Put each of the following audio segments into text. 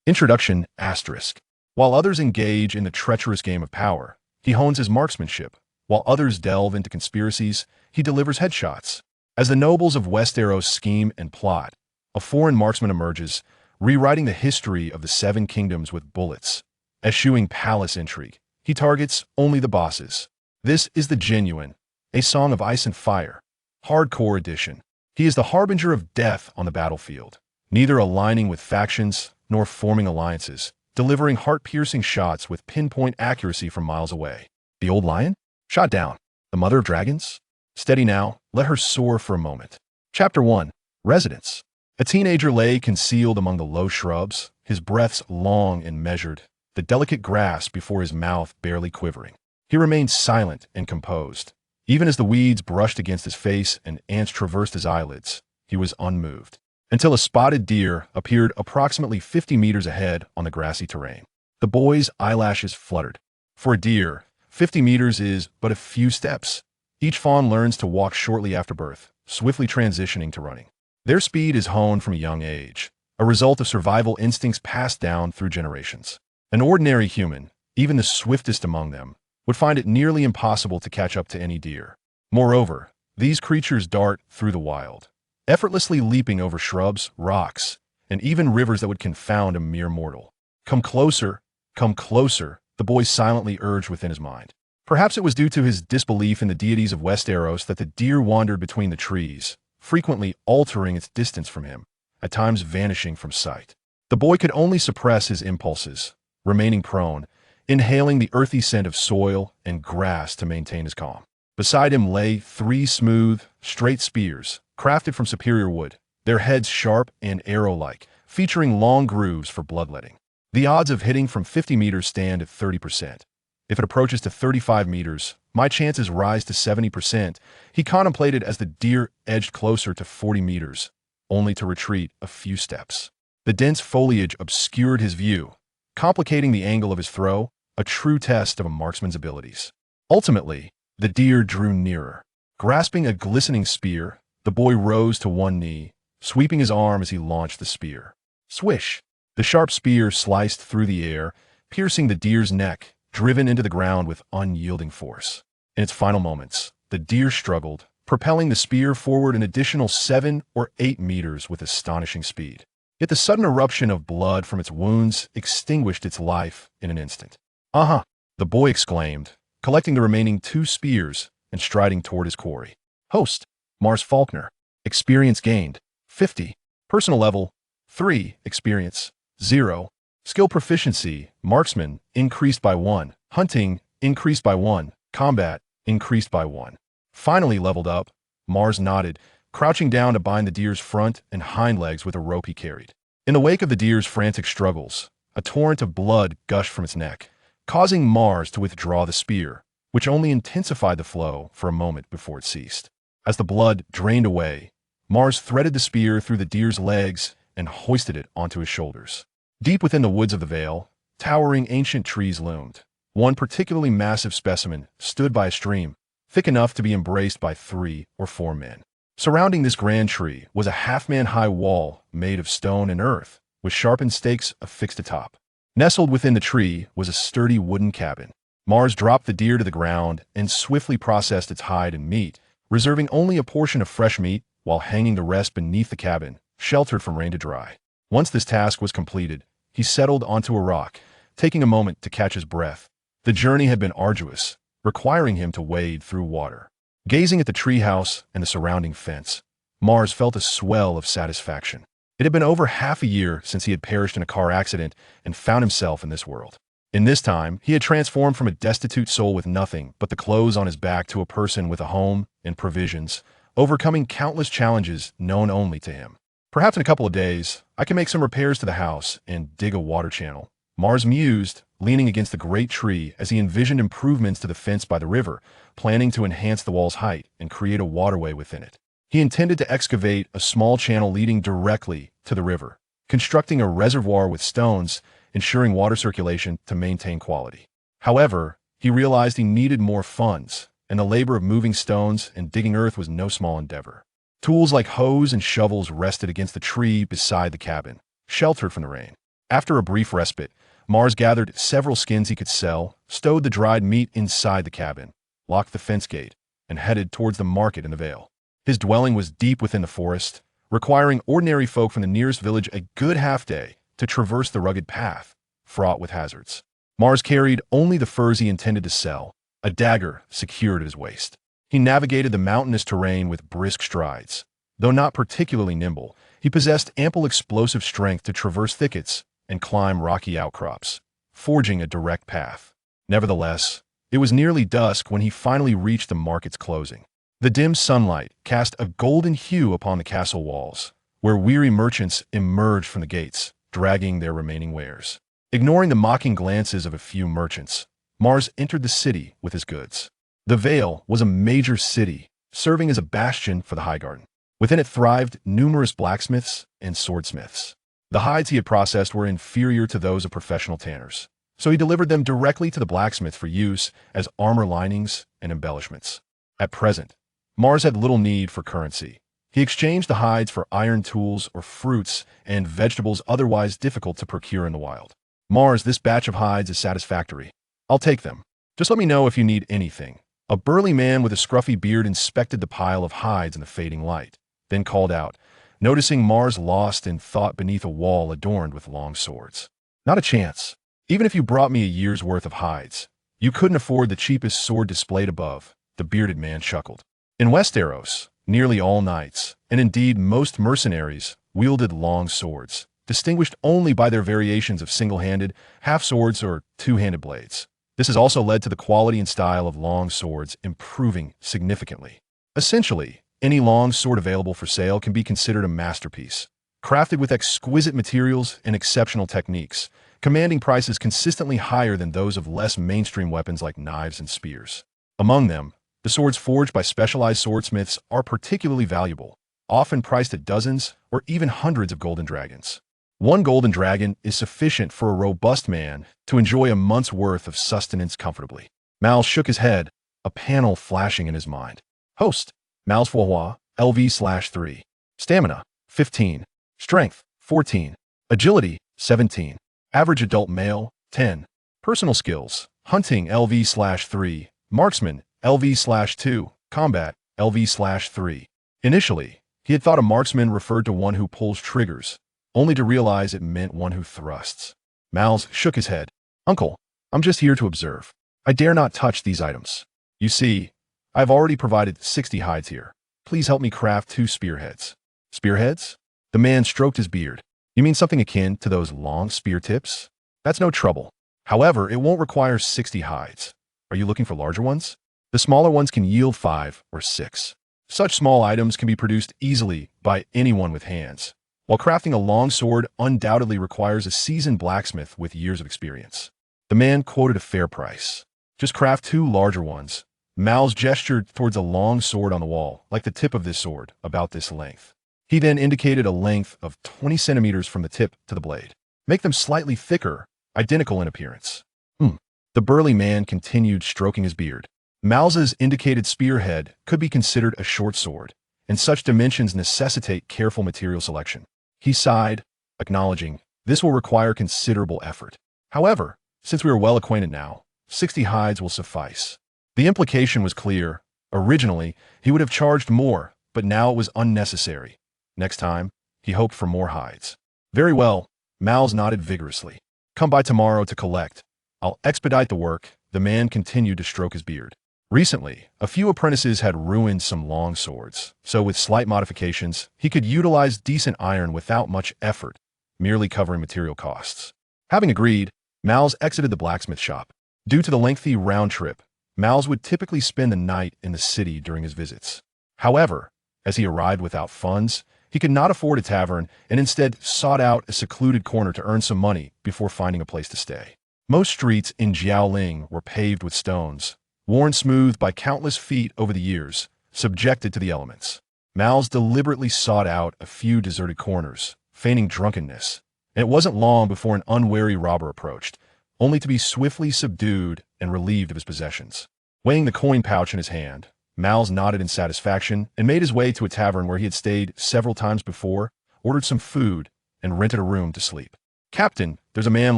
Introduction asterisk. While others engage in the treacherous game of power, he hones his marksmanship. While others delve into conspiracies, he delivers headshots. As the nobles of Westeros scheme and plot, a foreign marksman emerges, rewriting the history of the Seven Kingdoms with bullets. Eschewing palace intrigue, he targets only the bosses. This is the genuine, A Song of Ice and Fire, Hardcore Edition. He is the harbinger of death on the battlefield, neither aligning with factions nor forming alliances, delivering heart-piercing shots with pinpoint accuracy from miles away. The Old Lion? Shot down. The Mother of Dragons? Steady now, let her soar for a moment. Chapter 1. Residence. A teenager lay concealed among the low shrubs, his breaths long and measured, the delicate grass before his mouth barely quivering. He remained silent and composed. Even as the weeds brushed against his face and ants traversed his eyelids, he was unmoved. Until a spotted deer appeared approximately 50 meters ahead on the grassy terrain. The boy's eyelashes fluttered. For a deer, 50 meters is but a few steps. Each fawn learns to walk shortly after birth, swiftly transitioning to running. Their speed is honed from a young age, a result of survival instincts passed down through generations. An ordinary human, even the swiftest among them, would find it nearly impossible to catch up to any deer. Moreover, these creatures dart through the wild, effortlessly leaping over shrubs, rocks, and even rivers that would confound a mere mortal. Come closer, the boy silently urged within his mind. Perhaps it was due to his disbelief in the deities of Westeros that the deer wandered between the trees, frequently altering its distance from him, at times vanishing from sight. The boy could only suppress his impulses, remaining prone, inhaling the earthy scent of soil and grass to maintain his calm. Beside him lay 3 smooth, straight spears, crafted from superior wood, their heads sharp and arrow-like, featuring long grooves for bloodletting. The odds of hitting from 50 meters stand at 30%. If it approaches to 35 meters, my chances rise to 70%, he contemplated as the deer edged closer to 40 meters, only to retreat a few steps. The dense foliage obscured his view, complicating the angle of his throw, a true test of a marksman's abilities. Ultimately, the deer drew nearer. Grasping a glistening spear, the boy rose to one knee, sweeping his arm as he launched the spear. Swish! The sharp spear sliced through the air, piercing the deer's neck, driven into the ground with unyielding force. In its final moments, the deer struggled, propelling the spear forward an additional 7 or 8 meters with astonishing speed. Yet the sudden eruption of blood from its wounds extinguished its life in an instant. The boy exclaimed, collecting the remaining 2 spears and striding toward his quarry. Host, Mars Faulkner. Experience gained, 50. Personal level, 3. Experience, 0. Skill proficiency, marksman, increased by 1. Hunting, increased by 1. Combat, increased by 1. Finally leveled up, Mars nodded, crouching down to bind the deer's front and hind legs with a rope he carried. In the wake of the deer's frantic struggles, a torrent of blood gushed from its neck, causing Mars to withdraw the spear, which only intensified the flow for a moment before it ceased. As the blood drained away, Mars threaded the spear through the deer's legs and hoisted it onto his shoulders. Deep within the woods of the Vale, towering ancient trees loomed. One particularly massive specimen stood by a stream, thick enough to be embraced by 3 or 4 men. Surrounding this grand tree was a half-man-high wall made of stone and earth, with sharpened stakes affixed atop. Nestled within the tree was a sturdy wooden cabin. Mars dropped the deer to the ground and swiftly processed its hide and meat, reserving only a portion of fresh meat while hanging the rest beneath the cabin, sheltered from rain to dry. Once this task was completed, he settled onto a rock, taking a moment to catch his breath. The journey had been arduous, requiring him to wade through water. Gazing at the treehouse and the surrounding fence, Mars felt a swell of satisfaction. It had been over half a year since he had perished in a car accident and found himself in this world. In this time, he had transformed from a destitute soul with nothing but the clothes on his back to a person with a home and provisions, overcoming countless challenges known only to him. Perhaps in a couple of days, I can make some repairs to the house and dig a water channel, Mars mused, leaning against the great tree as he envisioned improvements to the fence by the river, planning to enhance the wall's height and create a waterway within it. He intended to excavate a small channel leading directly to the river, constructing a reservoir with stones, ensuring water circulation to maintain quality. However, he realized he needed more funds, and the labor of moving stones and digging earth was no small endeavor. Tools like hoes and shovels rested against the tree beside the cabin, sheltered from the rain. After a brief respite, Mars gathered several skins he could sell, stowed the dried meat inside the cabin, locked the fence gate, and headed towards the market in the Vale. His dwelling was deep within the forest, requiring ordinary folk from the nearest village a good half-day to traverse the rugged path, fraught with hazards. Mars carried only the furs he intended to sell, a dagger secured at his waist. He navigated the mountainous terrain with brisk strides. Though not particularly nimble, he possessed ample explosive strength to traverse thickets and climb rocky outcrops, forging a direct path. Nevertheless, it was nearly dusk when he finally reached the market's closing. The dim sunlight cast a golden hue upon the castle walls, where weary merchants emerged from the gates, dragging their remaining wares. Ignoring the mocking glances of a few merchants, Mars entered the city with his goods. The Vale was a major city, serving as a bastion for the Highgarden. Within it thrived numerous blacksmiths and swordsmiths. The hides he had processed were inferior to those of professional tanners, so he delivered them directly to the blacksmith for use as armor linings and embellishments. At present, Mars had little need for currency. He exchanged the hides for iron tools or fruits and vegetables otherwise difficult to procure in the wild. Mars, this batch of hides is satisfactory. I'll take them. Just let me know if you need anything. A burly man with a scruffy beard inspected the pile of hides in the fading light, then called out, noticing Mars lost in thought beneath a wall adorned with long swords. Not a chance. Even if you brought me a year's worth of hides, you couldn't afford the cheapest sword displayed above, the bearded man chuckled. In Westeros, nearly all knights, and indeed most mercenaries, wielded long swords, distinguished only by their variations of single-handed, half-swords, or two-handed blades. This has also led to the quality and style of long swords improving significantly. Essentially, any long sword available for sale can be considered a masterpiece, crafted with exquisite materials and exceptional techniques, commanding prices consistently higher than those of less mainstream weapons like knives and spears. Among them, the swords forged by specialized swordsmiths are particularly valuable, often priced at dozens or even hundreds of golden dragons. One golden dragon is sufficient for a robust man to enjoy a month's worth of sustenance comfortably. Mal shook his head, a panel flashing in his mind. Host, Mal's foi, LV/3. Stamina, 15. Strength, 14. Agility, 17. Average adult male, 10. Personal skills, hunting, LV/3. Marksman, LV/2. Combat, LV/3. Initially, he had thought a marksman referred to one who pulls triggers, only to realize it meant one who thrusts. Mal's shook his head. Uncle, I'm just here to observe. I dare not touch these items. You see, I've already provided 60 hides here. Please help me craft 2 spearheads. Spearheads? The man stroked his beard. You mean something akin to those long spear tips? That's no trouble. However, it won't require 60 hides. Are you looking for larger ones? The smaller ones can yield 5 or 6. Such small items can be produced easily by anyone with hands, while crafting a long sword undoubtedly requires a seasoned blacksmith with years of experience. The man quoted a fair price. Just craft 2 larger ones. Mal's gestured towards a long sword on the wall, like the tip of this sword, about this length. He then indicated a length of 20 centimeters from the tip to the blade. Make them slightly thicker, identical in appearance. The burly man continued stroking his beard. Mal's indicated spearhead could be considered a short sword, and such dimensions necessitate careful material selection. He sighed, acknowledging, this will require considerable effort. However, since we are well acquainted now, 60 hides will suffice. The implication was clear. Originally, he would have charged more, but now it was unnecessary. Next time, he hoped for more hides. Very well, Mal's nodded vigorously. Come by tomorrow to collect. I'll expedite the work. The man continued to stroke his beard. Recently, a few apprentices had ruined some long swords, so with slight modifications, he could utilize decent iron without much effort, merely covering material costs. Having agreed, Mal's exited the blacksmith shop. Due to the lengthy round trip, Mal's would typically spend the night in the city during his visits. However, as he arrived without funds, he could not afford a tavern and instead sought out a secluded corner to earn some money before finding a place to stay. Most streets in Jiaoling were paved with stones, worn smooth by countless feet over the years, subjected to the elements. Mal's deliberately sought out a few deserted corners, feigning drunkenness, and it wasn't long before an unwary robber approached, only to be swiftly subdued and relieved of his possessions. Weighing the coin pouch in his hand, Mal's nodded in satisfaction and made his way to a tavern where he had stayed several times before, ordered some food, and rented a room to sleep. "Captain, there's a man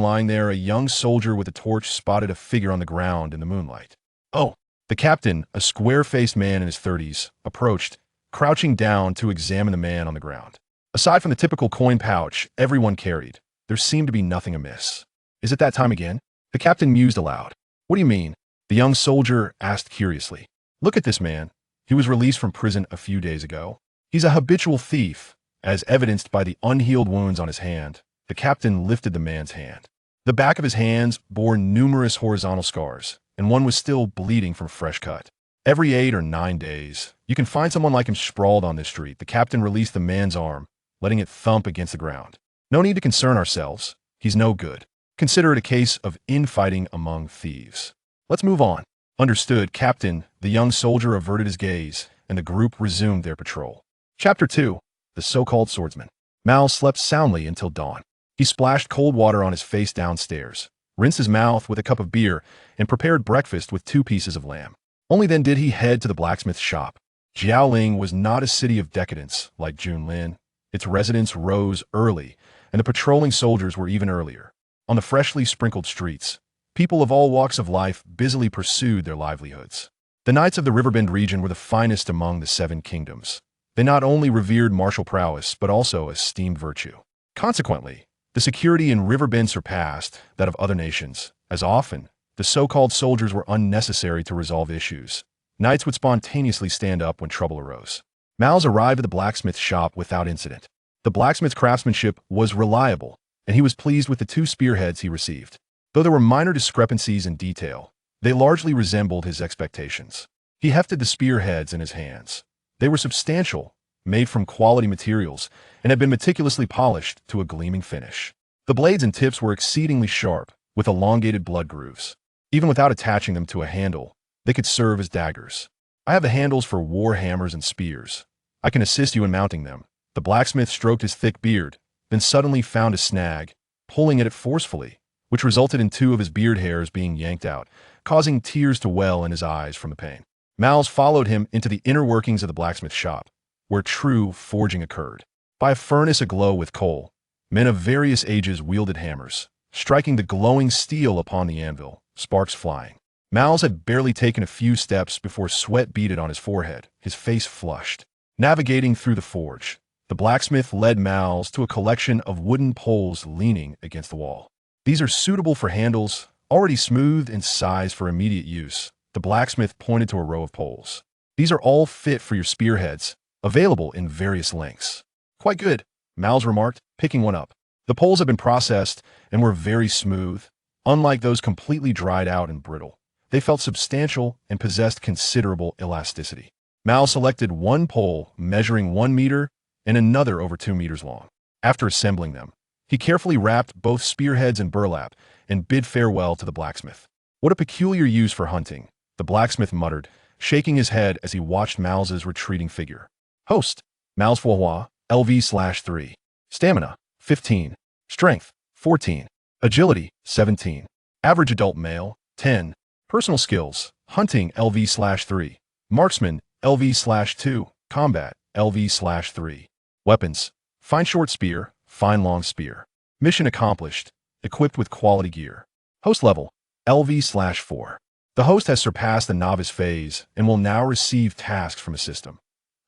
lying there." A young soldier with a torch spotted a figure on the ground in the moonlight. "Oh." The captain, a square-faced man in his 30s, approached, crouching down to examine the man on the ground. Aside from the typical coin pouch everyone carried, there seemed to be nothing amiss. "Is it that time again?" The captain mused aloud. "What do you mean?" The young soldier asked curiously. "Look at this man. He was released from prison a few days ago. He's a habitual thief, as evidenced by the unhealed wounds on his hand." The captain lifted the man's hand. The back of his hands bore numerous horizontal scars, and one was still bleeding from a fresh cut. "Every 8 or 9 days, you can find someone like him sprawled on this street." The captain released the man's arm, letting it thump against the ground. "No need to concern ourselves. He's no good. Consider it a case of infighting among thieves. Let's move on." "Understood, Captain." The young soldier averted his gaze, and the group resumed their patrol. Chapter 2. The so-called swordsman. Mal slept soundly until dawn. He splashed cold water on his face downstairs, rinsed his mouth with a cup of beer, and prepared breakfast with 2 pieces of lamb. Only then did he head to the blacksmith's shop. Jiaoling was not a city of decadence like Junlin. Its residents rose early, and the patrolling soldiers were even earlier. On the freshly sprinkled streets, people of all walks of life busily pursued their livelihoods. The knights of the Riverbend region were the finest among the 7 kingdoms. They not only revered martial prowess, but also esteemed virtue. Consequently, the security in Riverbend surpassed that of other nations. As often, the so-called soldiers were unnecessary to resolve issues. Knights would spontaneously stand up when trouble arose. Mal's arrived at the blacksmith's shop without incident. The blacksmith's craftsmanship was reliable, and he was pleased with the 2 spearheads he received. Though there were minor discrepancies in detail, they largely resembled his expectations. He hefted the spearheads in his hands. They were substantial, made from quality materials, and had been meticulously polished to a gleaming finish. The blades and tips were exceedingly sharp, with elongated blood grooves. Even without attaching them to a handle, they could serve as daggers. "I have the handles for war hammers and spears. I can assist you in mounting them." The blacksmith stroked his thick beard, then suddenly found a snag, pulling at it forcefully, which resulted in 2 of his beard hairs being yanked out, causing tears to well in his eyes from the pain. Mal's followed him into the inner workings of the blacksmith shop, where true forging occurred. By a furnace aglow with coal, men of various ages wielded hammers, striking the glowing steel upon the anvil, sparks flying. Mal's had barely taken a few steps before sweat beaded on his forehead, his face flushed. Navigating through the forge, the blacksmith led Mal's to a collection of wooden poles leaning against the wall. "These are suitable for handles, already smoothed and sized for immediate use." The blacksmith pointed to a row of poles. "These are all fit for your spearheads, available in various lengths." "Quite good," Mal's remarked, picking one up. The poles had been processed and were very smooth. Unlike those completely dried out and brittle, they felt substantial and possessed considerable elasticity. Mal selected one pole measuring 1 meter and another over 2 meters long. After assembling them, he carefully wrapped both spearheads in burlap and bid farewell to the blacksmith. "What a peculiar use for hunting," the blacksmith muttered, shaking his head as he watched Mal's retreating figure. "Host, Mal's Foihua, LV/3. Stamina, 15. Strength, 14. Agility, 17. Average adult male, 10. Personal skills, hunting, LV/3. Marksman, LV/2. Combat, LV/3. Weapons, fine short spear, fine long spear. Mission accomplished, equipped with quality gear. Host level, LV/4. The host has surpassed the novice phase and will now receive tasks from a system.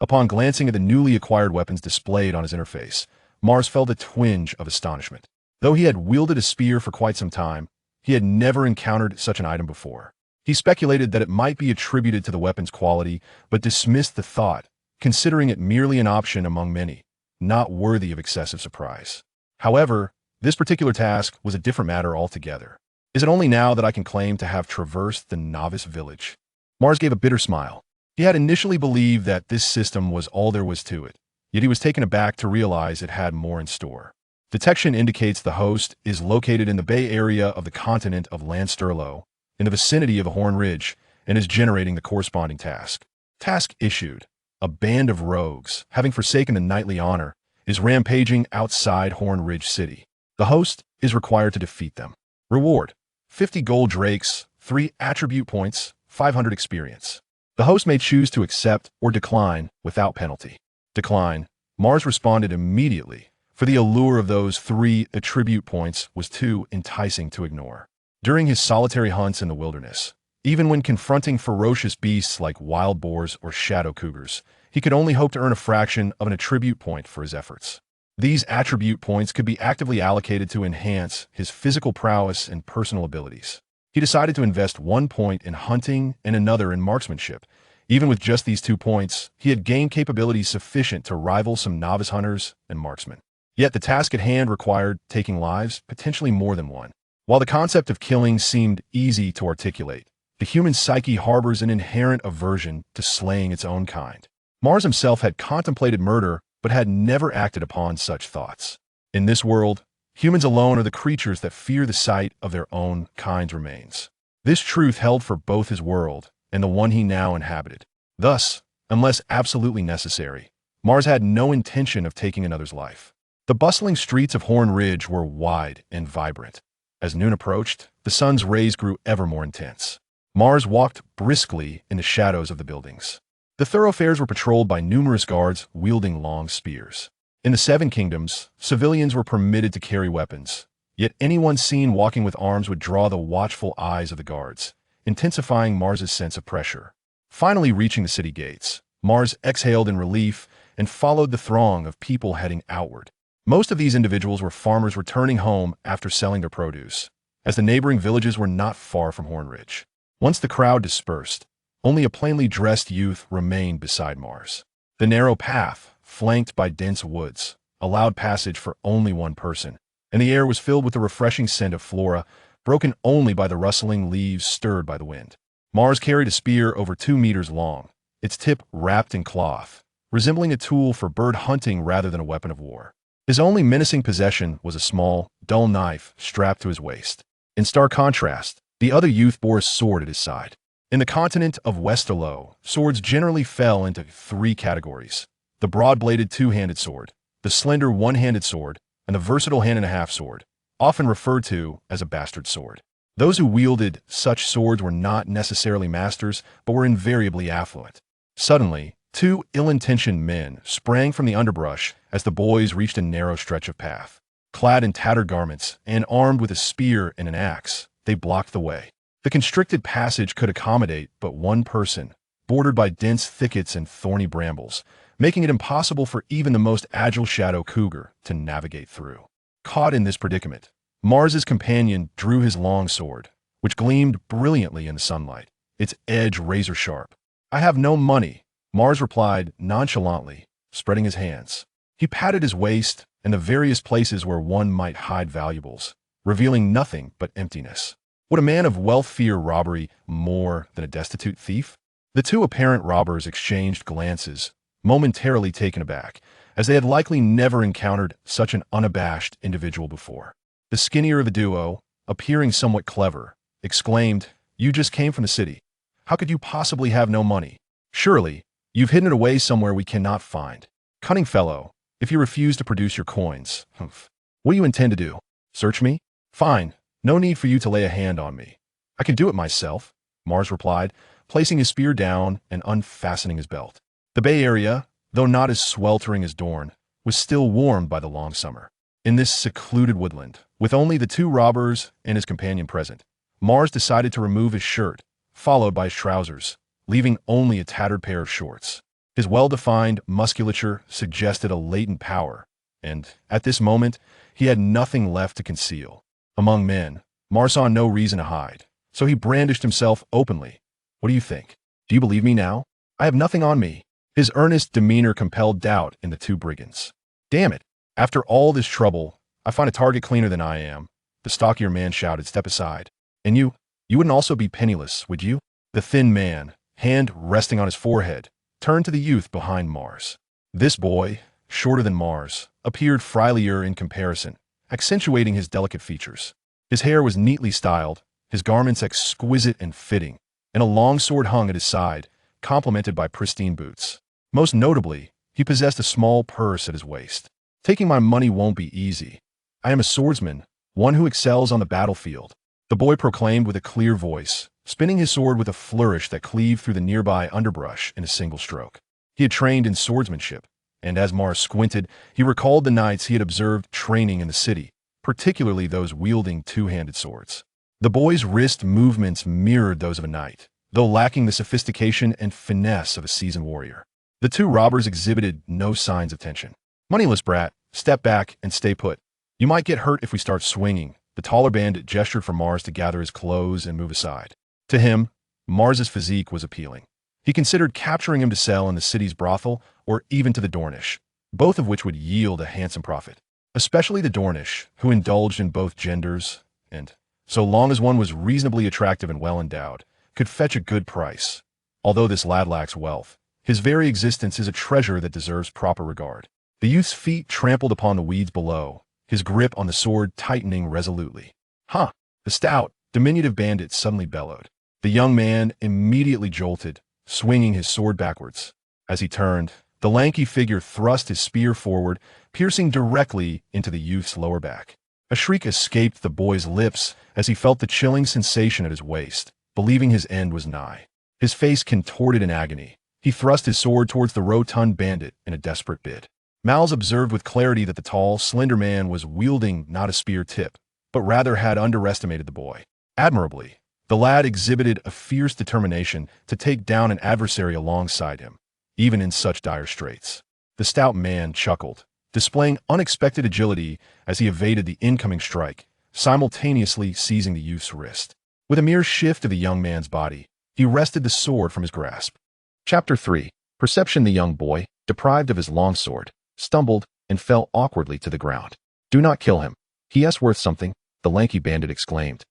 Upon glancing at the newly acquired weapons displayed on his interface, Mars felt a twinge of astonishment. Though he had wielded a spear for quite some time, he had never encountered such an item before. He speculated that it might be attributed to the weapon's quality, but dismissed the thought, considering it merely an option among many, not worthy of excessive surprise. However, this particular task was a different matter altogether. "Is it only now that I can claim to have traversed the novice village?" Mars gave a bitter smile. He had initially believed that this system was all there was to it, yet he was taken aback to realize it had more in store. Detection indicates the host is located in the Bay Area of the continent of Lansterlo, in the vicinity of a Horn Ridge, and is generating the corresponding task. Task issued. A band of rogues, having forsaken the knightly honor, is rampaging outside Horn Ridge City. The host is required to defeat them. Reward: 50 gold drakes, 3 attribute points, 500 experience. The host may choose to accept or decline without penalty. Decline. Mars responded immediately, for the allure of those 3 attribute points was too enticing to ignore. During his solitary hunts in the wilderness, even when confronting ferocious beasts like wild boars or shadow cougars, he could only hope to earn a fraction of an attribute point for his efforts. These attribute points could be actively allocated to enhance his physical prowess and personal abilities. He decided to invest 1 point in hunting and another in marksmanship. Even with just these 2 points, he had gained capabilities sufficient to rival some novice hunters and marksmen. Yet the task at hand required taking lives, potentially more than one. While the concept of killing seemed easy to articulate, the human psyche harbors an inherent aversion to slaying its own kind. Mars himself had contemplated murder, but had never acted upon such thoughts. In this world, humans alone are the creatures that fear the sight of their own kind's remains. This truth held for both his world and the one he now inhabited. Thus, unless absolutely necessary, Mars had no intention of taking another's life. The bustling streets of Horn Ridge were wide and vibrant. As noon approached, the sun's rays grew ever more intense. Mars walked briskly in the shadows of the buildings. The thoroughfares were patrolled by numerous guards wielding long spears. In the 7 kingdoms, civilians were permitted to carry weapons, yet anyone seen walking with arms would draw the watchful eyes of the guards, intensifying Mars's sense of pressure. Finally reaching the city gates, Mars exhaled in relief and followed the throng of people heading outward. Most of these individuals were farmers returning home after selling their produce, as the neighboring villages were not far from Horn Ridge. Once the crowd dispersed, only a plainly dressed youth remained beside Mars. The narrow path, flanked by dense woods, allowed passage for only one person, and the air was filled with the refreshing scent of flora, broken only by the rustling leaves stirred by the wind. Mars carried a spear over 2 meters long, its tip wrapped in cloth, resembling a tool for bird hunting rather than a weapon of war. His only menacing possession was a small, dull knife strapped to his waist. In stark contrast, the other youth bore a sword at his side. In the continent of Westeros, swords generally fell into 3 categories: the broad-bladed 2-handed sword, the slender 1-handed sword, and the versatile hand-and-a-half sword, often referred to as a bastard sword. Those who wielded such swords were not necessarily masters, but were invariably affluent. Suddenly, 2 ill-intentioned men sprang from the underbrush as the boys reached a narrow stretch of path. Clad in tattered garments and armed with a spear and an axe, they blocked the way. The constricted passage could accommodate but one person, bordered by dense thickets and thorny brambles, making it impossible for even the most agile shadow cougar to navigate through. Caught in this predicament, Mars's companion drew his long sword, which gleamed brilliantly in the sunlight, its edge razor-sharp. "I have no money," Mars replied nonchalantly, spreading his hands. He patted his waist and the various places where one might hide valuables, revealing nothing but emptiness. Would a man of wealth fear robbery more than a destitute thief? The 2 apparent robbers exchanged glances, momentarily taken aback, as they had likely never encountered such an unabashed individual before. The skinnier of the duo, appearing somewhat clever, exclaimed, "You just came from the city. How could you possibly have no money? Surely, you've hidden it away somewhere we cannot find. Cunning fellow, if you refuse to produce your coins, what do you intend to do? Search me? Fine. No need for you to lay a hand on me. I can do it myself," Mars replied, placing his spear down and unfastening his belt. The Bay Area, though not as sweltering as Dorne, was still warmed by the long summer. In this secluded woodland, with only the 2 robbers and his companion present, Mars decided to remove his shirt, followed by his trousers, leaving only a tattered pair of shorts. His well-defined musculature suggested a latent power, and, at this moment, he had nothing left to conceal. Among men, Mars saw no reason to hide, so he brandished himself openly. "What do you think? Do you believe me now? I have nothing on me." His earnest demeanor compelled doubt in the 2 brigands. "Damn it! After all this trouble, I find a target cleaner than I am," the stockier man shouted. "Step aside. And you wouldn't also be penniless, would you?" The thin man, hand resting on his forehead, turned to the youth behind Mars. This boy, shorter than Mars, appeared frilier in comparison, accentuating his delicate features. His hair was neatly styled, his garments exquisite and fitting, and a long sword hung at his side, complemented by pristine boots. Most notably, he possessed a small purse at his waist. "Taking my money won't be easy. I am a swordsman, one who excels on the battlefield," the boy proclaimed with a clear voice, spinning his sword with a flourish that cleaved through the nearby underbrush in a single stroke. He had trained in swordsmanship, And as Mars squinted, he recalled the knights he had observed training in the city, particularly those wielding two-handed swords. The boy's wrist movements mirrored those of a knight, though lacking the sophistication and finesse of a seasoned warrior. The two robbers exhibited no signs of tension. "Moneyless brat, step back and stay put. You might get hurt if we start swinging." The taller bandit gestured for Mars to gather his clothes and move aside. To him, Mars's physique was appealing. He considered capturing him to sell in the city's brothel or even to the Dornish, both of which would yield a handsome profit. Especially the Dornish, who indulged in both genders and, so long as one was reasonably attractive and well-endowed, could fetch a good price. Although this lad lacks wealth, his very existence is a treasure that deserves proper regard. The youth's feet trampled upon the weeds below, his grip on the sword tightening resolutely. "Huh!" The stout, diminutive bandit suddenly bellowed. The young man immediately jolted, swinging his sword backwards. As he turned, the lanky figure thrust his spear forward, piercing directly into the youth's lower back. A shriek escaped the boy's lips as he felt the chilling sensation at his waist, believing his end was nigh. His face contorted in agony. He thrust his sword towards the rotund bandit in a desperate bid. Miles observed with clarity that the tall, slender man was wielding not a spear tip, but rather had underestimated the boy. Admirably, the lad exhibited a fierce determination to take down an adversary alongside him, even in such dire straits. The stout man chuckled, displaying unexpected agility as he evaded the incoming strike, simultaneously seizing the youth's wrist. With a mere shift of the young man's body, he wrested the sword from his grasp. Chapter 3. Perception. The young boy, deprived of his longsword, stumbled and fell awkwardly to the ground. "Do not kill him. He is worth something," the lanky bandit exclaimed,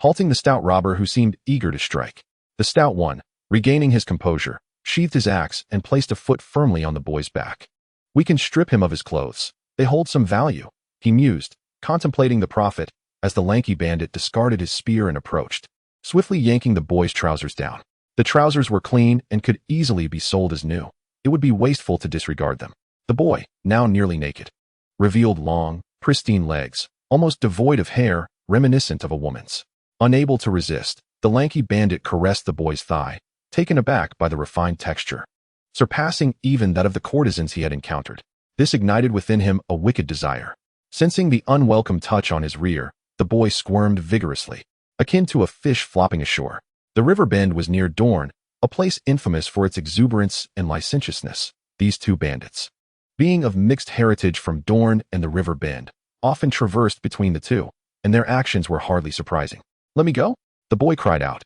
halting the stout robber who seemed eager to strike. The stout one, regaining his composure, sheathed his axe and placed a foot firmly on the boy's back. "We can strip him of his clothes. They hold some value," he mused, contemplating the profit as the lanky bandit discarded his spear and approached, swiftly yanking the boy's trousers down. The trousers were clean and could easily be sold as new. It would be wasteful to disregard them. The boy, now nearly naked, revealed long, pristine legs, almost devoid of hair, reminiscent of a woman's. Unable to resist, the lanky bandit caressed the boy's thigh, taken aback by the refined texture, surpassing even that of the courtesans he had encountered. This ignited within him a wicked desire. Sensing the unwelcome touch on his rear, the boy squirmed vigorously, akin to a fish flopping ashore. The river bend was near Dorne, a place infamous for its exuberance and licentiousness. These two bandits, being of mixed heritage from Dorne and the river bend, often traversed between the two, and their actions were hardly surprising. "Let me go?" the boy cried out,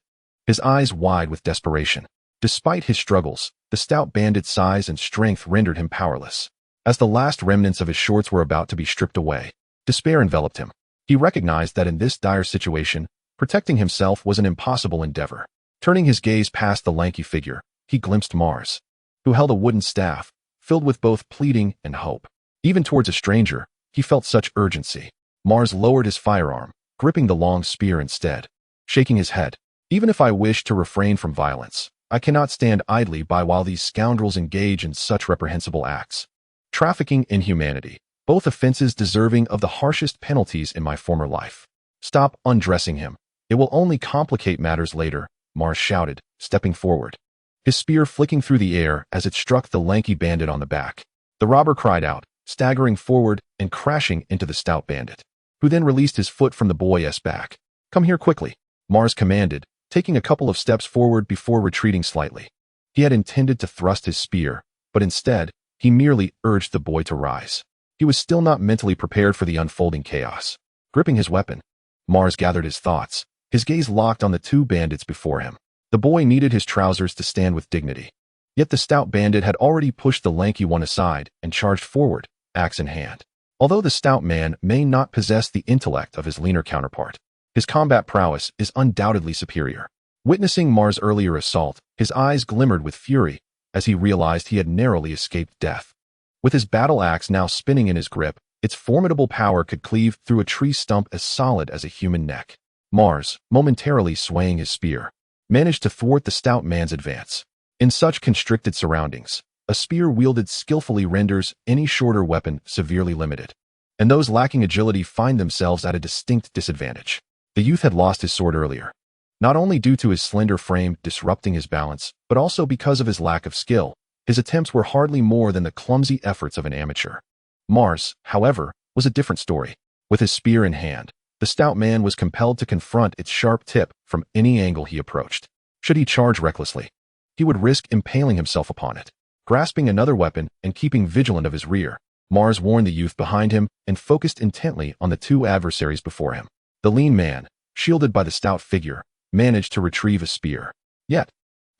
his eyes wide with desperation. Despite his struggles, the stout bandit's size and strength rendered him powerless. As the last remnants of his shorts were about to be stripped away, despair enveloped him. He recognized that in this dire situation, protecting himself was an impossible endeavor. Turning his gaze past the lanky figure, he glimpsed Mars, who held a wooden staff, filled with both pleading and hope. Even towards a stranger, he felt such urgency. Mars lowered his firearm, gripping the long spear instead, shaking his head. "Even if I wish to refrain from violence, I cannot stand idly by while these scoundrels engage in such reprehensible acts. Trafficking in humanity, both offenses deserving of the harshest penalties in my former life. Stop undressing him. It will only complicate matters later," Mars shouted, stepping forward, his spear flicking through the air as it struck the lanky bandit on the back. The robber cried out, staggering forward and crashing into the stout bandit, who then released his foot from the boy's back. "Come here quickly," Mars commanded, taking a couple of steps forward before retreating slightly. He had intended to thrust his spear, but instead, he merely urged the boy to rise. He was still not mentally prepared for the unfolding chaos. Gripping his weapon, Mars gathered his thoughts, his gaze locked on the two bandits before him. The boy needed his trousers to stand with dignity. Yet the stout bandit had already pushed the lanky one aside and charged forward, axe in hand. Although the stout man may not possess the intellect of his leaner counterpart, his combat prowess is undoubtedly superior. Witnessing Mars' earlier assault, his eyes glimmered with fury as he realized he had narrowly escaped death. With his battle axe now spinning in his grip, its formidable power could cleave through a tree stump as solid as a human neck. Mars, momentarily swaying his spear, managed to thwart the stout man's advance. In such constricted surroundings, a spear wielded skillfully renders any shorter weapon severely limited, and those lacking agility find themselves at a distinct disadvantage. The youth had lost his sword earlier, not only due to his slender frame disrupting his balance, but also because of his lack of skill. His attempts were hardly more than the clumsy efforts of an amateur. Mars, however, was a different story. With his spear in hand, the stout man was compelled to confront its sharp tip from any angle he approached. Should he charge recklessly, he would risk impaling himself upon it. Grasping another weapon and keeping vigilant of his rear, Mars warned the youth behind him and focused intently on the two adversaries before him. The lean man, shielded by the stout figure, managed to retrieve a spear. Yet,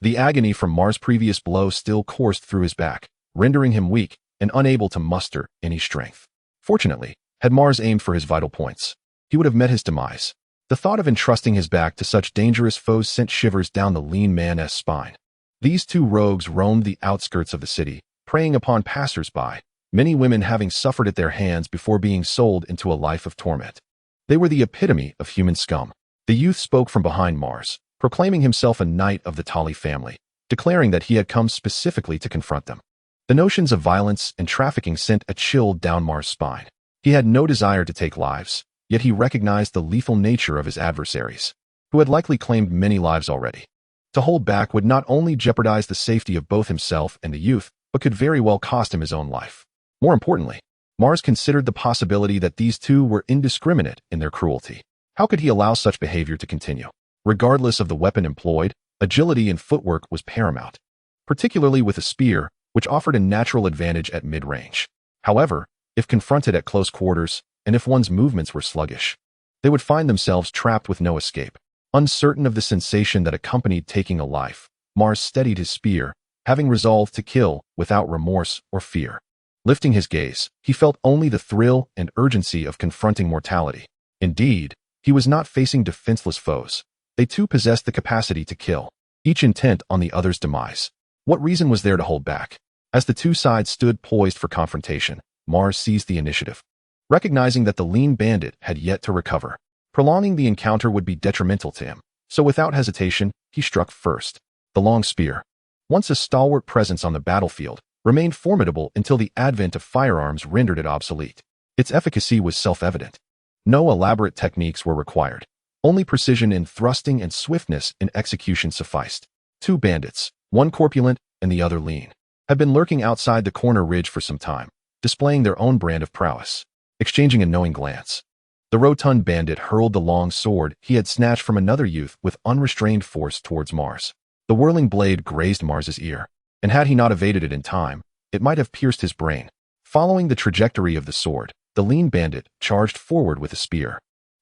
the agony from Mars' previous blow still coursed through his back, rendering him weak and unable to muster any strength. Fortunately, had Mars aimed for his vital points, he would have met his demise. The thought of entrusting his back to such dangerous foes sent shivers down the lean man's spine. These two rogues roamed the outskirts of the city, preying upon passers-by, many women having suffered at their hands before being sold into a life of torment. They were the epitome of human scum. The youth spoke from behind Mars, proclaiming himself a knight of the Tully family, declaring that he had come specifically to confront them. The notions of violence and trafficking sent a chill down Mars' spine. He had no desire to take lives, yet he recognized the lethal nature of his adversaries, who had likely claimed many lives already. To hold back would not only jeopardize the safety of both himself and the youth, but could very well cost him his own life. More importantly, Mars considered the possibility that these two were indiscriminate in their cruelty. How could he allow such behavior to continue? Regardless of the weapon employed, agility and footwork was paramount, particularly with a spear, which offered a natural advantage at mid-range. However, if confronted at close quarters, and if one's movements were sluggish, they would find themselves trapped with no escape. Uncertain of the sensation that accompanied taking a life, Mars steadied his spear, having resolved to kill without remorse or fear. Lifting his gaze, he felt only the thrill and urgency of confronting mortality. Indeed, he was not facing defenseless foes. They too possessed the capacity to kill, each intent on the other's demise. What reason was there to hold back? As the two sides stood poised for confrontation, Mars seized the initiative. Recognizing that the lean bandit had yet to recover, prolonging the encounter would be detrimental to him, so without hesitation, he struck first. The long spear, once a stalwart presence on the battlefield, remained formidable until the advent of firearms rendered it obsolete. Its efficacy was self-evident. No elaborate techniques were required. Only precision in thrusting and swiftness in execution sufficed. Two bandits, one corpulent and the other lean, had been lurking outside the corner ridge for some time, displaying their own brand of prowess. Exchanging a knowing glance, the rotund bandit hurled the long sword he had snatched from another youth with unrestrained force towards Mars. The whirling blade grazed Mars's ear, and had he not evaded it in time, it might have pierced his brain. Following the trajectory of the sword, the lean bandit charged forward with a spear.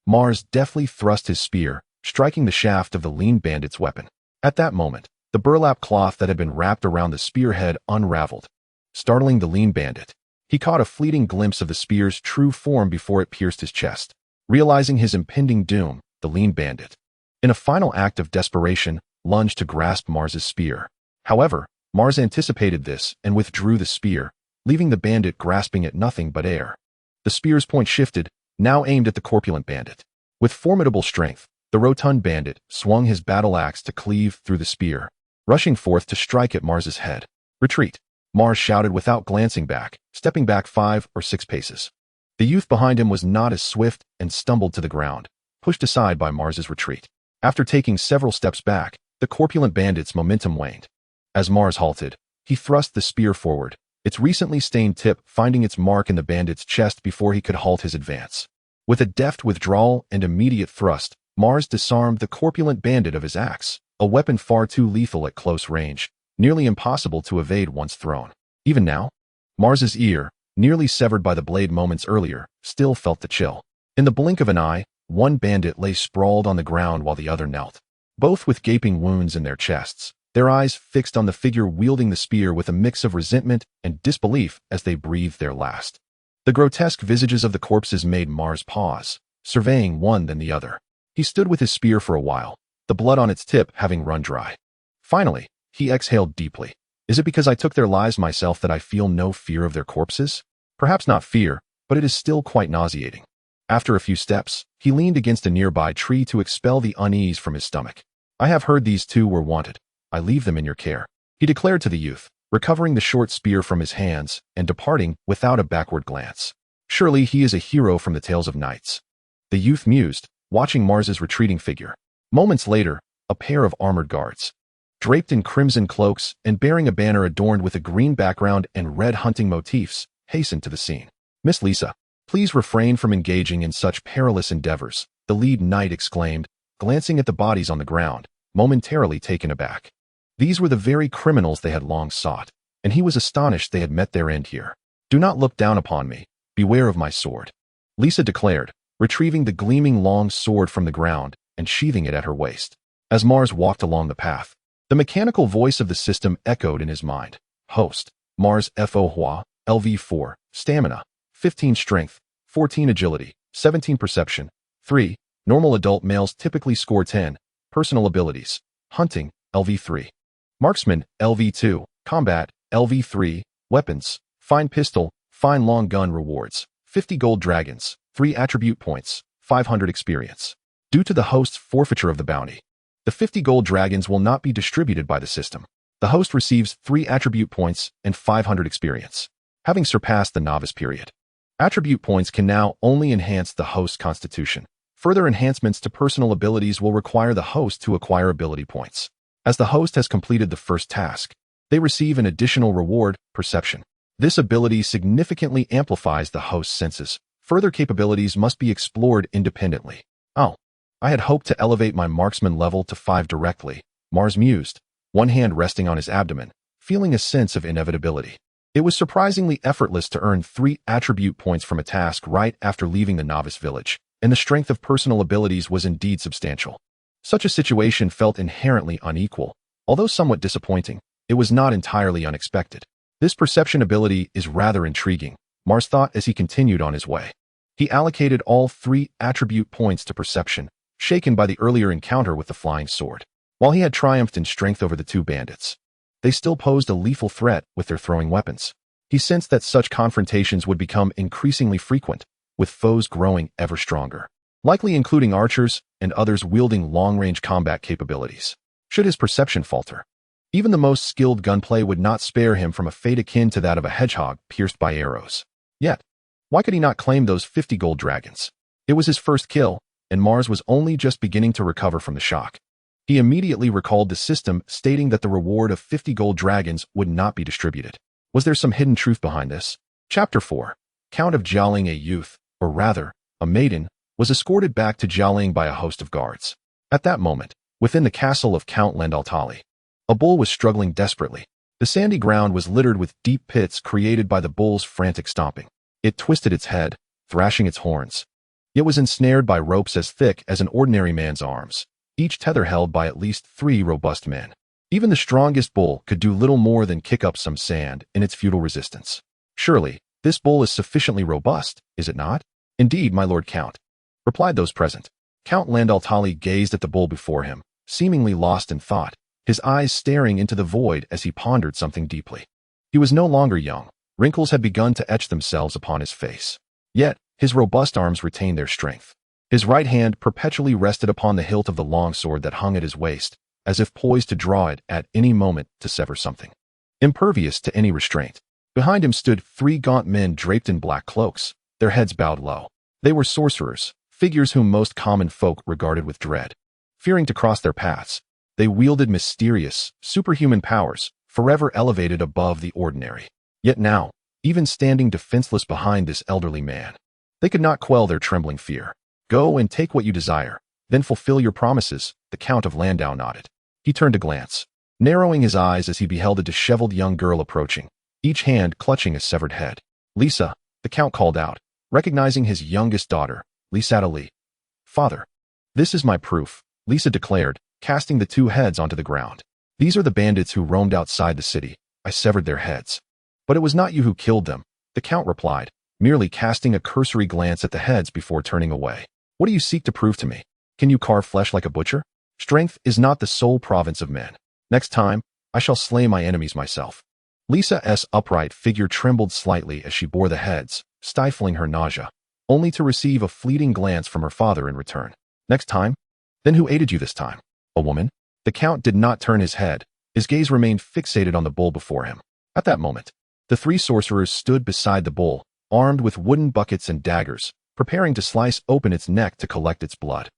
Mars deftly thrust his spear, striking the shaft of the lean bandit's weapon. At that moment, the burlap cloth that had been wrapped around the spearhead unraveled, startling the lean bandit. He caught a fleeting glimpse of the spear's true form before it pierced his chest. Realizing his impending doom, the lean bandit, in a final act of desperation, lunged to grasp Mars's spear. However, Mars anticipated this and withdrew the spear, leaving the bandit grasping at nothing but air. The spear's point shifted, now aimed at the corpulent bandit. With formidable strength, the rotund bandit swung his battle axe to cleave through the spear, rushing forth to strike at Mars's head. Retreat! Mars shouted without glancing back, stepping back 5 or 6 paces. The youth behind him was not as swift and stumbled to the ground, pushed aside by Mars's retreat. After taking several steps back, the corpulent bandit's momentum waned. As Mars halted, he thrust the spear forward, its recently stained tip finding its mark in the bandit's chest before he could halt his advance. With a deft withdrawal and immediate thrust, Mars disarmed the corpulent bandit of his axe, a weapon far too lethal at close range, nearly impossible to evade once thrown. Even now, Mars's ear, nearly severed by the blade moments earlier, still felt the chill. In the blink of an eye, one bandit lay sprawled on the ground while the other knelt, both with gaping wounds in their chests, their eyes fixed on the figure wielding the spear with a mix of resentment and disbelief as they breathed their last. The grotesque visages of the corpses made Mars pause, surveying one then the other. He stood with his spear for a while, the blood on its tip having run dry. Finally, he exhaled deeply. Is it because I took their lives myself that I feel no fear of their corpses? Perhaps not fear, but it is still quite nauseating. After a few steps, he leaned against a nearby tree to expel the unease from his stomach. I have heard these two were wanted. I leave them in your care, he declared to the youth, recovering the short spear from his hands and departing without a backward glance. Surely he is a hero from the tales of knights. The youth mused, watching Mars's retreating figure. Moments later, a pair of armored guards, draped in crimson cloaks and bearing a banner adorned with a green background and red hunting motifs, hastened to the scene. "Miss Lisa, please refrain from engaging in such perilous endeavors," the lead knight exclaimed, glancing at the bodies on the ground, momentarily taken aback. These were the very criminals they had long sought, and he was astonished they had met their end here. "Do not look down upon me. Beware of my sword," Lisa declared, retrieving the gleaming long sword from the ground and sheathing it at her waist. As Mars walked along the path, the mechanical voice of the system echoed in his mind. "Host, Mars Fo Hua, LV4, Stamina, 15 Strength, 14 Agility, 17 Perception, 3, Normal adult males typically score 10, Personal abilities, Hunting, LV3. Marksman, LV2, Combat, LV3, Weapons, Fine Pistol, Fine Long Gun rewards, 50 Gold Dragons, 3 Attribute Points, 500 Experience. Due to the host's forfeiture of the bounty, the 50 Gold Dragons will not be distributed by the system. The host receives 3 Attribute Points and 500 Experience, having surpassed the novice period. Attribute Points can now only enhance the host's constitution. Further enhancements to personal abilities will require the host to acquire ability points. As the host has completed the first task, they receive an additional reward, Perception. This ability significantly amplifies the host's senses. Further capabilities must be explored independently. "Oh, I had hoped to elevate my marksman level to 5 directly," Mars mused, one hand resting on his abdomen, feeling a sense of inevitability. It was surprisingly effortless to earn 3 attribute points from a task right after leaving the novice village, and the strength of personal abilities was indeed substantial. Such a situation felt inherently unequal. Although somewhat disappointing, it was not entirely unexpected. This perception ability is rather intriguing, Mars thought as he continued on his way. He allocated all 3 attribute points to perception, shaken by the earlier encounter with the flying sword. While he had triumphed in strength over the 2 bandits, they still posed a lethal threat with their throwing weapons. He sensed that such confrontations would become increasingly frequent, with foes growing ever stronger, likely including archers and others wielding long-range combat capabilities. Should his perception falter, even the most skilled gunplay would not spare him from a fate akin to that of a hedgehog pierced by arrows. Yet, why could he not claim those 50 gold dragons? It was his first kill, and Mars was only just beginning to recover from the shock. He immediately recalled the system stating that the reward of 50 gold dragons would not be distributed. Was there some hidden truth behind this? Chapter 4. Count of Jialing. A youth, or rather, a maiden, was escorted back to Jialing by a host of guards. At that moment, within the castle of Count Landaltali, a bull was struggling desperately. The sandy ground was littered with deep pits created by the bull's frantic stomping. It twisted its head, thrashing its horns. It was ensnared by ropes as thick as an ordinary man's arms, each tether held by at least 3 robust men. Even the strongest bull could do little more than kick up some sand in its futile resistance. "Surely, this bull is sufficiently robust, is it not?" "Indeed, my lord Count," replied those present. Count Landaltali gazed at the bull before him, seemingly lost in thought, his eyes staring into the void as he pondered something deeply. He was no longer young. Wrinkles had begun to etch themselves upon his face. Yet, his robust arms retained their strength. His right hand perpetually rested upon the hilt of the long sword that hung at his waist, as if poised to draw it at any moment to sever something. Impervious to any restraint, behind him stood 3 gaunt men draped in black cloaks, their heads bowed low. They were sorcerers, figures whom most common folk regarded with dread. Fearing to cross their paths, they wielded mysterious, superhuman powers, forever elevated above the ordinary. Yet now, even standing defenseless behind this elderly man, they could not quell their trembling fear. "Go and take what you desire, then fulfill your promises," the Count of Landau nodded. He turned to glance, narrowing his eyes as he beheld a disheveled young girl approaching, each hand clutching a severed head. "Lisa," the Count called out, recognizing his youngest daughter, Lisa Lee. "Father, this is my proof," Lisa declared, casting the 2 heads onto the ground. "These are the bandits who roamed outside the city. I severed their heads." "But it was not you who killed them," the Count replied, merely casting a cursory glance at the heads before turning away. "What do you seek to prove to me? Can you carve flesh like a butcher? Strength is not the sole province of men. Next time, I shall slay my enemies myself." Lisa's upright figure trembled slightly as she bore the heads, stifling her nausea, only to receive a fleeting glance from her father in return. "Next time? Then who aided you this time? A woman?" The Count did not turn his head. His gaze remained fixated on the bull before him. At that moment, the 3 sorcerers stood beside the bull, armed with wooden buckets and daggers, preparing to slice open its neck to collect its blood.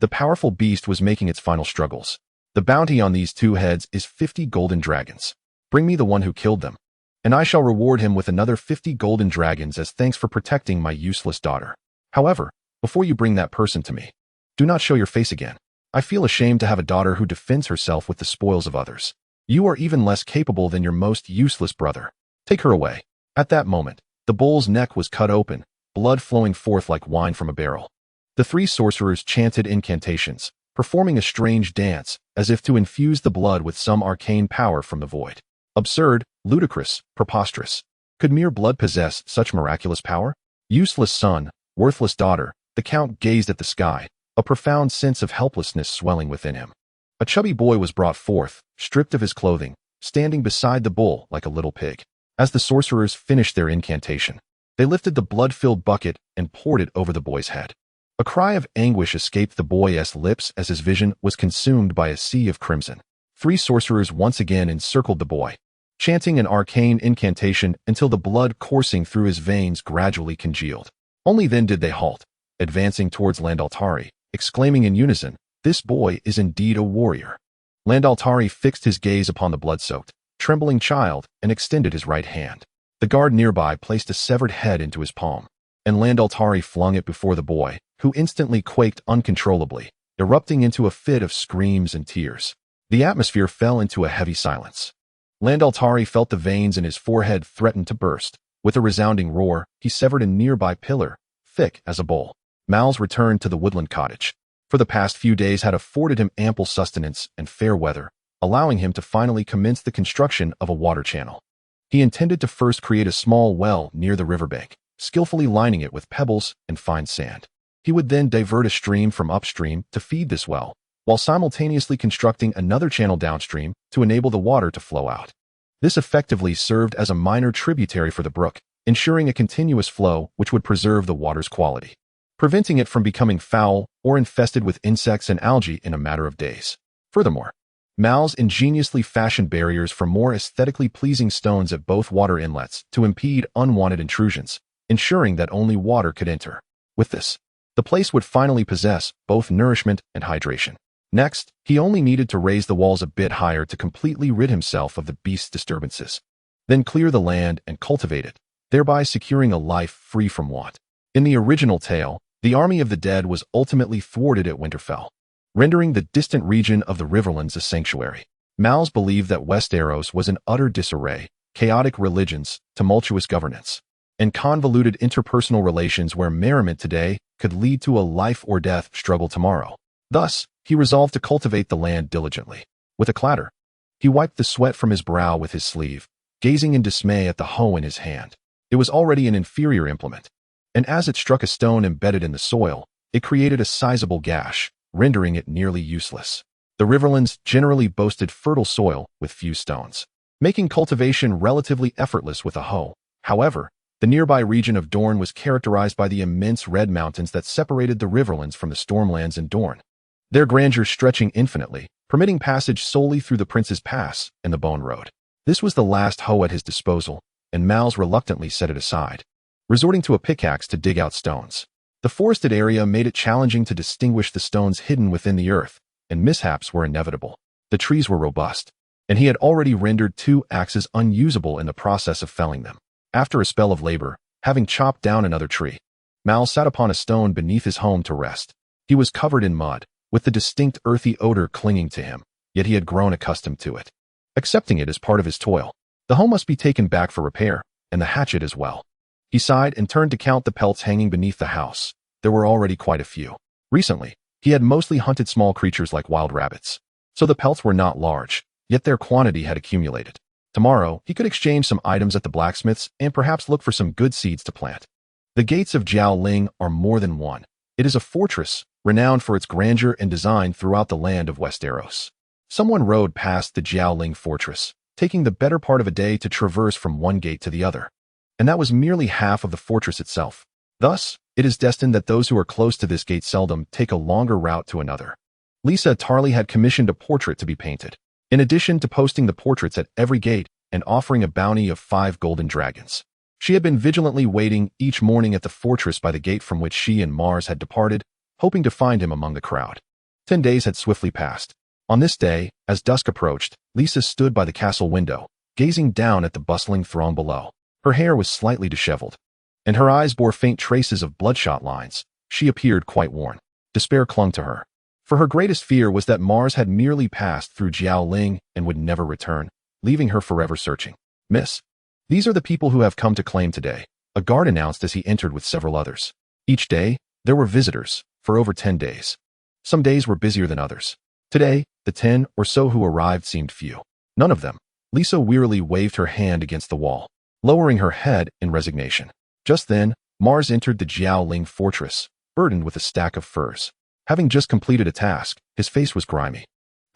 The powerful beast was making its final struggles. The bounty on these 2 heads is 50 golden dragons. Bring me the one who killed them, and I shall reward him with another 50 golden dragons as thanks for protecting my useless daughter. However, before you bring that person to me, do not show your face again. I feel ashamed to have a daughter who defends herself with the spoils of others. You are even less capable than your most useless brother. Take her away." At that moment, the bull's neck was cut open, blood flowing forth like wine from a barrel. The 3 sorcerers chanted incantations, performing a strange dance, as if to infuse the blood with some arcane power from the void. Absurd, ludicrous, preposterous. Could mere blood possess such miraculous power? Useless son, worthless daughter, the Count gazed at the sky, a profound sense of helplessness swelling within him. A chubby boy was brought forth, stripped of his clothing, standing beside the bull like a little pig. As the sorcerers finished their incantation, they lifted the blood-filled bucket and poured it over the boy's head. A cry of anguish escaped the boy's lips as his vision was consumed by a sea of crimson. 3 sorcerers once again encircled the boy, chanting an arcane incantation until the blood coursing through his veins gradually congealed. Only then did they halt, advancing towards Landaltari, exclaiming in unison, "This boy is indeed a warrior." Landaltari fixed his gaze upon the blood-soaked, trembling child and extended his right hand. The guard nearby placed a severed head into his palm, and Landaltari flung it before the boy, who instantly quaked uncontrollably, erupting into a fit of screams and tears. The atmosphere fell into a heavy silence. Landaltari felt the veins in his forehead threaten to burst. With a resounding roar, he severed a nearby pillar, thick as a bowl. Mal's returned to the woodland cottage. For the past few days had afforded him ample sustenance and fair weather, allowing him to finally commence the construction of a water channel. He intended to first create a small well near the riverbank, skillfully lining it with pebbles and fine sand. He would then divert a stream from upstream to feed this well, while simultaneously constructing another channel downstream to enable the water to flow out. This effectively served as a minor tributary for the brook, ensuring a continuous flow which would preserve the water's quality, preventing it from becoming foul or infested with insects and algae in a matter of days. Furthermore, Mal's ingeniously fashioned barriers from more aesthetically pleasing stones at both water inlets to impede unwanted intrusions, ensuring that only water could enter. With this, the place would finally possess both nourishment and hydration. Next, he only needed to raise the walls a bit higher to completely rid himself of the beast's disturbances. Then clear the land and cultivate it, thereby securing a life free from want. In the original tale, the army of the dead was ultimately thwarted at Winterfell, rendering the distant region of the Riverlands a sanctuary. Mal's believed that Westeros was in utter disarray, chaotic religions, tumultuous governance, and convoluted interpersonal relations where merriment today could lead to a life-or-death struggle tomorrow. Thus, he resolved to cultivate the land diligently. With a clatter, he wiped the sweat from his brow with his sleeve, gazing in dismay at the hoe in his hand. It was already an inferior implement, and as it struck a stone embedded in the soil, it created a sizable gash, rendering it nearly useless. The Riverlands generally boasted fertile soil with few stones, making cultivation relatively effortless with a hoe. However, the nearby region of Dorne was characterized by the immense red mountains that separated the Riverlands from the Stormlands in Dorne, their grandeur stretching infinitely, permitting passage solely through the Prince's Pass and the Bone Road. This was the last hoe at his disposal, and Mal's reluctantly set it aside, resorting to a pickaxe to dig out stones. The forested area made it challenging to distinguish the stones hidden within the earth, and mishaps were inevitable. The trees were robust, and he had already rendered 2 axes unusable in the process of felling them. After a spell of labor, having chopped down another tree, Mal sat upon a stone beneath his home to rest. He was covered in mud, with the distinct earthy odor clinging to him, yet he had grown accustomed to it, accepting it as part of his toil. The hoe must be taken back for repair, and the hatchet as well. He sighed and turned to count the pelts hanging beneath the house. There were already quite a few. Recently, he had mostly hunted small creatures like wild rabbits, so the pelts were not large, yet their quantity had accumulated. Tomorrow, he could exchange some items at the blacksmith's and perhaps look for some good seeds to plant. The gates of Jiaoling are more than one. It is a fortress, renowned for its grandeur and design throughout the land of Westeros. Someone rode past the Jiaoling fortress, taking the better part of a day to traverse from one gate to the other. And that was merely half of the fortress itself. Thus, it is destined that those who are close to this gate seldom take a longer route to another. Lisa Tarley had commissioned a portrait to be painted, in addition to posting the portraits at every gate and offering a bounty of 5 golden dragons. She had been vigilantly waiting each morning at the fortress by the gate from which she and Mars had departed, hoping to find him among the crowd. 10 days had swiftly passed. On this day, as dusk approached, Lisa stood by the castle window, gazing down at the bustling throng below. Her hair was slightly disheveled, and her eyes bore faint traces of bloodshot lines. She appeared quite worn. Despair clung to her. For her greatest fear was that Mars had merely passed through Jiaoling and would never return, leaving her forever searching. "Miss, these are the people who have come to claim today," a guard announced as he entered with several others. Each day, there were visitors, for over 10 days. Some days were busier than others. Today, the 10 or so who arrived seemed few. None of them. Lisa wearily waved her hand against the wall, lowering her head in resignation. Just then, Mars entered the Jiaoling fortress, burdened with a stack of furs. Having just completed a task, his face was grimy,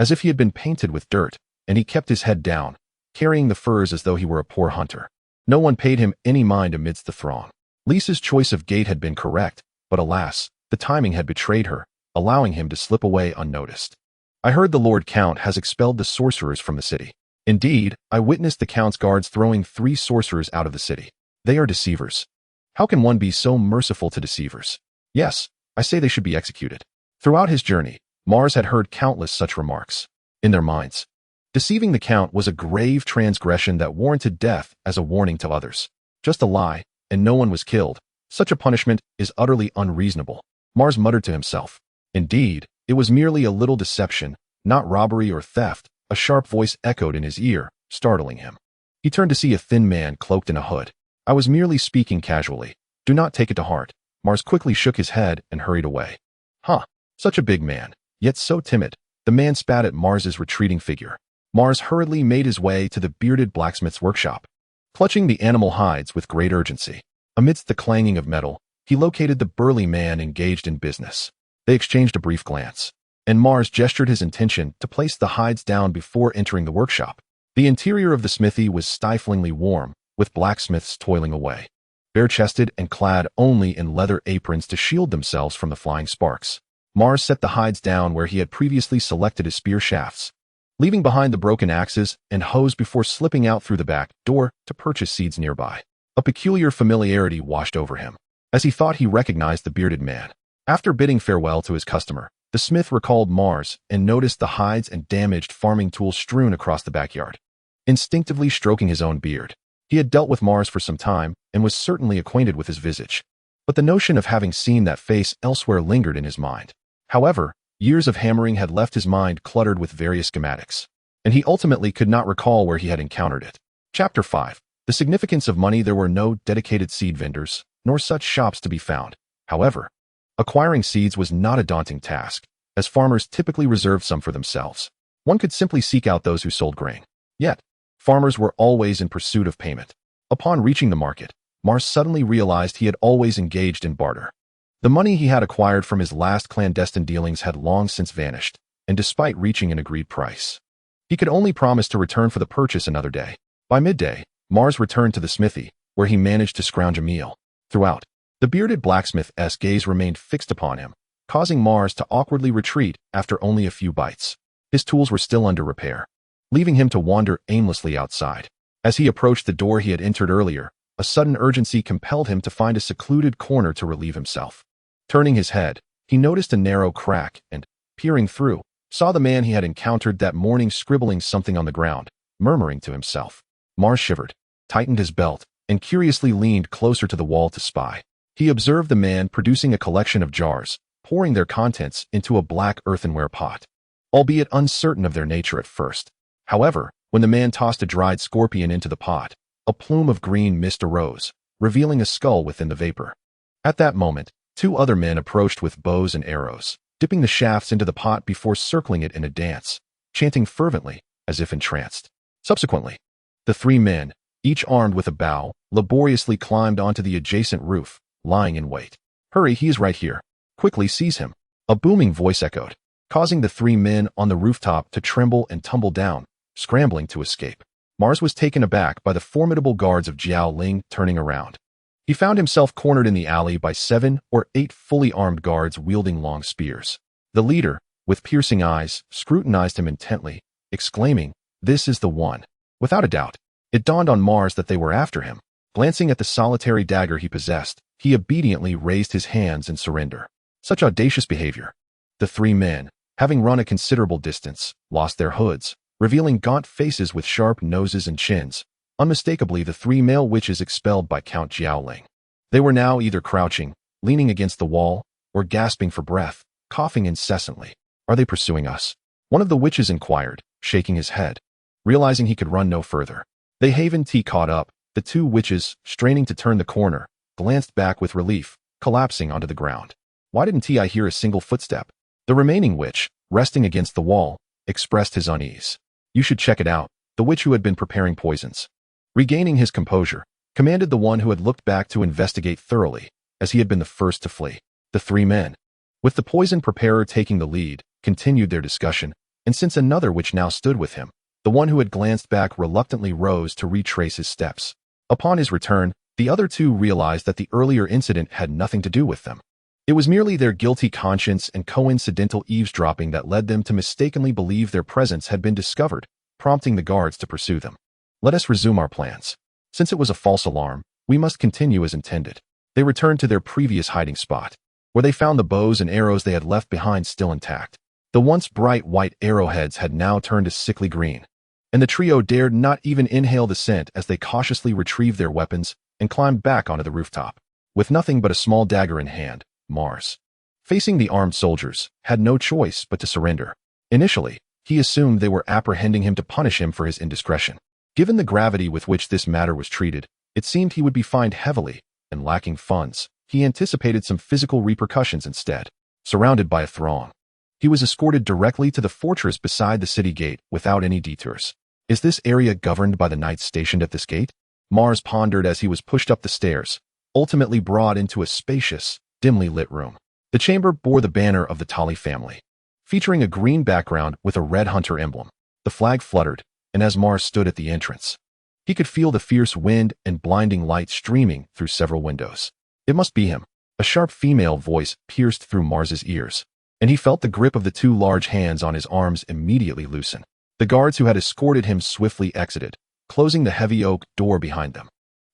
as if he had been painted with dirt, and he kept his head down, carrying the furs as though he were a poor hunter. No one paid him any mind amidst the throng. Lisa's choice of gait had been correct, but alas, the timing had betrayed her, allowing him to slip away unnoticed. "I heard the Lord Count has expelled the sorcerers from the city." "Indeed, I witnessed the Count's guards throwing 3 sorcerers out of the city. They are deceivers. How can one be so merciful to deceivers? Yes, I say they should be executed." Throughout his journey, Mars had heard countless such remarks. In their minds, deceiving the Count was a grave transgression that warranted death as a warning to others. Just a lie, and no one was killed. Such a punishment is utterly unreasonable. Mars muttered to himself. Indeed, it was merely a little deception, not robbery or theft. A sharp voice echoed in his ear, startling him. He turned to see a thin man cloaked in a hood. "I was merely speaking casually. Do not take it to heart." Mars quickly shook his head and hurried away. "Huh, such a big man, yet so timid." The man spat at Mars's retreating figure. Mars hurriedly made his way to the bearded blacksmith's workshop, clutching the animal hides with great urgency. Amidst the clanging of metal, he located the burly man engaged in business. They exchanged a brief glance, and Mars gestured his intention to place the hides down before entering the workshop. The interior of the smithy was stiflingly warm, with blacksmiths toiling away, bare-chested and clad only in leather aprons to shield themselves from the flying sparks. Mars set the hides down where he had previously selected his spear shafts, leaving behind the broken axes and hoes before slipping out through the back door to purchase seeds nearby. A peculiar familiarity washed over him, as he thought he recognized the bearded man. After bidding farewell to his customer, the smith recalled Mars and noticed the hides and damaged farming tools strewn across the backyard. Instinctively stroking his own beard, he had dealt with Mars for some time and was certainly acquainted with his visage. But the notion of having seen that face elsewhere lingered in his mind. However, years of hammering had left his mind cluttered with various schematics, and he ultimately could not recall where he had encountered it. Chapter 5. The significance of money. There were no dedicated seed vendors, nor such shops to be found. However, acquiring seeds was not a daunting task, as farmers typically reserved some for themselves. One could simply seek out those who sold grain. Yet, farmers were always in pursuit of payment. Upon reaching the market, Mars suddenly realized he had always engaged in barter. The money he had acquired from his last clandestine dealings had long since vanished, and despite reaching an agreed price, he could only promise to return for the purchase another day. By midday, Mars returned to the smithy, where he managed to scrounge a meal. Throughout, the bearded blacksmith's gaze remained fixed upon him, causing Mars to awkwardly retreat after only a few bites. His tools were still under repair, leaving him to wander aimlessly outside. As he approached the door he had entered earlier, a sudden urgency compelled him to find a secluded corner to relieve himself. Turning his head, he noticed a narrow crack and, peering through, saw the man he had encountered that morning scribbling something on the ground, murmuring to himself. Mars shivered, tightened his belt, and curiously leaned closer to the wall to spy. He observed the man producing a collection of jars, pouring their contents into a black earthenware pot, albeit uncertain of their nature at first. However, when the man tossed a dried scorpion into the pot, a plume of green mist arose, revealing a skull within the vapor. At that moment, 2 other men approached with bows and arrows, dipping the shafts into the pot before circling it in a dance, chanting fervently, as if entranced. Subsequently, the 3 men, each armed with a bow, laboriously climbed onto the adjacent roof, lying in wait. "Hurry, he is right here. Quickly seize him," a booming voice echoed, causing the 3 men on the rooftop to tremble and tumble down, scrambling to escape. Mars was taken aback by the formidable guards of Jiaoling turning around. He found himself cornered in the alley by 7 or 8 fully armed guards wielding long spears. The leader, with piercing eyes, scrutinized him intently, exclaiming, "This is the one." Without a doubt, it dawned on Mars that they were after him. Glancing at the solitary dagger he possessed, he obediently raised his hands in surrender. Such audacious behavior. The 3 men, having run a considerable distance, lost their hoods, revealing gaunt faces with sharp noses and chins, unmistakably the 3 male witches expelled by Count Jiaoling. They were now either crouching, leaning against the wall, or gasping for breath, coughing incessantly. "Are they pursuing us?" one of the witches inquired, shaking his head. Realizing he could run no further, they havened T caught up. The 2 witches, straining to turn the corner, glanced back with relief, collapsing onto the ground. "Why didn't I hear a single footstep?" The remaining witch, resting against the wall, expressed his unease. "You should check it out," the witch who had been preparing poisons. Regaining his composure, commanded the one who had looked back to investigate thoroughly, as he had been the first to flee. The 3 men, with the poison preparer taking the lead, continued their discussion, and since another witch now stood with him, the one who had glanced back reluctantly rose to retrace his steps. Upon his return, the other 2 realized that the earlier incident had nothing to do with them. It was merely their guilty conscience and coincidental eavesdropping that led them to mistakenly believe their presence had been discovered, prompting the guards to pursue them. "Let us resume our plans. Since it was a false alarm, we must continue as intended." They returned to their previous hiding spot, where they found the bows and arrows they had left behind still intact. The once bright white arrowheads had now turned a sickly green, and the trio dared not even inhale the scent as they cautiously retrieved their weapons and climbed back onto the rooftop. With nothing but a small dagger in hand, Mars, facing the armed soldiers, had no choice but to surrender. Initially, he assumed they were apprehending him to punish him for his indiscretion. Given the gravity with which this matter was treated, it seemed he would be fined heavily, and lacking funds, he anticipated some physical repercussions instead. Surrounded by a throng, he was escorted directly to the fortress beside the city gate without any detours. "Is this area governed by the knights stationed at this gate?" Mars pondered as he was pushed up the stairs, ultimately brought into a spacious, dimly lit room. The chamber bore the banner of the Tully family, featuring a green background with a red hunter emblem. The flag fluttered, and as Mars stood at the entrance, he could feel the fierce wind and blinding light streaming through several windows. It must be him. A sharp female voice pierced through Mars's ears, and he felt the grip of the 2 large hands on his arms immediately loosen. The guards who had escorted him swiftly exited, closing the heavy oak door behind them.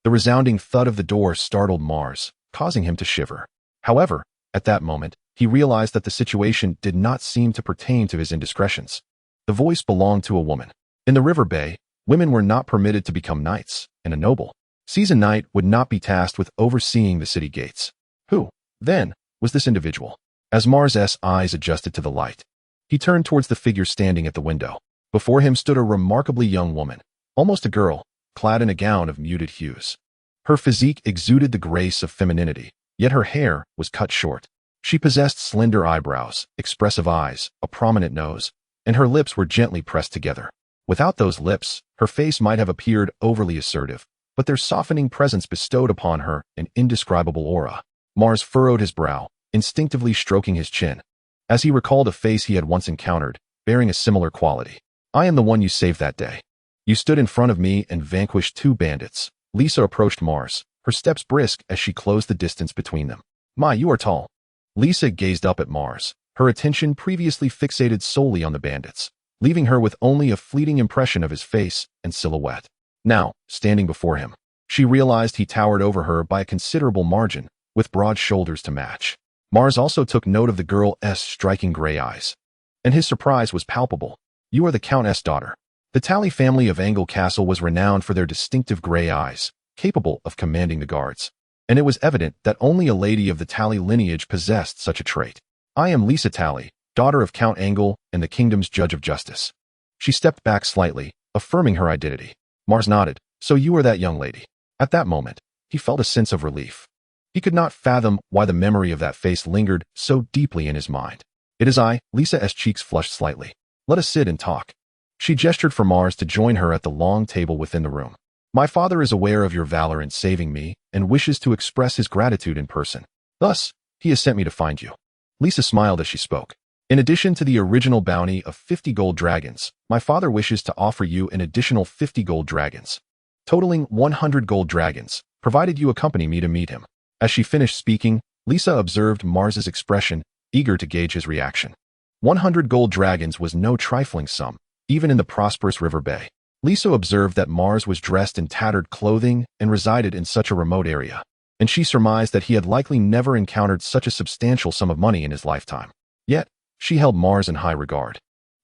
The resounding thud of the door startled Mars, causing him to shiver. However, at that moment, he realized that the situation did not seem to pertain to his indiscretions. The voice belonged to a woman. In the River Bay, women were not permitted to become knights, and a noble seasoned knight would not be tasked with overseeing the city gates. Who, then, was this individual? As Mars's eyes adjusted to the light, he turned towards the figure standing at the window. Before him stood a remarkably young woman, almost a girl, clad in a gown of muted hues. Her physique exuded the grace of femininity, yet her hair was cut short. She possessed slender eyebrows, expressive eyes, a prominent nose, and her lips were gently pressed together. Without those lips, her face might have appeared overly assertive, but their softening presence bestowed upon her an indescribable aura. Mars furrowed his brow, instinctively stroking his chin, as he recalled a face he had once encountered, bearing a similar quality. "I am the one you saved that day. You stood in front of me and vanquished 2 bandits." Lisa approached Mars, her steps brisk as she closed the distance between them. "My, you are tall." Lisa gazed up at Mars, her attention previously fixated solely on the bandits, leaving her with only a fleeting impression of his face and silhouette. Now, standing before him, she realized he towered over her by a considerable margin, with broad shoulders to match. Mars also took note of the girl's striking gray eyes, and his surprise was palpable. "You are the Countess' daughter." The Tully family of Angle Castle was renowned for their distinctive gray eyes, capable of commanding the guards, and it was evident that only a lady of the Tully lineage possessed such a trait. "I am Lisa Tully, daughter of Count Angle and the kingdom's judge of justice." She stepped back slightly, affirming her identity. Mars nodded. "So you are that young lady." At that moment, he felt a sense of relief. He could not fathom why the memory of that face lingered so deeply in his mind. "It is I." Lisa's cheeks flushed slightly. "Let us sit and talk." She gestured for Mars to join her at the long table within the room. "My father is aware of your valor in saving me and wishes to express his gratitude in person. Thus, he has sent me to find you." Lisa smiled as she spoke. "In addition to the original bounty of 50 gold dragons, my father wishes to offer you an additional 50 gold dragons, totaling 100 gold dragons, provided you accompany me to meet him." As she finished speaking, Lisa observed Mars's expression, eager to gauge his reaction. 100 gold dragons was no trifling sum, even in the prosperous River Bay. Lisa observed that Mars was dressed in tattered clothing and resided in such a remote area, and she surmised that he had likely never encountered such a substantial sum of money in his lifetime. Yet, She held Mars in high regard,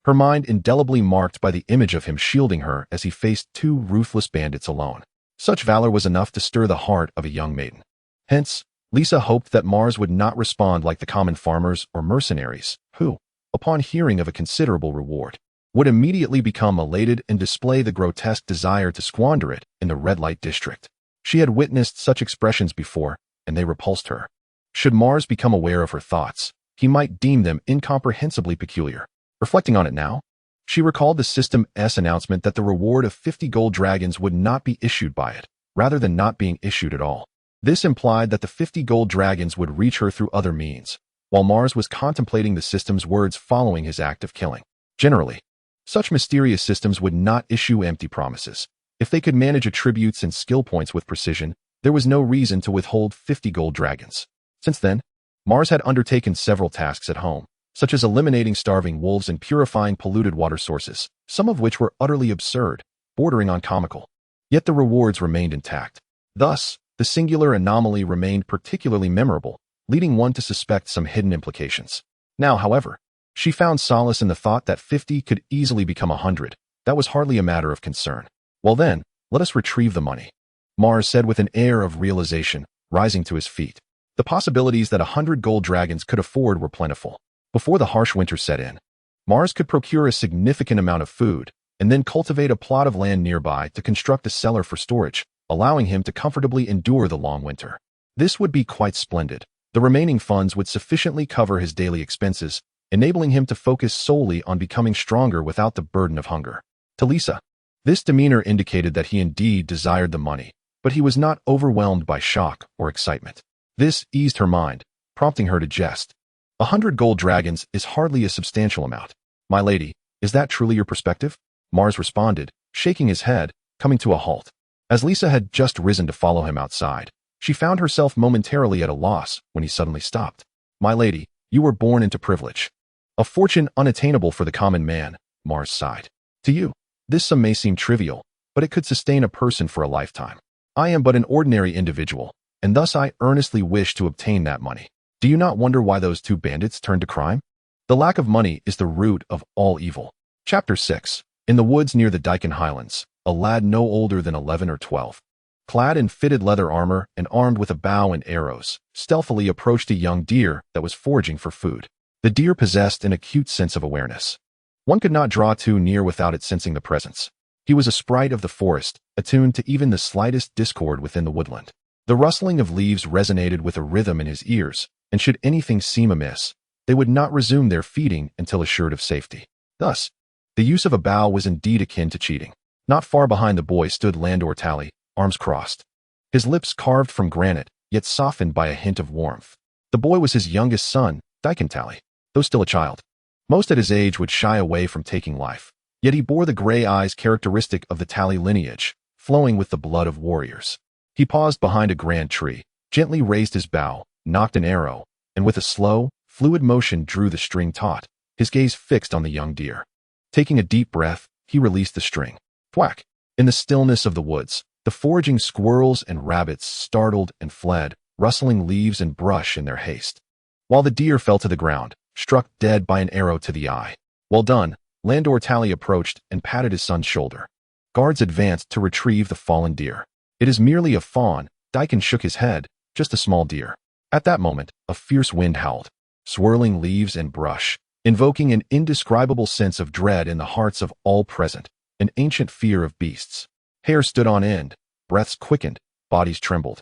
her mind indelibly marked by the image of him shielding her as he faced two ruthless bandits alone. Such valor was enough to stir the heart of a young maiden. Hence, Lisa hoped that Mars would not respond like the common farmers or mercenaries, who, upon hearing of a considerable reward, would immediately become elated and display the grotesque desire to squander it in the red light district. She had witnessed such expressions before, and they repulsed her. Should Mars become aware of her thoughts, he might deem them incomprehensibly peculiar. Reflecting on it now, she recalled the System's announcement that the reward of 50 gold dragons would not be issued by it, rather than not being issued at all. This implied that the 50 gold dragons would reach her through other means, while Mars was contemplating the System's words following his act of killing. Generally, such mysterious systems would not issue empty promises. If they could manage attributes and skill points with precision, there was no reason to withhold 50 gold dragons. Since then, Mars had undertaken several tasks at home, such as eliminating starving wolves and purifying polluted water sources, some of which were utterly absurd, bordering on comical. Yet the rewards remained intact. Thus, the singular anomaly remained particularly memorable, leading one to suspect some hidden implications. Now, however, she found solace in the thought that 50 could easily become 100. That was hardly a matter of concern. Well then, let us retrieve the money, Mars said with an air of realization, rising to his feet. The possibilities that 100 gold dragons could afford were plentiful. Before the harsh winter set in, Mars could procure a significant amount of food, and then cultivate a plot of land nearby to construct a cellar for storage, allowing him to comfortably endure the long winter. This would be quite splendid. The remaining funds would sufficiently cover his daily expenses, enabling him to focus solely on becoming stronger without the burden of hunger. To Lisa, this demeanor indicated that he indeed desired the money, but he was not overwhelmed by shock or excitement. This eased her mind, prompting her to jest. 100 gold dragons is hardly a substantial amount. My lady, is that truly your perspective? Mars responded, shaking his head, coming to a halt. As Lisa had just risen to follow him outside, she found herself momentarily at a loss when he suddenly stopped. My lady, you were born into privilege. A fortune unattainable for the common man, Mars sighed. To you, this sum may seem trivial, but it could sustain a person for a lifetime. I am but an ordinary individual, and thus I earnestly wish to obtain that money. Do you not wonder why those two bandits turned to crime? The lack of money is the root of all evil. Chapter 6. In the woods near the Daikin Highlands, a lad no older than 11 or 12, clad in fitted leather armor and armed with a bow and arrows, stealthily approached a young deer that was foraging for food. The deer possessed an acute sense of awareness. One could not draw too near without it sensing the presence. He was a sprite of the forest, attuned to even the slightest discord within the woodland. The rustling of leaves resonated with a rhythm in his ears, and should anything seem amiss, they would not resume their feeding until assured of safety. Thus, the use of a bow was indeed akin to cheating. Not far behind the boy stood Landor Tally, arms crossed, his lips carved from granite, yet softened by a hint of warmth. The boy was his youngest son, Daikin Tally, though still a child. Most at his age would shy away from taking life, yet he bore the gray eyes characteristic of the Tally lineage, flowing with the blood of warriors. He paused behind a grand tree, gently raised his bow, nocked an arrow, and with a slow, fluid motion drew the string taut, his gaze fixed on the young deer. Taking a deep breath, he released the string. Thwack! In the stillness of the woods, the foraging squirrels and rabbits startled and fled, rustling leaves and brush in their haste, while the deer fell to the ground, struck dead by an arrow to the eye. Well done, Landor Tally approached and patted his son's shoulder. Guards advanced to retrieve the fallen deer. It is merely a fawn, Daikin shook his head, just a small deer. At that moment, a fierce wind howled, swirling leaves and brush, invoking an indescribable sense of dread in the hearts of all present, an ancient fear of beasts. Hair stood on end, breaths quickened, bodies trembled.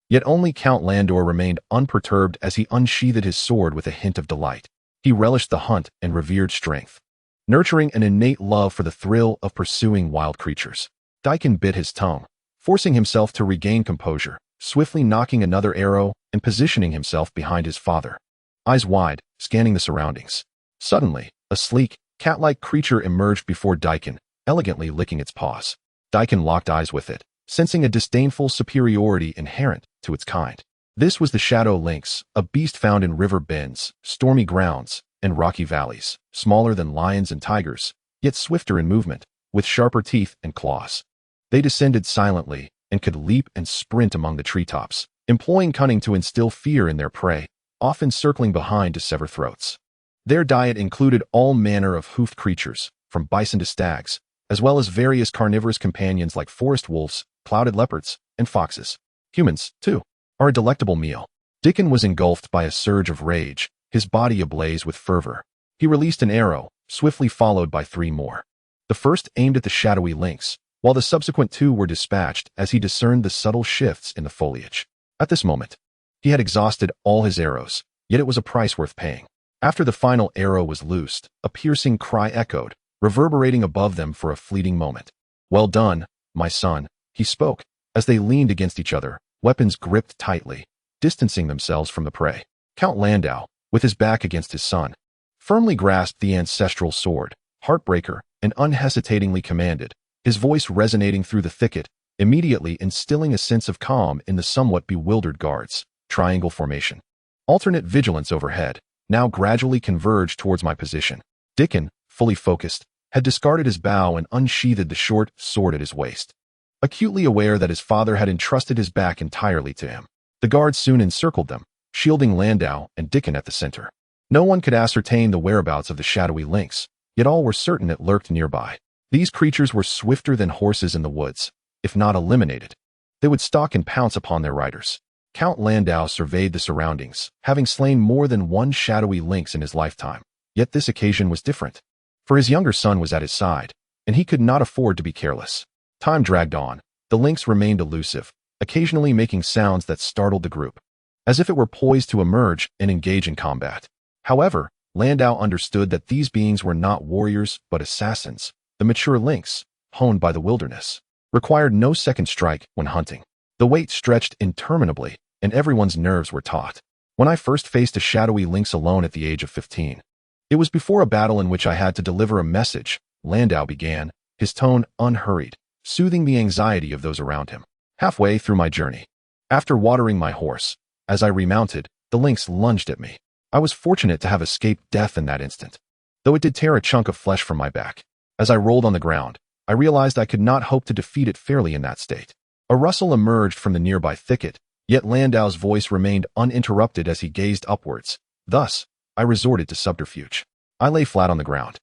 Yet only Count Landor remained unperturbed as he unsheathed his sword with a hint of delight. He relished the hunt and revered strength, nurturing an innate love for the thrill of pursuing wild creatures. Daikin bit his tongue, forcing himself to regain composure, swiftly nocking another arrow and positioning himself behind his father, eyes wide, scanning the surroundings. Suddenly, a sleek, cat-like creature emerged before Daikin, elegantly licking its paws. Daikin locked eyes with it, sensing a disdainful superiority inherent to its kind. This was the shadow lynx, a beast found in river bends, stormy grounds, and rocky valleys, smaller than lions and tigers, yet swifter in movement, with sharper teeth and claws. They descended silently and could leap and sprint among the treetops, employing cunning to instill fear in their prey, often circling behind to sever throats. Their diet included all manner of hoofed creatures, from bison to stags, as well as various carnivorous companions like forest wolves, clouded leopards, and foxes. Humans, too, are a delectable meal. Dickon was engulfed by a surge of rage, his body ablaze with fervor. He released an arrow, swiftly followed by 3 more. The first aimed at the shadowy lynx, while the subsequent 2 were dispatched as he discerned the subtle shifts in the foliage. At this moment, he had exhausted all his arrows, yet it was a price worth paying. After the final arrow was loosed, a piercing cry echoed, reverberating above them for a fleeting moment. "Well done, my son," he spoke, as they leaned against each other, weapons gripped tightly, distancing themselves from the prey. Count Landau, with his back against his son, firmly grasped the ancestral sword, Heartbreaker, and unhesitatingly commanded, his voice resonating through the thicket, immediately instilling a sense of calm in the somewhat bewildered guards. Triangle formation. Alternate vigilance overhead, now gradually converged towards my position. Dickon, fully focused, had discarded his bow and unsheathed the short sword at his waist. Acutely aware that his father had entrusted his back entirely to him, the guards soon encircled them, shielding Landau and Dickon at the center. No one could ascertain the whereabouts of the shadowy lynx, yet all were certain it lurked nearby. These creatures were swifter than horses in the woods. If not eliminated, they would stalk and pounce upon their riders. Count Landau surveyed the surroundings, having slain more than one shadowy lynx in his lifetime. Yet this occasion was different, for his younger son was at his side, and he could not afford to be careless. Time dragged on. The lynx remained elusive, occasionally making sounds that startled the group, as if it were poised to emerge and engage in combat. However, Landau understood that these beings were not warriors but assassins. The mature lynx, honed by the wilderness, required no second strike when hunting. The wait stretched interminably, and everyone's nerves were taut. When I first faced a shadowy lynx alone at the age of 15, it was before a battle in which I had to deliver a message. Landau began, his tone unhurried, soothing the anxiety of those around him. Halfway through my journey, after watering my horse, as I remounted, the lynx lunged at me. I was fortunate to have escaped death in that instant, though it did tear a chunk of flesh from my back. As I rolled on the ground, I realized I could not hope to defeat it fairly in that state. A rustle emerged from the nearby thicket, yet Landau's voice remained uninterrupted as he gazed upwards. Thus, I resorted to subterfuge. I lay flat on the ground,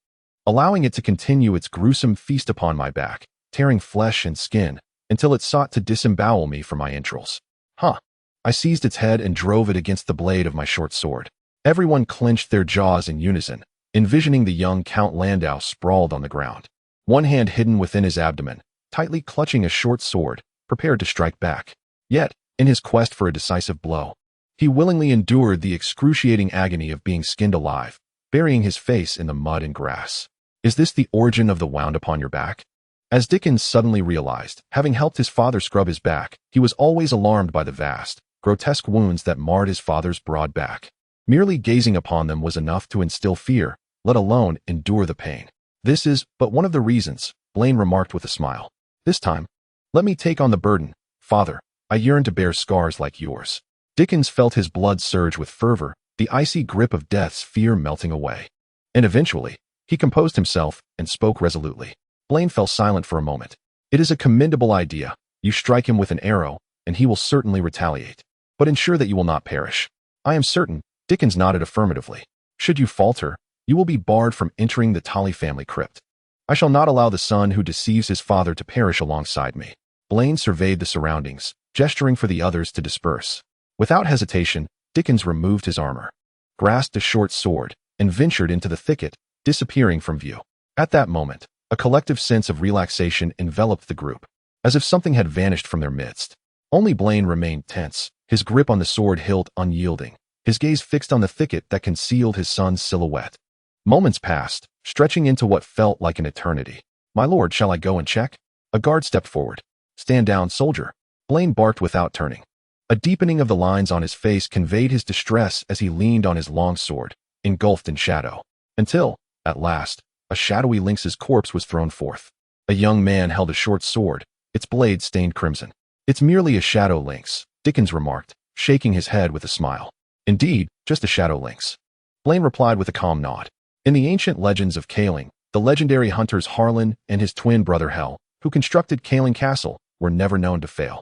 allowing it to continue its gruesome feast upon my back, tearing flesh and skin, until it sought to disembowel me from my entrails. I seized its head and drove it against the blade of my short sword. Everyone clenched their jaws in unison, envisioning the young Count Landau sprawled on the ground, one hand hidden within his abdomen, tightly clutching a short sword, prepared to strike back. Yet, in his quest for a decisive blow, he willingly endured the excruciating agony of being skinned alive, burying his face in the mud and grass. Is this the origin of the wound upon your back? As Dickon suddenly realized, having helped his father scrub his back, he was always alarmed by the vast, grotesque wounds that marred his father's broad back. Merely gazing upon them was enough to instill fear, let alone endure the pain. This is but one of the reasons, Blaine remarked with a smile. This time, let me take on the burden. Father, I yearn to bear scars like yours. Dickens felt his blood surge with fervor, the icy grip of death's fear melting away. And eventually, he composed himself and spoke resolutely. Blaine fell silent for a moment. It is a commendable idea. You strike him with an arrow, and he will certainly retaliate. But ensure that you will not perish. I am certain. Dickens nodded affirmatively. Should you falter, you will be barred from entering the Tully family crypt. I shall not allow the son who deceives his father to perish alongside me. Blaine surveyed the surroundings, gesturing for the others to disperse. Without hesitation, Dickens removed his armor, grasped a short sword, and ventured into the thicket, disappearing from view. At that moment, a collective sense of relaxation enveloped the group, as if something had vanished from their midst. Only Blaine remained tense, his grip on the sword hilt unyielding, his gaze fixed on the thicket that concealed his son's silhouette. Moments passed, stretching into what felt like an eternity. My lord, shall I go and check? A guard stepped forward. Stand down, soldier. Blaine barked without turning. A deepening of the lines on his face conveyed his distress as he leaned on his long sword, engulfed in shadow. Until, at last, a shadowy lynx's corpse was thrown forth. A young man held a short sword, its blade stained crimson. It's merely a shadow lynx, Dickens remarked, shaking his head with a smile. Indeed, just a shadow lynx. Blaine replied with a calm nod. In the ancient legends of Kaling, the legendary hunters Harlan and his twin brother Hel, who constructed Kaling Castle, were never known to fail.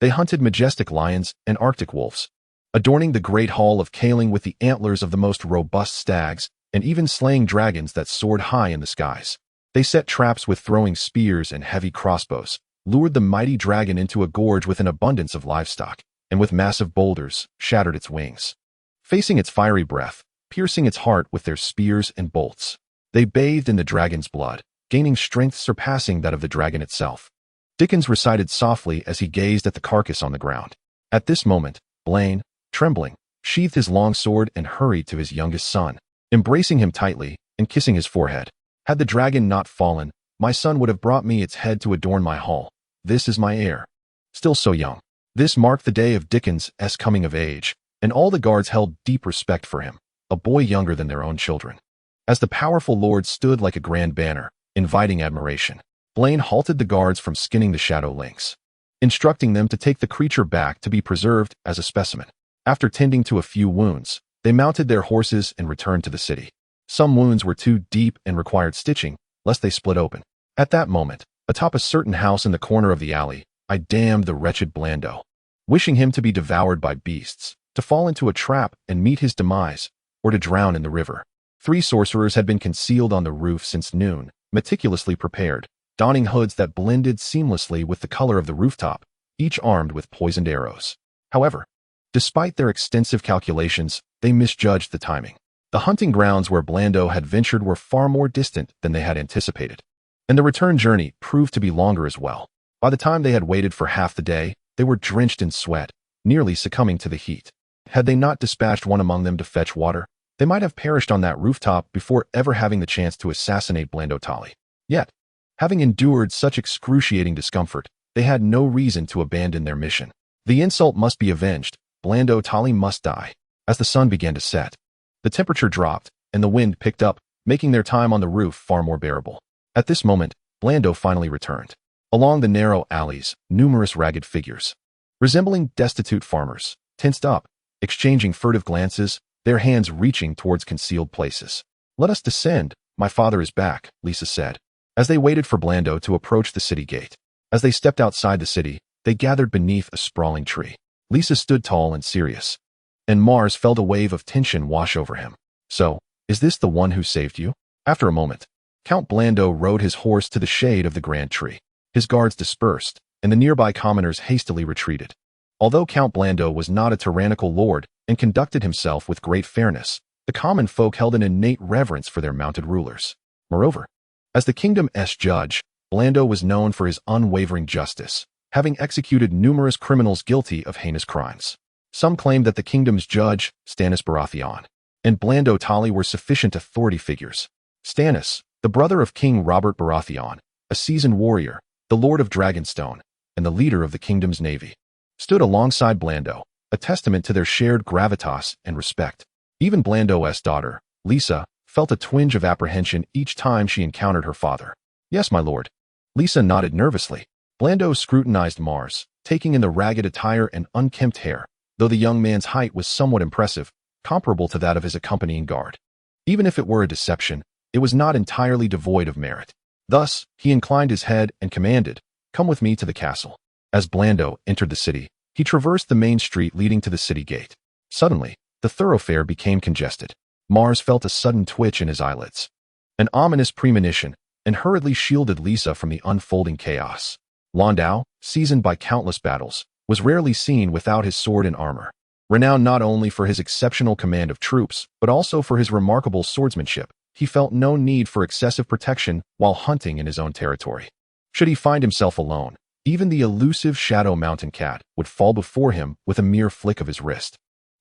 They hunted majestic lions and Arctic wolves, adorning the great hall of Kaling with the antlers of the most robust stags and even slaying dragons that soared high in the skies. They set traps with throwing spears and heavy crossbows, lured the mighty dragon into a gorge with an abundance of livestock, and with massive boulders, shattered its wings. Facing its fiery breath, piercing its heart with their spears and bolts. They bathed in the dragon's blood, gaining strength surpassing that of the dragon itself. Dickens recited softly as he gazed at the carcass on the ground. At this moment, Blaine, trembling, sheathed his long sword and hurried to his youngest son, embracing him tightly and kissing his forehead. Had the dragon not fallen, my son would have brought me its head to adorn my hall. This is my heir. Still so young. This marked the day of Dickens' coming of age, and all the guards held deep respect for him, a boy younger than their own children. As the powerful lord stood like a grand banner, inviting admiration, Blaine halted the guards from skinning the shadow lynx, instructing them to take the creature back to be preserved as a specimen. After tending to a few wounds, they mounted their horses and returned to the city. Some wounds were too deep and required stitching, lest they split open. At that moment, atop a certain house in the corner of the alley, I damned the wretched Blando, wishing him to be devoured by beasts, to fall into a trap and meet his demise, or to drown in the river. 3 sorcerers had been concealed on the roof since noon, meticulously prepared, donning hoods that blended seamlessly with the color of the rooftop, each armed with poisoned arrows. However, despite their extensive calculations, they misjudged the timing. The hunting grounds where Blando had ventured were far more distant than they had anticipated, and the return journey proved to be longer as well. By the time they had waited for half the day, they were drenched in sweat, nearly succumbing to the heat. Had they not dispatched one among them to fetch water, they might have perished on that rooftop before ever having the chance to assassinate Blando Tali. Yet, having endured such excruciating discomfort, they had no reason to abandon their mission. The insult must be avenged. Blando Tali must die. As the sun began to set, the temperature dropped, and the wind picked up, making their time on the roof far more bearable. At this moment, Blando finally returned. Along the narrow alleys, numerous ragged figures, resembling destitute farmers, tensed up, exchanging furtive glances, their hands reaching towards concealed places. "Let us descend. My father is back," Lisa said, as they waited for Blando to approach the city gate. As they stepped outside the city, they gathered beneath a sprawling tree. Lisa stood tall and serious, and Mars felt a wave of tension wash over him. "So, is this the one who saved you?" After a moment, Count Blando rode his horse to the shade of the grand tree. His guards dispersed, and the nearby commoners hastily retreated. Although Count Blando was not a tyrannical lord and conducted himself with great fairness, the common folk held an innate reverence for their mounted rulers. Moreover, as the kingdom's judge, Blando was known for his unwavering justice, having executed numerous criminals guilty of heinous crimes. Some claimed that the kingdom's judge, Stannis Baratheon, and Blando Tali were sufficient authority figures. Stannis, the brother of King Robert Baratheon, a seasoned warrior, the Lord of Dragonstone, and the leader of the kingdom's navy, stood alongside Blando, a testament to their shared gravitas and respect. Even Blando's daughter, Lisa, felt a twinge of apprehension each time she encountered her father. "Yes, my lord." Lisa nodded nervously. Blando scrutinized Mars, taking in the ragged attire and unkempt hair, though the young man's height was somewhat impressive, comparable to that of his accompanying guard. Even if it were a deception, it was not entirely devoid of merit. Thus, he inclined his head and commanded, "Come with me to the castle." As Blando entered the city, he traversed the main street leading to the city gate. Suddenly, the thoroughfare became congested. Mars felt a sudden twitch in his eyelids, an ominous premonition, and hurriedly shielded Lisa from the unfolding chaos. Landau, seasoned by countless battles, was rarely seen without his sword and armor. Renowned not only for his exceptional command of troops, but also for his remarkable swordsmanship, he felt no need for excessive protection while hunting in his own territory. Should he find himself alone, even the elusive Shadow Mountain Cat would fall before him with a mere flick of his wrist.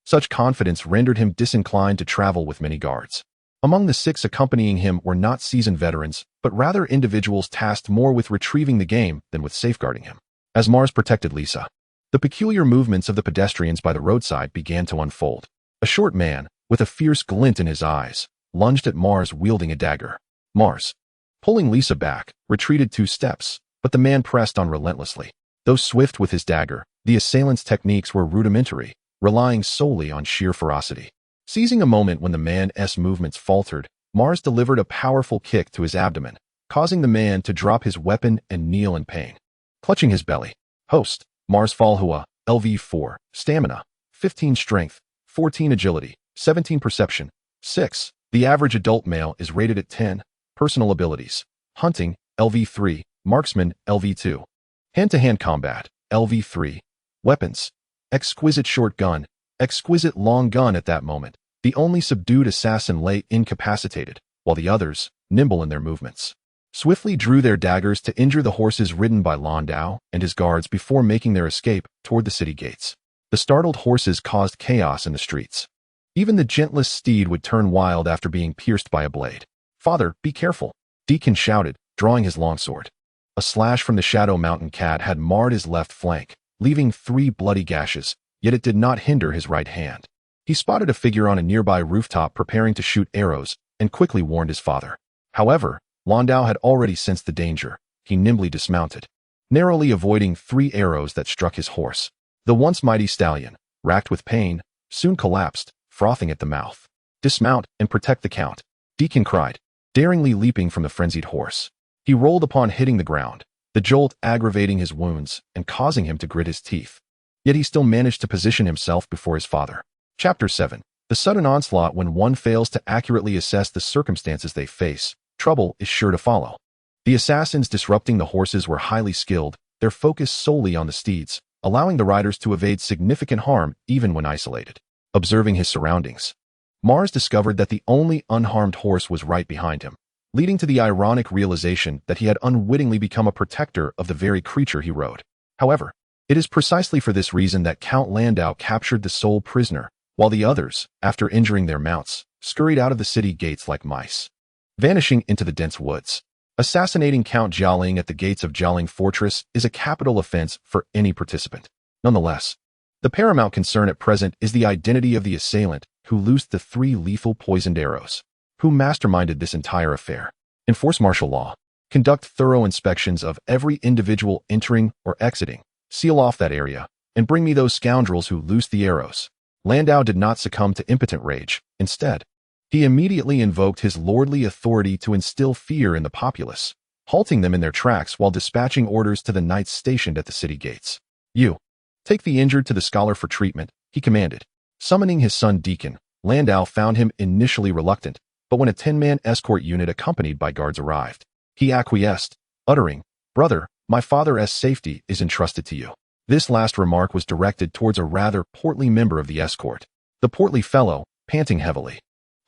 Such confidence rendered him disinclined to travel with many guards. Among the 6 accompanying him were not seasoned veterans, but rather individuals tasked more with retrieving the game than with safeguarding him. As Mars protected Lisa, the peculiar movements of the pedestrians by the roadside began to unfold. A short man, with a fierce glint in his eyes, lunged at Mars wielding a dagger. Mars, pulling Lisa back, retreated 2 steps, but the man pressed on relentlessly. Though swift with his dagger, the assailant's techniques were rudimentary, relying solely on sheer ferocity. Seizing a moment when the man's movements faltered, Mars delivered a powerful kick to his abdomen, causing the man to drop his weapon and kneel in pain. Clutching his belly, "Host, Mars Falhua, LV4, Stamina, 15 Strength, 14 Agility, 17 Perception, 6, The average adult male is rated at 10. Personal abilities: hunting, LV3, marksman, LV2. Hand-to-hand combat, LV3. Weapons: exquisite short gun, exquisite long gun. At that moment, the only subdued assassin lay incapacitated, while the others, nimble in their movements, swiftly drew their daggers to injure the horses ridden by Landau and his guards before making their escape toward the city gates. The startled horses caused chaos in the streets. Even the gentlest steed would turn wild after being pierced by a blade. "Father, be careful," Deacon shouted, drawing his longsword. A slash from the Shadow Mountain cat had marred his left flank, leaving 3 bloody gashes, yet it did not hinder his right hand. He spotted a figure on a nearby rooftop preparing to shoot arrows and quickly warned his father. However, Landau had already sensed the danger. He nimbly dismounted, narrowly avoiding 3 arrows that struck his horse. The once mighty stallion, racked with pain, soon collapsed, frothing at the mouth. "Dismount and protect the Count," Deacon cried, daringly leaping from the frenzied horse. He rolled upon hitting the ground, the jolt aggravating his wounds and causing him to grit his teeth. Yet he still managed to position himself before his father. Chapter 7. The sudden onslaught. When one fails to accurately assess the circumstances they face, trouble is sure to follow. The assassins disrupting the horses were highly skilled, their focus solely on the steeds, allowing the riders to evade significant harm even when isolated. Observing his surroundings, Mars discovered that the only unharmed horse was right behind him, leading to the ironic realization that he had unwittingly become a protector of the very creature he rode. However, it is precisely for this reason that Count Landau captured the sole prisoner, while the others, after injuring their mounts, scurried out of the city gates like mice, vanishing into the dense woods. Assassinating Count Jialing at the gates of Jialing Fortress is a capital offense for any participant. Nonetheless, the paramount concern at present is the identity of the assailant who loosed the 3 lethal poisoned arrows. Who masterminded this entire affair? Enforce martial law. Conduct thorough inspections of every individual entering or exiting. Seal off that area, and bring me those scoundrels who loosed the arrows. Landau did not succumb to impotent rage. Instead, he immediately invoked his lordly authority to instill fear in the populace, halting them in their tracks while dispatching orders to the knights stationed at the city gates. "You, take the injured to the scholar for treatment," he commanded. Summoning his son Deacon, Landau found him initially reluctant, but when a 10-man escort unit accompanied by guards arrived, he acquiesced, uttering, "Brother, my father's safety is entrusted to you." This last remark was directed towards a rather portly member of the escort. The portly fellow, panting heavily,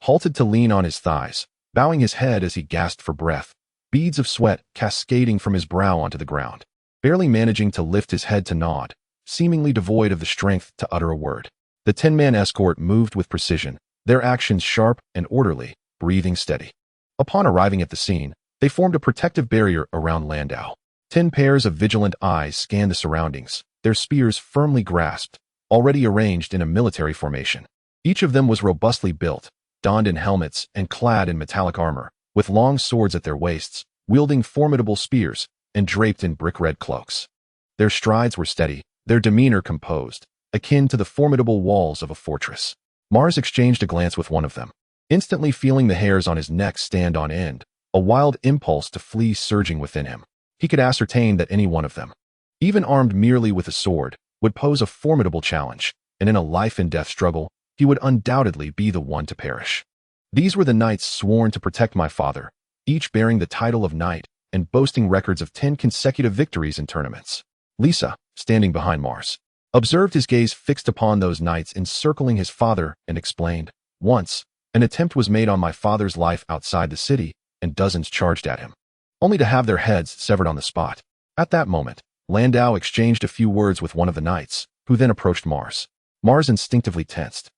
halted to lean on his thighs, bowing his head as he gasped for breath, beads of sweat cascading from his brow onto the ground, barely managing to lift his head to nod, seemingly devoid of the strength to utter a word. The 10-man escort moved with precision, their actions sharp and orderly, breathing steady. Upon arriving at the scene, they formed a protective barrier around Landau. 10 pairs of vigilant eyes scanned the surroundings, their spears firmly grasped, already arranged in a military formation. Each of them was robustly built, donned in helmets and clad in metallic armor, with long swords at their waists, wielding formidable spears, and draped in brick-red cloaks. Their strides were steady, their demeanor composed, akin to the formidable walls of a fortress. Mars exchanged a glance with one of them, instantly feeling the hairs on his neck stand on end, a wild impulse to flee surging within him. He could ascertain that any one of them, even armed merely with a sword, would pose a formidable challenge, and in a life-and-death struggle, he would undoubtedly be the one to perish. These were the knights sworn to protect my father, each bearing the title of knight and boasting records of 10 consecutive victories in tournaments. Lisa, standing behind Mars, observed his gaze fixed upon those knights encircling his father and explained, "Once, an attempt was made on my father's life outside the city, and dozens charged at him, only to have their heads severed on the spot." At that moment, Landau exchanged a few words with one of the knights, who then approached Mars. Mars instinctively tensed.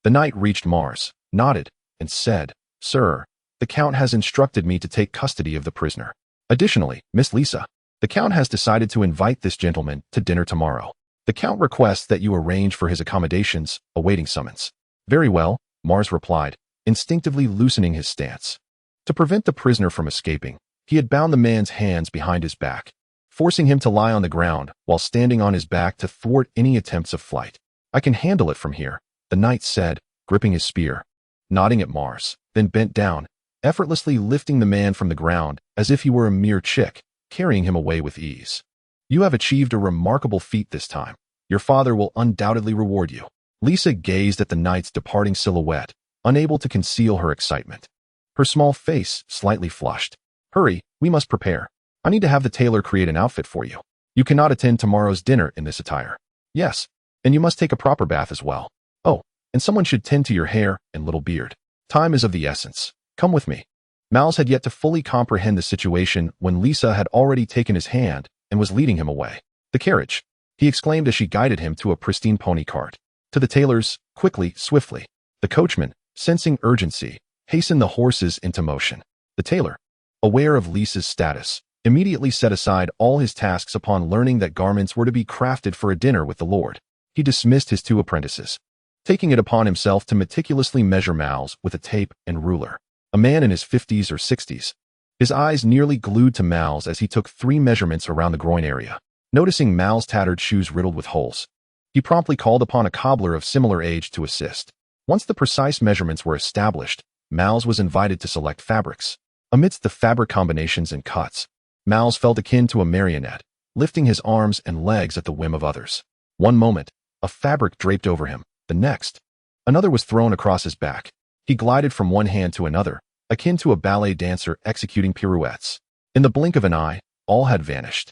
The knight reached Mars, nodded, and said, "Sir, the Count has instructed me to take custody of the prisoner. Additionally, Miss Lisa, the Count has decided to invite this gentleman to dinner tomorrow. The Count requests that you arrange for his accommodations, awaiting summons." "Very well," Mars replied, instinctively loosening his stance. To prevent the prisoner from escaping, he had bound the man's hands behind his back, forcing him to lie on the ground while standing on his back to thwart any attempts of flight. "I can handle it from here," the knight said, gripping his spear. Nodding at Mars, then bent down, effortlessly lifting the man from the ground as if he were a mere chick, carrying him away with ease. "You have achieved a remarkable feat this time. Your father will undoubtedly reward you." Lisa gazed at the knight's departing silhouette, unable to conceal her excitement. Her small face slightly flushed. Hurry, we must prepare. I need to have the tailor create an outfit for you. You cannot attend tomorrow's dinner in this attire. Yes, and you must take a proper bath as well. Oh, and someone should tend to your hair and little beard. Time is of the essence. Come with me. Miles had yet to fully comprehend the situation when Lisa had already taken his hand and was leading him away. The carriage, he exclaimed as she guided him to a pristine pony cart. To the tailor's, quickly, swiftly. The coachman, sensing urgency, hastened the horses into motion. The tailor, aware of Lisa's status, immediately set aside all his tasks upon learning that garments were to be crafted for a dinner with the Lord. He dismissed his 2 apprentices, taking it upon himself to meticulously measure Miles with a tape and ruler. A man in his 50s or 60s, his eyes nearly glued to Miles as he took 3 measurements around the groin area. Noticing Miles' tattered shoes riddled with holes, he promptly called upon a cobbler of similar age to assist. Once the precise measurements were established, Miles was invited to select fabrics. Amidst the fabric combinations and cuts, Miles felt akin to a marionette, lifting his arms and legs at the whim of others. One moment, a fabric draped over him. The next, another was thrown across his back. He glided from one hand to another, akin to a ballet dancer executing pirouettes. In the blink of an eye, all had vanished,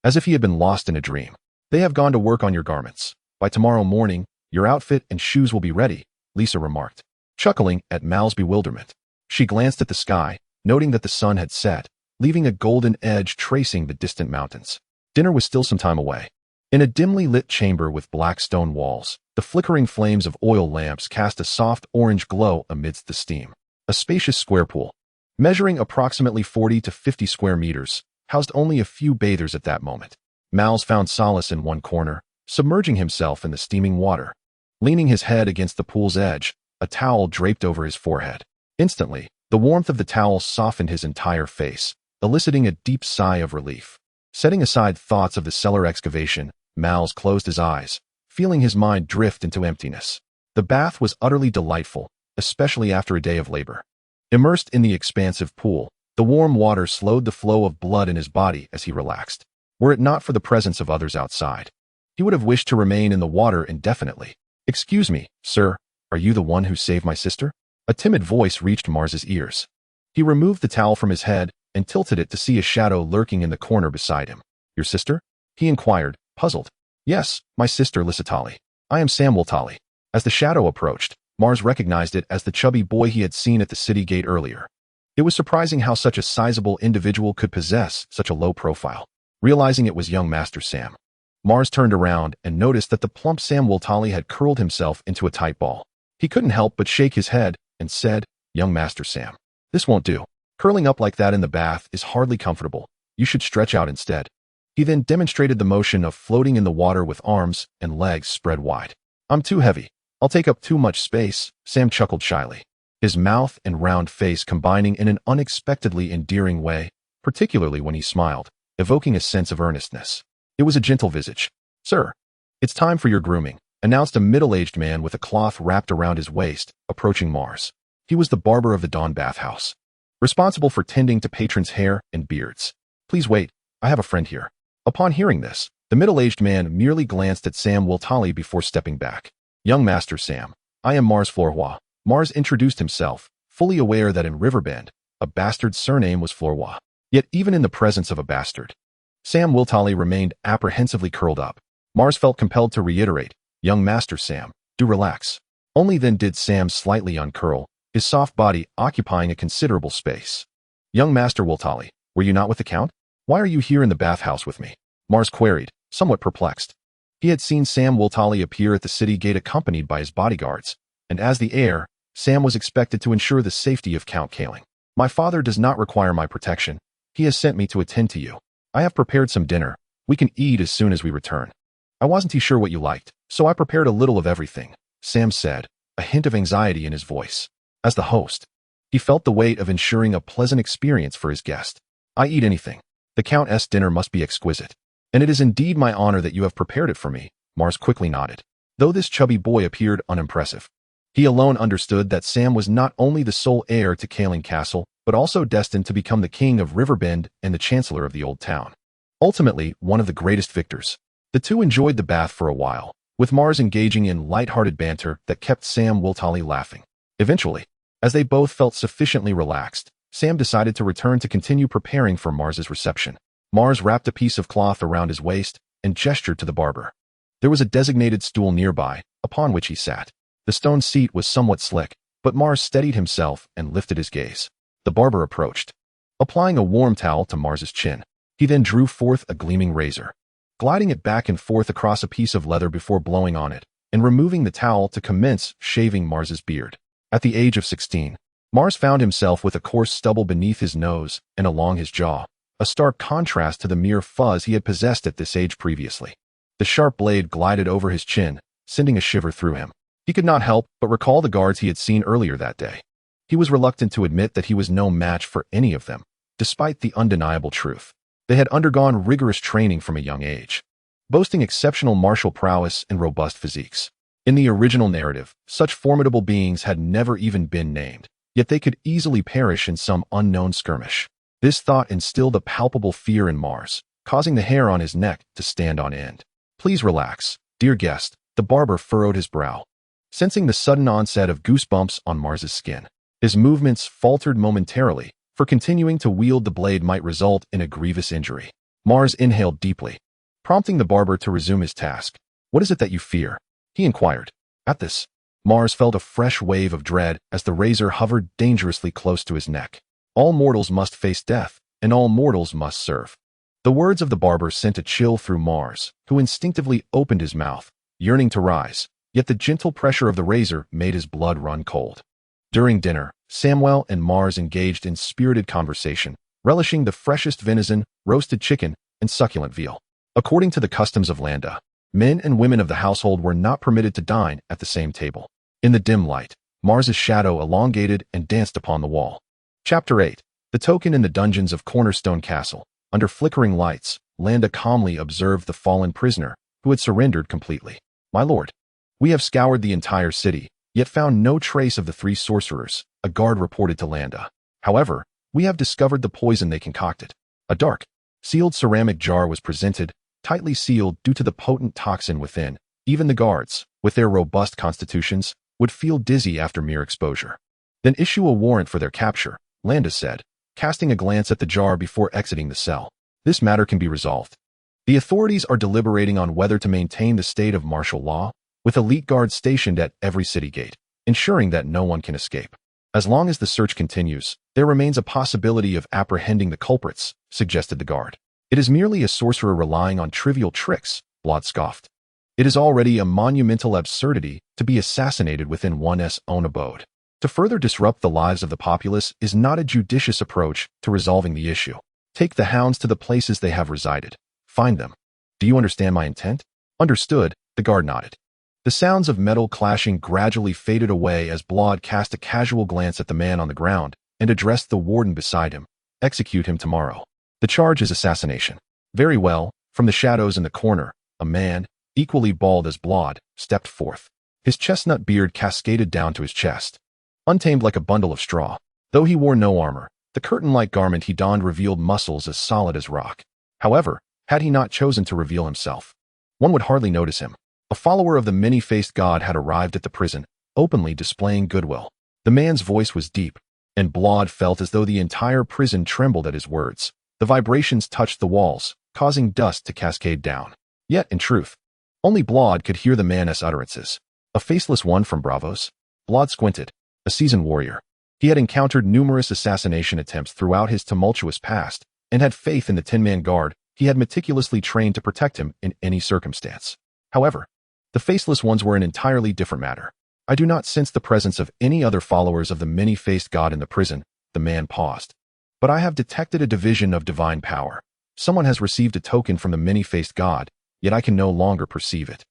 as if he had been lost in a dream. They have gone to work on your garments. By tomorrow morning, your outfit and shoes will be ready, Lisa remarked, chuckling at Miles' bewilderment. She glanced at the sky, noting that the sun had set, leaving a golden edge tracing the distant mountains. Dinner was still some time away. In a dimly lit chamber with black stone walls, the flickering flames of oil lamps cast a soft orange glow amidst the steam. A spacious square pool, measuring approximately 40 to 50 square meters, housed only a few bathers at that moment. Miles found solace in one corner, submerging himself in the steaming water. Leaning his head against the pool's edge, a towel draped over his forehead. Instantly, the warmth of the towel softened his entire face, eliciting a deep sigh of relief. Setting aside thoughts of the cellar excavation, Miles closed his eyes, feeling his mind drift into emptiness. The bath was utterly delightful, especially after a day of labor. Immersed in the expansive pool, the warm water slowed the flow of blood in his body as he relaxed. Were it not for the presence of others outside, he would have wished to remain in the water indefinitely. Excuse me, sir, are you the one who saved my sister? A timid voice reached Mars's ears. He removed the towel from his head and tilted it to see a shadow lurking in the corner beside him. Your sister? He inquired, puzzled. Yes, my sister Lysitali. I am Sam Woltali. As the shadow approached, Mars recognized it as the chubby boy he had seen at the city gate earlier. It was surprising how such a sizable individual could possess such a low profile. Realizing it was young Master Sam, Mars turned around and noticed that the plump Sam Woltali had curled himself into a tight ball. He couldn't help but shake his head and said, Young Master Sam, this won't do. Curling up like that in the bath is hardly comfortable. You should stretch out instead. He then demonstrated the motion of floating in the water with arms and legs spread wide. I'm too heavy. I'll take up too much space, Sam chuckled shyly, his mouth and round face combining in an unexpectedly endearing way, particularly when he smiled, evoking a sense of earnestness. It was a gentle visage. Sir, it's time for your grooming, announced a middle-aged man with a cloth wrapped around his waist, approaching Mars. He was the barber of the Dawn bathhouse, responsible for tending to patrons' hair and beards. Please wait, I have a friend here. Upon hearing this, the middle-aged man merely glanced at Sam Woltali before stepping back. Young Master Sam, I am Mars Florroy. Mars introduced himself, fully aware that in Riverbend, a bastard's surname was Florroy. Yet even in the presence of a bastard, Sam Woltali remained apprehensively curled up. Mars felt compelled to reiterate, Young Master Sam, do relax. Only then did Sam slightly uncurl, his soft body occupying a considerable space. Young Master Woltali, were you not with the Count? Why are you here in the bathhouse with me? Mars queried, somewhat perplexed. He had seen Sam Woltali appear at the city gate accompanied by his bodyguards, and as the heir, Sam was expected to ensure the safety of Count Kaling. My father does not require my protection. He has sent me to attend to you. I have prepared some dinner. We can eat as soon as we return. I wasn't too sure what you liked, so I prepared a little of everything, Sam said, a hint of anxiety in his voice. As the host, he felt the weight of ensuring a pleasant experience for his guest. I eat anything. The Countess' dinner must be exquisite. And it is indeed my honor that you have prepared it for me, Mars quickly nodded. Though this chubby boy appeared unimpressive, he alone understood that Sam was not only the sole heir to Kaling Castle, but also destined to become the king of Riverbend and the chancellor of the old town. Ultimately, one of the greatest victors. The two enjoyed the bath for a while, with Mars engaging in light-hearted banter that kept Sam Woltali laughing. Eventually, as they both felt sufficiently relaxed, Sam decided to return to continue preparing for Mars's reception. Mars wrapped a piece of cloth around his waist and gestured to the barber. There was a designated stool nearby, upon which he sat. The stone seat was somewhat slick, but Mars steadied himself and lifted his gaze. The barber approached, applying a warm towel to Mars's chin. He then drew forth a gleaming razor, gliding it back and forth across a piece of leather before blowing on it, and removing the towel to commence shaving Mars's beard. At the age of 16, Mars found himself with a coarse stubble beneath his nose and along his jaw, a stark contrast to the mere fuzz he had possessed at this age previously. The sharp blade glided over his chin, sending a shiver through him. He could not help but recall the guards he had seen earlier that day. He was reluctant to admit that he was no match for any of them, despite the undeniable truth. They had undergone rigorous training from a young age, boasting exceptional martial prowess and robust physiques. In the original narrative, such formidable beings had never even been named, yet they could easily perish in some unknown skirmish. This thought instilled a palpable fear in Mars, causing the hair on his neck to stand on end. Please relax, dear guest. The barber furrowed his brow, sensing the sudden onset of goosebumps on Mars's skin. His movements faltered momentarily, for continuing to wield the blade might result in a grievous injury. Mars inhaled deeply, prompting the barber to resume his task. What is it that you fear? He inquired. At this, Mars felt a fresh wave of dread as the razor hovered dangerously close to his neck. All mortals must face death, and all mortals must serve. The words of the barber sent a chill through Mars, who instinctively opened his mouth, yearning to rise, yet the gentle pressure of the razor made his blood run cold. During dinner, Samwell and Mars engaged in spirited conversation, relishing the freshest venison, roasted chicken, and succulent veal. According to the customs of Landa, men and women of the household were not permitted to dine at the same table. In the dim light, Mars's shadow elongated and danced upon the wall. Chapter 8. The Token in the Dungeons of Cornerstone Castle. Under flickering lights, Landa calmly observed the fallen prisoner, who had surrendered completely. My lord, we have scoured the entire city, yet found no trace of the three sorcerers, a guard reported to Landa. However, we have discovered the poison they concocted. A dark, sealed ceramic jar was presented, tightly sealed due to the potent toxin within. Even the guards, with their robust constitutions, would feel dizzy after mere exposure. Then issue a warrant for their capture, Landa said, casting a glance at the jar before exiting the cell. This matter can be resolved. The authorities are deliberating on whether to maintain the state of martial law, with elite guards stationed at every city gate, ensuring that no one can escape. As long as the search continues, there remains a possibility of apprehending the culprits, suggested the guard. It is merely a sorcerer relying on trivial tricks, Blod scoffed. It is already a monumental absurdity to be assassinated within one's own abode. To further disrupt the lives of the populace is not a judicious approach to resolving the issue. Take the hounds to the places they have resided. Find them. Do you understand my intent? Understood, the guard nodded. The sounds of metal clashing gradually faded away as Blod cast a casual glance at the man on the ground and addressed the warden beside him. Execute him tomorrow. The charge is assassination. Very well. From the shadows in the corner, a man, equally bald as Blod, stepped forth. His chestnut beard cascaded down to his chest, untamed like a bundle of straw. Though he wore no armor, the curtain-like garment he donned revealed muscles as solid as rock. However, had he not chosen to reveal himself, one would hardly notice him. A follower of the many-faced god had arrived at the prison, openly displaying goodwill. The man's voice was deep, and Blod felt as though the entire prison trembled at his words. The vibrations touched the walls, causing dust to cascade down. Yet, in truth, only Blod could hear the man's utterances. A faceless one from Bravos? Blod squinted. A seasoned warrior. He had encountered numerous assassination attempts throughout his tumultuous past, and had faith in the 10-man guard he had meticulously trained to protect him in any circumstance. However, the faceless ones were an entirely different matter. I do not sense the presence of any other followers of the many-faced god in the prison. The man paused. But I have detected a division of divine power. Someone has received a token from the many-faced god, yet I can no longer perceive it.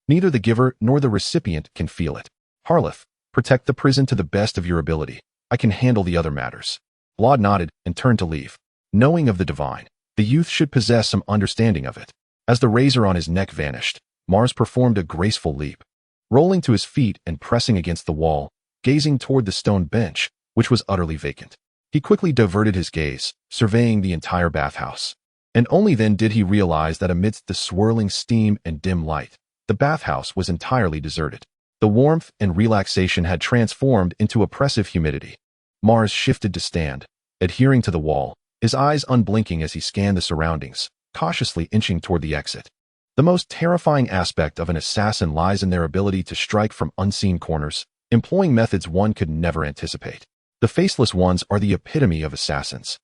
Neither the giver nor the recipient can feel it. Harleth, protect the prison to the best of your ability. I can handle the other matters. Blod nodded and turned to leave. Knowing of the divine, the youth should possess some understanding of it. As the razor on his neck vanished, Mars performed a graceful leap, rolling to his feet and pressing against the wall, gazing toward the stone bench, which was utterly vacant. He quickly diverted his gaze, surveying the entire bathhouse. And only then did he realize that amidst the swirling steam and dim light, the bathhouse was entirely deserted. The warmth and relaxation had transformed into oppressive humidity. Mars shifted to stand, adhering to the wall, his eyes unblinking as he scanned the surroundings, cautiously inching toward the exit. The most terrifying aspect of an assassin lies in their ability to strike from unseen corners, employing methods one could never anticipate. The Faceless Ones are the epitome of assassins.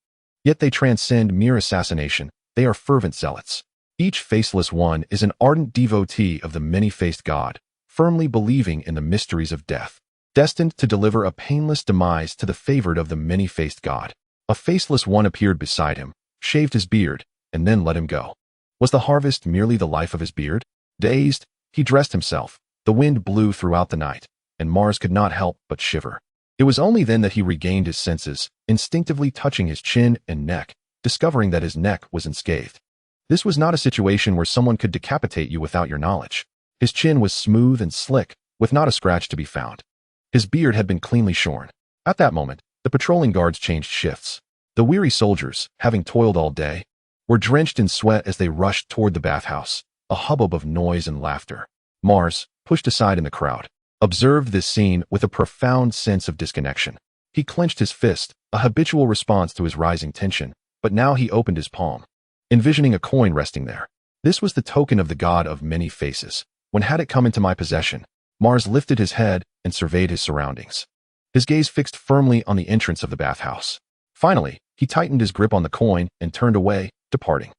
Yet they transcend mere assassination, they are fervent zealots. Each Faceless One is an ardent devotee of the many-faced god, firmly believing in the mysteries of death, destined to deliver a painless demise to the favored of the many-faced god. A Faceless One appeared beside him, shaved his beard, and then let him go. Was the harvest merely the life of his beard? Dazed, he dressed himself. The wind blew throughout the night, and Mars could not help but shiver. It was only then that he regained his senses, instinctively touching his chin and neck, discovering that his neck was unscathed. This was not a situation where someone could decapitate you without your knowledge. His chin was smooth and slick, with not a scratch to be found. His beard had been cleanly shorn. At that moment, the patrolling guards changed shifts. The weary soldiers, having toiled all day, were drenched in sweat as they rushed toward the bathhouse, a hubbub of noise and laughter. Mars, pushed aside in the crowd, observed this scene with a profound sense of disconnection. He clenched his fist, a habitual response to his rising tension, but now he opened his palm, envisioning a coin resting there. This was the token of the god of many faces. When had it come into my possession? Mars lifted his head and surveyed his surroundings, his gaze fixed firmly on the entrance of the bathhouse. Finally, he tightened his grip on the coin and turned away, departing.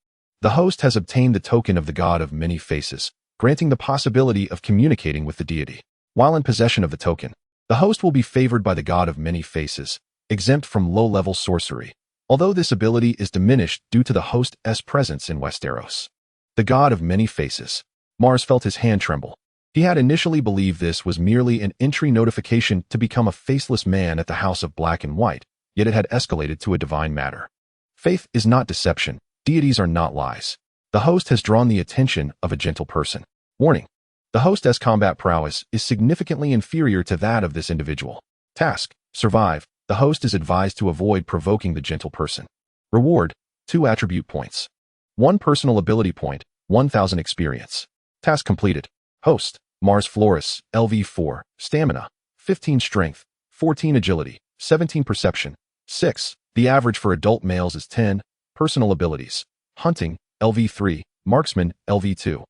The host has obtained the token of the god of many faces, granting the possibility of communicating with the deity. While in possession of the token, the host will be favored by the god of many faces, exempt from low-level sorcery, although this ability is diminished due to the host's presence in Westeros. The god of many faces. Mars felt his hand tremble. He had initially believed this was merely an entry notification to become a faceless man at the House of Black and White, yet it had escalated to a divine matter. Faith is not deception. Deities are not lies. The host has drawn the attention of a gentle person. Warning. The host's combat prowess is significantly inferior to that of this individual. Task: survive. The host is advised to avoid provoking the gentle person. Reward: 2 attribute points. 1 personal ability point, 1000 experience. Task completed. Host: Mars Florus, LV4, Stamina, 15 Strength, 14 Agility, 17 Perception, 6. The average for adult males is 10. Personal abilities: Hunting, LV3, Marksman, LV2.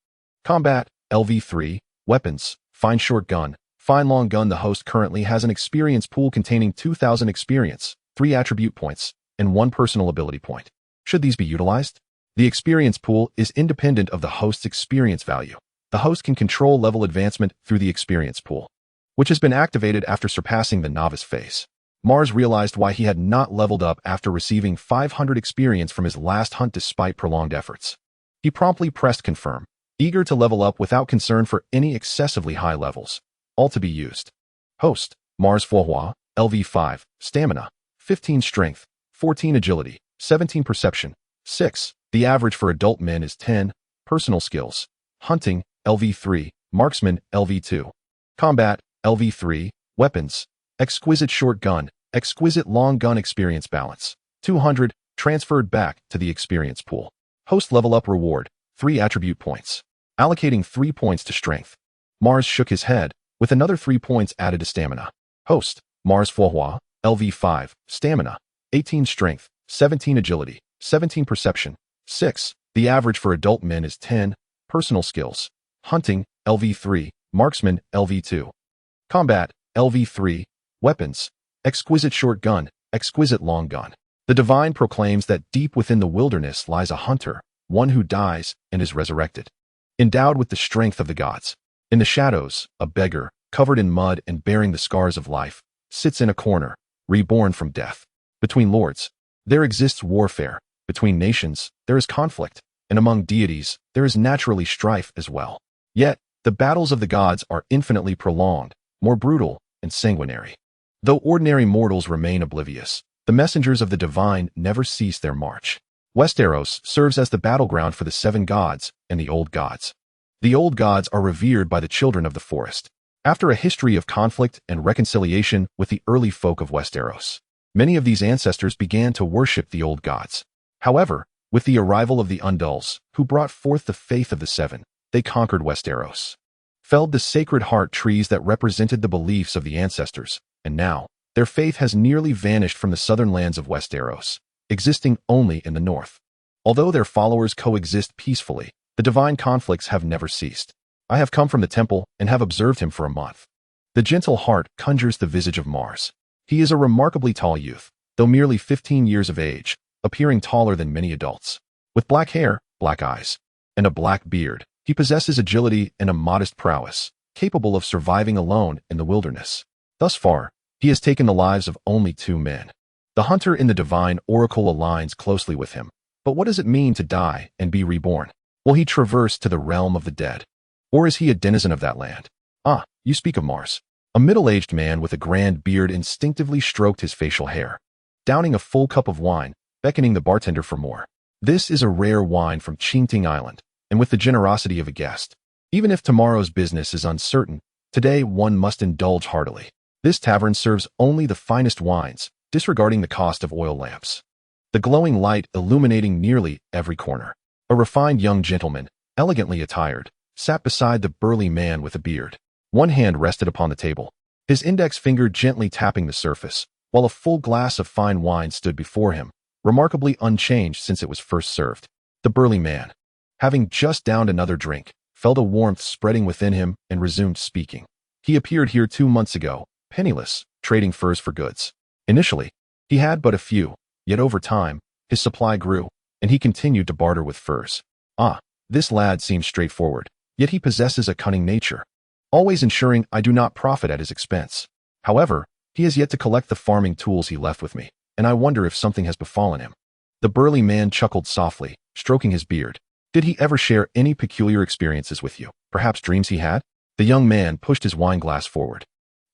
Combat, LV3, Weapons, Fine Short Gun, Fine Long Gun. The host currently has an experience pool containing 2000 experience, 3 attribute points, and 1 personal ability point. Should these be utilized? The experience pool is independent of the host's experience value. The host can control level advancement through the experience pool, which has been activated after surpassing the novice phase. Mars realized why he had not leveled up after receiving 500 experience from his last hunt despite prolonged efforts. He promptly pressed confirm, eager to level up without concern for any excessively high levels. All to be used. Host: Mars Florus, LV5, Stamina, 15 Strength, 14 Agility, 17 Perception, 6. The average for adult men is 10. Personal skills: Hunting, LV3, Marksman, LV2. Combat, LV3, Weapons, Exquisite Short Gun, Exquisite Long Gun. Experience balance: 200, transferred back to the experience pool. Host level up reward: 3 attribute points. Allocating 3 points to Strength. Mars shook his head, with another 3 points added to Stamina. Host: Mars Florus, LV5, Stamina, 18 Strength, 17 Agility, 17 Perception, 6. The average for adult men is 10. Personal skills: Hunting, LV3, Marksman, LV2. Combat, LV3, Weapons, Exquisite Short Gun, Exquisite Long Gun. The divine proclaims that deep within the wilderness lies a hunter, one who dies and is resurrected, endowed with the strength of the gods. In the shadows, a beggar, covered in mud and bearing the scars of life, sits in a corner, reborn from death. Between lords, there exists warfare. Between nations, there is conflict. And among deities, there is naturally strife as well. Yet, the battles of the gods are infinitely prolonged, more brutal, and sanguinary. Though ordinary mortals remain oblivious, the messengers of the divine never cease their march. Westeros serves as the battleground for the 7 gods and the old gods. The old gods are revered by the children of the forest. After a history of conflict and reconciliation with the early folk of Westeros, many of these ancestors began to worship the old gods. However, with the arrival of the Undulls, who brought forth the faith of the 7, they conquered Westeros. felled the sacred heart trees that represented the beliefs of the ancestors, and now, their faith has nearly vanished from the southern lands of Westeros, existing only in the north. Although their followers coexist peacefully, the divine conflicts have never ceased. I have come from the temple and have observed him for a month. The gentle heart conjures the visage of Mars. He is a remarkably tall youth, though merely 15 years of age, appearing taller than many adults. With black hair, black eyes, and a black beard, he possesses agility and a modest prowess, capable of surviving alone in the wilderness. Thus far, he has taken the lives of only 2 men. The hunter in the divine oracle aligns closely with him. But what does it mean to die and be reborn? Will he traverse to the realm of the dead? Or is he a denizen of that land? Ah, you speak of Mars. A middle-aged man with a grand beard instinctively stroked his facial hair, downing a full cup of wine, beckoning the bartender for more. This is a rare wine from Qingting Island, and with the generosity of a guest. Even if tomorrow's business is uncertain, today one must indulge heartily. This tavern serves only the finest wines, disregarding the cost of oil lamps. The glowing light illuminating nearly every corner. A refined young gentleman, elegantly attired, sat beside the burly man with a beard. One hand rested upon the table, his index finger gently tapping the surface, while a full glass of fine wine stood before him, remarkably unchanged since it was first served. The burly man, having just downed another drink, felt a warmth spreading within him and resumed speaking. He appeared here 2 months ago, penniless, trading furs for goods. Initially, he had but a few, yet over time, his supply grew, and he continued to barter with furs. Ah, this lad seems straightforward, yet he possesses a cunning nature, always ensuring I do not profit at his expense. However, he has yet to collect the farming tools he left with me, and I wonder if something has befallen him. The burly man chuckled softly, stroking his beard. Did he ever share any peculiar experiences with you? Perhaps dreams he had? The young man pushed his wineglass forward,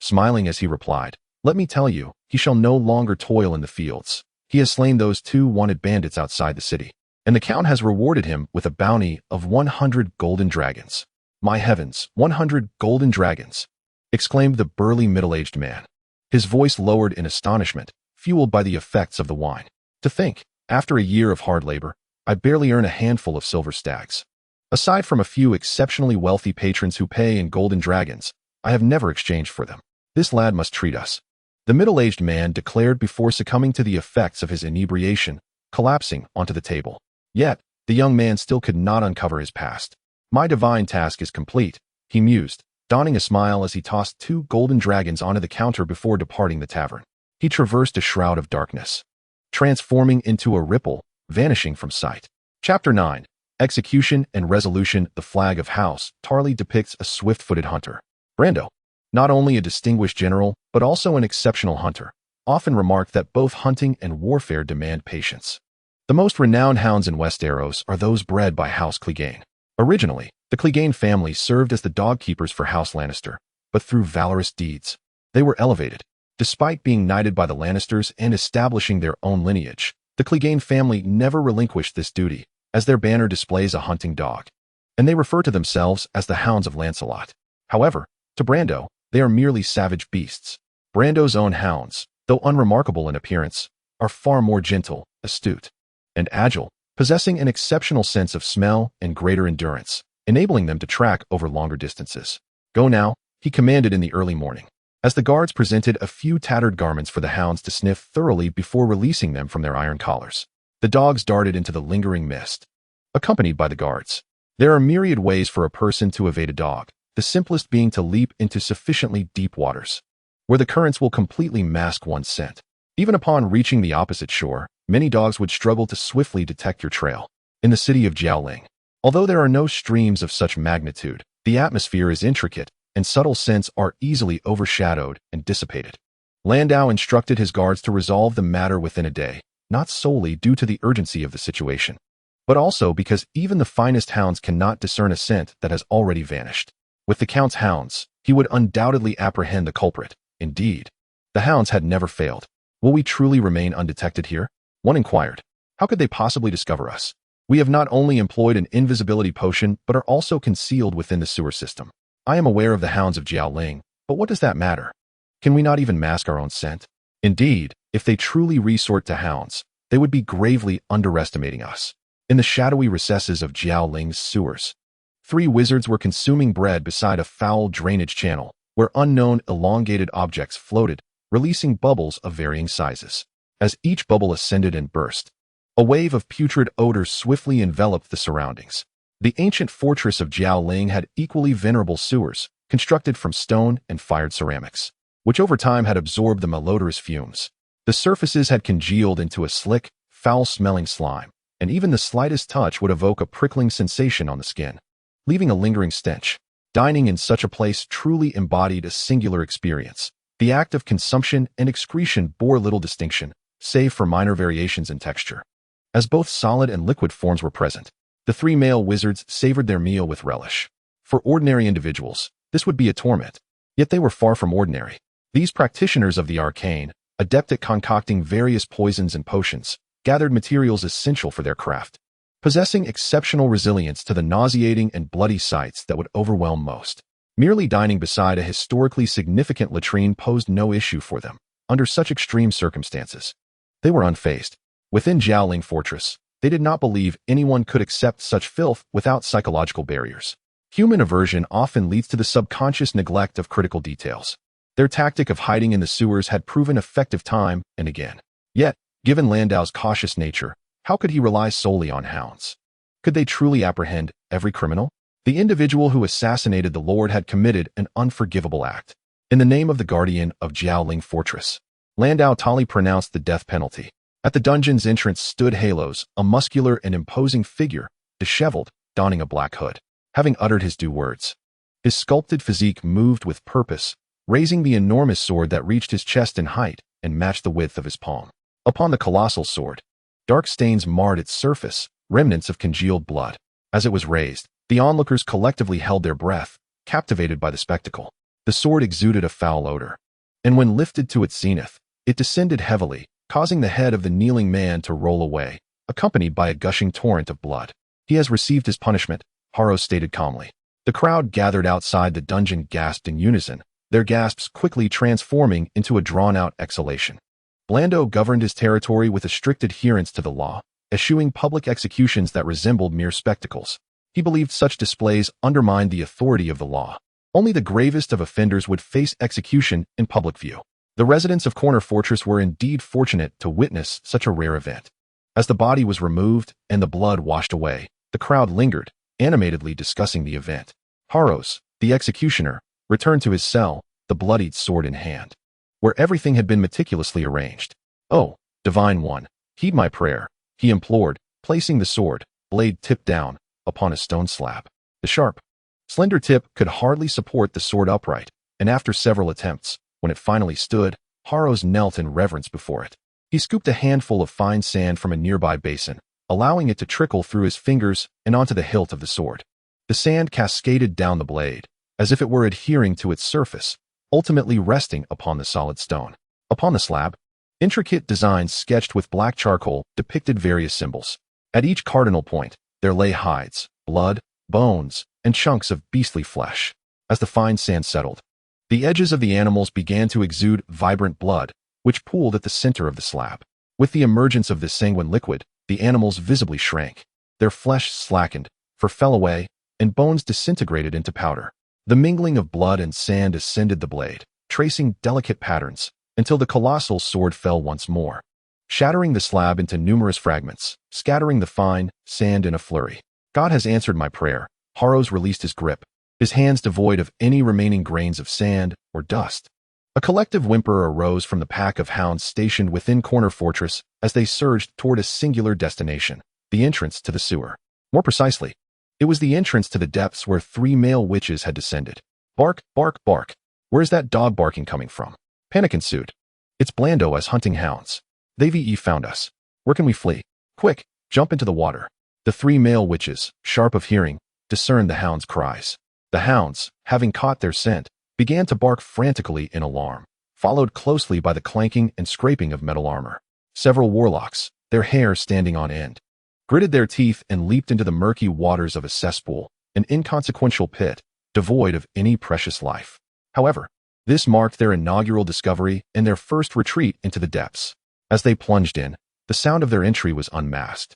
smiling as he replied, "Let me tell you, he shall no longer toil in the fields. He has slain those 2 wanted bandits outside the city, and the count has rewarded him with a bounty of 100 golden dragons." "My heavens, 100 golden dragons!" exclaimed the burly middle-aged man, his voice lowered in astonishment, fueled by the effects of the wine. "To think, after a year of hard labor, I barely earn a handful of silver stags. Aside from a few exceptionally wealthy patrons who pay in golden dragons, I have never exchanged for them. This lad must treat us," the middle-aged man declared before succumbing to the effects of his inebriation, collapsing onto the table. Yet, the young man still could not uncover his past. "My divine task is complete," he mused, donning a smile as he tossed 2 golden dragons onto the counter before departing the tavern. He traversed a shroud of darkness, transforming into a ripple, vanishing from sight. Chapter 9. Execution and Resolution. The flag of House Tarly depicts a swift-footed hunter. Brando, not only a distinguished general, but also an exceptional hunter, often remarked that both hunting and warfare demand patience. The most renowned hounds in Westeros are those bred by House Clegane. Originally, the Clegane family served as the dog keepers for House Lannister, but through valorous deeds, they were elevated. Despite being knighted by the Lannisters and establishing their own lineage, the Clegane family never relinquished this duty, as their banner displays a hunting dog, and they refer to themselves as the Hounds of Lancelot. However, to Brando, they are merely savage beasts. Brando's own hounds, though unremarkable in appearance, are far more gentle, astute, and agile, possessing an exceptional sense of smell and greater endurance, enabling them to track over longer distances. "Go now," he commanded in the early morning, as the guards presented a few tattered garments for the hounds to sniff thoroughly before releasing them from their iron collars. The dogs darted into the lingering mist, accompanied by the guards. There are myriad ways for a person to evade a dog, the simplest being to leap into sufficiently deep waters, where the currents will completely mask one's scent. Even upon reaching the opposite shore, many dogs would struggle to swiftly detect your trail. In the city of Jiaoling, although there are no streams of such magnitude, the atmosphere is intricate, and subtle scents are easily overshadowed and dissipated. Landau instructed his guards to resolve the matter within a day, not solely due to the urgency of the situation, but also because even the finest hounds cannot discern a scent that has already vanished. With the Count's hounds, he would undoubtedly apprehend the culprit. Indeed, the hounds had never failed. "Will we truly remain undetected here?" one inquired. "How could they possibly discover us? We have not only employed an invisibility potion, but are also concealed within the sewer system. I am aware of the hounds of Jiaoling, but what does that matter? Can we not even mask our own scent? Indeed, if they truly resort to hounds, they would be gravely underestimating us." In the shadowy recesses of Jiaoling's sewers, Three wizards were consuming bread beside a foul drainage channel, where unknown elongated objects floated, releasing bubbles of varying sizes. As each bubble ascended and burst, a wave of putrid odors swiftly enveloped the surroundings. The ancient fortress of Jiaoling had equally venerable sewers, constructed from stone and fired ceramics, which over time had absorbed the malodorous fumes. The surfaces had congealed into a slick, foul-smelling slime, and even the slightest touch would evoke a prickling sensation on the skin, leaving a lingering stench. Dining in such a place truly embodied a singular experience. The act of consumption and excretion bore little distinction, save for minor variations in texture. As both solid and liquid forms were present, the three male wizards savored their meal with relish. For ordinary individuals, this would be a torment, yet they were far from ordinary. These practitioners of the arcane, adept at concocting various poisons and potions, gathered materials essential for their craft, possessing exceptional resilience to the nauseating and bloody sights that would overwhelm most. Merely dining beside a historically significant latrine posed no issue for them. Under such extreme circumstances, they were unfazed. Within Jiaoling Fortress, they did not believe anyone could accept such filth without psychological barriers. Human aversion often leads to the subconscious neglect of critical details. Their tactic of hiding in the sewers had proven effective time and again. Yet, given Landau's cautious nature, how could he rely solely on hounds? Could they truly apprehend every criminal? The individual who assassinated the Lord had committed an unforgivable act. In the name of the guardian of Jiaoling Fortress, Landau Tali pronounced the death penalty. At the dungeon's entrance stood Halos, a muscular and imposing figure, disheveled, donning a black hood. Having uttered his due words, his sculpted physique moved with purpose, raising the enormous sword that reached his chest in height and matched the width of his palm. Upon the colossal sword, dark stains marred its surface, remnants of congealed blood. As it was raised, the onlookers collectively held their breath, captivated by the spectacle. The sword exuded a foul odor, and when lifted to its zenith, it descended heavily, causing the head of the kneeling man to roll away, accompanied by a gushing torrent of blood. He has received his punishment, Haro stated calmly. The crowd gathered outside the dungeon gasped in unison, their gasps quickly transforming into a drawn-out exhalation. Blando governed his territory with a strict adherence to the law, eschewing public executions that resembled mere spectacles. He believed such displays undermined the authority of the law. Only the gravest of offenders would face execution in public view. The residents of Corner Fortress were indeed fortunate to witness such a rare event. As the body was removed and the blood washed away, the crowd lingered, animatedly discussing the event. Haros, the executioner, returned to his cell, the bloodied sword in hand, where everything had been meticulously arranged. "Oh, Divine One, heed my prayer," he implored, placing the sword, blade tipped down, upon a stone slab. The sharp, slender tip could hardly support the sword upright, and after several attempts, when it finally stood, Haros knelt in reverence before it. He scooped a handful of fine sand from a nearby basin, allowing it to trickle through his fingers and onto the hilt of the sword. The sand cascaded down the blade, as if it were adhering to its surface, ultimately resting upon the solid stone. Upon the slab, intricate designs sketched with black charcoal depicted various symbols. At each cardinal point, there lay hides, blood, bones, and chunks of beastly flesh. As the fine sand settled, the edges of the animals began to exude vibrant blood, which pooled at the center of the slab. With the emergence of this sanguine liquid, the animals visibly shrank. Their flesh slackened, fur fell away, and bones disintegrated into powder. The mingling of blood and sand ascended the blade, tracing delicate patterns, until the colossal sword fell once more, shattering the slab into numerous fragments, scattering the fine sand in a flurry. "God has answered my prayer." Haros released his grip, his hands devoid of any remaining grains of sand or dust. A collective whimper arose from the pack of hounds stationed within Corner Fortress as they surged toward a singular destination, the entrance to the sewer. More precisely, it was the entrance to the depths where three male witches had descended. "Bark, bark, bark. Where's that dog barking coming from?" Panic ensued. "It's Blando as hunting hounds. They've found us. Where can we flee? Quick, jump into the water." The three male witches, sharp of hearing, discerned the hounds' cries. The hounds, having caught their scent, began to bark frantically in alarm, followed closely by the clanking and scraping of metal armor. Several warlocks, their hair standing on end, gritted their teeth and leaped into the murky waters of a cesspool, an inconsequential pit, devoid of any precious life. However, this marked their inaugural discovery and their first retreat into the depths. As they plunged in, the sound of their entry was unmasked,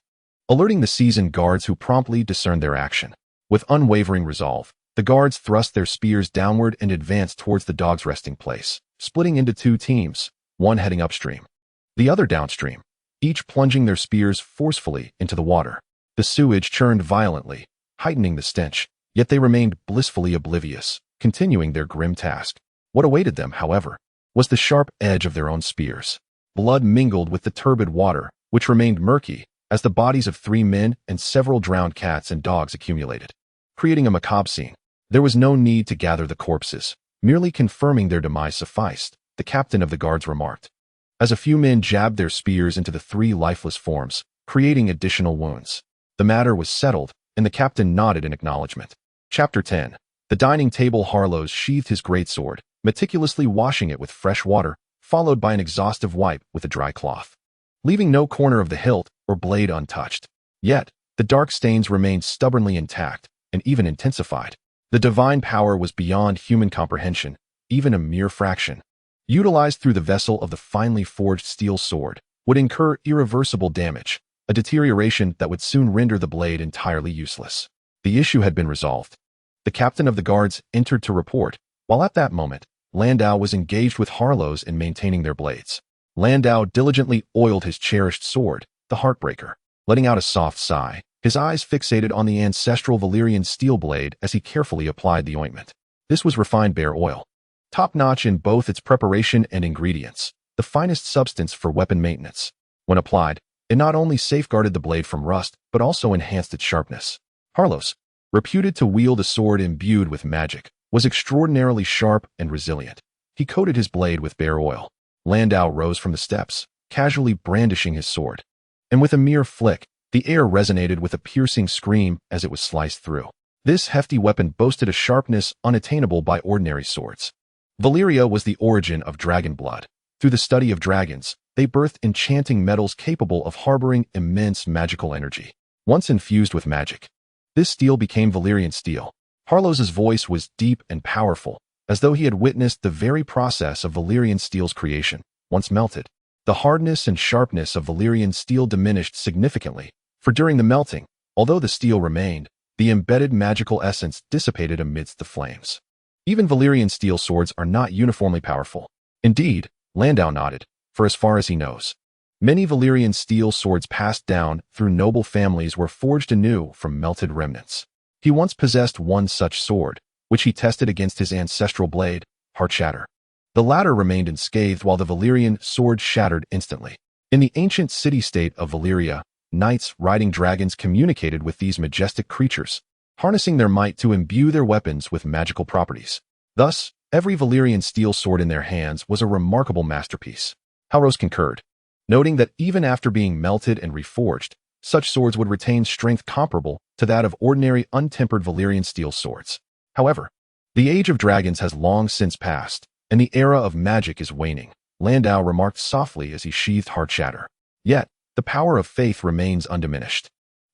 alerting the seasoned guards who promptly discerned their action. With unwavering resolve, the guards thrust their spears downward and advanced towards the dog's resting place, splitting into two teams, one heading upstream, the other downstream, each plunging their spears forcefully into the water. The sewage churned violently, heightening the stench, yet they remained blissfully oblivious, continuing their grim task. What awaited them, however, was the sharp edge of their own spears. Blood mingled with the turbid water, which remained murky, as the bodies of 3 men and several drowned cats and dogs accumulated, creating a macabre scene. There was no need to gather the corpses. Merely confirming their demise sufficed, the captain of the guards remarked, as a few men jabbed their spears into the 3 lifeless forms, creating additional wounds. The matter was settled, and the captain nodded in acknowledgement. Chapter 10. The dining table. Harlows sheathed his greatsword, meticulously washing it with fresh water, followed by an exhaustive wipe with a dry cloth, leaving no corner of the hilt or blade untouched. Yet, the dark stains remained stubbornly intact, and even intensified. The divine power was beyond human comprehension, even a mere fraction, utilized through the vessel of the finely forged steel sword, would incur irreversible damage, a deterioration that would soon render the blade entirely useless. The issue had been resolved. The captain of the guards entered to report, while at that moment, Landau was engaged with Harlows in maintaining their blades. Landau diligently oiled his cherished sword, the Heartbreaker, letting out a soft sigh, his eyes fixated on the ancestral Valyrian steel blade as he carefully applied the ointment. This was refined bear oil, top-notch in both its preparation and ingredients, the finest substance for weapon maintenance. When applied, it not only safeguarded the blade from rust, but also enhanced its sharpness. Harlows, reputed to wield a sword imbued with magic, was extraordinarily sharp and resilient. He coated his blade with bear oil. Landau rose from the steps, casually brandishing his sword, and with a mere flick, the air resonated with a piercing scream as it was sliced through. This hefty weapon boasted a sharpness unattainable by ordinary swords. Valyria was the origin of dragon blood. Through the study of dragons, they birthed enchanting metals capable of harboring immense magical energy. Once infused with magic, this steel became Valyrian steel. Harlow's voice was deep and powerful, as though he had witnessed the very process of Valyrian steel's creation. Once melted, the hardness and sharpness of Valyrian steel diminished significantly, for during the melting, although the steel remained, the embedded magical essence dissipated amidst the flames. Even Valyrian steel swords are not uniformly powerful. Indeed, Landau nodded, for as far as he knows, many Valyrian steel swords passed down through noble families were forged anew from melted remnants. He once possessed one such sword, which he tested against his ancestral blade, Heartshatter. The latter remained unscathed while the Valyrian sword shattered instantly. In the ancient city-state of Valyria, knights riding dragons communicated with these majestic creatures, harnessing their might to imbue their weapons with magical properties. Thus, every Valyrian steel sword in their hands was a remarkable masterpiece. Halros concurred, noting that even after being melted and reforged, such swords would retain strength comparable to that of ordinary untempered Valyrian steel swords. However, the age of dragons has long since passed, and the era of magic is waning, Landau remarked softly as he sheathed Heartshatter. Yet, the power of faith remains undiminished.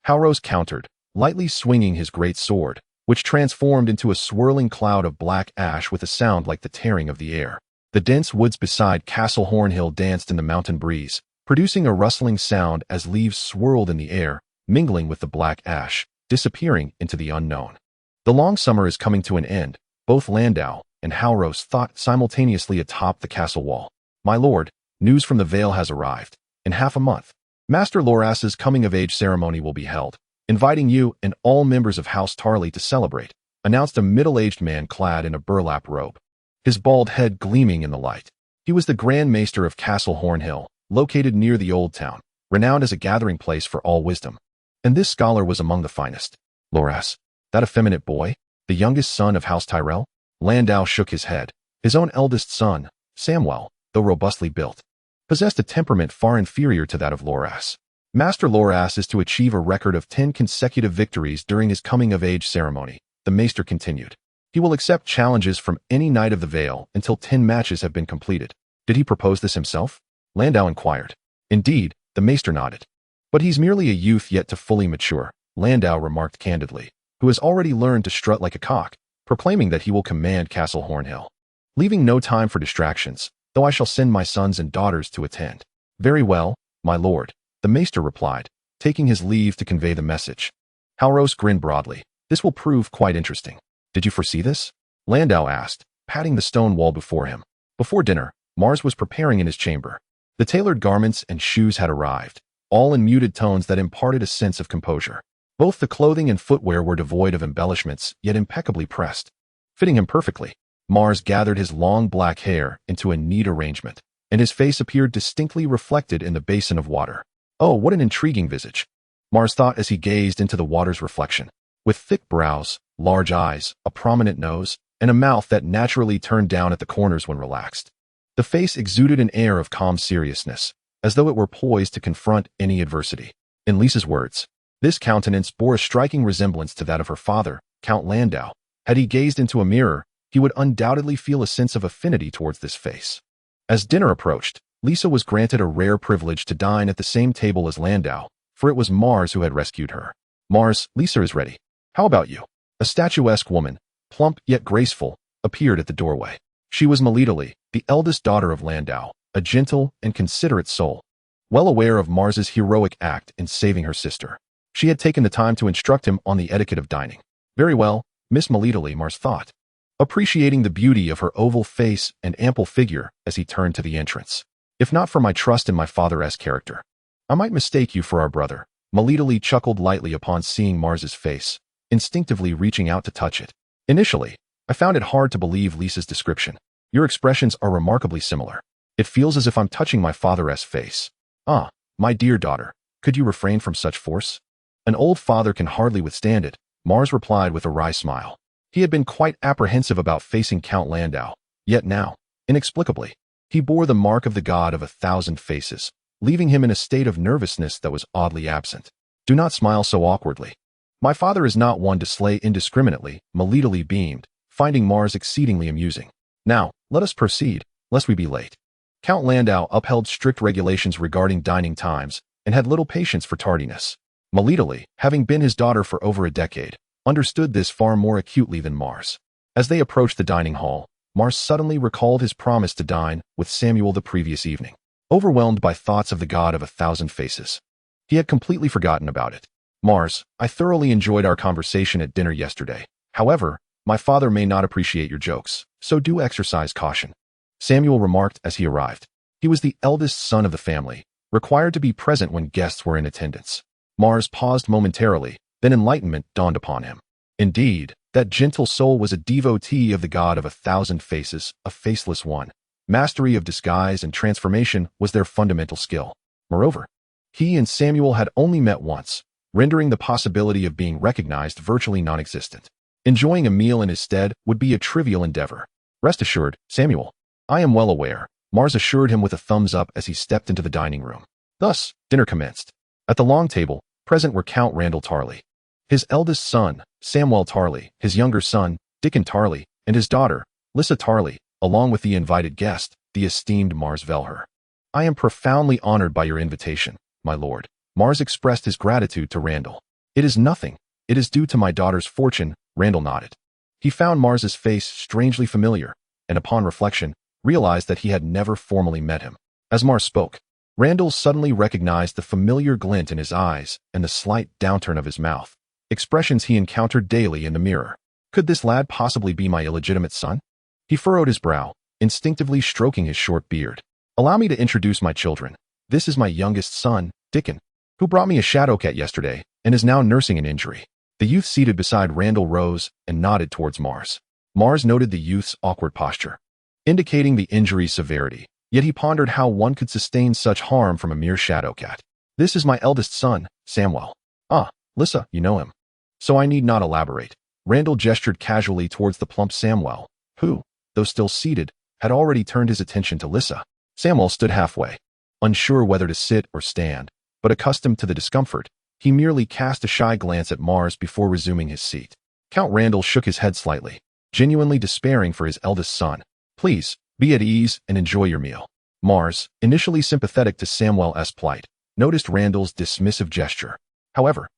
Halros countered, lightly swinging his great sword, which transformed into a swirling cloud of black ash with a sound like the tearing of the air. The dense woods beside Castle Hornhill danced in the mountain breeze, producing a rustling sound as leaves swirled in the air, mingling with the black ash, disappearing into the unknown. The long summer is coming to an end, both Landau and Halros thought simultaneously atop the castle wall. My lord, news from the Vale has arrived. In half a month, Master Loras's coming-of-age ceremony will be held, inviting you and all members of House Tarly to celebrate, announced a middle-aged man clad in a burlap robe, his bald head gleaming in the light. He was the Grand Maester of Castle Hornhill, located near the Old Town, renowned as a gathering place for all wisdom. And this scholar was among the finest. Loras, that effeminate boy, the youngest son of House Tyrell? Landau shook his head. His own eldest son, Samwell, though robustly built, possessed a temperament far inferior to that of Loras. Master Loras is to achieve a record of 10 consecutive victories during his coming-of-age ceremony, the Maester continued. He will accept challenges from any knight of the Vale until 10 matches have been completed. Did he propose this himself? Landau inquired. Indeed, the Maester nodded. But he's merely a youth yet to fully mature, Landau remarked candidly, who has already learned to strut like a cock, proclaiming that he will command Castle Hornhill, leaving no time for distractions, though I shall send my sons and daughters to attend. Very well, my lord, the Maester replied, taking his leave to convey the message. Halros grinned broadly. This will prove quite interesting. Did you foresee this? Landau asked, patting the stone wall before him. Before dinner, Mars was preparing in his chamber. The tailored garments and shoes had arrived, all in muted tones that imparted a sense of composure. Both the clothing and footwear were devoid of embellishments, yet impeccably pressed. Fitting him perfectly, Mars gathered his long black hair into a neat arrangement, and his face appeared distinctly reflected in the basin of water. Oh, what an intriguing visage, Mars thought as he gazed into the water's reflection. With thick brows, large eyes, a prominent nose, and a mouth that naturally turned down at the corners when relaxed. The face exuded an air of calm seriousness, as though it were poised to confront any adversity. In Lisa's words, this countenance bore a striking resemblance to that of her father, Count Landau. Had he gazed into a mirror, he would undoubtedly feel a sense of affinity towards this face. As dinner approached, Lisa was granted a rare privilege to dine at the same table as Landau, for it was Mars who had rescued her. Mars, Lisa is ready. How about you? A statuesque woman, plump yet graceful, appeared at the doorway. She was Melitele, the eldest daughter of Landau, a gentle and considerate soul. Well aware of Mars's heroic act in saving her sister, she had taken the time to instruct him on the etiquette of dining. Very well, Miss Melitele, Mars thought, appreciating the beauty of her oval face and ample figure as he turned to the entrance. If not for my trust in my father's character, I might mistake you for our brother. Melitele chuckled lightly upon seeing Mars's face, instinctively reaching out to touch it. Initially, I found it hard to believe Lisa's description. Your expressions are remarkably similar. It feels as if I'm touching my father's face. Ah, my dear daughter, could you refrain from such force? An old father can hardly withstand it, Mars replied with a wry smile. He had been quite apprehensive about facing Count Landau, yet now, inexplicably, he bore the mark of the god of 1,000 faces, leaving him in a state of nervousness that was oddly absent. Do not smile so awkwardly. My father is not one to slay indiscriminately, Melitele beamed, finding Mars exceedingly amusing. Now, let us proceed, lest we be late. Count Landau upheld strict regulations regarding dining times and had little patience for tardiness. Melitele, having been his daughter for over a decade, understood this far more acutely than Mars. As they approached the dining hall, Mars suddenly recalled his promise to dine with Samuel the previous evening. Overwhelmed by thoughts of the god of 1,000 faces, he had completely forgotten about it. Mars, I thoroughly enjoyed our conversation at dinner yesterday. However, my father may not appreciate your jokes, so do exercise caution, Samuel remarked as he arrived. He was the eldest son of the family, required to be present when guests were in attendance. Mars paused momentarily, then enlightenment dawned upon him. Indeed, that gentle soul was a devotee of the god of 1,000 faces, a faceless one. Mastery of disguise and transformation was their fundamental skill. Moreover, he and Samuel had only met once, rendering the possibility of being recognized virtually non-existent. Enjoying a meal in his stead would be a trivial endeavor. Rest assured, Samuel, I am well aware, Mars assured him with a thumbs up as he stepped into the dining room. Thus, dinner commenced. At the long table, present were Count Randall Tarley, his eldest son, Samwell Tarley, his younger son, Dickon Tarley, and his daughter, Lissa Tarley, along with the invited guest, the esteemed Mars Velher. I am profoundly honored by your invitation, my lord. Mars expressed his gratitude to Randall. It is nothing. It is due to my daughter's fortune, Randall nodded. He found Mars's face strangely familiar, and upon reflection, realized that he had never formally met him. As Mars spoke, Randall suddenly recognized the familiar glint in his eyes and the slight downturn of his mouth, expressions he encountered daily in the mirror. Could this lad possibly be my illegitimate son? He furrowed his brow, instinctively stroking his short beard. Allow me to introduce my children. This is my youngest son, Dickon, who brought me a shadowcat yesterday and is now nursing an injury. The youth seated beside Randall rose and nodded towards Mars. Mars noted the youth's awkward posture, indicating the injury's severity, yet he pondered how one could sustain such harm from a mere shadowcat. This is my eldest son, Samwell. Ah, Lissa, you know him. So I need not elaborate. Randall gestured casually towards the plump Samwell, who, though still seated, had already turned his attention to Lissa. Samwell stood halfway, unsure whether to sit or stand, but accustomed to the discomfort, he merely cast a shy glance at Mars before resuming his seat. Count Randall shook his head slightly, genuinely despairing for his eldest son. Please, be at ease and enjoy your meal. Mars, initially sympathetic to Samwell's plight, noticed Randall's dismissive gesture. However,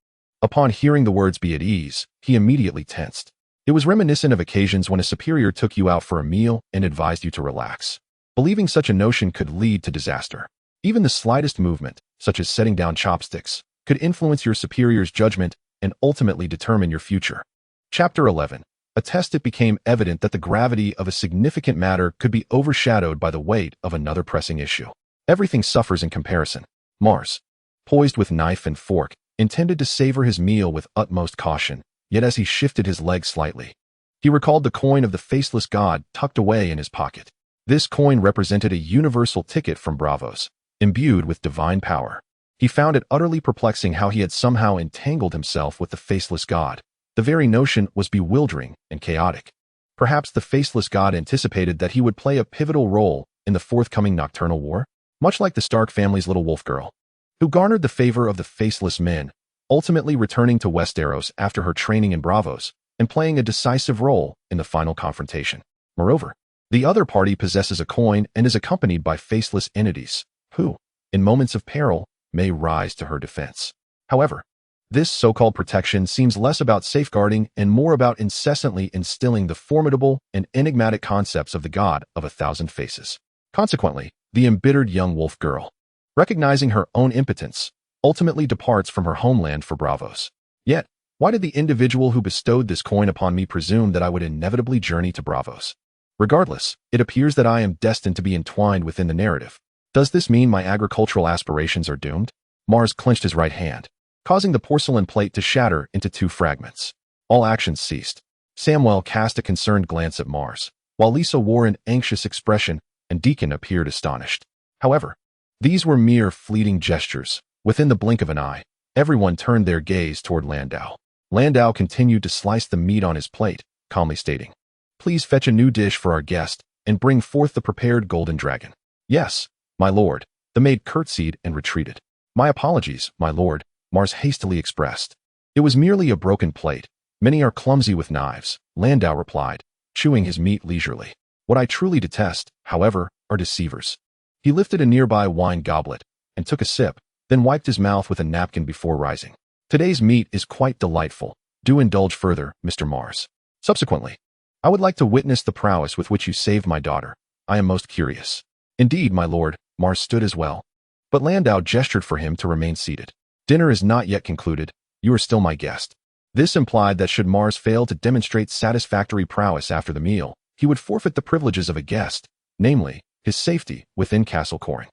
upon hearing the words be at ease, he immediately tensed. It was reminiscent of occasions when a superior took you out for a meal and advised you to relax. Believing such a notion could lead to disaster. Even the slightest movement, such as setting down chopsticks, could influence your superior's judgment and ultimately determine your future. Chapter 11. A test. It became evident that the gravity of a significant matter could be overshadowed by the weight of another pressing issue. Everything suffers in comparison. Mars, poised with knife and fork, intended to savor his meal with utmost caution, yet as he shifted his leg slightly, he recalled the coin of the faceless god tucked away in his pocket. This coin represented a universal ticket from Braavos, imbued with divine power. He found it utterly perplexing how he had somehow entangled himself with the faceless god. The very notion was bewildering and chaotic. Perhaps the faceless god anticipated that he would play a pivotal role in the forthcoming nocturnal war, much like the Stark family's little wolf girl, who garnered the favor of the faceless men, ultimately returning to Westeros after her training in Braavos and playing a decisive role in the final confrontation. Moreover, the other party possesses a coin and is accompanied by faceless entities, who, in moments of peril, may rise to her defense. However, this so-called protection seems less about safeguarding and more about incessantly instilling the formidable and enigmatic concepts of the god of a thousand faces. Consequently, the embittered young wolf girl, recognizing her own impotence, ultimately departs from her homeland for Braavos. Yet, why did the individual who bestowed this coin upon me presume that I would inevitably journey to Braavos? Regardless, it appears that I am destined to be entwined within the narrative. Does this mean my agricultural aspirations are doomed? Mars clenched his right hand, causing the porcelain plate to shatter into two fragments. All actions ceased. Samwell cast a concerned glance at Mars, while Lisa wore an anxious expression and Deacon appeared astonished. However, these were mere fleeting gestures. Within the blink of an eye, everyone turned their gaze toward Landau. Landau continued to slice the meat on his plate, calmly stating, "Please fetch a new dish for our guest and bring forth the prepared golden dragon." "Yes, my lord." The maid curtsied and retreated. "My apologies, my lord," Mars hastily expressed. "It was merely a broken plate. Many are clumsy with knives," Landau replied, chewing his meat leisurely. "What I truly detest, however, are deceivers." He lifted a nearby wine goblet and took a sip, then wiped his mouth with a napkin before rising. "Today's meat is quite delightful. Do indulge further, Mr. Mars. Subsequently, I would like to witness the prowess with which you saved my daughter. I am most curious." "Indeed, my lord." Mars stood as well, but Landau gestured for him to remain seated. "Dinner is not yet concluded. You are still my guest." This implied that should Mars fail to demonstrate satisfactory prowess after the meal, he would forfeit the privileges of a guest, namely, his safety within Castle Coring.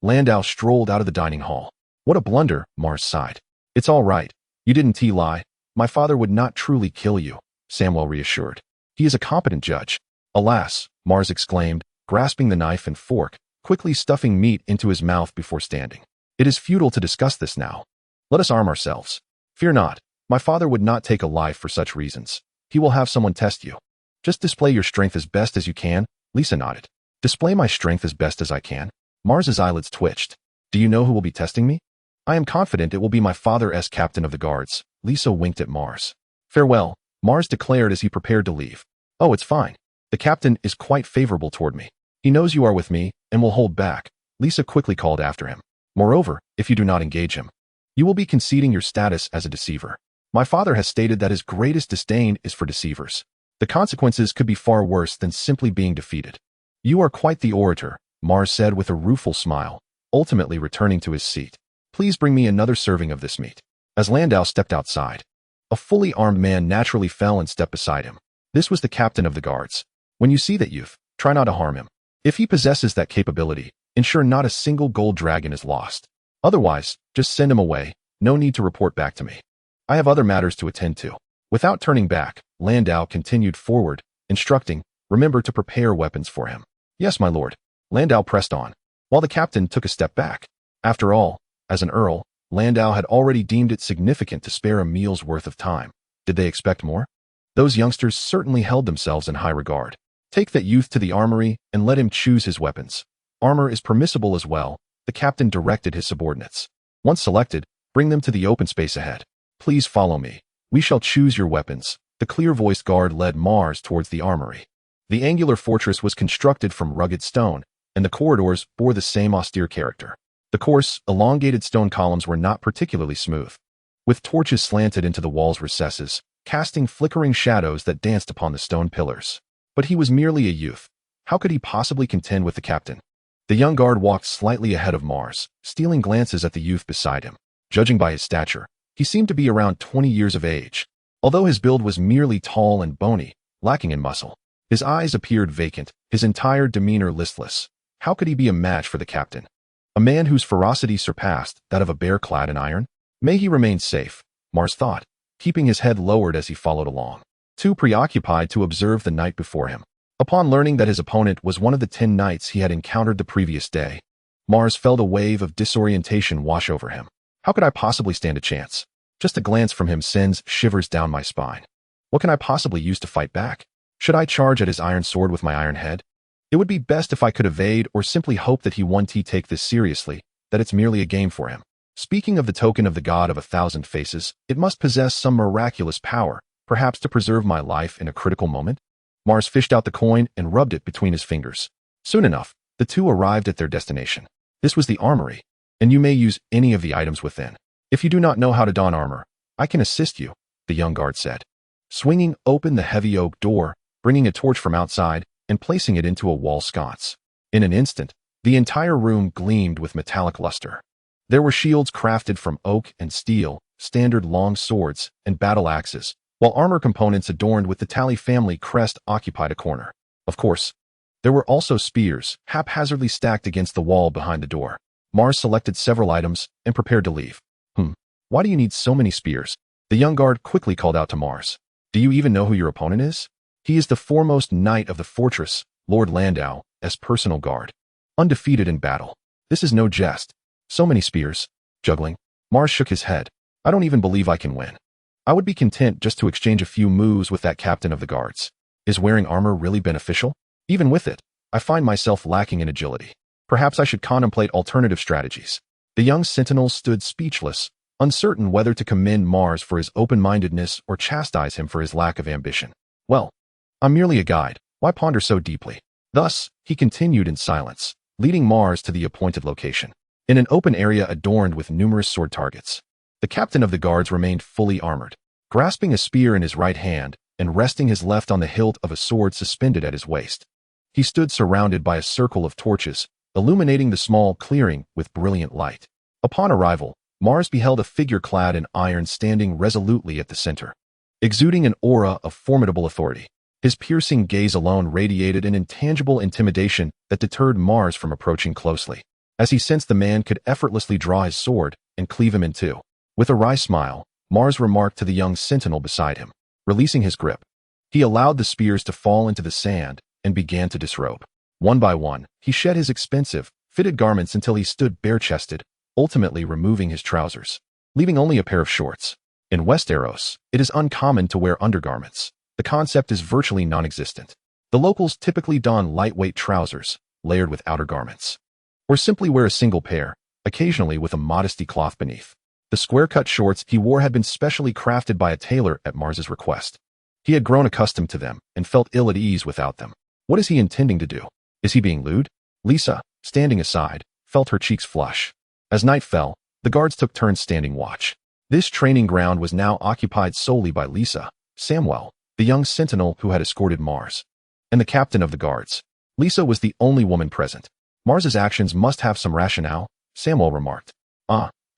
Landau strolled out of the dining hall. "What a blunder," Mars sighed. "It's all right. You didn't lie. My father would not truly kill you," Samwell reassured. "He is a competent judge." "Alas," Mars exclaimed, grasping the knife and fork, quickly stuffing meat into his mouth before standing. "It is futile to discuss this now. Let us arm ourselves." "Fear not. My father would not take a life for such reasons. He will have someone test you. Just display your strength as best as you can." Lisa nodded. "Display my strength as best as I can?" Mars's eyelids twitched. "Do you know who will be testing me?" "I am confident it will be my father as captain of the guards." Lisa winked at Mars. "Farewell," Mars declared as he prepared to leave. "Oh, it's fine. The captain is quite favorable toward me. He knows you are with me and will hold back," Lisa quickly called after him. "Moreover, if you do not engage him, you will be conceding your status as a deceiver. My father has stated that his greatest disdain is for deceivers. The consequences could be far worse than simply being defeated." "You are quite the orator," Mars said with a rueful smile, ultimately returning to his seat. "Please bring me another serving of this meat." As Landau stepped outside, a fully armed man naturally fell and stepped beside him. This was the captain of the guards. "When you see that youth, try not to harm him. If he possesses that capability, ensure not a single gold dragon is lost. Otherwise, just send him away. No need to report back to me. I have other matters to attend to." Without turning back, Landau continued forward, instructing, "Remember to prepare weapons for him." "Yes, my lord." Landau pressed on, while the captain took a step back. After all, as an earl, Landau had already deemed it significant to spare a meal's worth of time. Did they expect more? Those youngsters certainly held themselves in high regard. "Take that youth to the armory and let him choose his weapons. Armor is permissible as well," the captain directed his subordinates. "Once selected, bring them to the open space ahead. Please follow me. We shall choose your weapons." The clear-voiced guard led Mars towards the armory. The angular fortress was constructed from rugged stone, and the corridors bore the same austere character. The coarse, elongated stone columns were not particularly smooth, with torches slanted into the wall's recesses, casting flickering shadows that danced upon the stone pillars. But he was merely a youth. How could he possibly contend with the captain? The young guard walked slightly ahead of Mars, stealing glances at the youth beside him. Judging by his stature, he seemed to be around 20 years of age. Although his build was merely tall and bony, lacking in muscle, his eyes appeared vacant, his entire demeanor listless. How could he be a match for the captain? A man whose ferocity surpassed that of a bear clad in iron? May he remain safe, Mars thought, keeping his head lowered as he followed along, too preoccupied to observe the night before him. Upon learning that his opponent was one of the 10 knights he had encountered the previous day, Mars felt a wave of disorientation wash over him. How could I possibly stand a chance? Just a glance from him sends shivers down my spine. What can I possibly use to fight back? Should I charge at his iron sword with my iron head? It would be best if I could evade or simply hope that he won't take this seriously, that it's merely a game for him. Speaking of the token of the god of 1,000 faces, it must possess some miraculous power, perhaps to preserve my life in a critical moment? Mars fished out the coin and rubbed it between his fingers. Soon enough, the two arrived at their destination. This was the armory, and you may use any of the items within. If you do not know how to don armor, I can assist you, the young guard said, swinging open the heavy oak door, bringing a torch from outside, and placing it into a wall sconce. In an instant, the entire room gleamed with metallic luster. There were shields crafted from oak and steel, standard long swords, and battle axes, while armor components adorned with the Tally family crest occupied a corner. Of course, there were also spears, haphazardly stacked against the wall behind the door. Mars selected several items and prepared to leave. Why do you need so many spears? The young guard quickly called out to Mars. Do you even know who your opponent is? He is the foremost knight of the fortress, Lord Landau, as personal guard. Undefeated in battle. This is no jest. So many spears. Juggling. Mars shook his head. I don't even believe I can win. I would be content just to exchange a few moves with that captain of the guards. Is wearing armor really beneficial? Even with it, I find myself lacking in agility. Perhaps I should contemplate alternative strategies. The young sentinel stood speechless, uncertain whether to commend Mars for his open-mindedness or chastise him for his lack of ambition. Well, I'm merely a guide. Why ponder so deeply? Thus, he continued in silence, leading Mars to the appointed location. In an open area adorned with numerous sword targets, the captain of the guards remained fully armored, grasping a spear in his right hand and resting his left on the hilt of a sword suspended at his waist. He stood surrounded by a circle of torches, illuminating the small clearing with brilliant light. Upon arrival, Mars beheld a figure clad in iron standing resolutely at the center, exuding an aura of formidable authority. His piercing gaze alone radiated an intangible intimidation that deterred Mars from approaching closely, as he sensed the man could effortlessly draw his sword and cleave him in two. With a wry smile, Mars remarked to the young sentinel beside him, releasing his grip. He allowed the spears to fall into the sand and began to disrobe. One by one, he shed his expensive, fitted garments until he stood bare-chested, ultimately removing his trousers, leaving only a pair of shorts. In Westeros, it is uncommon to wear undergarments. The concept is virtually non-existent. The locals typically don lightweight trousers, layered with outer garments, or simply wear a single pair, occasionally with a modesty cloth beneath. The square-cut shorts he wore had been specially crafted by a tailor at Mars's request. He had grown accustomed to them and felt ill at ease without them. What is he intending to do? Is he being lewd? Lisa, standing aside, felt her cheeks flush. As night fell, the guards took turns standing watch. This training ground was now occupied solely by Lisa, Samwell, the young sentinel who had escorted Mars, and the captain of the guards. Lisa was the only woman present. Mars's actions must have some rationale, Samwell remarked.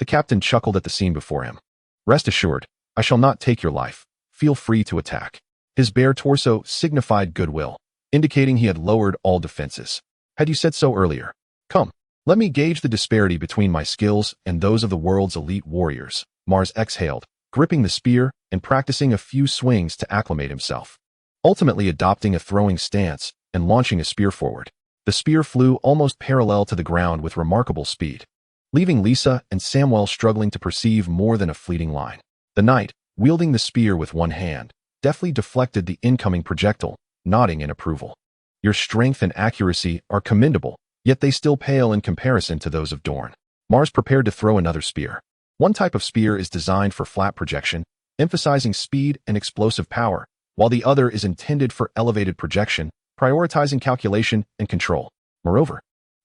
The captain chuckled at the scene before him. Rest assured, I shall not take your life. Feel free to attack. His bare torso signified goodwill, indicating he had lowered all defenses. Had you said so earlier? Come, let me gauge the disparity between my skills and those of the world's elite warriors. Mars exhaled, gripping the spear and practicing a few swings to acclimate himself, ultimately adopting a throwing stance and launching a spear forward. The spear flew almost parallel to the ground with remarkable speed, leaving Lisa and Samwell struggling to perceive more than a fleeting line. The knight, wielding the spear with one hand, deftly deflected the incoming projectile, nodding in approval. Your strength and accuracy are commendable, yet they still pale in comparison to those of Dorne. Mars prepared to throw another spear. One type of spear is designed for flat projection, emphasizing speed and explosive power, while the other is intended for elevated projection, prioritizing calculation and control. Moreover,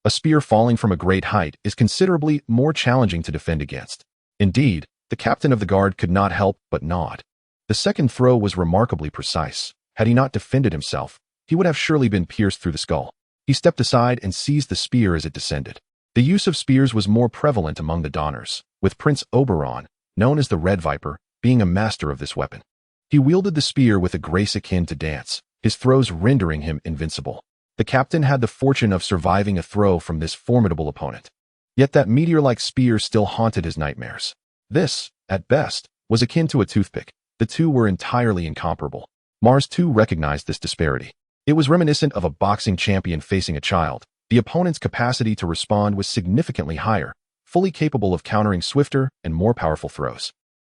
a spear falling from a great height is considerably more challenging to defend against. Indeed, the captain of the guard could not help but nod. The second throw was remarkably precise. Had he not defended himself, he would have surely been pierced through the skull. He stepped aside and seized the spear as it descended. The use of spears was more prevalent among the Donners, with Prince Oberon, known as the Red Viper, being a master of this weapon. He wielded the spear with a grace akin to dance, his throws rendering him invincible. The captain had the fortune of surviving a throw from this formidable opponent. Yet that meteor-like spear still haunted his nightmares. This, at best, was akin to a toothpick. The two were entirely incomparable. Mars too recognized this disparity. It was reminiscent of a boxing champion facing a child. The opponent's capacity to respond was significantly higher, fully capable of countering swifter and more powerful throws.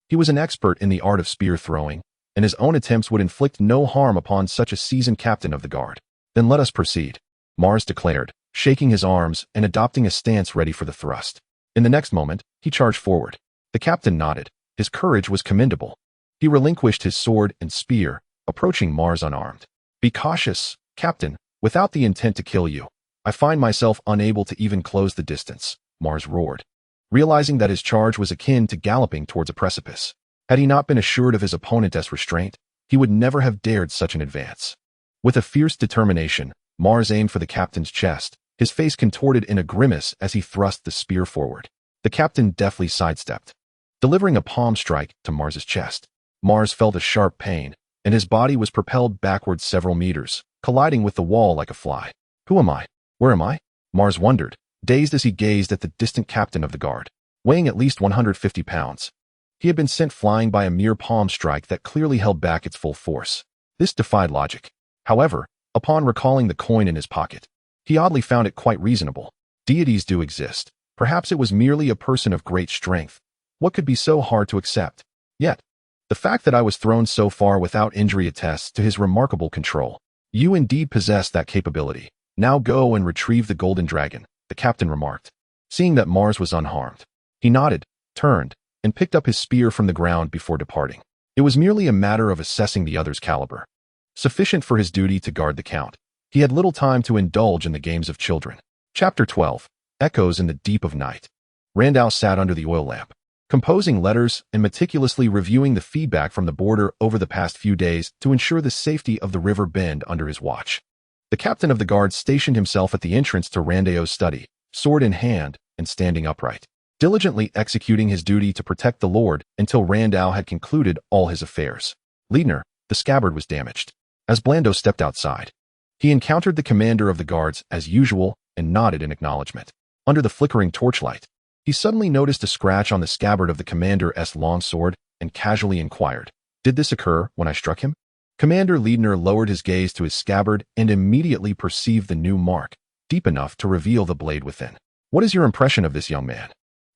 He was an expert in the art of spear throwing, and his own attempts would inflict no harm upon such a seasoned captain of the guard. Then let us proceed, Mars declared, shaking his arms and adopting a stance ready for the thrust. In the next moment, he charged forward. The captain nodded. His courage was commendable. He relinquished his sword and spear, approaching Mars unarmed. Be cautious, Captain, without the intent to kill you. I find myself unable to even close the distance, Mars roared, realizing that his charge was akin to galloping towards a precipice. Had he not been assured of his opponent's restraint, he would never have dared such an advance. With a fierce determination, Mars aimed for the captain's chest, his face contorted in a grimace as he thrust the spear forward. The captain deftly sidestepped, delivering a palm strike to Mars's chest. Mars felt a sharp pain, and his body was propelled backward several meters, colliding with the wall like a fly. Who am I? Where am I? Mars wondered, dazed as he gazed at the distant captain of the guard, weighing at least 150 pounds. He had been sent flying by a mere palm strike that clearly held back its full force. This defied logic. However, upon recalling the coin in his pocket, he oddly found it quite reasonable. Deities do exist. Perhaps it was merely a person of great strength. What could be so hard to accept? Yet, the fact that I was thrown so far without injury attests to his remarkable control. You indeed possess that capability. Now go and retrieve the golden dragon, the captain remarked. Seeing that Mars was unharmed, he nodded, turned, and picked up his spear from the ground before departing. It was merely a matter of assessing the other's caliber. Sufficient for his duty to guard the count. He had little time to indulge in the games of children. Chapter 12. Echoes in the Deep of Night. Randall sat under the oil lamp, composing letters and meticulously reviewing the feedback from the border over the past few days to ensure the safety of the river bend under his watch. The captain of the guard stationed himself at the entrance to Randall's study, sword in hand and standing upright, diligently executing his duty to protect the Lord until Randall had concluded all his affairs. Liedner, the scabbard, was damaged. As Blando stepped outside, he encountered the commander of the guards as usual and nodded in acknowledgement. Under the flickering torchlight, he suddenly noticed a scratch on the scabbard of the commander's long sword and casually inquired, "Did this occur when I struck him?" Commander Liedner lowered his gaze to his scabbard and immediately perceived the new mark, deep enough to reveal the blade within. "What is your impression of this young man?"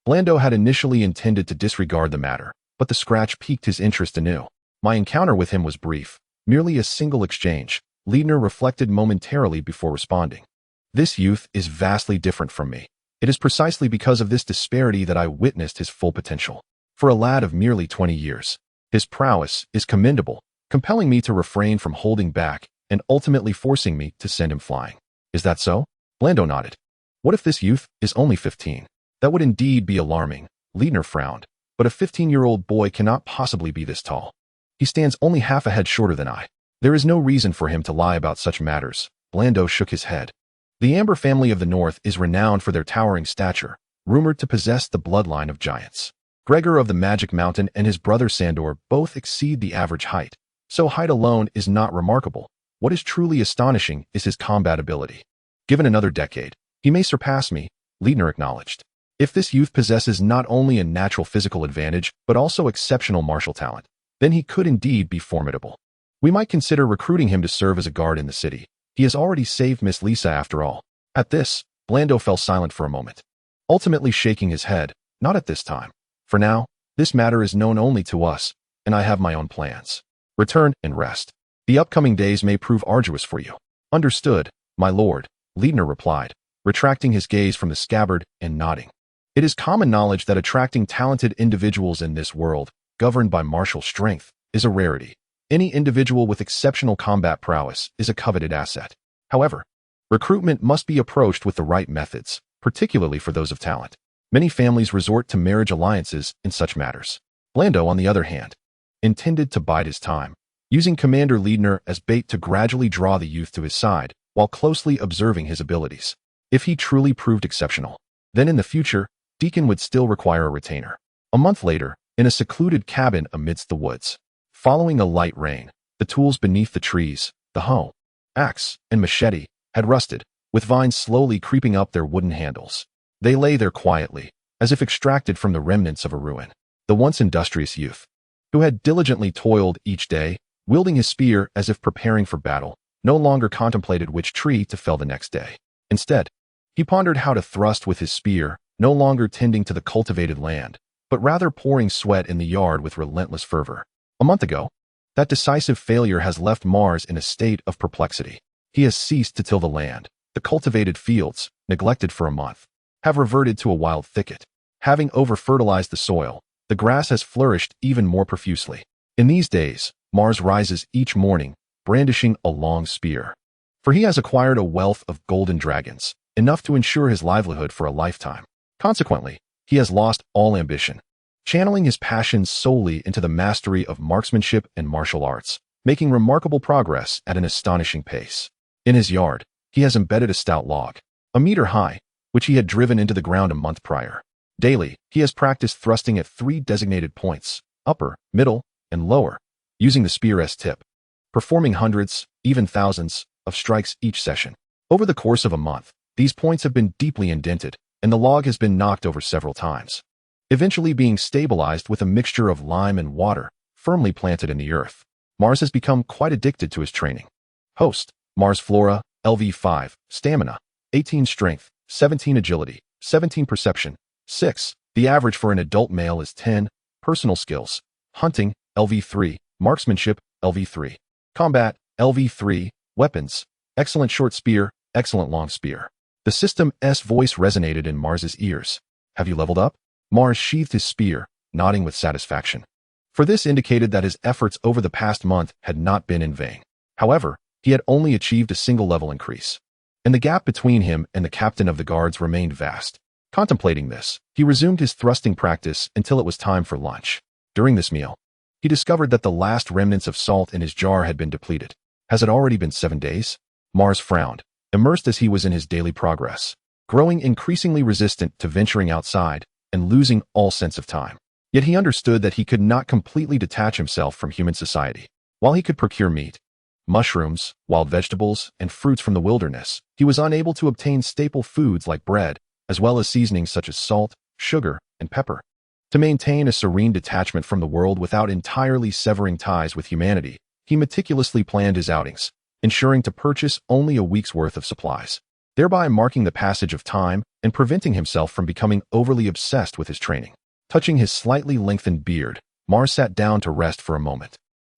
Blando had initially intended to disregard the matter, but the scratch piqued his interest anew. "My encounter with him was brief, merely a single exchange," Liedner reflected momentarily before responding. "This youth is vastly different from me. It is precisely because of this disparity that I witnessed his full potential. For a lad of merely 20 years, his prowess is commendable, compelling me to refrain from holding back and ultimately forcing me to send him flying." "Is that so?" Blando nodded. "What if this youth is only 15? That would indeed be alarming." Liedner frowned. "But a 15-year-old boy cannot possibly be this tall. He stands only half a head shorter than I. There is no reason for him to lie about such matters." Blando shook his head. "The Amber family of the North is renowned for their towering stature, rumored to possess the bloodline of giants. Gregor of the Magic Mountain and his brother Sandor both exceed the average height, so height alone is not remarkable. What is truly astonishing is his combat ability. Given another decade, he may surpass me," Liedner acknowledged. "If this youth possesses not only a natural physical advantage, but also exceptional martial talent, then he could indeed be formidable. We might consider recruiting him to serve as a guard in the city. He has already saved Miss Lisa after all." At this, Blando fell silent for a moment, ultimately shaking his head. "Not at this time. For now, this matter is known only to us, and I have my own plans. Return and rest. The upcoming days may prove arduous for you." "Understood, my lord," Liedner replied, retracting his gaze from the scabbard and nodding. It is common knowledge that attracting talented individuals in this world, governed by martial strength, is a rarity. Any individual with exceptional combat prowess is a coveted asset. However, recruitment must be approached with the right methods, particularly for those of talent. Many families resort to marriage alliances in such matters. Blando, on the other hand, intended to bide his time, using Commander Liedner as bait to gradually draw the youth to his side, while closely observing his abilities. If he truly proved exceptional, then in the future, Deacon would still require a retainer. A month later, in a secluded cabin amidst the woods, Following a light rain, the tools beneath the trees, the hoe, axe, and machete, had rusted, with vines slowly creeping up their wooden handles. They lay there quietly, as if extracted from the remnants of a ruin. The once industrious youth, who had diligently toiled each day, wielding his spear as if preparing for battle, no longer contemplated which tree to fell the next day. Instead, he pondered how to thrust with his spear, no longer tending to the cultivated land, but rather pouring sweat in the yard with relentless fervor. A month ago, that decisive failure has left Mars in a state of perplexity. He has ceased to till the land. The cultivated fields, neglected for a month, have reverted to a wild thicket. Having over-fertilized the soil, the grass has flourished even more profusely. In these days, Mars rises each morning, brandishing a long spear. For he has acquired a wealth of golden dragons, enough to ensure his livelihood for a lifetime. Consequently, he has lost all ambition, channeling his passions solely into the mastery of marksmanship and martial arts, making remarkable progress at an astonishing pace. In his yard, he has embedded a stout log, a meter high, which he had driven into the ground a month prior. Daily, he has practiced thrusting at 3 designated points, upper, middle, and lower, using the spear as tip, performing hundreds, even thousands, of strikes each session. Over the course of a month, these points have been deeply indented, and the log has been knocked over several times, eventually being stabilized with a mixture of lime and water, firmly planted in the earth. Mars has become quite addicted to his training. Host: Mars Flora, LV5, Stamina, 18 Strength, 17 Agility, 17 Perception, 6. The average for an adult male is 10. Personal Skills: Hunting, LV3, Marksmanship, LV3. Combat, LV3, Weapons: Excellent Short Spear, Excellent Long Spear. The system's voice resonated in Mars's ears. Have you leveled up? Mars sheathed his spear, nodding with satisfaction. For this indicated that his efforts over the past month had not been in vain. However, he had only achieved a single level increase, and the gap between him and the captain of the guards remained vast. Contemplating this, he resumed his thrusting practice until it was time for lunch. During this meal, he discovered that the last remnants of salt in his jar had been depleted. Has it already been 7 days? Mars frowned, immersed as he was in his daily progress, growing increasingly resistant to venturing outside and losing all sense of time. Yet he understood that he could not completely detach himself from human society. While he could procure meat, mushrooms, wild vegetables, and fruits from the wilderness, he was unable to obtain staple foods like bread, as well as seasonings such as salt, sugar, and pepper. To maintain a serene detachment from the world without entirely severing ties with humanity, he meticulously planned his outings, ensuring to purchase only a week's worth of supplies, thereby marking the passage of time and preventing himself from becoming overly obsessed with his training. Touching his slightly lengthened beard, Mars sat down to rest for a moment.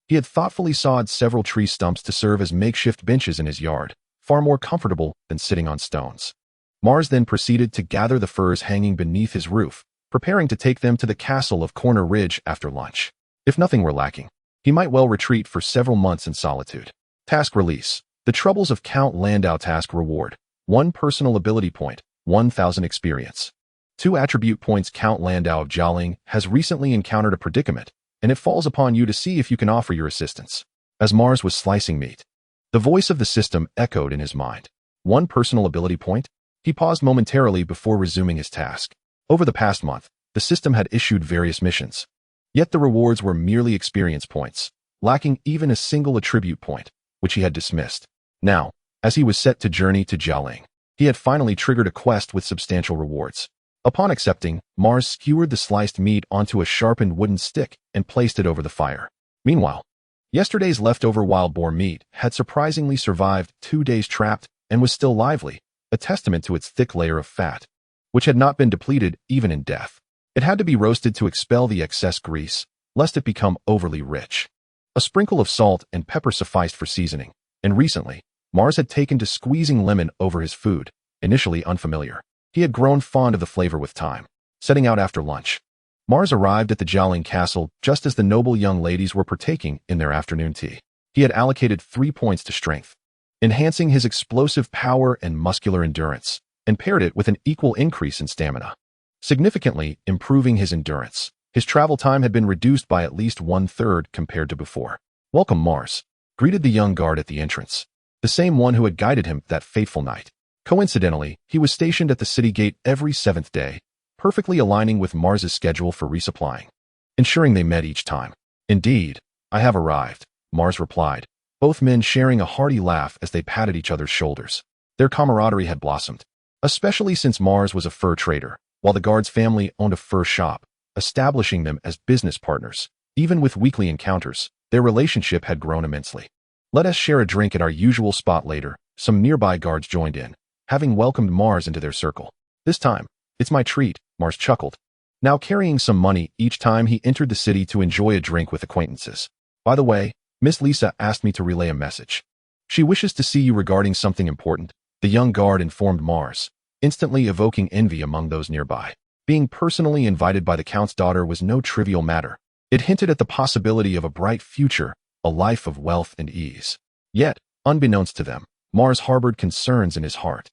He had thoughtfully sawed several tree stumps to serve as makeshift benches in his yard, far more comfortable than sitting on stones. Mars then proceeded to gather the furs hanging beneath his roof, preparing to take them to the castle of Corner Ridge after lunch. If nothing were lacking, he might well retreat for several months in solitude. Task Release: The Troubles of Count Landau. Task Reward: 1 personal ability point, 1,000 experience. 2 attribute points. Count Landau of Jialing has recently encountered a predicament, and it falls upon you to see if you can offer your assistance. As Mars was slicing meat, the voice of the system echoed in his mind. 1 personal ability point? He paused momentarily before resuming his task. Over the past month, the system had issued various missions, yet the rewards were merely experience points, lacking even a single attribute point, which he had dismissed. Now, as he was set to journey to Jialing, he had finally triggered a quest with substantial rewards. Upon accepting, Mars skewered the sliced meat onto a sharpened wooden stick and placed it over the fire. Meanwhile, yesterday's leftover wild boar meat had surprisingly survived 2 days trapped and was still lively, a testament to its thick layer of fat, which had not been depleted even in death. It had to be roasted to expel the excess grease, lest it become overly rich. A sprinkle of salt and pepper sufficed for seasoning, and recently, Mars had taken to squeezing lemon over his food, initially unfamiliar. He had grown fond of the flavor with time. Setting out after lunch, Mars arrived at the Jialing castle just as the noble young ladies were partaking in their afternoon tea. He had allocated 3 points to strength, enhancing his explosive power and muscular endurance, and paired it with an equal increase in stamina, significantly improving his endurance. His travel time had been reduced by at least 1/3 compared to before. "Welcome, Mars," greeted the young guard at the entrance, the same one who had guided him that fateful night. Coincidentally, he was stationed at the city gate every 7th day, perfectly aligning with Mars's schedule for resupplying, ensuring they met each time. "Indeed, I have arrived, Mars replied, both men sharing a hearty laugh as they patted each other's shoulders. Their camaraderie had blossomed, especially since Mars was a fur trader, while the guard's family owned a fur shop, establishing them as business partners. Even with weekly encounters, their relationship had grown immensely. Let us share a drink at our usual spot later. Some nearby guards joined in, having welcomed Mars into their circle. This time, it's my treat, Mars chuckled, now carrying some money each time he entered the city to enjoy a drink with acquaintances. By the way, Miss Lisa asked me to relay a message. She wishes to see you regarding something important, the young guard informed Mars, instantly evoking envy among those nearby. Being personally invited by the Count's daughter was no trivial matter. It hinted at the possibility of a bright future, a life of wealth and ease. Yet, unbeknownst to them, Mars harbored concerns in his heart.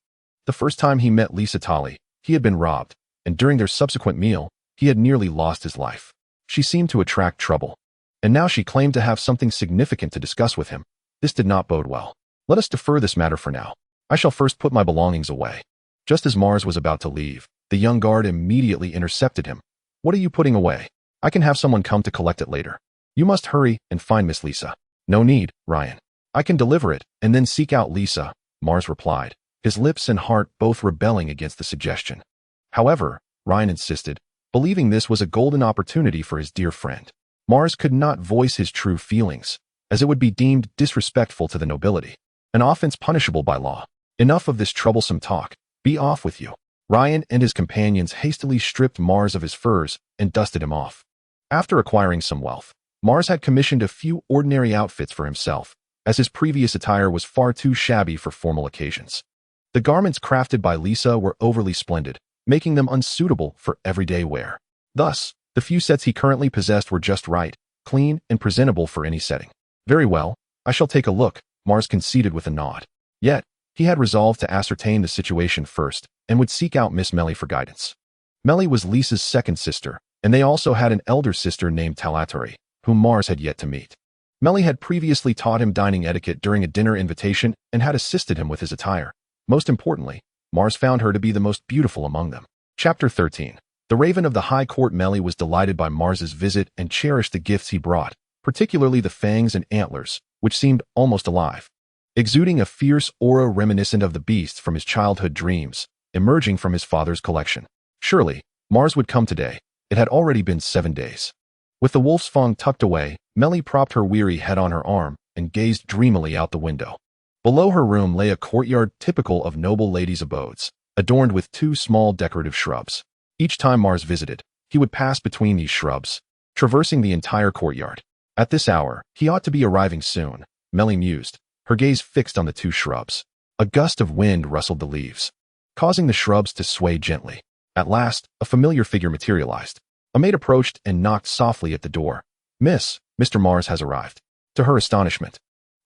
The first time he met Lisa Tully, he had been robbed, and during their subsequent meal, he had nearly lost his life. She seemed to attract trouble, and now she claimed to have something significant to discuss with him. This did not bode well. Let us defer this matter for now. I shall first put my belongings away. Just as Mars was about to leave, the young guard immediately intercepted him. What are you putting away? I can have someone come to collect it later. You must hurry and find Miss Lisa. No need, Ryan. I can deliver it and then seek out Lisa, Mars replied, his lips and heart both rebelling against the suggestion. However, Ryan insisted, believing this was a golden opportunity for his dear friend. Mars could not voice his true feelings, as it would be deemed disrespectful to the nobility, an offense punishable by law. Enough of this troublesome talk. Be off with you. Ryan and his companions hastily stripped Mars of his furs and dusted him off. After acquiring some wealth, Mars had commissioned a few ordinary outfits for himself, as his previous attire was far too shabby for formal occasions. The garments crafted by Lisa were overly splendid, making them unsuitable for everyday wear. Thus, the few sets he currently possessed were just right, clean, and presentable for any setting. Very well, I shall take a look, Mars conceded with a nod. Yet, he had resolved to ascertain the situation first and would seek out Miss Melly for guidance. Melly was Lisa's second sister, and they also had an elder sister named Talatari, whom Mars had yet to meet. Melly had previously taught him dining etiquette during a dinner invitation and had assisted him with his attire. Most importantly, Mars found her to be the most beautiful among them. Chapter 13. The Raven of the High Court. Melly was delighted by Mars's visit and cherished the gifts he brought, particularly the fangs and antlers, which seemed almost alive, exuding a fierce aura reminiscent of the beasts from his childhood dreams, emerging from his father's collection. Surely, Mars would come today. It had already been 7 days. With the wolf's fang tucked away, Melly propped her weary head on her arm and gazed dreamily out the window. Below her room lay a courtyard typical of noble ladies' abodes, adorned with 2 small decorative shrubs. Each time Mars visited, he would pass between these shrubs, traversing the entire courtyard. At this hour, he ought to be arriving soon, Melly mused, her gaze fixed on the 2 shrubs. A gust of wind rustled the leaves, causing the shrubs to sway gently. At last, a familiar figure materialized. A maid approached and knocked softly at the door. Mr. Mars has arrived. To her astonishment,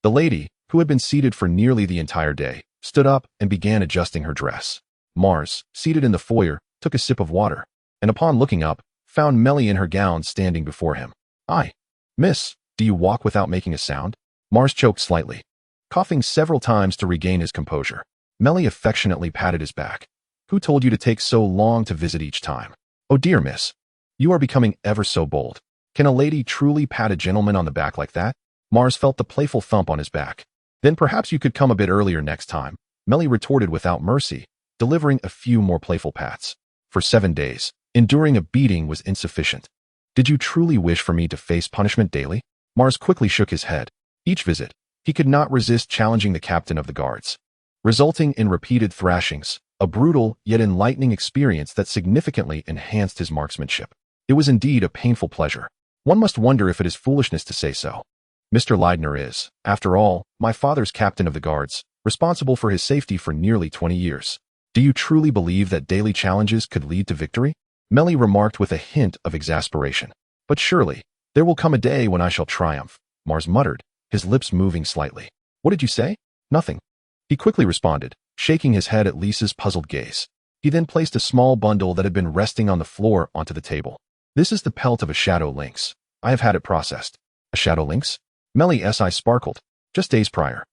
the lady, who had been seated for nearly the entire day, stood up and began adjusting her dress. Mars, seated in the foyer, took a sip of water, and upon looking up, found Melly in her gown standing before him. Miss, do you walk without making a sound? Mars choked slightly, coughing several times to regain his composure. Melly affectionately patted his back. Who told you to take so long to visit each time? Oh dear, miss. You are becoming ever so bold. Can a lady truly pat a gentleman on the back like that? Mars felt the playful thump on his back. Then perhaps you could come a bit earlier next time, Melly retorted without mercy, delivering a few more playful pats. For 7 days, enduring a beating was insufficient. Did you truly wish for me to face punishment daily? Mars quickly shook his head. Each visit, he could not resist challenging the captain of the guards, resulting in repeated thrashings, a brutal yet enlightening experience that significantly enhanced his marksmanship. It was indeed a painful pleasure. One must wonder if it is foolishness to say so. Mr. Leidner is, after all, my father's captain of the guards, responsible for his safety for nearly 20 years. Do you truly believe that daily challenges could lead to victory? Melly remarked with a hint of exasperation. But surely, there will come a day when I shall triumph, Mars muttered, his lips moving slightly. What did you say? Nothing. He quickly responded, shaking his head at Lisa's puzzled gaze. He then placed a small bundle that had been resting on the floor onto the table. This is the pelt of a shadow lynx. I have had it processed. A shadow lynx? Melly's eye sparkled. Just days prior,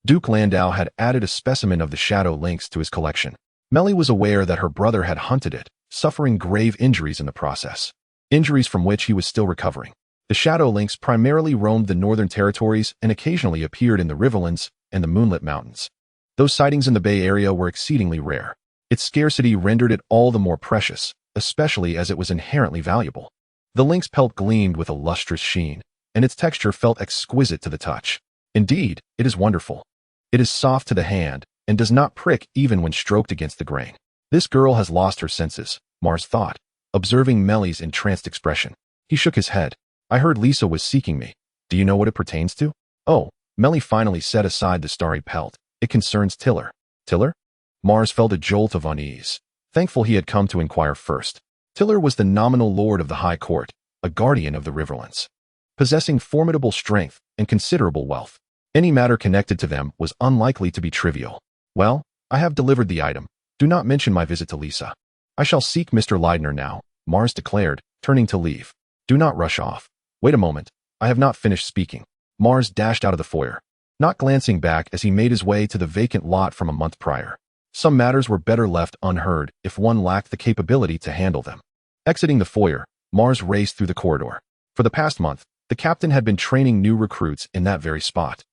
Duke Landau had added a specimen of the shadow lynx to his collection. Melly was aware that her brother had hunted it, suffering grave injuries in the process, injuries from which he was still recovering. The Shadow Lynx primarily roamed the northern territories and occasionally appeared in the Riverlands and the Moonlit Mountains. Those sightings in the Bay Area were exceedingly rare. Its scarcity rendered it all the more precious, especially as it was inherently valuable. The lynx pelt gleamed with a lustrous sheen, and its texture felt exquisite to the touch. Indeed, it is wonderful. It is soft to the hand and does not prick even when stroked against the grain. This girl has lost her senses, Mars thought, observing Melly's entranced expression. He shook his head. I heard Lisa was seeking me. Do you know what it pertains to? Oh, Melly finally set aside the starry pelt. It concerns Tiller. Tiller? Mars felt a jolt of unease, thankful he had come to inquire first. Tiller was the nominal lord of the High Court, a guardian of the Riverlands, possessing formidable strength and considerable wealth. Any matter connected to them was unlikely to be trivial. Well, I have delivered the item. Do not mention my visit to Lisa. I shall seek Mr. Leidner now, Mars declared, turning to leave. Do not rush off. Wait a moment. I have not finished speaking. Mars dashed out of the foyer, not glancing back as he made his way to the vacant lot from a month prior. Some matters were better left unheard if one lacked the capability to handle them. Exiting the foyer, Mars raced through the corridor. For the past month, the captain had been training new recruits in that very spot,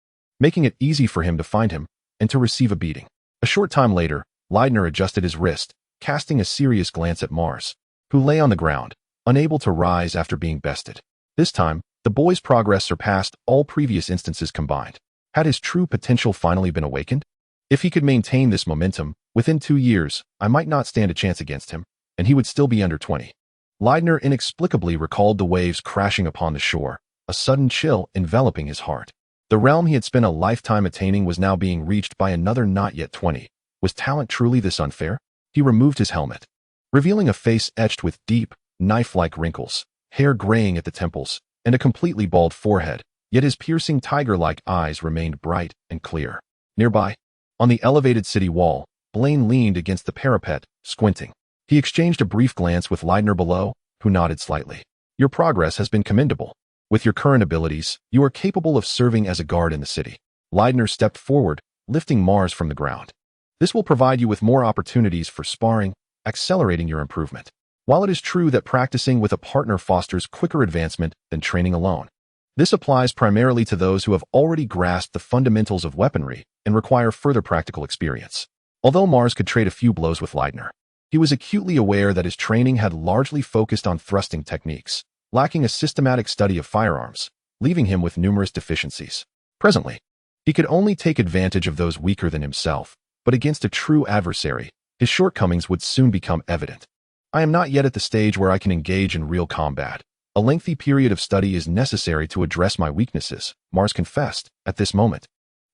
making it easy for him to find him and to receive a beating. A short time later, Leidner adjusted his wrist, casting a serious glance at Mars, who lay on the ground, unable to rise after being bested. This time, the boy's progress surpassed all previous instances combined. Had his true potential finally been awakened? If he could maintain this momentum, within 2 years, I might not stand a chance against him, and he would still be under 20. Leidner inexplicably recalled the waves crashing upon the shore, a sudden chill enveloping his heart. The realm he had spent a lifetime attaining was now being reached by another not yet 20. Was talent truly this unfair? He removed his helmet, revealing a face etched with deep, knife-like wrinkles, hair graying at the temples, and a completely bald forehead, yet his piercing tiger-like eyes remained bright and clear. Nearby, on the elevated city wall, Blaine leaned against the parapet, squinting. He exchanged a brief glance with Leidner below, who nodded slightly. Your progress has been commendable. With your current abilities, you are capable of serving as a guard in the city. Leidner stepped forward, lifting Mars from the ground. This will provide you with more opportunities for sparring, accelerating your improvement. While it is true that practicing with a partner fosters quicker advancement than training alone, this applies primarily to those who have already grasped the fundamentals of weaponry and require further practical experience. Although Mars could trade a few blows with Leidner, he was acutely aware that his training had largely focused on thrusting techniques, lacking a systematic study of firearms, leaving him with numerous deficiencies. Presently, he could only take advantage of those weaker than himself, but against a true adversary, his shortcomings would soon become evident. I am not yet at the stage where I can engage in real combat. A lengthy period of study is necessary to address my weaknesses, Mars confessed. At this moment,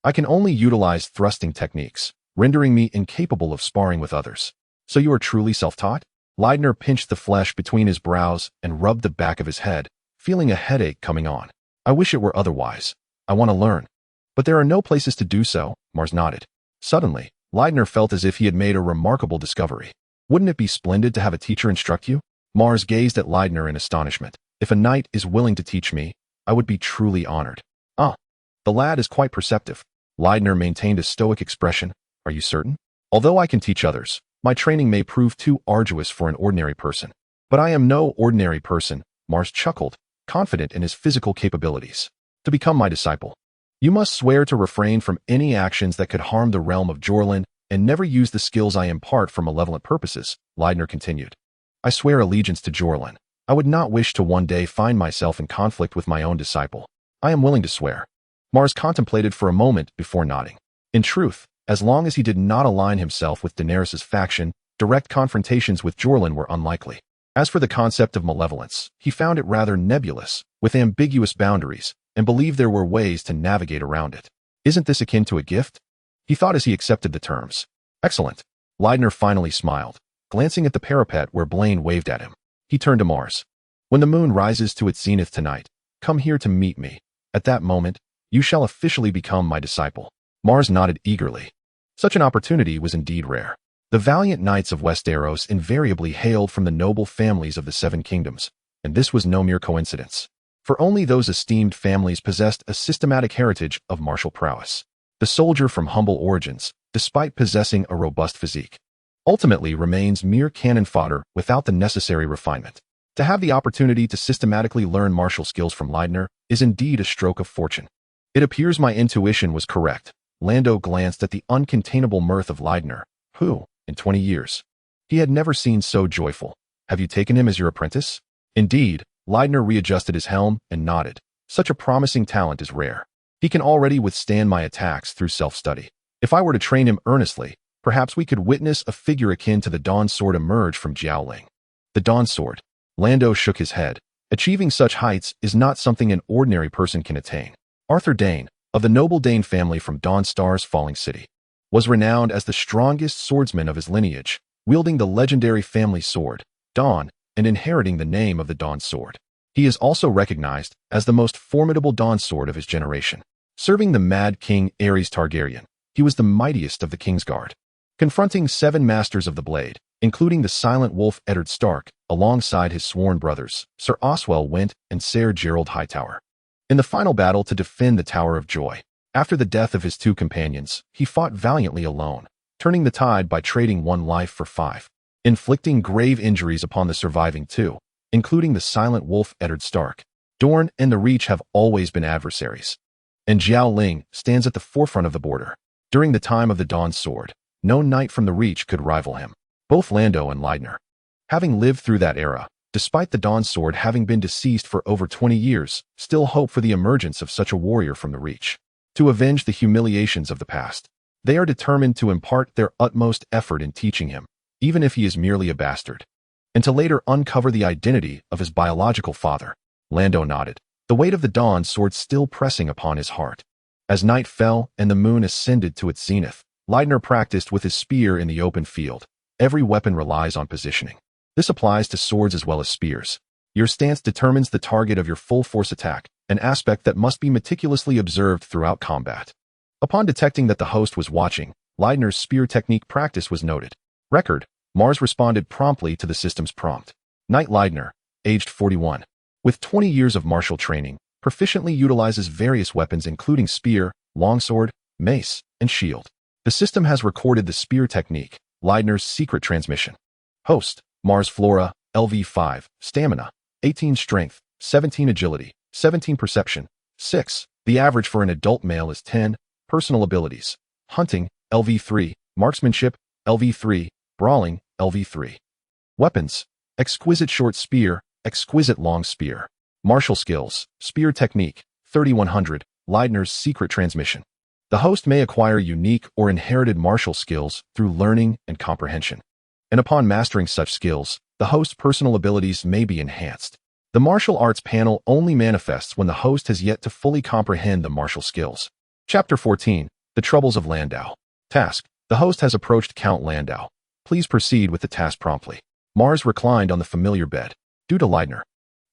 I can only utilize thrusting techniques, rendering me incapable of sparring with others. So you are truly self-taught? Leidner pinched the flesh between his brows and rubbed the back of his head, feeling a headache coming on. I wish it were otherwise. I want to learn. But there are no places to do so, Mars nodded. Suddenly, Leidner felt as if he had made a remarkable discovery. Wouldn't it be splendid to have a teacher instruct you? Mars gazed at Leidner in astonishment. If a knight is willing to teach me, I would be truly honored. Ah, the lad is quite perceptive. Leidner maintained a stoic expression. Are you certain? Although I can teach others, my training may prove too arduous for an ordinary person. But I am no ordinary person, Mars chuckled, confident in his physical capabilities. To become my disciple, you must swear to refrain from any actions that could harm the realm of Jorlin and never use the skills I impart for malevolent purposes, Leidner continued. I swear allegiance to Jorlin. I would not wish to one day find myself in conflict with my own disciple. I am willing to swear. Mars contemplated for a moment before nodding. In truth, as long as he did not align himself with Daenerys's faction, direct confrontations with Jorlin were unlikely. As for the concept of malevolence, he found it rather nebulous, with ambiguous boundaries, and believed there were ways to navigate around it. Isn't this akin to a gift? He thought as he accepted the terms. Excellent. Leidner finally smiled, glancing at the parapet where Blaine waved at him. He turned to Mars. When the moon rises to its zenith tonight, come here to meet me. At that moment, you shall officially become my disciple. Mars nodded eagerly. Such an opportunity was indeed rare. The valiant knights of Westeros invariably hailed from the noble families of the Seven Kingdoms, and this was no mere coincidence. For only those esteemed families possessed a systematic heritage of martial prowess. The soldier from humble origins, despite possessing a robust physique, ultimately remains mere cannon fodder without the necessary refinement. To have the opportunity to systematically learn martial skills from Leidner is indeed a stroke of fortune. It appears my intuition was correct. Lando glanced at the uncontainable mirth of Leidner, who, in 20 years, he had never seen so joyful. Have you taken him as your apprentice? Indeed, Leidner readjusted his helm and nodded. Such a promising talent is rare. He can already withstand my attacks through self-study. If I were to train him earnestly, perhaps we could witness a figure akin to the Dawn Sword emerge from Jiaoling. The Dawn Sword. Lando shook his head. Achieving such heights is not something an ordinary person can attain. Arthur Dane, of the noble Dane family from Dawnstar's falling city, was renowned as the strongest swordsman of his lineage, wielding the legendary family sword, Dawn, and inheriting the name of the Dawn Sword. He is also recognized as the most formidable Dawn Sword of his generation. Serving the Mad King Aerys Targaryen, he was the mightiest of the Kingsguard, confronting 7 masters of the blade, including the silent wolf Eddard Stark, alongside his sworn brothers, Sir Oswell Went and Ser Gerald Hightower. In the final battle to defend the Tower of Joy, after the death of his 2 companions, he fought valiantly alone, turning the tide by trading 1 life for 5, inflicting grave injuries upon the surviving 2, including the silent wolf Eddard Stark. Dorne and the Reach have always been adversaries, and Jiao Ling stands at the forefront of the border. During the time of the Dawn Sword, no knight from the Reach could rival him. Both Lando and Leidner, having lived through that era, despite the Dawn Sword having been deceased for over 20 years, still hope for the emergence of such a warrior from the Reach. To avenge the humiliations of the past, they are determined to impart their utmost effort in teaching him, even if he is merely a bastard, and to later uncover the identity of his biological father. Lando nodded, the weight of the Dawn Sword still pressing upon his heart. As night fell and the moon ascended to its zenith, Leidner practiced with his spear in the open field. Every weapon relies on positioning. This applies to swords as well as spears. Your stance determines the target of your full-force attack, an aspect that must be meticulously observed throughout combat. Upon detecting that the host was watching, Leidner's spear technique practice was noted. Record, Mars responded promptly to the system's prompt. Knight Leidner, aged 41, with 20 years of martial training, proficiently utilizes various weapons including spear, longsword, mace, and shield. The system has recorded the spear technique, Leidner's secret transmission. Host, Mars Flora, LV5, Stamina, 18 Strength, 17 Agility, 17 Perception, 6. The average for an adult male is 10. Personal abilities. Hunting, LV3, Marksmanship, LV3, Brawling, LV3. Weapons. Exquisite Short Spear, Exquisite Long Spear. Martial Skills, Spear Technique, 3100, Leidner's secret transmission. The host may acquire unique or inherited martial skills through learning and comprehension. And upon mastering such skills, the host's personal abilities may be enhanced. The martial arts panel only manifests when the host has yet to fully comprehend the martial skills. Chapter 14, The Troubles of Landau. Task. The host has approached Count Landau. Please proceed with the task promptly. Mars reclined on the familiar bed. Due to Leidner,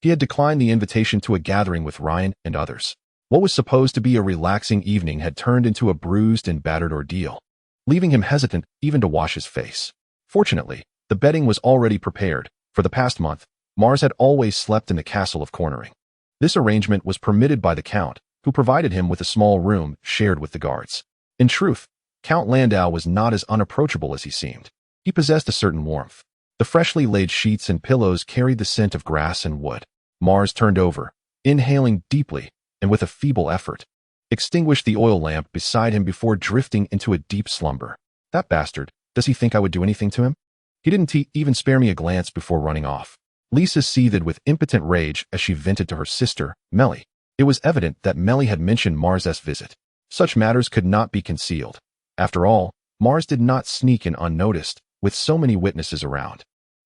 he had declined the invitation to a gathering with Ryan and others. What was supposed to be a relaxing evening had turned into a bruised and battered ordeal, leaving him hesitant even to wash his face. Fortunately, the bedding was already prepared. For the past month, Mars had always slept in the castle of Cornering. This arrangement was permitted by the Count, who provided him with a small room shared with the guards. In truth, Count Landau was not as unapproachable as he seemed. He possessed a certain warmth. The freshly laid sheets and pillows carried the scent of grass and wood. Mars turned over, inhaling deeply, and with a feeble effort, extinguished the oil lamp beside him before drifting into a deep slumber. That bastard, does he think I would do anything to him? He didn't even spare me a glance before running off. Lisa seethed with impotent rage as she vented to her sister, Melly. It was evident that Melly had mentioned Mars' visit. Such matters could not be concealed. After all, Mars did not sneak in unnoticed, with so many witnesses around.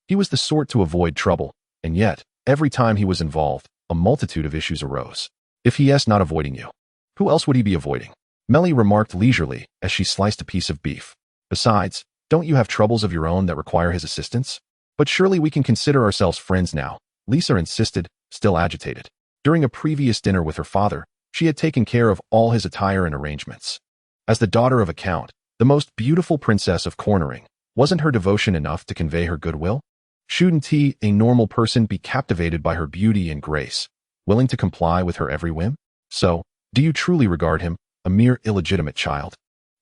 He was the sort to avoid trouble, and yet, every time he was involved, a multitude of issues arose. If he is not avoiding you, who else would he be avoiding? Melly remarked leisurely as she sliced a piece of beef. Besides, don't you have troubles of your own that require his assistance? But surely we can consider ourselves friends now, Lisa insisted, still agitated. During a previous dinner with her father, she had taken care of all his attire and arrangements. As the daughter of a count, the most beautiful princess of Cornering, wasn't her devotion enough to convey her goodwill? Shouldn't he, a normal person, be captivated by her beauty and grace, willing to comply with her every whim? So, do you truly regard him, a mere illegitimate child?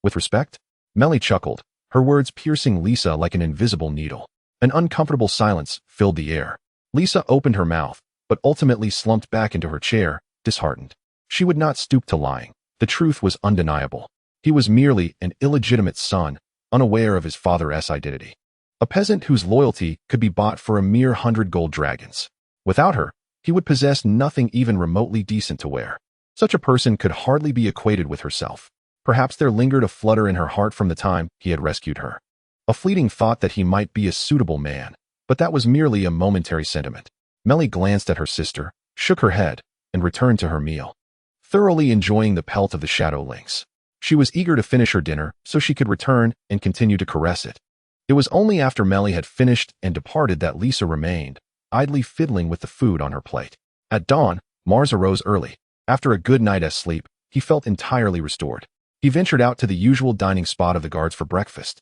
With respect? Melly chuckled, her words piercing Lisa like an invisible needle. An uncomfortable silence filled the air. Lisa opened her mouth, but ultimately slumped back into her chair, disheartened. She would not stoop to lying. The truth was undeniable. He was merely an illegitimate son, unaware of his father's identity. A peasant whose loyalty could be bought for a mere 100 gold dragons. Without her, he would possess nothing even remotely decent to wear. Such a person could hardly be equated with herself. Perhaps there lingered a flutter in her heart from the time he had rescued her. A fleeting thought that he might be a suitable man, but that was merely a momentary sentiment. Melly glanced at her sister, shook her head, and returned to her meal, thoroughly enjoying the pelt of the shadow lynx. She was eager to finish her dinner so she could return and continue to caress it. It was only after Melly had finished and departed that Lisa remained, idly fiddling with the food on her plate. At dawn, Mars arose early. After a good night's sleep, he felt entirely restored. He ventured out to the usual dining spot of the guards for breakfast,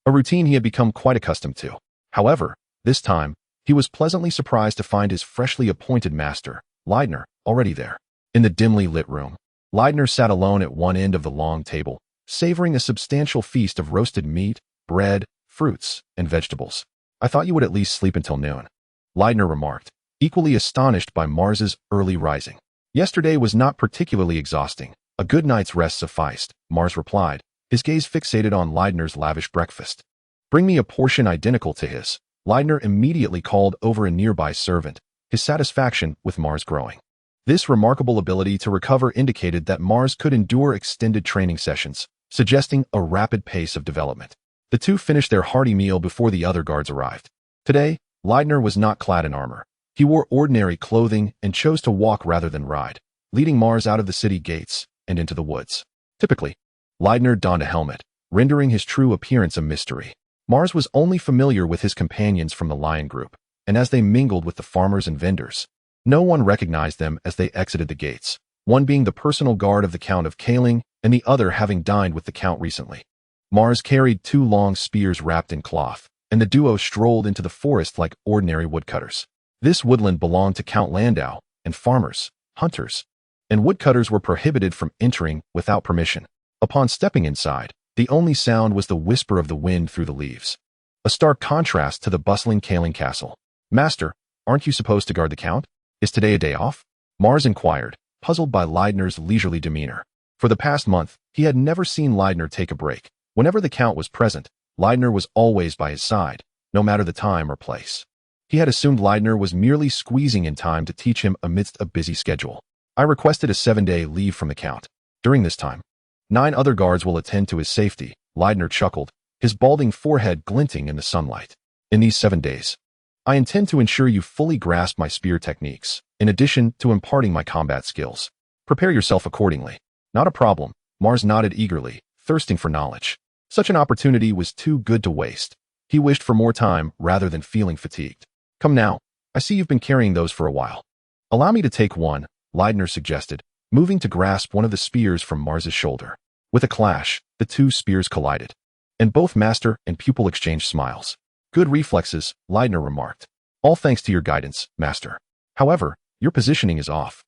a routine he had become quite accustomed to. However, this time, he was pleasantly surprised to find his freshly appointed master, Leidner, already there. In the dimly lit room, Leidner sat alone at one end of the long table, savoring a substantial feast of roasted meat, bread, fruits, and vegetables. "I thought you would at least sleep until noon," Leidner remarked, equally astonished by Mars's early rising. "Yesterday was not particularly exhausting. A good night's rest sufficed," Mars replied, his gaze fixated on Leidner's lavish breakfast. "Bring me a portion identical to his." Leidner immediately called over a nearby servant, his satisfaction with Mars growing. This remarkable ability to recover indicated that Mars could endure extended training sessions, suggesting a rapid pace of development. The two finished their hearty meal before the other guards arrived. Today, Leidner was not clad in armor. He wore ordinary clothing and chose to walk rather than ride, leading Mars out of the city gates and into the woods. Typically, Leidner donned a helmet, rendering his true appearance a mystery. Mars was only familiar with his companions from the lion group, and as they mingled with the farmers and vendors, no one recognized them as they exited the gates, one being the personal guard of the Count of Kaling and the other having dined with the Count recently. Mars carried 2 long spears wrapped in cloth, and the duo strolled into the forest like ordinary woodcutters. This woodland belonged to Count Landau, and farmers, hunters, and woodcutters were prohibited from entering without permission. Upon stepping inside, the only sound was the whisper of the wind through the leaves, a stark contrast to the bustling Kaling castle. "Master, aren't you supposed to guard the Count? Is today a day off?" Mars inquired, puzzled by Leidner's leisurely demeanor. For the past month, he had never seen Leidner take a break. Whenever the Count was present, Leidner was always by his side, no matter the time or place. He had assumed Leidner was merely squeezing in time to teach him amidst a busy schedule. "I requested a 7-day leave from the Count. During this time, 9 other guards will attend to his safety," Leidner chuckled, his balding forehead glinting in the sunlight. "In these 7 days, I intend to ensure you fully grasp my spear techniques, in addition to imparting my combat skills. Prepare yourself accordingly." "Not a problem," Mars nodded eagerly, thirsting for knowledge. Such an opportunity was too good to waste. He wished for more time rather than feeling fatigued. "Come now, I see you've been carrying those for a while. Allow me to take one," Leidner suggested, moving to grasp one of the spears from Mars's shoulder. With a clash, the 2 spears collided, and both master and pupil exchanged smiles. "Good reflexes," Leidner remarked. "All thanks to your guidance, master. However, your positioning is off."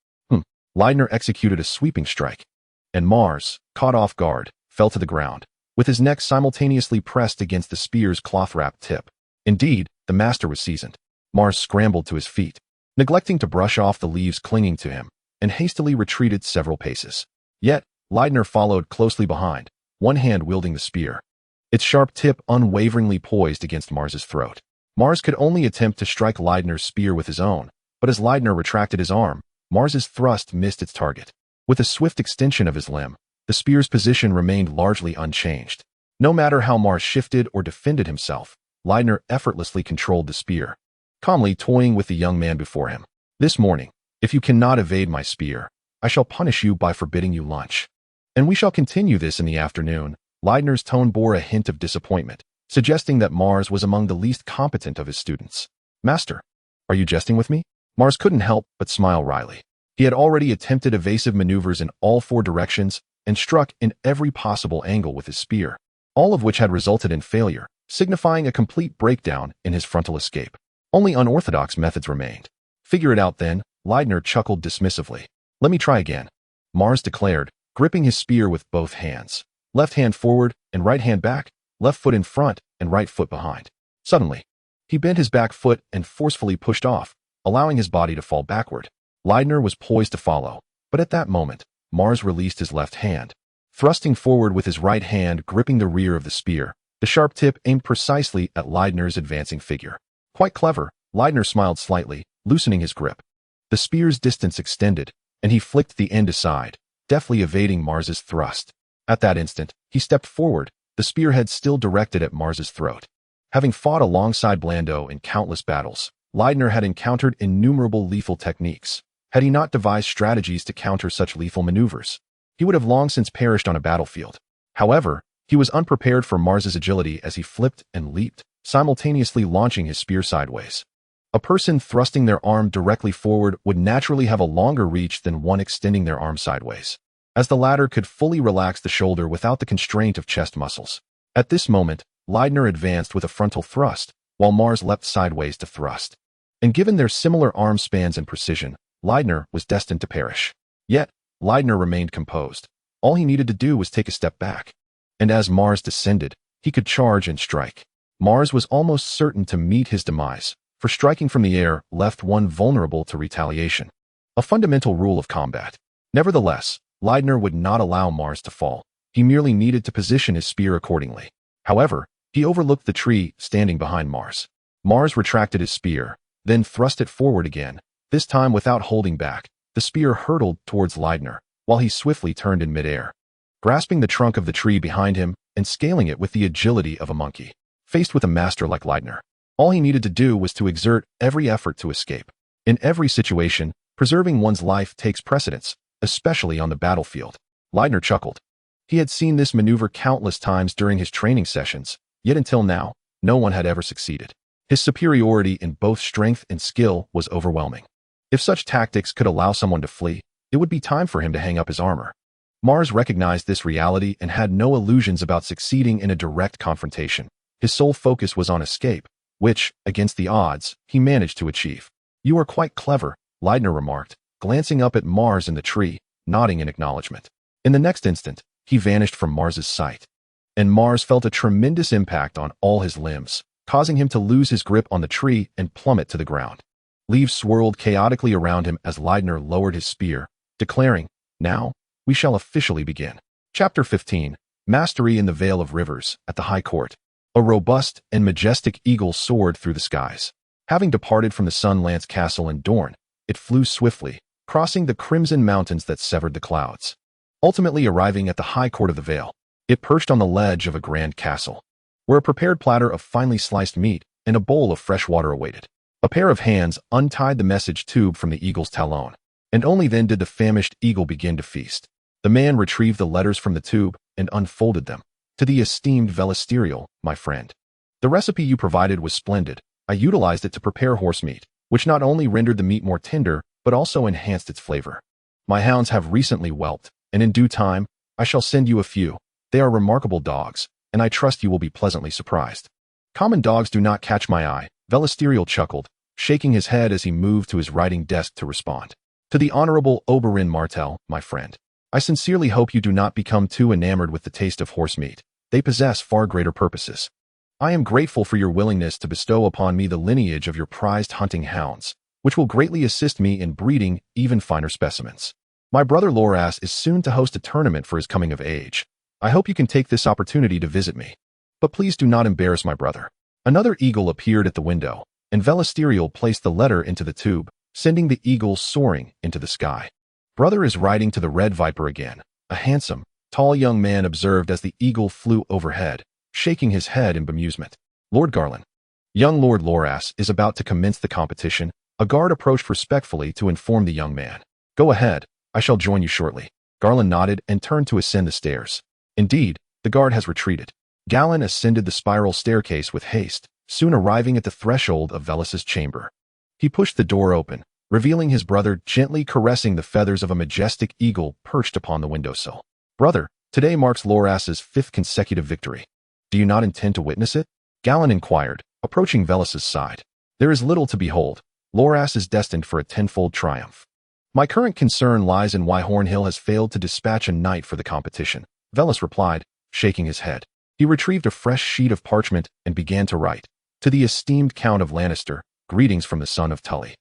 Leidner executed a sweeping strike, and Mars, caught off guard, fell to the ground, with his neck simultaneously pressed against the spear's cloth-wrapped tip. Indeed, the master was seasoned. Mars scrambled to his feet, neglecting to brush off the leaves clinging to him, and hastily retreated several paces. Yet, Leidner followed closely behind, one hand wielding the spear, its sharp tip unwaveringly poised against Mars's throat. Mars could only attempt to strike Leidner's spear with his own, but as Leidner retracted his arm, Mars's thrust missed its target. With a swift extension of his limb, the spear's position remained largely unchanged. No matter how Mars shifted or defended himself, Leidner effortlessly controlled the spear, calmly toying with the young man before him. "This morning, if you cannot evade my spear, I shall punish you by forbidding you lunch. And we shall continue this in the afternoon." Leidner's tone bore a hint of disappointment, suggesting that Mars was among the least competent of his students. "Master, are you jesting with me?" Mars couldn't help but smile wryly. He had already attempted evasive maneuvers in all 4 directions and struck in every possible angle with his spear, all of which had resulted in failure, signifying a complete breakdown in his frontal escape. Only unorthodox methods remained. "Figure it out then," Leidner chuckled dismissively. "Let me try again," Mars declared, gripping his spear with both hands. Left hand forward and right hand back, left foot in front and right foot behind. Suddenly, he bent his back foot and forcefully pushed off, allowing his body to fall backward. Leidner was poised to follow, but at that moment, Mars released his left hand. Thrusting forward with his right hand gripping the rear of the spear, the sharp tip aimed precisely at Leidner's advancing figure. Quite clever, Leidner smiled slightly, loosening his grip. The spear's distance extended, and he flicked the end aside, deftly evading Mars's thrust. At that instant, he stepped forward, the spearhead still directed at Mars's throat. Having fought alongside Blando in countless battles, Leidner had encountered innumerable lethal techniques. Had he not devised strategies to counter such lethal maneuvers, he would have long since perished on a battlefield. However, he was unprepared for Mars's agility as he flipped and leaped, simultaneously launching his spear sideways. A person thrusting their arm directly forward would naturally have a longer reach than one extending their arm sideways, as the latter could fully relax the shoulder without the constraint of chest muscles. At this moment, Leidner advanced with a frontal thrust, while Mars leapt sideways to thrust. And given their similar arm spans and precision, Leidner was destined to perish. Yet, Leidner remained composed. All he needed to do was take a step back. And as Mars descended, he could charge and strike. Mars was almost certain to meet his demise, for striking from the air left one vulnerable to retaliation. A fundamental rule of combat. Nevertheless, Leidner would not allow Mars to fall. He merely needed to position his spear accordingly. However, he overlooked the tree standing behind Mars. Mars retracted his spear, then thrust it forward again. This time without holding back, the spear hurtled towards Leidner, while he swiftly turned in midair, grasping the trunk of the tree behind him and scaling it with the agility of a monkey. Faced with a master like Leidner, all he needed to do was to exert every effort to escape. In every situation, preserving one's life takes precedence, especially on the battlefield. Leidner chuckled. He had seen this maneuver countless times during his training sessions, yet until now, no one had ever succeeded. His superiority in both strength and skill was overwhelming. If such tactics could allow someone to flee, it would be time for him to hang up his armor. Mars recognized this reality and had no illusions about succeeding in a direct confrontation. His sole focus was on escape, which, against the odds, he managed to achieve. "You are quite clever," Leidner remarked, glancing up at Mars in the tree, nodding in acknowledgement. In the next instant, he vanished from Mars's sight. And Mars felt a tremendous impact on all his limbs, causing him to lose his grip on the tree and plummet to the ground. Leaves swirled chaotically around him as Leidner lowered his spear, declaring, "Now, we shall officially begin." Chapter 15. Mastery in the Vale of Rivers. At the High Court, a robust and majestic eagle soared through the skies. Having departed from the Sun-Lance Castle in Dorne, it flew swiftly, crossing the crimson mountains that severed the clouds. Ultimately arriving at the High Court of the Vale, it perched on the ledge of a grand castle, where a prepared platter of finely sliced meat and a bowl of fresh water awaited. A pair of hands untied the message tube from the eagle's talon, and only then did the famished eagle begin to feast. The man retrieved the letters from the tube and unfolded them. "To the esteemed Westeros, my friend. The recipe you provided was splendid. I utilized it to prepare horse meat, which not only rendered the meat more tender, but also enhanced its flavor. My hounds have recently whelped, and in due time, I shall send you a few. They are remarkable dogs, and I trust you will be pleasantly surprised." "Common dogs do not catch my eye," Westeros chuckled, shaking his head as he moved to his writing desk to respond. "To the Honorable Oberyn Martell, my friend. I sincerely hope you do not become too enamored with the taste of horse meat. They possess far greater purposes. I am grateful for your willingness to bestow upon me the lineage of your prized hunting hounds, which will greatly assist me in breeding even finer specimens. My brother Loras is soon to host a tournament for his coming of age. I hope you can take this opportunity to visit me. But please do not embarrass my brother." Another eagle appeared at the window, and Westeros placed the letter into the tube, sending the eagle soaring into the sky. "Brother is writing to the Red Viper again," a handsome, tall young man observed as the eagle flew overhead, shaking his head in bemusement. "Lord Garland. Young Lord Loras is about to commence the competition." A guard approached respectfully to inform the young man. "Go ahead, I shall join you shortly." Garland nodded and turned to ascend the stairs. Indeed, the guard has retreated. Galen ascended the spiral staircase with haste, soon arriving at the threshold of Velis's chamber. He pushed the door open, revealing his brother gently caressing the feathers of a majestic eagle perched upon the windowsill. "Brother, today marks Loras's 5th consecutive victory. Do you not intend to witness it?" Galen inquired, approaching Velis's side. "There is little to behold. Loras is destined for a tenfold triumph. My current concern lies in why Hornhill has failed to dispatch a knight for the competition," Velis replied, shaking his head. He retrieved a fresh sheet of parchment and began to write. "To the esteemed Count of Lannister, greetings from the son of Tully.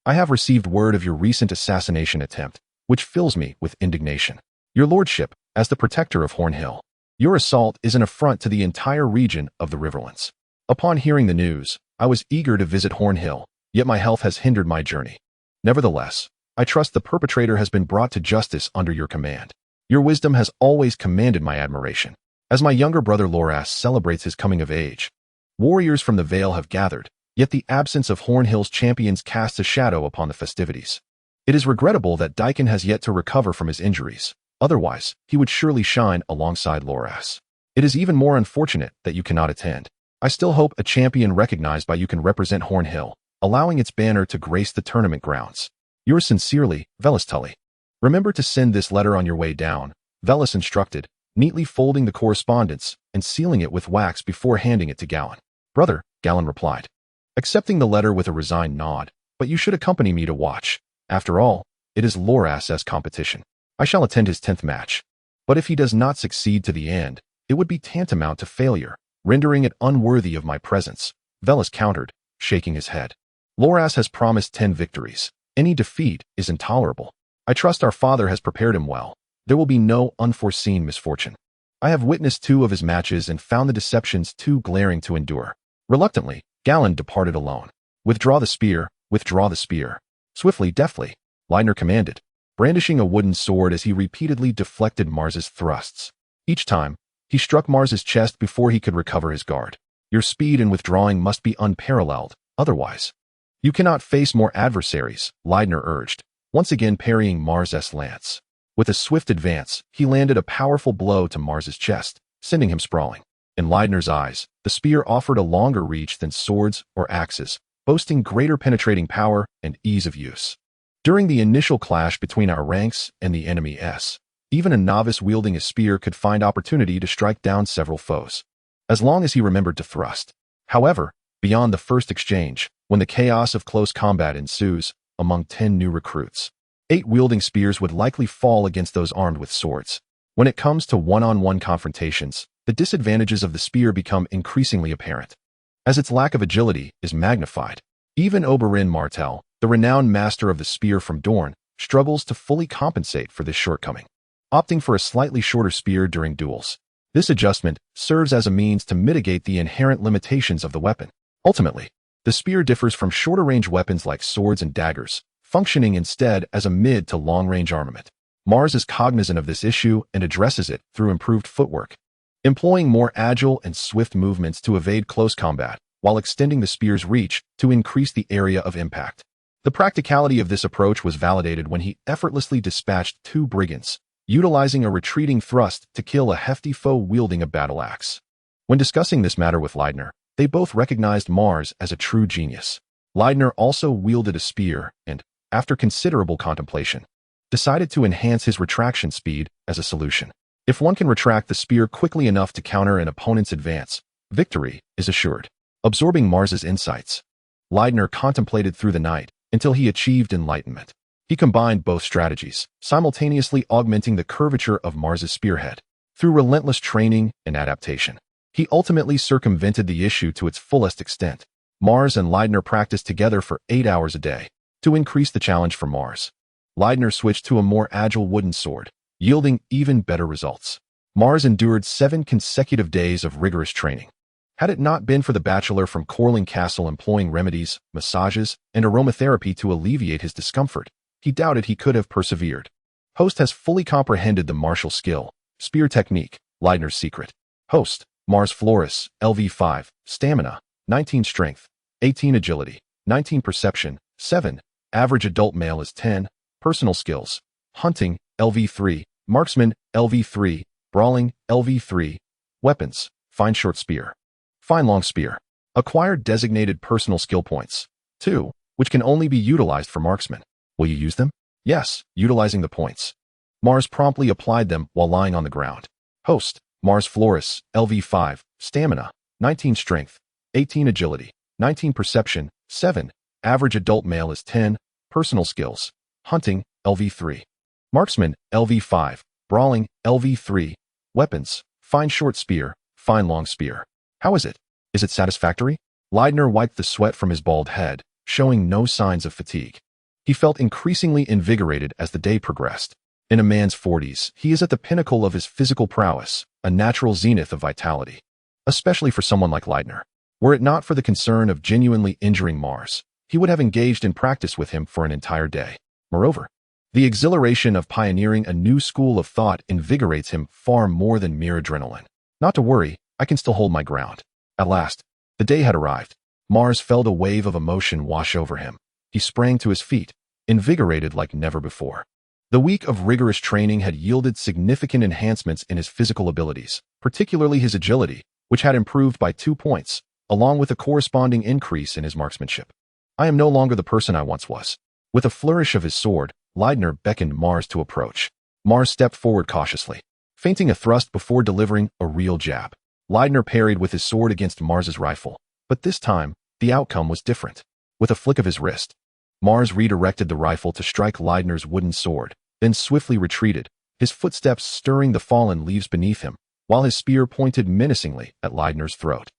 I have received word of your recent assassination attempt, which fills me with indignation. Your lordship, as the protector of Horn Hill, your assault is an affront to the entire region of the Riverlands. Upon hearing the news, I was eager to visit Horn Hill, yet my health has hindered my journey. Nevertheless, I trust the perpetrator has been brought to justice under your command. Your wisdom has always commanded my admiration. As my younger brother Loras celebrates his coming of age, warriors from the Vale have gathered, yet the absence of Horn Hill's champions casts a shadow upon the festivities. It is regrettable that Daikon has yet to recover from his injuries. Otherwise, he would surely shine alongside Loras. It is even more unfortunate that you cannot attend. I still hope a champion recognized by you can represent Horn Hill, allowing its banner to grace the tournament grounds. Yours sincerely, Velis Tully. Remember to send this letter on your way down, Velis instructed, neatly folding the correspondence and sealing it with wax before handing it to Gallon. Brother, Gallon replied, accepting the letter with a resigned nod, but you should accompany me to watch. After all, it is Loras's competition. I shall attend his 10th match. But if he does not succeed to the end, it would be tantamount to failure, rendering it unworthy of my presence, Velis countered, shaking his head. Loras has promised 10 victories. Any defeat is intolerable. I trust our father has prepared him well. There will be no unforeseen misfortune. I have witnessed 2 of his matches and found the deceptions too glaring to endure. Reluctantly, Gallon departed alone. Withdraw the spear, withdraw the spear. Swiftly, deftly, Leidner commanded, brandishing a wooden sword as he repeatedly deflected Mars's thrusts. Each time, he struck Mars's chest before he could recover his guard. Your speed in withdrawing must be unparalleled, otherwise. You cannot face more adversaries, Leidner urged, once again parrying Mars's lance. With a swift advance, he landed a powerful blow to Mars's chest, sending him sprawling. In Leidner's eyes, the spear offered a longer reach than swords or axes, boasting greater penetrating power and ease of use. During the initial clash between our ranks and the enemy's, even a novice wielding a spear could find opportunity to strike down several foes, as long as he remembered to thrust. However, beyond the first exchange, when the chaos of close combat ensues, among 10 new recruits, 8 wielding spears would likely fall against those armed with swords. When it comes to one-on-one confrontations, the disadvantages of the spear become increasingly apparent, as its lack of agility is magnified. Even Oberyn Martell, the renowned master of the spear from Dorne, struggles to fully compensate for this shortcoming, opting for a slightly shorter spear during duels. This adjustment serves as a means to mitigate the inherent limitations of the weapon. Ultimately, the spear differs from shorter-range weapons like swords and daggers, functioning instead as a mid- to long-range armament. Mars is cognizant of this issue and addresses it through improved footwork, employing more agile and swift movements to evade close combat, while extending the spear's reach to increase the area of impact. The practicality of this approach was validated when he effortlessly dispatched 2 brigands, utilizing a retreating thrust to kill a hefty foe wielding a battle axe. When discussing this matter with Leidner, they both recognized Mars as a true genius. Leidner also wielded a spear and, after considerable contemplation, decided to enhance his retraction speed as a solution. If one can retract the spear quickly enough to counter an opponent's advance, victory is assured. Absorbing Mars's insights, Leidner contemplated through the night until he achieved enlightenment. He combined both strategies, simultaneously augmenting the curvature of Mars's spearhead. Through relentless training and adaptation, he ultimately circumvented the issue to its fullest extent. Mars and Leidner practiced together for 8 hours a day. To increase the challenge for Mars, Leidner switched to a more agile wooden sword, yielding even better results. Mars endured 7 consecutive days of rigorous training. Had it not been for the bachelor from Corling Castle employing remedies, massages, and aromatherapy to alleviate his discomfort, he doubted he could have persevered. Host has fully comprehended the martial skill, spear technique, Leidner's secret. Host, Mars Floris, LV5, Stamina, 19 Strength, 18 Agility, 19 Perception, 7, Average adult male is 10, Personal skills, Hunting, LV3, Marksman, LV3, Brawling, LV3, Weapons, Fine short spear, Fine long spear. Acquired designated personal skill points, 2, which can only be utilized for marksmen. Will you use them? Yes, utilizing the points. Mars promptly applied them while lying on the ground. Host, Mars Floris, LV5, Stamina, 19 Strength, 18 Agility, 19 Perception, 7, Average adult male is 10, Personal skills, Hunting, LV3, Marksman, LV5, Brawling, LV3, Weapons, Fine short spear, Fine long spear. How is it? Is it satisfactory? Leidner wiped the sweat from his bald head, showing no signs of fatigue. He felt increasingly invigorated as the day progressed. In a man's 40s, he is at the pinnacle of his physical prowess, a natural zenith of vitality. Especially for someone like Leitner. Were it not for the concern of genuinely injuring Mars, he would have engaged in practice with him for an entire day. Moreover, the exhilaration of pioneering a new school of thought invigorates him far more than mere adrenaline. Not to worry, I can still hold my ground. At last, the day had arrived. Mars felt a wave of emotion wash over him. He sprang to his feet, invigorated like never before. The week of rigorous training had yielded significant enhancements in his physical abilities, particularly his agility, which had improved by 2 points, along with a corresponding increase in his marksmanship. I am no longer the person I once was. With a flourish of his sword, Leitner beckoned Mars to approach. Mars stepped forward cautiously, feinting a thrust before delivering a real jab. Leitner parried with his sword against Mars's rifle, but this time, the outcome was different. With a flick of his wrist, Mars redirected the rifle to strike Leitner's wooden sword, then swiftly retreated, his footsteps stirring the fallen leaves beneath him, while his spear pointed menacingly at Leitner's throat.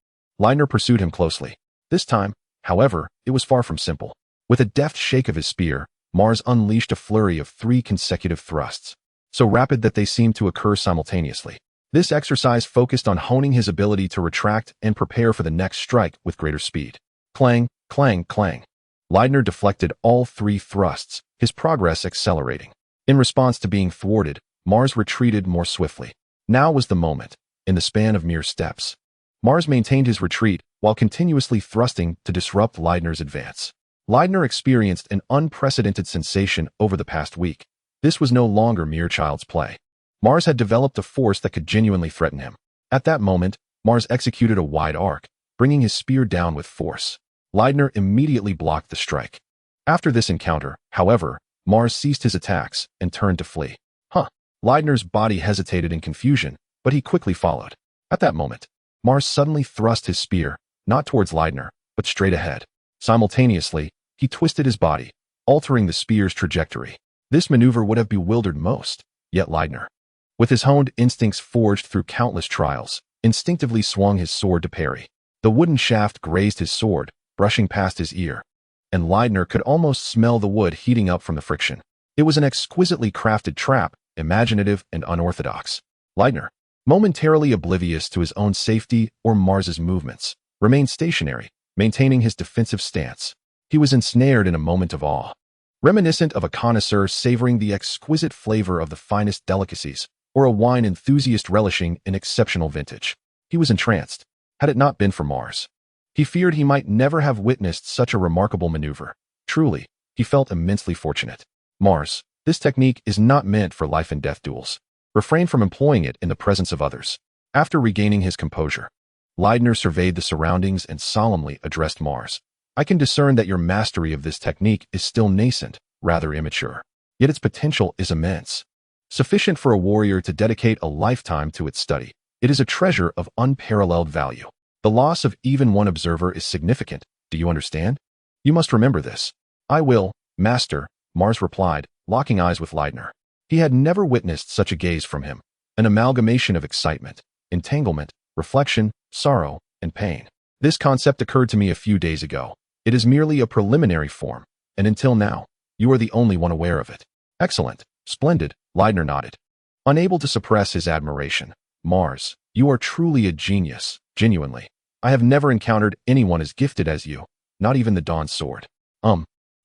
Leitner pursued him closely. This time, however, it was far from simple. With a deft shake of his spear, Mars unleashed a flurry of 3 consecutive thrusts, so rapid that they seemed to occur simultaneously. This exercise focused on honing his ability to retract and prepare for the next strike with greater speed. Clang, clang, clang. Leitner deflected all 3 thrusts, his progress accelerating. In response to being thwarted, Mars retreated more swiftly. Now was the moment. In the span of mere steps, Mars maintained his retreat while continuously thrusting to disrupt Leitner's advance. Leitner experienced an unprecedented sensation over the past week. This was no longer mere child's play. Mars had developed a force that could genuinely threaten him. At that moment, Mars executed a wide arc, bringing his spear down with force. Leitner immediately blocked the strike. After this encounter, however, Mars ceased his attacks and turned to flee. Leitner's body hesitated in confusion, but he quickly followed. At that moment, Mars suddenly thrust his spear, not towards Leitner, but straight ahead. Simultaneously, he twisted his body, altering the spear's trajectory. This maneuver would have bewildered most, yet Leitner, with his honed instincts forged through countless trials, instinctively swung his sword to parry. The wooden shaft grazed his sword, brushing past his ear, and Leitner could almost smell the wood heating up from the friction. It was an exquisitely crafted trap, imaginative and unorthodox. Leitner, momentarily oblivious to his own safety or Mars's movements, remained stationary, maintaining his defensive stance. He was ensnared in a moment of awe. Reminiscent of a connoisseur savoring the exquisite flavor of the finest delicacies, or a wine enthusiast relishing in exceptional vintage. He was entranced. Had it not been for Mars, he feared he might never have witnessed such a remarkable maneuver. Truly, he felt immensely fortunate. Mars, this technique is not meant for life and death duels. Refrain from employing it in the presence of others. After regaining his composure, Leitner surveyed the surroundings and solemnly addressed Mars. I can discern that your mastery of this technique is still nascent, rather immature. Yet its potential is immense. Sufficient for a warrior to dedicate a lifetime to its study. It is a treasure of unparalleled value. The loss of even one observer is significant. Do you understand? You must remember this. I will, Master, Mars replied, locking eyes with Leitner. He had never witnessed such a gaze from him. An amalgamation of excitement, entanglement, reflection, sorrow, and pain. This concept occurred to me a few days ago. It is merely a preliminary form, and until now, you are the only one aware of it. Excellent, splendid, Leitner nodded, unable to suppress his admiration. Mars, you are truly a genius, genuinely. I have never encountered anyone as gifted as you, not even the Dawn Sword.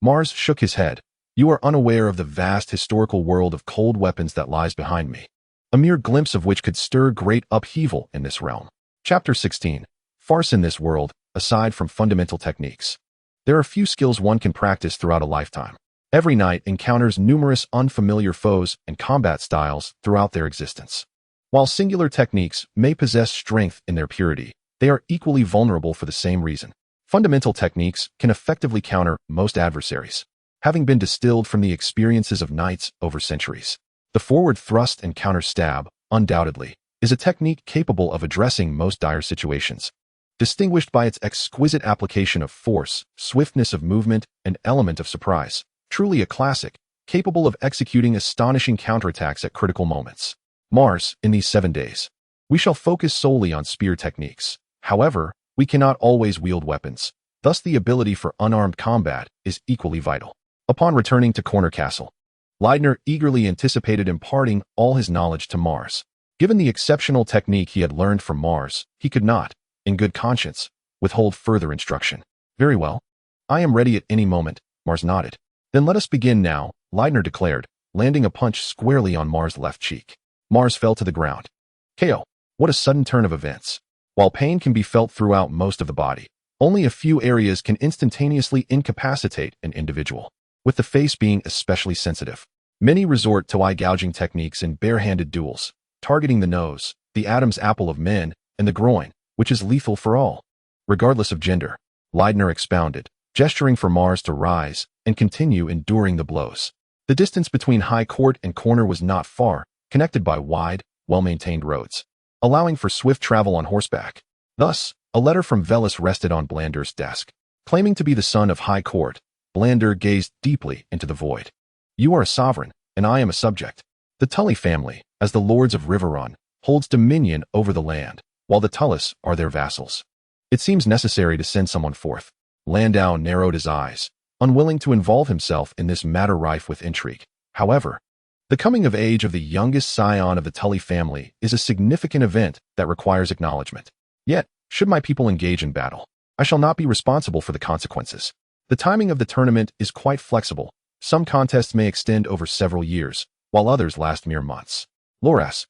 Mars shook his head. You are unaware of the vast historical world of cold weapons that lies behind me, a mere glimpse of which could stir great upheaval in this realm. Chapter 16. Farce in this world, aside from fundamental techniques. There are few skills one can practice throughout a lifetime. Every knight encounters numerous unfamiliar foes and combat styles throughout their existence. While singular techniques may possess strength in their purity, they are equally vulnerable for the same reason. Fundamental techniques can effectively counter most adversaries, having been distilled from the experiences of knights over centuries. The forward thrust and counter stab, undoubtedly, is a technique capable of addressing most dire situations, distinguished by its exquisite application of force, swiftness of movement, and element of surprise. Truly a classic, capable of executing astonishing counterattacks at critical moments. Mars, in these 7 days, we shall focus solely on spear techniques. However, we cannot always wield weapons. Thus the ability for unarmed combat is equally vital. Upon returning to Corner Castle, Leidner eagerly anticipated imparting all his knowledge to Mars. Given the exceptional technique he had learned from Mars, he could not, in good conscience, withhold further instruction. Very well. I am ready at any moment, Mars nodded. Then let us begin now, Leidner declared, landing a punch squarely on Mars' left cheek. Mars fell to the ground. KO. What a sudden turn of events. While pain can be felt throughout most of the body, only a few areas can instantaneously incapacitate an individual, with the face being especially sensitive. Many resort to eye-gouging techniques in bare-handed duels, targeting the nose, the Adam's apple of men, and the groin, which is lethal for all. Regardless of gender, Leidner expounded, gesturing for Mars to rise and continue enduring the blows. The distance between High Court and Corner was not far, connected by wide, well-maintained roads, allowing for swift travel on horseback. Thus, a letter from Velis rested on Blander's desk. Claiming to be the son of High Court, Blander gazed deeply into the void. You are a sovereign, and I am a subject. The Tully family, as the lords of Riverrun, holds dominion over the land, while the Tullys are their vassals. It seems necessary to send someone forth. Landau narrowed his eyes, unwilling to involve himself in this matter rife with intrigue. However, the coming of age of the youngest scion of the Tully family is a significant event that requires acknowledgement. Yet, should my people engage in battle, I shall not be responsible for the consequences. The timing of the tournament is quite flexible. Some contests may extend over several years, while others last mere months. Loras,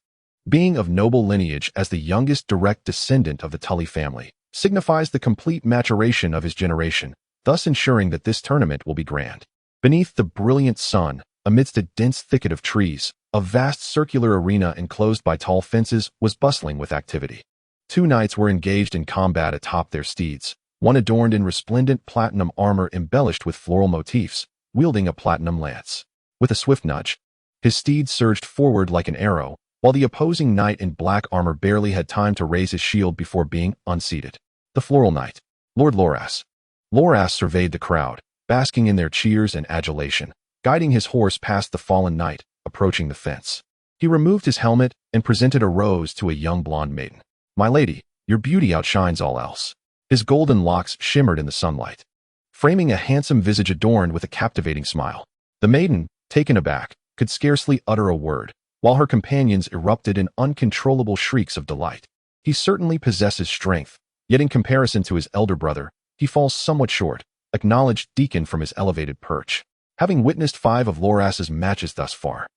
being of noble lineage as the youngest direct descendant of the Tully family, signifies the complete maturation of his generation, thus ensuring that this tournament will be grand. Beneath the brilliant sun, amidst a dense thicket of trees, a vast circular arena enclosed by tall fences was bustling with activity. Two knights were engaged in combat atop their steeds, one adorned in resplendent platinum armor embellished with floral motifs, wielding a platinum lance. With a swift nudge, his steed surged forward like an arrow, while the opposing knight in black armor barely had time to raise his shield before being unseated. The floral knight, Lord Loras. Loras surveyed the crowd, basking in their cheers and adulation, guiding his horse past the fallen knight, approaching the fence. He removed his helmet and presented a rose to a young blonde maiden. My lady, your beauty outshines all else. His golden locks shimmered in the sunlight, framing a handsome visage adorned with a captivating smile. The maiden, taken aback, could scarcely utter a word, while her companions erupted in uncontrollable shrieks of delight. He certainly possesses strength, yet in comparison to his elder brother, he falls somewhat short, acknowledged Deacon from his elevated perch. Having witnessed 5 of Loras's matches thus far,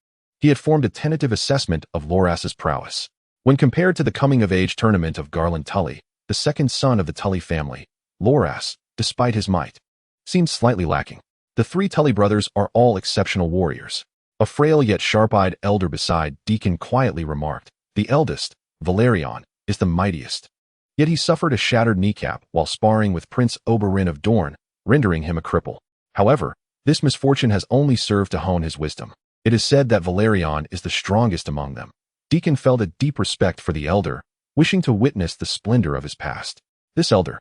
he had formed a tentative assessment of Loras's prowess. When compared to the coming-of-age tournament of Garland Tully, the second son of the Tully family, Loras, despite his might, seemed slightly lacking. The 3 Tully brothers are all exceptional warriors. A frail yet sharp-eyed elder beside Deacon quietly remarked, the eldest, Valerion, is the mightiest. Yet he suffered a shattered kneecap while sparring with Prince Oberyn of Dorne, rendering him a cripple. However, this misfortune has only served to hone his wisdom. It is said that Valerion is the strongest among them. Deacon felt a deep respect for the elder, wishing to witness the splendor of his past. This elder,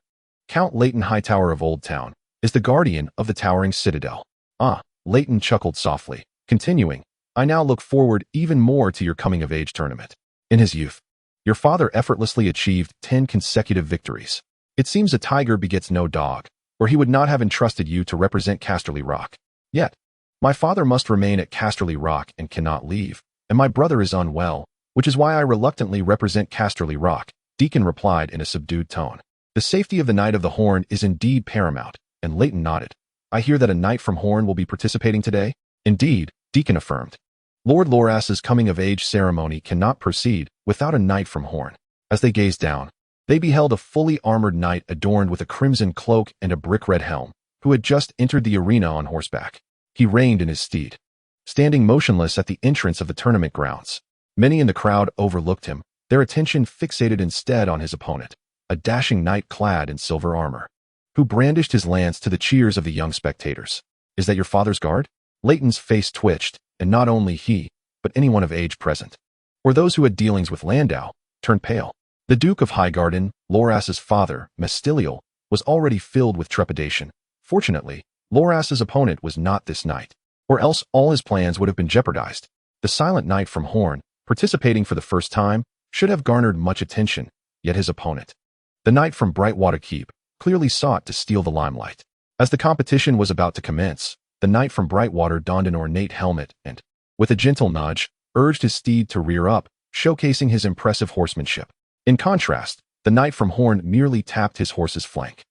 Count Leighton Hightower of Old Town, is the guardian of the towering citadel. Ah, Leighton chuckled softly, continuing, I now look forward even more to your coming-of-age tournament. In his youth, your father effortlessly achieved 10 consecutive victories. It seems a tiger begets no dog, or he would not have entrusted you to represent Casterly Rock. Yet, my father must remain at Casterly Rock and cannot leave, and my brother is unwell, which is why I reluctantly represent Casterly Rock, Deacon replied in a subdued tone. The safety of the Knight of the Horn is indeed paramount, and Leighton nodded. I hear that a knight from Horn will be participating today? Indeed, Deacon affirmed. Lord Loras's coming-of-age ceremony cannot proceed without a knight from Horn. As they gazed down, they beheld a fully armored knight adorned with a crimson cloak and a brick-red helm, who had just entered the arena on horseback. He reined in his steed, standing motionless at the entrance of the tournament grounds. Many in the crowd overlooked him, their attention fixated instead on his opponent, a dashing knight clad in silver armor, who brandished his lance to the cheers of the young spectators. Is that your father's guard? Leighton's face twitched, and not only he, but anyone of age present, or those who had dealings with Landau, turned pale. The Duke of Highgarden, Loras's father, Mestiliel, was already filled with trepidation. Fortunately, Loras's opponent was not this knight, or else all his plans would have been jeopardized. The silent knight from Horn, participating for the first time, should have garnered much attention, yet his opponent, the knight from Brightwater Keep, clearly sought to steal the limelight. As the competition was about to commence, The knight from Brightwater donned an ornate helmet and, with a gentle nudge, urged his steed to rear up, showcasing his impressive horsemanship. In contrast, the knight from Horn merely tapped his horse's flank,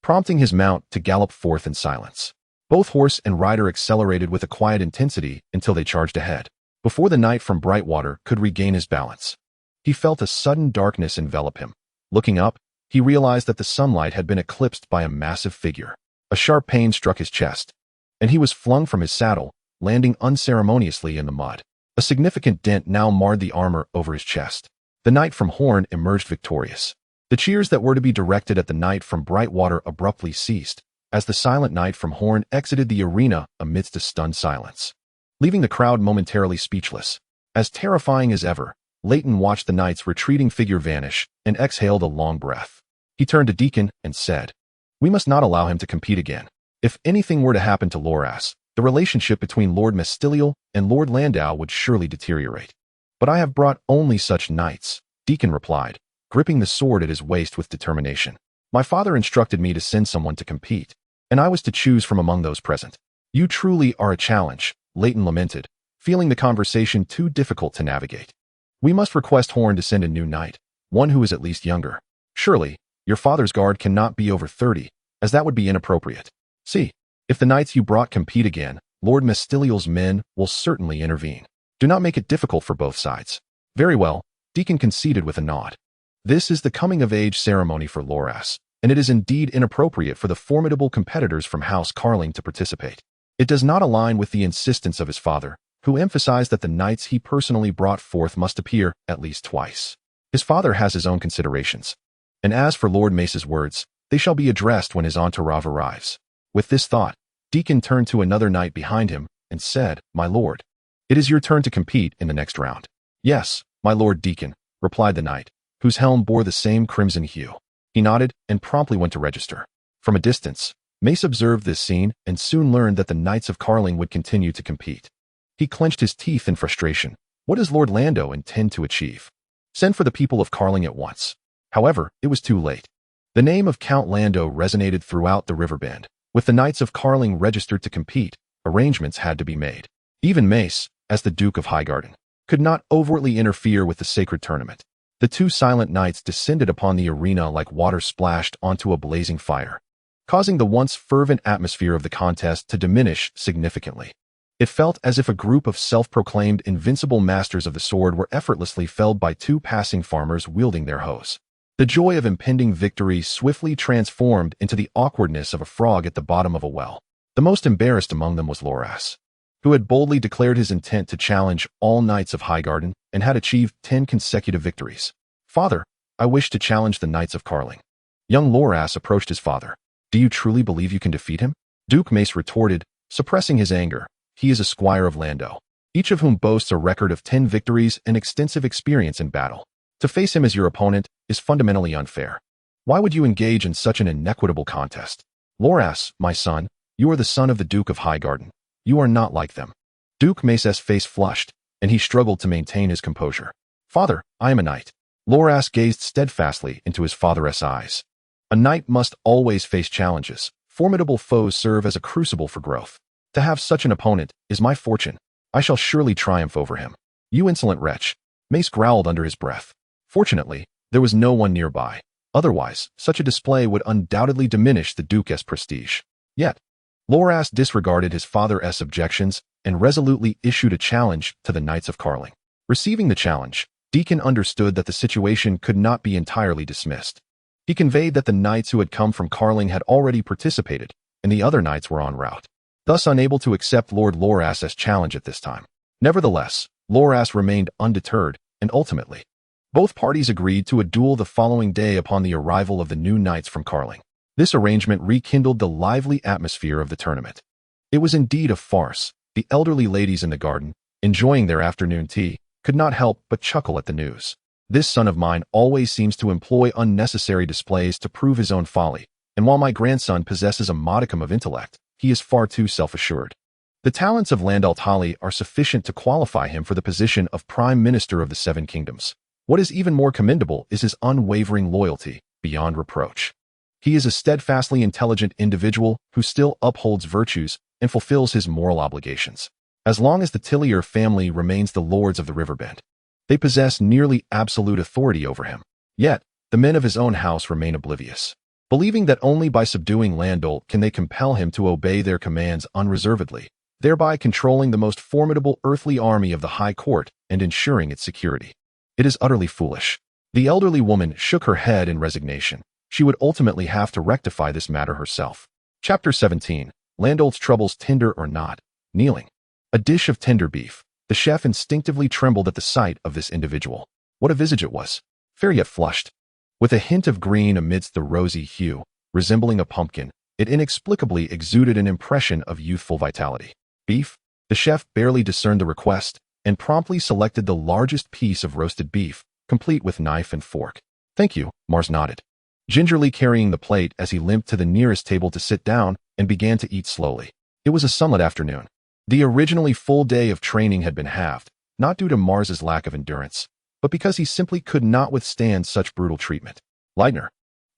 prompting his mount to gallop forth in silence. Both horse and rider accelerated with a quiet intensity until they charged ahead. Before the knight from Brightwater could regain his balance, he felt a sudden darkness envelop him. Looking up, he realized that the sunlight had been eclipsed by a massive figure. A sharp pain struck his chest, and he was flung from his saddle, landing unceremoniously in the mud. A significant dent now marred the armor over his chest. The knight from Horn emerged victorious. The cheers that were to be directed at the knight from Brightwater abruptly ceased, as the silent knight from Horn exited the arena amidst a stunned silence, leaving the crowd momentarily speechless. As terrifying as ever, Leighton watched the knight's retreating figure vanish and exhaled a long breath. He turned to Deacon and said, "We must not allow him to compete again. If anything were to happen to Loras, the relationship between Lord Mestiliel and Lord Landau would surely deteriorate." "But I have brought only such knights," Deacon replied, gripping the sword at his waist with determination. "My father instructed me to send someone to compete, and I was to choose from among those present." "You truly are a challenge," Leighton lamented, feeling the conversation too difficult to navigate. "We must request Horn to send a new knight, one who is at least younger. Surely, your father's guard cannot be over 30, as that would be inappropriate. See, if the knights you brought compete again, Lord Mestiliel's men will certainly intervene. Do not make it difficult for both sides." "Very well," Deacon conceded with a nod. "This is the coming-of-age ceremony for Loras, and it is indeed inappropriate for the formidable competitors from House Carling to participate. It does not align with the insistence of his father, who emphasized that the knights he personally brought forth must appear at least twice. His father has his own considerations. And as for Lord Mace's words, they shall be addressed when his entourage arrives." With this thought, Deacon turned to another knight behind him and said, "My lord, it is your turn to compete in the next round." "Yes, my lord Deacon," replied the knight, whose helm bore the same crimson hue. He nodded and promptly went to register. From a distance, Mace observed this scene and soon learned that the Knights of Carling would continue to compete. He clenched his teeth in frustration. What does Lord Landau intend to achieve? Send for the people of Carling at once. However, it was too late. The name of Count Landau resonated throughout the riverbend. With the Knights of Carling registered to compete, arrangements had to be made. Even Mace, as the Duke of Highgarden, could not overtly interfere with the sacred tournament. The two silent knights descended upon the arena like water splashed onto a blazing fire, causing the once fervent atmosphere of the contest to diminish significantly. It felt as if a group of self-proclaimed invincible masters of the sword were effortlessly felled by two passing farmers wielding their hoes. The joy of impending victory swiftly transformed into the awkwardness of a frog at the bottom of a well. The most embarrassed among them was Loras, who had boldly declared his intent to challenge all knights of Highgarden and had achieved 10 consecutive victories. "Father, I wish to challenge the Knights of Carling." Young Loras approached his father. "Do you truly believe you can defeat him?" Duke Mace retorted, suppressing his anger. "He is a squire of Landau, each of whom boasts a record of 10 victories and extensive experience in battle. To face him as your opponent is fundamentally unfair. Why would you engage in such an inequitable contest? Loras, my son, you are the son of the Duke of Highgarden. You are not like them." Duke Mace's face flushed, and he struggled to maintain his composure. "Father, I am a knight." Loras gazed steadfastly into his father's eyes. "A knight must always face challenges. Formidable foes serve as a crucible for growth. To have such an opponent is my fortune. I shall surely triumph over him." "You insolent wretch," Mace growled under his breath. Fortunately, there was no one nearby. Otherwise, such a display would undoubtedly diminish the Duke's prestige. Yet, Loras disregarded his father's objections and resolutely issued a challenge to the Knights of Carling. Receiving the challenge, Deacon understood that the situation could not be entirely dismissed. He conveyed that the knights who had come from Carling had already participated, and the other knights were en route, thus unable to accept Lord Loras's challenge at this time. Nevertheless, Loras remained undeterred, and ultimately, both parties agreed to a duel the following day upon the arrival of the new knights from Carling. This arrangement rekindled the lively atmosphere of the tournament. It was indeed a farce. The elderly ladies in the garden, enjoying their afternoon tea, could not help but chuckle at the news. "This son of mine always seems to employ unnecessary displays to prove his own folly, and while my grandson possesses a modicum of intellect, he is far too self-assured. The talents of Landau Tali are sufficient to qualify him for the position of Prime Minister of the Seven Kingdoms. What is even more commendable is his unwavering loyalty, beyond reproach. He is a steadfastly intelligent individual who still upholds virtues and fulfills his moral obligations. As long as the Tillier family remains the lords of the riverbend, they possess nearly absolute authority over him. Yet, the men of his own house remain oblivious, believing that only by subduing Landol can they compel him to obey their commands unreservedly, thereby controlling the most formidable earthly army of the High Court and ensuring its security. It is utterly foolish. The elderly woman shook her head in resignation. She would ultimately have to rectify this matter herself. Chapter 17. Landol's troubles, tender or not. Kneeling. A dish of tender beef. The chef instinctively trembled at the sight of this individual. What a visage it was, fair yet flushed, with a hint of green amidst the rosy hue, resembling a pumpkin. It inexplicably exuded an impression of youthful vitality. Beef? The chef barely discerned the request and promptly selected the largest piece of roasted beef, complete with knife and fork. Thank you, Mars nodded, gingerly carrying the plate as he limped to the nearest table to sit down and began to eat slowly. It was a sunlit afternoon. The originally full day of training had been halved, not due to Mars's lack of endurance, but because he simply could not withstand such brutal treatment. Leitner,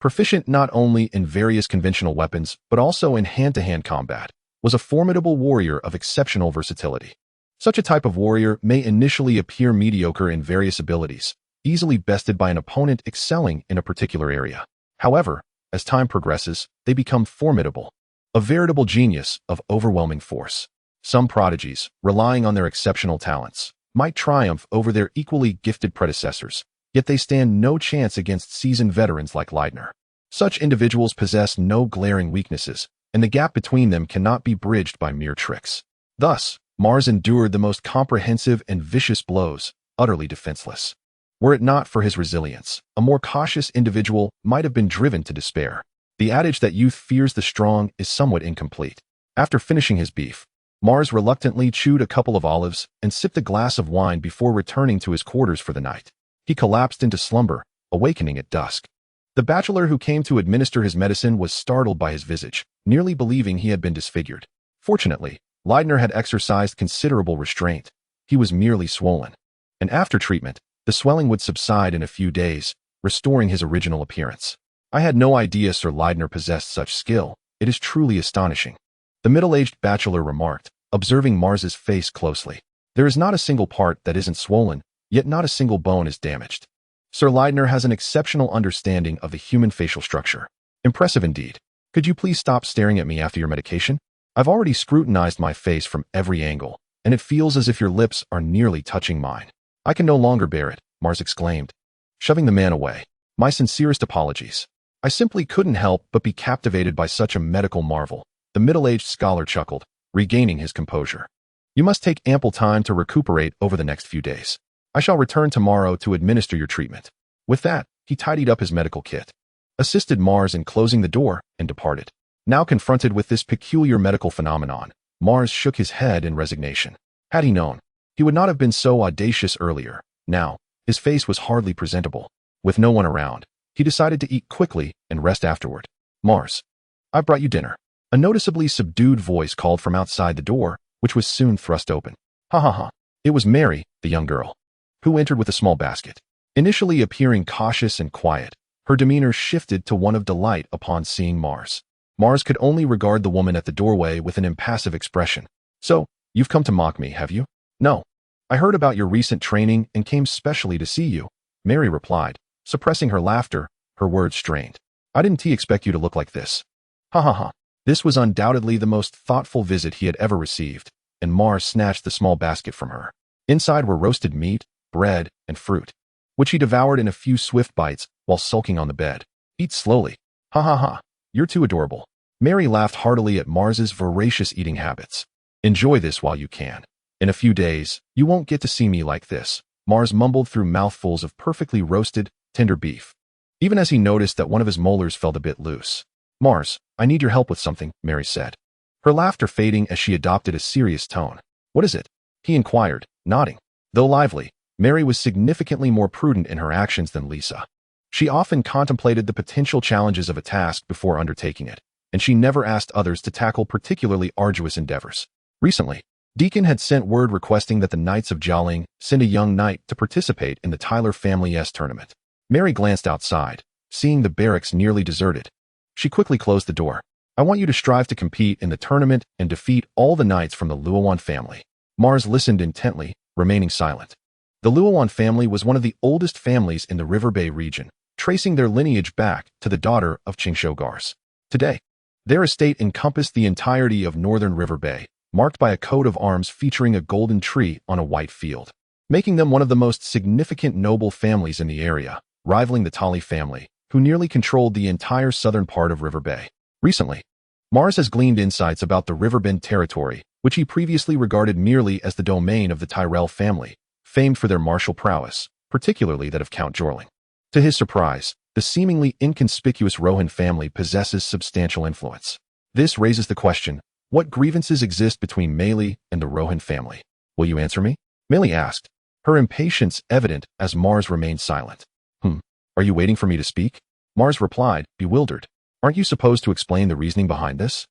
proficient not only in various conventional weapons but also in hand-to-hand combat, was a formidable warrior of exceptional versatility. Such a type of warrior may initially appear mediocre in various abilities, easily bested by an opponent excelling in a particular area. However, as time progresses, they become formidable, a veritable genius of overwhelming force. Some prodigies, relying on their exceptional talents, might triumph over their equally gifted predecessors, yet they stand no chance against seasoned veterans like Leitner. Such individuals possess no glaring weaknesses, and the gap between them cannot be bridged by mere tricks. Thus, Mars endured the most comprehensive and vicious blows, utterly defenseless. Were it not for his resilience, a more cautious individual might have been driven to despair. The adage that youth fears the strong is somewhat incomplete. After finishing his beef, Mars reluctantly chewed a couple of olives and sipped a glass of wine before returning to his quarters for the night. He collapsed into slumber, awakening at dusk. The bachelor who came to administer his medicine was startled by his visage, nearly believing he had been disfigured. Fortunately, Leitner had exercised considerable restraint. He was merely swollen, and after treatment, the swelling would subside in a few days, restoring his original appearance. I had no idea Sir Leitner possessed such skill. It is truly astonishing, the middle-aged bachelor remarked, observing Mars's face closely. There is not a single part that isn't swollen, yet not a single bone is damaged. Sir Leitner has an exceptional understanding of the human facial structure. Impressive indeed. Could you please stop staring at me after your medication? I've already scrutinized my face from every angle, and it feels as if your lips are nearly touching mine. I can no longer bear it, Mars exclaimed, shoving the man away. My sincerest apologies. I simply couldn't help but be captivated by such a medical marvel. The middle-aged scholar chuckled, regaining his composure. You must take ample time to recuperate over the next few days. I shall return tomorrow to administer your treatment. With that, he tidied up his medical kit, assisted Mars in closing the door, and departed. Now confronted with this peculiar medical phenomenon, Mars shook his head in resignation. Had he known, he would not have been so audacious earlier. Now, his face was hardly presentable. With no one around, he decided to eat quickly and rest afterward. Mars, I brought you dinner. A noticeably subdued voice called from outside the door, which was soon thrust open. Ha ha ha. It was Mary, the young girl, who entered with a small basket. Initially appearing cautious and quiet, her demeanor shifted to one of delight upon seeing Mars. Mars could only regard the woman at the doorway with an impassive expression. So, you've come to mock me, have you? No. I heard about your recent training and came specially to see you, Mary replied, suppressing her laughter, her words strained. I didn't expect you to look like this. Ha ha ha. This was undoubtedly the most thoughtful visit he had ever received, and Mars snatched the small basket from her. Inside were roasted meat, bread, and fruit, which he devoured in a few swift bites while sulking on the bed. Eat slowly. Ha ha ha. You're too adorable. Mary laughed heartily at Mars's voracious eating habits. Enjoy this while you can. In a few days, you won't get to see me like this, Mars mumbled through mouthfuls of perfectly roasted, tender beef, even as he noticed that one of his molars felt a bit loose. Mars, I need your help with something, Mary said, her laughter fading as she adopted a serious tone. What is it? He inquired, nodding. Though lively, Mary was significantly more prudent in her actions than Lisa. She often contemplated the potential challenges of a task before undertaking it, and she never asked others to tackle particularly arduous endeavors. Recently, Deacon had sent word requesting that the Knights of Jolling send a young knight to participate in the Tyler Family tournament. Mary glanced outside, seeing the barracks nearly deserted. She quickly closed the door. I want you to strive to compete in the tournament and defeat all the knights from the Luowan family. Mars listened intently, remaining silent. The Luowan family was one of the oldest families in the River Bay region, tracing their lineage back to the daughter of Qingshogars. Today, their estate encompassed the entirety of northern River Bay, marked by a coat of arms featuring a golden tree on a white field, making them one of the most significant noble families in the area, rivaling the Tully family, who nearly controlled the entire southern part of River Bay. Recently, Mars has gleaned insights about the Riverbend territory, which he previously regarded merely as the domain of the Tyrell family, famed for their martial prowess, particularly that of Count Jorling. To his surprise, the seemingly inconspicuous Rohan family possesses substantial influence. This raises the question, what grievances exist between Meili and the Rohan family? Will you answer me? Meili asked, her impatience evident as Mars remained silent. Are you waiting for me to speak? Mars replied, bewildered. Aren't you supposed to explain the reasoning behind this?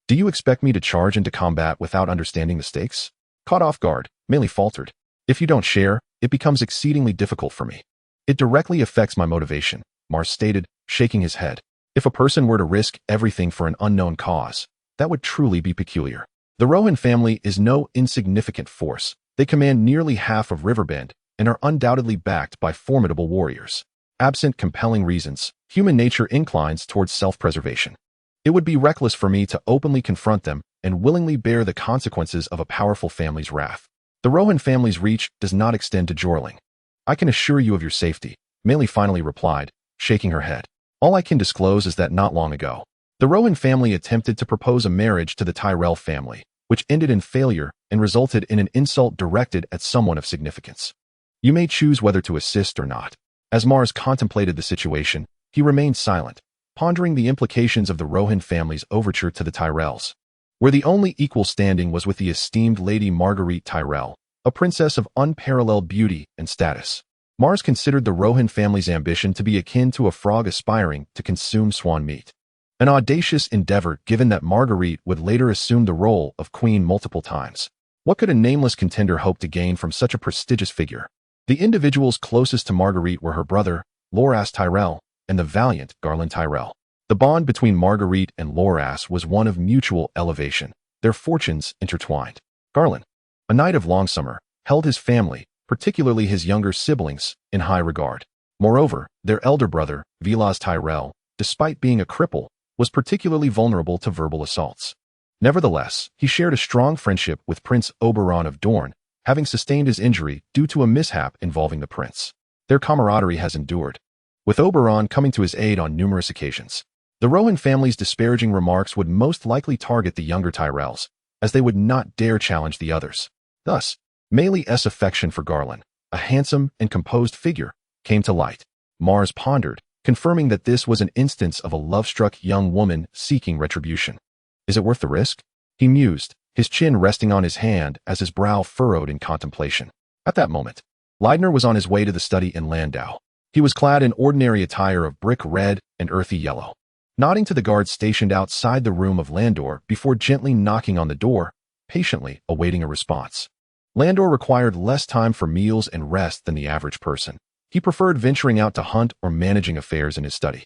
Do you expect me to charge into combat without understanding the stakes? Caught off guard, Meili faltered. If you don't share, it becomes exceedingly difficult for me. It directly affects my motivation, Mars stated, shaking his head. If a person were to risk everything for an unknown cause, that would truly be peculiar. The Rohan family is no insignificant force. They command nearly half of Riverbend and are undoubtedly backed by formidable warriors. Absent compelling reasons, human nature inclines towards self-preservation. It would be reckless for me to openly confront them and willingly bear the consequences of a powerful family's wrath. The Rohan family's reach does not extend to Jorling. I can assure you of your safety, Meili finally replied, shaking her head. All I can disclose is that not long ago, the Rohan family attempted to propose a marriage to the Tyrell family, which ended in failure and resulted in an insult directed at someone of significance. You may choose whether to assist or not. As Mars contemplated the situation, he remained silent, pondering the implications of the Rohan family's overture to the Tyrells, where the only equal standing was with the esteemed Lady Marguerite Tyrell, a princess of unparalleled beauty and status. Mars considered the Rohan family's ambition to be akin to a frog aspiring to consume swan meat. An audacious endeavor given that Marguerite would later assume the role of queen multiple times. What could a nameless contender hope to gain from such a prestigious figure? The individuals closest to Marguerite were her brother, Loras Tyrell, and the valiant Garland Tyrell. The bond between Marguerite and Loras was one of mutual elevation, their fortunes intertwined. Garland, a knight of Longsummer, held his family, particularly his younger siblings, in high regard. Moreover, their elder brother, Vilas Tyrell, despite being a cripple, was particularly vulnerable to verbal assaults. Nevertheless, he shared a strong friendship with Prince Oberon of Dorne, having sustained his injury due to a mishap involving the prince. Their camaraderie has endured, with Oberon coming to his aid on numerous occasions. The Rohan family's disparaging remarks would most likely target the younger Tyrells, as they would not dare challenge the others. Thus, Meili's affection for Garland, a handsome and composed figure, came to light. Mars pondered, confirming that this was an instance of a love-struck young woman seeking retribution. Is it worth the risk? He mused, his chin resting on his hand as his brow furrowed in contemplation. At that moment, Leidner was on his way to the study in Landau. He was clad in ordinary attire of brick red and earthy yellow. Nodding to the guards stationed outside the room of Landor before gently knocking on the door, patiently awaiting a response. Landor required less time for meals and rest than the average person. He preferred venturing out to hunt or managing affairs in his study,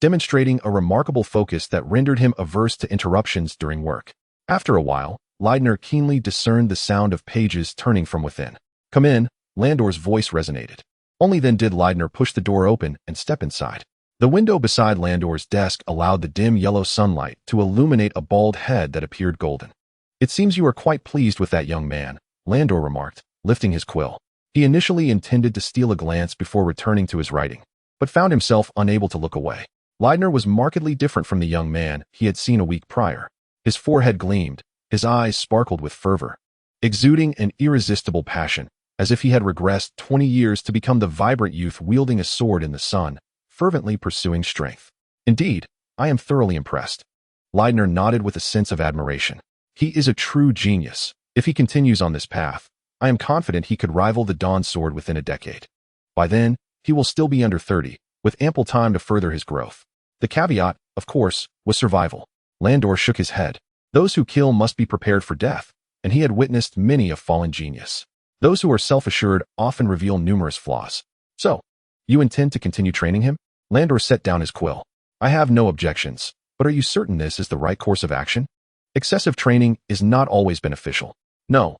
demonstrating a remarkable focus that rendered him averse to interruptions during work. After a while, Leidner keenly discerned the sound of pages turning from within. Come in, Landor's voice resonated. Only then did Leidner push the door open and step inside. The window beside Landor's desk allowed the dim yellow sunlight to illuminate a bald head that appeared golden. It seems you are quite pleased with that young man, Landor remarked, lifting his quill. He initially intended to steal a glance before returning to his writing, but found himself unable to look away. Leidner was markedly different from the young man he had seen a week prior. His forehead gleamed, his eyes sparkled with fervor, exuding an irresistible passion, as if he had regressed 20 years to become the vibrant youth wielding a sword in the sun, fervently pursuing strength. Indeed, I am thoroughly impressed. Leidner nodded with a sense of admiration. He is a true genius. If he continues on this path, I am confident he could rival the Dawn Sword within a decade. By then, he will still be under 30, with ample time to further his growth. The caveat, of course, was survival. Landor shook his head. Those who kill must be prepared for death, and he had witnessed many a fallen genius. Those who are self-assured often reveal numerous flaws. So, you intend to continue training him? Landor set down his quill. I have no objections. But are you certain this is the right course of action? Excessive training is not always beneficial. No,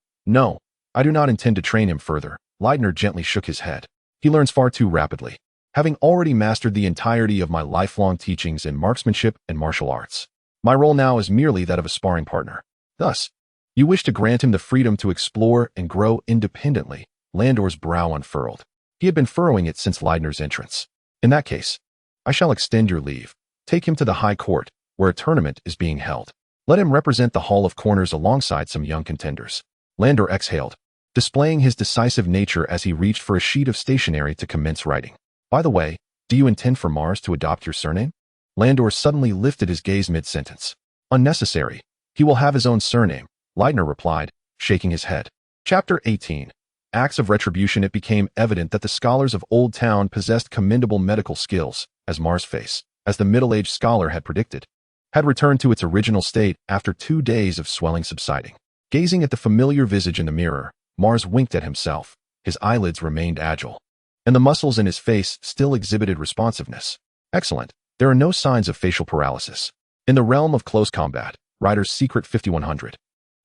I do not intend to train him further. Leidner gently shook his head. He learns far too rapidly, having already mastered the entirety of my lifelong teachings in marksmanship and martial arts. My role now is merely that of a sparring partner. Thus, you wish to grant him the freedom to explore and grow independently. Landor's brow unfurled. He had been furrowing it since Leidner's entrance. In that case, I shall extend your leave. Take him to the High Court, where a tournament is being held. Let him represent the Hall of Corners alongside some young contenders. Landor exhaled, displaying his decisive nature as he reached for a sheet of stationery to commence writing. By the way, do you intend for Mars to adopt your surname? Landor suddenly lifted his gaze mid-sentence. Unnecessary. He will have his own surname, Leidner replied, shaking his head. Chapter 18. Acts of Retribution. It became evident that the scholars of Old Town possessed commendable medical skills, as Mars' face, as the middle-aged scholar had predicted, had returned to its original state after 2 days of swelling subsiding. Gazing at the familiar visage in the mirror, Mars winked at himself. His eyelids remained agile, and the muscles in his face still exhibited responsiveness. Excellent. There are no signs of facial paralysis. In the realm of close combat, Ryder's Secret 5100.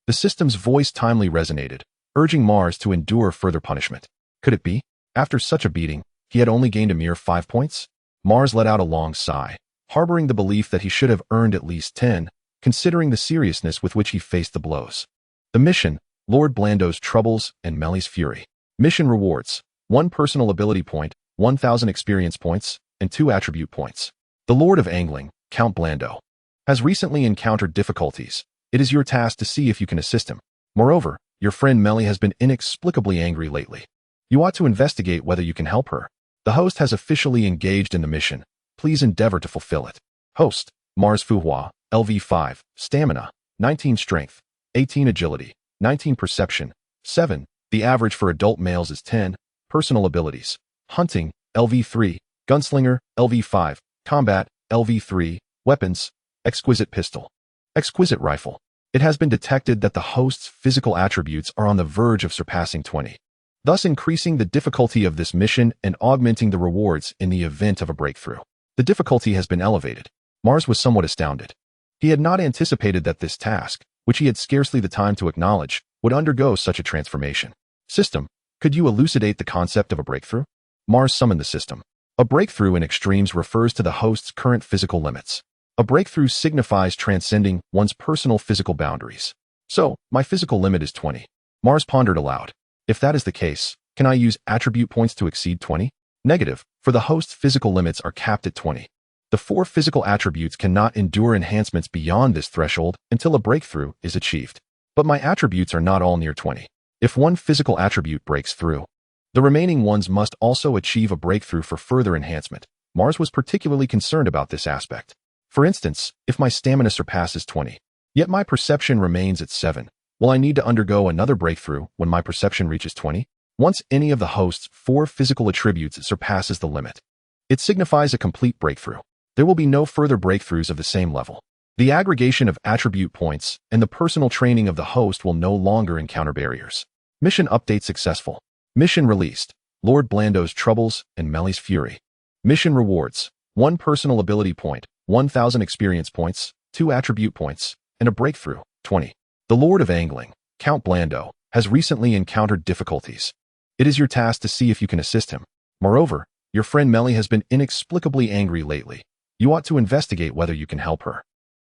The system's voice timely resonated, urging Mars to endure further punishment. Could it be? After such a beating, he had only gained a mere 5 points? Mars let out a long sigh, harboring the belief that he should have earned at least 10, considering the seriousness with which he faced the blows. The mission, Lord Blando's Troubles and Melly's Fury. Mission rewards: 1 personal ability point, 1,000 experience points, and 2 attribute points. The Lord of Angling, Count Blando, has recently encountered difficulties. It is your task to see if you can assist him. Moreover, your friend Melly has been inexplicably angry lately. You ought to investigate whether you can help her. The host has officially engaged in the mission. Please endeavor to fulfill it. Host, Mars Fuhua, LV5, Stamina, 19 Strength, 18 Agility, 19 Perception, 7. The average for adult males is 10. Personal abilities: Hunting, LV3, Gunslinger, LV5, Combat, LV3, Weapons, Exquisite Pistol, Exquisite Rifle. It has been detected that the host's physical attributes are on the verge of surpassing 20, thus increasing the difficulty of this mission and augmenting the rewards in the event of a breakthrough. The difficulty has been elevated. Mars was somewhat astounded. He had not anticipated that this task, which he had scarcely the time to acknowledge, would undergo such a transformation. System, could you elucidate the concept of a breakthrough? Mars summoned the system. A breakthrough in extremes refers to the host's current physical limits. A breakthrough signifies transcending one's personal physical boundaries. So, my physical limit is 20. Mars pondered aloud. If that is the case, can I use attribute points to exceed 20? Negative, for the host's physical limits are capped at 20. The 4 physical attributes cannot endure enhancements beyond this threshold until a breakthrough is achieved. But my attributes are not all near 20. If 1 physical attribute breaks through, the remaining ones must also achieve a breakthrough for further enhancement. Mars was particularly concerned about this aspect. For instance, if my stamina surpasses 20, yet my perception remains at 7, will I need to undergo another breakthrough when my perception reaches 20? Once any of the host's 4 physical attributes surpasses the limit, it signifies a complete breakthrough. There will be no further breakthroughs of the same level. The aggregation of attribute points and the personal training of the host will no longer encounter barriers. Mission update successful. Mission released: Lord Blando's Troubles and Melly's Fury. Mission rewards: 1 personal ability point, 1,000 experience points, 2 attribute points, and a breakthrough, 20. The Lord of Angling, Count Blando, has recently encountered difficulties. It is your task to see if you can assist him. Moreover, your friend Melly has been inexplicably angry lately. You ought to investigate whether you can help her.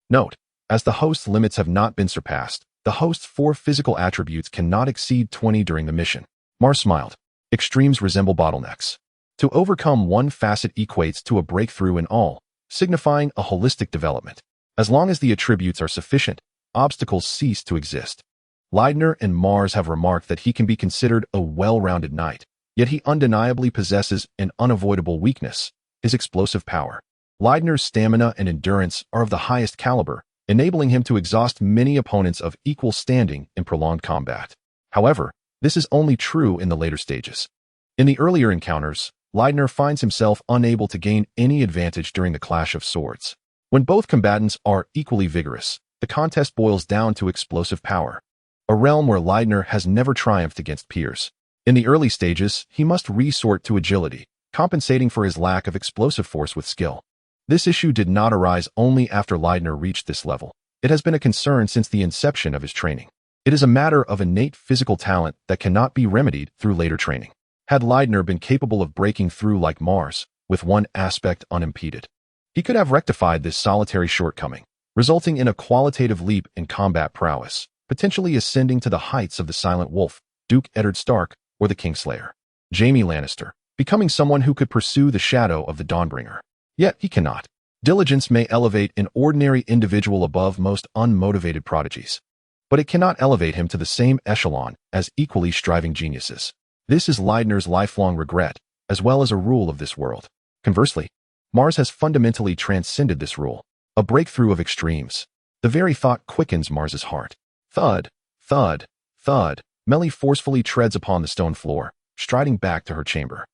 Note: as the host's limits have not been surpassed, the host's 4 physical attributes cannot exceed 20 during the mission. Mars smiled. Extremes resemble bottlenecks. To overcome one facet equates to a breakthrough in all, signifying a holistic development. As long as the attributes are sufficient, obstacles cease to exist. Leidner and Mars have remarked that he can be considered a well-rounded knight, yet he undeniably possesses an unavoidable weakness: his explosive power. Leidner's stamina and endurance are of the highest caliber, enabling him to exhaust many opponents of equal standing in prolonged combat. However, this is only true in the later stages. In the earlier encounters, Leidner finds himself unable to gain any advantage during the clash of swords. When both combatants are equally vigorous, the contest boils down to explosive power, a realm where Leidner has never triumphed against peers. In the early stages, he must resort to agility, compensating for his lack of explosive force with skill. This issue did not arise only after Leidner reached this level. It has been a concern since the inception of his training. It is a matter of innate physical talent that cannot be remedied through later training. Had Leidner been capable of breaking through like Mars, with one aspect unimpeded, he could have rectified this solitary shortcoming, resulting in a qualitative leap in combat prowess, potentially ascending to the heights of the Silent Wolf, Duke Eddard Stark, or the Kingslayer, Jaime Lannister, becoming someone who could pursue the shadow of the Dawnbringer. Yet he cannot. Diligence may elevate an ordinary individual above most unmotivated prodigies, but it cannot elevate him to the same echelon as equally striving geniuses. This is Leidner's lifelong regret, as well as a rule of this world. Conversely, Mars has fundamentally transcended this rule, a breakthrough of extremes. The very thought quickens Mars's heart. Thud, thud, thud. Melly forcefully treads upon the stone floor, striding back to her chamber.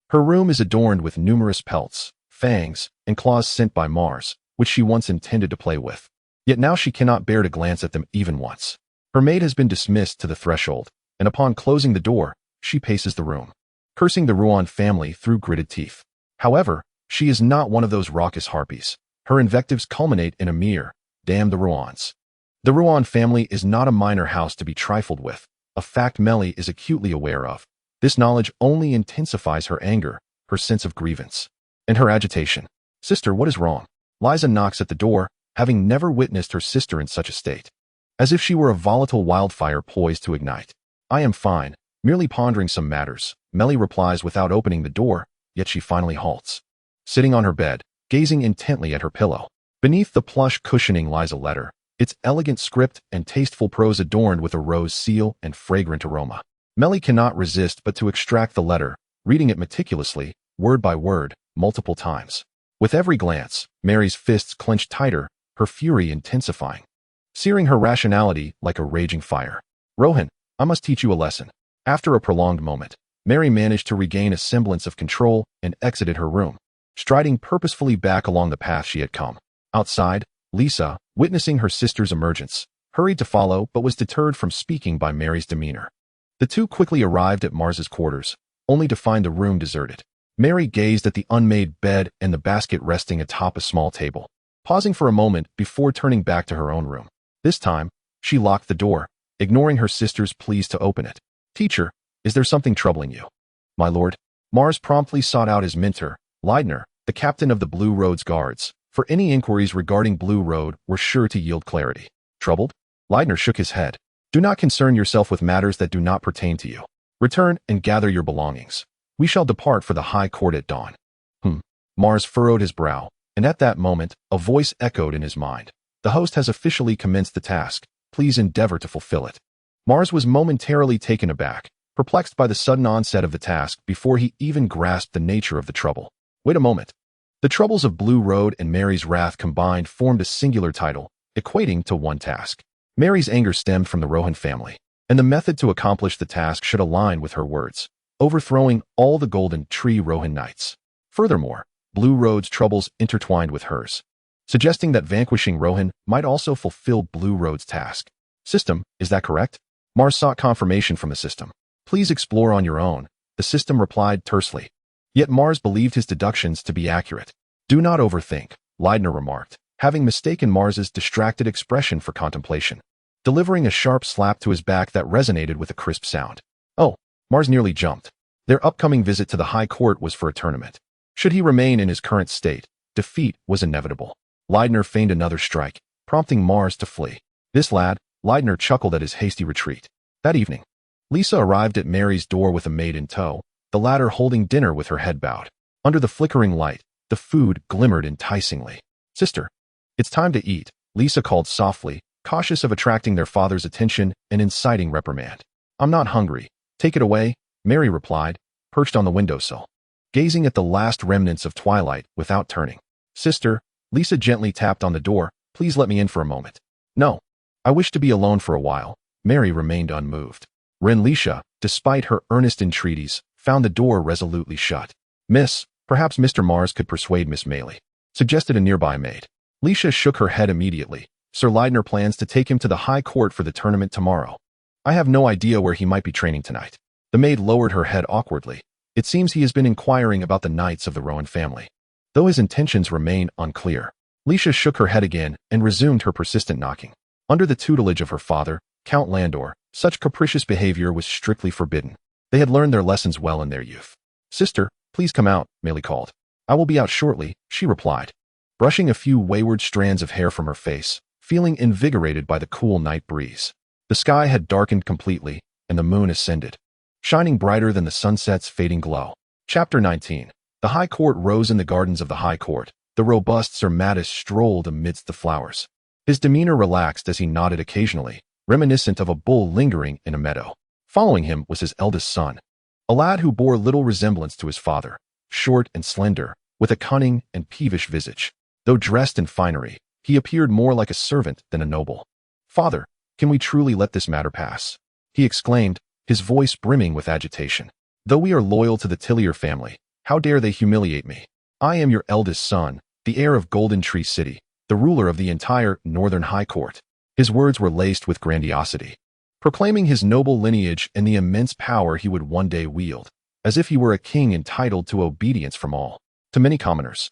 Her room is adorned with numerous pelts, fangs, and claws sent by Mars, which she once intended to play with. Yet now she cannot bear to glance at them even once. Her maid has been dismissed to the threshold, and upon closing the door, she paces the room, cursing the Ruan family through gritted teeth. However, she is not one of those raucous harpies. Her invectives culminate in a mere, damn the Ruans. The Ruan family is not a minor house to be trifled with, a fact Melly is acutely aware of. This knowledge only intensifies her anger, her sense of grievance, and her agitation. Sister, what is wrong? Liza knocks at the door, having never witnessed her sister in such a state. As if she were a volatile wildfire poised to ignite. I am fine, merely pondering some matters, Melly replies without opening the door, yet she finally halts. Sitting on her bed, gazing intently at her pillow. Beneath the plush cushioning lies a letter, its elegant script and tasteful prose adorned with a rose seal and fragrant aroma. Melly cannot resist but to extract the letter, reading it meticulously, word by word, multiple times. With every glance, Mary's fists clenched tighter, her fury intensifying, searing her rationality like a raging fire. Rohan, I must teach you a lesson. After a prolonged moment, Mary managed to regain a semblance of control and exited her room, striding purposefully back along the path she had come. Outside, Lisa, witnessing her sister's emergence, hurried to follow but was deterred from speaking by Mary's demeanor. The two quickly arrived at Mars's quarters, only to find the room deserted. Mary gazed at the unmade bed and the basket resting atop a small table, pausing for a moment before turning back to her own room. This time, she locked the door, ignoring her sister's pleas to open it. Teacher, is there something troubling you? My lord. Mars promptly sought out his mentor, Leidner, the captain of the Blue Road's guards, for any inquiries regarding Blue Road were sure to yield clarity. Troubled? Leidner shook his head. Do not concern yourself with matters that do not pertain to you. Return and gather your belongings. We shall depart for the high court at dawn. Mars furrowed his brow, and at that moment, a voice echoed in his mind. The host has officially commenced the task. Please endeavor to fulfill it. Mars was momentarily taken aback, perplexed by the sudden onset of the task before he even grasped the nature of the trouble. Wait a moment. The troubles of Blue Road and Mary's wrath combined formed a singular title, equating to one task. Mary's anger stemmed from the Rohan family, and the method to accomplish the task should align with her words, overthrowing all the Golden Tree Rohan Knights. Furthermore, Blue Road's troubles intertwined with hers, suggesting that vanquishing Rohan might also fulfill Blue Road's task. System, is that correct? Mars sought confirmation from the system. Please explore on your own, the system replied tersely. Yet Mars believed his deductions to be accurate. Do not overthink, Leidner remarked, having mistaken Mars's distracted expression for contemplation, delivering a sharp slap to his back that resonated with a crisp sound. Oh, Mars nearly jumped. Their upcoming visit to the High Court was for a tournament. Should he remain in his current state, defeat was inevitable. Leidner feigned another strike, prompting Mars to flee. This lad, Leidner chuckled at his hasty retreat. That evening, Lisa arrived at Mary's door with a maid in tow, the latter holding dinner with her head bowed. Under the flickering light, the food glimmered enticingly. Sister, it's time to eat, Lisa called softly, cautious of attracting their father's attention and inciting reprimand. I'm not hungry. Take it away, Mary replied, perched on the windowsill, gazing at the last remnants of twilight without turning. Sister, Lisa gently tapped on the door, please let me in for a moment. No. I wish to be alone for a while. Mary remained unmoved. Renlisha, despite her earnest entreaties, found the door resolutely shut. Miss, perhaps Mr. Mars could persuade Miss Maylie, suggested a nearby maid. Lisha shook her head immediately. Sir Leidner plans to take him to the High Court for the tournament tomorrow. I have no idea where he might be training tonight. The maid lowered her head awkwardly. It seems he has been inquiring about the knights of the Rowan family. though his intentions remain unclear. Leisha shook her head again and resumed her persistent knocking. Under the tutelage of her father, Count Landor, such capricious behavior was strictly forbidden. They had learned their lessons well in their youth. "Sister, please come out," Meili called. "I will be out shortly," she replied, brushing a few wayward strands of hair from her face, feeling invigorated by the cool night breeze. The sky had darkened completely, and the moon ascended, shining brighter than the sunset's fading glow. Chapter 19. The High Court rose in the gardens of the High Court. The robust Sir Mattis strolled amidst the flowers. His demeanor relaxed as he nodded occasionally, reminiscent of a bull lingering in a meadow. Following him was his eldest son, a lad who bore little resemblance to his father, short and slender, with a cunning and peevish visage. Though dressed in finery, he appeared more like a servant than a noble. "Father, can we truly let this matter pass?" he exclaimed, his voice brimming with agitation. "Though we are loyal to the Tillier family, how dare they humiliate me? I am your eldest son, the heir of Golden Tree City, the ruler of the entire Northern High Court." His words were laced with grandiosity, proclaiming his noble lineage and the immense power he would one day wield, as if he were a king entitled to obedience from all. To many commoners,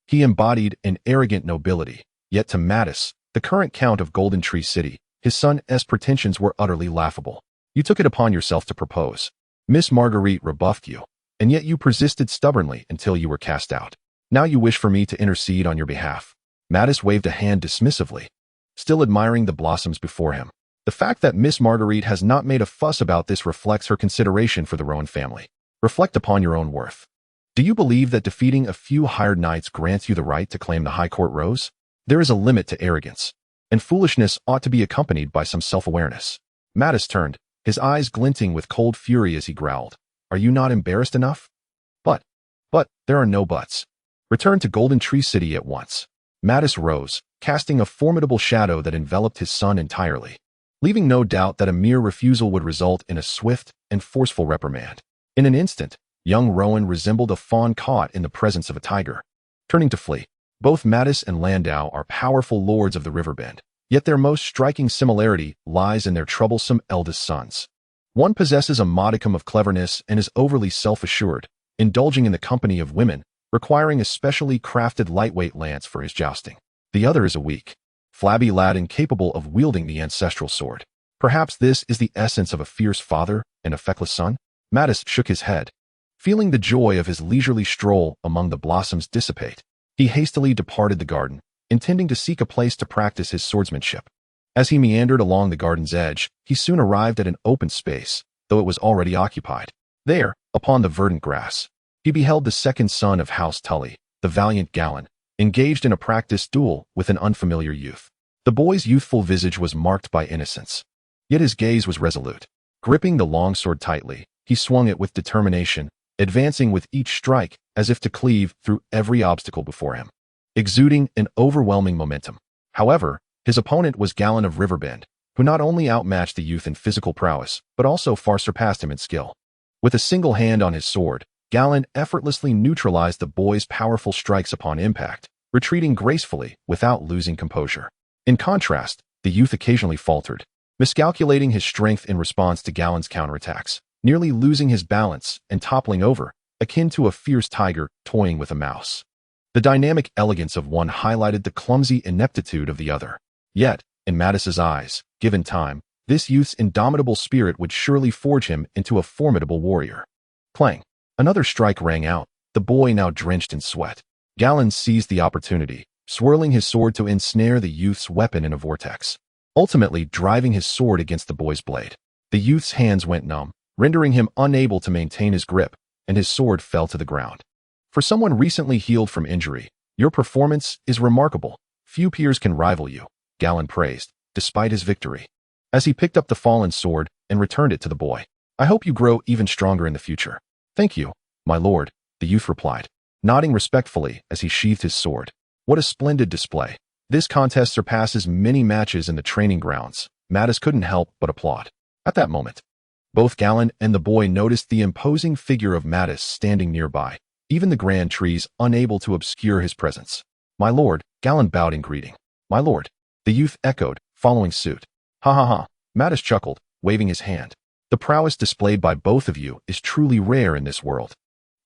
he embodied an arrogant nobility, yet to Mattis, the current count of Golden Tree City, his son's pretensions were utterly laughable. "You took it upon yourself to propose. Miss Marguerite rebuffed you, and yet you persisted stubbornly until you were cast out. Now you wish for me to intercede on your behalf." Mattis waved a hand dismissively, still admiring the blossoms before him. The fact that Miss Marguerite has not made a fuss about this reflects her consideration for the Rowan family. Reflect upon your own worth. Do you believe that defeating a few hired knights grants you the right to claim the High Court rose? There is a limit to arrogance, and foolishness ought to be accompanied by some self-awareness. Mattis turned, his eyes glinting with cold fury as he growled, "Are you not embarrassed enough? But, there are no buts. Return to Golden Tree City at once." Mattis rose, casting a formidable shadow that enveloped his son entirely, leaving no doubt that a mere refusal would result in a swift and forceful reprimand. In an instant, young Rowan resembled a fawn caught in the presence of a tiger, turning to flee. Both Mattis and Landau are powerful lords of the Riverbend, yet their most striking similarity lies in their troublesome eldest sons. One possesses a modicum of cleverness and is overly self-assured, indulging in the company of women, requiring a specially crafted lightweight lance for his jousting. The other is a weak, flabby lad incapable of wielding the ancestral sword. Perhaps this is the essence of a fierce father and a feckless son? Mattis shook his head, feeling the joy of his leisurely stroll among the blossoms dissipate. He hastily departed the garden, intending to seek a place to practice his swordsmanship. As he meandered along the garden's edge, he soon arrived at an open space, though it was already occupied. There, upon the verdant grass, he beheld the second son of House Tully, the valiant Galen, engaged in a practice duel with an unfamiliar youth. The boy's youthful visage was marked by innocence, yet his gaze was resolute. Gripping the longsword tightly, he swung it with determination, advancing with each strike as if to cleave through every obstacle before him, exuding an overwhelming momentum. However, his opponent was Galen of Riverbend, who not only outmatched the youth in physical prowess, but also far surpassed him in skill. With a single hand on his sword, Galen effortlessly neutralized the boy's powerful strikes upon impact, retreating gracefully without losing composure. In contrast, the youth occasionally faltered, miscalculating his strength in response to Galen's counterattacks, nearly losing his balance and toppling over, akin to a fierce tiger toying with a mouse. The dynamic elegance of one highlighted the clumsy ineptitude of the other. Yet, in Mattis's eyes, given time, this youth's indomitable spirit would surely forge him into a formidable warrior. Clang! Another strike rang out, the boy now drenched in sweat. Galen seized the opportunity, swirling his sword to ensnare the youth's weapon in a vortex, ultimately driving his sword against the boy's blade. The youth's hands went numb, rendering him unable to maintain his grip, and his sword fell to the ground. For someone recently healed from injury, your performance is remarkable. Few peers can rival you, Galen praised, despite his victory, as he picked up the fallen sword and returned it to the boy. I hope you grow even stronger in the future. Thank you, my lord, the youth replied, nodding respectfully as he sheathed his sword. What a splendid display. This contest surpasses many matches in the training grounds. Mattis couldn't help but applaud. At that moment, both Galen and the boy noticed the imposing figure of Mattis standing nearby, even the grand trees unable to obscure his presence. My lord, Galen bowed in greeting. My lord, the youth echoed, following suit. Ha ha ha, Mattis chuckled, waving his hand. The prowess displayed by both of you is truly rare in this world.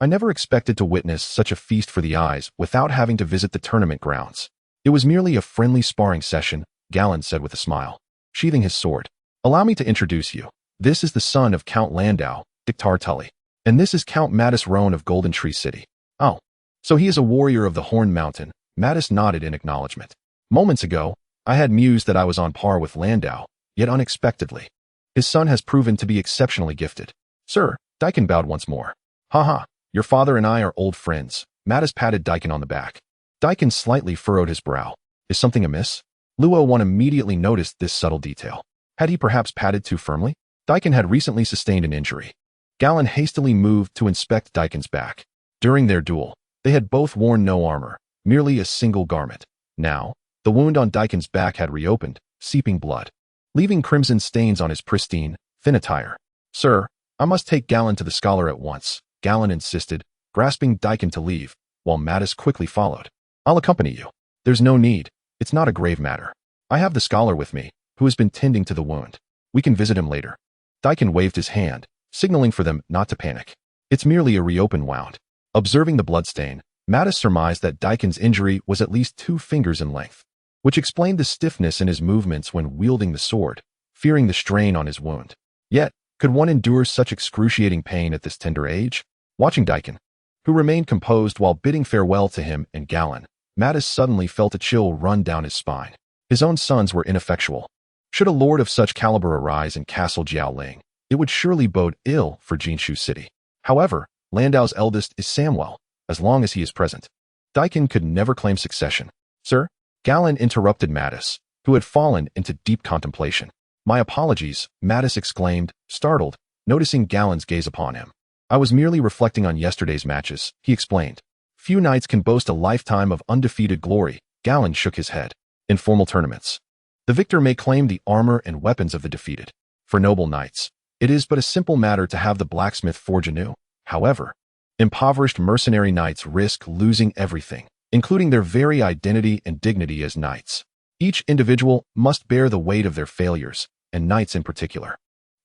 I never expected to witness such a feast for the eyes without having to visit the tournament grounds. It was merely a friendly sparring session, Galen said with a smile, sheathing his sword. Allow me to introduce you. This is the son of Count Landau, Dictar Tully. And this is Count Mattis Roan of Golden Tree City. Oh, so he is a warrior of the Horn Mountain. Mattis nodded in acknowledgement. Moments ago, I had mused that I was on par with Landau, yet unexpectedly. His son has proven to be exceptionally gifted. Sir, Daikon bowed once more. Haha, your father and I are old friends. Mattis patted Daikon on the back. Daikon slightly furrowed his brow. Is something amiss? Luo Wan immediately noticed this subtle detail. Had he perhaps patted too firmly? Daikon had recently sustained an injury. Galen hastily moved to inspect Daikon's back. During their duel, they had both worn no armor, merely a single garment. Now, the wound on Daikon's back had reopened, seeping blood, leaving crimson stains on his pristine, thin attire. Sir, I must take Galen to the scholar at once, Galen insisted, grasping Daikon to leave, while Mattis quickly followed. I'll accompany you. There's no need. It's not a grave matter. I have the scholar with me, who has been tending to the wound. We can visit him later. Daikon waved his hand, signaling for them not to panic. It's merely a reopened wound. Observing the bloodstain, Mattis surmised that Daikon's injury was at least 2 fingers in length, which explained the stiffness in his movements when wielding the sword, fearing the strain on his wound. Yet, could one endure such excruciating pain at this tender age? Watching Daikon, who remained composed while bidding farewell to him and Galen, Mattis suddenly felt a chill run down his spine. His own sons were ineffectual. Should a lord of such caliber arise in Castle Jiaoling, it would surely bode ill for Jinshu City. However, Landau's eldest is Samwell, as long as he is present. Daikon could never claim succession. Sir? Galen interrupted Mattis, who had fallen into deep contemplation. My apologies, Mattis exclaimed, startled, noticing Galen's gaze upon him. I was merely reflecting on yesterday's matches, he explained. Few knights can boast a lifetime of undefeated glory. Galen shook his head. In formal tournaments, the victor may claim the armor and weapons of the defeated. For noble knights, it is but a simple matter to have the blacksmith forge anew. However, impoverished mercenary knights risk losing everything, including their very identity and dignity as knights. Each individual must bear the weight of their failures, and knights in particular.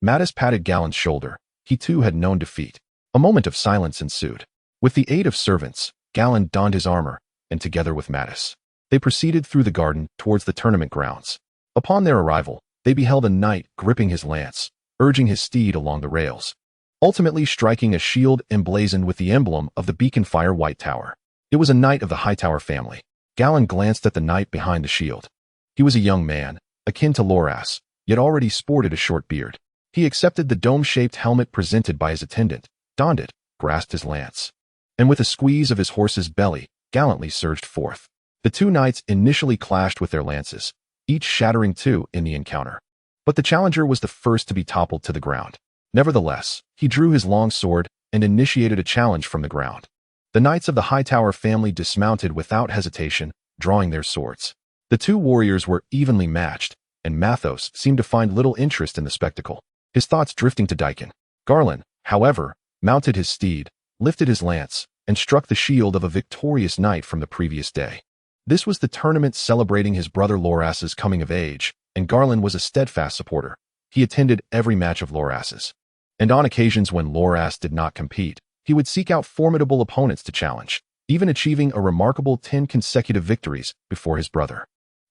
Mattis patted Galen's shoulder. He too had known defeat. A moment of silence ensued. With the aid of servants, Galen donned his armor, and together with Mattis, they proceeded through the garden towards the tournament grounds. Upon their arrival, they beheld a knight gripping his lance, urging his steed along the rails, ultimately striking a shield emblazoned with the emblem of the Beacon Fire White Tower. It was a knight of the Hightower family. Galen glanced at the knight behind the shield. He was a young man, akin to Loras, yet already sported a short beard. He accepted the dome-shaped helmet presented by his attendant, donned it, grasped his lance, and with a squeeze of his horse's belly, gallantly surged forth. The two knights initially clashed with their lances, each shattering 2 in the encounter. But the challenger was the first to be toppled to the ground. Nevertheless, he drew his long sword and initiated a challenge from the ground. The knights of the Hightower family dismounted without hesitation, drawing their swords. The two warriors were evenly matched, and Mathos seemed to find little interest in the spectacle, his thoughts drifting to Daikon. Garland, however, mounted his steed, lifted his lance, and struck the shield of a victorious knight from the previous day. This was the tournament celebrating his brother Loras's coming of age, and Garland was a steadfast supporter. He attended every match of Loras's, and on occasions when Loras did not compete, he would seek out formidable opponents to challenge, even achieving a remarkable 10 consecutive victories before his brother.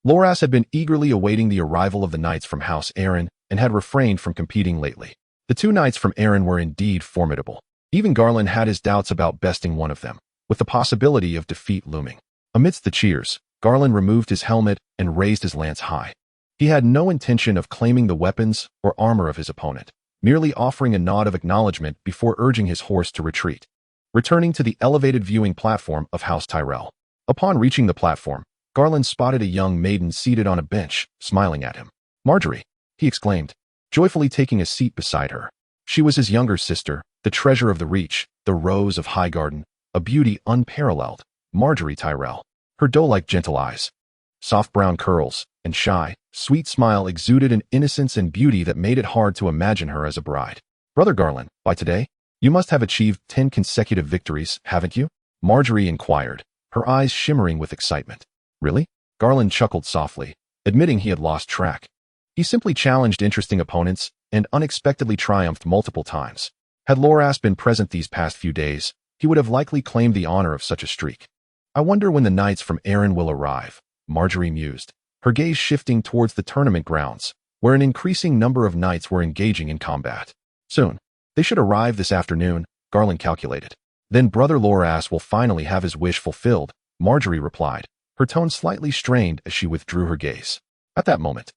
Loras had been eagerly awaiting the arrival of the knights from House Aaron and had refrained from competing lately. The two knights from Aaron were indeed formidable. Even Garland had his doubts about besting one of them, with the possibility of defeat looming. Amidst the cheers, Garland removed his helmet and raised his lance high. He had no intention of claiming the weapons or armor of his opponent, merely offering a nod of acknowledgement before urging his horse to retreat. Returning to the elevated viewing platform of House Tyrell. Upon reaching the platform, Garland spotted a young maiden seated on a bench, smiling at him. Marjorie, he exclaimed, joyfully taking a seat beside her. She was his younger sister, the treasure of the Reach, the Rose of Highgarden, a beauty unparalleled, Marjorie Tyrell. Her doe-like gentle eyes, soft brown curls, and shy, sweet smile exuded an innocence and beauty that made it hard to imagine her as a bride. Brother Garland, by today, you must have achieved 10 consecutive victories, haven't you? Marjorie inquired, her eyes shimmering with excitement. Really? Garland chuckled softly, admitting he had lost track. He simply challenged interesting opponents and unexpectedly triumphed multiple times. Had Loras been present these past few days, he would have likely claimed the honor of such a streak. I wonder when the knights from Arryn will arrive, Marjorie mused, her gaze shifting towards the tournament grounds, where an increasing number of knights were engaging in combat. Soon. They should arrive this afternoon, Garland calculated. Then Brother Loras will finally have his wish fulfilled, Marjorie replied, her tone slightly strained as she withdrew her gaze. At that moment,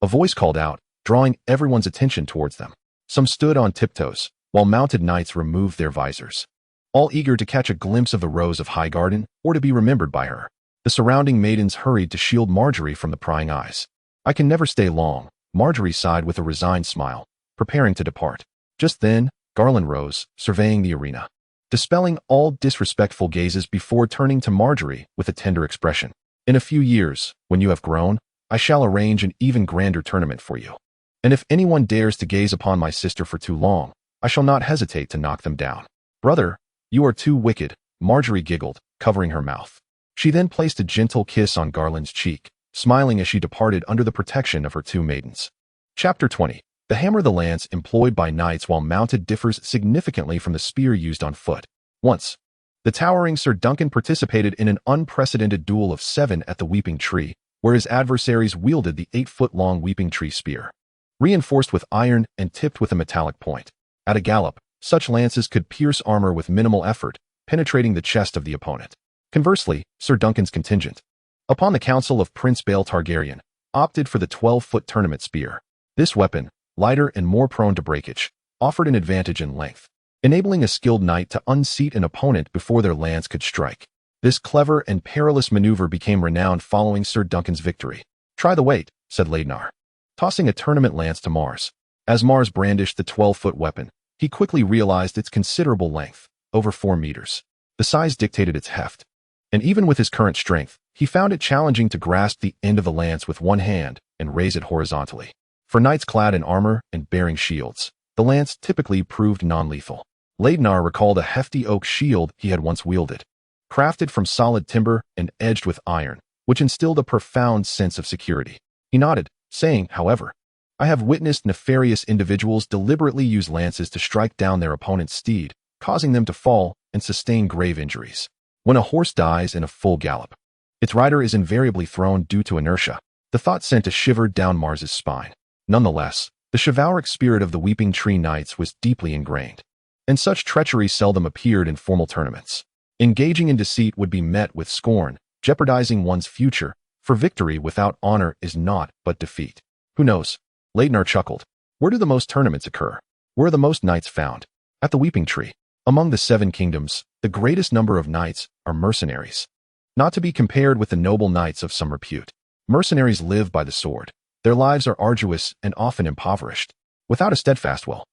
a voice called out, drawing everyone's attention towards them. Some stood on tiptoes, while mounted knights removed their visors, all eager to catch a glimpse of the Rose of Highgarden or to be remembered by her. The surrounding maidens hurried to shield Marjorie from the prying eyes. I can never stay long, Marjorie sighed with a resigned smile, preparing to depart. Just then, Garland rose, surveying the arena, dispelling all disrespectful gazes before turning to Marjorie with a tender expression. In a few years, when you have grown, I shall arrange an even grander tournament for you. And if anyone dares to gaze upon my sister for too long, I shall not hesitate to knock them down. Brother, you are too wicked, Marjorie giggled, covering her mouth. She then placed a gentle kiss on Garland's cheek, smiling as she departed under the protection of her two maidens. Chapter 20. The hammer the lance employed by knights while mounted differs significantly from the spear used on foot. Once, the towering Sir Duncan participated in an unprecedented duel of 7 at the Weeping Tree, where his adversaries wielded the 8-foot-long Weeping Tree spear, reinforced with iron and tipped with a metallic point. At a gallop, such lances could pierce armor with minimal effort, penetrating the chest of the opponent. Conversely, Sir Duncan's contingent, upon the counsel of Prince Bael Targaryen, opted for the 12-foot tournament spear. This weapon, lighter and more prone to breakage, offered an advantage in length, enabling a skilled knight to unseat an opponent before their lance could strike. This clever and perilous maneuver became renowned following Sir Duncan's victory. Try the weight, said Laednar, tossing a tournament lance to Mars. As Mars brandished the 12-foot weapon, he quickly realized its considerable length, over 4 meters. The size dictated its heft, and even with his current strength, he found it challenging to grasp the end of the lance with one hand and raise it horizontally. For knights clad in armor and bearing shields, the lance typically proved non-lethal. Laednar recalled a hefty oak shield he had once wielded, crafted from solid timber and edged with iron, which instilled a profound sense of security. He nodded, saying, however, I have witnessed nefarious individuals deliberately use lances to strike down their opponent's steed, causing them to fall and sustain grave injuries. When a horse dies in a full gallop, its rider is invariably thrown due to inertia. The thought sent a shiver down Mars's spine. Nonetheless, the chivalric spirit of the Weeping Tree Knights was deeply ingrained, and such treachery seldom appeared in formal tournaments. Engaging in deceit would be met with scorn, jeopardizing one's future, for victory without honor is naught but defeat. Who knows? Laednar chuckled. Where do the most tournaments occur? Where are the most knights found? At the Weeping Tree. Among the 7 kingdoms, the greatest number of knights are mercenaries, not to be compared with the noble knights of some repute. Mercenaries live by the sword. Their lives are arduous and often impoverished. Without a steadfast will,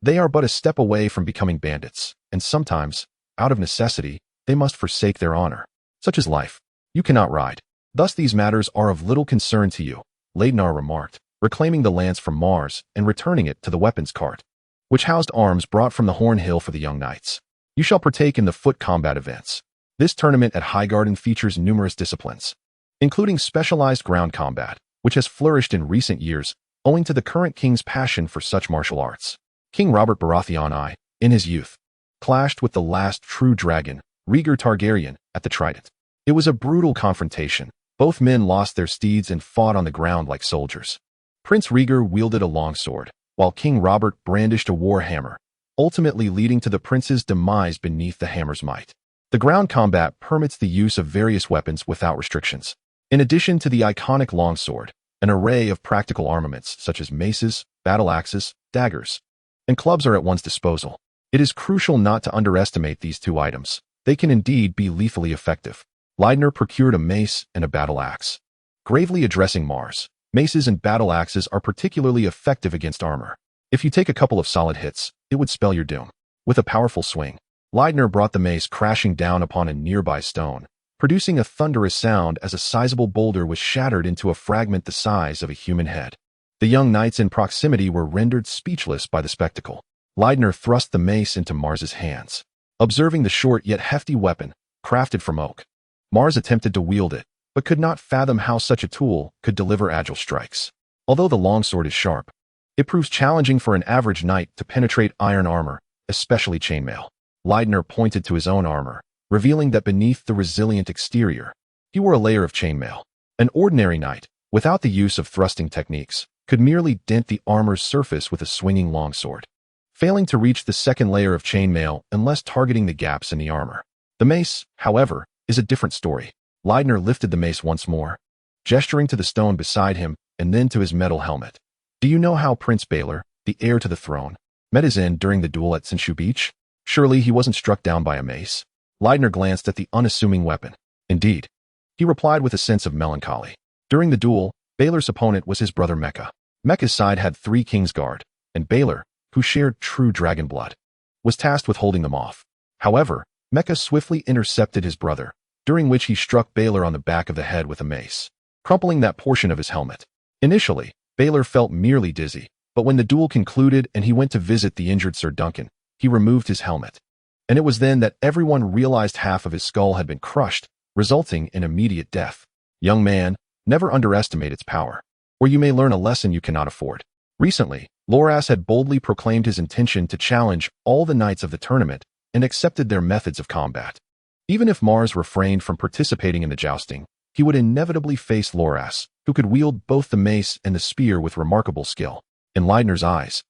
they are but a step away from becoming bandits, and sometimes, out of necessity, they must forsake their honor. Such is life. You cannot ride. Thus these matters are of little concern to you, Laednar remarked, reclaiming the lance from Mars and returning it to the weapons cart, which housed arms brought from the Horn Hill for the young knights. You shall partake in the foot combat events. This tournament at Highgarden features numerous disciplines, including specialized ground combat, which has flourished in recent years owing to the current king's passion for such martial arts. King Robert Baratheon I, in his youth, clashed with the last true dragon, Rhaegar Targaryen, at the Trident. It was a brutal confrontation. Both men lost their steeds and fought on the ground like soldiers. Prince Rhaegar wielded a longsword, while King Robert brandished a war hammer, ultimately leading to the prince's demise beneath the hammer's might. The ground combat permits the use of various weapons without restrictions. In addition to the iconic longsword, an array of practical armaments such as maces, battle axes, daggers, and clubs are at one's disposal. It is crucial not to underestimate these 2 items. They can indeed be lethally effective. Laednar procured a mace and a battle axe. Gravely addressing Mars, maces and battle axes are particularly effective against armor. If you take a couple of solid hits, it would spell your doom. With a powerful swing, Laednar brought the mace crashing down upon a nearby stone, producing a thunderous sound as a sizable boulder was shattered into a fragment the size of a human head. The young knights in proximity were rendered speechless by the spectacle. Laednar thrust the mace into Mars's hands. Observing the short yet hefty weapon, crafted from oak, Mars attempted to wield it, but could not fathom how such a tool could deliver agile strikes. Although the longsword is sharp, it proves challenging for an average knight to penetrate iron armor, especially chainmail. Leidner pointed to his own armor, revealing that beneath the resilient exterior, he wore a layer of chainmail. An ordinary knight, without the use of thrusting techniques, could merely dent the armor's surface with a swinging longsword, failing to reach the second layer of chainmail unless targeting the gaps in the armor. The mace, however, is a different story. Leidner lifted the mace once more, gesturing to the stone beside him and then to his metal helmet. Do you know how Prince Baelor, the heir to the throne, met his end during the duel at Sinshu Beach? Surely he wasn't struck down by a mace. Leidner glanced at the unassuming weapon. Indeed, he replied with a sense of melancholy. During the duel, Baelor's opponent was his brother Mecha. Mecha's side had 3 Kingsguard, and Baelor, who shared true dragon blood, was tasked with holding them off. However, Mecha swiftly intercepted his brother, during which he struck Baelor on the back of the head with a mace, crumpling that portion of his helmet. Initially, Baelor felt merely dizzy, but when the duel concluded and he went to visit the injured Sir Duncan, he removed his helmet. And it was then that everyone realized half of his skull had been crushed, resulting in immediate death. Young man, never underestimate its power, or you may learn a lesson you cannot afford. Recently, Loras had boldly proclaimed his intention to challenge all the knights of the tournament and accepted their methods of combat. Even if Mars refrained from participating in the jousting, he would inevitably face Loras, who could wield both the mace and the spear with remarkable skill. In Leidner's eyes,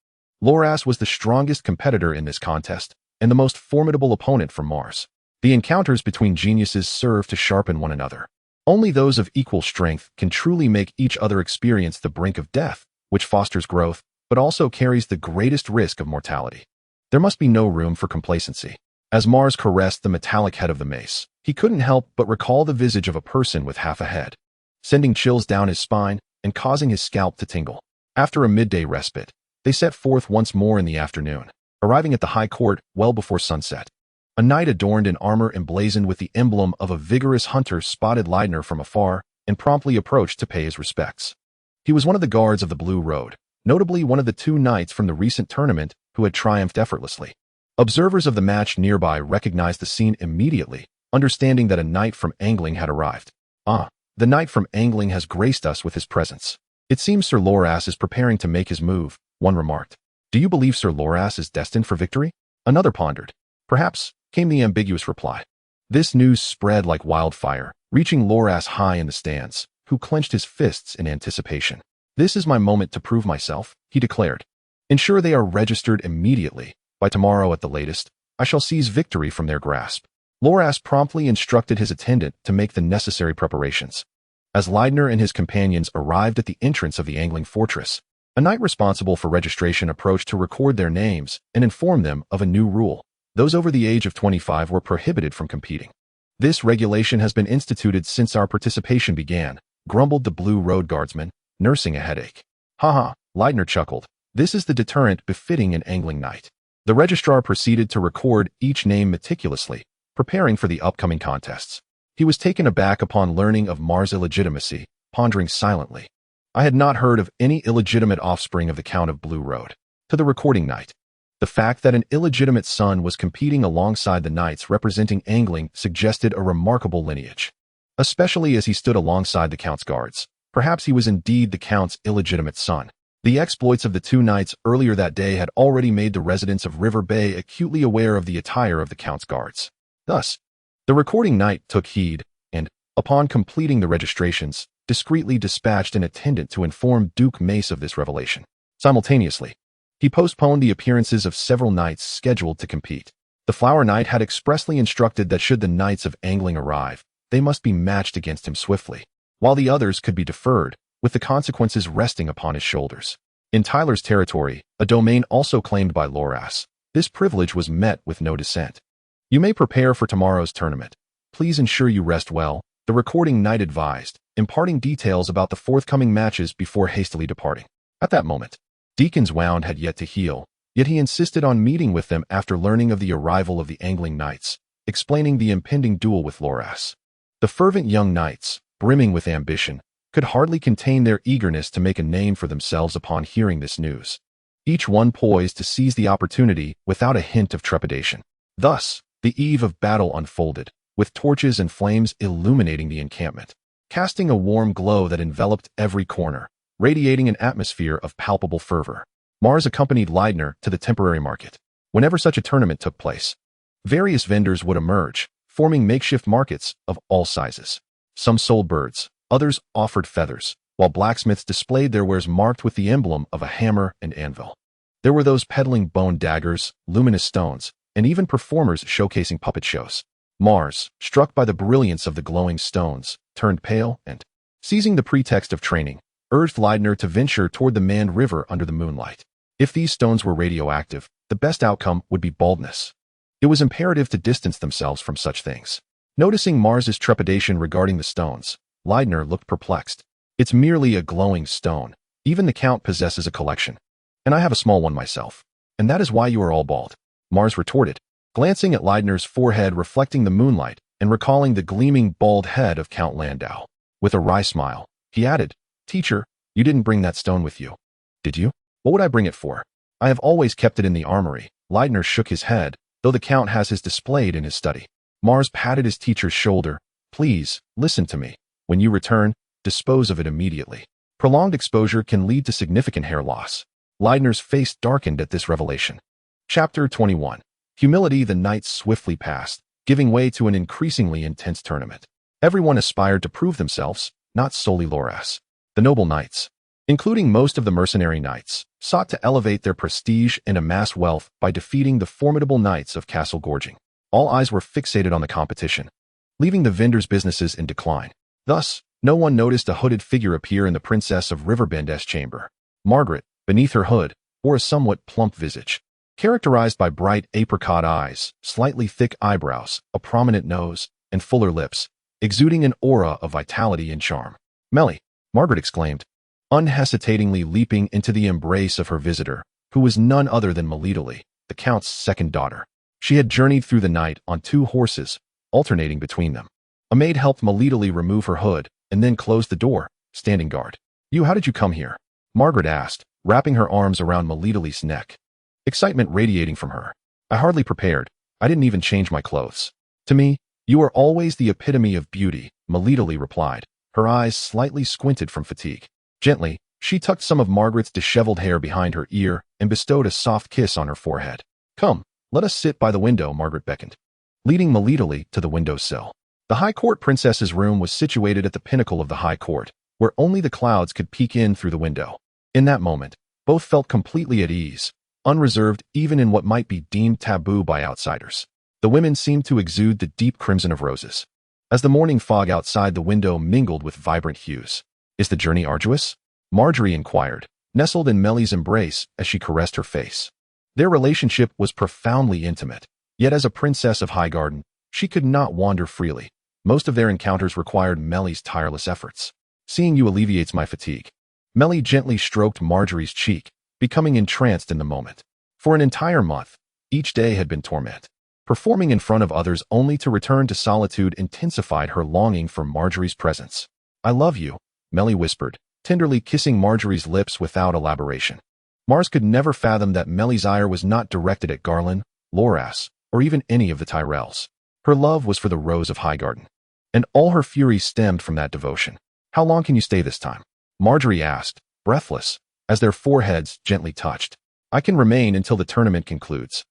Loras was the strongest competitor in this contest and the most formidable opponent for Mars. The encounters between geniuses serve to sharpen one another. Only those of equal strength can truly make each other experience the brink of death, which fosters growth, but also carries the greatest risk of mortality. There must be no room for complacency. As Mars caressed the metallic head of the mace, he couldn't help but recall the visage of a person with half a head, sending chills down his spine and causing his scalp to tingle. After a midday respite, they set forth once more in the afternoon, arriving at the high court well before sunset. A knight adorned in armor emblazoned with the emblem of a vigorous hunter spotted Leidner from afar and promptly approached to pay his respects. He was one of the guards of the Blue Road, notably one of the 2 knights from the recent tournament who had triumphed effortlessly. Observers of the match nearby recognized the scene immediately, understanding that a knight from Angling had arrived. Ah, the knight from Angling has graced us with his presence. It seems Sir Loras is preparing to make his move, one remarked. Do you believe Sir Loras is destined for victory? Another pondered. Perhaps, came the ambiguous reply. This news spread like wildfire, reaching Loras high in the stands, who clenched his fists in anticipation. This is my moment to prove myself, he declared. Ensure they are registered immediately. By tomorrow at the latest, I shall seize victory from their grasp. Loras promptly instructed his attendant to make the necessary preparations. As Leidner and his companions arrived at the entrance of the Angling fortress, a knight responsible for registration approached to record their names and inform them of a new rule. Those over the age of 25 were prohibited from competing. This regulation has been instituted since our participation began, grumbled the Blue Road guardsman, nursing a headache. Haha, Leidner chuckled. This is the deterrent befitting an Angling knight. The registrar proceeded to record each name meticulously, preparing for the upcoming contests. He was taken aback upon learning of Mars' illegitimacy, pondering silently. I had not heard of any illegitimate offspring of the Count of Blue Road. To the recording knight, the fact that an illegitimate son was competing alongside the knights representing Angling suggested a remarkable lineage, especially as he stood alongside the Count's guards. Perhaps he was indeed the Count's illegitimate son. The exploits of the 2 knights earlier that day had already made the residents of River Bay acutely aware of the attire of the Count's guards. Thus, the recording knight took heed and, upon completing the registrations, discreetly dispatched an attendant to inform Duke Mace of this revelation. Simultaneously, he postponed the appearances of several knights scheduled to compete. The Flower Knight had expressly instructed that should the knights of Angling arrive, they must be matched against him swiftly, while the others could be deferred, with the consequences resting upon his shoulders. In Tyler's territory, a domain also claimed by Loras, this privilege was met with no dissent. You may prepare for tomorrow's tournament. Please ensure you rest well, the recording knight advised, imparting details about the forthcoming matches before hastily departing. At that moment, Deacon's wound had yet to heal, yet he insisted on meeting with them after learning of the arrival of the Angling knights, explaining the impending duel with Loras. The fervent young knights, brimming with ambition, could hardly contain their eagerness to make a name for themselves upon hearing this news, each one poised to seize the opportunity without a hint of trepidation. Thus, the eve of battle unfolded, with torches and flames illuminating the encampment, casting a warm glow that enveloped every corner, radiating an atmosphere of palpable fervor. Mars accompanied Leidner to the temporary market. Whenever such a tournament took place, Various vendors would emerge, forming makeshift markets of all sizes. Some sold birds, others offered feathers, while blacksmiths displayed their wares marked with the emblem of a hammer and anvil. There were those peddling bone daggers, luminous stones, and even performers showcasing puppet shows. Mars, struck by the brilliance of the glowing stones, turned pale and, seizing the pretext of training, urged Leidner to venture toward the manned river under the moonlight. If these stones were radioactive, the best outcome would be baldness. It was imperative to distance themselves from such things. Noticing Mars's trepidation regarding the stones, Leidner looked perplexed. It's merely a glowing stone. Even the Count possesses a collection. And I have a small one myself. And that is why you are all bald. Mars retorted, glancing at Leidner's forehead reflecting the moonlight and recalling the gleaming bald head of Count Landau. With a wry smile, he added, Teacher, you didn't bring that stone with you. Did you? What would I bring it for? I have always kept it in the armory. Leidner shook his head, though the Count has his displayed in his study. Mars patted his teacher's shoulder. Please, listen to me. When you return, dispose of it immediately. Prolonged exposure can lead to significant hair loss. Leidner's face darkened at this revelation. Chapter 21. Humility. The nights swiftly passed, giving way to an increasingly intense tournament. Everyone aspired to prove themselves, not solely Loras. The noble knights, including most of the mercenary knights, sought to elevate their prestige and amass wealth by defeating the formidable knights of Castle Gorging. All eyes were fixated on the competition, leaving the vendors' businesses in decline. Thus, no one noticed a hooded figure appear in the Princess of Riverbend's chamber. Margaret, beneath her hood, bore a somewhat plump visage, characterized by bright apricot eyes, slightly thick eyebrows, a prominent nose, and fuller lips, exuding an aura of vitality and charm. Melly, Margaret exclaimed, unhesitatingly leaping into the embrace of her visitor, who was none other than Melitele, the Count's second daughter. She had journeyed through the night on 2 horses, alternating between them. A maid helped Melitele remove her hood, and then closed the door, standing guard. How did you come here? Margaret asked, wrapping her arms around Melitele's neck. Excitement radiating from her. I hardly prepared. I didn't even change my clothes. To me, you are always the epitome of beauty, Melitele replied, her eyes slightly squinted from fatigue. Gently, she tucked some of Margaret's disheveled hair behind her ear and bestowed a soft kiss on her forehead. Come, let us sit by the window, Margaret beckoned, leading Melitele to the windowsill. The High Court Princess's room was situated at the pinnacle of the High Court, where only the clouds could peek in through the window. In that moment, both felt completely at ease, unreserved even in what might be deemed taboo by outsiders. The women seemed to exude the deep crimson of roses, as the morning fog outside the window mingled with vibrant hues. Is the journey arduous? Marjorie inquired, nestled in Melly's embrace as she caressed her face. Their relationship was profoundly intimate, yet as a princess of Highgarden, she could not wander freely. Most of their encounters required Melly's tireless efforts. Seeing you alleviates my fatigue. Melly gently stroked Marjorie's cheek, becoming entranced in the moment. For an entire month, each day had been torment. Performing in front of others only to return to solitude intensified her longing for Marjorie's presence. I love you, Melly whispered, tenderly kissing Marjorie's lips without elaboration. Mars could never fathom that Melly's ire was not directed at Garland, Loras, or even any of the Tyrells. Her love was for the Rose of Highgarden, and all her fury stemmed from that devotion. How long can you stay this time? Marjorie asked, breathless, as their foreheads gently touched. I can remain until the tournament concludes.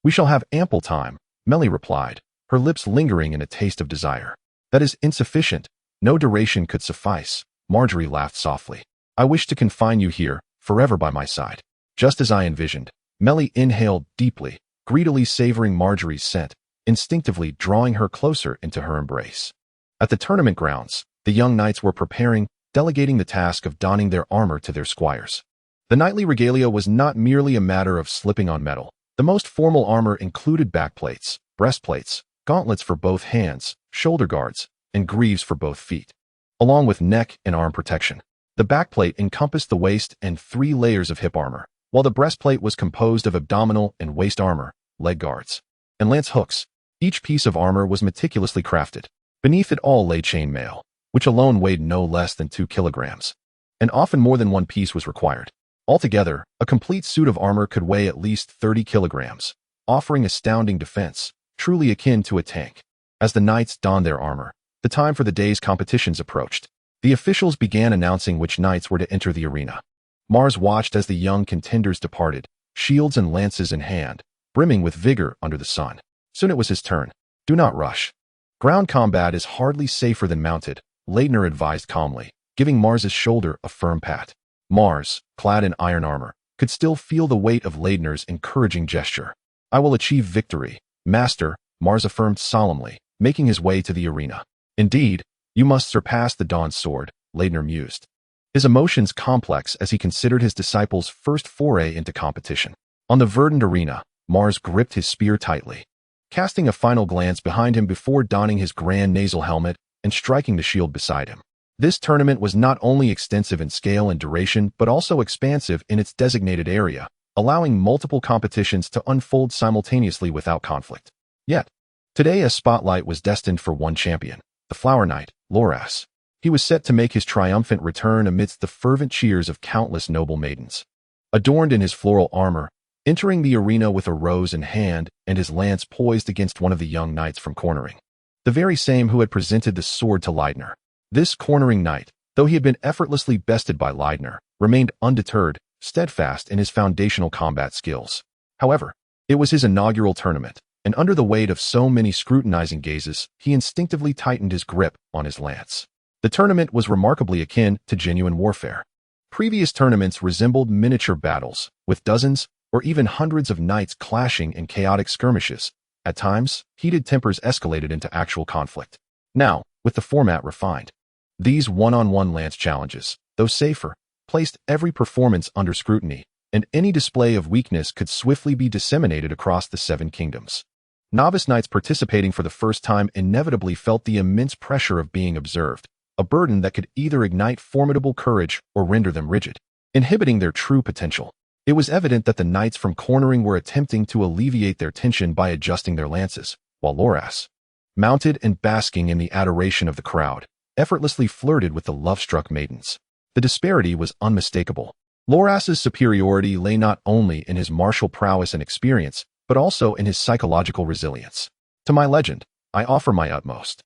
We shall have ample time, Melly replied, her lips lingering in a taste of desire. That is insufficient. No duration could suffice. Marjorie laughed softly. I wish to confine you here, forever by my side. Just as I envisioned. Melly inhaled deeply, greedily savoring Marjorie's scent, instinctively drawing her closer into her embrace. At the tournament grounds, the young knights were preparing, delegating the task of donning their armor to their squires. The knightly regalia was not merely a matter of slipping on metal. The most formal armor included backplates, breastplates, gauntlets for both hands, shoulder guards, and greaves for both feet, along with neck and arm protection. The backplate encompassed the waist and 3 layers of hip armor, while the breastplate was composed of abdominal and waist armor, leg guards, and lance hooks. Each piece of armor was meticulously crafted. Beneath it all lay chainmail, which alone weighed no less than 2 kilograms, and often more than one piece was required. Altogether, a complete suit of armor could weigh at least 30 kilograms, offering astounding defense, truly akin to a tank. As the knights donned their armor, the time for the day's competitions approached. The officials began announcing which knights were to enter the arena. Mars watched as the young contenders departed, shields and lances in hand, brimming with vigor under the sun. Soon it was his turn. Do not rush. Ground combat is hardly safer than mounted, Leitner advised calmly, giving Mars's shoulder a firm pat. Mars, clad in iron armor, could still feel the weight of Leitner's encouraging gesture. I will achieve victory, Master, Mars affirmed solemnly, making his way to the arena. Indeed, you must surpass the Dawn Sword, Leitner mused. His emotions complex as he considered his disciple's first foray into competition. On the verdant arena, Mars gripped his spear tightly, casting a final glance behind him before donning his grand nasal helmet and striking the shield beside him. This tournament was not only extensive in scale and duration, but also expansive in its designated area, allowing multiple competitions to unfold simultaneously without conflict. Yet, today a spotlight was destined for one champion, the Flower Knight, Loras. He was set to make his triumphant return amidst the fervent cheers of countless noble maidens. Adorned in his floral armor, entering the arena with a rose in hand and his lance poised against one of the young knights from cornering. The very same who had presented the sword to Leitner. This cornering knight, though he had been effortlessly bested by Leitner, remained undeterred, steadfast in his foundational combat skills. However, it was his inaugural tournament, and under the weight of so many scrutinizing gazes, he instinctively tightened his grip on his lance. The tournament was remarkably akin to genuine warfare. Previous tournaments resembled miniature battles, with dozens or even hundreds of knights clashing in chaotic skirmishes. At times, heated tempers escalated into actual conflict. Now, with the format refined, these one-on-one lance challenges, though safer, placed every performance under scrutiny, and any display of weakness could swiftly be disseminated across the Seven Kingdoms. Novice knights participating for the first time inevitably felt the immense pressure of being observed, a burden that could either ignite formidable courage or render them rigid, inhibiting their true potential. It was evident that the knights from cornering were attempting to alleviate their tension by adjusting their lances, while Loras, mounted and basking in the adoration of the crowd, effortlessly flirted with the love-struck maidens. The disparity was unmistakable. Loras's superiority lay not only in his martial prowess and experience, but also in his psychological resilience. To my legend, I offer my utmost,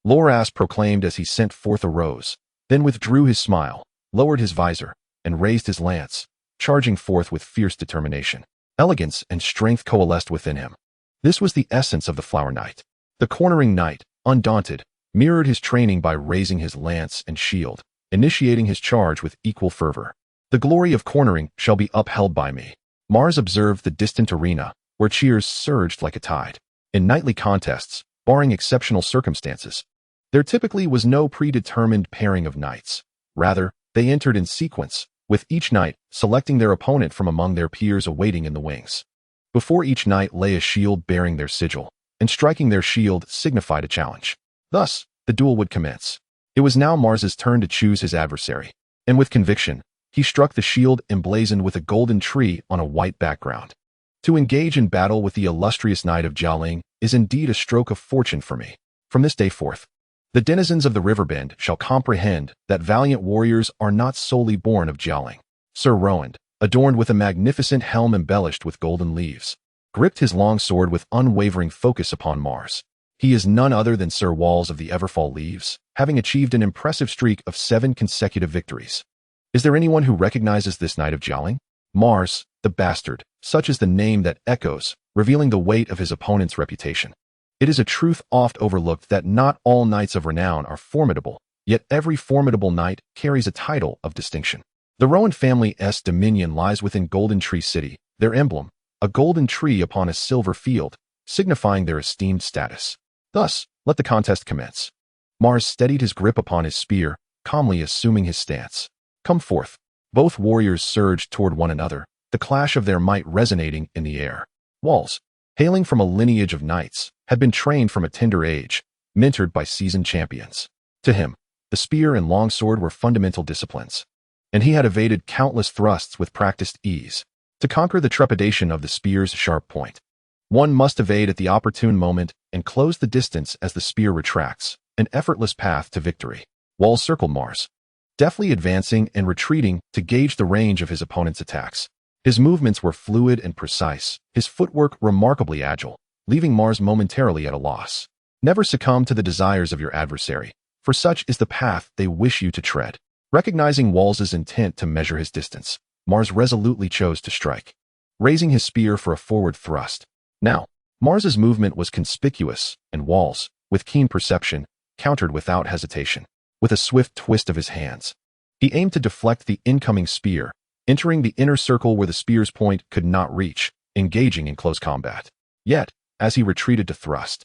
Loras proclaimed as he sent forth a rose, then withdrew his smile, lowered his visor, and raised his lance, charging forth with fierce determination. Elegance and strength coalesced within him. This was the essence of the Flower Knight. The cornering knight, undaunted, mirrored his training by raising his lance and shield, initiating his charge with equal fervor. The glory of cornering shall be upheld by me. Mars observed the distant arena, where cheers surged like a tide. In knightly contests, barring exceptional circumstances, there typically was no predetermined pairing of knights. Rather, they entered in sequence, with each knight selecting their opponent from among their peers awaiting in the wings. Before each knight lay a shield bearing their sigil, and striking their shield signified a challenge. Thus, the duel would commence. It was now Mars's turn to choose his adversary, and with conviction, he struck the shield emblazoned with a golden tree on a white background. To engage in battle with the illustrious knight of Jialing is indeed a stroke of fortune for me. From this day forth, the denizens of the Riverbend shall comprehend that valiant warriors are not solely born of Jialing. Sir Rowan, adorned with a magnificent helm embellished with golden leaves, gripped his long sword with unwavering focus upon Mars. He is none other than Sir Walls of the Everfall Leaves, having achieved an impressive streak of 7 consecutive victories. Is there anyone who recognizes this knight of Jialing? Mars, the Bastard, such is the name that echoes, revealing the weight of his opponent's reputation. It is a truth oft overlooked that not all knights of renown are formidable, yet every formidable knight carries a title of distinction. The Rowan family's dominion lies within Golden Tree City, their emblem, a golden tree upon a silver field, signifying their esteemed status. Thus, let the contest commence. Mars steadied his grip upon his spear, calmly assuming his stance. Come forth. Both warriors surged toward one another, the clash of their might resonating in the air. Walls, hailing from a lineage of knights, had been trained from a tender age, mentored by seasoned champions. To him, the spear and longsword were fundamental disciplines, and he had evaded countless thrusts with practiced ease. To conquer the trepidation of the spear's sharp point, one must evade at the opportune moment and close the distance as the spear retracts, an effortless path to victory. Walls circled Mars, deftly advancing and retreating to gauge the range of his opponent's attacks. His movements were fluid and precise, his footwork remarkably agile, leaving Mars momentarily at a loss. Never succumb to the desires of your adversary, for such is the path they wish you to tread. Recognizing Walls's intent to measure his distance, Mars resolutely chose to strike, raising his spear for a forward thrust. Now, Mars's movement was conspicuous, and Walls, with keen perception, countered without hesitation. With a swift twist of his hands, he aimed to deflect the incoming spear, entering the inner circle where the spear's point could not reach, engaging in close combat. Yet, as he retreated to thrust,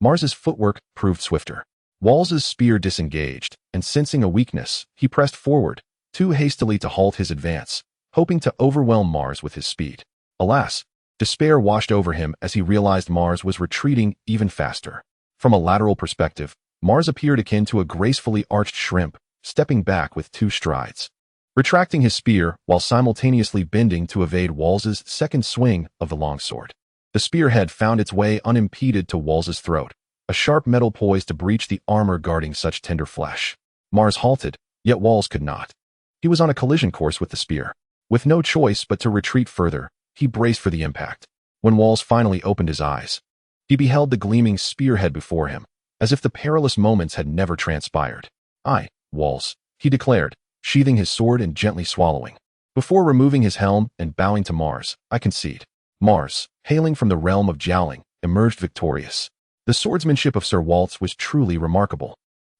Mars's footwork proved swifter. Walls's spear disengaged, and sensing a weakness, he pressed forward, too hastily to halt his advance, hoping to overwhelm Mars with his speed. Alas, despair washed over him as he realized Mars was retreating even faster. From a lateral perspective, Mars appeared akin to a gracefully arched shrimp, stepping back with 2 strides, retracting his spear while simultaneously bending to evade Walls's second swing of the longsword. The spearhead found its way unimpeded to Walls's throat, a sharp metal poised to breach the armor guarding such tender flesh. Mars halted, yet Walls could not. He was on a collision course with the spear. With no choice but to retreat further, he braced for the impact. When Walls finally opened his eyes, he beheld the gleaming spearhead before him, as if the perilous moments had never transpired. "I, Walls," he declared, sheathing his sword and gently swallowing. Before removing his helm and bowing to Mars, "I concede." Mars, hailing from the realm of Jowling, emerged victorious. The swordsmanship of Sir Waltz was truly remarkable.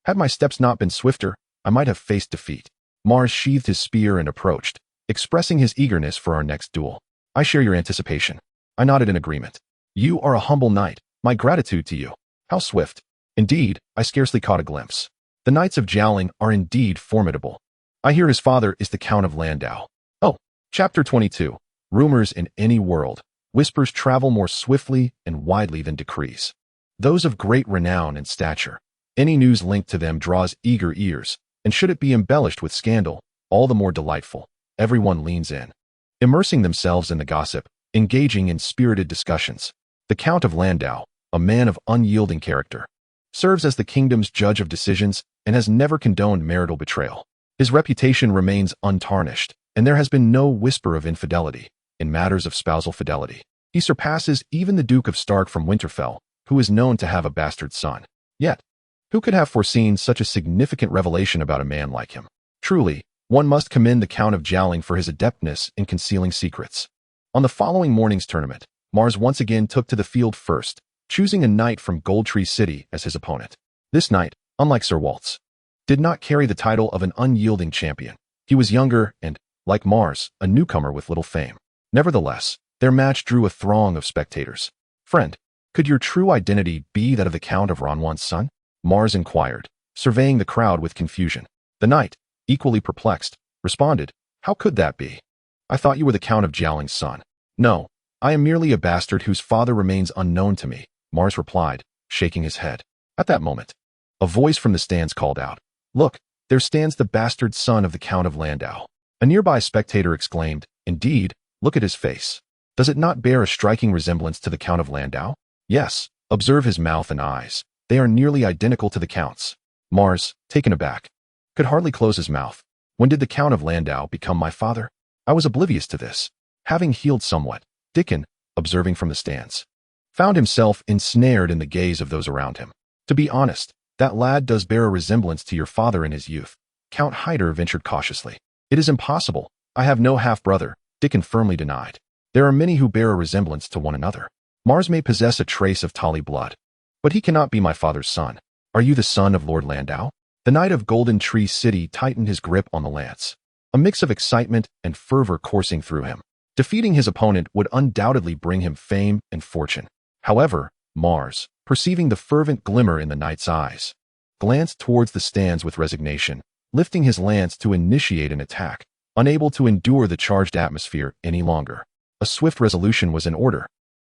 Had my steps not been swifter, I might have faced defeat. Mars sheathed his spear and approached, expressing his eagerness for our next duel. "I share your anticipation." I nodded in agreement. "You are a humble knight. My gratitude to you." "How swift." Indeed, I scarcely caught a glimpse. "The knights of Jowling are indeed formidable. I hear his father is the Count of Landau." Oh, Chapter 22. Rumors in any world. Whispers travel more swiftly and widely than decrees. Those of great renown and stature. Any news linked to them draws eager ears, and should it be embellished with scandal, all the more delightful. Everyone leans in, immersing themselves in the gossip, engaging in spirited discussions. The Count of Landau, a man of unyielding character, serves as the kingdom's judge of decisions and has never condoned marital betrayal. His reputation remains untarnished, and there has been no whisper of infidelity in matters of spousal fidelity. He surpasses even the Duke of Stark from Winterfell, who is known to have a bastard son. Yet, who could have foreseen such a significant revelation about a man like him? Truly, one must commend the Count of Jowling for his adeptness in concealing secrets. On the following morning's tournament, Mars once again took to the field first, choosing a knight from Goldtree City as his opponent. This knight, unlike Sir Waltz, did not carry the title of an unyielding champion. He was younger and, like Mars, a newcomer with little fame. Nevertheless, their match drew a throng of spectators. "Friend, could your true identity be that of the Count of Ronwan's son?" Mars inquired, surveying the crowd with confusion. The knight, equally perplexed, responded, "How could that be? I thought you were the Count of Jowling's son." "No, I am merely a bastard whose father remains unknown to me," Mars replied, shaking his head. At that moment, a voice from the stands called out, "Look, there stands the bastard son of the Count of Landau." A nearby spectator exclaimed, "Indeed, look at his face. Does it not bear a striking resemblance to the Count of Landau?" "Yes, observe his mouth and eyes. They are nearly identical to the Count's." Mars, taken aback, could hardly close his mouth. "When did the Count of Landau become my father? I was oblivious to this." Having healed somewhat, Dickon, observing from the stands, found himself ensnared in the gaze of those around him. "To be honest, that lad does bear a resemblance to your father in his youth," Count Hyder ventured cautiously. "It is impossible. I have no half-brother," Dickon firmly denied. "There are many who bear a resemblance to one another. Mars may possess a trace of Tully blood, but he cannot be my father's son." "Are you the son of Lord Landau?" The knight of Golden Tree City tightened his grip on the lance, a mix of excitement and fervor coursing through him. Defeating his opponent would undoubtedly bring him fame and fortune. However, Mars, perceiving the fervent glimmer in the knight's eyes, glanced towards the stands with resignation, lifting his lance to initiate an attack, unable to endure the charged atmosphere any longer. A swift resolution was in order.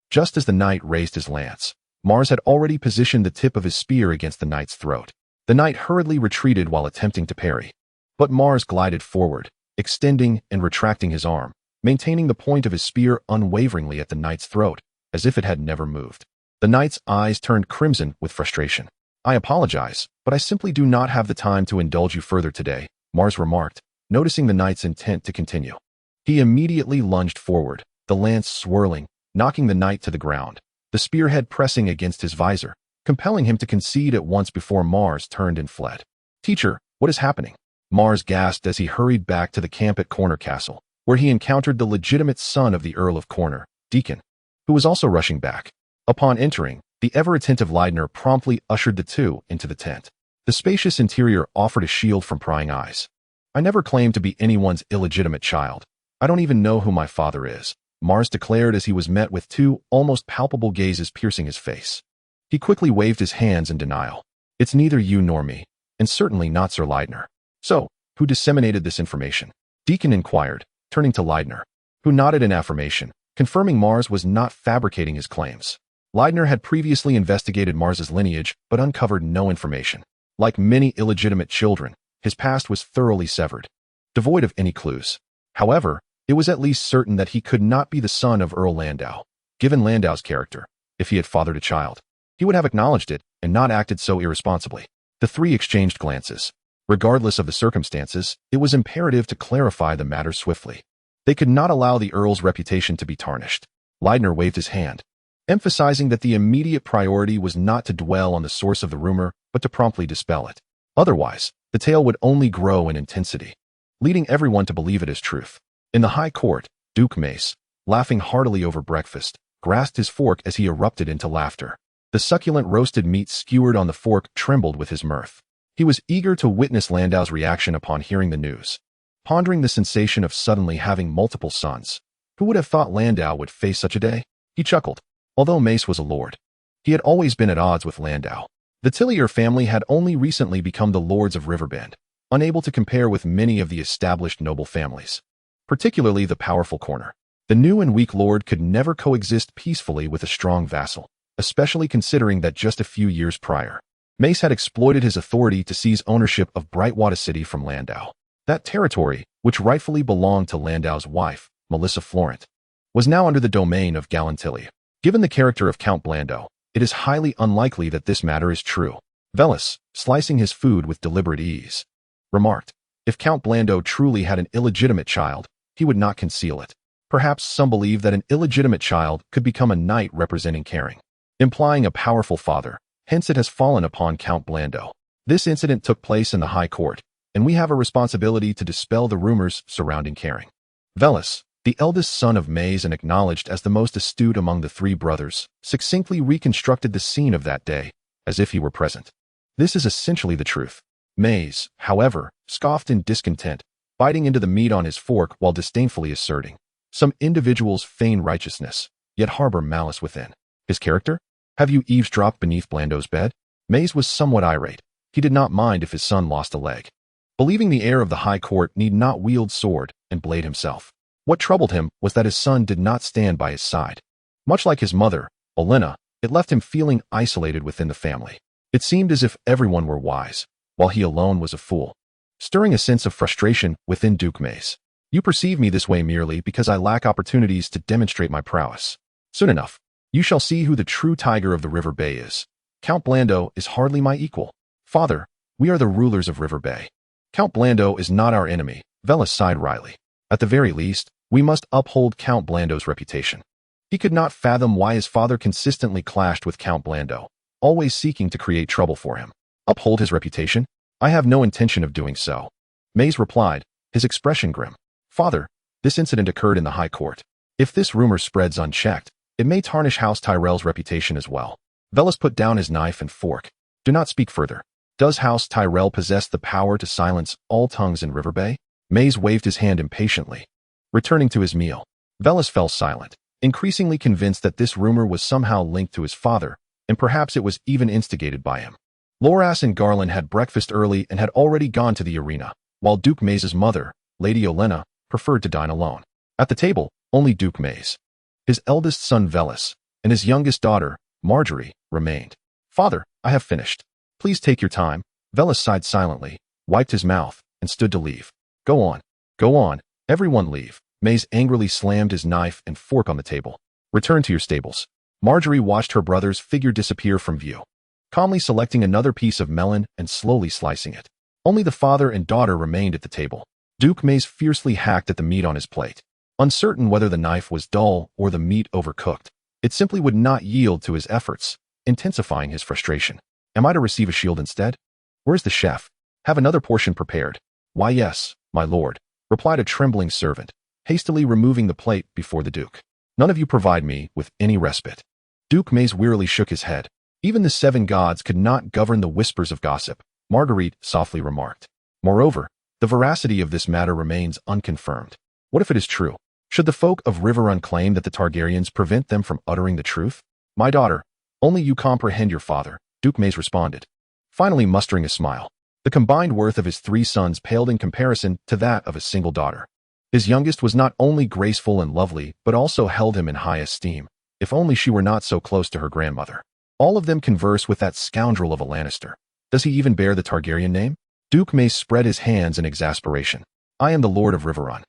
Just as the knight raised his lance, Mars had already positioned the tip of his spear against the knight's throat. The knight hurriedly retreated while attempting to parry, but Mars glided forward, extending and retracting his arm, maintaining the point of his spear unwaveringly at the knight's throat, as if it had never moved. The knight's eyes turned crimson with frustration. "I apologize, but I simply do not have the time to indulge you further today," Mars remarked, noticing the knight's intent to continue. He immediately lunged forward, the lance swirling, knocking the knight to the ground, the spearhead pressing against his visor, compelling him to concede at once before Mars turned and fled. "Teacher, what is happening?" Mars gasped as he hurried back to the camp at Corner Castle, where he encountered the legitimate son of the Earl of Corner, Deacon, who was also rushing back. Upon entering, the ever-attentive Leidner promptly ushered the two into the tent. The spacious interior offered a shield from prying eyes. I never claimed to be anyone's illegitimate child. I don't even know who my father is, Mars declared as he was met with two almost palpable gazes piercing his face. He quickly waved his hands in denial. It's neither you nor me, and certainly not Sir Leidner. So, who disseminated this information? Deacon inquired, turning to Leidner, who nodded in affirmation, confirming Mars was not fabricating his claims. Leidner had previously investigated Mars's lineage but uncovered no information. Like many illegitimate children, his past was thoroughly severed, devoid of any clues. However, it was at least certain that he could not be the son of Earl Landau. Given Landau's character, if he had fathered a child, he would have acknowledged it and not acted so irresponsibly. The three exchanged glances. Regardless of the circumstances, it was imperative to clarify the matter swiftly. They could not allow the Earl's reputation to be tarnished. Leidner waved his hand, emphasizing that the immediate priority was not to dwell on the source of the rumor, but to promptly dispel it. Otherwise, the tale would only grow in intensity, leading everyone to believe it as truth. In the high court, Duke Mace, laughing heartily over breakfast, grasped his fork as he erupted into laughter. The succulent roasted meat skewered on the fork trembled with his mirth. He was eager to witness Landau's reaction upon hearing the news. Pondering the sensation of suddenly having multiple sons, who would have thought Landau would face such a day? He chuckled. Although Mace was a lord, he had always been at odds with Landau. The Tillier family had only recently become the lords of Riverbend, unable to compare with many of the established noble families, particularly the powerful Corner. The new and weak lord could never coexist peacefully with a strong vassal, especially considering that just a few years prior, Mace had exploited his authority to seize ownership of Brightwater City from Landau. That territory, which rightfully belonged to Landau's wife, Melissa Florent, was now under the domain of Galantillia. Given the character of Count Blando, it is highly unlikely that this matter is true. Velis, slicing his food with deliberate ease, remarked, if Count Blando truly had an illegitimate child, he would not conceal it. Perhaps some believe that an illegitimate child could become a knight representing caring, implying a powerful father, hence it has fallen upon Count Blando. This incident took place in the High Court, and we have a responsibility to dispel the rumors surrounding caring. Velis, the eldest son of Maze and acknowledged as the most astute among the three brothers, succinctly reconstructed the scene of that day, as if he were present. This is essentially the truth. Maze, however, scoffed in discontent, biting into the meat on his fork while disdainfully asserting, some individuals feign righteousness, yet harbor malice within. His character? Have you eavesdropped beneath Blando's bed? Maze was somewhat irate. He did not mind if his son lost a leg, believing the heir of the High Court need not wield sword and blade himself. What troubled him was that his son did not stand by his side. Much like his mother, Olenna, it left him feeling isolated within the family. It seemed as if everyone were wise, while he alone was a fool, stirring a sense of frustration within Duke Mace. You perceive me this way merely because I lack opportunities to demonstrate my prowess. Soon enough, you shall see who the true tiger of the River Bay is. Count Blando is hardly my equal. Father, we are the rulers of River Bay. Count Blando is not our enemy, Velis sighed wryly. At the very least, we must uphold Count Blando's reputation. He could not fathom why his father consistently clashed with Count Blando, always seeking to create trouble for him. Uphold his reputation? I have no intention of doing so. Maze replied, his expression grim. Father, this incident occurred in the High Court. If this rumor spreads unchecked, it may tarnish House Tyrell's reputation as well. Velis put down his knife and fork. Do not speak further. Does House Tyrell possess the power to silence all tongues in River Bay? Maze waved his hand impatiently. Returning to his meal, Velis fell silent, increasingly convinced that this rumor was somehow linked to his father, and perhaps it was even instigated by him. Loras and Garland had breakfast early and had already gone to the arena, while Duke Maze's mother, Lady Olenna, preferred to dine alone. At the table, only Duke Maze, his eldest son Velis, and his youngest daughter, Marjorie, remained. Father, I have finished. Please take your time. Velis sighed silently, wiped his mouth, and stood to leave. Go on. Go on. Everyone leave. Maze angrily slammed his knife and fork on the table. Return to your stables. Marjorie watched her brother's figure disappear from view, calmly selecting another piece of melon and slowly slicing it. Only the father and daughter remained at the table. Duke Maze fiercely hacked at the meat on his plate, uncertain whether the knife was dull or the meat overcooked. It simply would not yield to his efforts, intensifying his frustration. Am I to receive a shield instead? Where's the chef? Have another portion prepared. Why yes, my lord, replied a trembling servant, hastily removing the plate before the Duke. None of you provide me with any respite. Duke Mays wearily shook his head. Even the seven gods could not govern the whispers of gossip, Marguerite softly remarked. Moreover, the veracity of this matter remains unconfirmed. What if it is true? Should the folk of Riverrun claim that the Targaryens prevent them from uttering the truth? My daughter, only you comprehend your father, Duke Mays responded, finally mustering a smile. The combined worth of his 3 sons paled in comparison to that of a single daughter. His youngest was not only graceful and lovely, but also held him in high esteem. If only she were not so close to her grandmother. All of them converse with that scoundrel of a Lannister. Does he even bear the Targaryen name? Duke Mace spread his hands in exasperation. I am the Lord of Riverrun,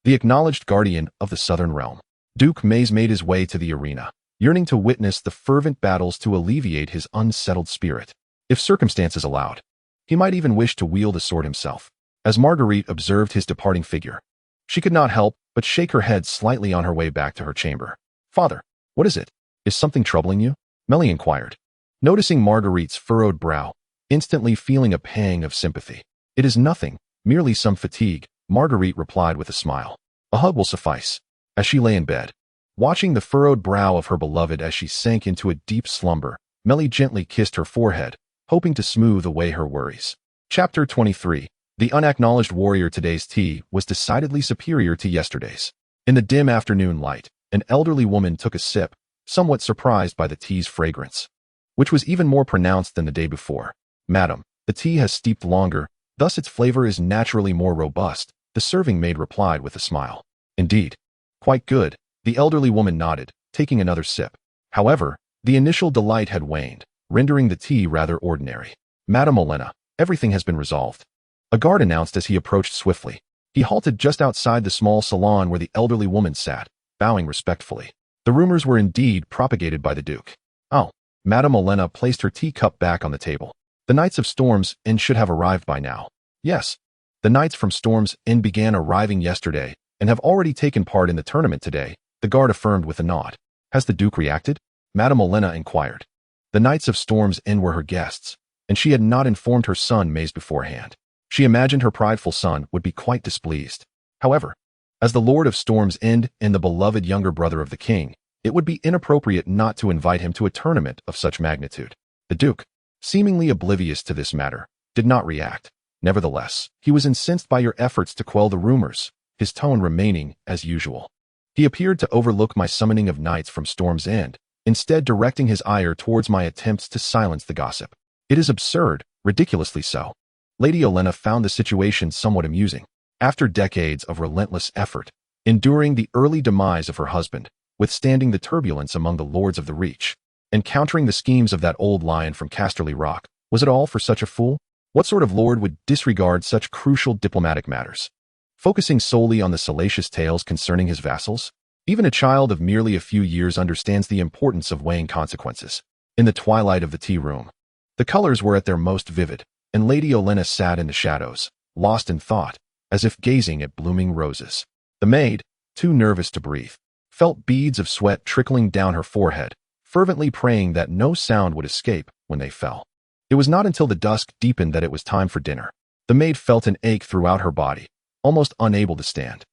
the acknowledged guardian of the Southern Realm. Duke Mays made his way to the arena, yearning to witness the fervent battles to alleviate his unsettled spirit. If circumstances allowed, he might even wish to wield a sword himself. As Marguerite observed his departing figure, she could not help but shake her head slightly on her way back to her chamber. Father, what is it? Is something troubling you? Melly inquired, noticing Marguerite's furrowed brow, instantly feeling a pang of sympathy. It is nothing, merely some fatigue, Marguerite replied with a smile. A hug will suffice. As she lay in bed, watching the furrowed brow of her beloved as she sank into a deep slumber, Melly gently kissed her forehead, hoping to smooth away her worries. Chapter 23. The unacknowledged warrior. Today's tea was decidedly superior to yesterday's. In the dim afternoon light, an elderly woman took a sip, somewhat surprised by the tea's fragrance, which was even more pronounced than the day before. Madam, the tea has steeped longer, thus its flavor is naturally more robust, the serving maid replied with a smile. Indeed. Quite good, the elderly woman nodded, taking another sip. However, the initial delight had waned, rendering the tea rather ordinary. Madam Olenna, everything has been resolved, a guard announced as he approached swiftly. He halted just outside the small salon where the elderly woman sat, bowing respectfully. The rumors were indeed propagated by the Duke. Oh, Madam Olenna placed her teacup back on the table. The Knights of Storm's End should have arrived by now. Yes, the Knights from Storm's End began arriving yesterday and have already taken part in the tournament today, the guard affirmed with a nod. Has the Duke reacted? Madam Olenna inquired. The Knights of Storm's End were her guests, and she had not informed her son Maze beforehand. She imagined her prideful son would be quite displeased. However, as the Lord of Storm's End and the beloved younger brother of the king, it would be inappropriate not to invite him to a tournament of such magnitude. The Duke, seemingly oblivious to this matter, did not react. Nevertheless, he was incensed by your efforts to quell the rumors, his tone remaining as usual. He appeared to overlook my summoning of knights from Storm's End, instead directing his ire towards my attempts to silence the gossip. It is absurd, ridiculously so. Lady Olenna found the situation somewhat amusing. After decades of relentless effort, enduring the early demise of her husband, withstanding the turbulence among the Lords of the Reach, and countering the schemes of that old lion from Casterly Rock, was it all for such a fool? What sort of lord would disregard such crucial diplomatic matters, focusing solely on the salacious tales concerning his vassals? Even a child of merely a few years understands the importance of weighing consequences. In the twilight of the tea room, the colors were at their most vivid, and Lady Olenna sat in the shadows, lost in thought, as if gazing at blooming roses. The maid, too nervous to breathe, felt beads of sweat trickling down her forehead, fervently praying that no sound would escape when they fell. It was not until the dusk deepened that it was time for dinner. The maid felt an ache throughout her body, almost unable to stand.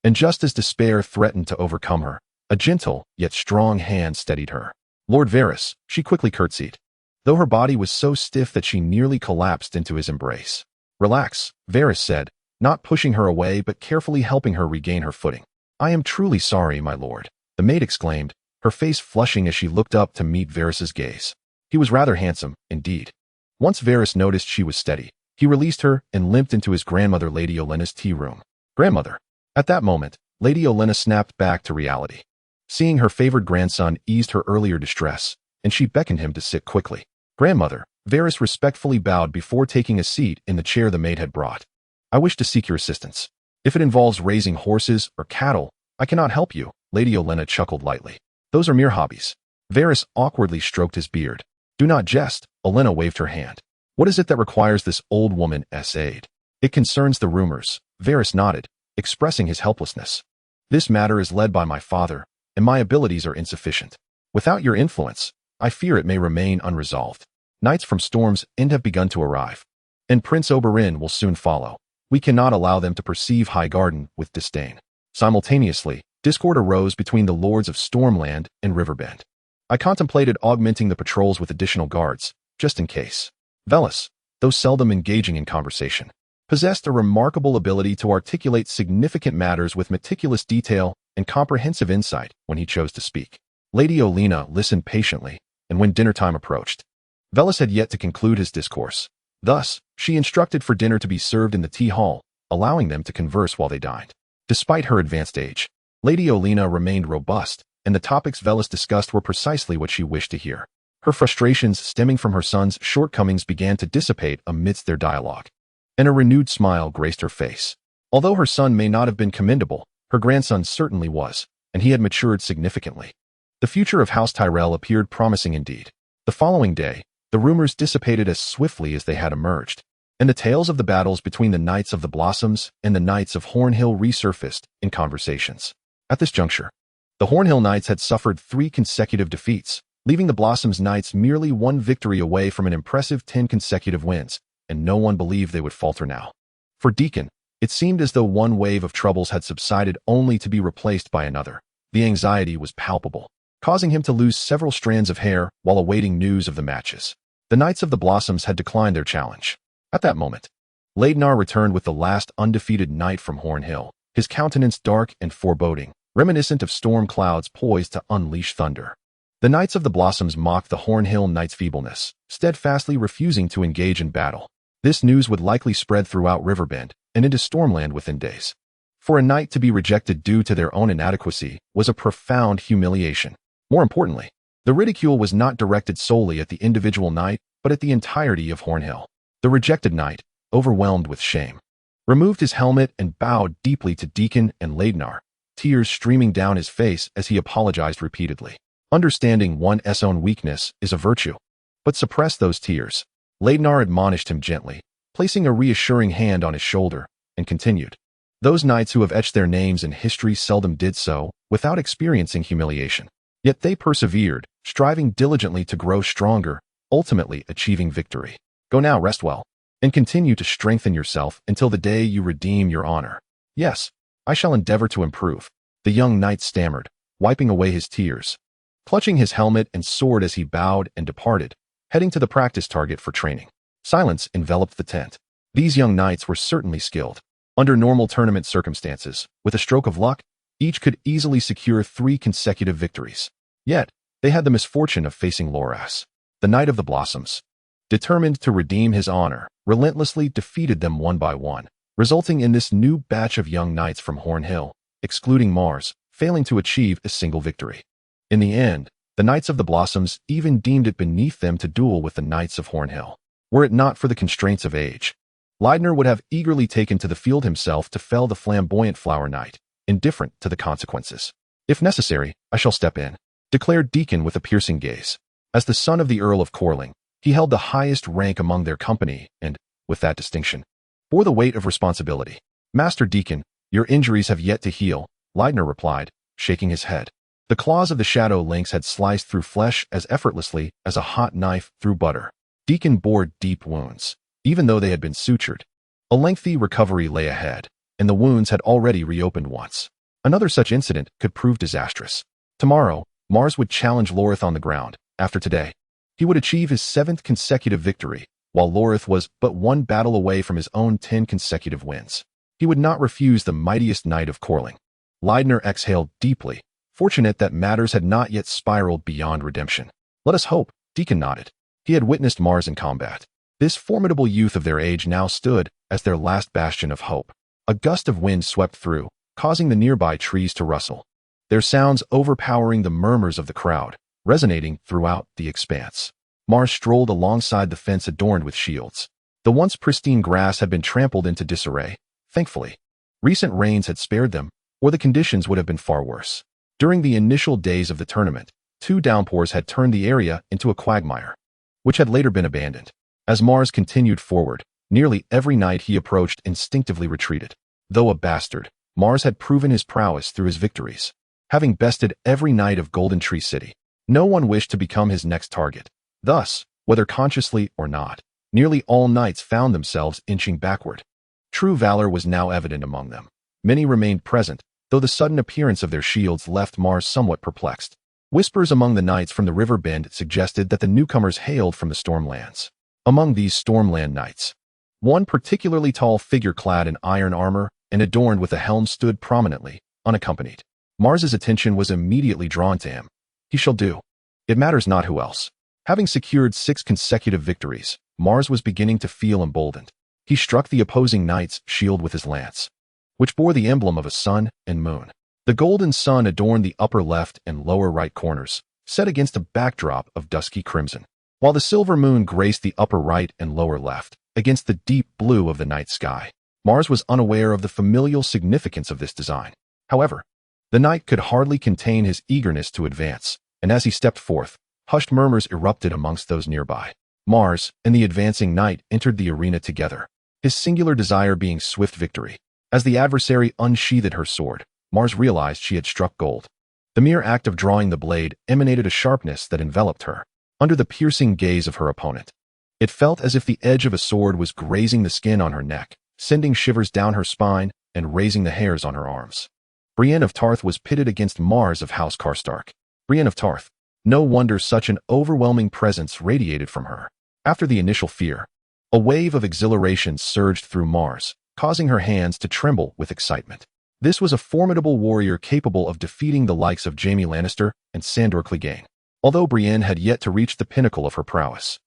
And just as despair threatened to overcome her, a gentle yet strong hand steadied her. Lord Varys, she quickly curtsied, though her body was so stiff that she nearly collapsed into his embrace. Relax, Varys said, not pushing her away but carefully helping her regain her footing. I am truly sorry, my lord, the maid exclaimed, her face flushing as she looked up to meet Varys's gaze. He was rather handsome, indeed. Once Varys noticed she was steady, he released her and limped into his grandmother Lady Olenna's tea room. Grandmother. At that moment, Lady Olenna snapped back to reality. Seeing her favored grandson eased her earlier distress, and she beckoned him to sit quickly. Grandmother, Varys respectfully bowed before taking a seat in the chair the maid had brought. I wish to seek your assistance. If it involves raising horses or cattle, I cannot help you, Lady Olenna chuckled lightly. Those are mere hobbies. Varys awkwardly stroked his beard. Do not jest, Olenna waved her hand. What is it that requires this old woman's aid? It concerns the rumors, Varys nodded, expressing his helplessness. This matter is led by my father, and my abilities are insufficient. Without your influence, I fear it may remain unresolved. Knights from Storm's End have begun to arrive, and Prince Oberyn will soon follow. We cannot allow them to perceive Highgarden with disdain. Simultaneously, discord arose between the Lords of Stormland and Riverbend. I contemplated augmenting the patrols with additional guards, just in case. Velis, though seldom engaging in conversation, possessed a remarkable ability to articulate significant matters with meticulous detail and comprehensive insight when he chose to speak. Lady Olenna listened patiently, and when dinner time approached, Velis had yet to conclude his discourse. Thus, she instructed for dinner to be served in the tea hall, allowing them to converse while they dined. Despite her advanced age, Lady Olenna remained robust, and the topics Velis discussed were precisely what she wished to hear. Her frustrations stemming from her son's shortcomings began to dissipate amidst their dialogue, and a renewed smile graced her face. Although her son may not have been commendable, her grandson certainly was, and he had matured significantly. The future of House Tyrell appeared promising indeed. The following day, the rumors dissipated as swiftly as they had emerged, and the tales of the battles between the Knights of the Blossoms and the Knights of Hornhill resurfaced in conversations. At this juncture, the Hornhill Knights had suffered 3 consecutive defeats, leaving the Blossoms Knights merely 1 victory away from an impressive 10 consecutive wins, and no one believed they would falter now. For Deacon, it seemed as though one wave of troubles had subsided only to be replaced by another. The anxiety was palpable, causing him to lose several strands of hair while awaiting news of the matches. The Knights of the Blossoms had declined their challenge. At that moment, Laednar returned with the last undefeated knight from Hornhill, his countenance dark and foreboding, reminiscent of storm clouds poised to unleash thunder. The Knights of the Blossoms mocked the Hornhill Knight's feebleness, steadfastly refusing to engage in battle. This news would likely spread throughout Riverbend and into Stormland within days. For a knight to be rejected due to their own inadequacy was a profound humiliation. More importantly, the ridicule was not directed solely at the individual knight, but at the entirety of Hornhill. The rejected knight, overwhelmed with shame, removed his helmet and bowed deeply to Deacon and Laednar, tears streaming down his face as he apologized repeatedly. Understanding one's own weakness is a virtue, but suppress those tears. Laednar admonished him gently, placing a reassuring hand on his shoulder, and continued. Those knights who have etched their names in history seldom did so without experiencing humiliation. Yet they persevered, striving diligently to grow stronger, ultimately achieving victory. Go now, rest well, and continue to strengthen yourself until the day you redeem your honor. Yes, I shall endeavor to improve, the young knight stammered, wiping away his tears. Clutching his helmet and sword as he bowed and departed, heading to the practice target for training. Silence enveloped the tent. These young knights were certainly skilled. Under normal tournament circumstances, with a stroke of luck, each could easily secure 3 consecutive victories. Yet, they had the misfortune of facing Loras, the Knight of the Blossoms. Determined to redeem his honor, relentlessly defeated them one by one, resulting in this new batch of young knights from Hornhill, excluding Mars, failing to achieve a single victory. In the end, the Knights of the Blossoms even deemed it beneath them to duel with the Knights of Hornhill. Were it not for the constraints of age, Laednar would have eagerly taken to the field himself to fell the flamboyant Flower Knight, indifferent to the consequences. If necessary, I shall step in, declared Deacon with a piercing gaze. As the son of the Earl of Corling, he held the highest rank among their company and, with that distinction, bore the weight of responsibility. Master Deacon, your injuries have yet to heal, Laednar replied, shaking his head. The claws of the shadow lynx had sliced through flesh as effortlessly as a hot knife through butter. Deacon bore deep wounds, even though they had been sutured. A lengthy recovery lay ahead, and the wounds had already reopened once. Another such incident could prove disastrous. Tomorrow, Mars would challenge Lorith on the ground. After today, he would achieve his 7th consecutive victory, while Lorith was but 1 battle away from his own 10 consecutive wins. He would not refuse the mightiest knight of Corling. Laednar exhaled deeply, fortunate that matters had not yet spiraled beyond redemption. Let us hope, Deacon nodded. He had witnessed Mars in combat. This formidable youth of their age now stood as their last bastion of hope. A gust of wind swept through, causing the nearby trees to rustle, their sounds overpowering the murmurs of the crowd, resonating throughout the expanse. Mars strolled alongside the fence adorned with shields. The once pristine grass had been trampled into disarray. Thankfully, recent rains had spared them, or the conditions would have been far worse. During the initial days of the tournament, 2 downpours had turned the area into a quagmire, which had later been abandoned. As Mars continued forward, nearly every knight he approached instinctively retreated. Though a bastard, Mars had proven his prowess through his victories. Having bested every knight of Golden Tree City, no one wished to become his next target. Thus, whether consciously or not, nearly all knights found themselves inching backward. True valor was now evident among them. Many remained present, though the sudden appearance of their shields left Mars somewhat perplexed. Whispers among the knights from the river bend suggested that the newcomers hailed from the Stormlands. Among these Stormland knights, one particularly tall figure clad in iron armor and adorned with a helm stood prominently, unaccompanied. Mars's attention was immediately drawn to him. He shall do. It matters not who else. Having secured 6 consecutive victories, Mars was beginning to feel emboldened. He struck the opposing knight's shield with his lance, which bore the emblem of a sun and moon. The golden sun adorned the upper left and lower right corners, set against a backdrop of dusky crimson, while the silver moon graced the upper right and lower left, against the deep blue of the night sky. Mars was unaware of the familial significance of this design. However, the knight could hardly contain his eagerness to advance, and as he stepped forth, hushed murmurs erupted amongst those nearby. Mars and the advancing knight entered the arena together, his singular desire being swift victory. As the adversary unsheathed her sword, Mars realized she had struck gold. The mere act of drawing the blade emanated a sharpness that enveloped her. Under the piercing gaze of her opponent, it felt as if the edge of a sword was grazing the skin on her neck, sending shivers down her spine and raising the hairs on her arms. Brienne of Tarth was pitted against Mars of House Karstark. Brienne of Tarth. No wonder such an overwhelming presence radiated from her. After the initial fear, a wave of exhilaration surged through Mars, causing her hands to tremble with excitement. This was a formidable warrior capable of defeating the likes of Jaime Lannister and Sandor Clegane. Although Brienne had yet to reach the pinnacle of her prowess,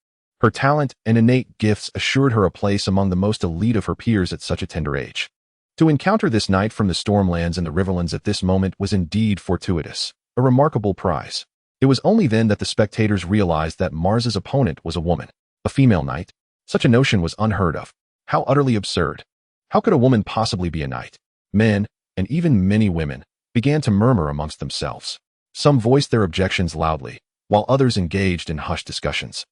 her talent and innate gifts assured her a place among the most elite of her peers at such a tender age. To encounter this knight from the Stormlands and the Riverlands at this moment was indeed fortuitous, a remarkable prize. It was only then that the spectators realized that Mars's opponent was a woman, a female knight. Such a notion was unheard of. How utterly absurd. How could a woman possibly be a knight? Men, and even many women, began to murmur amongst themselves. Some voiced their objections loudly, while others engaged in hushed discussions.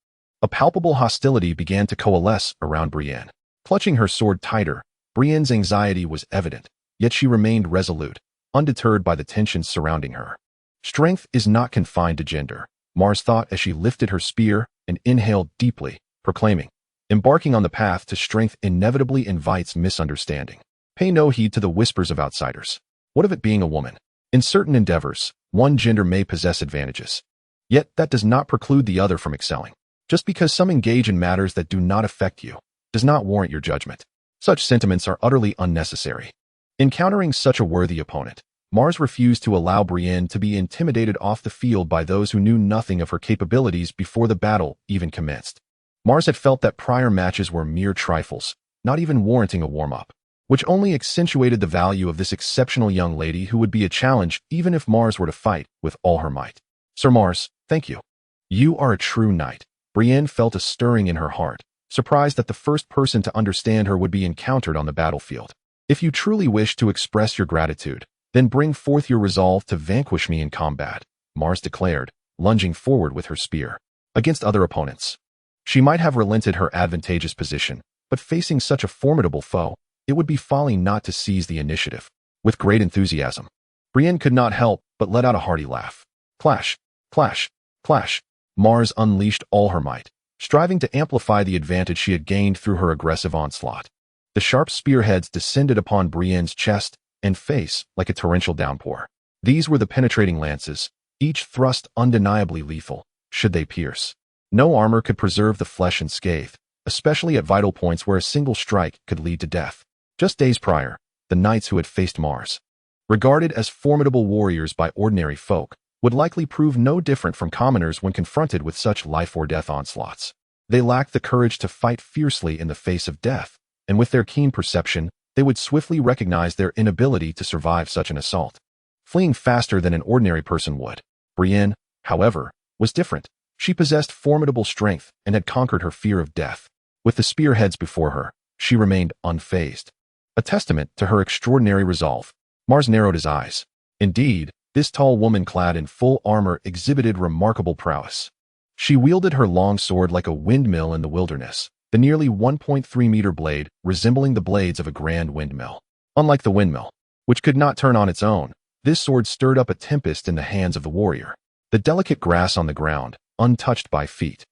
A palpable hostility began to coalesce around Brienne. Clutching her sword tighter, Brienne's anxiety was evident, yet she remained resolute, undeterred by the tensions surrounding her. Strength is not confined to gender, Mars thought as she lifted her spear and inhaled deeply, proclaiming, "Embarking on the path to strength inevitably invites misunderstanding. Pay no heed to the whispers of outsiders. What of it being a woman? In certain endeavors, one gender may possess advantages. Yet that does not preclude the other from excelling. Just because some engage in matters that do not affect you, does not warrant your judgment. Such sentiments are utterly unnecessary." Encountering such a worthy opponent, Mars refused to allow Brienne to be intimidated off the field by those who knew nothing of her capabilities before the battle even commenced. Mars had felt that prior matches were mere trifles, not even warranting a warm-up, which only accentuated the value of this exceptional young lady who would be a challenge even if Mars were to fight with all her might. "Sir Mars, thank you. You are a true knight." Brienne felt a stirring in her heart, surprised that the first person to understand her would be encountered on the battlefield. "If you truly wish to express your gratitude, then bring forth your resolve to vanquish me in combat," Mars declared, lunging forward with her spear. Against other opponents, she might have relented her advantageous position, but facing such a formidable foe, it would be folly not to seize the initiative. With great enthusiasm, Brienne could not help but let out a hearty laugh. Clash, clash, clash. Mars unleashed all her might, striving to amplify the advantage she had gained through her aggressive onslaught. The sharp spearheads descended upon Brienne's chest and face like a torrential downpour. These were the penetrating lances, each thrust undeniably lethal, should they pierce. No armor could preserve the flesh unscathed, especially at vital points where a single strike could lead to death. Just days prior, the knights who had faced Mars, regarded as formidable warriors by ordinary folk, would likely prove no different from commoners when confronted with such life-or-death onslaughts. They lacked the courage to fight fiercely in the face of death, and with their keen perception, they would swiftly recognize their inability to survive such an assault, fleeing faster than an ordinary person would. Brienne, however, was different. She possessed formidable strength and had conquered her fear of death. With the spearheads before her, she remained unfazed, a testament to her extraordinary resolve. Mars narrowed his eyes. Indeed, this tall woman clad in full armor exhibited remarkable prowess. She wielded her long sword like a windmill in the wilderness, the nearly 1.3-meter blade resembling the blades of a grand windmill. Unlike the windmill, which could not turn on its own, this sword stirred up a tempest in the hands of the warrior. The delicate grass on the ground, untouched by feet,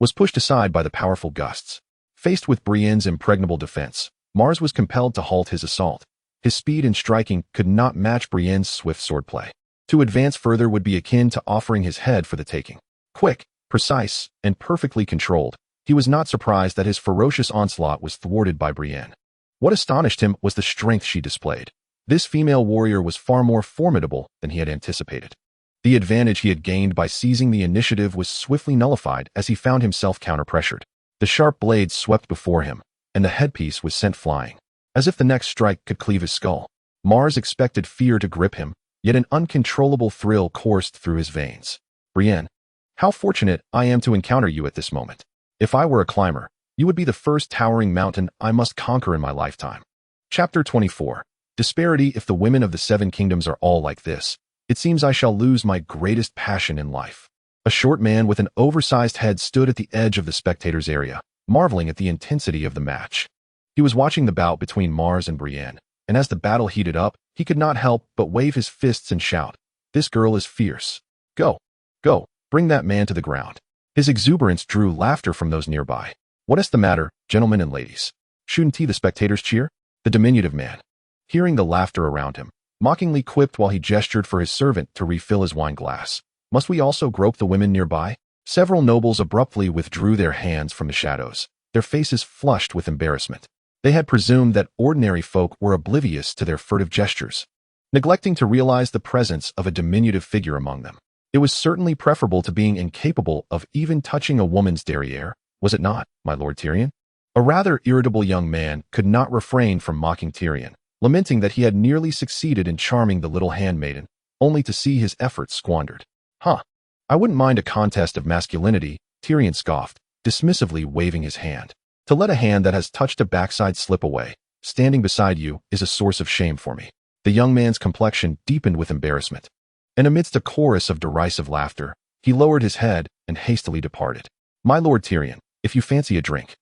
was pushed aside by the powerful gusts. Faced with Brienne's impregnable defense, Mars was compelled to halt his assault. His speed and striking could not match Brienne's swift swordplay. To advance further would be akin to offering his head for the taking. Quick, precise, and perfectly controlled, he was not surprised that his ferocious onslaught was thwarted by Brienne. What astonished him was the strength she displayed. This female warrior was far more formidable than he had anticipated. The advantage he had gained by seizing the initiative was swiftly nullified as he found himself counter-pressured. The sharp blade swept before him, and the headpiece was sent flying, as if the next strike could cleave his skull. Mars expected fear to grip him, yet an uncontrollable thrill coursed through his veins. Brienne, how fortunate I am to encounter you at this moment. If I were a climber, you would be the first towering mountain I must conquer in my lifetime. Chapter 24. Disparity. If the women of the Seven Kingdoms are all like this, it seems I shall lose my greatest passion in life. A short man with an oversized head stood at the edge of the spectators' area, marveling at the intensity of the match. He was watching the bout between Mars and Brienne, and as the battle heated up, he could not help but wave his fists and shout, "This girl is fierce. Go, go, bring that man to the ground." His exuberance drew laughter from those nearby. "What is the matter, gentlemen and ladies? Shouldn't the spectators cheer?" The diminutive man, hearing the laughter around him, mockingly quipped while he gestured for his servant to refill his wine glass. "Must we also grope the women nearby?" Several nobles abruptly withdrew their hands from the shadows, their faces flushed with embarrassment. They had presumed that ordinary folk were oblivious to their furtive gestures, neglecting to realize the presence of a diminutive figure among them. It was certainly preferable to being incapable of even touching a woman's derriere, was it not, my Lord Tyrion? A rather irritable young man could not refrain from mocking Tyrion, lamenting that he had nearly succeeded in charming the little handmaiden, only to see his efforts squandered. "Huh. I wouldn't mind a contest of masculinity," Tyrion scoffed, dismissively waving his hand. "To let a hand that has touched a backside slip away, standing beside you, is a source of shame for me." The young man's complexion deepened with embarrassment, and amidst a chorus of derisive laughter, he lowered his head and hastily departed. "My Lord Tyrion, if you fancy a drink,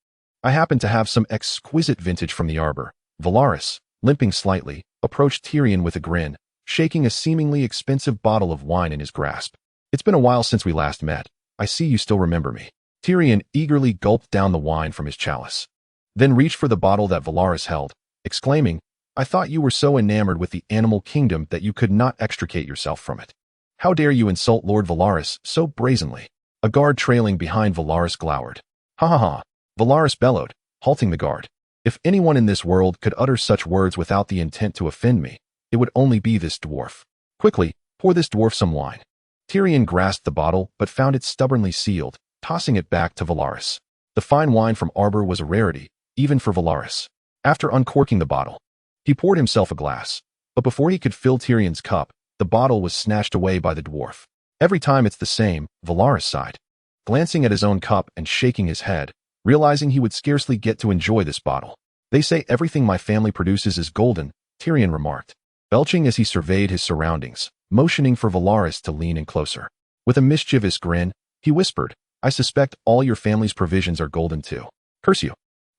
I happen to have some exquisite vintage from the arbor." Valaris, limping slightly, approached Tyrion with a grin, shaking a seemingly expensive bottle of wine in his grasp. "It's been a while since we last met. I see you still remember me." Tyrion eagerly gulped down the wine from his chalice, then reached for the bottle that Valaris held, exclaiming, "I thought you were so enamored with the animal kingdom that you could not extricate yourself from it. How dare you insult Lord Valaris so brazenly?" A guard trailing behind Valaris glowered. "Ha ha ha," Valaris bellowed, halting the guard. "If anyone in this world could utter such words without the intent to offend me, it would only be this dwarf. Quickly, pour this dwarf some wine." Tyrion grasped the bottle but found it stubbornly sealed, tossing it back to Valaris. The fine wine from Arbor was a rarity, even for Valaris. After uncorking the bottle, he poured himself a glass, but before he could fill Tyrion's cup, the bottle was snatched away by the dwarf. "Every time it's the same," Valaris sighed, glancing at his own cup and shaking his head, realizing he would scarcely get to enjoy this bottle. "They say everything my family produces is golden," Tyrion remarked, belching as he surveyed his surroundings, motioning for Valaris to lean in closer. With a mischievous grin, he whispered, "I suspect all your family's provisions are golden too. Curse you."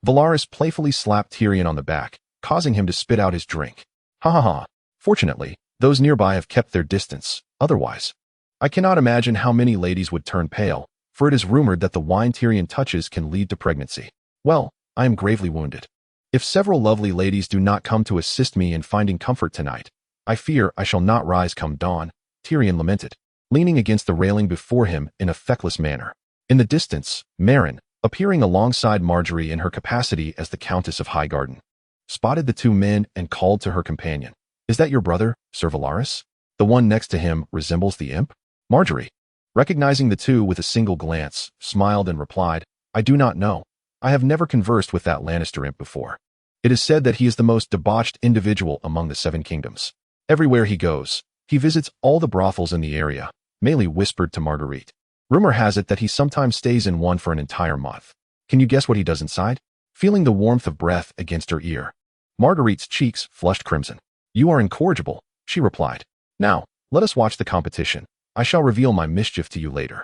Valaris playfully slapped Tyrion on the back, causing him to spit out his drink. "Ha ha ha. Fortunately, those nearby have kept their distance. Otherwise, I cannot imagine how many ladies would turn pale, for it is rumored that the wine Tyrion touches can lead to pregnancy. Well, I am gravely wounded. If several lovely ladies do not come to assist me in finding comfort tonight, I fear I shall not rise come dawn," Tyrion lamented, leaning against the railing before him in a feckless manner. In the distance, Meryn, appearing alongside Margaery in her capacity as the Countess of Highgarden, spotted the two men and called to her companion. "Is that your brother, Sir Valaris? The one next to him resembles the imp?" Margaery, recognizing the two with a single glance, smiled and replied, "I do not know. I have never conversed with that Lannister imp before. It is said that he is the most debauched individual among the Seven Kingdoms. Everywhere he goes, he visits all the brothels in the area," Maely whispered to Marguerite. "Rumor has it that he sometimes stays in one for an entire month. Can you guess what he does inside?" Feeling the warmth of breath against her ear, Marguerite's cheeks flushed crimson. "You are incorrigible," she replied. "Now, let us watch the competition. I shall reveal my mischief to you later."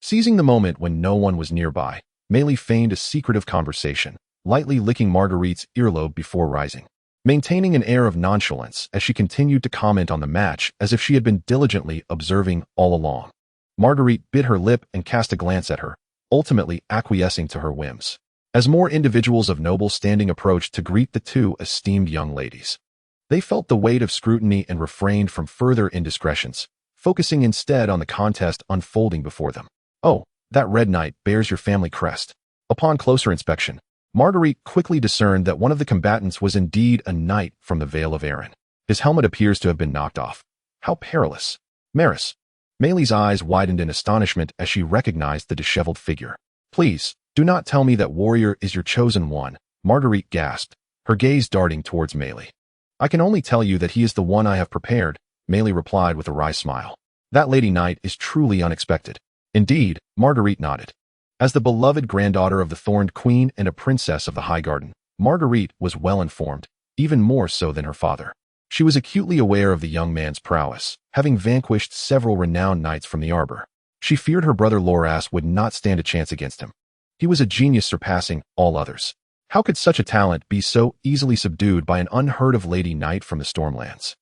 Seizing the moment when no one was nearby, Maely feigned a secretive conversation, lightly licking Marguerite's earlobe before rising, maintaining an air of nonchalance as she continued to comment on the match as if she had been diligently observing all along. Marguerite bit her lip and cast a glance at her, ultimately acquiescing to her whims. As more individuals of noble standing approached to greet the two esteemed young ladies, they felt the weight of scrutiny and refrained from further indiscretions, focusing instead on the contest unfolding before them. Oh, that red knight bears your family crest. Upon closer inspection, Marguerite quickly discerned that one of the combatants was indeed a knight from the Vale of Arryn. His helmet appears to have been knocked off. How perilous. Maris. Maylee's eyes widened in astonishment as she recognized the disheveled figure. Please, do not tell me that warrior is your chosen one, Marguerite gasped, her gaze darting towards Maylee. I can only tell you that he is the one I have prepared, Maylee replied with a wry smile. That lady knight is truly unexpected. Indeed, Marguerite nodded. As the beloved granddaughter of the Thorned Queen and a princess of the High Garden, Marguerite was well informed, even more so than her father. She was acutely aware of the young man's prowess, having vanquished several renowned knights from the arbor. She feared her brother Loras would not stand a chance against him. He was a genius surpassing all others. How could such a talent be so easily subdued by an unheard-of lady knight from the Stormlands?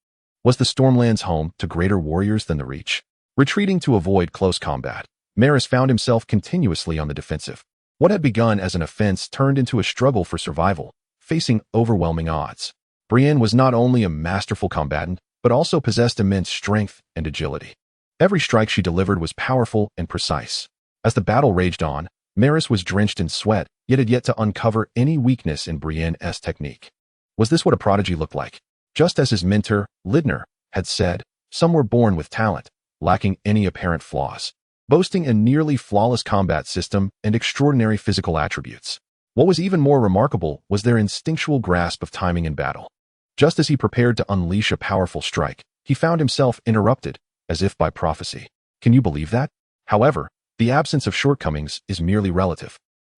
Was the Stormlands home to greater warriors than the Reach? Retreating to avoid close combat, Maris found himself continuously on the defensive. What had begun as an offense turned into a struggle for survival, facing overwhelming odds. Brienne was not only a masterful combatant, but also possessed immense strength and agility. Every strike she delivered was powerful and precise. As the battle raged on, Maris was drenched in sweat, yet had yet to uncover any weakness in Brienne's technique. Was this what a prodigy looked like? Just as his mentor, Lidner, had said, some were born with talent, lacking any apparent flaws, boasting a nearly flawless combat system and extraordinary physical attributes. What was even more remarkable was their instinctual grasp of timing in battle. Just as he prepared to unleash a powerful strike, he found himself interrupted, as if by prophecy. Can you believe that? However, the absence of shortcomings is merely relative.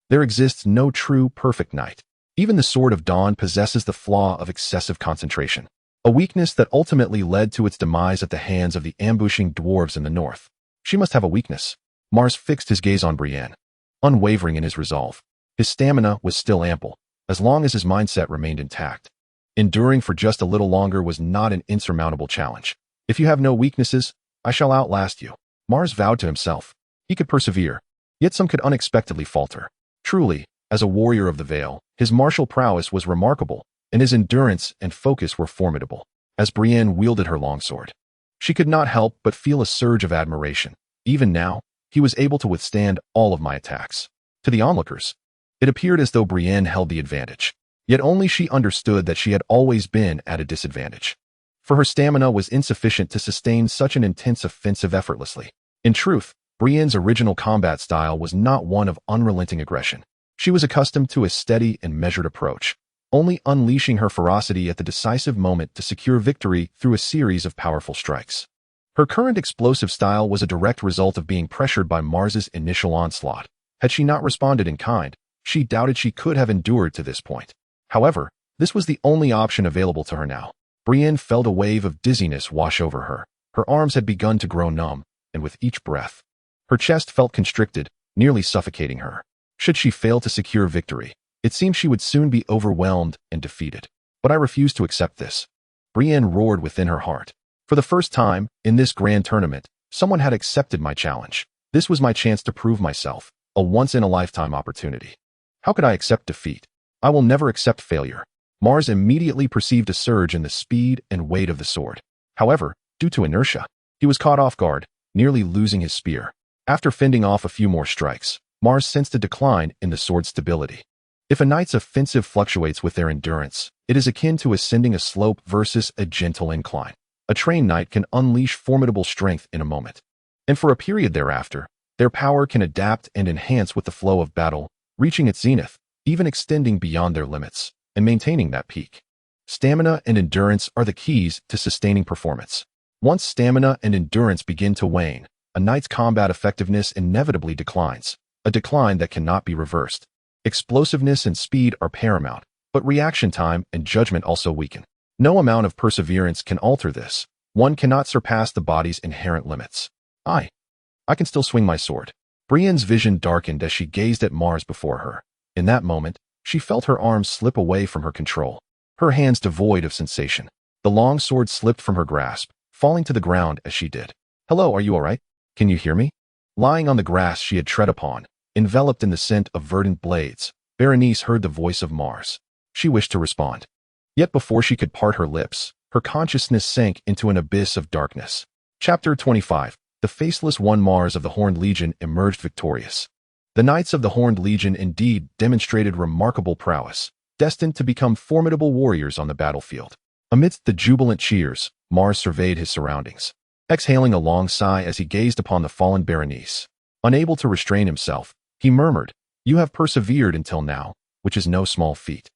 There exists no true, perfect knight. Even the Sword of Dawn possesses the flaw of excessive concentration, a weakness that ultimately led to its demise at the hands of the ambushing dwarves in the north. She must have a weakness. Mars fixed his gaze on Brienne, unwavering in his resolve. His stamina was still ample, as long as his mindset remained intact. Enduring for just a little longer was not an insurmountable challenge. If you have no weaknesses, I shall outlast you. Mars vowed to himself. He could persevere, yet some could unexpectedly falter. Truly, as a warrior of the Vale, his martial prowess was remarkable, and his endurance and focus were formidable. As Brienne wielded her longsword, she could not help but feel a surge of admiration. Even now, he was able to withstand all of my attacks. To the onlookers, it appeared as though Brienne held the advantage. Yet only she understood that she had always been at a disadvantage. For her stamina was insufficient to sustain such an intense offensive effortlessly. In truth, Brienne's original combat style was not one of unrelenting aggression. She was accustomed to a steady and measured approach, only unleashing her ferocity at the decisive moment to secure victory through a series of powerful strikes. Her current explosive style was a direct result of being pressured by Mars's initial onslaught. Had she not responded in kind, she doubted she could have endured to this point. However, this was the only option available to her now. Brienne felt a wave of dizziness wash over her. Her arms had begun to grow numb, and with each breath, her chest felt constricted, nearly suffocating her. Should she fail to secure victory, it seemed she would soon be overwhelmed and defeated. But I refused to accept this. Brienne roared within her heart. For the first time, in this grand tournament, someone had accepted my challenge. This was my chance to prove myself, a once-in-a-lifetime opportunity. How could I accept defeat? I will never accept failure. Mars immediately perceived a surge in the speed and weight of the sword. However, due to inertia, he was caught off guard, nearly losing his spear. After fending off a few more strikes, Mars sensed a decline in the sword's stability. If a knight's offensive fluctuates with their endurance, it is akin to ascending a slope versus a gentle incline. A trained knight can unleash formidable strength in a moment, and for a period thereafter, their power can adapt and enhance with the flow of battle, reaching its zenith, even extending beyond their limits, and maintaining that peak. Stamina and endurance are the keys to sustaining performance. Once stamina and endurance begin to wane, a knight's combat effectiveness inevitably declines, a decline that cannot be reversed. Explosiveness and speed are paramount, but reaction time and judgment also weaken. No amount of perseverance can alter this. One cannot surpass the body's inherent limits. I can still swing my sword. Brienne's vision darkened as she gazed at Mars before her. In that moment, she felt her arms slip away from her control, her hands devoid of sensation. The long sword slipped from her grasp, falling to the ground as she did. Hello, are you all right? Can you hear me? Lying on the grass she had tread upon, enveloped in the scent of verdant blades, Berenice heard the voice of Mars. She wished to respond. Yet before she could part her lips, her consciousness sank into an abyss of darkness. Chapter 25. The Faceless One. Mars of the Horned Legion emerged victorious. The Knights of the Horned Legion indeed demonstrated remarkable prowess, destined to become formidable warriors on the battlefield. Amidst the jubilant cheers, Mars surveyed his surroundings, exhaling a long sigh as he gazed upon the fallen Berenice. Unable to restrain himself, he murmured, "You have persevered until now, which is no small feat."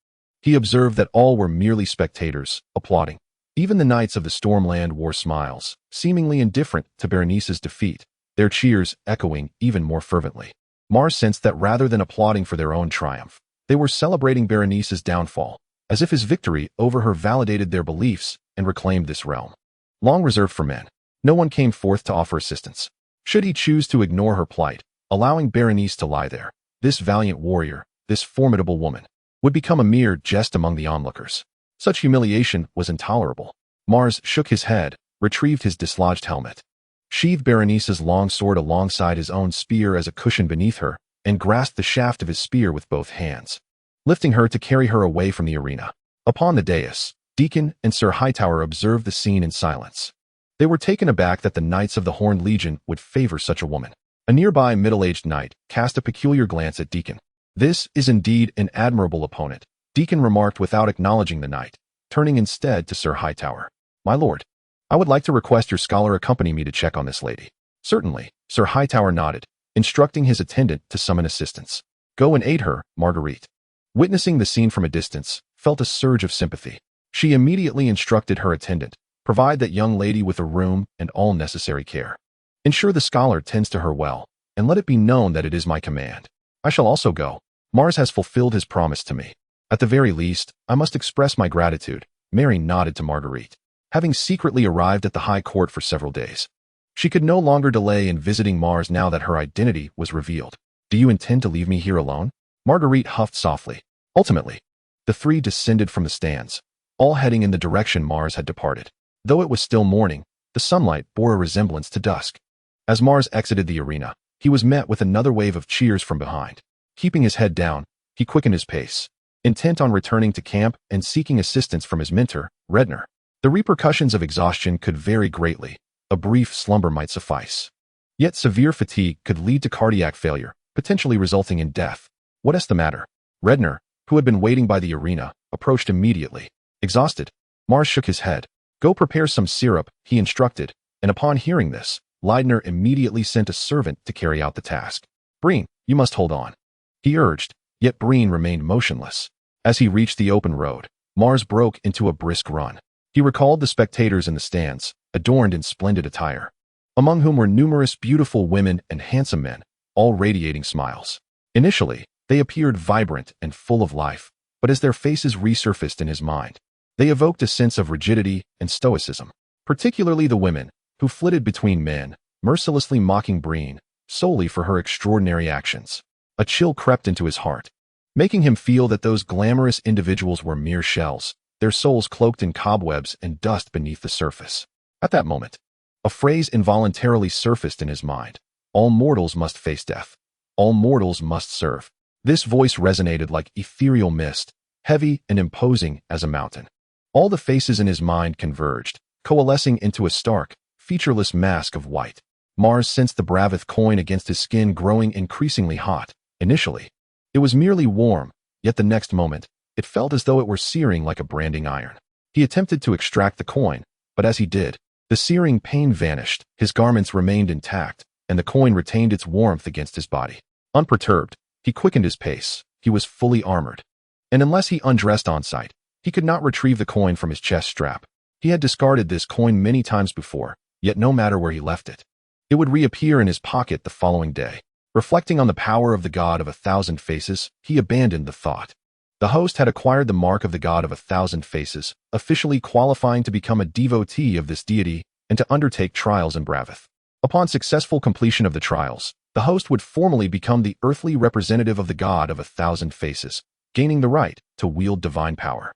He observed that all were merely spectators, applauding. Even the Knights of the Stormland wore smiles, seemingly indifferent to Berenice's defeat, their cheers echoing even more fervently. Mars sensed that rather than applauding for their own triumph, they were celebrating Berenice's downfall, as if his victory over her validated their beliefs and reclaimed this realm, long reserved for men. No one came forth to offer assistance. Should he choose to ignore her plight, allowing Berenice to lie there, this valiant warrior, this formidable woman, would become a mere jest among the onlookers. Such humiliation was intolerable. Mars shook his head, retrieved his dislodged helmet, sheathed Berenice's long sword alongside his own spear as a cushion beneath her, and grasped the shaft of his spear with both hands, lifting her to carry her away from the arena. Upon the dais, Deacon and Sir Hightower observed the scene in silence. They were taken aback that the Knights of the Horned Legion would favor such a woman. A nearby middle-aged knight cast a peculiar glance at Deacon. "This is indeed an admirable opponent," Deacon remarked without acknowledging the knight, turning instead to Sir Hightower. "My lord, I would like to request your scholar accompany me to check on this lady." "Certainly," Sir Hightower nodded, instructing his attendant to summon assistance. "Go and aid her," Marguerite, witnessing the scene from a distance, felt a surge of sympathy. She immediately instructed her attendant, "Provide that young lady with a room and all necessary care. Ensure the scholar tends to her well, and let it be known that it is my command. I shall also go. Mars has fulfilled his promise to me. At the very least, I must express my gratitude." Mary nodded to Marguerite. Having secretly arrived at the High Court for several days, she could no longer delay in visiting Mars now that her identity was revealed. "Do you intend to leave me here alone?" Marguerite huffed softly. Ultimately, the three descended from the stands, all heading in the direction Mars had departed. Though it was still morning, the sunlight bore a resemblance to dusk. As Mars exited the arena, he was met with another wave of cheers from behind. Keeping his head down, he quickened his pace, intent on returning to camp and seeking assistance from his mentor, Redner. The repercussions of exhaustion could vary greatly. A brief slumber might suffice. Yet severe fatigue could lead to cardiac failure, potentially resulting in death. "What is the matter?" Redner, who had been waiting by the arena, approached immediately. Exhausted, Mars shook his head. "Go prepare some syrup," he instructed, and upon hearing this, Leidner immediately sent a servant to carry out the task. "Breen, you must hold on," he urged, yet Breen remained motionless. As he reached the open road, Mars broke into a brisk run. He recalled the spectators in the stands, adorned in splendid attire, among whom were numerous beautiful women and handsome men, all radiating smiles. Initially, they appeared vibrant and full of life, but as their faces resurfaced in his mind, they evoked a sense of rigidity and stoicism. Particularly the women, who flitted between men, mercilessly mocking Breen, solely for her extraordinary actions. A chill crept into his heart, making him feel that those glamorous individuals were mere shells, their souls cloaked in cobwebs and dust beneath the surface. At that moment, a phrase involuntarily surfaced in his mind. "All mortals must face death. All mortals must serve." This voice resonated like ethereal mist, heavy and imposing as a mountain. All the faces in his mind converged, coalescing into a stark, featureless mask of white. Mars sensed the Bravith coin against his skin growing increasingly hot. Initially, it was merely warm, yet the next moment, it felt as though it were searing like a branding iron. He attempted to extract the coin, but as he did, the searing pain vanished, his garments remained intact, and the coin retained its warmth against his body. Unperturbed, he quickened his pace. He was fully armored, and unless he undressed on sight, he could not retrieve the coin from his chest strap. He had discarded this coin many times before, yet no matter where he left it, it would reappear in his pocket the following day. Reflecting on the power of the God of 1,000 Faces, he abandoned the thought. The host had acquired the mark of the God of 1,000 Faces, officially qualifying to become a devotee of this deity and to undertake trials in Bravith. Upon successful completion of the trials, the host would formally become the earthly representative of the God of 1,000 Faces, gaining the right to wield divine power.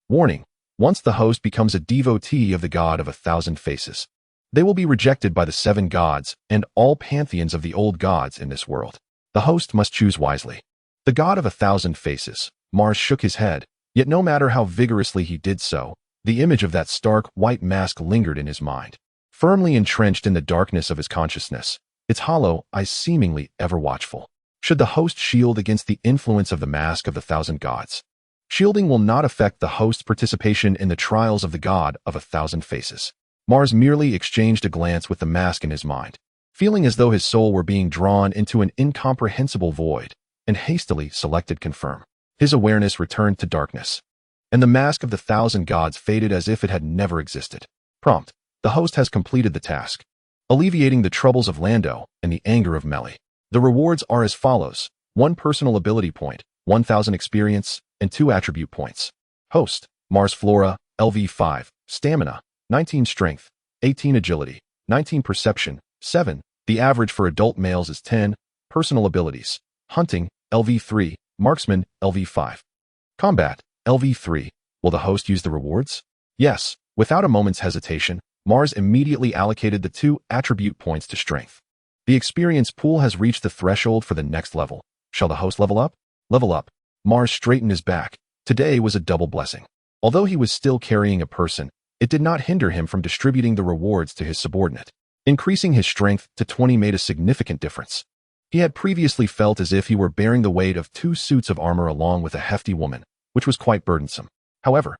Warning: once the host becomes a devotee of the God of 1,000 Faces, they will be rejected by the 7 gods and all pantheons of the old gods in this world. The host must choose wisely. The God of 1,000 Faces. Mars shook his head, yet no matter how vigorously he did so, the image of that stark white mask lingered in his mind. firmly entrenched in the darkness of his consciousness, its hollow eyes seemingly ever watchful. Should the host shield against the influence of the Mask of the Thousand Gods? Shielding will not affect the host's participation in the trials of the God of a Thousand Faces. Mars merely exchanged a glance with the mask in his mind, feeling as though his soul were being drawn into an incomprehensible void, and hastily selected confirm. His awareness returned to darkness, and the Mask of the Thousand Gods faded as if it had never existed. Prompt: the host has completed the task, alleviating the troubles of Lando and the anger of Melly. The rewards are as follows: 1 personal ability point, 1,000 experience, and 2 attribute points. Host: Mars Flora, LV5, Stamina, 19 Strength, 18 Agility, 19 Perception, 7. The average for adult males is 10. Personal abilities: Hunting, LV3, Marksman, LV5. Combat, LV3. Will the host use the rewards? Yes. Without a moment's hesitation, Mars immediately allocated the 2 attribute points to Strength. The experience pool has reached the threshold for the next level. Shall the host level up? Level up. Mars straightened his back. Today was a double blessing. Although he was still carrying a person, it did not hinder him from distributing the rewards to his subordinate. Increasing his strength to 20 made a significant difference. He had previously felt as if he were bearing the weight of 2 suits of armor along with a hefty woman, which was quite burdensome. However,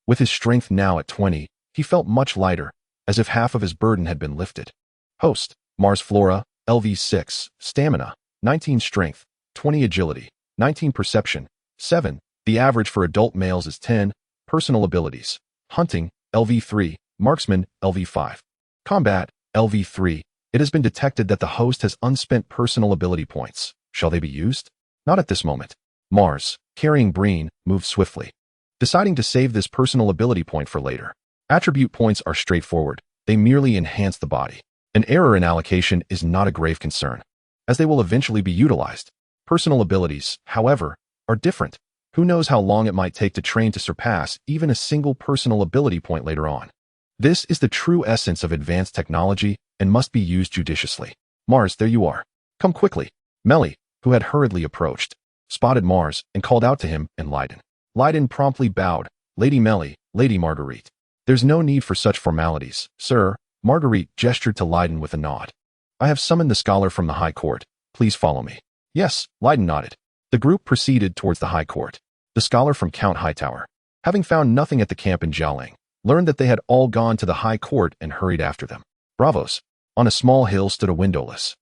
with his strength now at 20, he felt much lighter, as if half of his burden had been lifted. Host: Mars Flora, LV6, Stamina, 19 Strength, 20 Agility, 19 Perception, 7. The average for adult males is 10. Personal abilities: Hunting, LV3, Marksman, LV5. Combat, LV3. It has been detected that the host has unspent personal ability points. Shall they be used? Not at this moment. Mars, carrying Breen, moved swiftly, deciding to save this personal ability point for later. Attribute points are straightforward. They merely enhance the body. An error in allocation is not a grave concern, as they will eventually be utilized. Personal abilities, however, are different. Who knows how long it might take to train to surpass even a single personal ability point later on. This is the true essence of advanced technology and must be used judiciously. Mars, there you are. Come quickly. Melly, who had hurriedly approached, spotted Mars and called out to him and Leiden. Leiden promptly bowed. Lady Melly, Lady Marguerite. There's no need for such formalities, sir. Marguerite gestured to Leiden with a nod. I have summoned the scholar from the High Court. Please follow me. Yes, Leiden nodded. The group proceeded towards the High Court. The scholar from Count Hightower, having found nothing at the camp in Jialing, learned that they had all gone to the High Court and hurried after them. Bravos. On a small hill stood a windowless,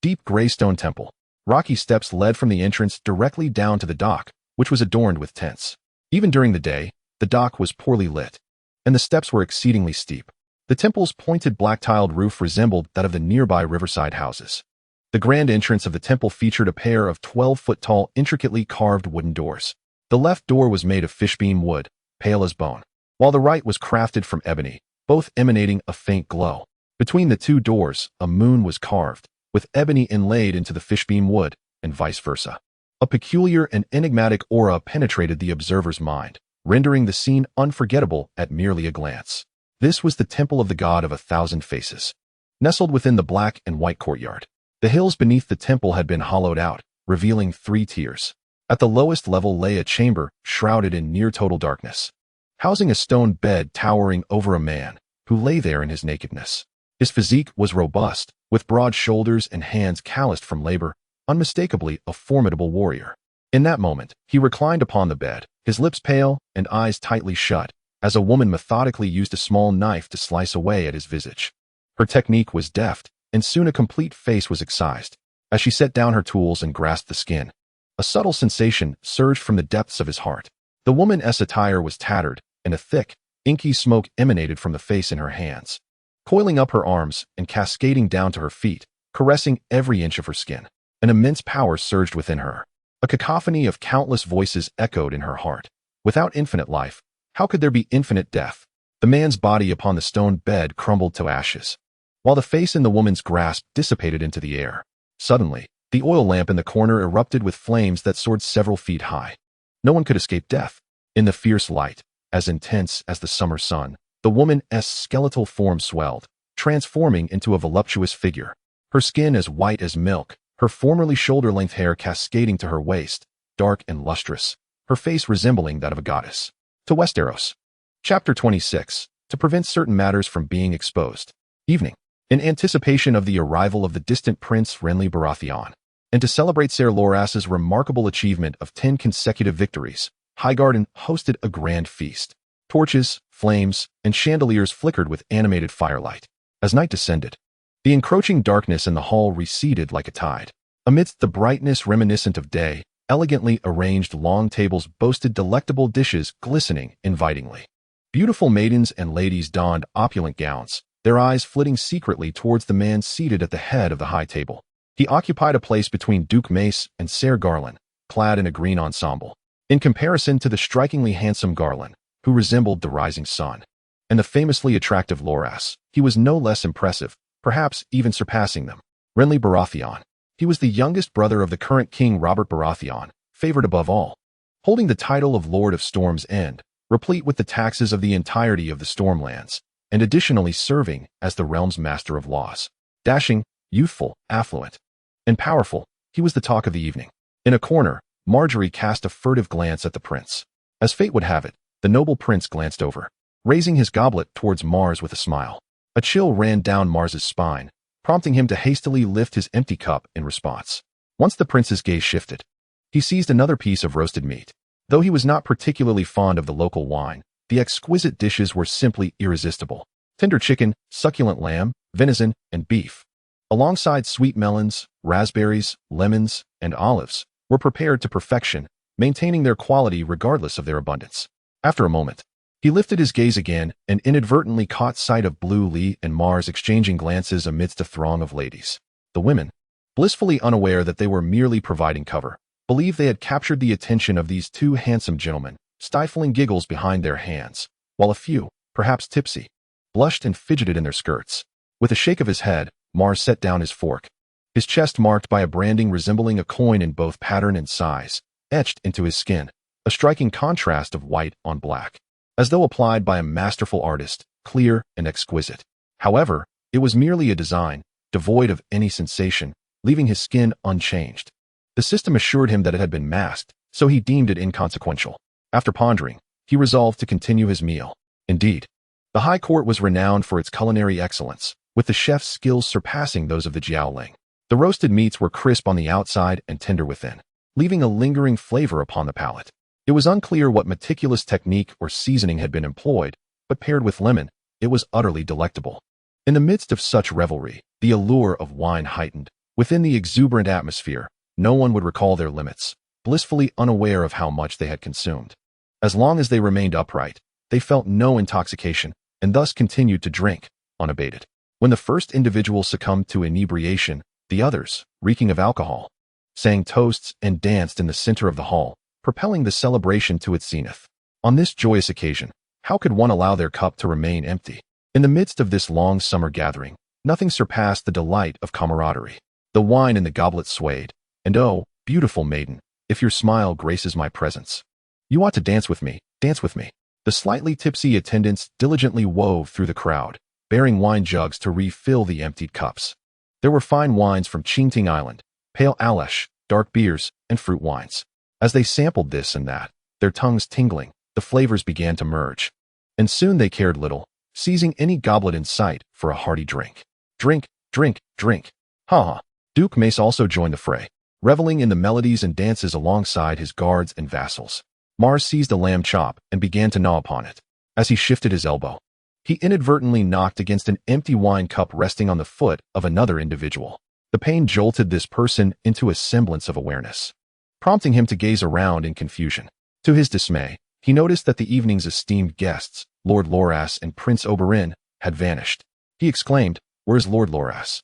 deep gray stone temple. Rocky steps led from the entrance directly down to the dock, which was adorned with tents. Even during the day, the dock was poorly lit, and the steps were exceedingly steep. The temple's pointed black-tiled roof resembled that of the nearby riverside houses. The grand entrance of the temple featured a pair of 12-foot-tall, intricately carved wooden doors. The left door was made of fishbeam wood, pale as bone, while the right was crafted from ebony, both emanating a faint glow. Between the 2 doors, a moon was carved, with ebony inlaid into the fishbeam wood, and vice versa. A peculiar and enigmatic aura penetrated the observer's mind, rendering the scene unforgettable at merely a glance. This was the temple of the God of a Thousand Faces, nestled within the black and white courtyard. The hills beneath the temple had been hollowed out, revealing 3 tiers. At the lowest level lay a chamber shrouded in near-total darkness, housing a stone bed towering over a man who lay there in his nakedness. His physique was robust, with broad shoulders and hands calloused from labor, unmistakably a formidable warrior. In that moment, he reclined upon the bed, his lips pale and eyes tightly shut, as a woman methodically used a small knife to slice away at his visage. Her technique was deft, and soon a complete face was excised. As she set down her tools and grasped the skin, a subtle sensation surged from the depths of his heart. The woman's attire was tattered, and a thick, inky smoke emanated from the face in her hands, coiling up her arms and cascading down to her feet, caressing every inch of her skin. An immense power surged within her. A cacophony of countless voices echoed in her heart. Without infinite life, how could there be infinite death? The man's body upon the stone bed crumbled to ashes, while the face in the woman's grasp dissipated into the air. Suddenly, the oil lamp in the corner erupted with flames that soared several feet high. No one could escape death. In the fierce light, as intense as the summer sun, the woman's skeletal form swelled, transforming into a voluptuous figure. Her skin as white as milk, her formerly shoulder-length hair cascading to her waist, dark and lustrous, her face resembling that of a goddess. To Westeros. Chapter 26. To prevent certain matters from being exposed. evening, in anticipation of the arrival of the distant Prince Renly Baratheon, and to celebrate Ser Loras's remarkable achievement of 10 consecutive victories, Highgarden hosted a grand feast. Torches, flames, and chandeliers flickered with animated firelight. As night descended, the encroaching darkness in the hall receded like a tide. Amidst the brightness reminiscent of day, elegantly arranged long tables boasted delectable dishes glistening invitingly. Beautiful maidens and ladies donned opulent gowns, their eyes flitting secretly towards the man seated at the head of the high table. He occupied a place between Duke Mace and Ser Garland, clad in a green ensemble. In comparison to the strikingly handsome Garland, who resembled the rising sun, and the famously attractive Loras, he was no less impressive, perhaps even surpassing them. Renly Baratheon. He was the youngest brother of the current King Robert Baratheon, favored above all, holding the title of Lord of Storm's End, replete with the taxes of the entirety of the Stormlands, and additionally serving as the realm's master of laws. Dashing, youthful, affluent, and powerful, he was the talk of the evening. In a corner, Marjorie cast a furtive glance at the prince. As fate would have it, the noble prince glanced over, raising his goblet towards Mars with a smile. A chill ran down Mars's spine, prompting him to hastily lift his empty cup in response. Once the prince's gaze shifted, he seized another piece of roasted meat. Though he was not particularly fond of the local wine, the exquisite dishes were simply irresistible. Tender chicken, succulent lamb, venison, and beef, alongside sweet melons, raspberries, lemons, and olives, were prepared to perfection, maintaining their quality regardless of their abundance. After a moment, he lifted his gaze again and inadvertently caught sight of Blue Lee and Mars exchanging glances amidst a throng of ladies. The women, blissfully unaware that they were merely providing cover, believed they had captured the attention of these two handsome gentlemen, stifling giggles behind their hands, while a few, perhaps tipsy, blushed and fidgeted in their skirts. With a shake of his head, Mars set down his fork, his chest marked by a branding resembling a coin in both pattern and size, etched into his skin, a striking contrast of white on black, as though applied by a masterful artist, clear and exquisite. However, it was merely a design, devoid of any sensation, leaving his skin unchanged. The system assured him that it had been masked, so he deemed it inconsequential. After pondering, he resolved to continue his meal. Indeed, the High Court was renowned for its culinary excellence, with the chef's skills surpassing those of the Jiaoling. The roasted meats were crisp on the outside and tender within, leaving a lingering flavor upon the palate. It was unclear what meticulous technique or seasoning had been employed, but paired with lemon, it was utterly delectable. In the midst of such revelry, the allure of wine heightened. Within the exuberant atmosphere, no one would recall their limits, blissfully unaware of how much they had consumed. As long as they remained upright, they felt no intoxication, and thus continued to drink, unabated. When the first individual succumbed to inebriation, the others, reeking of alcohol, sang toasts and danced in the center of the hall, propelling the celebration to its zenith. On this joyous occasion, how could one allow their cup to remain empty? In the midst of this long summer gathering, nothing surpassed the delight of camaraderie. The wine in the goblet swayed, and oh, beautiful maiden, if your smile graces my presence, you ought to dance with me, dance with me. The slightly tipsy attendants diligently wove through the crowd, bearing wine jugs to refill the emptied cups. There were fine wines from Qingting Island, pale Alesh, dark beers, and fruit wines. As they sampled this and that, their tongues tingling, the flavors began to merge. And soon they cared little, seizing any goblet in sight for a hearty drink. Drink, drink, drink. Ha ha. Duke Mace also joined the fray, reveling in the melodies and dances alongside his guards and vassals. Mars seized a lamb chop and began to gnaw upon it. As he shifted his elbow, he inadvertently knocked against an empty wine cup resting on the foot of another individual. The pain jolted this person into a semblance of awareness, prompting him to gaze around in confusion. To his dismay, he noticed that the evening's esteemed guests, Lord Loras and Prince Oberyn, had vanished. He exclaimed, "Where's Lord Loras?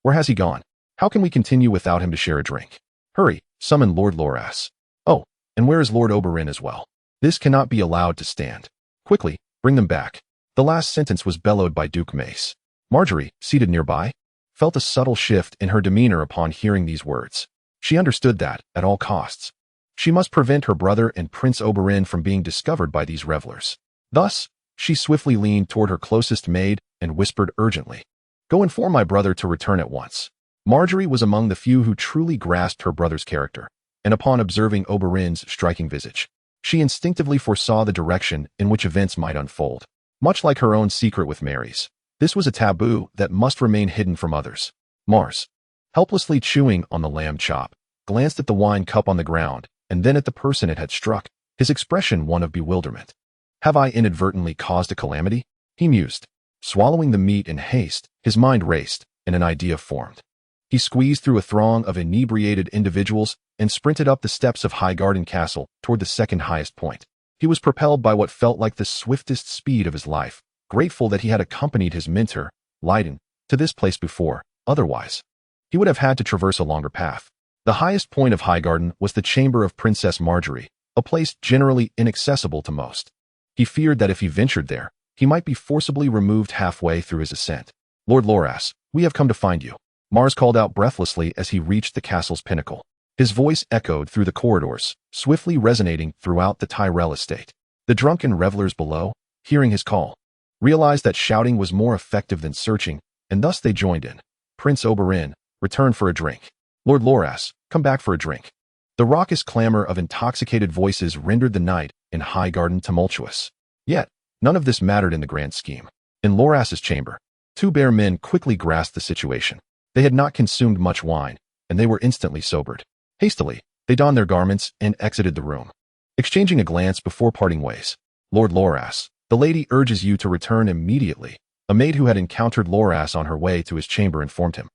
Where has he gone? How can we continue without him to share a drink? Hurry, summon Lord Loras. Oh, and where is Lord Oberyn as well? This cannot be allowed to stand. Quickly, bring them back." The last sentence was bellowed by Duke Mace. Marjorie, seated nearby, felt a subtle shift in her demeanor upon hearing these words. She understood that, at all costs, she must prevent her brother and Prince Oberyn from being discovered by these revelers. Thus, she swiftly leaned toward her closest maid and whispered urgently, "Go inform my brother to return at once." Marjorie was among the few who truly grasped her brother's character, and upon observing Oberyn's striking visage, she instinctively foresaw the direction in which events might unfold. Much like her own secret with Mary's, This was a taboo that must remain hidden from others. Mars, helplessly chewing on the lamb chop, glanced at the wine cup on the ground and then at the person it had struck, his expression one of bewilderment. Have I inadvertently caused a calamity? He mused. Swallowing the meat in haste, his mind raced, and an idea formed. He squeezed through a throng of inebriated individuals and sprinted up the steps of Highgarden Castle toward the second highest point. He was propelled by what felt like the swiftest speed of his life, grateful that he had accompanied his mentor, Leiden, to this place before. Otherwise, he would have had to traverse a longer path. The highest point of Highgarden was the chamber of Princess Marjorie, a place generally inaccessible to most. He feared that if he ventured there, he might be forcibly removed halfway through his ascent. Lord Loras, we have come to find you, Mars called out breathlessly as he reached the castle's pinnacle. His voice echoed through the corridors, swiftly resonating throughout the Tyrell estate. The drunken revelers below, hearing his call, realized that shouting was more effective than searching, and thus they joined in. Prince Oberyn, return for a drink. Lord Loras, come back for a drink. The raucous clamor of intoxicated voices rendered the night in Highgarden tumultuous. Yet, none of this mattered in the grand scheme. In Loras's chamber, two bare men quickly grasped the situation. They had not consumed much wine, and they were instantly sobered. Hastily, they donned their garments and exited the room. Exchanging a glance before parting ways, Lord Loras, the lady urges you to return immediately. A maid who had encountered Loras on her way to his chamber informed him.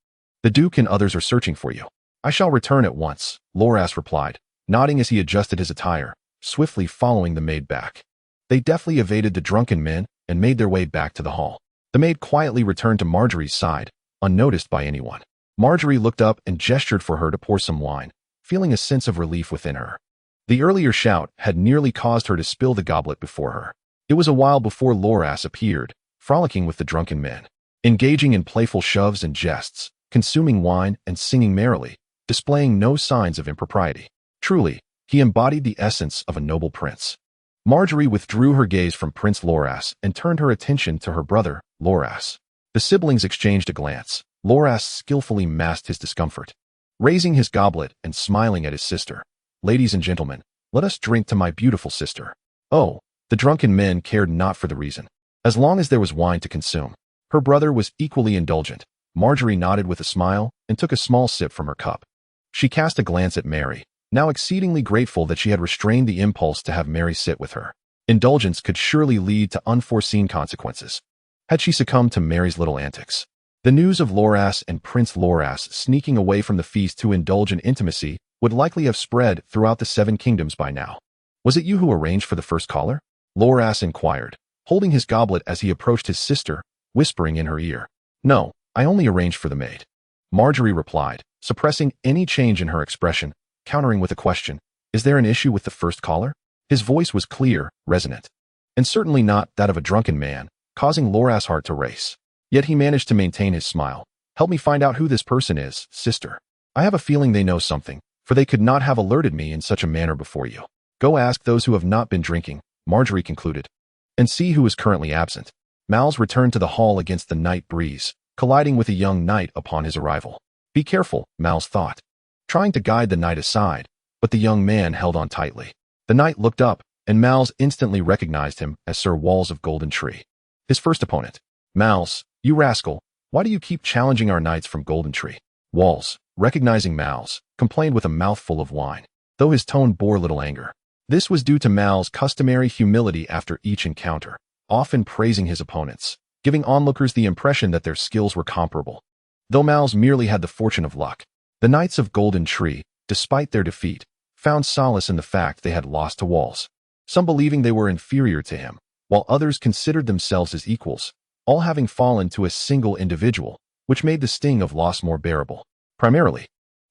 The Duke and others are searching for you. I shall return at once, Loras replied, nodding as he adjusted his attire, swiftly following the maid back. They deftly evaded the drunken men and made their way back to the hall. The maid quietly returned to Marjorie's side, unnoticed by anyone. Marjorie looked up and gestured for her to pour some wine, feeling a sense of relief within her. The earlier shout had nearly caused her to spill the goblet before her. It was a while before Loras appeared, frolicking with the drunken men, engaging in playful shoves and jests, consuming wine and singing merrily, displaying no signs of impropriety. Truly, he embodied the essence of a noble prince. Marjorie withdrew her gaze from Prince Loras and turned her attention to her brother, Loras. The siblings exchanged a glance. Loras skillfully masked his discomfort, raising his goblet and smiling at his sister. Ladies and gentlemen, let us drink to my beautiful sister. Oh, the drunken men cared not for the reason. As long as there was wine to consume, her brother was equally indulgent. Marjorie nodded with a smile and took a small sip from her cup. She cast a glance at Mary, now exceedingly grateful that she had restrained the impulse to have Mary sit with her. Indulgence could surely lead to unforeseen consequences. Had she succumbed to Mary's little antics? The news of Loras and Prince Loras sneaking away from the feast to indulge in intimacy would likely have spread throughout the Seven Kingdoms by now. Was it you who arranged for the first caller? Loras inquired, holding his goblet as he approached his sister, whispering in her ear. No, I only arranged for the maid, Marjorie replied, suppressing any change in her expression, countering with a question. Is there an issue with the first caller? His voice was clear, resonant, and certainly not that of a drunken man, causing Loras' heart to race. Yet he managed to maintain his smile. Help me find out who this person is, sister. I have a feeling they know something, for they could not have alerted me in such a manner before you. Go ask those who have not been drinking, Marjorie concluded, and see who is currently absent. Miles returned to the hall against the night breeze, colliding with a young knight upon his arrival. Be careful, Miles thought, trying to guide the knight aside, but the young man held on tightly. The knight looked up, and Miles instantly recognized him as Sir Walls of Golden Tree, his first opponent. Miles, you rascal, why do you keep challenging our knights from Golden Tree? Walls, recognizing Miles, complained with a mouthful of wine, though his tone bore little anger. This was due to Miles' customary humility after each encounter, often praising his opponents, giving onlookers the impression that their skills were comparable. Though Miles merely had the fortune of luck, the Knights of Golden Tree, despite their defeat, found solace in the fact they had lost to Walls, some believing they were inferior to him, while others considered themselves as equals, all having fallen to a single individual, which made the sting of loss more bearable. Primarily,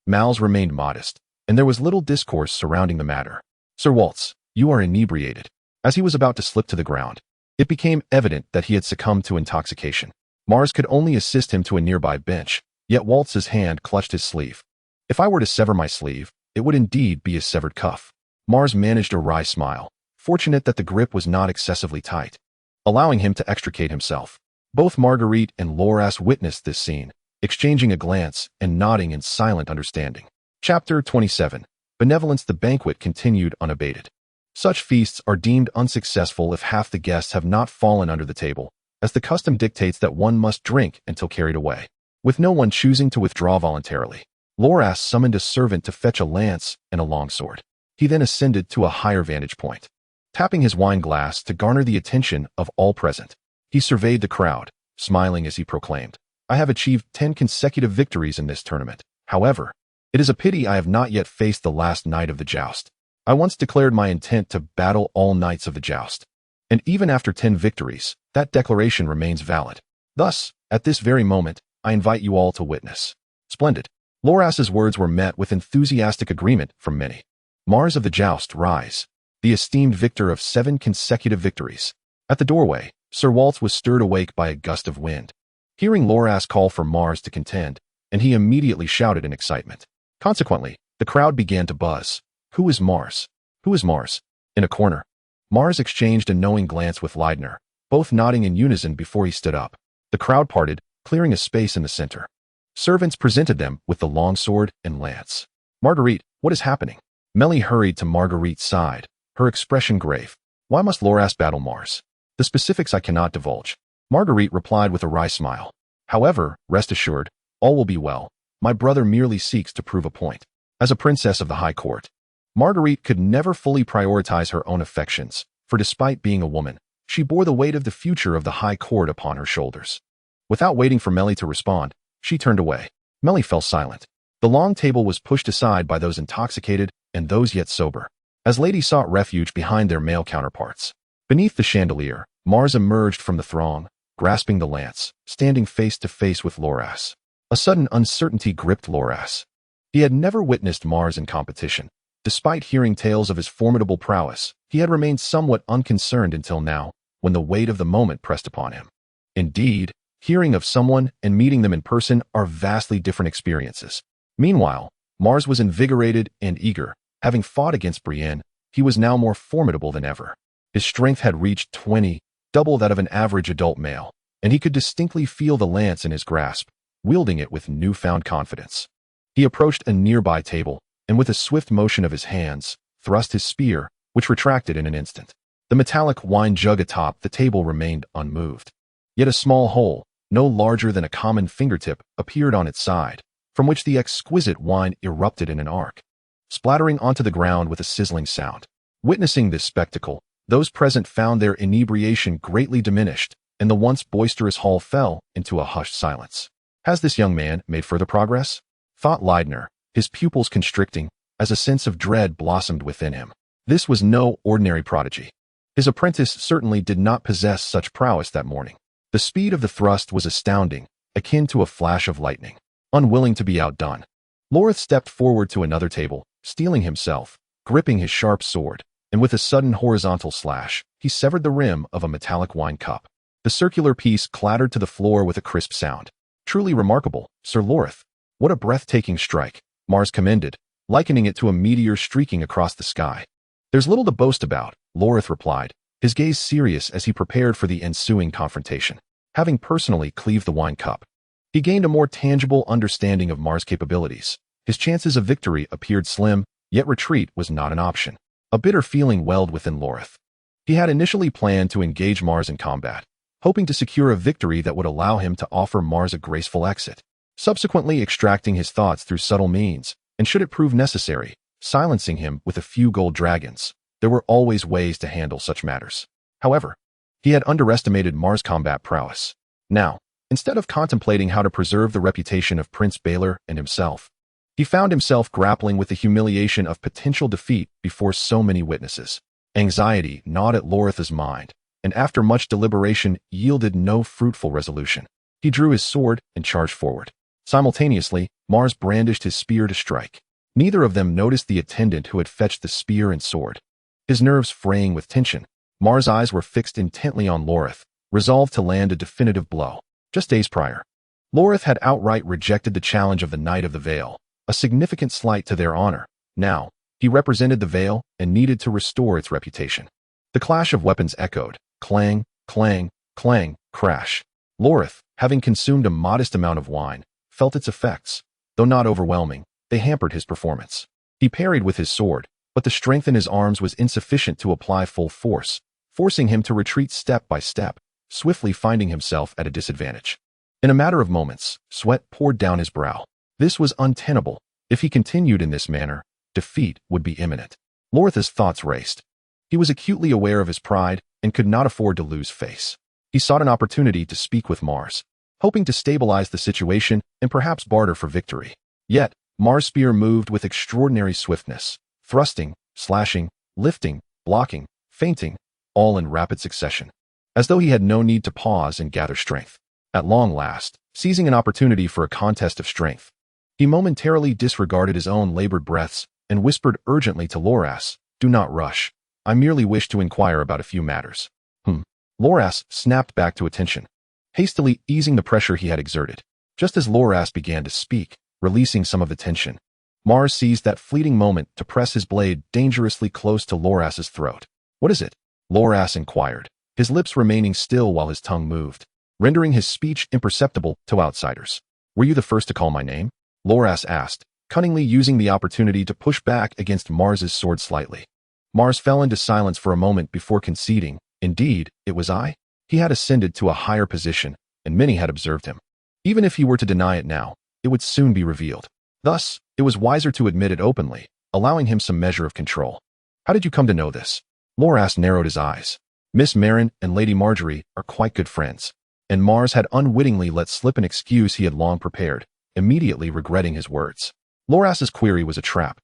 Miles remained modest, and there was little discourse surrounding the matter. Sir Waltz, you are inebriated. As he was about to slip to the ground, it became evident that he had succumbed to intoxication. Mars could only assist him to a nearby bench, yet Waltz's hand clutched his sleeve. If I were to sever my sleeve, it would indeed be a severed cuff. Mars managed a wry smile, fortunate that the grip was not excessively tight, allowing him to extricate himself. Both Marguerite and Loras witnessed this scene, exchanging a glance and nodding in silent understanding. Chapter 27. Benevolence. The banquet continued unabated. Such feasts are deemed unsuccessful if half the guests have not fallen under the table, as the custom dictates that one must drink until carried away, with no one choosing to withdraw voluntarily. Loras summoned a servant to fetch a lance and a longsword. He then ascended to a higher vantage point, tapping his wine glass to garner the attention of all present. He surveyed the crowd, smiling as he proclaimed, "I have achieved 10 consecutive victories in this tournament. However, it is a pity I have not yet faced the last night of the joust. I once declared my intent to battle all knights of the joust, and even after 10 victories, that declaration remains valid. Thus, at this very moment, I invite you all to witness." Splendid. Loras's words were met with enthusiastic agreement from many. Mars of the joust, rise, the esteemed victor of 7 consecutive victories. At the doorway, Sir Waltz was stirred awake by a gust of wind, hearing Loras call for Mars to contend, and he immediately shouted in excitement. Consequently, the crowd began to buzz. Who is Mars? Who is Mars? In a corner, Mars exchanged a knowing glance with Leidner, both nodding in unison before he stood up. The crowd parted, clearing a space in the center. Servants presented them with the longsword and lance. "Marguerite, what is happening?" Melly hurried to Marguerite's side, her expression grave. "Why must Loras battle Mars?" "The specifics I cannot divulge," Marguerite replied with a wry smile. "However, rest assured, all will be well. My brother merely seeks to prove a point." As a princess of the High Court, Marguerite could never fully prioritize her own affections, for despite being a woman, she bore the weight of the future of the High Court upon her shoulders. Without waiting for Melly to respond, she turned away. Melly fell silent. The long table was pushed aside by those intoxicated and those yet sober, as ladies sought refuge behind their male counterparts. Beneath the chandelier, Mars emerged from the throng, grasping the lance, standing face to face with Loras. A sudden uncertainty gripped Loras. He had never witnessed Mars in competition. Despite hearing tales of his formidable prowess, he had remained somewhat unconcerned until now, when the weight of the moment pressed upon him. Indeed, hearing of someone and meeting them in person are vastly different experiences. Meanwhile, Mars was invigorated and eager. Having fought against Brienne, he was now more formidable than ever. His strength had reached 20, double that of an average adult male, and he could distinctly feel the lance in his grasp, wielding it with newfound confidence. He approached a nearby table, and with a swift motion of his hands, thrust his spear, which retracted in an instant. The metallic wine jug atop the table remained unmoved. Yet a small hole, no larger than a common fingertip, appeared on its side, from which the exquisite wine erupted in an arc, splattering onto the ground with a sizzling sound. Witnessing this spectacle, those present found their inebriation greatly diminished, and the once boisterous hall fell into a hushed silence. "Has this young man made further progress?" thought Leidner, his pupils constricting, as a sense of dread blossomed within him. This was no ordinary prodigy. His apprentice certainly did not possess such prowess that morning. The speed of the thrust was astounding, akin to a flash of lightning. Unwilling to be outdone, Lorith stepped forward to another table, steeling himself, gripping his sharp sword, and with a sudden horizontal slash, he severed the rim of a metallic wine cup. The circular piece clattered to the floor with a crisp sound. "Truly remarkable, Sir Lorith. What a breathtaking strike," Mars commended, likening it to a meteor streaking across the sky. "There's little to boast about," Lorith replied, his gaze serious as he prepared for the ensuing confrontation. Having personally cleaved the wine cup, he gained a more tangible understanding of Mars' capabilities. His chances of victory appeared slim, yet retreat was not an option. A bitter feeling welled within Lorith. He had initially planned to engage Mars in combat, hoping to secure a victory that would allow him to offer Mars a graceful exit, subsequently extracting his thoughts through subtle means, and should it prove necessary, silencing him with a few gold dragons. There were always ways to handle such matters. However, he had underestimated Mars' combat prowess. Now, instead of contemplating how to preserve the reputation of Prince Baelor and himself, he found himself grappling with the humiliation of potential defeat before so many witnesses. Anxiety gnawed at Lorith's mind, and after much deliberation yielded no fruitful resolution. He drew his sword and charged forward. Simultaneously, Mars brandished his spear to strike. Neither of them noticed the attendant who had fetched the spear and sword. His nerves fraying with tension, Mars' eyes were fixed intently on Lorith, resolved to land a definitive blow. Just days prior, Lorith had outright rejected the challenge of the Knight of the Vale, a significant slight to their honor. Now, he represented the Vale and needed to restore its reputation. The clash of weapons echoed, clang, clang, clang, crash. Lorith, having consumed a modest amount of wine, felt its effects. Though not overwhelming, they hampered his performance. He parried with his sword, but the strength in his arms was insufficient to apply full force, forcing him to retreat step by step, swiftly finding himself at a disadvantage. In a matter of moments, sweat poured down his brow. This was untenable. If he continued in this manner, defeat would be imminent. Lortha's thoughts raced. He was acutely aware of his pride and could not afford to lose face. He sought an opportunity to speak with Mars, hoping to stabilize the situation and perhaps barter for victory. Yet, Mars' spear moved with extraordinary swiftness, thrusting, slashing, lifting, blocking, feinting, all in rapid succession, as though he had no need to pause and gather strength. At long last, seizing an opportunity for a contest of strength, he momentarily disregarded his own labored breaths and whispered urgently to Loras, "Do not rush. I merely wish to inquire about a few matters." Loras snapped back to attention, hastily easing the pressure he had exerted. Just as Loras began to speak, releasing some of the tension, Mars seized that fleeting moment to press his blade dangerously close to Loras's throat. "What is it?" Loras inquired, his lips remaining still while his tongue moved, rendering his speech imperceptible to outsiders. "Were you the first to call my name?" Loras asked, cunningly using the opportunity to push back against Mars's sword slightly. Mars fell into silence for a moment before conceding, "Indeed, it was I." He had ascended to a higher position, and many had observed him. Even if he were to deny it now, it would soon be revealed. Thus, it was wiser to admit it openly, allowing him some measure of control. "How did you come to know this?" Loras narrowed his eyes. Miss Marin and Lady Marjorie are quite good friends, and Mars had unwittingly let slip an excuse he had long prepared, immediately regretting his words. Loras's query was a trap.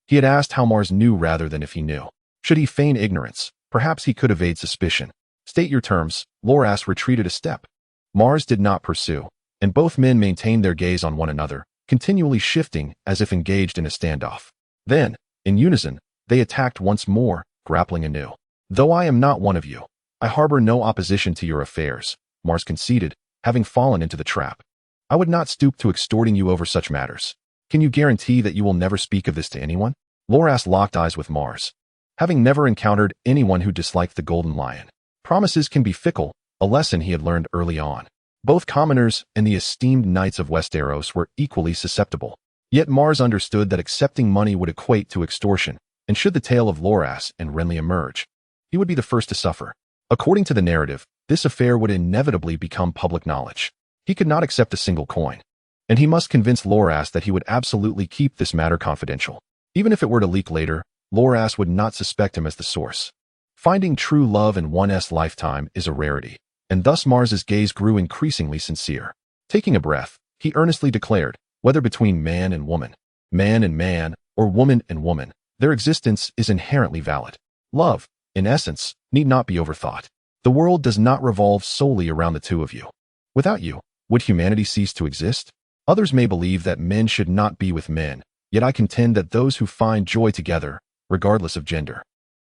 He had asked how Mars knew rather than if he knew. Should he feign ignorance, perhaps he could evade suspicion. "State your terms." Loras retreated a step. Mars did not pursue, and both men maintained their gaze on one another, continually shifting as if engaged in a standoff. Then, in unison, they attacked once more, grappling anew. "Though I am not one of you, I harbor no opposition to your affairs," Mars conceded, having fallen into the trap. "I would not stoop to extorting you over such matters. Can you guarantee that you will never speak of this to anyone?" Loras locked eyes with Mars. Having never encountered anyone who disliked the Golden Lion, promises can be fickle, a lesson he had learned early on. Both commoners and the esteemed knights of Westeros were equally susceptible. Yet Mars understood that accepting money would equate to extortion, and should the tale of Loras and Renly emerge, he would be the first to suffer. According to the narrative, this affair would inevitably become public knowledge. He could not accept a single coin, and he must convince Loras that he would absolutely keep this matter confidential. Even if it were to leak later, Loras would not suspect him as the source. Finding true love in one's lifetime is a rarity, and thus Mars's gaze grew increasingly sincere. Taking a breath, he earnestly declared, whether between man and man, or woman and woman, their existence is inherently valid. Love, in essence, need not be overthought. The world does not revolve solely around the two of you. Without you, would humanity cease to exist? Others may believe that men should not be with men, yet I contend that those who find joy together, regardless of gender,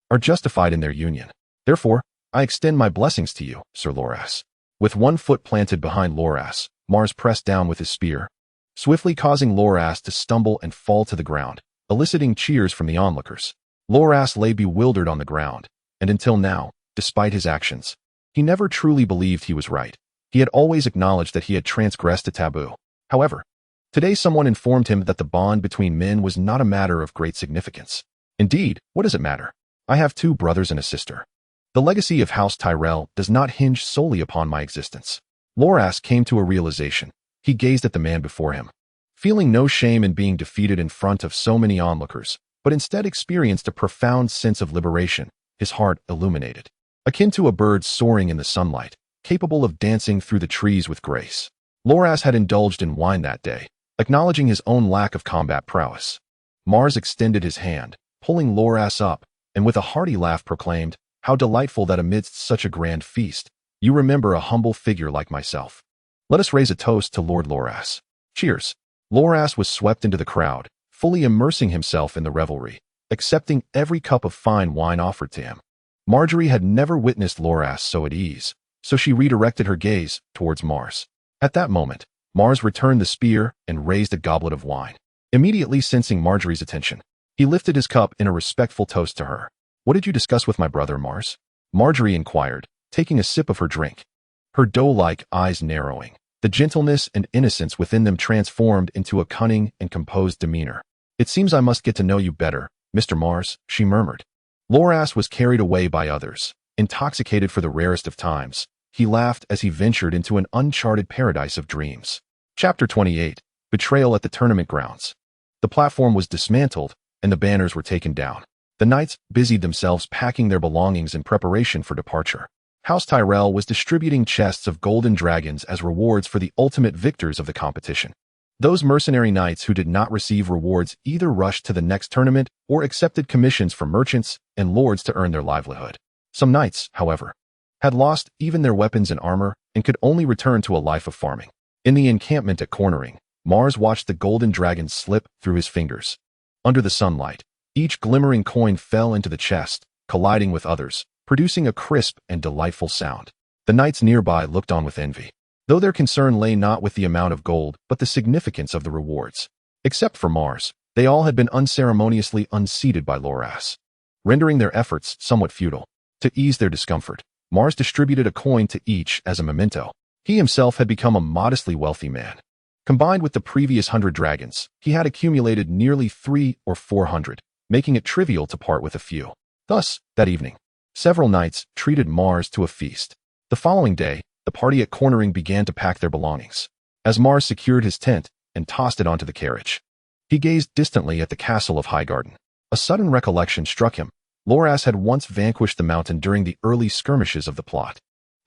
are justified in their union. Therefore, I extend my blessings to you, Sir Loras." With one foot planted behind Loras, Mars pressed down with his spear, swiftly causing Loras to stumble and fall to the ground, eliciting cheers from the onlookers. Loras lay bewildered on the ground, and until now, despite his actions, he never truly believed he was right. He had always acknowledged that he had transgressed a taboo. However, today someone informed him that the bond between men was not a matter of great significance. "Indeed, what does it matter? I have 2 brothers and a sister. The legacy of House Tyrell does not hinge solely upon my existence." Loras came to a realization. He gazed at the man before him, feeling no shame in being defeated in front of so many onlookers, but instead experienced a profound sense of liberation, his heart illuminated, akin to a bird soaring in the sunlight, capable of dancing through the trees with grace. Loras had indulged in wine that day, acknowledging his own lack of combat prowess. Mars extended his hand, pulling Loras up, and with a hearty laugh proclaimed, "How delightful that amidst such a grand feast, you remember a humble figure like myself. Let us raise a toast to Lord Loras." Cheers. Loras was swept into the crowd, fully immersing himself in the revelry, accepting every cup of fine wine offered to him. Marjorie had never witnessed Loras so at ease, so she redirected her gaze towards Mars. At that moment, Mars returned the spear and raised a goblet of wine. Immediately sensing Marjorie's attention, he lifted his cup in a respectful toast to her. "What did you discuss with my brother, Mars?" Marjorie inquired, taking a sip of her drink, her doe-like eyes narrowing, the gentleness and innocence within them transformed into a cunning and composed demeanor. "It seems I must get to know you better, Mr. Mars," she murmured. Loras was carried away by others, intoxicated for the rarest of times, He laughed as he ventured into an uncharted paradise of dreams. Chapter 28. Betrayal at the Tournament Grounds. The platform was dismantled, and the banners were taken down. The knights busied themselves packing their belongings in preparation for departure. House Tyrell was distributing chests of golden dragons as rewards for the ultimate victors of the competition. Those mercenary knights who did not receive rewards either rushed to the next tournament or accepted commissions from merchants and lords to earn their livelihood. Some knights, however, had lost even their weapons and armor and could only return to a life of farming. In the encampment at Cornering, Mars watched the golden dragons slip through his fingers. Under the sunlight, each glimmering coin fell into the chest, colliding with others, producing a crisp and delightful sound. The knights nearby looked on with envy, though their concern lay not with the amount of gold but the significance of the rewards. Except for Mars, they all had been unceremoniously unseated by Loras, rendering their efforts somewhat futile. To ease their discomfort, Mars distributed a coin to each as a memento. He himself had become a modestly wealthy man. Combined with the previous 100 dragons, he had accumulated nearly 300 or 400, making it trivial to part with a few. Thus, that evening, several knights treated Mars to a feast. The following day, the party at Cornering began to pack their belongings. As Mars secured his tent and tossed it onto the carriage, he gazed distantly at the castle of Highgarden. A sudden recollection struck him. Loras had once vanquished the mountain during the early skirmishes of the plot.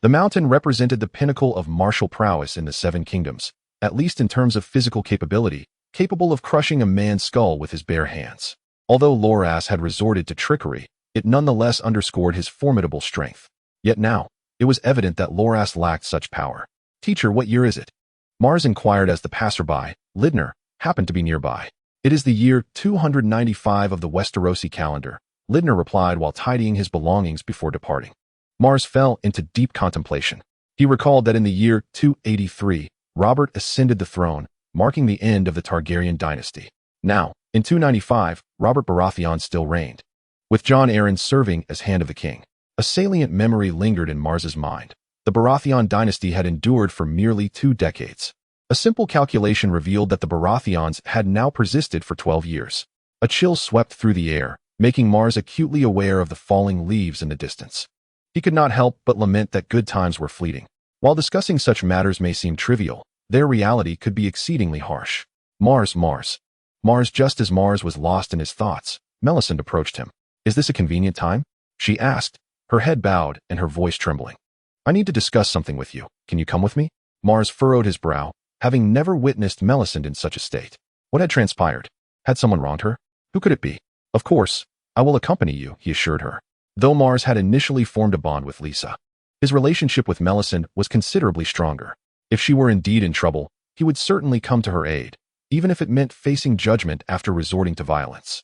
The mountain represented the pinnacle of martial prowess in the Seven Kingdoms, at least in terms of physical capability, capable of crushing a man's skull with his bare hands. Although Loras had resorted to trickery, it nonetheless underscored his formidable strength. Yet now, it was evident that Loras lacked such power. "Teacher, what year is it?" Mars inquired as the passerby, Lidner, happened to be nearby. "It is the year 295 of the Westerosi calendar," Lidner replied while tidying his belongings before departing. Mars fell into deep contemplation. He recalled that in the year 283, Robert ascended the throne, marking the end of the Targaryen dynasty. Now, in 295, Robert Baratheon still reigned, with Jon Arryn serving as Hand of the King. A salient memory lingered in Mars's mind. The Baratheon dynasty had endured for merely 2 decades. A simple calculation revealed that the Baratheons had now persisted for 12 years. A chill swept through the air, making Mars acutely aware of the falling leaves in the distance. He could not help but lament that good times were fleeting. While discussing such matters may seem trivial, their reality could be exceedingly harsh. Mars. Just as Mars was lost in his thoughts, Melisande approached him. "Is this a convenient time?" she asked, her head bowed and her voice trembling. "I need to discuss something with you. Can you come with me?" Mars furrowed his brow, having never witnessed Melisande in such a state. What had transpired? Had someone wronged her? Who could it be? "Of course, I will accompany you," he assured her. Though Mars had initially formed a bond with Lisa, his relationship with Melisande was considerably stronger. If she were indeed in trouble, he would certainly come to her aid, even if it meant facing judgment after resorting to violence.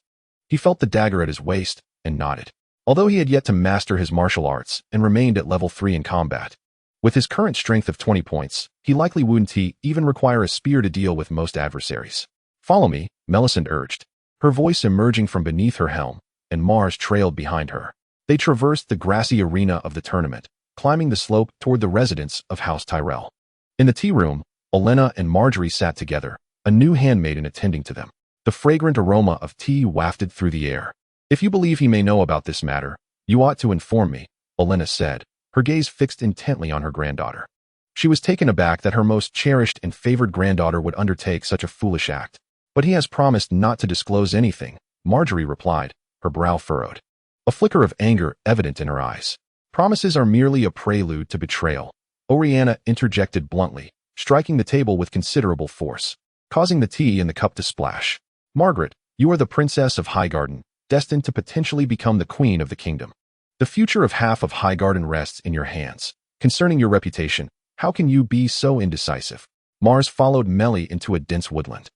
He felt the dagger at his waist and nodded. Although he had yet to master his martial arts and remained at level 3 in combat, with his current strength of 20 points, he likely wouldn't even require a spear to deal with most adversaries. "Follow me," Melisande urged, her voice emerging from beneath her helm, and Mars trailed behind her. They traversed the grassy arena of the tournament, climbing the slope toward the residence of House Tyrell. In the tea room, Olenna and Marjorie sat together, a new handmaiden attending to them. The fragrant aroma of tea wafted through the air. "If you believe he may know about this matter, you ought to inform me," Olenna said, her gaze fixed intently on her granddaughter. She was taken aback that her most cherished and favored granddaughter would undertake such a foolish act. "But he has promised not to disclose anything," Marjorie replied, her brow furrowed, a flicker of anger evident in her eyes. "Promises are merely a prelude to betrayal," Oriana interjected bluntly, striking the table with considerable force, causing the tea in the cup to splash. "Margaret, you are the Princess of Highgarden, destined to potentially become the Queen of the Kingdom. The future of half of Highgarden rests in your hands. Concerning your reputation, how can you be so indecisive?" Mars followed Melly into a dense woodland.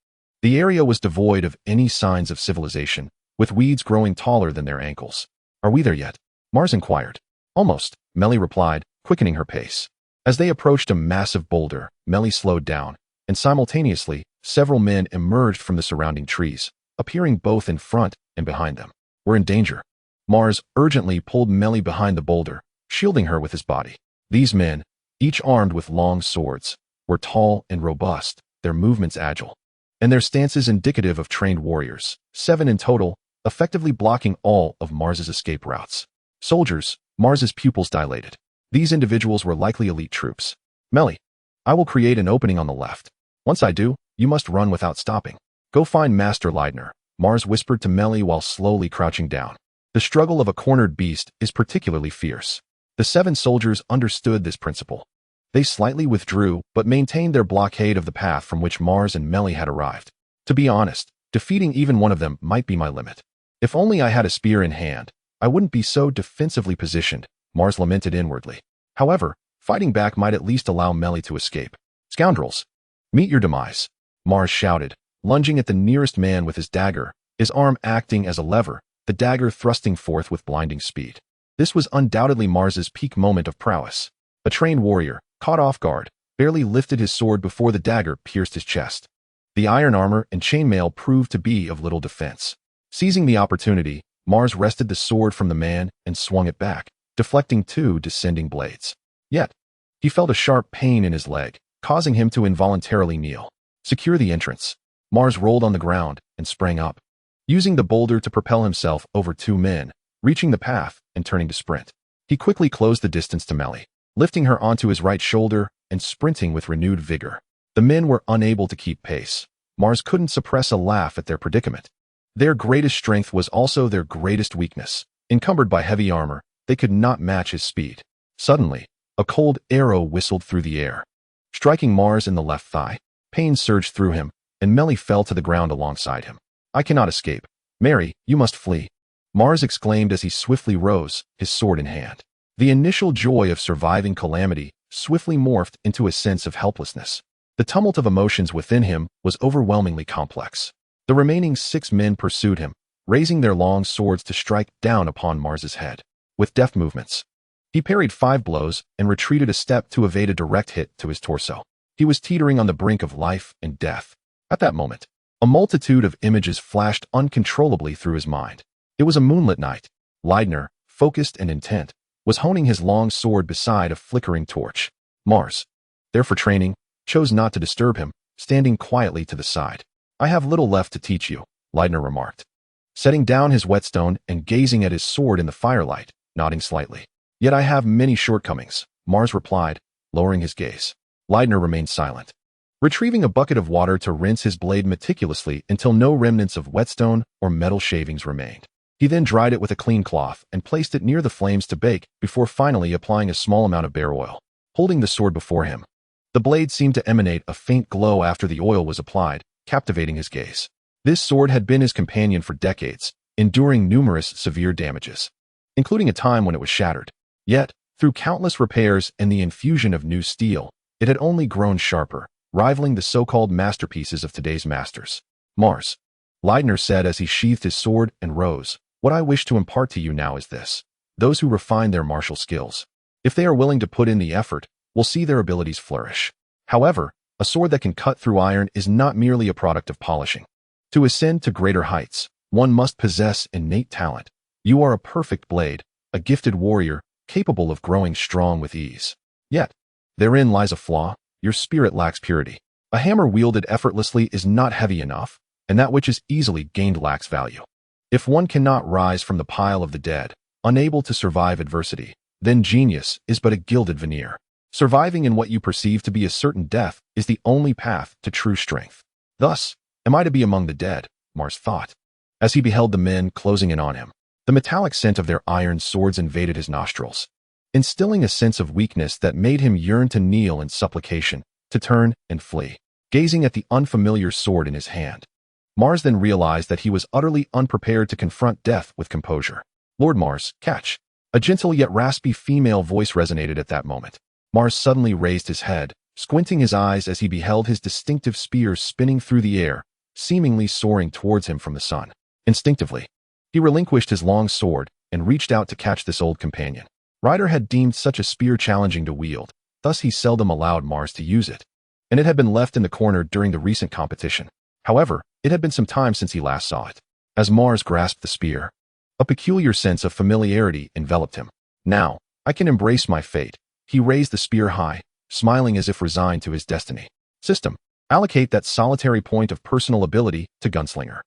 The area was devoid of any signs of civilization, with weeds growing taller than their ankles. "Are we there yet?" Mars inquired. "Almost," Melly replied, quickening her pace. As they approached a massive boulder, Melly slowed down, and simultaneously, several men emerged from the surrounding trees, appearing both in front and behind them. "We're in danger." Mars urgently pulled Melly behind the boulder, shielding her with his body. These men, each armed with long swords, were tall and robust, their movements agile, and their stances indicative of trained warriors, 7 in total, effectively blocking all of Mars's escape routes. "Soldiers," Mars's pupils dilated. These individuals were likely elite troops. Melly, I will create an opening on the left. Once I do, you must run without stopping. Go find Master Leidner, Mars whispered to Melly while slowly crouching down. The struggle of a cornered beast is particularly fierce. The 7 soldiers understood this principle. They slightly withdrew, but maintained their blockade of the path from which Mars and Melly had arrived. To be honest, defeating even one of them might be my limit. If only I had a spear in hand, I wouldn't be so defensively positioned, Mars lamented inwardly. However, fighting back might at least allow Melly to escape. Scoundrels! Meet your demise, Mars shouted, lunging at the nearest man with his dagger, his arm acting as a lever, the dagger thrusting forth with blinding speed. This was undoubtedly Mars's peak moment of prowess. A trained warrior, caught off guard, barely lifted his sword before the dagger pierced his chest. The iron armor and chainmail proved to be of little defense. Seizing the opportunity, Mars wrested the sword from the man and swung it back, deflecting 2 descending blades. Yet, he felt a sharp pain in his leg, causing him to involuntarily kneel. Secure the entrance. Mars rolled on the ground and sprang up, using the boulder to propel himself over 2 men, reaching the path and turning to sprint. He quickly closed the distance to Melly, lifting her onto his right shoulder and sprinting with renewed vigor. The men were unable to keep pace. Mars couldn't suppress a laugh at their predicament. Their greatest strength was also their greatest weakness. Encumbered by heavy armor, they could not match his speed. Suddenly, a cold arrow whistled through the air, striking Mars in the left thigh. Pain surged through him, and Melly fell to the ground alongside him. I cannot escape. Mary, you must flee, Mars exclaimed as he swiftly rose, his sword in hand. The initial joy of surviving calamity swiftly morphed into a sense of helplessness. The tumult of emotions within him was overwhelmingly complex. The remaining 6 men pursued him, raising their long swords to strike down upon Mars's head. With deft movements, he parried 5 blows and retreated a step to evade a direct hit to his torso. He was teetering on the brink of life and death. At that moment, a multitude of images flashed uncontrollably through his mind. It was a moonlit night. Leidner, focused and intent, was honing his long sword beside a flickering torch. Mars, there for training, chose not to disturb him, standing quietly to the side. I have little left to teach you, Leidner remarked, setting down his whetstone and gazing at his sword in the firelight, nodding slightly. Yet I have many shortcomings, Mars replied, lowering his gaze. Leidner remained silent, retrieving a bucket of water to rinse his blade meticulously until no remnants of whetstone or metal shavings remained. He then dried it with a clean cloth and placed it near the flames to bake before finally applying a small amount of bear oil. Holding the sword before him, the blade seemed to emanate a faint glow after the oil was applied, captivating his gaze. This sword had been his companion for decades, enduring numerous severe damages, including a time when it was shattered. Yet, through countless repairs and the infusion of new steel, it had only grown sharper, rivaling the so-called masterpieces of today's masters. Mars, Leidner said as he sheathed his sword and rose, what I wish to impart to you now is this. Those who refine their martial skills, if they are willing to put in the effort, will see their abilities flourish. However, a sword that can cut through iron is not merely a product of polishing. To ascend to greater heights, one must possess innate talent. You are a perfect blade, a gifted warrior, capable of growing strong with ease. Yet, therein lies a flaw. Your spirit lacks purity. A hammer wielded effortlessly is not heavy enough, and that which is easily gained lacks value. If one cannot rise from the pile of the dead, unable to survive adversity, then genius is but a gilded veneer. Surviving in what you perceive to be a certain death is the only path to true strength. Thus, am I to be among the dead, Mars thought, as he beheld the men closing in on him. The metallic scent of their iron swords invaded his nostrils, instilling a sense of weakness that made him yearn to kneel in supplication, to turn and flee. Gazing at the unfamiliar sword in his hand, Mars then realized that he was utterly unprepared to confront death with composure. Lord Mars, catch! A gentle yet raspy female voice resonated at that moment. Mars suddenly raised his head, squinting his eyes as he beheld his distinctive spear spinning through the air, seemingly soaring towards him from the sun. Instinctively, he relinquished his long sword and reached out to catch this old companion. Ryder had deemed such a spear challenging to wield, thus he seldom allowed Mars to use it, and it had been left in the corner during the recent competition. However, it had been some time since he last saw it. As Mars grasped the spear, a peculiar sense of familiarity enveloped him. Now, I can embrace my fate. He raised the spear high, smiling as if resigned to his destiny. System. Allocate that solitary point of personal ability to Gunslinger.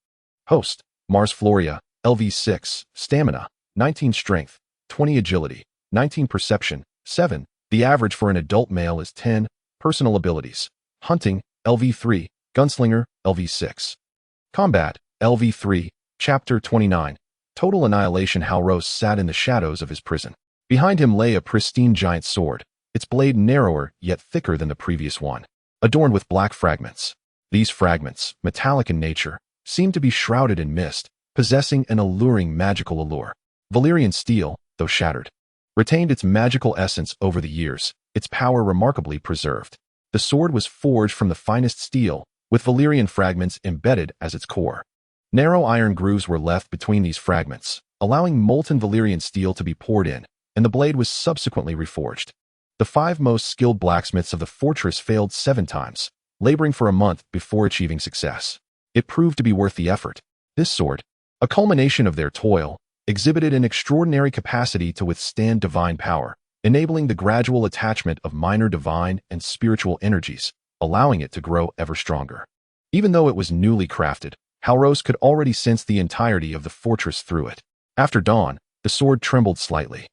Host. Mars Floria, LV6, Stamina, 19 Strength, 20 Agility, 19 Perception, 7. The average for an adult male is 10. Personal abilities. Hunting, LV3. Gunslinger, LV6. Combat, LV3. Chapter 29. Total annihilation. Halros sat in the shadows of his prison. Behind him lay a pristine giant sword, its blade narrower yet thicker than the previous one, adorned with black fragments. These fragments, metallic in nature, seemed to be shrouded in mist, possessing an alluring magical allure. Valyrian steel, though shattered, retained its magical essence over the years, its power remarkably preserved. The sword was forged from the finest steel, with Valyrian fragments embedded as its core. Narrow iron grooves were left between these fragments, allowing molten Valyrian steel to be poured in, and the blade was subsequently reforged. The 5 most skilled blacksmiths of the fortress failed 7 times, laboring for a month before achieving success. It proved to be worth the effort. This sword, a culmination of their toil, exhibited an extraordinary capacity to withstand divine power, enabling the gradual attachment of minor divine and spiritual energies, allowing it to grow ever stronger. Even though it was newly crafted, Halros could already sense the entirety of the fortress through it. After dawn, the sword trembled slightly,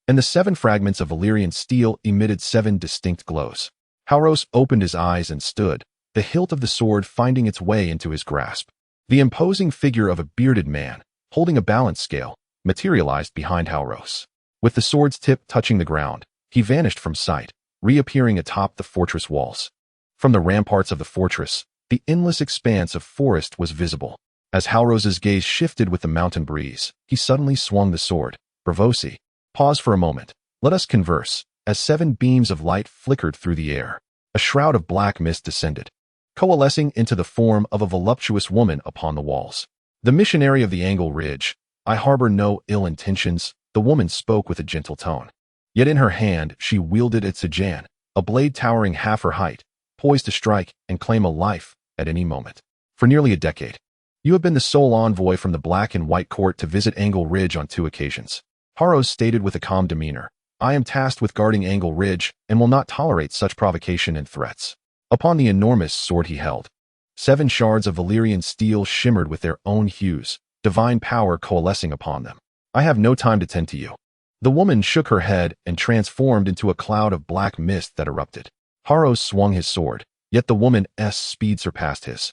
and the 7 fragments of Valyrian steel emitted 7 distinct glows. Halros opened his eyes and stood, the hilt of the sword finding its way into his grasp. The imposing figure of a bearded man, holding a balance scale, materialized behind Halros. With the sword's tip touching the ground, he vanished from sight, reappearing atop the fortress walls. From the ramparts of the fortress, the endless expanse of forest was visible. As Halros's gaze shifted with the mountain breeze, he suddenly swung the sword. Westerosi. Pause for a moment. Let us converse. As 7 beams of light flickered through the air, a shroud of black mist descended, coalescing into the form of a voluptuous woman upon the walls. The missionary of the Angle Ridge. I harbor no ill intentions, the woman spoke with a gentle tone. Yet in her hand she wielded a tsajan, a blade towering half her height, poised to strike and claim a life at any moment. For nearly a decade, you have been the sole envoy from the Black and White Court to visit Angle Ridge on 2 occasions. Halros stated with a calm demeanor. I am tasked with guarding Angle Ridge and will not tolerate such provocation and threats. Upon the enormous sword he held, 7 shards of Valyrian steel shimmered with their own hues, divine power coalescing upon them. I have no time to tend to you. The woman shook her head and transformed into a cloud of black mist that erupted. Halros swung his sword, yet the woman's speed surpassed his,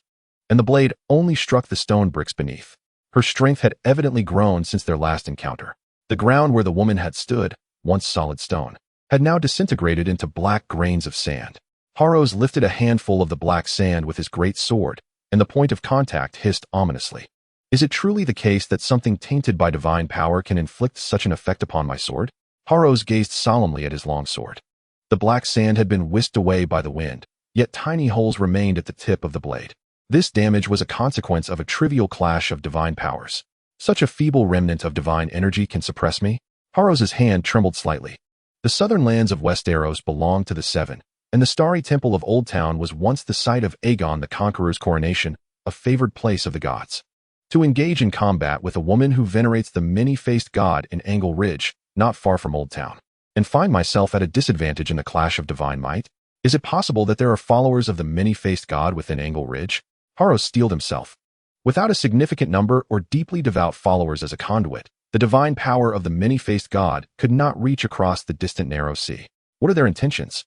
and the blade only struck the stone bricks beneath. Her strength had evidently grown since their last encounter. The ground where the woman had stood, once solid stone, had now disintegrated into black grains of sand. Halros lifted a handful of the black sand with his great sword, and the point of contact hissed ominously. Is it truly the case that something tainted by divine power can inflict such an effect upon my sword? Halros gazed solemnly at his long sword. The black sand had been whisked away by the wind, yet tiny holes remained at the tip of the blade. This damage was a consequence of a trivial clash of divine powers. Such a feeble remnant of divine energy can suppress me? Halros's hand trembled slightly. The southern lands of Westeros belonged to the 7, and the starry temple of Old Town was once the site of Aegon the Conqueror's coronation, a favored place of the gods. To engage in combat with a woman who venerates the many-faced god in Angle Ridge, not far from Old Town, and find myself at a disadvantage in the clash of divine might? Is it possible that there are followers of the many-faced god within Angle Ridge? Halros steeled himself. Without a significant number or deeply devout followers as a conduit, the divine power of the many-faced god could not reach across the distant narrow sea. What are their intentions?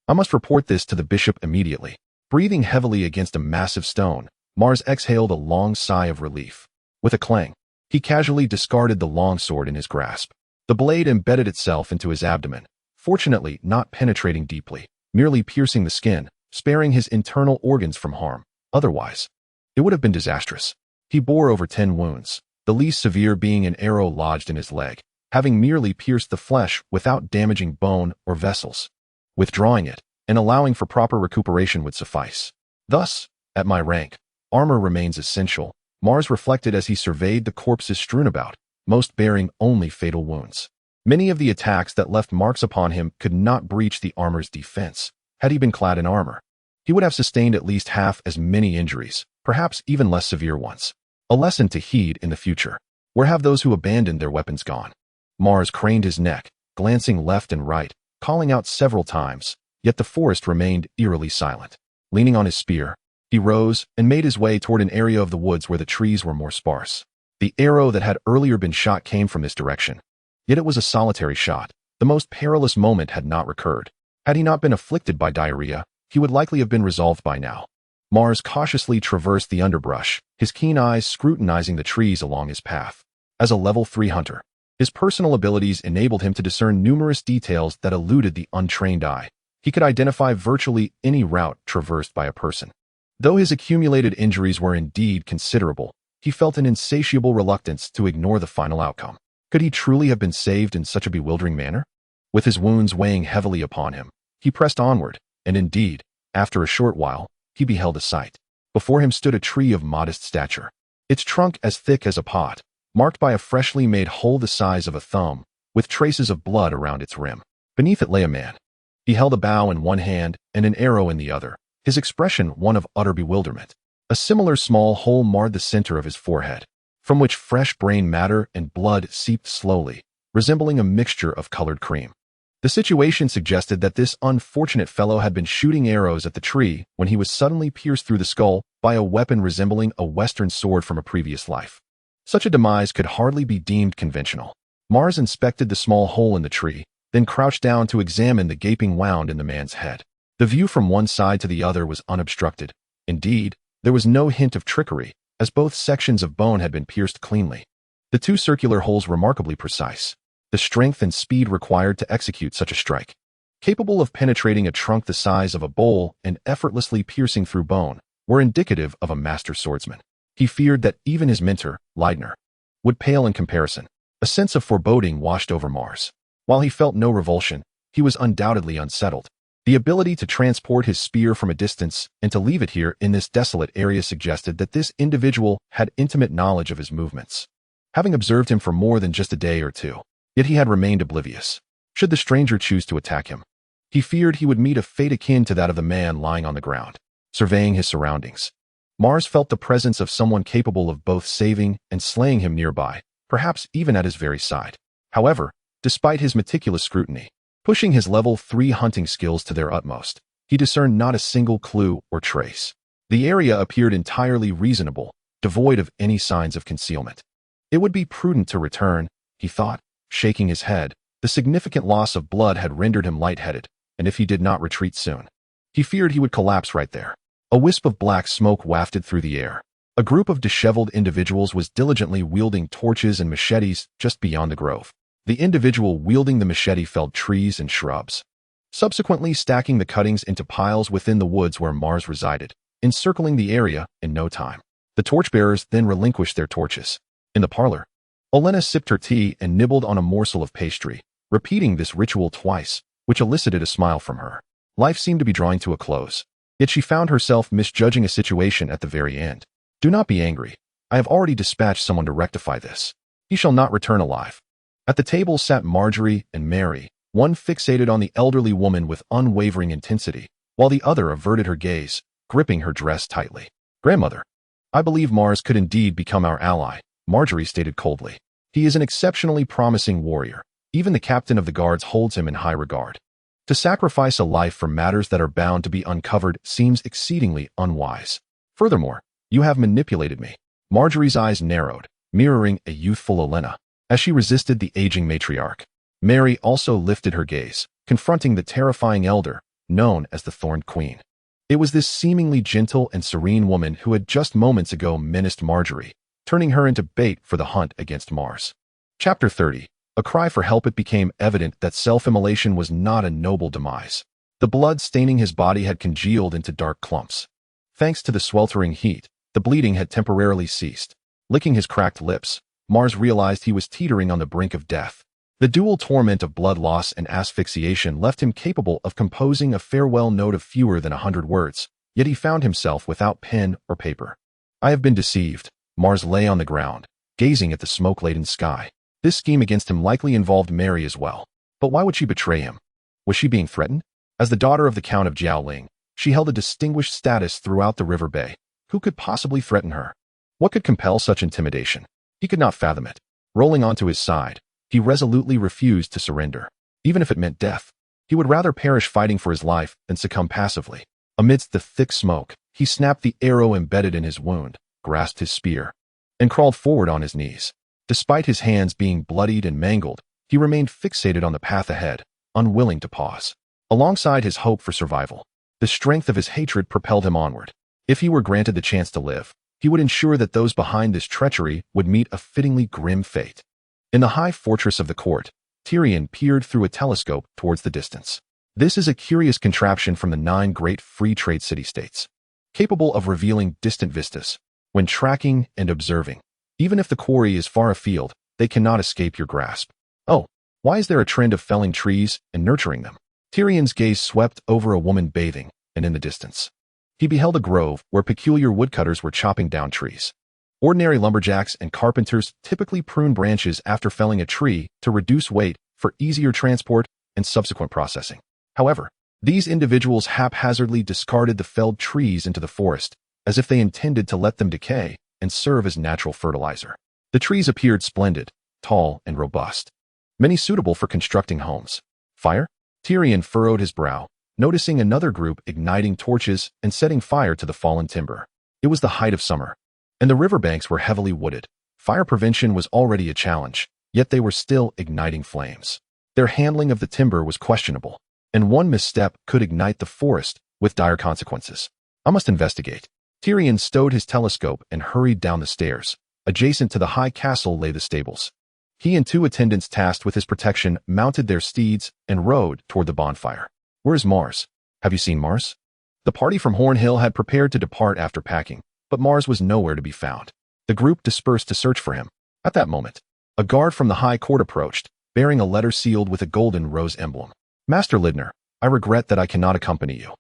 I must report this to the bishop immediately. Breathing heavily against a massive stone, Mars exhaled a long sigh of relief. With a clang, he casually discarded the longsword in his grasp. The blade embedded itself into his abdomen, fortunately not penetrating deeply, merely piercing the skin, sparing his internal organs from harm. Otherwise, it would have been disastrous. He bore over 10 wounds, the least severe being an arrow lodged in his leg, having merely pierced the flesh without damaging bone or vessels. Withdrawing it and allowing for proper recuperation would suffice. Thus, at my rank, armor remains essential, Mars reflected as he surveyed the corpses strewn about, most bearing only fatal wounds. Many of the attacks that left marks upon him could not breach the armor's defense. Had he been clad in armor, he would have sustained at least half as many injuries, perhaps even less severe ones. A lesson to heed in the future. Where have those who abandoned their weapons gone? Mars craned his neck, glancing left and right, calling out several times, yet the forest remained eerily silent. Leaning on his spear, he rose and made his way toward an area of the woods where the trees were more sparse. The arrow that had earlier been shot came from this direction, yet it was a solitary shot, The most perilous moment had not recurred. Had he not been afflicted by diarrhea, he would likely have been resolved by now. Mars cautiously traversed the underbrush, his keen eyes scrutinizing the trees along his path. As a level 3 hunter, his personal abilities enabled him to discern numerous details that eluded the untrained eye. He could identify virtually any route traversed by a person. Though his accumulated injuries were indeed considerable, he felt an insatiable reluctance to ignore the final outcome. Could he truly have been saved in such a bewildering manner? With his wounds weighing heavily upon him, he pressed onward, and indeed, after a short while, he beheld a sight. Before him stood a tree of modest stature, its trunk as thick as a pot, marked by a freshly made hole the size of a thumb, with traces of blood around its rim. Beneath it lay a man. He held a bow in one hand and an arrow in the other, his expression one of utter bewilderment. A similar small hole marred the center of his forehead, from which fresh brain matter and blood seeped slowly, resembling a mixture of colored cream. The situation suggested that this unfortunate fellow had been shooting arrows at the tree when he was suddenly pierced through the skull by a weapon resembling a Western sword from a previous life. Such a demise could hardly be deemed conventional. Mars inspected the small hole in the tree, then crouched down to examine the gaping wound in the man's head. The view from one side to the other was unobstructed. Indeed, there was no hint of trickery, as both sections of bone had been pierced cleanly. The two circular holes remarkably precise. The strength and speed required to execute such a strike, capable of penetrating a trunk the size of a bowl and effortlessly piercing through bone, were indicative of a master swordsman. He feared that even his mentor, Leidner, would pale in comparison. A sense of foreboding washed over Mars. While he felt no revulsion, he was undoubtedly unsettled. The ability to transport his spear from a distance and to leave it here in this desolate area suggested that this individual had intimate knowledge of his movements, having observed him for more than just a day or two. Yet he had remained oblivious. Should the stranger choose to attack him, he feared he would meet a fate akin to that of the man lying on the ground. Surveying his surroundings, Mars felt the presence of someone capable of both saving and slaying him nearby, perhaps even at his very side. However, despite his meticulous scrutiny, pushing his level 3 hunting skills to their utmost, he discerned not a single clue or trace. The area appeared entirely reasonable, devoid of any signs of concealment. It would be prudent to return, he thought, shaking his head. The significant loss of blood had rendered him lightheaded, and if he did not retreat soon, he feared he would collapse right there. A wisp of black smoke wafted through the air. A group of disheveled individuals was diligently wielding torches and machetes just beyond the grove. The individual wielding the machete felled trees and shrubs, subsequently stacking the cuttings into piles within the woods where Mars resided, encircling the area in no time. The torchbearers then relinquished their torches. In the parlor, Olenna sipped her tea and nibbled on a morsel of pastry, repeating this ritual twice, which elicited a smile from her. Life seemed to be drawing to a close, yet she found herself misjudging a situation at the very end. Do not be angry. I have already dispatched someone to rectify this. He shall not return alive. At the table sat Marjorie and Mary, one fixated on the elderly woman with unwavering intensity, while the other averted her gaze, gripping her dress tightly. Grandmother, I believe Mars could indeed become our ally, Marjorie stated coldly. He is an exceptionally promising warrior. Even the captain of the guards holds him in high regard. To sacrifice a life for matters that are bound to be uncovered seems exceedingly unwise. Furthermore, you have manipulated me. Marjorie's eyes narrowed, mirroring a youthful Olenna, as she resisted the aging matriarch. Mary also lifted her gaze, confronting the terrifying elder, known as the Thorned Queen. It was this seemingly gentle and serene woman who had just moments ago menaced Marjorie, turning her into bait for the hunt against Mars. Chapter 30. A cry for help. It became evident that self-immolation was not a noble demise. The blood staining his body had congealed into dark clumps. Thanks to the sweltering heat, the bleeding had temporarily ceased. Licking his cracked lips, Mars realized he was teetering on the brink of death. The dual torment of blood loss and asphyxiation left him capable of composing a farewell note of fewer than 100 words, yet he found himself without pen or paper. I have been deceived. Mars lay on the ground, gazing at the smoke-laden sky. This scheme against him likely involved Mary as well. But why would she betray him? Was she being threatened? As the daughter of the Count of Jiaoling, she held a distinguished status throughout the River Bay. Who could possibly threaten her? What could compel such intimidation? He could not fathom it. Rolling onto his side, he resolutely refused to surrender. Even if it meant death, he would rather perish fighting for his life than succumb passively. Amidst the thick smoke, he snapped the arrow embedded in his wound, grasped his spear, and crawled forward on his knees. Despite his hands being bloodied and mangled, He remained fixated on the path ahead, unwilling to pause. Alongside his hope for survival, the strength of his hatred propelled him onward. If he were granted the chance to live, he would ensure that those behind this treachery would meet a fittingly grim fate. In the high fortress of the court, Tyrion peered through a telescope towards the distance. This is a curious contraption from the 9 great free trade city-states, capable of revealing distant vistas. When tracking and observing, even if the quarry is far afield, they cannot escape your grasp. Oh, why is there a trend of felling trees and nurturing them? Tyrion's gaze swept over a woman bathing, and in the distance, he beheld a grove where peculiar woodcutters were chopping down trees. Ordinary lumberjacks and carpenters typically prune branches after felling a tree to reduce weight for easier transport and subsequent processing. However, these individuals haphazardly discarded the felled trees into the forest, as if they intended to let them decay and serve as natural fertilizer. The trees appeared splendid, tall and robust, many suitable for constructing homes. Fire? Tyrion furrowed his brow, noticing another group igniting torches and setting fire to the fallen timber. It was the height of summer, and the riverbanks were heavily wooded. Fire prevention was already a challenge, yet they were still igniting flames. Their handling of the timber was questionable, and one misstep could ignite the forest with dire consequences. I must investigate. Tyrion stowed his telescope and hurried down the stairs. Adjacent to the high castle lay the stables. He and 2 attendants tasked with his protection mounted their steeds and rode toward the bonfire. Where is Mars? Have you seen Mars? The party from Hornhill had prepared to depart after packing, but Mars was nowhere to be found. The group dispersed to search for him. At that moment, a guard from the high court approached, bearing a letter sealed with a golden rose emblem. Master Lydner, I regret that I cannot accompany you.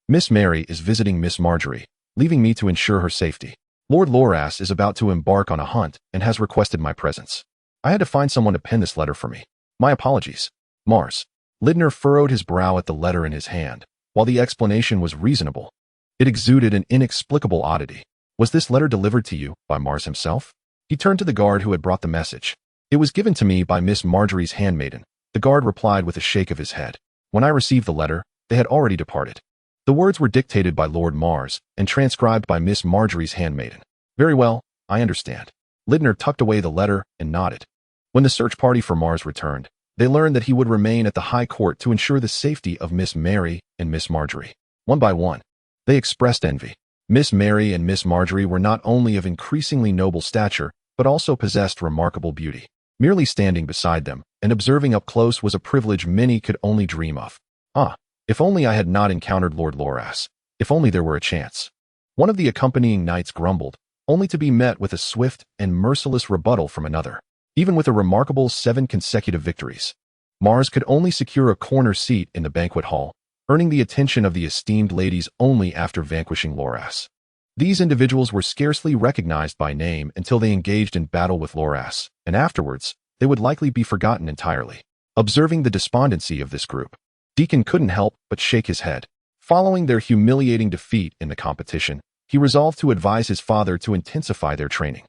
Miss Mary is visiting Miss Marjorie, leaving me to ensure her safety. Lord Loras is about to embark on a hunt and has requested my presence. I had to find someone to pen this letter for me. My apologies. Mars. Lydner furrowed his brow at the letter in his hand. While the explanation was reasonable, it exuded an inexplicable oddity. Was this letter delivered to you by Mars himself? He turned to the guard who had brought the message. It was given to me by Miss Marjorie's handmaiden. The guard replied with a shake of his head. When I received the letter, they had already departed. The words were dictated by Lord Mars and transcribed by Miss Marjorie's handmaiden. Very well, I understand. Lydner tucked away the letter and nodded. When the search party for Mars returned, they learned that he would remain at the High Court to ensure the safety of Miss Mary and Miss Marjorie. One by one, they expressed envy. Miss Mary and Miss Marjorie were not only of increasingly noble stature, but also possessed remarkable beauty. Merely standing beside them and observing up close was a privilege many could only dream of. Ah, if only I had not encountered Lord Loras. If only there were a chance. One of the accompanying knights grumbled, only to be met with a swift and merciless rebuttal from another. Even with a remarkable 7 consecutive victories, Mars could only secure a corner seat in the banquet hall, earning the attention of the esteemed ladies only after vanquishing Loras. These individuals were scarcely recognized by name until they engaged in battle with Loras, and afterwards, they would likely be forgotten entirely. Observing the despondency of this group, Deacon couldn't help but shake his head. Following their humiliating defeat in the competition, he resolved to advise his father to intensify their training.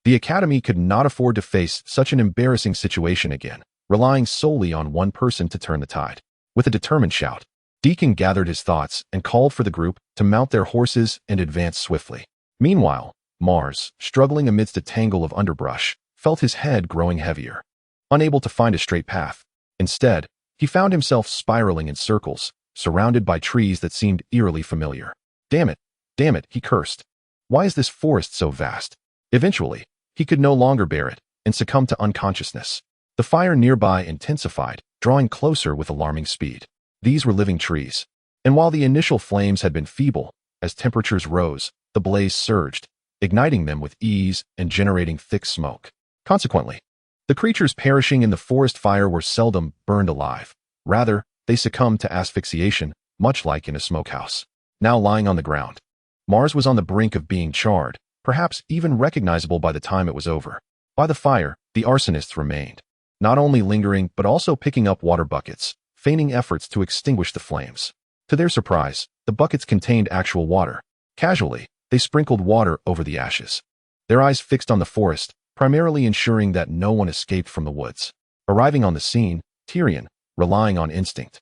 The academy could not afford to face such an embarrassing situation again, relying solely on one person to turn the tide. With a determined shout, Deacon gathered his thoughts and called for the group to mount their horses and advance swiftly. Meanwhile, Mars, struggling amidst a tangle of underbrush, felt his head growing heavier. Unable to find a straight path, instead, he found himself spiraling in circles, surrounded by trees that seemed eerily familiar. Damn it, he cursed. Why is this forest so vast? Eventually, he could no longer bear it and succumbed to unconsciousness. The fire nearby intensified, drawing closer with alarming speed. These were living trees, and while the initial flames had been feeble, as temperatures rose, the blaze surged, igniting them with ease and generating thick smoke. Consequently, the creatures perishing in the forest fire were seldom burned alive. Rather, they succumbed to asphyxiation, much like in a smokehouse. Now lying on the ground, Mars was on the brink of being charred, perhaps even recognizable by the time it was over. By the fire, the arsonists remained, not only lingering but also picking up water buckets, feigning efforts to extinguish the flames. To their surprise, the buckets contained actual water. Casually, they sprinkled water over the ashes. Their eyes fixed on the forest, primarily ensuring that no one escaped from the woods. Arriving on the scene, Tyrion, relying on instinct,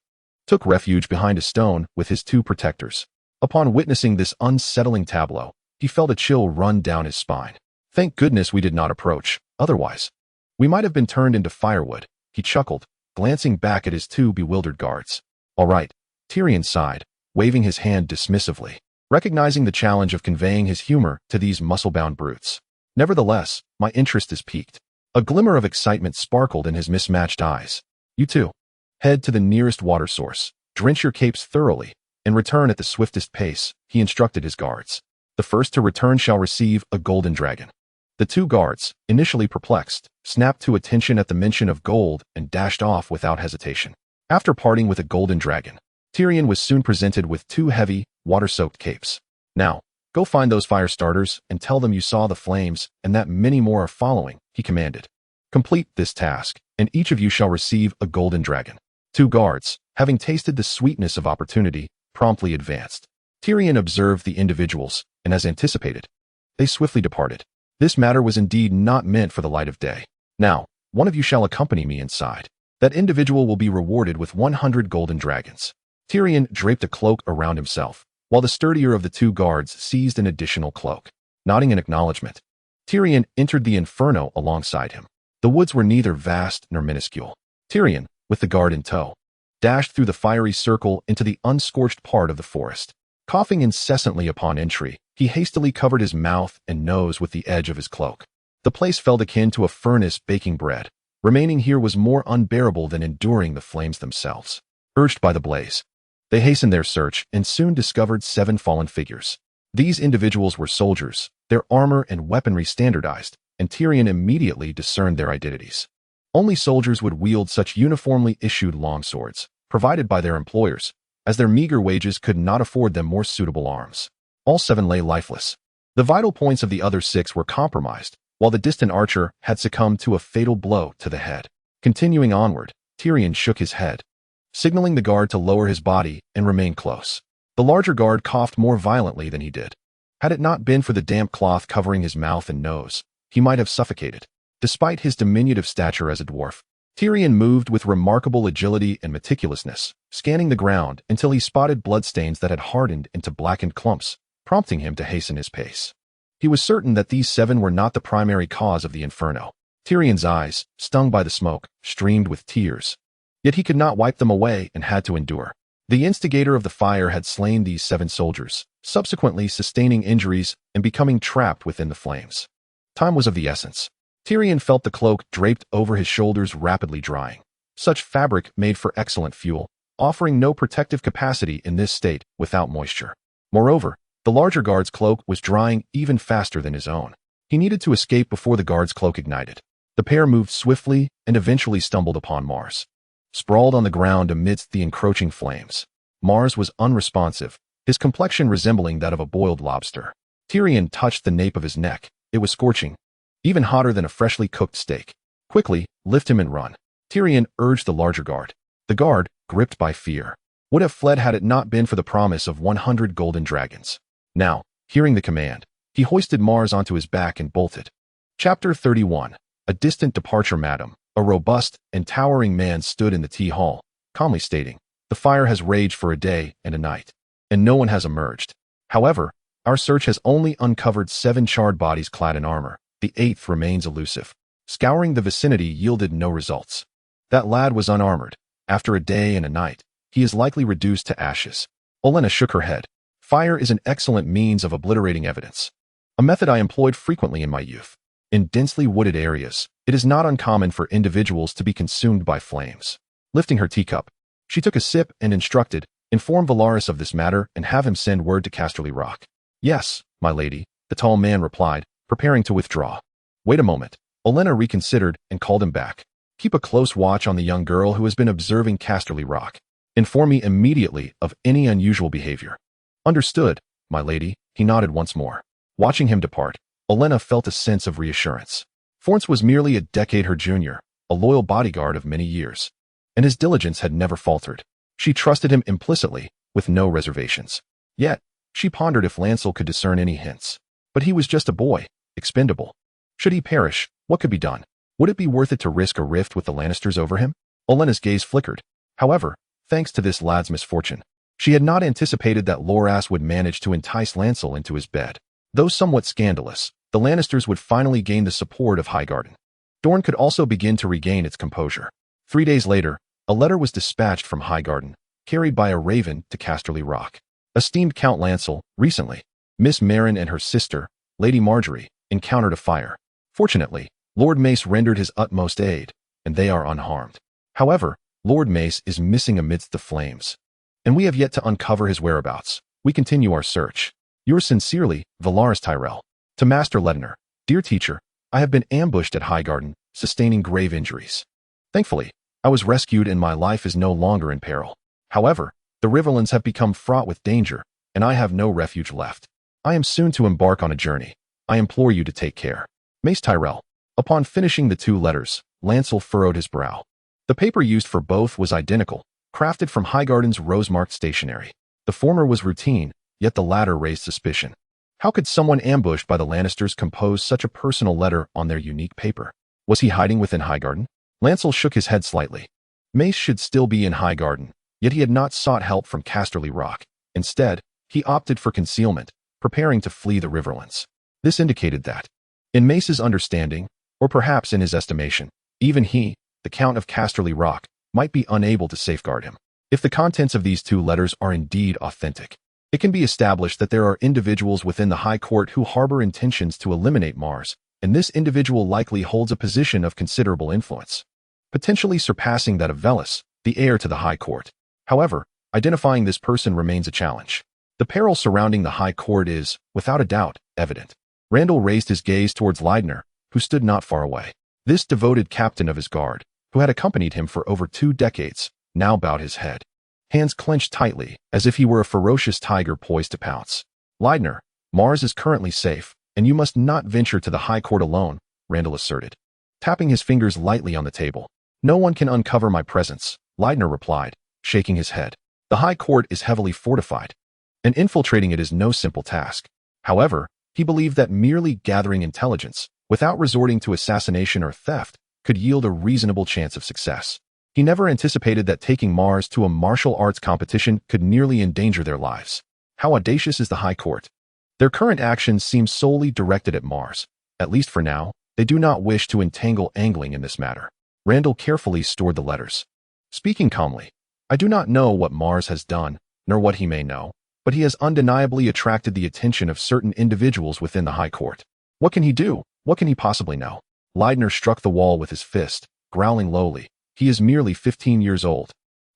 took refuge behind a stone with his 2 protectors. Upon witnessing this unsettling tableau, he felt a chill run down his spine. Thank goodness we did not approach, otherwise, we might have been turned into firewood. he chuckled, glancing back at his two bewildered guards. All right, Tyrion sighed, waving his hand dismissively, recognizing the challenge of conveying his humor to these muscle-bound brutes. Nevertheless, my interest is piqued. A glimmer of excitement sparkled in his mismatched eyes. You two, head to the nearest water source, drench your capes thoroughly, and return at the swiftest pace, he instructed his guards. The first to return shall receive a golden dragon. The two guards, initially perplexed, snapped to attention at the mention of gold and dashed off without hesitation. After parting with a golden dragon, Tyrion was soon presented with two heavy, water-soaked capes. Now, go find those fire starters and tell them you saw the flames and that many more are following, he commanded. Complete this task, and each of you shall receive a golden dragon. Two guards, having tasted the sweetness of opportunity, promptly advanced. Tyrion observed the individuals, and as anticipated, they swiftly departed. This matter was indeed not meant for the light of day. Now, one of you shall accompany me inside. That individual will be rewarded with 100 golden dragons. Tyrion draped a cloak around himself, while the sturdier of the two guards seized an additional cloak. Nodding in acknowledgement, Tyrion entered the inferno alongside him. The woods were neither vast nor minuscule. Tyrion, with the guard in tow, dashed through the fiery circle into the unscorched part of the forest. Coughing incessantly upon entry, he hastily covered his mouth and nose with the edge of his cloak. The place felt akin to a furnace baking bread. Remaining here was more unbearable than enduring the flames themselves. Urged by the blaze, they hastened their search and soon discovered 7 fallen figures. These individuals were soldiers, their armor and weaponry standardized, and Tyrion immediately discerned their identities. Only soldiers would wield such uniformly issued longswords, provided by their employers, as their meager wages could not afford them more suitable arms. All 7 lay lifeless. The vital points of the other 6 were compromised, while the distant archer had succumbed to a fatal blow to the head. Continuing onward, Tyrion shook his head, signaling the guard to lower his body and remain close. The larger guard coughed more violently than he did. Had it not been for the damp cloth covering his mouth and nose, he might have suffocated. Despite his diminutive stature as a dwarf, Tyrion moved with remarkable agility and meticulousness, scanning the ground until he spotted bloodstains that had hardened into blackened clumps, prompting him to hasten his pace. He was certain that these 7 were not the primary cause of the inferno. Tyrion's eyes, stung by the smoke, streamed with tears. Yet he could not wipe them away and had to endure. The instigator of the fire had slain these 7 soldiers, subsequently sustaining injuries and becoming trapped within the flames. Time was of the essence. Tyrion felt the cloak draped over his shoulders rapidly drying. Such fabric made for excellent fuel, offering no protective capacity in this state without moisture. Moreover, the larger guard's cloak was drying even faster than his own. He needed to escape before the guard's cloak ignited. The pair moved swiftly and eventually stumbled upon Mars, sprawled on the ground amidst the encroaching flames. Mars was unresponsive, his complexion resembling that of a boiled lobster. Tyrion touched the nape of his neck. It was scorching, even hotter than a freshly cooked steak. Quickly, lift him and run, Tyrion urged the larger guard. The guard, gripped by fear, would have fled had it not been for the promise of 100 golden dragons. Now, hearing the command, he hoisted Mars onto his back and bolted. Chapter 31. A distant departure, madam. A robust and towering man stood in the tea hall, calmly stating, "The fire has raged for a day and a night, and no one has emerged. However, our search has only uncovered 7 charred bodies clad in armor. The 8th remains elusive. Scouring the vicinity yielded no results. That lad was unarmored. After a day and a night, he is likely reduced to ashes." Olenna shook her head. "Fire is an excellent means of obliterating evidence, a method I employed frequently in my youth. In densely wooded areas, it is not uncommon for individuals to be consumed by flames." Lifting her teacup, she took a sip and instructed, "Inform Valaris of this matter and have him send word to Casterly Rock." "Yes, my lady," the tall man replied, preparing to withdraw. "Wait a moment." Olenna reconsidered and called him back. "Keep a close watch on the young girl who has been observing Casterly Rock. Inform me immediately of any unusual behavior." "Understood, my lady," he nodded once more. Watching him depart, Olenna felt a sense of reassurance. Forrest was merely a decade her junior, a loyal bodyguard of many years, and his diligence had never faltered. She trusted him implicitly, with no reservations. Yet, she pondered if Lancel could discern any hints. But he was just a boy, expendable. Should he perish, what could be done? Would it be worth it to risk a rift with the Lannisters over him? Olenna's gaze flickered. However, thanks to this lad's misfortune, she had not anticipated that Loras would manage to entice Lancel into his bed. Though somewhat scandalous, the Lannisters would finally gain the support of Highgarden. Dorne could also begin to regain its composure. 3 days later, a letter was dispatched from Highgarden, carried by a raven to Casterly Rock. Esteemed Count Lancel, recently, Miss Marin and her sister, Lady Marjorie, encountered a fire. Fortunately, Lord Mace rendered his utmost aid, and they are unharmed. However, Lord Mace is missing amidst the flames, and we have yet to uncover his whereabouts. We continue our search. Yours sincerely, Valaris Tyrell. To Master Ledner, dear teacher, I have been ambushed at Highgarden, sustaining grave injuries. Thankfully, I was rescued and my life is no longer in peril. However, the Riverlands have become fraught with danger, and I have no refuge left. I am soon to embark on a journey. I implore you to take care. Mace Tyrell. Upon finishing the 2 letters, Lancel furrowed his brow. The paper used for both was identical, crafted from Highgarden's rose-marked stationery. The former was routine, yet the latter raised suspicion. How could someone ambushed by the Lannisters compose such a personal letter on their unique paper? Was he hiding within Highgarden? Lancel shook his head slightly. Mace should still be in Highgarden, yet he had not sought help from Casterly Rock. Instead, he opted for concealment, preparing to flee the Riverlands. This indicated that, in Mace's understanding, or perhaps in his estimation, even he, the Count of Casterly Rock, might be unable to safeguard him. If the contents of these 2 letters are indeed authentic, it can be established that there are individuals within the High Court who harbor intentions to eliminate Mars, and this individual likely holds a position of considerable influence, potentially surpassing that of Velis, the heir to the High Court. However, identifying this person remains a challenge. The peril surrounding the High Court is, without a doubt, evident. Randall raised his gaze towards Leidner, who stood not far away. This devoted captain of his guard, who had accompanied him for over 2 decades, now bowed his head, hands clenched tightly, as if he were a ferocious tiger poised to pounce. Leidner, Mars is currently safe, and you must not venture to the High Court alone, Randall asserted, tapping his fingers lightly on the table. No one can uncover my presence, Leidner replied, shaking his head. The High Court is heavily fortified, and infiltrating it is no simple task. However, he believed that merely gathering intelligence, without resorting to assassination or theft, could yield a reasonable chance of success. He never anticipated that taking Mars to a martial arts competition could nearly endanger their lives. How audacious is the High Court? Their current actions seem solely directed at Mars. At least for now, they do not wish to entangle angling in this matter. Randall carefully stored the letters. Speaking calmly, I do not know what Mars has done, nor what he may know, but he has undeniably attracted the attention of certain individuals within the High Court. What can he do? What can he possibly know? Leidner struck the wall with his fist, growling lowly. He is merely 15 years old.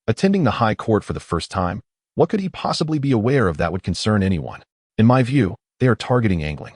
Attending the High Court for the first time, what could he possibly be aware of that would concern anyone? In my view, they are targeting angling.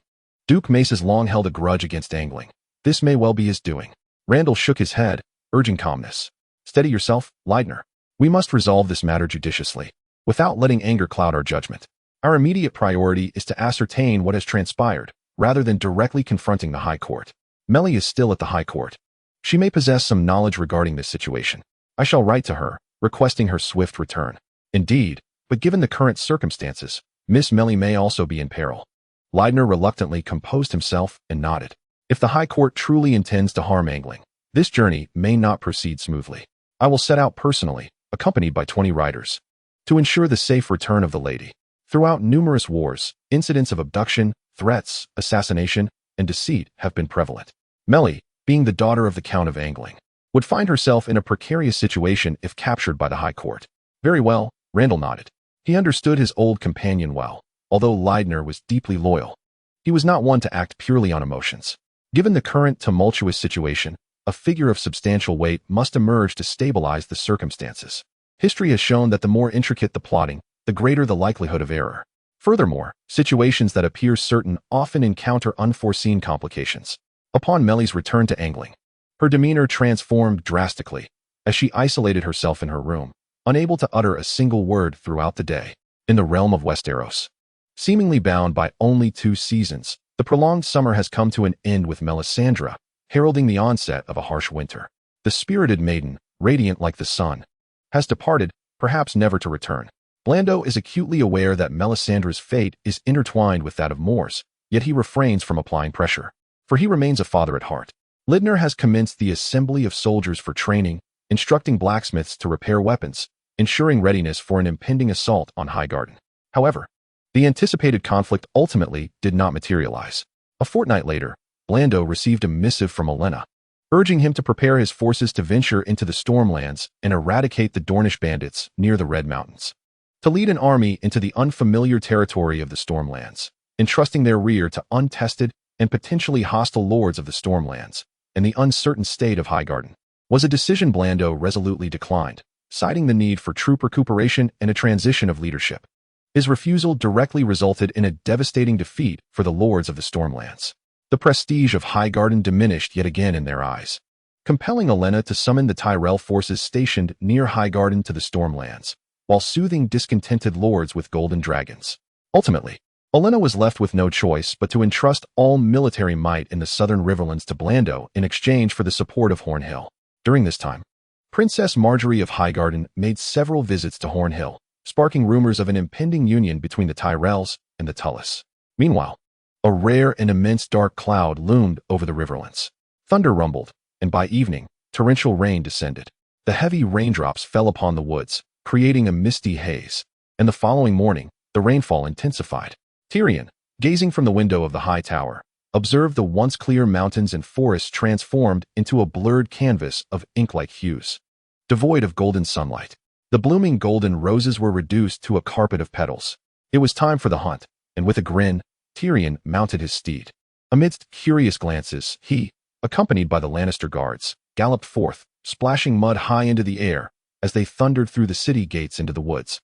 Duke Mace has long held a grudge against angling. This may well be his doing. Randall shook his head, urging calmness. Steady yourself, Leidner. We must resolve this matter judiciously, without letting anger cloud our judgment. Our immediate priority is to ascertain what has transpired, rather than directly confronting the High Court. Melly is still at the High Court. She may possess some knowledge regarding this situation. I shall write to her, requesting her swift return. Indeed, but given the current circumstances, Miss Melly may also be in peril. Leidner reluctantly composed himself and nodded. If the High Court truly intends to harm angling, this journey may not proceed smoothly. I will set out personally, accompanied by 20 riders, to ensure the safe return of the lady. Throughout numerous wars, incidents of abduction, threats, assassination, and deceit have been prevalent. Melly, being the daughter of the Count of Angling, would find herself in a precarious situation if captured by the High Court. Very well, Randall nodded. He understood his old companion well, although Leidner was deeply loyal. He was not one to act purely on emotions. Given the current tumultuous situation, a figure of substantial weight must emerge to stabilize the circumstances. History has shown that the more intricate the plotting, the greater the likelihood of error. Furthermore, situations that appear certain often encounter unforeseen complications. Upon Melly's return to angling, her demeanor transformed drastically as she isolated herself in her room, unable to utter a single word throughout the day. In the realm of Westeros, seemingly bound by only 2 seasons, the prolonged summer has come to an end with Melisandre, heralding the onset of a harsh winter. The spirited maiden, radiant like the sun, has departed, perhaps never to return. Blando is acutely aware that Melisandre's fate is intertwined with that of Mor's, yet he refrains from applying pressure, for he remains a father at heart. Lidner has commenced the assembly of soldiers for training, instructing blacksmiths to repair weapons, ensuring readiness for an impending assault on Highgarden. However, the anticipated conflict ultimately did not materialize. A fortnight later, Blando received a missive from Olenna, urging him to prepare his forces to venture into the Stormlands and eradicate the Dornish bandits near the Red Mountains. To lead an army into the unfamiliar territory of the Stormlands, entrusting their rear to untested and potentially hostile lords of the Stormlands and the uncertain state of Highgarden, was a decision Blando resolutely declined, citing the need for troop recuperation and a transition of leadership. His refusal directly resulted in a devastating defeat for the lords of the Stormlands. The prestige of Highgarden diminished yet again in their eyes, compelling Olenna to summon the Tyrell forces stationed near Highgarden to the Stormlands, while soothing discontented lords with golden dragons. Ultimately, Olenna was left with no choice but to entrust all military might in the southern Riverlands to Blando in exchange for the support of Horn Hill. During this time, Princess Marjorie of Highgarden made several visits to Horn Hill, sparking rumors of an impending union between the Tyrells and the Tullys. Meanwhile, a rare and immense dark cloud loomed over the Riverlands. Thunder rumbled, and by evening, torrential rain descended. The heavy raindrops fell upon the woods, creating a misty haze, and the following morning, the rainfall intensified. Tyrion, gazing from the window of the high tower, observed the once clear mountains and forests transformed into a blurred canvas of ink-like hues. Devoid of golden sunlight, the blooming golden roses were reduced to a carpet of petals. It was time for the hunt, and with a grin, Tyrion mounted his steed. Amidst curious glances, he, accompanied by the Lannister guards, galloped forth, splashing mud high into the air as they thundered through the city gates into the woods,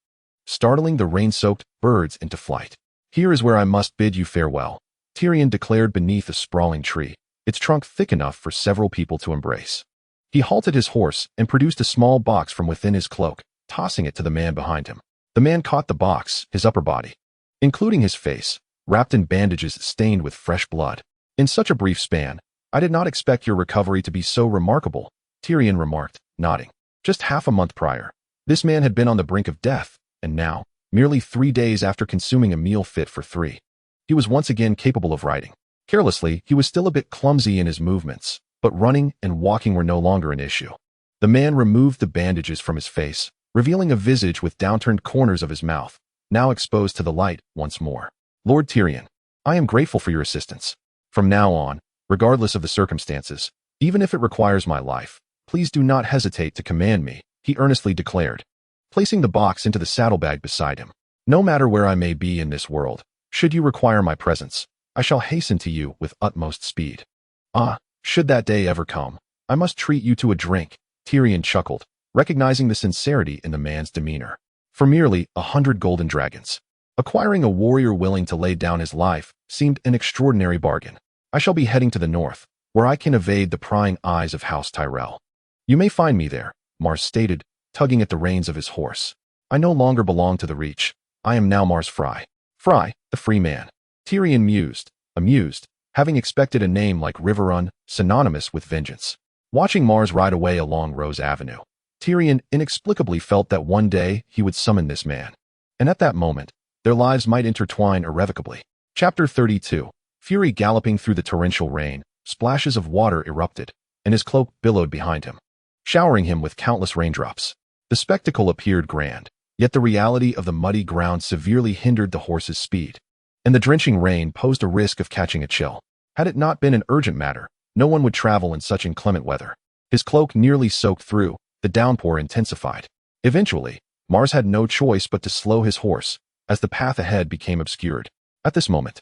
startling the rain-soaked birds into flight. "Here is where I must bid you farewell," Tyrion declared beneath a sprawling tree, its trunk thick enough for several people to embrace. He halted his horse and produced a small box from within his cloak, tossing it to the man behind him. The man caught the box, his upper body, including his face, wrapped in bandages stained with fresh blood. "In such a brief span, I did not expect your recovery to be so remarkable," Tyrion remarked, nodding. Just half a month prior, this man had been on the brink of death, and now, merely 3 days after consuming a meal fit for 3, he was once again capable of riding. Carelessly, he was still a bit clumsy in his movements, but running and walking were no longer an issue. The man removed the bandages from his face, revealing a visage with downturned corners of his mouth, now exposed to the light once more. "Lord Tyrion, I am grateful for your assistance. From now on, regardless of the circumstances, even if it requires my life, please do not hesitate to command me," he earnestly declared, placing the box into the saddlebag beside him. "No matter where I may be in this world, should you require my presence, I shall hasten to you with utmost speed. Ah, should that day ever come, I must treat you to a drink," Tyrion chuckled, recognizing the sincerity in the man's demeanor. For merely 100 golden dragons, acquiring a warrior willing to lay down his life seemed an extraordinary bargain. "I shall be heading to the north, where I can evade the prying eyes of House Tyrell. You may find me there," Mars stated, tugging at the reins of his horse. "I no longer belong to the Reach. I am now Mars Frey. Frey, the free man." Tyrion mused, amused, having expected a name like Riverrun, synonymous with vengeance. Watching Mars ride away along Rose Avenue, Tyrion inexplicably felt that one day he would summon this man. And at that moment, their lives might intertwine irrevocably. Chapter 32. Fury galloping through the torrential rain, splashes of water erupted, and his cloak billowed behind him, showering him with countless raindrops. The spectacle appeared grand, yet the reality of the muddy ground severely hindered the horse's speed, and the drenching rain posed a risk of catching a chill. Had it not been an urgent matter, no one would travel in such inclement weather. His cloak nearly soaked through, the downpour intensified. Eventually, Mars had no choice but to slow his horse, as the path ahead became obscured. At this moment,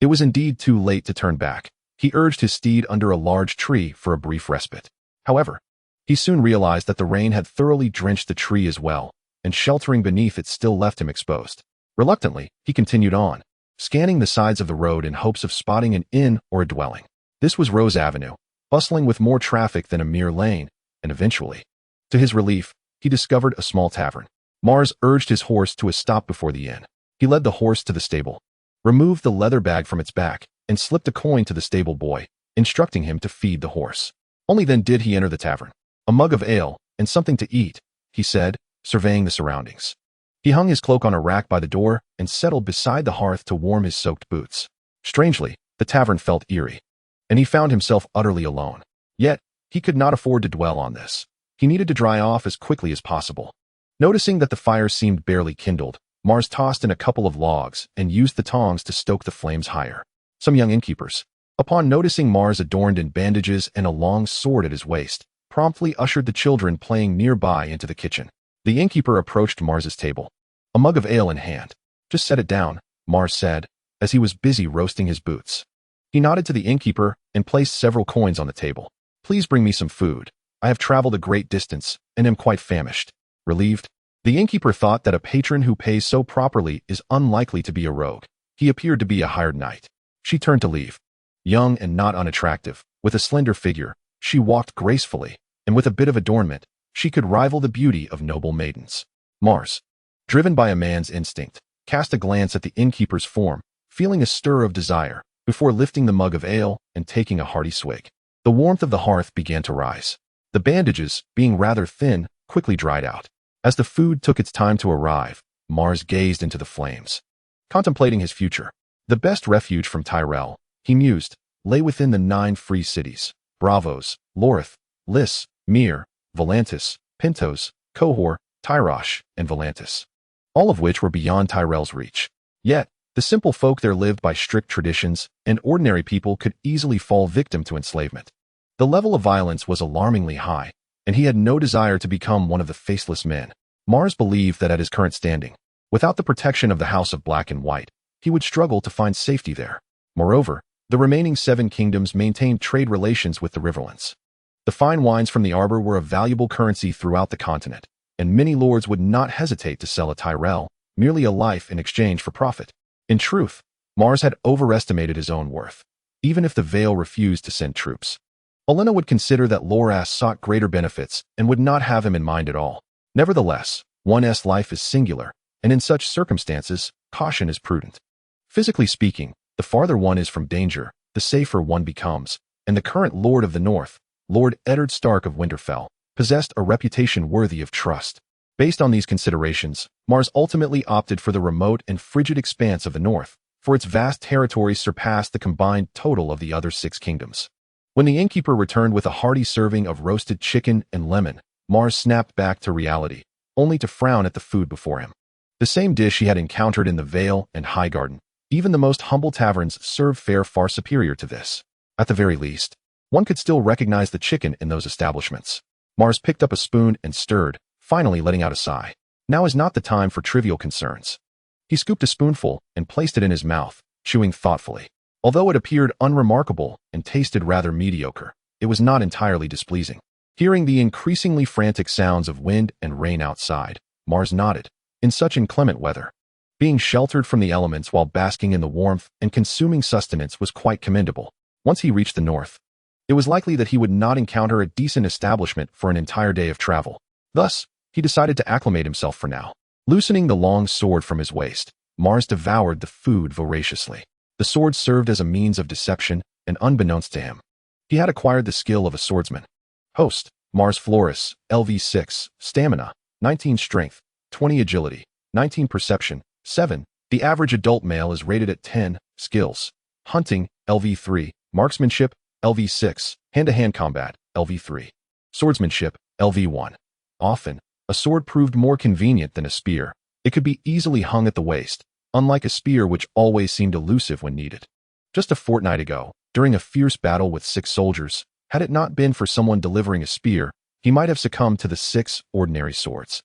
it was indeed too late to turn back. He urged his steed under a large tree for a brief respite. However, he soon realized that the rain had thoroughly drenched the tree as well, and sheltering beneath it still left him exposed. Reluctantly, he continued on, scanning the sides of the road in hopes of spotting an inn or a dwelling. This was Rose Avenue, bustling with more traffic than a mere lane, and eventually, to his relief, he discovered a small tavern. Mars urged his horse to a stop before the inn. He led the horse to the stable, removed the leather bag from its back, and slipped a coin to the stable boy, instructing him to feed the horse. Only then did he enter the tavern. "A mug of ale, and something to eat," he said, surveying the surroundings. He hung his cloak on a rack by the door and settled beside the hearth to warm his soaked boots. Strangely, the tavern felt eerie, and he found himself utterly alone. Yet, he could not afford to dwell on this. He needed to dry off as quickly as possible. Noticing that the fire seemed barely kindled, Mars tossed in a couple of logs and used the tongs to stoke the flames higher. Some young innkeepers, Upon noticing Mars adorned in bandages and a long sword at his waist, promptly ushered the children playing nearby into the kitchen. The innkeeper approached Mars's table, a mug of ale in hand. "Just set it down," Mars said, as he was busy roasting his boots. He nodded to the innkeeper and placed several coins on the table. "Please bring me some food. I have traveled a great distance and am quite famished." Relieved, the innkeeper thought that a patron who pays so properly is unlikely to be a rogue. He appeared to be a hired knight. She turned to leave. Young and not unattractive, with a slender figure, she walked gracefully, and with a bit of adornment, she could rival the beauty of noble maidens. Mars, driven by a man's instinct, cast a glance at the innkeeper's form, feeling a stir of desire, before lifting the mug of ale and taking a hearty swig. The warmth of the hearth began to rise. The bandages, being rather thin, quickly dried out. As the food took its time to arrive, Mars gazed into the flames. Contemplating his future, the best refuge from Tyrell, he mused, lay within the 9 free cities: Bravos, Lorith, Lys, Myr, Volantis, Pintos, Cohor, Tyrosh, and Volantis, all of which were beyond Tyrell's reach. Yet, the simple folk there lived by strict traditions, and ordinary people could easily fall victim to enslavement. The level of violence was alarmingly high, and he had no desire to become one of the faceless men. Mars believed that at his current standing, without the protection of the House of Black and White, he would struggle to find safety there. Moreover, the remaining 7 kingdoms maintained trade relations with the Riverlands. The fine wines from the arbor were a valuable currency throughout the continent, and many lords would not hesitate to sell a Tyrell, merely a life in exchange for profit. In truth, Mars had overestimated his own worth. Even if the Vale refused to send troops, Olenna would consider that Loras sought greater benefits and would not have him in mind at all. Nevertheless, one's life is singular, and in such circumstances, caution is prudent. Physically speaking, the farther one is from danger, the safer one becomes, and the current Lord of the North, Lord Eddard Stark of Winterfell, possessed a reputation worthy of trust. Based on these considerations, Mars ultimately opted for the remote and frigid expanse of the North, for its vast territories surpassed the combined total of the other 6 kingdoms. When the innkeeper returned with a hearty serving of roasted chicken and lemon, Mars snapped back to reality, only to frown at the food before him. The same dish he had encountered in the Vale and Highgarden. Even the most humble taverns served fare far superior to this. At the very least, one could still recognize the chicken in those establishments. Mars picked up a spoon and stirred, finally letting out a sigh. Now is not the time for trivial concerns. He scooped a spoonful and placed it in his mouth, chewing thoughtfully. Although it appeared unremarkable and tasted rather mediocre, it was not entirely displeasing. Hearing the increasingly frantic sounds of wind and rain outside, Mars nodded. In such inclement weather, being sheltered from the elements while basking in the warmth and consuming sustenance was quite commendable. Once he reached the north, it was likely that he would not encounter a decent establishment for an entire day of travel. Thus, he decided to acclimate himself for now. Loosening the long sword from his waist, Mars devoured the food voraciously. The sword served as a means of deception, and unbeknownst to him, he had acquired the skill of a swordsman. Host, Mars Floris, LV6, Stamina, 19 Strength, 20 Agility, 19 Perception, 7. The average adult male is rated at 10. Skills: Hunting, LV3, Marksmanship, LV6, Hand-to-hand combat, LV3, Swordsmanship, LV1. Often, a sword proved more convenient than a spear. It could be easily hung at the waist, unlike a spear which always seemed elusive when needed. Just a fortnight ago, during a fierce battle with 6 soldiers, had it not been for someone delivering a spear, he might have succumbed to the 6 ordinary swords.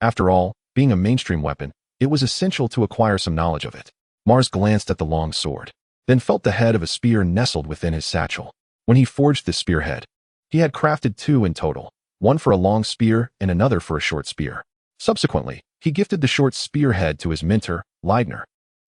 After all, being a mainstream weapon, it was essential to acquire some knowledge of it. Mars glanced at the long sword, then felt the head of a spear nestled within his satchel. When he forged this spearhead, he had crafted 2 in total, one for a long spear and another for a short spear. Subsequently, he gifted the short spearhead to his mentor, Leidner,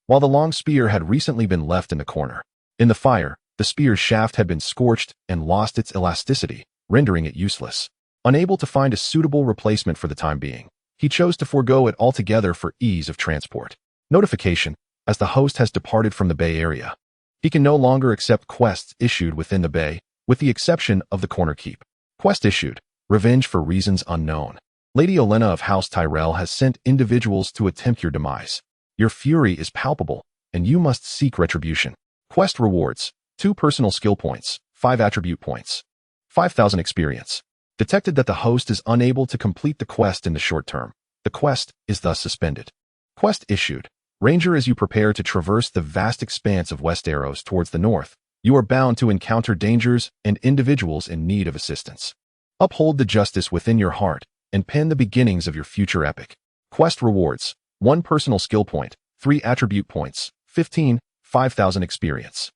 while the long spear had recently been left in the corner. In the fire, the spear's shaft had been scorched and lost its elasticity, rendering it useless. Unable to find a suitable replacement for the time being, he chose to forego it altogether for ease of transport. Notification: as the host has departed from the Bay area, he can no longer accept quests issued within the Bay, with the exception of the Corner Keep. Quest issued: Revenge for reasons unknown. Lady Olenna of House Tyrell has sent individuals to attempt your demise. Your fury is palpable, and you must seek retribution. Quest rewards: 2 personal skill points, 5 attribute points, 5,000 experience. Detected that the host is unable to complete the quest in the short term. The quest is thus suspended. Quest issued: Ranger, as you prepare to traverse the vast expanse of Westeros towards the north, You are bound to encounter dangers and individuals in need of assistance. Uphold the justice within your heart and pen the beginnings of your future epic. Quest rewards: 1 personal skill point, 3 attribute points, 15, 5,000 experience.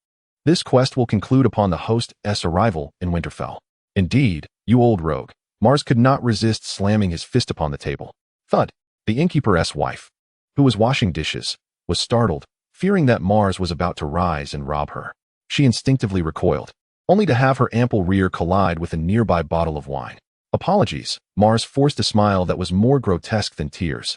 This quest will conclude upon the host's arrival in Winterfell. Indeed, you old rogue. Mars could not resist slamming his fist upon the table. Thud. The innkeeper's wife, who was washing dishes, was startled, fearing that Mars was about to rise and rob her. She instinctively recoiled, only to have her ample rear collide with a nearby bottle of wine. Apologies, Mars forced a smile that was more grotesque than tears.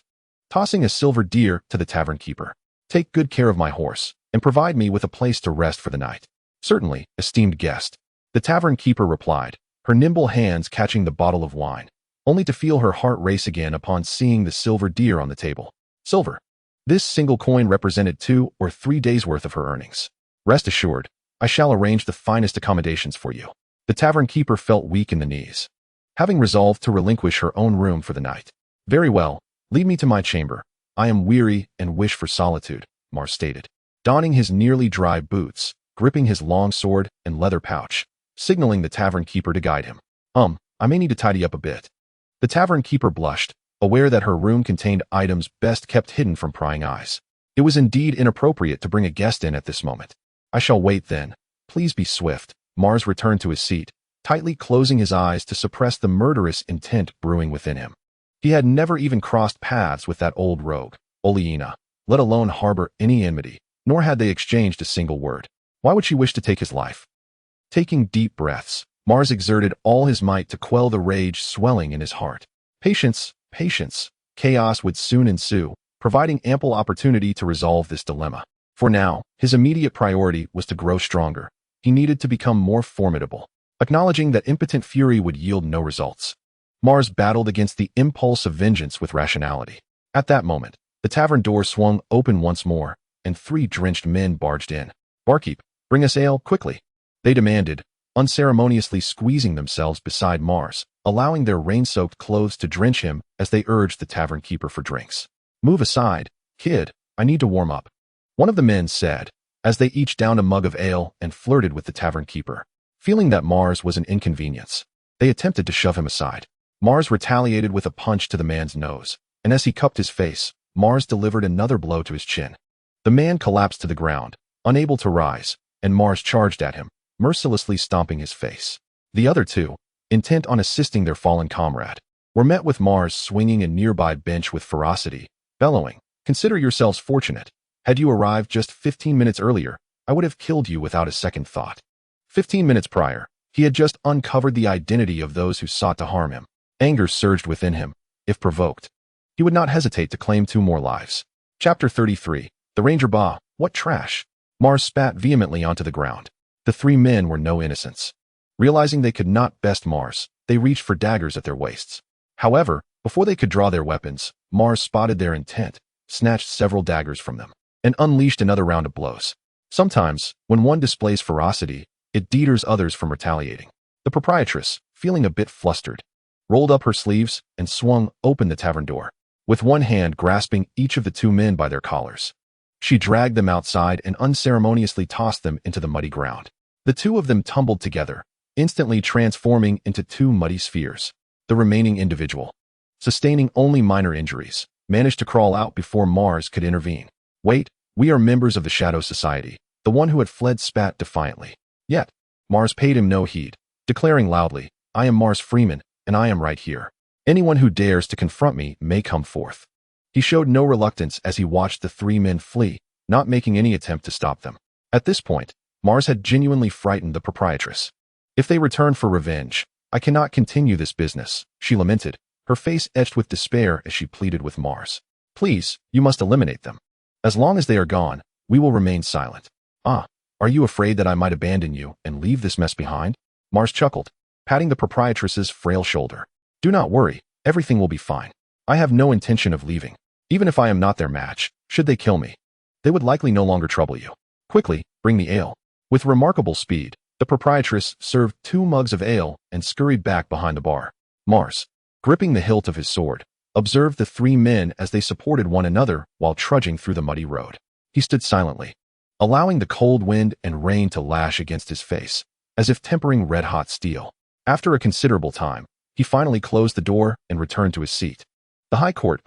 Tossing a silver deer to the tavern keeper. Take good care of my horse, and provide me with a place to rest for the night. Certainly, esteemed guest. The tavern keeper replied, her nimble hands catching the bottle of wine, only to feel her heart race again upon seeing the silver deer on the table. Silver. This single coin represented 2 or 3 days' worth of her earnings. Rest assured, I shall arrange the finest accommodations for you. The tavern keeper felt weak in the knees, having resolved to relinquish her own room for the night. Very well, lead me to my chamber. I am weary and wish for solitude, Mars stated, donning his nearly dry boots, gripping his long sword and leather pouch, signaling the tavern keeper to guide him. I may need to tidy up a bit. The tavern keeper blushed, aware that her room contained items best kept hidden from prying eyes. It was indeed inappropriate to bring a guest in at this moment. I shall wait then. Please be swift. Mars returned to his seat, tightly closing his eyes to suppress the murderous intent brewing within him. He had never even crossed paths with that old rogue, Olenna, let alone harbor any enmity, nor had they exchanged a single word. Why would she wish to take his life? Taking deep breaths, Mars exerted all his might to quell the rage swelling in his heart. Patience, patience. Chaos would soon ensue, providing ample opportunity to resolve this dilemma. For now, his immediate priority was to grow stronger. He needed to become more formidable. Acknowledging that impotent fury would yield no results, Mars battled against the impulse of vengeance with rationality. At that moment, the tavern door swung open once more, and 3 drenched men barged in. Barkeep, bring us ale, quickly, they demanded, unceremoniously squeezing themselves beside Mars, allowing their rain-soaked clothes to drench him as they urged the tavern keeper for drinks. Move aside, kid, I need to warm up, one of the men said, as they each downed a mug of ale and flirted with the tavern keeper. Feeling that Mars was an inconvenience, they attempted to shove him aside. Mars retaliated with a punch to the man's nose, and as he cupped his face, Mars delivered another blow to his chin. The man collapsed to the ground, unable to rise, and Mars charged at him, mercilessly stomping his face. The other 2, intent on assisting their fallen comrade, were met with Mars swinging a nearby bench with ferocity, bellowing, "Consider yourselves fortunate. Had you arrived just 15 minutes earlier, I would have killed you without a second thought." 15 minutes prior, he had just uncovered the identity of those who sought to harm him. Anger surged within him. If provoked, he would not hesitate to claim 2 more lives. Chapter 33. The Ranger Bah, what trash! Mars spat vehemently onto the ground. The 3 men were no innocents. Realizing they could not best Mars, they reached for daggers at their waists. However, before they could draw their weapons, Mars spotted their intent, snatched several daggers from them, and unleashed another round of blows. Sometimes, when one displays ferocity, it deters others from retaliating. The proprietress, feeling a bit flustered, rolled up her sleeves and swung open the tavern door, with one hand grasping each of the 2 men by their collars. She dragged them outside and unceremoniously tossed them into the muddy ground. The 2 of them tumbled together, instantly transforming into 2 muddy spheres. The remaining individual, sustaining only minor injuries, managed to crawl out before Mars could intervene. "Wait, we are members of the Shadow Society," the one who had fled spat defiantly. Yet, Mars paid him no heed, declaring loudly, "I am Mars Freeman, and I am right here. Anyone who dares to confront me may come forth." He showed no reluctance as he watched the 3 men flee, not making any attempt to stop them. At this point, Mars had genuinely frightened the proprietress. "If they return for revenge, I cannot continue this business," she lamented, her face etched with despair as she pleaded with Mars. "Please, you must eliminate them. As long as they are gone, we will remain silent." "Ah, are you afraid that I might abandon you and leave this mess behind?" Mars chuckled, patting the proprietress's frail shoulder. "Do not worry, everything will be fine. I have no intention of leaving. Even if I am not their match, should they kill me, they would likely no longer trouble you. Quickly, bring the ale." With remarkable speed, the proprietress served 2 mugs of ale and scurried back behind the bar. Mars, gripping the hilt of his sword, observed the 3 men as they supported one another while trudging through the muddy road. He stood silently, allowing the cold wind and rain to lash against his face, as if tempering red-hot steel. After a considerable time, he finally closed the door and returned to his seat. The High Court.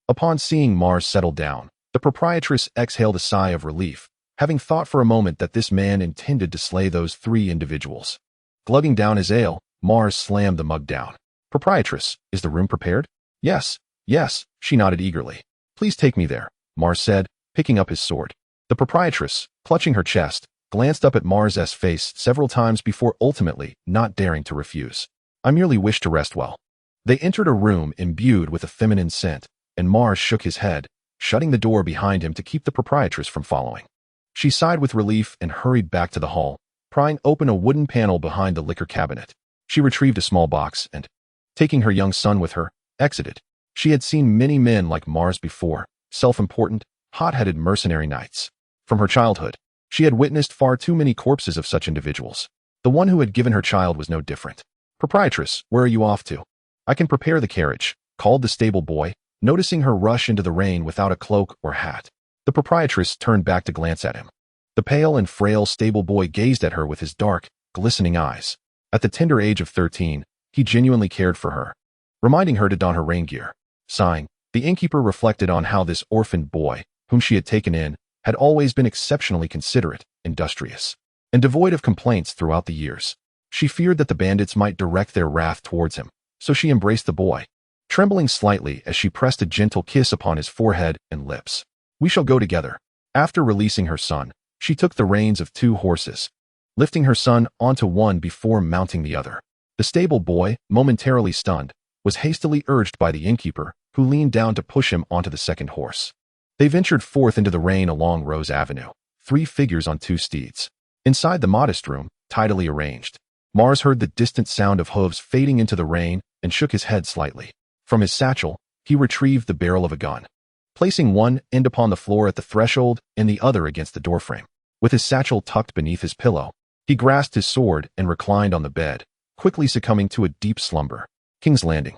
Upon seeing Mars settle down, the proprietress exhaled a sigh of relief, having thought for a moment that this man intended to slay those 3 individuals. Glugging down his ale, Mars slammed the mug down. "Proprietress, is the room prepared?" "Yes, yes," she nodded eagerly. "Please take me there," Mars said, picking up his sword. The proprietress, clutching her chest, glanced up at Mars's face several times before ultimately not daring to refuse. "I merely wish to rest well." They entered a room imbued with a feminine scent, and Mars shook his head, shutting the door behind him to keep the proprietress from following. She sighed with relief and hurried back to the hall, prying open a wooden panel behind the liquor cabinet. She retrieved a small box and, taking her young son with her, exited. She had seen many men like Mars before, self-important, hot-headed mercenary knights. From her childhood, she had witnessed far too many corpses of such individuals. The one who had given her child was no different. "Proprietress, where are you off to?" "I can prepare the carriage," called the stable boy, noticing her rush into the rain without a cloak or hat. The proprietress turned back to glance at him. The pale and frail stable boy gazed at her with his dark, glistening eyes. At the tender age of 13, he genuinely cared for her, reminding her to don her rain gear. Sighing, the innkeeper reflected on how this orphaned boy, whom she had taken in, had always been exceptionally considerate, industrious, and devoid of complaints throughout the years. She feared that the bandits might direct their wrath towards him, so she embraced the boy, trembling slightly as she pressed a gentle kiss upon his forehead and lips. "We shall go together." After releasing her son, she took the reins of 2 horses, lifting her son onto one before mounting the other. The stable boy, momentarily stunned, was hastily urged by the innkeeper, who leaned down to push him onto the second horse. They ventured forth into the rain along Rose Avenue, 3 figures on 2 steeds. Inside the modest room, tidily arranged, Mars heard the distant sound of hooves fading into the rain and shook his head slightly. From his satchel, he retrieved the barrel of a gun, placing one end upon the floor at the threshold and the other against the doorframe. With his satchel tucked beneath his pillow, he grasped his sword and reclined on the bed, quickly succumbing to a deep slumber. King's Landing.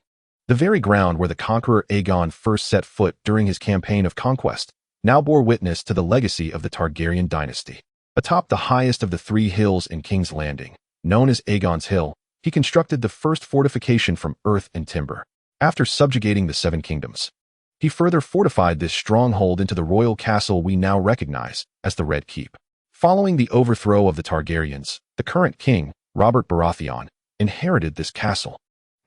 The very ground where the conqueror Aegon first set foot during his campaign of conquest, now bore witness to the legacy of the Targaryen dynasty. Atop the highest of the 3 hills in King's Landing, known as Aegon's Hill, he constructed the first fortification from earth and timber. After subjugating the 7 kingdoms, he further fortified this stronghold into the royal castle we now recognize as the Red Keep. Following the overthrow of the Targaryens, the current king, Robert Baratheon, inherited this castle.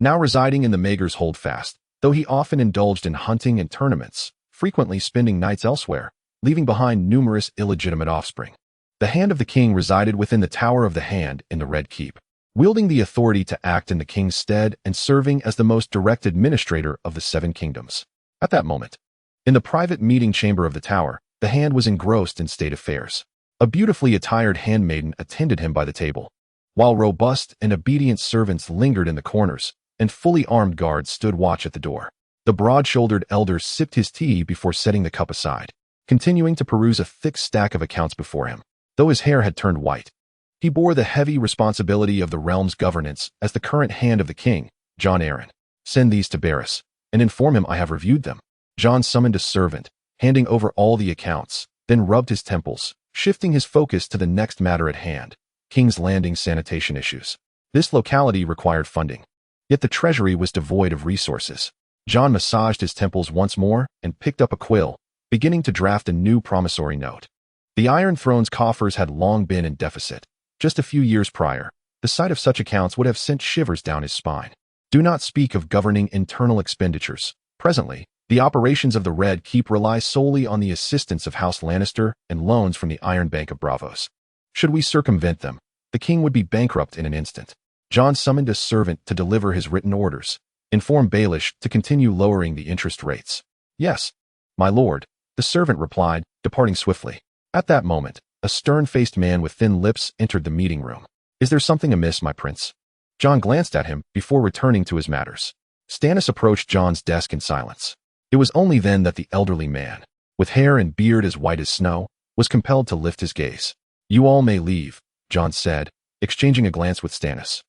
Now residing in the Maegor's Holdfast, though he often indulged in hunting and tournaments, frequently spending nights elsewhere, leaving behind numerous illegitimate offspring. The Hand of the King resided within the Tower of the Hand in the Red Keep, wielding the authority to act in the king's stead and serving as the most direct administrator of the 7 kingdoms. At that moment, in the private meeting chamber of the tower, the Hand was engrossed in state affairs. A beautifully attired handmaiden attended him by the table, while robust and obedient servants lingered in the corners, and fully armed guards stood watch at the door. The broad-shouldered elder sipped his tea before setting the cup aside, continuing to peruse a thick stack of accounts before him. Though his hair had turned white, he bore the heavy responsibility of the realm's governance as the current Hand of the King, Jon Arryn. "Send these to Barris, and inform him I have reviewed them." Jon summoned a servant, handing over all the accounts, then rubbed his temples, shifting his focus to the next matter at hand, King's Landing sanitation issues. This locality required funding, yet the treasury was devoid of resources. Jon massaged his temples once more and picked up a quill, beginning to draft a new promissory note. The Iron Throne's coffers had long been in deficit. Just a few years prior, the sight of such accounts would have sent shivers down his spine. Do not speak of governing internal expenditures. Presently, the operations of the Red Keep rely solely on the assistance of House Lannister and loans from the Iron Bank of Bravos. Should we circumvent them, the king would be bankrupt in an instant. Jon summoned a servant to deliver his written orders. Inform Baelish to continue lowering the interest rates. "Yes, my lord," the servant replied, departing swiftly. At that moment, a stern-faced man with thin lips entered the meeting room. "Is there something amiss, my prince?" Jon glanced at him before returning to his matters. Stannis approached Jon's desk in silence. It was only then that the elderly man, with hair and beard as white as snow, was compelled to lift his gaze. "You all may leave," Jon said, exchanging a glance with Stannis,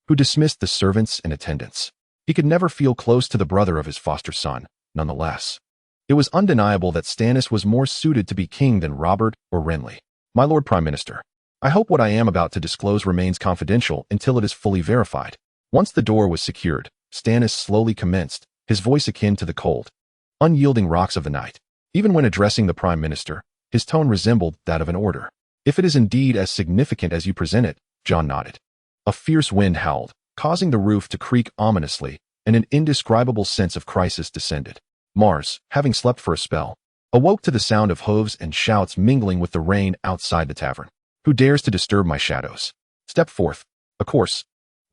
who dismissed the servants and attendants. He could never feel close to the brother of his foster son, nonetheless. It was undeniable that Stannis was more suited to be king than Robert or Renly. My Lord Prime Minister, I hope what I am about to disclose remains confidential until it is fully verified. Once the door was secured, Stannis slowly commenced, his voice akin to the cold, unyielding rocks of the night. Even when addressing the Prime Minister, his tone resembled that of an order. If it is indeed as significant as you present it, Jon nodded. A fierce wind howled, causing the roof to creak ominously, and an indescribable sense of crisis descended. Mars, having slept for a spell, awoke to the sound of hooves and shouts mingling with the rain outside the tavern. Who dares to disturb my shadows? Step forth. A coarse,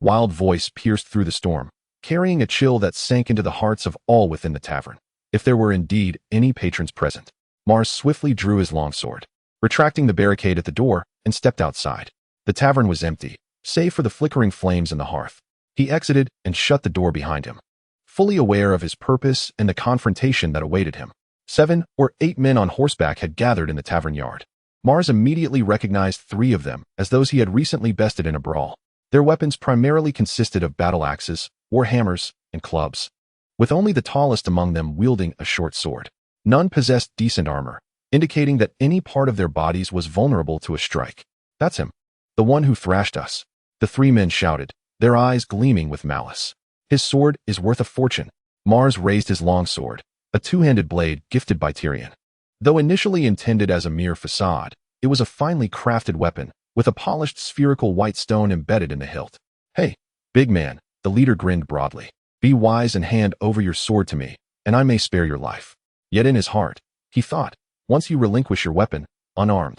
wild voice pierced through the storm, carrying a chill that sank into the hearts of all within the tavern. If there were indeed any patrons present, Mars swiftly drew his longsword, retracting the barricade at the door, and stepped outside. The tavern was empty, save for the flickering flames in the hearth. He exited and shut the door behind him, fully aware of his purpose and the confrontation that awaited him. 7 or 8 men on horseback had gathered in the tavern yard. Mars immediately recognized 3 of them as those he had recently bested in a brawl. Their weapons primarily consisted of battle axes, war hammers, and clubs, with only the tallest among them wielding a short sword. None possessed decent armor, indicating that any part of their bodies was vulnerable to a strike. That's him, the one who thrashed us, the 3 men shouted, their eyes gleaming with malice. His sword is worth a fortune. Mars raised his longsword, a 2-handed blade gifted by Tyrion. Though initially intended as a mere facade, it was a finely crafted weapon, with a polished spherical white stone embedded in the hilt. Hey, big man, the leader grinned broadly. Be wise and hand over your sword to me, and I may spare your life. Yet in his heart, he thought, once you relinquish your weapon, unarmed,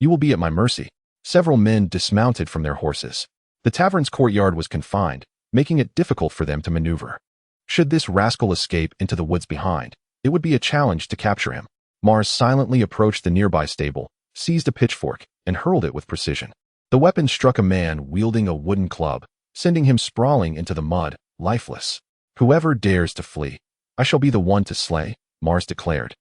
you will be at my mercy. Several men dismounted from their horses. The tavern's courtyard was confined, making it difficult for them to maneuver. Should this rascal escape into the woods behind, it would be a challenge to capture him. Mars silently approached the nearby stable, seized a pitchfork, and hurled it with precision. The weapon struck a man wielding a wooden club, sending him sprawling into the mud, lifeless. Whoever dares to flee, I shall be the one to slay, Mars declared,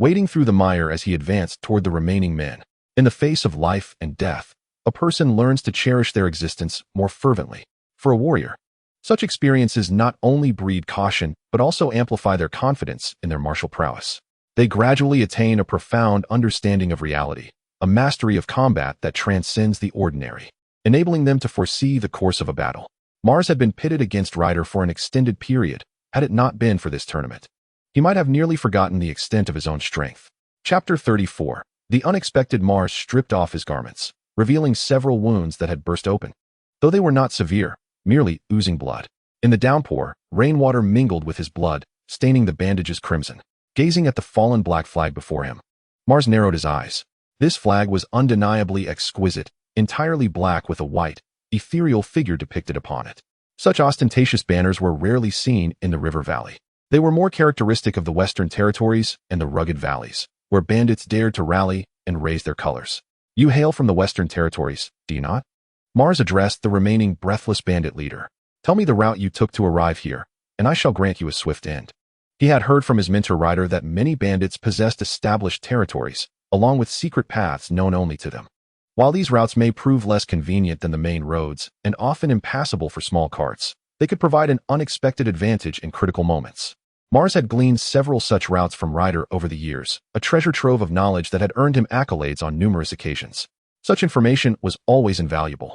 wading through the mire as he advanced toward the remaining men. In the face of life and death, a person learns to cherish their existence more fervently. For a warrior, such experiences not only breed caution, but also amplify their confidence in their martial prowess. They gradually attain a profound understanding of reality, a mastery of combat that transcends the ordinary, enabling them to foresee the course of a battle. Mars had been pitted against Ryder for an extended period. Had it not been for this tournament, he might have nearly forgotten the extent of his own strength. Chapter 34. The unexpected Mars stripped off his garments, revealing several wounds that had burst open, though they were not severe, merely oozing blood. In the downpour, rainwater mingled with his blood, staining the bandages crimson. Gazing at the fallen black flag before him, Mars narrowed his eyes. This flag was undeniably exquisite, entirely black with a white, ethereal figure depicted upon it. Such ostentatious banners were rarely seen in the river valley. They were more characteristic of the western territories and the rugged valleys, where bandits dared to rally and raise their colors. You hail from the western territories, do you not? Mars addressed the remaining breathless bandit leader. Tell me the route you took to arrive here, and I shall grant you a swift end. He had heard from his mentor Ryder that many bandits possessed established territories, along with secret paths known only to them. While these routes may prove less convenient than the main roads and often impassable for small carts, they could provide an unexpected advantage in critical moments. Mars had gleaned several such routes from Ryder over the years, a treasure trove of knowledge that had earned him accolades on numerous occasions. Such information was always invaluable.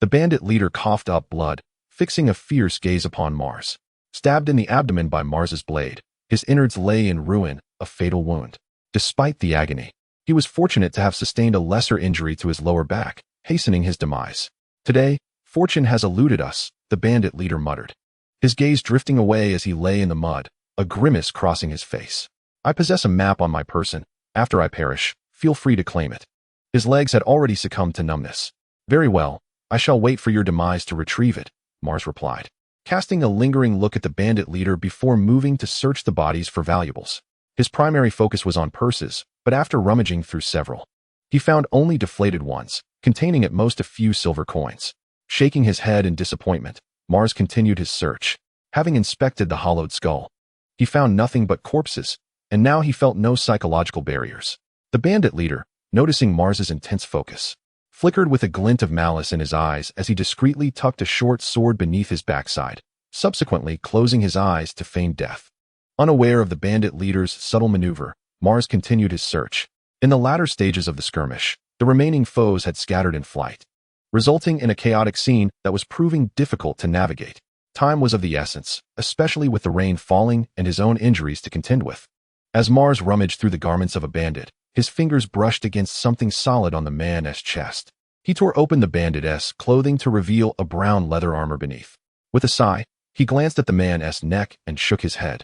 The bandit leader coughed up blood, fixing a fierce gaze upon Mars. Stabbed in the abdomen by Mars's blade, his innards lay in ruin, a fatal wound. Despite the agony, he was fortunate to have sustained a lesser injury to his lower back, hastening his demise. Today, fortune has eluded us, the bandit leader muttered, his gaze drifting away as he lay in the mud, a grimace crossing his face. I possess a map on my person. After I perish, feel free to claim it. His legs had already succumbed to numbness. Very well, I shall wait for your demise to retrieve it, Mars replied, casting a lingering look at the bandit leader before moving to search the bodies for valuables. His primary focus was on purses, but after rummaging through several, he found only deflated ones, containing at most a few silver coins. Shaking his head in disappointment, Mars continued his search. Having inspected the hollowed skull, he found nothing but corpses, and now he felt no psychological barriers. The bandit leader, noticing Mars's intense focus, flickered with a glint of malice in his eyes as he discreetly tucked a short sword beneath his backside, subsequently closing his eyes to feign death. Unaware of the bandit leader's subtle maneuver, Mars continued his search. In the latter stages of the skirmish, The remaining foes had scattered in flight, resulting in a chaotic scene that was proving difficult to navigate. Time was of the essence, especially with the rain falling and his own injuries to contend with. As Mars rummaged through the garments of a bandit, his fingers brushed against something solid on the man's chest. He tore open the bandit's clothing to reveal a brown leather armor beneath. With a sigh, he glanced at the man's neck and shook his head.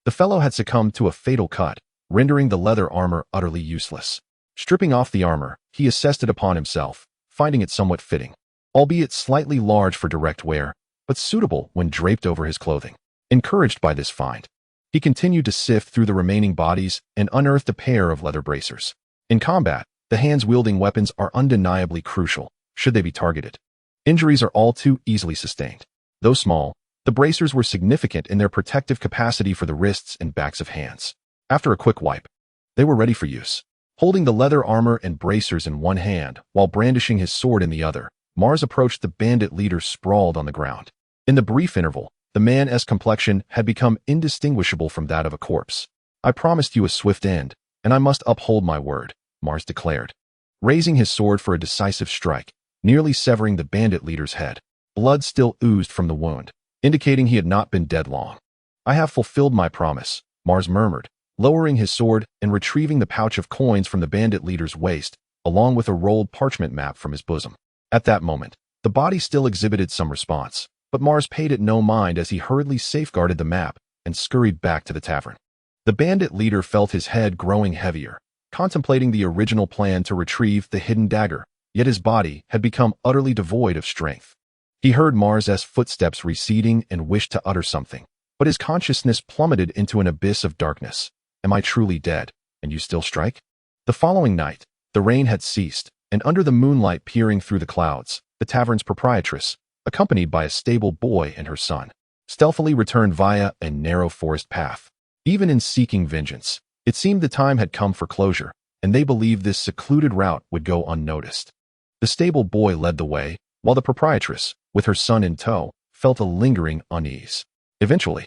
The fellow had succumbed to a fatal cut, rendering the leather armor utterly useless. Stripping off the armor, he assessed it upon himself, finding it somewhat fitting, albeit slightly large for direct wear, but suitable when draped over his clothing. Encouraged by this find, he continued to sift through the remaining bodies and unearthed a pair of leather bracers. In combat, the hands wielding weapons are undeniably crucial, should they be targeted. Injuries are all too easily sustained. Though small, the bracers were significant in their protective capacity for the wrists and backs of hands. After a quick wipe, they were ready for use. Holding the leather armor and bracers in one hand while brandishing his sword in the other, Mars approached the bandit leader sprawled on the ground. In the brief interval, the man's complexion had become indistinguishable from that of a corpse. "I promised you a swift end, and I must uphold my word," Mars declared, raising his sword for a decisive strike, nearly severing the bandit leader's head. Blood still oozed from the wound, indicating he had not been dead long. "I have fulfilled my promise," Mars murmured, lowering his sword and retrieving the pouch of coins from the bandit leader's waist, along with a rolled parchment map from his bosom. At that moment, the body still exhibited some response, but Mars paid it no mind as he hurriedly safeguarded the map and scurried back to the tavern. The bandit leader felt his head growing heavier, contemplating the original plan to retrieve the hidden dagger, yet his body had become utterly devoid of strength. He heard Mars's footsteps receding and wished to utter something, but his consciousness plummeted into an abyss of darkness. "Am I truly dead, and you still strike?" The following night, the rain had ceased, and under the moonlight peering through the clouds, the tavern's proprietress, accompanied by a stable boy and her son, stealthily returned via a narrow forest path. Even in seeking vengeance, it seemed the time had come for closure, and they believed this secluded route would go unnoticed. The stable boy led the way, while the proprietress, with her son in tow, felt a lingering unease. Eventually,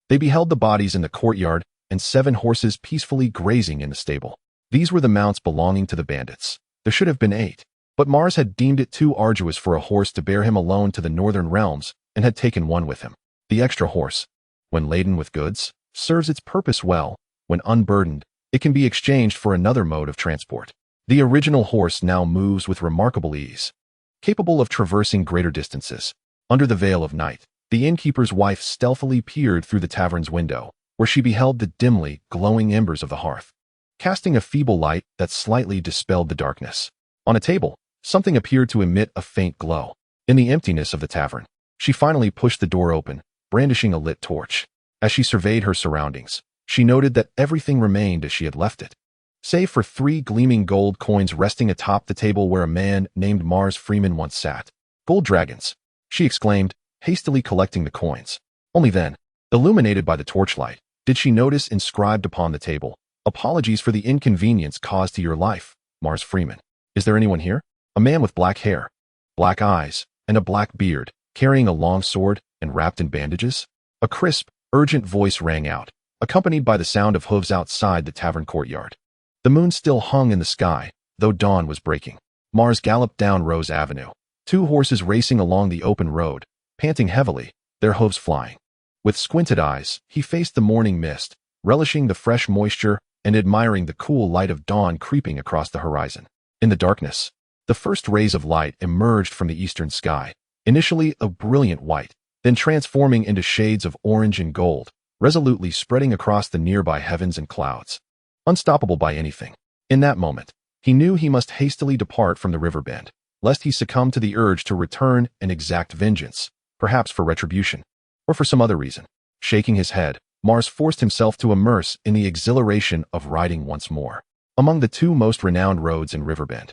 they beheld the bodies in the courtyard and 7 horses peacefully grazing in the stable. These were the mounts belonging to the bandits. There should have been 8, but Mars had deemed it too arduous for a horse to bear him alone to the northern realms and had taken one with him. The extra horse, when laden with goods, serves its purpose well. When unburdened, it can be exchanged for another mode of transport. The original horse now moves with remarkable ease, capable of traversing greater distances. Under the veil of night, the innkeeper's wife stealthily peered through the tavern's window, where she beheld the dimly glowing embers of the hearth, casting a feeble light that slightly dispelled the darkness. On a table, something appeared to emit a faint glow. In the emptiness of the tavern, she finally pushed the door open, brandishing a lit torch. As she surveyed her surroundings, she noted that everything remained as she had left it, save for 3 gleaming gold coins resting atop the table where a man named Mars Freeman once sat. "Gold dragons," she exclaimed, hastily collecting the coins. Only then, illuminated by the torchlight, did she notice inscribed upon the table, "Apologies for the inconvenience caused to your life, Mars Freeman. Is there anyone here?" A man with black hair, black eyes, and a black beard, carrying a long sword and wrapped in bandages? A crisp, urgent voice rang out, accompanied by the sound of hooves outside the tavern courtyard. The moon still hung in the sky, though dawn was breaking. Mars galloped down Rose Avenue, 2 horses racing along the open road, panting heavily, their hooves flying. With squinted eyes, he faced the morning mist, relishing the fresh moisture and admiring the cool light of dawn creeping across the horizon. In the darkness, the first rays of light emerged from the eastern sky, initially a brilliant white, then transforming into shades of orange and gold, resolutely spreading across the nearby heavens and clouds. Unstoppable by anything. In that moment, he knew he must hastily depart from the river bend, lest he succumb to the urge to return and exact vengeance, perhaps for retribution, or for some other reason. Shaking his head, Mars forced himself to immerse in the exhilaration of riding once more. Among the 2 most renowned roads in Riverbend,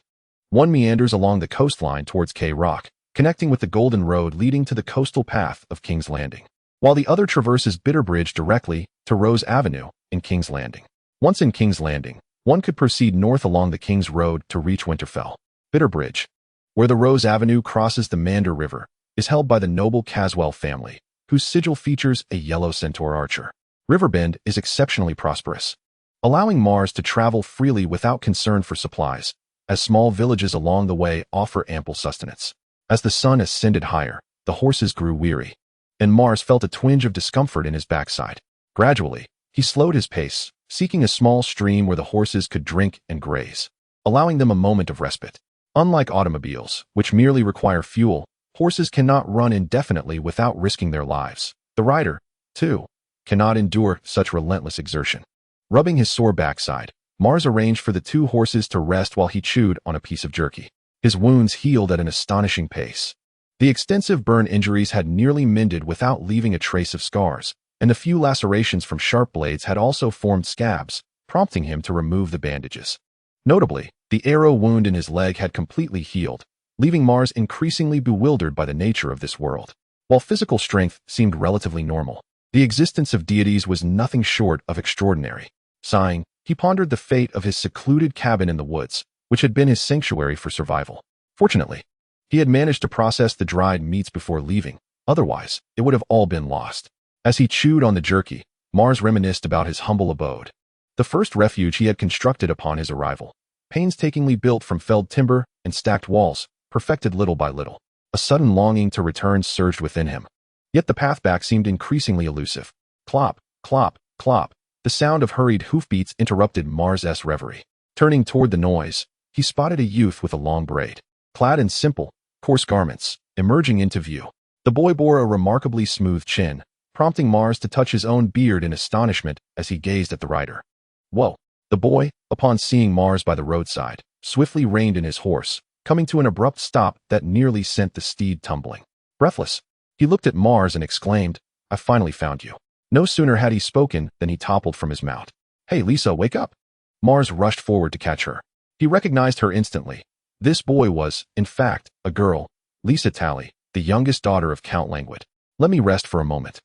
one meanders along the coastline towards K Rock, connecting with the Golden Road leading to the coastal path of King's Landing, while the other traverses Bitterbridge directly to Rose Avenue in King's Landing. Once in King's Landing, one could proceed north along the King's Road to reach Winterfell. Bitterbridge, where the Rose Avenue crosses the Mander River, is held by the noble Caswell family, whose sigil features a yellow centaur archer. Riverbend is exceptionally prosperous, allowing Mars to travel freely without concern for supplies, as small villages along the way offer ample sustenance. As the sun ascended higher, the horses grew weary, and Mars felt a twinge of discomfort in his backside. Gradually, he slowed his pace, seeking a small stream where the horses could drink and graze, allowing them a moment of respite. Unlike automobiles, which merely require fuel, horses cannot run indefinitely without risking their lives. The rider, too, cannot endure such relentless exertion. Rubbing his sore backside, Mars arranged for the two horses to rest while he chewed on a piece of jerky. His wounds healed at an astonishing pace. The extensive burn injuries had nearly mended without leaving a trace of scars, and the few lacerations from sharp blades had also formed scabs, prompting him to remove the bandages. Notably, the arrow wound in his leg had completely healed, leaving Mars increasingly bewildered by the nature of this world. While physical strength seemed relatively normal, the existence of deities was nothing short of extraordinary. Sighing, he pondered the fate of his secluded cabin in the woods, which had been his sanctuary for survival. Fortunately, he had managed to process the dried meats before leaving, otherwise it would have all been lost. As he chewed on the jerky, Mars reminisced about his humble abode, the first refuge he had constructed upon his arrival. Painstakingly built from felled timber and stacked walls, perfected little by little. A sudden longing to return surged within him. Yet the path back seemed increasingly elusive. Clop, clop, clop. The sound of hurried hoofbeats interrupted Mars' reverie. Turning toward the noise, he spotted a youth with a long braid, clad in simple, coarse garments, emerging into view. The boy bore a remarkably smooth chin, prompting Mars to touch his own beard in astonishment as he gazed at the rider. Whoa! The boy, upon seeing Mars by the roadside, swiftly reined in his horse, coming to an abrupt stop that nearly sent the steed tumbling. Breathless, he looked at Mars and exclaimed, "I finally found you." No sooner had he spoken than he toppled from his mount. "Hey, Lisa, wake up!" Mars rushed forward to catch her. He recognized her instantly. This boy was, in fact, a girl, Lisa Tally, the youngest daughter of Count Langwood. "Let me rest for a moment.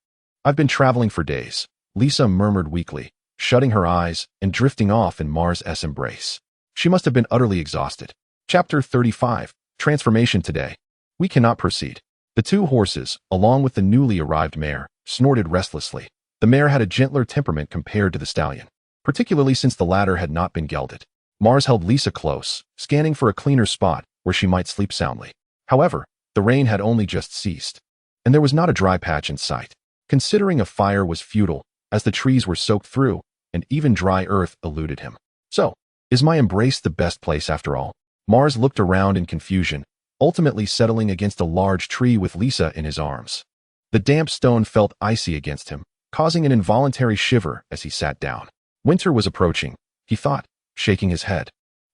I've been traveling for days," Lisa murmured weakly, shutting her eyes and drifting off in Mars' embrace. She must have been utterly exhausted. Chapter 35, Transformation Today. We cannot proceed. The two horses, along with the newly arrived mare, snorted restlessly. The mare had a gentler temperament compared to the stallion, particularly since the latter had not been gelded. Mars held Lisa close, scanning for a cleaner spot where she might sleep soundly. However, the rain had only just ceased, and there was not a dry patch in sight. Considering a fire was futile, as the trees were soaked through, and even dry earth eluded him. So, is my embrace the best place after all? Mars looked around in confusion, ultimately settling against a large tree with Lisa in his arms. The damp stone felt icy against him, causing an involuntary shiver as he sat down. Winter was approaching, he thought, shaking his head.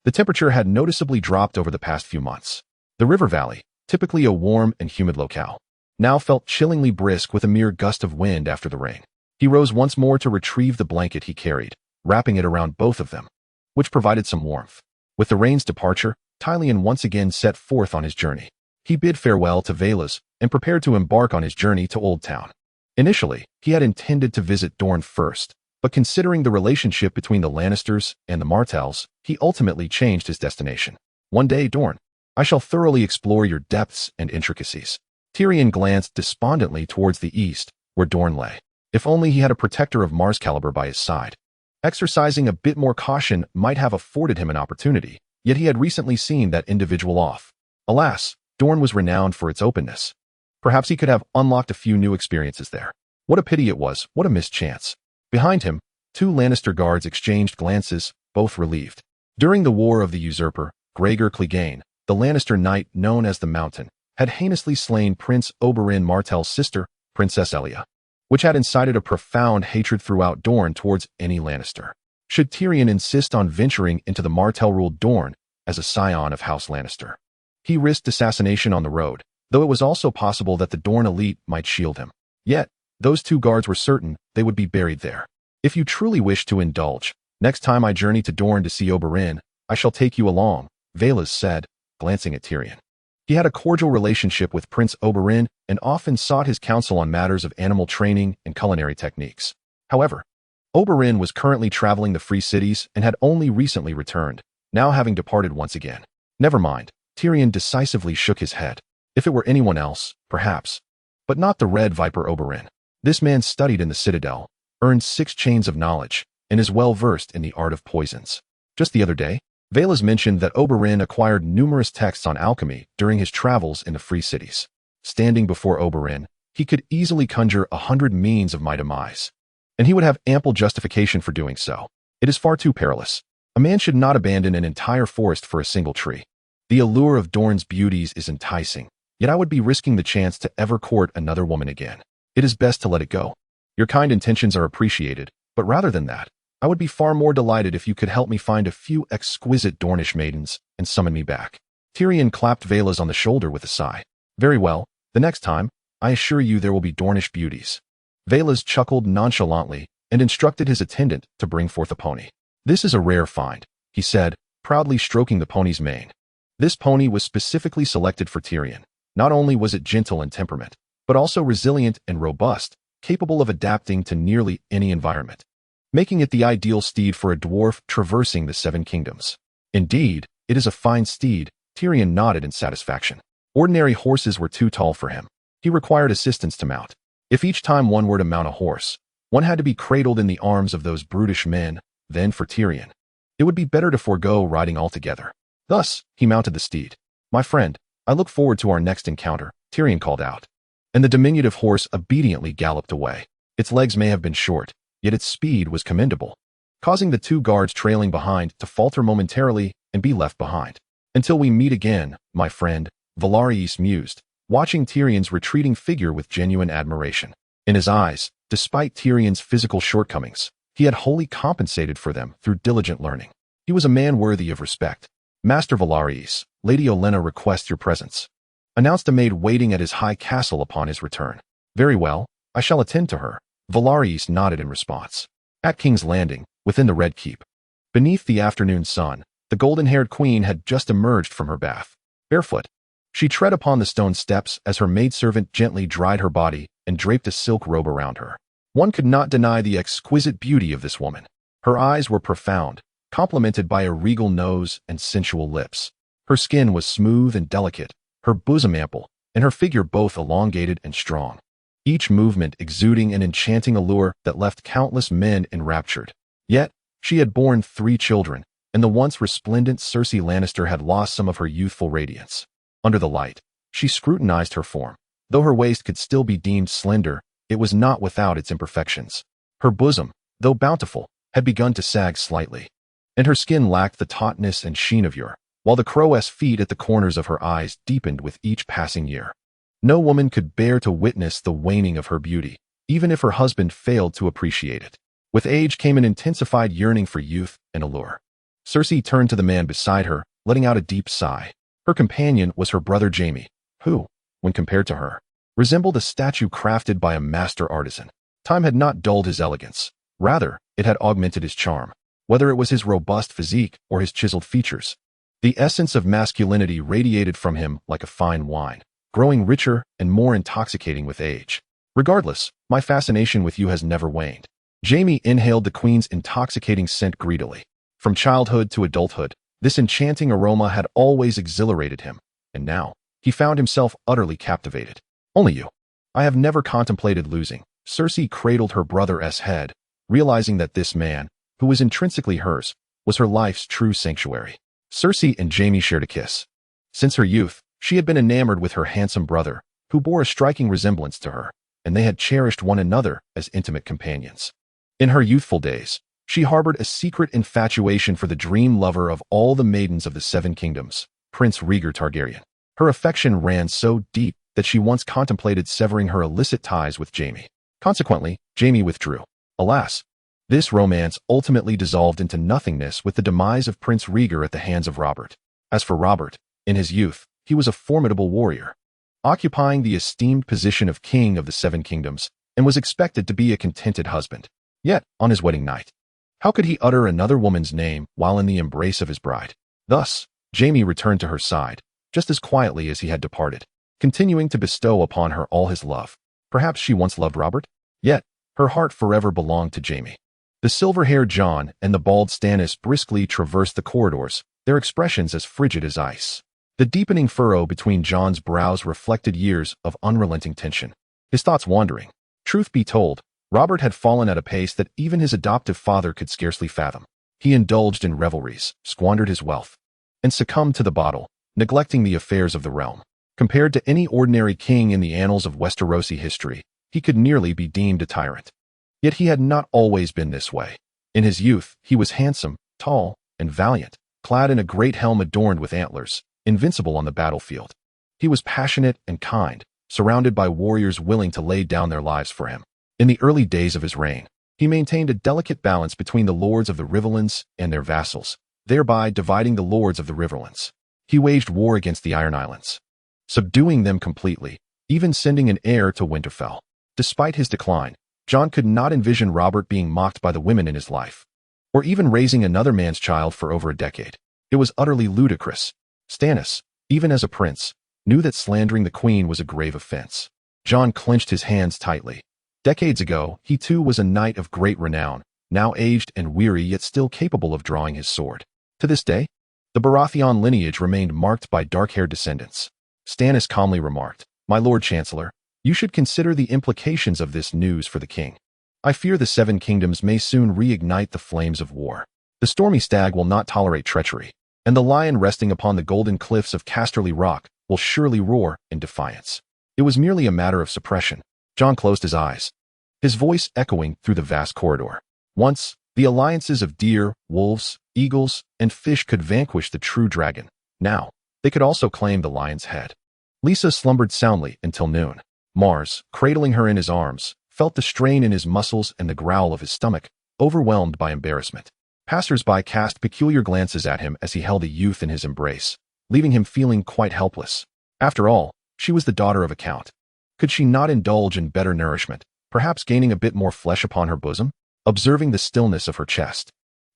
The temperature had noticeably dropped over the past few months. The river valley, typically a warm and humid locale, now felt chillingly brisk with a mere gust of wind after the rain. He rose once more to retrieve the blanket he carried, wrapping it around both of them, which provided some warmth. With the rain's departure, Tylian once again set forth on his journey. He bid farewell to Velas and prepared to embark on his journey to Old Town. Initially, he had intended to visit Dorne first, but considering the relationship between the Lannisters and the Martells, he ultimately changed his destination. One day, Dorne, I shall thoroughly explore your depths and intricacies. Tyrion glanced despondently towards the east, where Dorne lay. If only he had a protector of Mars caliber by his side. Exercising a bit more caution might have afforded him an opportunity, yet he had recently seen that individual off. Alas, Dorne was renowned for its openness. Perhaps he could have unlocked a few new experiences there. What a pity it was, what a missed chance. Behind him, two Lannister guards exchanged glances, both relieved. During the War of the Usurper, Gregor Clegane, the Lannister knight known as the Mountain, had heinously slain Prince Oberyn Martell's sister, Princess Elia, which had incited a profound hatred throughout Dorne towards any Lannister. Should Tyrion insist on venturing into the Martell-ruled Dorne as a scion of House Lannister? He risked assassination on the road, though it was also possible that the Dorne elite might shield him. Yet, those two guards were certain they would be buried there. If you truly wish to indulge, next time I journey to Dorne to see Oberyn, I shall take you along, Velas said, glancing at Tyrion. He had a cordial relationship with Prince Oberyn and often sought his counsel on matters of animal training and culinary techniques. However, Oberyn was currently traveling the Free Cities and had only recently returned, now having departed once again. Never mind, Tyrion decisively shook his head. If it were anyone else, perhaps. But not the Red Viper Oberyn. This man studied in the Citadel, earned 6 chains of knowledge, and is well versed in the art of poisons. Just the other day, Velas mentioned that Oberyn acquired numerous texts on alchemy during his travels in the Free Cities. Standing before Oberyn, he could easily conjure 100 means of my demise, and he would have ample justification for doing so. It is far too perilous. A man should not abandon an entire forest for a single tree. The allure of Dorne's beauties is enticing, yet I would be risking the chance to ever court another woman again. It is best to let it go. Your kind intentions are appreciated, but rather than that, I would be far more delighted if you could help me find a few exquisite Dornish maidens and summon me back. Tyrion clapped Velas on the shoulder with a sigh. Very well, the next time, I assure you there will be Dornish beauties. Velas chuckled nonchalantly and instructed his attendant to bring forth a pony. This is a rare find, he said, proudly stroking the pony's mane. This pony was specifically selected for Tyrion. Not only was it gentle in temperament, but also resilient and robust, capable of adapting to nearly any environment, making it the ideal steed for a dwarf traversing the Seven Kingdoms. Indeed, it is a fine steed, Tyrion nodded in satisfaction. Ordinary horses were too tall for him. He required assistance to mount. If each time one were to mount a horse, one had to be cradled in the arms of those brutish men, then for Tyrion, it would be better to forego riding altogether. Thus, he mounted the steed. My friend, I look forward to our next encounter, Tyrion called out. And the diminutive horse obediently galloped away. Its legs may have been short, yet its speed was commendable, causing the two guards trailing behind to falter momentarily and be left behind. Until we meet again, my friend, Velaris mused, watching Tyrion's retreating figure with genuine admiration. In his eyes, despite Tyrion's physical shortcomings, he had wholly compensated for them through diligent learning. He was a man worthy of respect. Master Velaris, Lady Olenna requests your presence, announced a maid waiting at his high castle upon his return. Very well, I shall attend to her. Velaris nodded in response. At King's Landing, within the Red Keep, beneath the afternoon sun, the golden-haired queen had just emerged from her bath. Barefoot, she tread upon the stone steps as her maidservant gently dried her body and draped a silk robe around her. One could not deny the exquisite beauty of this woman. Her eyes were profound, complemented by a regal nose and sensual lips. Her skin was smooth and delicate, her bosom ample, and her figure both elongated and strong, each movement exuding an enchanting allure that left countless men enraptured. Yet, she had borne 3 children, and the once resplendent Cersei Lannister had lost some of her youthful radiance. Under the light, she scrutinized her form. Though her waist could still be deemed slender, it was not without its imperfections. Her bosom, though bountiful, had begun to sag slightly, and her skin lacked the tautness and sheen of yore, while the crow's feet at the corners of her eyes deepened with each passing year. No woman could bear to witness the waning of her beauty, even if her husband failed to appreciate it. With age came an intensified yearning for youth and allure. Cersei turned to the man beside her, letting out a deep sigh. Her companion was her brother Jaime, who, when compared to her, resembled a statue crafted by a master artisan. Time had not dulled his elegance. Rather, it had augmented his charm, whether it was his robust physique or his chiseled features. The essence of masculinity radiated from him like a fine wine, growing richer and more intoxicating with age. Regardless, my fascination with you has never waned. Jaime inhaled the queen's intoxicating scent greedily. From childhood to adulthood, this enchanting aroma had always exhilarated him, and now, he found himself utterly captivated. Only you. I have never contemplated losing. Cersei cradled her brother's head, realizing that this man, who was intrinsically hers, was her life's true sanctuary. Cersei and Jaime shared a kiss. Since her youth, she had been enamored with her handsome brother, who bore a striking resemblance to her, and they had cherished one another as intimate companions. In her youthful days, she harbored a secret infatuation for the dream lover of all the maidens of the Seven Kingdoms, Prince Rhaegar Targaryen. Her affection ran so deep that she once contemplated severing her illicit ties with Jaime. Consequently, Jaime withdrew. Alas, this romance ultimately dissolved into nothingness with the demise of Prince Rhaegar at the hands of Robert. As for Robert, in his youth, he was a formidable warrior, occupying the esteemed position of king of the Seven Kingdoms, and was expected to be a contented husband. Yet, on his wedding night, how could he utter another woman's name while in the embrace of his bride? Thus, Jaime returned to her side, just as quietly as he had departed, continuing to bestow upon her all his love. Perhaps she once loved Robert? Yet, her heart forever belonged to Jaime. The silver-haired Jon and the bald Stannis briskly traversed the corridors, their expressions as frigid as ice. The deepening furrow between Jon's brows reflected years of unrelenting tension, his thoughts wandering. Truth be told, Robert had fallen at a pace that even his adoptive father could scarcely fathom. He indulged in revelries, squandered his wealth, and succumbed to the bottle, neglecting the affairs of the realm. Compared to any ordinary king in the annals of Westerosi history, he could nearly be deemed a tyrant. Yet he had not always been this way. In his youth, he was handsome, tall, and valiant, clad in a great helm adorned with antlers, invincible on the battlefield. He was passionate and kind, surrounded by warriors willing to lay down their lives for him. In the early days of his reign, he maintained a delicate balance between the lords of the Riverlands and their vassals, thereby dividing the lords of the Riverlands. He waged war against the Iron Islands, subduing them completely, even sending an heir to Winterfell. Despite his decline, Jon could not envision Robert being mocked by the women in his life, or even raising another man's child for over a decade. It was utterly ludicrous. Stannis, even as a prince, knew that slandering the queen was a grave offense. Jon clenched his hands tightly. Decades ago, he too was a knight of great renown, now aged and weary yet still capable of drawing his sword. To this day, the Baratheon lineage remained marked by dark-haired descendants. Stannis calmly remarked, "My Lord Chancellor, you should consider the implications of this news for the king. I fear the Seven Kingdoms may soon reignite the flames of war. The stormy stag will not tolerate treachery, and the lion resting upon the golden cliffs of Casterly Rock will surely roar in defiance." It was merely a matter of suppression. Jon closed his eyes, his voice echoing through the vast corridor. Once, the alliances of deer, wolves, eagles, and fish could vanquish the true dragon. Now, they could also claim the lion's head. Lisa slumbered soundly until noon. Mars, cradling her in his arms, felt the strain in his muscles and the growl of his stomach, overwhelmed by embarrassment. Passers-by cast peculiar glances at him as he held the youth in his embrace, leaving him feeling quite helpless. After all, she was the daughter of a count. Could she not indulge in better nourishment, perhaps gaining a bit more flesh upon her bosom? Observing the stillness of her chest,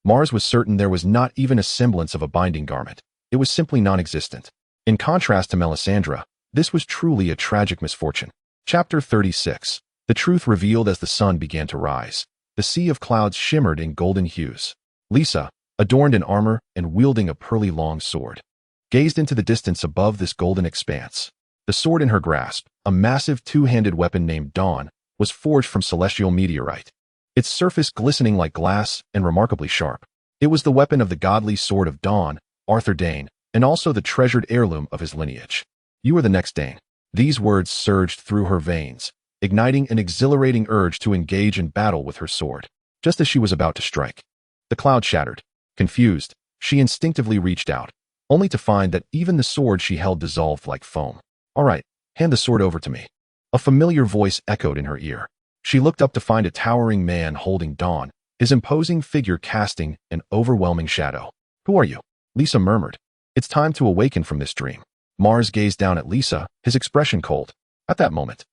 Mars was certain there was not even a semblance of a binding garment. It was simply non-existent. In contrast to Melisandre, this was truly a tragic misfortune. Chapter 36. The truth revealed as the sun began to rise. The sea of clouds shimmered in golden hues. Lisa, adorned in armor and wielding a pearly long sword, gazed into the distance above this golden expanse. The sword in her grasp, a massive two-handed weapon named Dawn, was forged from celestial meteorite, its surface glistening like glass and remarkably sharp. It was the weapon of the godly sword of Dawn, Arthur Dayne, and also the treasured heirloom of his lineage. "You are the next Dayne." These words surged through her veins, igniting an exhilarating urge to engage in battle with her sword. Just as she was about to strike, the cloud shattered. Confused, she instinctively reached out, only to find that even the sword she held dissolved like foam. "All right, hand the sword over to me." A familiar voice echoed in her ear. She looked up to find a towering man holding Dawn, his imposing figure casting an overwhelming shadow. "Who are you?" Lisa murmured. "It's time to awaken from this dream." Mars gazed down at Lisa, his expression cold. At that moment,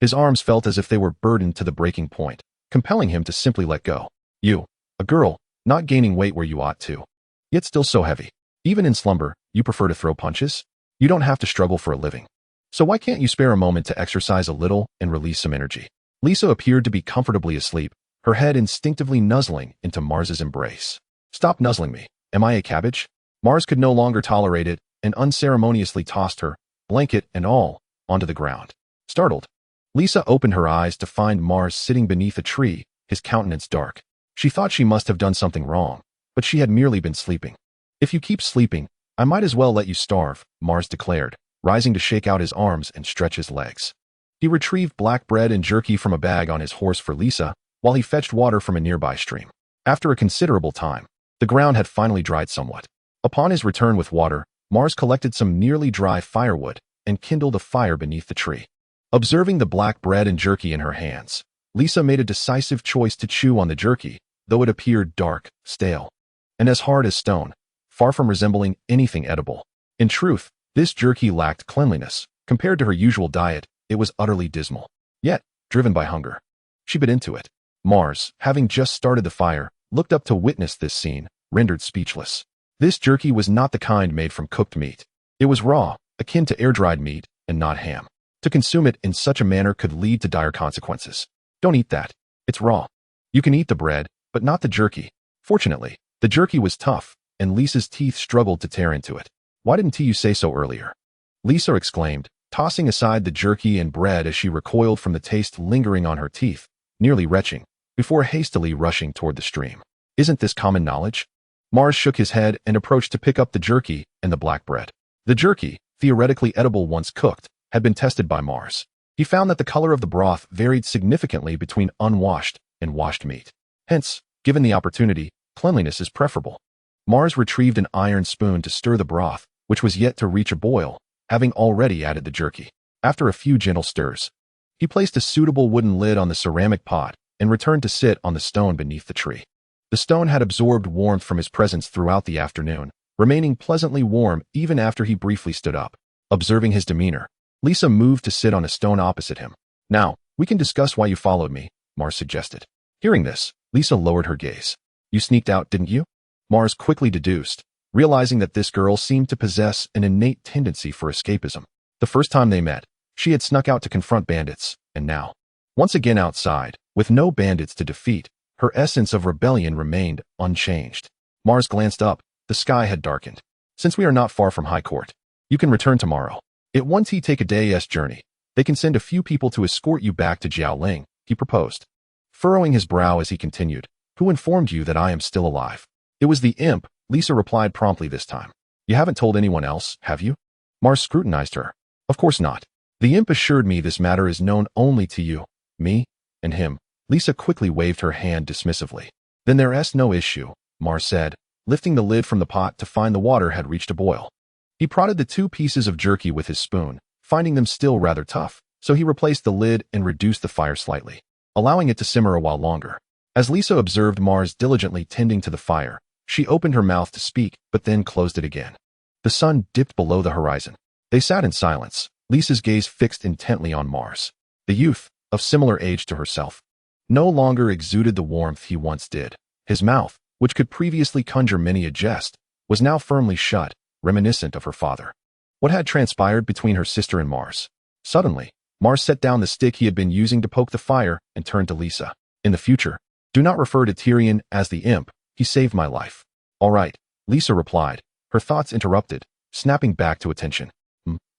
his arms felt as if they were burdened to the breaking point, compelling him to simply let go. "You, a girl, not gaining weight where you ought to, yet still so heavy. Even in slumber, you prefer to throw punches? You don't have to struggle for a living. So why can't you spare a moment to exercise a little and release some energy?" Lisa appeared to be comfortably asleep, her head instinctively nuzzling into Mars's embrace. "Stop nuzzling me. Am I a cabbage?" Mars could no longer tolerate it and unceremoniously tossed her, blanket and all, onto the ground. Startled, Lisa opened her eyes to find Mars sitting beneath a tree, his countenance dark. She thought she must have done something wrong, but she had merely been sleeping. "If you keep sleeping, I might as well let you starve," Mars declared, rising to shake out his arms and stretch his legs. He retrieved black bread and jerky from a bag on his horse for Lisa, while he fetched water from a nearby stream. After a considerable time, the ground had finally dried somewhat. Upon his return with water, Mars collected some nearly dry firewood and kindled a fire beneath the tree. Observing the black bread and jerky in her hands, Lisa made a decisive choice to chew on the jerky, though it appeared dark, stale, and as hard as stone, far from resembling anything edible. In truth, this jerky lacked cleanliness. Compared to her usual diet, it was utterly dismal. Yet, driven by hunger, she bit into it. Mars, having just started the fire, looked up to witness this scene, rendered speechless. This jerky was not the kind made from cooked meat. It was raw, akin to air-dried meat, and not ham. To consume it in such a manner could lead to dire consequences. "Don't eat that. It's raw. You can eat the bread, but not the jerky." Fortunately, the jerky was tough, and Lisa's teeth struggled to tear into it. "Why didn't you say so earlier?" Lisa exclaimed, tossing aside the jerky and bread as she recoiled from the taste lingering on her teeth, nearly retching, before hastily rushing toward the stream. "Isn't this common knowledge?" Mars shook his head and approached to pick up the jerky and the black bread. The jerky, theoretically edible once cooked, had been tested by Mars. He found that the color of the broth varied significantly between unwashed and washed meat. Hence, given the opportunity, cleanliness is preferable. Mars retrieved an iron spoon to stir the broth, which was yet to reach a boil, having already added the jerky. After a few gentle stirs, he placed a suitable wooden lid on the ceramic pot and returned to sit on the stone beneath the tree. The stone had absorbed warmth from his presence throughout the afternoon, remaining pleasantly warm even after he briefly stood up. Observing his demeanor, Lisa moved to sit on a stone opposite him. "Now, we can discuss why you followed me," Mars suggested. Hearing this, Lisa lowered her gaze. "You sneaked out, didn't you?" Mars quickly deduced, realizing that this girl seemed to possess an innate tendency for escapism. The first time they met, she had snuck out to confront bandits, and now, once again outside, with no bandits to defeat, her essence of rebellion remained unchanged. Mars glanced up. The sky had darkened. "Since we are not far from High Court, you can return tomorrow. It won't take a day's journey. They can send a few people to escort you back to Jiaoling," he proposed, furrowing his brow as he continued. "Who informed you that I am still alive?" "It was the imp," Lisa replied promptly this time. "You haven't told anyone else, have you?" Mars scrutinized her. "Of course not. The imp assured me this matter is known only to you, me, and him." Lisa quickly waved her hand dismissively. "Then there's no issue," Mars said, lifting the lid from the pot to find the water had reached a boil. He prodded the 2 pieces of jerky with his spoon, finding them still rather tough, so he replaced the lid and reduced the fire slightly, allowing it to simmer a while longer. As Lisa observed Mars diligently tending to the fire, she opened her mouth to speak, but then closed it again. The sun dipped below the horizon. They sat in silence, Lisa's gaze fixed intently on Mars. The youth, of similar age to herself, no longer exuded the warmth he once did. His mouth, which could previously conjure many a jest, was now firmly shut, reminiscent of her father. What had transpired between her sister and Mars? Suddenly, Mars set down the stick he had been using to poke the fire and turned to Lisa. "In the future, do not refer to Tyrion as the imp. He saved my life." "All right," Lisa replied, her thoughts interrupted, snapping back to attention.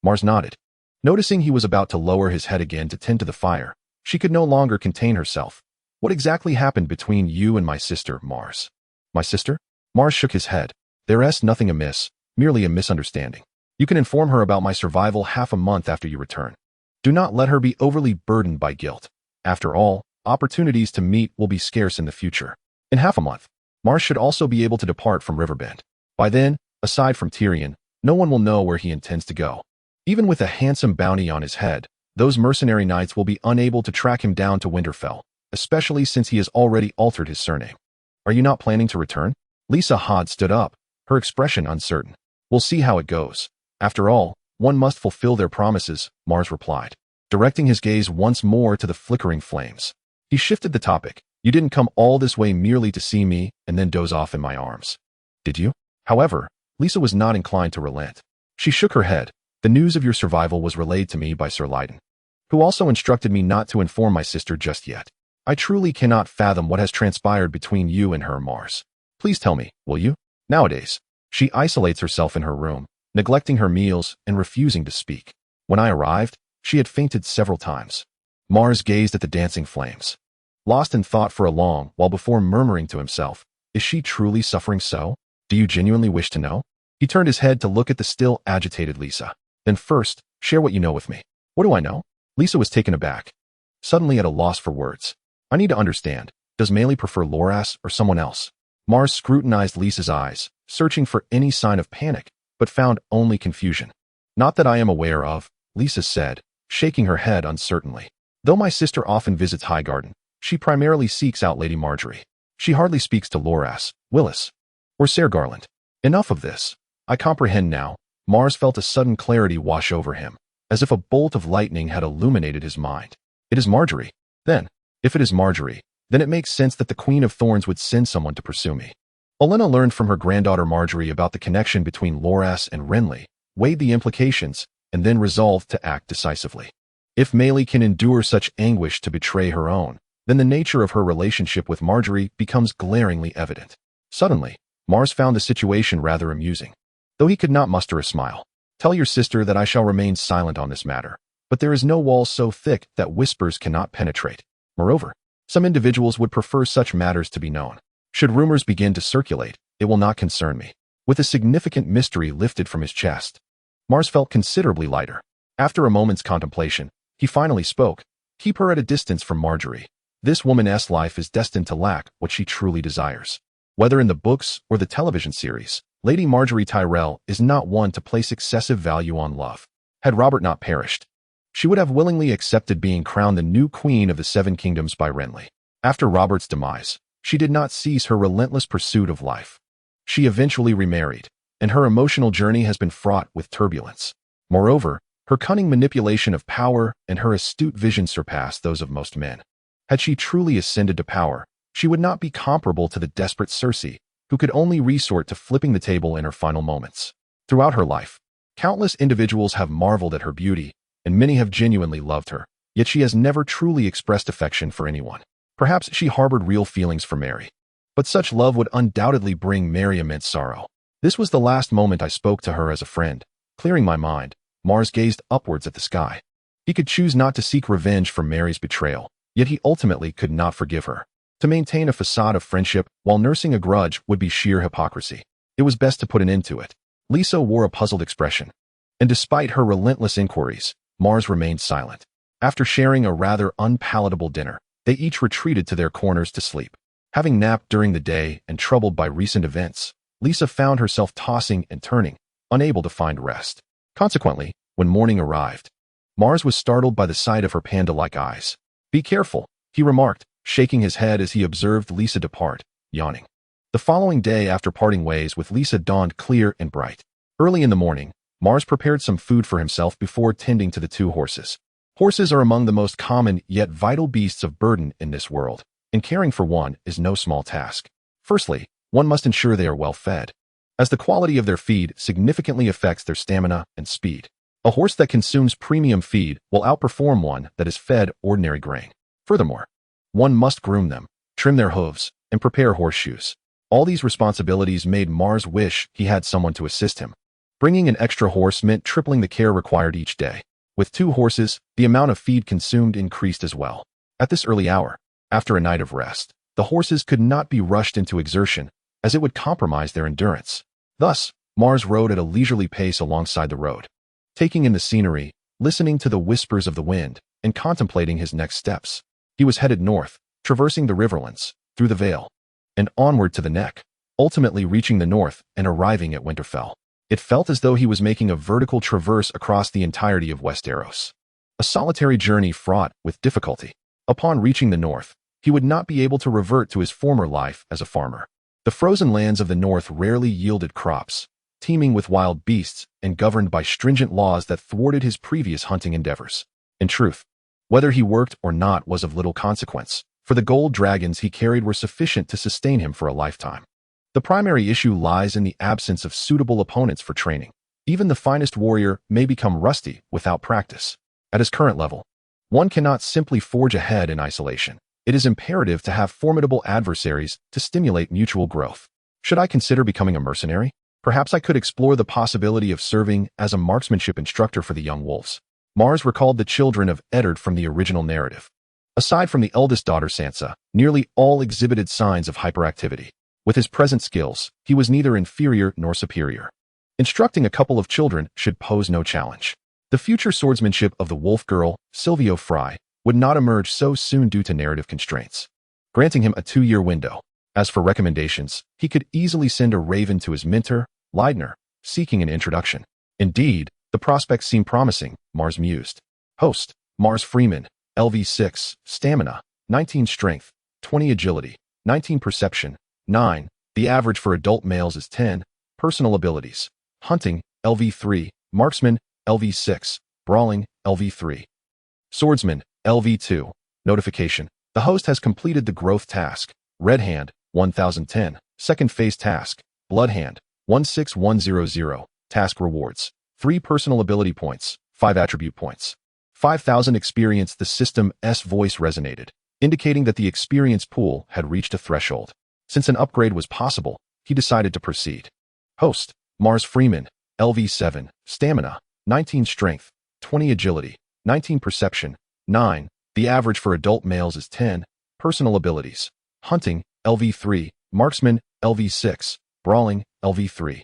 Mars nodded. Noticing he was about to lower his head again to tend to the fire, she could no longer contain herself. "What exactly happened between you and my sister, Mars?" "My sister?" Mars shook his head. "There's nothing amiss, merely a misunderstanding. You can inform her about my survival half a month after you return. Do not let her be overly burdened by guilt. After all, opportunities to meet will be scarce in the future. In half a month, Mars should also be able to depart from Riverbend. By then, aside from Tyrion, no one will know where he intends to go. Even with a handsome bounty on his head, those mercenary knights will be unable to track him down to Winterfell, especially since he has already altered his surname. Are you not planning to return?" Lisa Hodd stood up, her expression uncertain. "We'll see how it goes. After all, one must fulfill their promises," Mars replied, directing his gaze once more to the flickering flames. He shifted the topic. "You didn't come all this way merely to see me and then doze off in my arms, did you?" However, Lisa was not inclined to relent. She shook her head. "The news of your survival was relayed to me by Sir Lydon, who also instructed me not to inform my sister just yet. I truly cannot fathom what has transpired between you and her, Mars. Please tell me, will you?" Nowadays, she isolates herself in her room, neglecting her meals and refusing to speak. When I arrived, she had fainted several times. Mars gazed at the dancing flames, lost in thought for a long while before murmuring to himself, "Is she truly suffering so? Do you genuinely wish to know?" He turned his head to look at the still agitated Lisa. "Then first, share what you know with me." "What do I know?" Lisa was taken aback, suddenly at a loss for words. "I need to understand. Does Melee prefer Loras or someone else?" Mars scrutinized Lisa's eyes, searching for any sign of panic, but found only confusion. "Not that I am aware of," Lisa said, shaking her head uncertainly. "Though my sister often visits Highgarden, she primarily seeks out Lady Marjorie. She hardly speaks to Loras, Willis, or Ser Garland. Enough of this. I comprehend now." Mars felt a sudden clarity wash over him, as if a bolt of lightning had illuminated his mind. "It is Marjorie. Then, if it is Marjorie, then it makes sense that the Queen of Thorns would send someone to pursue me." Olenna learned from her granddaughter Marjorie about the connection between Loras and Renly, weighed the implications, and then resolved to act decisively. If Melee can endure such anguish to betray her own, then the nature of her relationship with Marjorie becomes glaringly evident. Suddenly, Mars found the situation rather amusing, though he could not muster a smile. "Tell your sister that I shall remain silent on this matter, but there is no wall so thick that whispers cannot penetrate. Moreover, some individuals would prefer such matters to be known. Should rumors begin to circulate, It will not concern me. With a significant mystery lifted from his chest, Mars felt considerably lighter. After a moment's contemplation, he finally spoke. Keep her at a distance from Marjorie. This woman's life is destined to lack what she truly desires. Whether in the books or the television series, Lady Marjorie Tyrell is not one to place excessive value on love. Had Robert not perished, she would have willingly accepted being crowned the new Queen of the Seven Kingdoms by Renly. After Robert's demise, she did not cease her relentless pursuit of life. She eventually remarried, and her emotional journey has been fraught with turbulence. Moreover, her cunning manipulation of power and her astute vision surpassed those of most men. Had she truly ascended to power, she would not be comparable to the desperate Cersei, who could only resort to flipping the table in her final moments. Throughout her life, countless individuals have marveled at her beauty, and many have genuinely loved her, yet she has never truly expressed affection for anyone. Perhaps she harbored real feelings for Mary, but such love would undoubtedly bring Mary immense sorrow. This was the last moment I spoke to her as a friend. Clearing my mind, Mars gazed upwards at the sky. He could choose not to seek revenge for Mary's betrayal, yet he ultimately could not forgive her. To maintain a facade of friendship while nursing a grudge would be sheer hypocrisy. It was best to put an end to it. Lisa wore a puzzled expression, and despite her relentless inquiries, Mars remained silent. After sharing a rather unpalatable dinner, they each retreated to their corners to sleep. Having napped during the day and troubled by recent events, Lisa found herself tossing and turning, unable to find rest. Consequently, when morning arrived, Mars was startled by the sight of her panda-like eyes. "Be careful," he remarked, shaking his head as he observed Lisa depart, yawning. The following day after parting ways with Lisa dawned clear and bright. Early in the morning, Mars prepared some food for himself before tending to the two horses. Horses are among the most common yet vital beasts of burden in this world, and caring for one is no small task. Firstly, one must ensure they are well fed, as the quality of their feed significantly affects their stamina and speed. A horse that consumes premium feed will outperform one that is fed ordinary grain. Furthermore, one must groom them, trim their hooves, and prepare horseshoes. All these responsibilities made Mars wish he had someone to assist him. Bringing an extra horse meant tripling the care required each day. With 2 horses, the amount of feed consumed increased as well. At this early hour, after a night of rest, the horses could not be rushed into exertion, as it would compromise their endurance. Thus, Mars rode at a leisurely pace alongside the road, taking in the scenery, listening to the whispers of the wind, and contemplating his next steps. He was headed north, traversing the riverlands, through the Vale, and onward to the Neck, ultimately reaching the north and arriving at Winterfell. It felt as though he was making a vertical traverse across the entirety of Westeros. A solitary journey fraught with difficulty. Upon reaching the north, he would not be able to revert to his former life as a farmer. The frozen lands of the north rarely yielded crops, teeming with wild beasts and governed by stringent laws that thwarted his previous hunting endeavors. In truth, whether he worked or not was of little consequence, for the gold dragons he carried were sufficient to sustain him for a lifetime. The primary issue lies in the absence of suitable opponents for training. Even the finest warrior may become rusty without practice. At his current level, one cannot simply forge ahead in isolation. It is imperative to have formidable adversaries to stimulate mutual growth. Should I consider becoming a mercenary? Perhaps I could explore the possibility of serving as a marksmanship instructor for the young wolves. Mars recalled the children of Eddard from the original narrative. Aside from the eldest daughter Sansa, nearly all exhibited signs of hyperactivity. With his present skills, he was neither inferior nor superior. Instructing a couple of children should pose no challenge. The future swordsmanship of the wolf girl, Silvio Fry, would not emerge so soon due to narrative constraints, granting him a 2-year window. As for recommendations, he could easily send a raven to his mentor, Lydner, seeking an introduction. Indeed, the prospects seem promising, Mars mused. Host, Mars Freeman, LV6, Stamina, 19 Strength, 20 Agility, 19 Perception, 9. The average for adult males is 10. Personal abilities. Hunting, LV3. Marksman, LV6. Brawling, LV3. Swordsman, LV2. Notification. The host has completed the growth task. Red Hand, 1010. Second phase task. Blood Hand, 16100. Task rewards. 3 personal ability points, 5 attribute points. 5,000 experience. The system's voice resonated, indicating that the experience pool had reached a threshold. Since an upgrade was possible, he decided to proceed. Host, Mars Freeman, LV7, Stamina, 19 Strength, 20 Agility, 19 Perception, 9. The average for adult males is 10. Personal abilities. Hunting, LV3. Marksman, LV6. Brawling, LV3.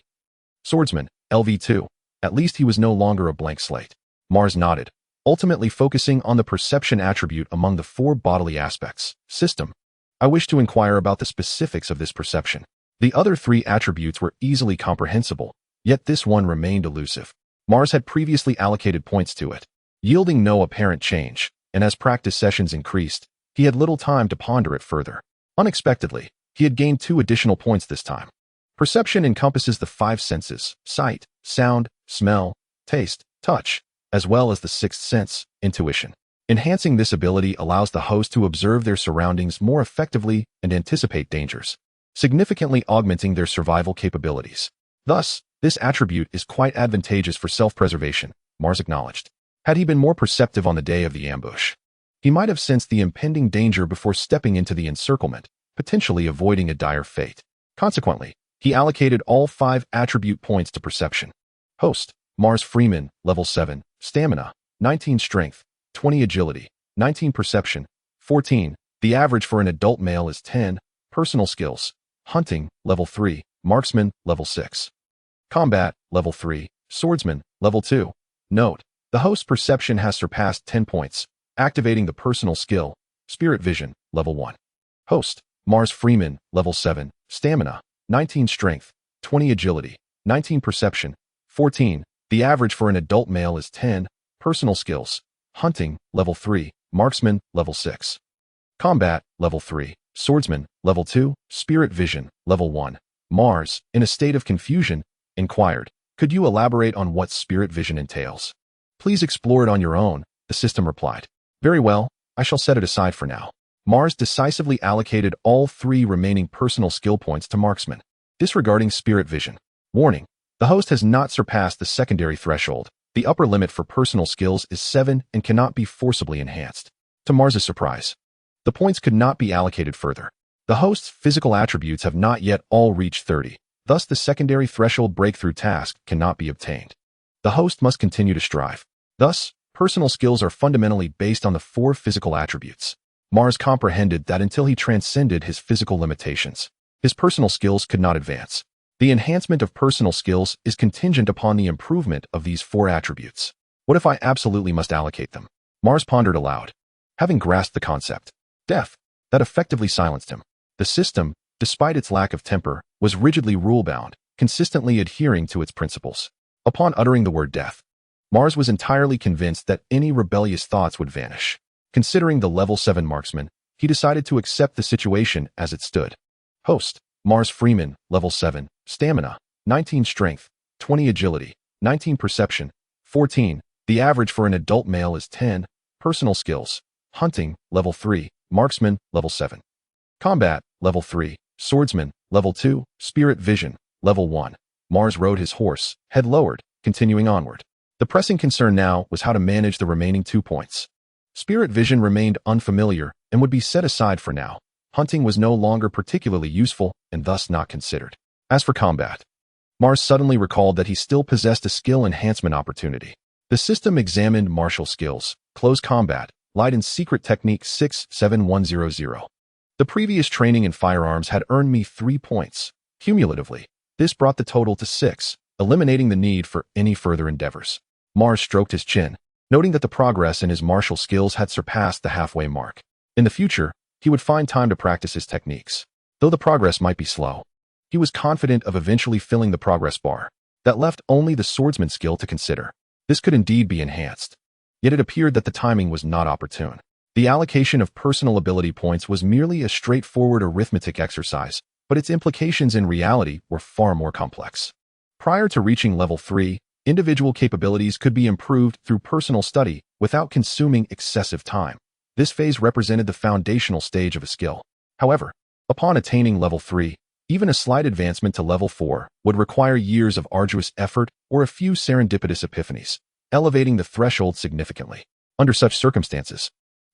Swordsman, LV2. At least he was no longer a blank slate. Mars nodded, ultimately focusing on the perception attribute among the 4 bodily aspects. System. I wish to inquire about the specifics of this perception. The other 3 attributes were easily comprehensible, yet this one remained elusive. Mars had previously allocated points to it, yielding no apparent change, and as practice sessions increased, he had little time to ponder it further. Unexpectedly, he had gained 2 additional points this time. Perception encompasses the 5 senses: sight, sound, smell, taste, touch, as well as the 6th sense, intuition. Enhancing this ability allows the host to observe their surroundings more effectively and anticipate dangers, significantly augmenting their survival capabilities. Thus, this attribute is quite advantageous for self-preservation, Mars acknowledged. Had he been more perceptive on the day of the ambush, he might have sensed the impending danger before stepping into the encirclement, potentially avoiding a dire fate. Consequently, he allocated all 5 attribute points to perception. Host, Mars Freeman, level 7, stamina, 19 strength, 20 agility, 19 perception, 14. The average for an adult male is 10. Personal skills, hunting, level 3, marksman, level 6. Combat, level 3, swordsman, level 2. Note, the host's perception has surpassed 10 points, activating the personal skill, spirit vision, level 1. Host, Mars Freeman, level 7, stamina, 19 strength, 20 agility, 19 perception, 14. The average for an adult male is 10. Personal skills, hunting, level 3, marksman, level 6. Combat, level 3, swordsman, level 2, spirit vision, level 1. Mars, in a state of confusion, inquired, "Could you elaborate on what spirit vision entails?" "Please explore it on your own," the system replied. "Very well, I shall set it aside for now." Mars decisively allocated all 3 remaining personal skill points to marksman, disregarding spirit vision. Warning, the host has not surpassed the secondary threshold. The upper limit for personal skills is 7 and cannot be forcibly enhanced. To Mars's surprise, the points could not be allocated further. The host's physical attributes have not yet all reached 30, thus the secondary threshold breakthrough task cannot be obtained. The host must continue to strive. Thus, personal skills are fundamentally based on the 4 physical attributes. Mars comprehended that until he transcended his physical limitations, his personal skills could not advance. The enhancement of personal skills is contingent upon the improvement of these 4 attributes. What if I absolutely must allocate them? Mars pondered aloud. Having grasped the concept, death, that effectively silenced him. The system, despite its lack of temper, was rigidly rule-bound, consistently adhering to its principles. Upon uttering the word death, Mars was entirely convinced that any rebellious thoughts would vanish. Considering the level 7 marksman, he decided to accept the situation as it stood. Host, Mars Freeman, level 7, stamina, 19 strength, 20 agility, 19 perception, 14. The average for an adult male is 10. Personal skills, hunting, level 3, marksman, level 7. Combat, level 3, swordsman, level 2, spirit vision, level 1. Mars rode his horse, head lowered, continuing onward. The pressing concern now was how to manage the remaining 2 points. Spirit vision remained unfamiliar and would be set aside for now. Hunting was no longer particularly useful and thus not considered. As for combat, Mars suddenly recalled that he still possessed a skill enhancement opportunity. The system examined martial skills, close combat, light and secret technique 67100. The previous training in firearms had earned me 3 points. Cumulatively, this brought the total to 6, eliminating the need for any further endeavors. Mars stroked his chin, noting that the progress in his martial skills had surpassed the halfway mark. In the future, he would find time to practice his techniques. Though the progress might be slow, he was confident of eventually filling the progress bar. That left only the swordsman skill to consider. This could indeed be enhanced. Yet it appeared that the timing was not opportune. The allocation of personal ability points was merely a straightforward arithmetic exercise, but its implications in reality were far more complex. Prior to reaching level 3, individual capabilities could be improved through personal study without consuming excessive time. This phase represented the foundational stage of a skill. However, upon attaining level 3, even a slight advancement to level 4 would require years of arduous effort or a few serendipitous epiphanies, elevating the threshold significantly. Under such circumstances,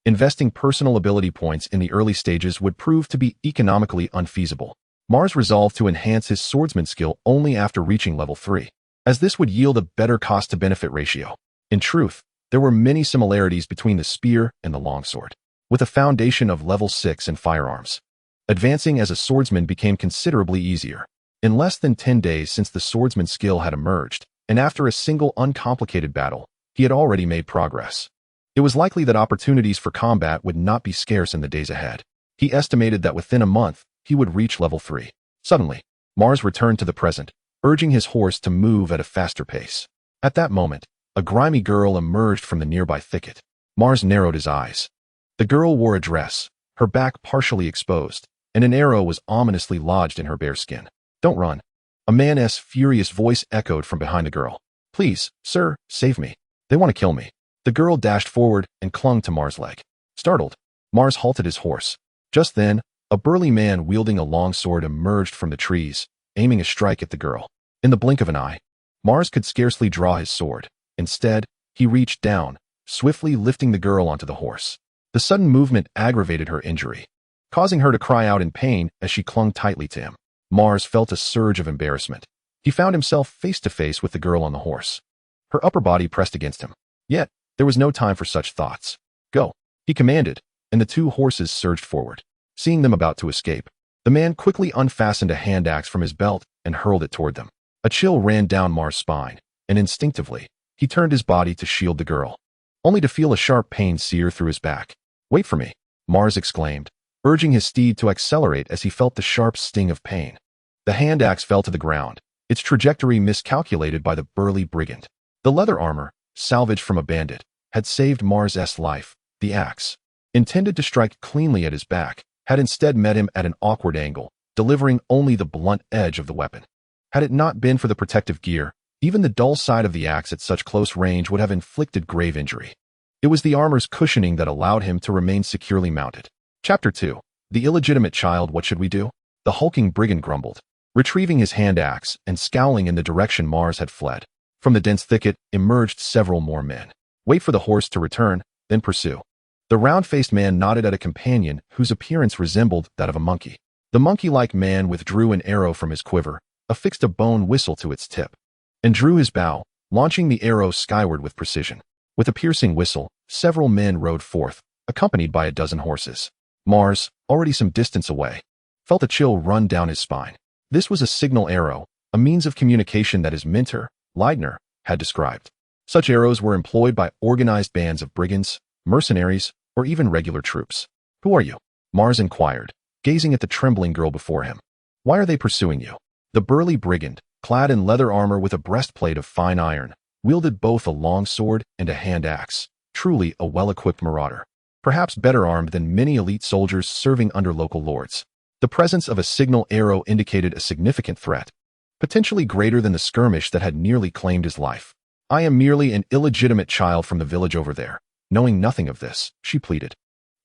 investing personal ability points in the early stages would prove to be economically unfeasible. Mars resolved to enhance his swordsman skill only after reaching level 3, as this would yield a better cost-to-benefit ratio. In truth, there were many similarities between the spear and the longsword. With a foundation of level 6 in firearms, advancing as a swordsman became considerably easier. In less than 10 days since the swordsman's skill had emerged, and after a single uncomplicated battle, he had already made progress. It was likely that opportunities for combat would not be scarce in the days ahead. He estimated that within a month, he would reach level 3. Suddenly, Mars returned to the present, urging his horse to move at a faster pace. At that moment, a grimy girl emerged from the nearby thicket. Mars narrowed his eyes. The girl wore a dress, her back partially exposed, and an arrow was ominously lodged in her bare skin. "Don't run." A man's furious voice echoed from behind the girl. "Please, sir, save me. They want to kill me." The girl dashed forward and clung to Mars' leg. Startled, Mars halted his horse. Just then, a burly man wielding a long sword emerged from the trees, aiming a strike at the girl. In the blink of an eye, Mars could scarcely draw his sword. Instead, he reached down, swiftly lifting the girl onto the horse. The sudden movement aggravated her injury, causing her to cry out in pain as she clung tightly to him. Mars felt a surge of embarrassment. He found himself face to face with the girl on the horse. Her upper body pressed against him. Yet, there was no time for such thoughts. "Go," he commanded, and the two horses surged forward. Seeing them about to escape, the man quickly unfastened a hand axe from his belt and hurled it toward them. A chill ran down Mars' spine, and instinctively, he turned his body to shield the girl, only to feel a sharp pain sear through his back. "Wait for me," Mars exclaimed, urging his steed to accelerate as he felt the sharp sting of pain. The hand axe fell to the ground, its trajectory miscalculated by the burly brigand. The leather armor, salvaged from a bandit, had saved Mars' life. The axe, intended to strike cleanly at his back, had instead met him at an awkward angle, delivering only the blunt edge of the weapon. Had it not been for the protective gear, even the dull side of the axe at such close range would have inflicted grave injury. It was the armor's cushioning that allowed him to remain securely mounted. Chapter 2. The illegitimate child. What should we do? The hulking brigand grumbled, retrieving his hand axe and scowling in the direction Mars had fled. From the dense thicket emerged several more men. Wait for the horse to return, then pursue. The round-faced man nodded at a companion whose appearance resembled that of a monkey. The monkey-like man withdrew an arrow from his quiver, affixed a bone whistle to its tip, and drew his bow, launching the arrow skyward with precision. With a piercing whistle, several men rode forth, accompanied by a dozen horses. Mars, already some distance away, felt a chill run down his spine. This was a signal arrow, a means of communication that his mentor, Leidner, had described. Such arrows were employed by organized bands of brigands, mercenaries, or even regular troops. "Who are you?" Mars inquired, gazing at the trembling girl before him. "Why are they pursuing you?" The burly brigand, clad in leather armor with a breastplate of fine iron, wielded both a long sword and a hand axe, truly a well-equipped marauder, perhaps better armed than many elite soldiers serving under local lords. The presence of a signal arrow indicated a significant threat, potentially greater than the skirmish that had nearly claimed his life. "I am merely an illegitimate child from the village over there, knowing nothing of this," she pleaded,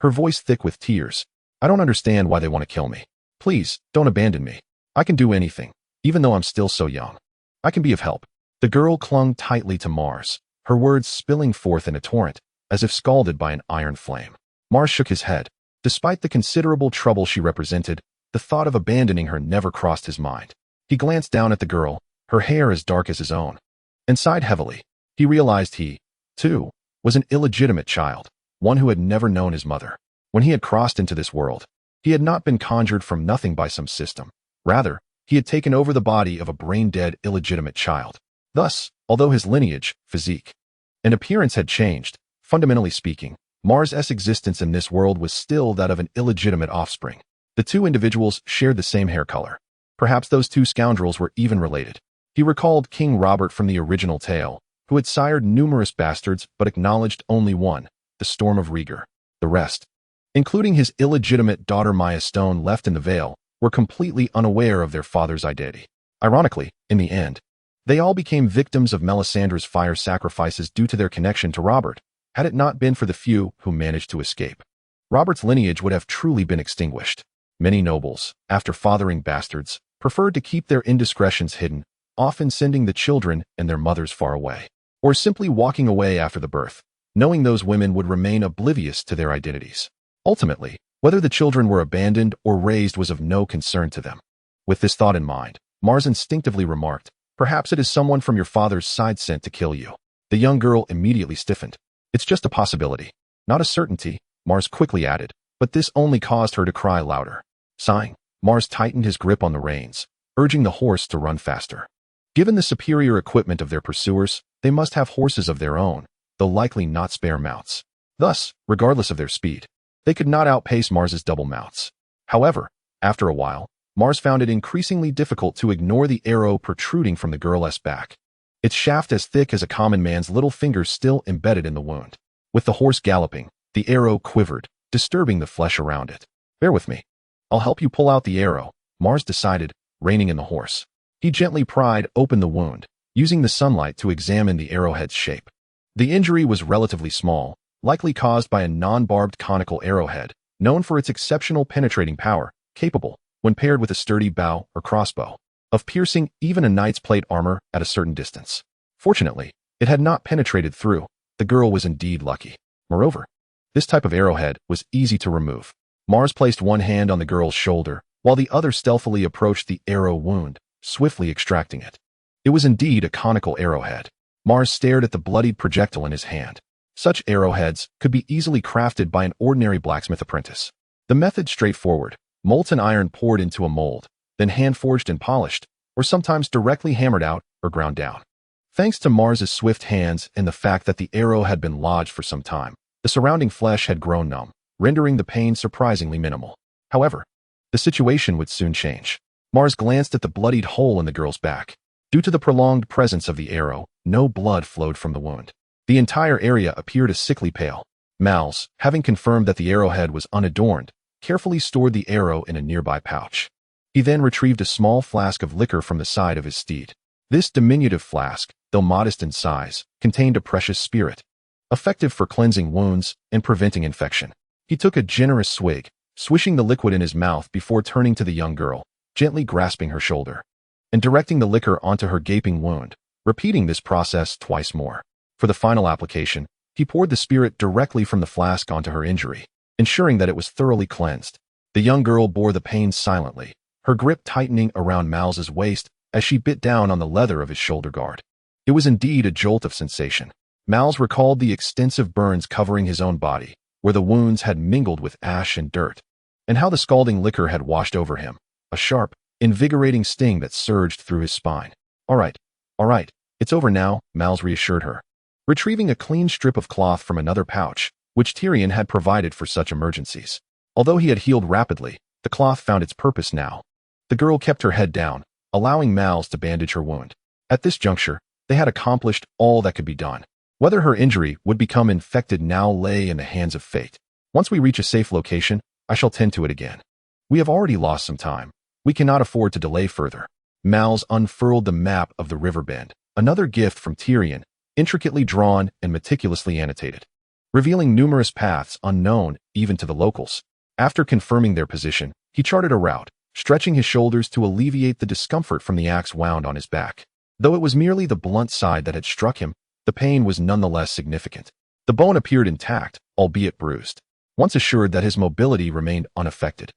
her voice thick with tears. "I don't understand why they want to kill me. Please, don't abandon me. I can do anything, even though I'm still so young. I can be of help." The girl clung tightly to Mars, her words spilling forth in a torrent, as if scalded by an iron flame. Mars shook his head. Despite the considerable trouble she represented, the thought of abandoning her never crossed his mind. He glanced down at the girl, her hair as dark as his own, and sighed heavily. He realized he, too, was an illegitimate child, one who had never known his mother. When he had crossed into this world, he had not been conjured from nothing by some system. Rather, he had taken over the body of a brain-dead illegitimate child. Thus, although his lineage, physique, and appearance had changed, fundamentally speaking, Mars' existence in this world was still that of an illegitimate offspring. The two individuals shared the same hair color. Perhaps those two scoundrels were even related. He recalled King Robert from the original tale, who had sired numerous bastards but acknowledged only one, the Storm of Rhaegar. The rest, including his illegitimate daughter Maya Stone left in the Vale, were completely unaware of their father's identity. Ironically, in the end, they all became victims of Melisandre's fire sacrifices due to their connection to Robert, had it not been for the few who managed to escape. Robert's lineage would have truly been extinguished. Many nobles, after fathering bastards, preferred to keep their indiscretions hidden, often sending the children and their mothers far away, or simply walking away after the birth, knowing those women would remain oblivious to their identities. Ultimately, whether the children were abandoned or raised was of no concern to them. With this thought in mind, Mars instinctively remarked, "Perhaps it is someone from your father's side sent to kill you." The young girl immediately stiffened. "It's just a possibility, not a certainty," Mars quickly added, but this only caused her to cry louder. Sighing, Mars tightened his grip on the reins, urging the horse to run faster. Given the superior equipment of their pursuers, they must have horses of their own, though likely not spare mounts. Thus, regardless of their speed, they could not outpace Mars's double mounts. However, after a while, Mars found it increasingly difficult to ignore the arrow protruding from the girl's back. Its shaft as thick as a common man's little fingers still embedded in the wound. With the horse galloping, the arrow quivered, disturbing the flesh around it. "Bear with me. I'll help you pull out the arrow," Mars decided, reining in the horse. He gently pried open the wound, using the sunlight to examine the arrowhead's shape. The injury was relatively small, likely caused by a non-barbed conical arrowhead, known for its exceptional penetrating power, capable, when paired with a sturdy bow or crossbow, of piercing even a knight's plate armor at a certain distance. Fortunately, it had not penetrated through. The girl was indeed lucky. Moreover, this type of arrowhead was easy to remove. Mars placed one hand on the girl's shoulder, while the other stealthily approached the arrow wound, swiftly extracting it. It was indeed a conical arrowhead. Mars stared at the bloodied projectile in his hand. Such arrowheads could be easily crafted by an ordinary blacksmith apprentice. The method straightforward: molten iron poured into a mold, then hand-forged and polished, or sometimes directly hammered out or ground down. Thanks to Mars's swift hands and the fact that the arrow had been lodged for some time, the surrounding flesh had grown numb, rendering the pain surprisingly minimal. However, the situation would soon change. Mars glanced at the bloodied hole in the girl's back. Due to the prolonged presence of the arrow, no blood flowed from the wound. The entire area appeared a sickly pale. Mals, having confirmed that the arrowhead was unadorned, carefully stored the arrow in a nearby pouch. He then retrieved a small flask of liquor from the side of his steed. This diminutive flask, though modest in size, contained a precious spirit, effective for cleansing wounds and preventing infection. He took a generous swig, swishing the liquid in his mouth before turning to the young girl, gently grasping her shoulder, and directing the liquor onto her gaping wound, repeating this process twice more. For the final application, he poured the spirit directly from the flask onto her injury, ensuring that it was thoroughly cleansed. The young girl bore the pain silently, her grip tightening around Mal's waist as she bit down on the leather of his shoulder guard. It was indeed a jolt of sensation. Mal's recalled the extensive burns covering his own body, where the wounds had mingled with ash and dirt, and how the scalding liquor had washed over him, a sharp, invigorating sting that surged through his spine. All right, it's over now," Mal's reassured her. Retrieving a clean strip of cloth from another pouch, which Tyrion had provided for such emergencies. Although he had healed rapidly, the cloth found its purpose now. The girl kept her head down, allowing Mal's to bandage her wound. At this juncture, they had accomplished all that could be done. Whether her injury would become infected now lay in the hands of fate. "Once we reach a safe location, I shall tend to it again. We have already lost some time. We cannot afford to delay further." Mal's unfurled the map of the river bend, another gift from Tyrion, intricately drawn and meticulously annotated, revealing numerous paths unknown even to the locals. After confirming their position, he charted a route, stretching his shoulders to alleviate the discomfort from the axe wound on his back. Though it was merely the blunt side that had struck him, the pain was nonetheless significant. The bone appeared intact, albeit bruised. Once assured that his mobility remained unaffected,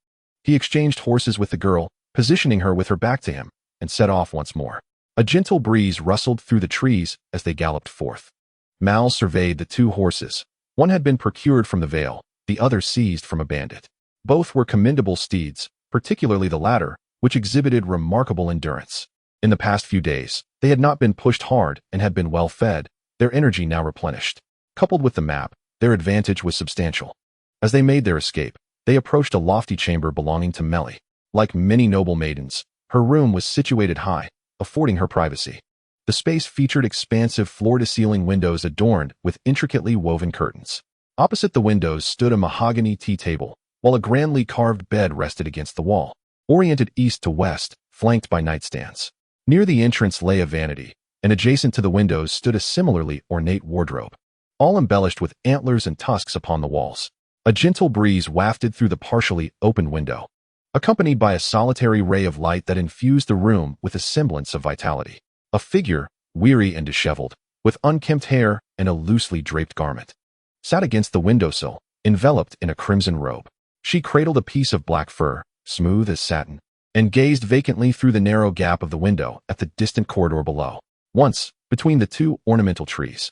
he exchanged horses with the girl, positioning her with her back to him, and set off once more. A gentle breeze rustled through the trees as they galloped forth. Mal surveyed the two horses. One had been procured from the Vale, the other seized from a bandit. Both were commendable steeds, particularly the latter, which exhibited remarkable endurance. In the past few days, they had not been pushed hard and had been well fed, their energy now replenished. Coupled with the map, their advantage was substantial. As they made their escape, they approached a lofty chamber belonging to Melly. Like many noble maidens, her room was situated high, affording her privacy. The space featured expansive floor-to-ceiling windows adorned with intricately woven curtains. Opposite the windows stood a mahogany tea table, while a grandly carved bed rested against the wall, oriented east to west, flanked by nightstands. Near the entrance lay a vanity, and adjacent to the windows stood a similarly ornate wardrobe, all embellished with antlers and tusks upon the walls. A gentle breeze wafted through the partially opened window, accompanied by a solitary ray of light that infused the room with a semblance of vitality. A figure, weary and disheveled, with unkempt hair and a loosely draped garment, sat against the windowsill, enveloped in a crimson robe. She cradled a piece of black fur, smooth as satin, and gazed vacantly through the narrow gap of the window at the distant corridor below. Once, between the two ornamental trees,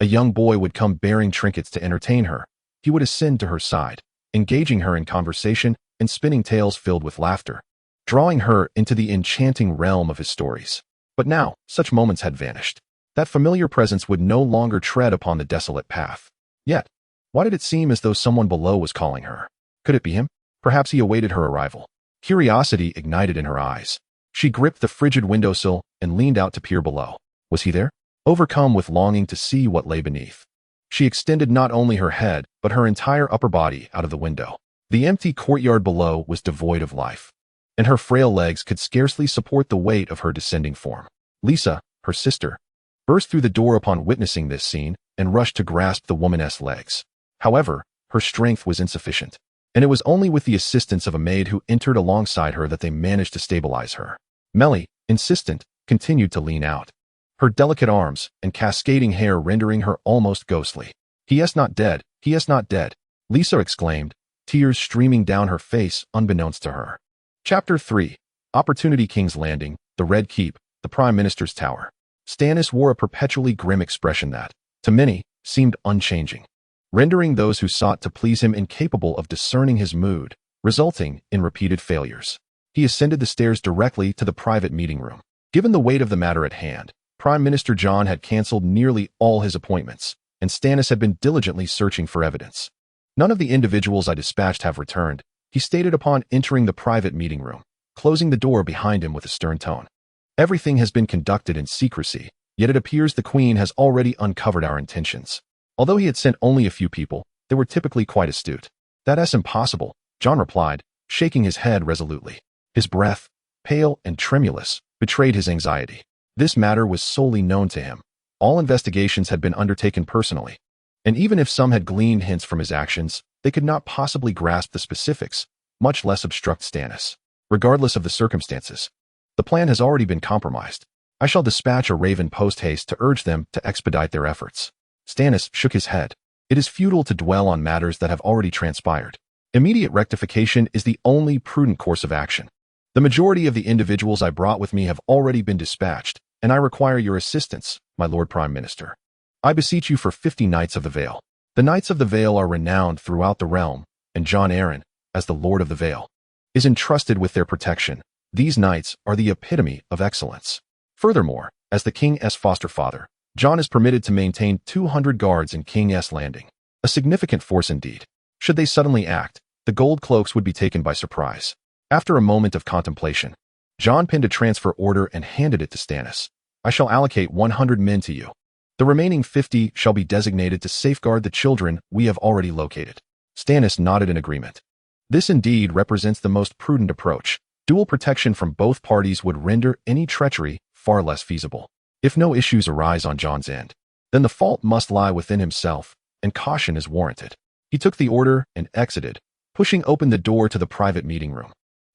a young boy would come bearing trinkets to entertain her. He would ascend to her side, engaging her in conversation and spinning tales filled with laughter. drawing her into the enchanting realm of his stories. But now, such moments had vanished. That familiar presence would no longer tread upon the desolate path. Yet, why did it seem as though someone below was calling her? Could it be him? Perhaps he awaited her arrival. Curiosity ignited in her eyes. She gripped the frigid windowsill and leaned out to peer below. Was he there? Overcome with longing to see what lay beneath, she extended not only her head, but her entire upper body out of the window. The empty courtyard below was devoid of life, and her frail legs could scarcely support the weight of her descending form. Lisa, her sister, burst through the door upon witnessing this scene and rushed to grasp the woman's legs. However, her strength was insufficient, and it was only with the assistance of a maid who entered alongside her that they managed to stabilize her. Melly, insistent, continued to lean out, her delicate arms and cascading hair rendering her almost ghostly. "He is not dead, he is not dead," Lisa exclaimed, tears streaming down her face unbeknownst to her. Chapter 3. Opportunity King's Landing, the Red Keep, the Prime Minister's Tower. Stannis wore a perpetually grim expression that, to many, seemed unchanging, rendering those who sought to please him incapable of discerning his mood, resulting in repeated failures. He ascended the stairs directly to the private meeting room. Given the weight of the matter at hand, Prime Minister Jon had cancelled nearly all his appointments, and Stannis had been diligently searching for evidence. "None of the individuals I dispatched have returned," he stated upon entering the private meeting room, closing the door behind him with a stern tone. "Everything has been conducted in secrecy, yet it appears the Queen has already uncovered our intentions." Although he had sent only a few people, they were typically quite astute. "That's impossible," Jon replied, shaking his head resolutely. His breath, pale and tremulous, betrayed his anxiety. This matter was solely known to him. All investigations had been undertaken personally, and even if some had gleaned hints from his actions, they could not possibly grasp the specifics, much less obstruct Stannis. Regardless of the circumstances, the plan has already been compromised. I shall dispatch a raven post-haste to urge them to expedite their efforts. Stannis shook his head. It is futile to dwell on matters that have already transpired. Immediate rectification is the only prudent course of action. The majority of the individuals I brought with me have already been dispatched, and I require your assistance, my Lord Prime Minister. I beseech you for 50 Knights of the Vale. The Knights of the Vale are renowned throughout the realm, and Jon Arryn, as the Lord of the Vale, is entrusted with their protection. These knights are the epitome of excellence. Furthermore, as the King's foster father, Jon is permitted to maintain 200 guards in King's Landing. A significant force indeed. Should they suddenly act, the gold cloaks would be taken by surprise. After a moment of contemplation, Jon pinned a transfer order and handed it to Stannis. "I shall allocate 100 men to you. The remaining 50 shall be designated to safeguard the children we have already located." Stannis nodded in agreement. This indeed represents the most prudent approach. Dual protection from both parties would render any treachery far less feasible. If no issues arise on Jon's end, then the fault must lie within himself, and caution is warranted. He took the order and exited, pushing open the door to the private meeting room,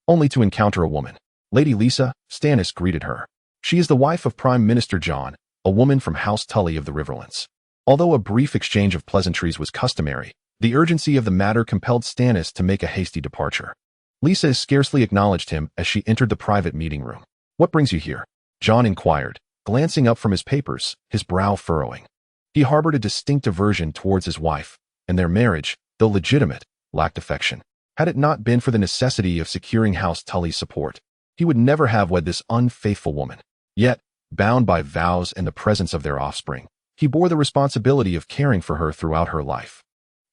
only to encounter a woman. Lady Lisa, Stannis greeted her. She is the wife of Prime Minister Jon, a woman from House Tully of the Riverlands. Although a brief exchange of pleasantries was customary, the urgency of the matter compelled Stannis to make a hasty departure. Lisa scarcely acknowledged him as she entered the private meeting room. "What brings you here?" Jon inquired, glancing up from his papers, his brow furrowing. He harbored a distinct aversion towards his wife, and their marriage, though legitimate, lacked affection. Had it not been for the necessity of securing House Tully's support, he would never have wed this unfaithful woman. Yet, bound by vows and the presence of their offspring, he bore the responsibility of caring for her throughout her life.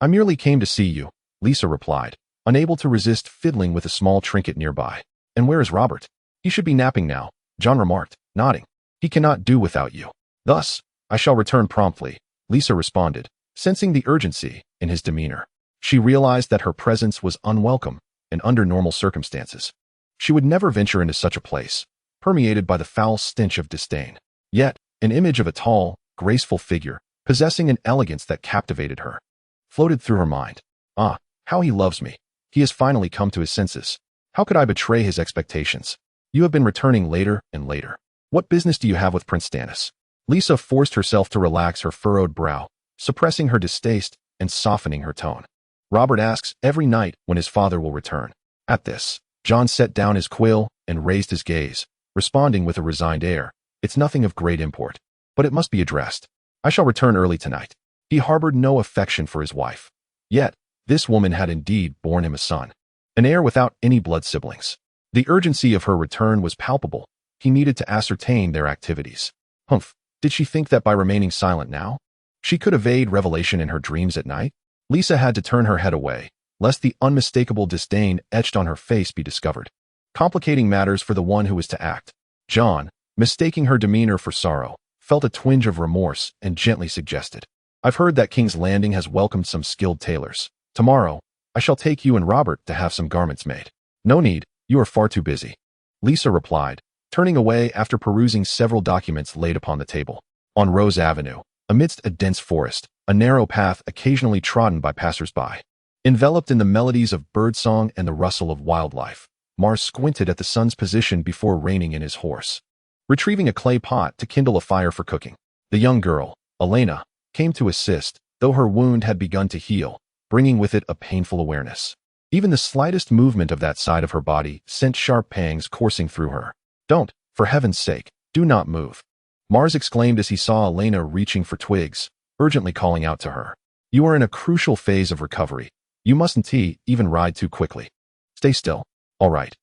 "I merely came to see you," Lisa replied, unable to resist fiddling with a small trinket nearby. "And where is Robert?" "He should be napping now," Jon remarked, nodding. "He cannot do without you." "Thus, I shall return promptly," Lisa responded, sensing the urgency in his demeanor. She realized that her presence was unwelcome, and under normal circumstances, she would never venture into such a place, permeated by the foul stench of disdain. Yet, an image of a tall, graceful figure, possessing an elegance that captivated her, floated through her mind. "Ah, how he loves me. He has finally come to his senses. How could I betray his expectations? You have been returning later and later. What business do you have with Prince Stannis?" Lisa forced herself to relax her furrowed brow, suppressing her distaste and softening her tone. "Robert asks every night when his father will return." At this, Jon set down his quill and raised his gaze, responding with a resigned air. "It's nothing of great import, but it must be addressed. I shall return early tonight." He harbored no affection for his wife. Yet, this woman had indeed borne him a son, an heir without any blood siblings. The urgency of her return was palpable. He needed to ascertain their activities. Humph, did she think that by remaining silent now, she could evade revelation in her dreams at night? Lisa had to turn her head away, lest the unmistakable disdain etched on her face be discovered, complicating matters for the one who was to act. John, mistaking her demeanor for sorrow, felt a twinge of remorse and gently suggested, "I've heard that King's Landing has welcomed some skilled tailors. Tomorrow, I shall take you and Robert to have some garments made." "No need, you are far too busy," Lisa replied, turning away after perusing several documents laid upon the table. On Rose Avenue, amidst a dense forest, a narrow path occasionally trodden by passers-by, enveloped in the melodies of birdsong and the rustle of wildlife, Mars squinted at the sun's position before reining in his horse, retrieving a clay pot to kindle a fire for cooking. The young girl, Elena, came to assist, though her wound had begun to heal, bringing with it a painful awareness. Even the slightest movement of that side of her body sent sharp pangs coursing through her. "Don't, for heaven's sake, do not move," Mars exclaimed as he saw Elena reaching for twigs, urgently calling out to her. "You are in a crucial phase of recovery. You mustn't even ride too quickly. Stay still." All right.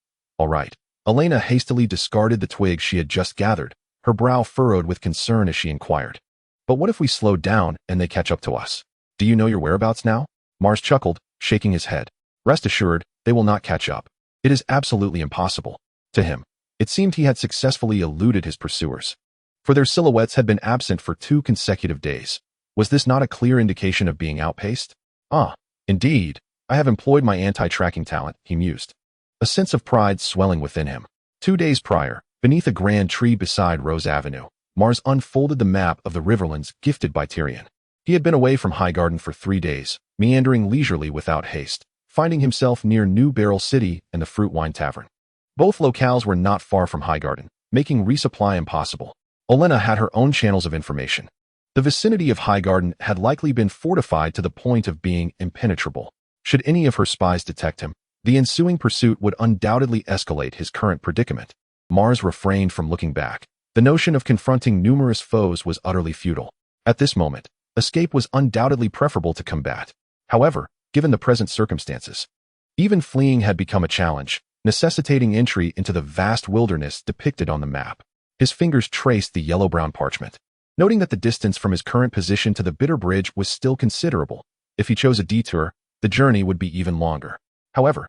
Elena hastily discarded the twigs she had just gathered, her brow furrowed with concern as she inquired, "But what if we slow down and they catch up to us? Do you know your whereabouts now?" Mars chuckled, shaking his head. "Rest assured, they will not catch up. It is absolutely impossible." To him, it seemed he had successfully eluded his pursuers, for their silhouettes had been absent for 2 consecutive days. Was this not a clear indication of being outpaced? "Ah, indeed, I have employed my anti-tracking talent," he mused, a sense of pride swelling within him. 2 days prior, beneath a grand tree beside Rose Avenue, Mars unfolded the map of the Riverlands gifted by Tyrion. He had been away from Highgarden for 3 days, meandering leisurely without haste, finding himself near New Barrel City and the Fruit Wine Tavern. Both locales were not far from Highgarden, making resupply impossible. Olenna had her own channels of information. The vicinity of Highgarden had likely been fortified to the point of being impenetrable. Should any of her spies detect him, the ensuing pursuit would undoubtedly escalate his current predicament. Mars refrained from looking back. The notion of confronting numerous foes was utterly futile. At this moment, escape was undoubtedly preferable to combat. However, given the present circumstances, even fleeing had become a challenge, necessitating entry into the vast wilderness depicted on the map. His fingers traced the yellow-brown parchment, noting that the distance from his current position to the Bitter Bridge was still considerable. If he chose a detour, the journey would be even longer. However,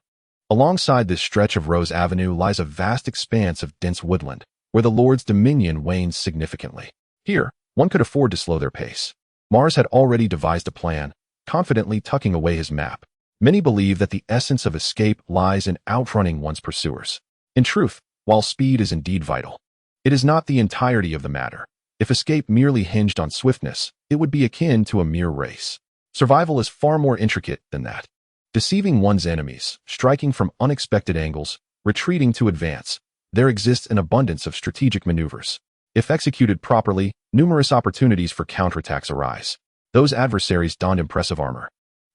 alongside this stretch of Rose Avenue lies a vast expanse of dense woodland, where the Lord's dominion wanes significantly. Here, one could afford to slow their pace. Mars had already devised a plan, confidently tucking away his map. Many believe that the essence of escape lies in outrunning one's pursuers. In truth, while speed is indeed vital, it is not the entirety of the matter. If escape merely hinged on swiftness, it would be akin to a mere race. Survival is far more intricate than that. Deceiving one's enemies, striking from unexpected angles, retreating to advance, there exists an abundance of strategic maneuvers. If executed properly, numerous opportunities for counterattacks arise. Those adversaries donned impressive armor.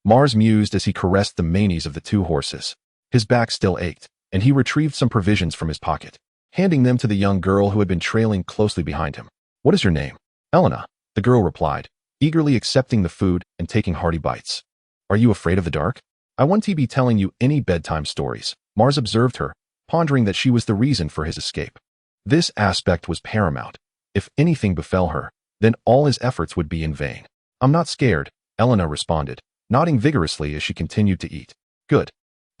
Mars mused as he caressed the manes of the 2 horses. His back still ached, and he retrieved some provisions from his pocket, handing them to the young girl who had been trailing closely behind him. "What is your name?" "Elena," the girl replied, eagerly accepting the food and taking hearty bites. "Are you afraid of the dark?" "I won't be telling you any bedtime stories," Mars observed her, pondering that she was the reason for his escape. This aspect was paramount. If anything befell her, then all his efforts would be in vain. "I'm not scared," Elena responded, nodding vigorously as she continued to eat. "Good.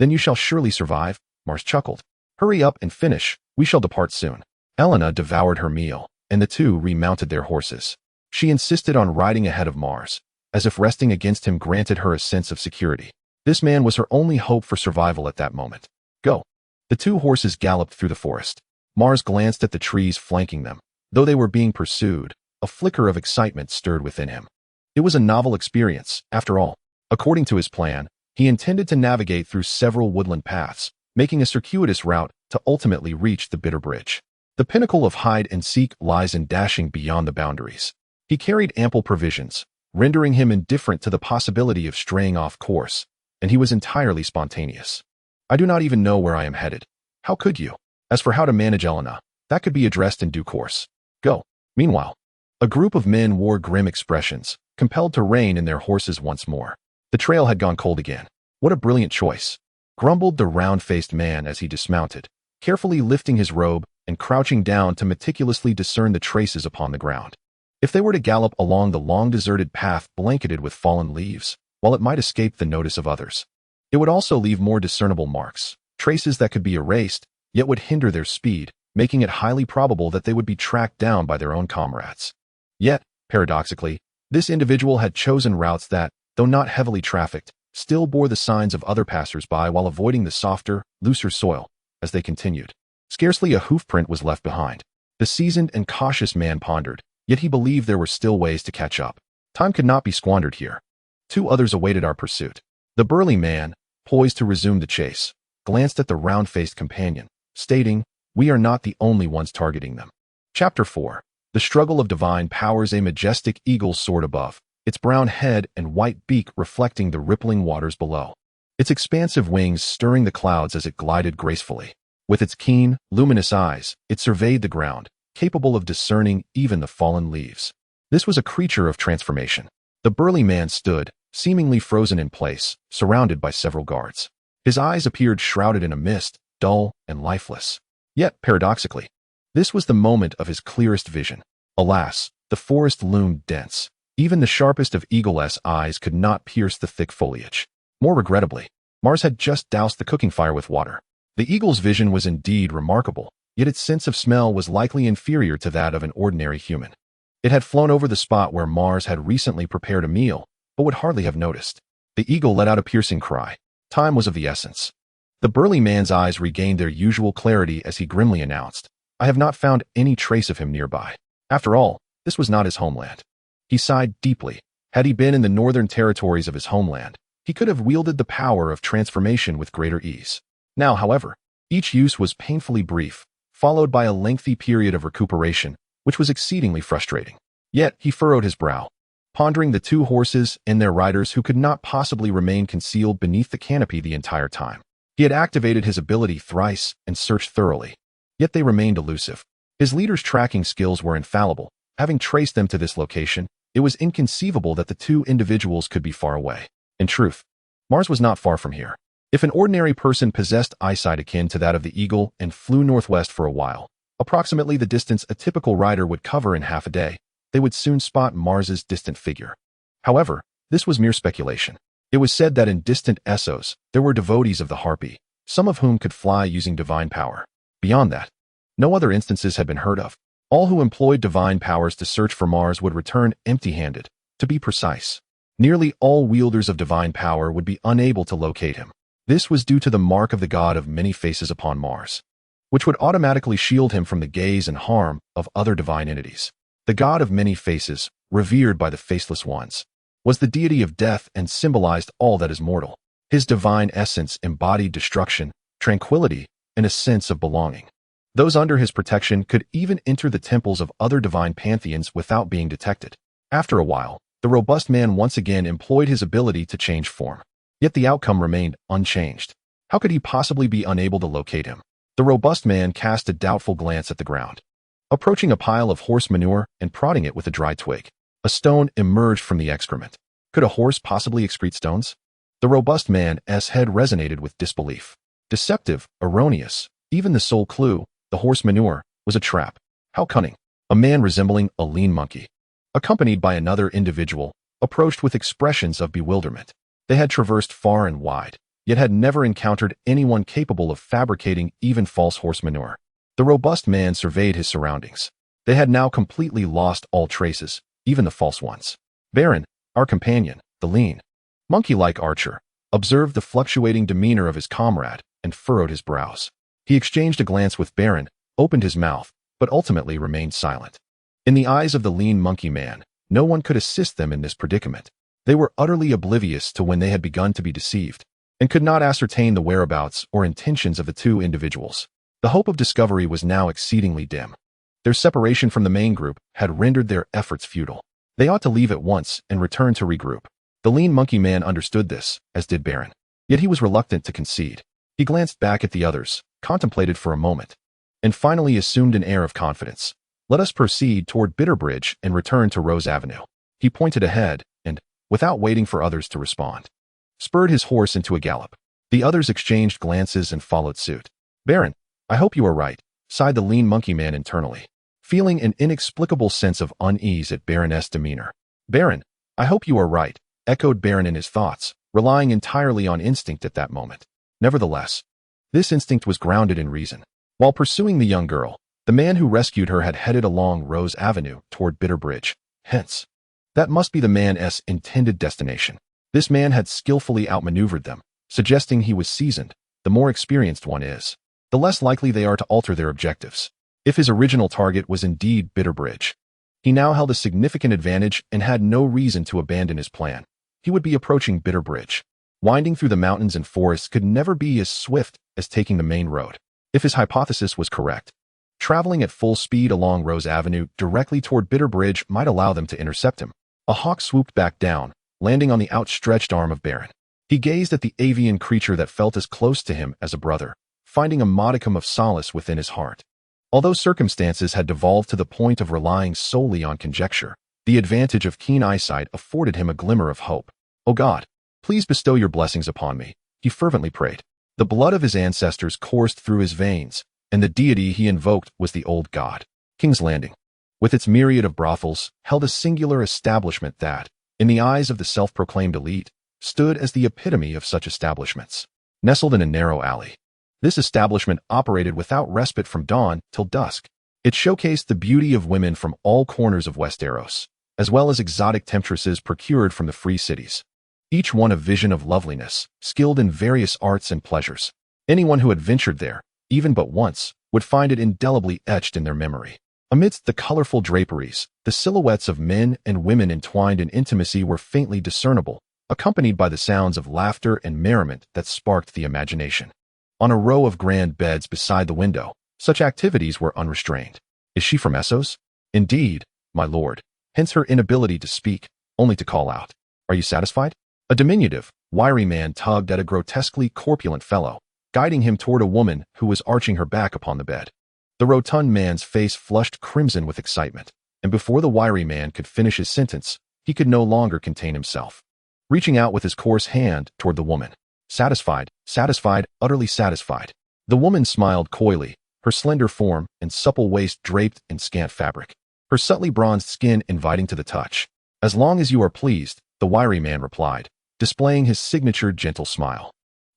Then you shall surely survive," Mars chuckled. "Hurry up and finish, we shall depart soon." Elena devoured her meal, and the 2 remounted their horses. She insisted on riding ahead of Mars, as if resting against him granted her a sense of security. This man was her only hope for survival at that moment. "Go." The 2 horses galloped through the forest. Mars glanced at the trees flanking them. Though they were being pursued, a flicker of excitement stirred within him. It was a novel experience, after all. According to his plan, he intended to navigate through several woodland paths, making a circuitous route to ultimately reach the Bitter Bridge. The pinnacle of hide-and-seek lies in dashing beyond the boundaries. He carried ample provisions, rendering him indifferent to the possibility of straying off course, and he was entirely spontaneous. "I do not even know where I am headed. How could you?" As for how to manage Elena, that could be addressed in due course. "Go." Meanwhile, a group of men wore grim expressions, compelled to rein in their horses once more. The trail had gone cold again. "What a brilliant choice," grumbled the round-faced man as he dismounted, carefully lifting his robe and crouching down to meticulously discern the traces upon the ground. If they were to gallop along the long deserted path blanketed with fallen leaves, while it might escape the notice of others, it would also leave more discernible marks, traces that could be erased, yet would hinder their speed, making it highly probable that they would be tracked down by their own comrades. Yet, paradoxically, this individual had chosen routes that, though not heavily trafficked, still bore the signs of other passers-by while avoiding the softer, looser soil. As they continued, scarcely a hoofprint was left behind. The seasoned and cautious man pondered, yet he believed there were still ways to catch up. Time could not be squandered here. 2 others awaited our pursuit. The burly man, poised to resume the chase, glanced at the round-faced companion, stating, "We are not the only ones targeting them." Chapter 4. The struggle of divine powers. A majestic eagle soared above, its brown head and white beak reflecting the rippling waters below, its expansive wings stirring the clouds as it glided gracefully. With its keen, luminous eyes, it surveyed the ground, capable of discerning even the fallen leaves. This was a creature of transformation. The burly man stood, seemingly frozen in place, surrounded by several guards. His eyes appeared shrouded in a mist, dull and lifeless. Yet, paradoxically, this was the moment of his clearest vision. Alas, the forest loomed dense. Even the sharpest of eagle-esque eyes could not pierce the thick foliage. More regrettably, Mars had just doused the cooking fire with water. The eagle's vision was indeed remarkable, yet its sense of smell was likely inferior to that of an ordinary human. It had flown over the spot where Mars had recently prepared a meal, but would hardly have noticed. The eagle let out a piercing cry. Time was of the essence. The burly man's eyes regained their usual clarity as he grimly announced, "I have not found any trace of him nearby." After all, this was not his homeland. He sighed deeply. Had he been in the northern territories of his homeland, he could have wielded the power of transformation with greater ease. Now, however, each use was painfully brief, followed by a lengthy period of recuperation, which was exceedingly frustrating. Yet he furrowed his brow, pondering the 2 horses and their riders who could not possibly remain concealed beneath the canopy the entire time. He had activated his ability thrice and searched thoroughly, yet they remained elusive. His leader's tracking skills were infallible. Having traced them to this location, it was inconceivable that the 2 individuals could be far away. In truth, Mars was not far from here. If an ordinary person possessed eyesight akin to that of the eagle and flew northwest for a while, approximately the distance a typical rider would cover in half a day, they would soon spot Mars's distant figure. However, this was mere speculation. It was said that in distant Essos, there were devotees of the Harpy, some of whom could fly using divine power. Beyond that, no other instances had been heard of. All who employed divine powers to search for Mars would return empty-handed. To be precise, nearly all wielders of divine power would be unable to locate him. This was due to the mark of the god of many faces upon Mars, which would automatically shield him from the gaze and harm of other divine entities. The god of many faces, revered by the faceless ones, was the deity of death and symbolized all that is mortal. His divine essence embodied destruction, tranquility, and a sense of belonging. Those under his protection could even enter the temples of other divine pantheons without being detected. After a while, the robust man once again employed his ability to change form. Yet the outcome remained unchanged. How could he possibly be unable to locate him? The robust man cast a doubtful glance at the ground. Approaching a pile of horse manure and prodding it with a dry twig, a stone emerged from the excrement. Could a horse possibly excrete stones? The robust man's head resonated with disbelief. Deceptive, erroneous, even the sole clue, the horse manure, was a trap. How cunning. A man resembling a lean monkey, accompanied by another individual, approached with expressions of bewilderment. They had traversed far and wide, yet had never encountered anyone capable of fabricating even false horse manure. The robust man surveyed his surroundings. They had now completely lost all traces, even the false ones. Baron, our companion, the lean, monkey-like archer, observed the fluctuating demeanor of his comrade and furrowed his brows. He exchanged a glance with Baron, opened his mouth, but ultimately remained silent. In the eyes of the lean monkey man, no one could assist them in this predicament. They were utterly oblivious to when they had begun to be deceived, and could not ascertain the whereabouts or intentions of the 2 individuals. The hope of discovery was now exceedingly dim. Their separation from the main group had rendered their efforts futile. They ought to leave at once and return to regroup. The lean monkey man understood this, as did Baron. Yet he was reluctant to concede. He glanced back at the others, contemplated for a moment, and finally assumed an air of confidence. Let us proceed toward Bitterbridge and return to Rose Avenue. He pointed ahead and, without waiting for others to respond, spurred his horse into a gallop. The others exchanged glances and followed suit. Baron, I hope you are right, sighed the lean monkey man internally, feeling an inexplicable sense of unease at Baroness' demeanor. Baron, I hope you are right, echoed Baron in his thoughts, relying entirely on instinct at that moment. Nevertheless, this instinct was grounded in reason. While pursuing the young girl, the man who rescued her had headed along Rose Avenue toward Bitterbridge. Hence, that must be the man's intended destination. This man had skillfully outmaneuvered them, suggesting he was seasoned. The more experienced one is, the less likely they are to alter their objectives. If his original target was indeed Bitterbridge, he now held a significant advantage and had no reason to abandon his plan. He would be approaching Bitterbridge. Winding through the mountains and forests could never be as swift as taking the main road. If his hypothesis was correct, traveling at full speed along Rose Avenue directly toward Bitterbridge might allow them to intercept him. A hawk swooped back down, landing on the outstretched arm of Baron. He gazed at the avian creature that felt as close to him as a brother, finding a modicum of solace within his heart. Although circumstances had devolved to the point of relying solely on conjecture, the advantage of keen eyesight afforded him a glimmer of hope. "O God, please bestow your blessings upon me," he fervently prayed. The blood of his ancestors coursed through his veins, and the deity he invoked was the old god. King's Landing, with its myriad of brothels, held a singular establishment that, in the eyes of the self-proclaimed elite, stood as the epitome of such establishments. Nestled in a narrow alley, this establishment operated without respite from dawn till dusk. It showcased the beauty of women from all corners of Westeros, as well as exotic temptresses procured from the free cities. Each one a vision of loveliness, skilled in various arts and pleasures. Anyone who had ventured there, even but once, would find it indelibly etched in their memory. Amidst the colorful draperies, the silhouettes of men and women entwined in intimacy were faintly discernible, accompanied by the sounds of laughter and merriment that sparked the imagination. On a row of grand beds beside the window, such activities were unrestrained. "Is she from Essos?" "Indeed, my lord." Hence her inability to speak, only to call out, "Are you satisfied?" A diminutive, wiry man tugged at a grotesquely corpulent fellow, guiding him toward a woman who was arching her back upon the bed. The rotund man's face flushed crimson with excitement, and before the wiry man could finish his sentence, he could no longer contain himself. Reaching out with his coarse hand toward the woman. "Satisfied, satisfied, utterly satisfied." The woman smiled coyly, her slender form and supple waist draped in scant fabric, her subtly bronzed skin inviting to the touch. "As long as you are pleased," the wiry man replied, displaying his signature gentle smile.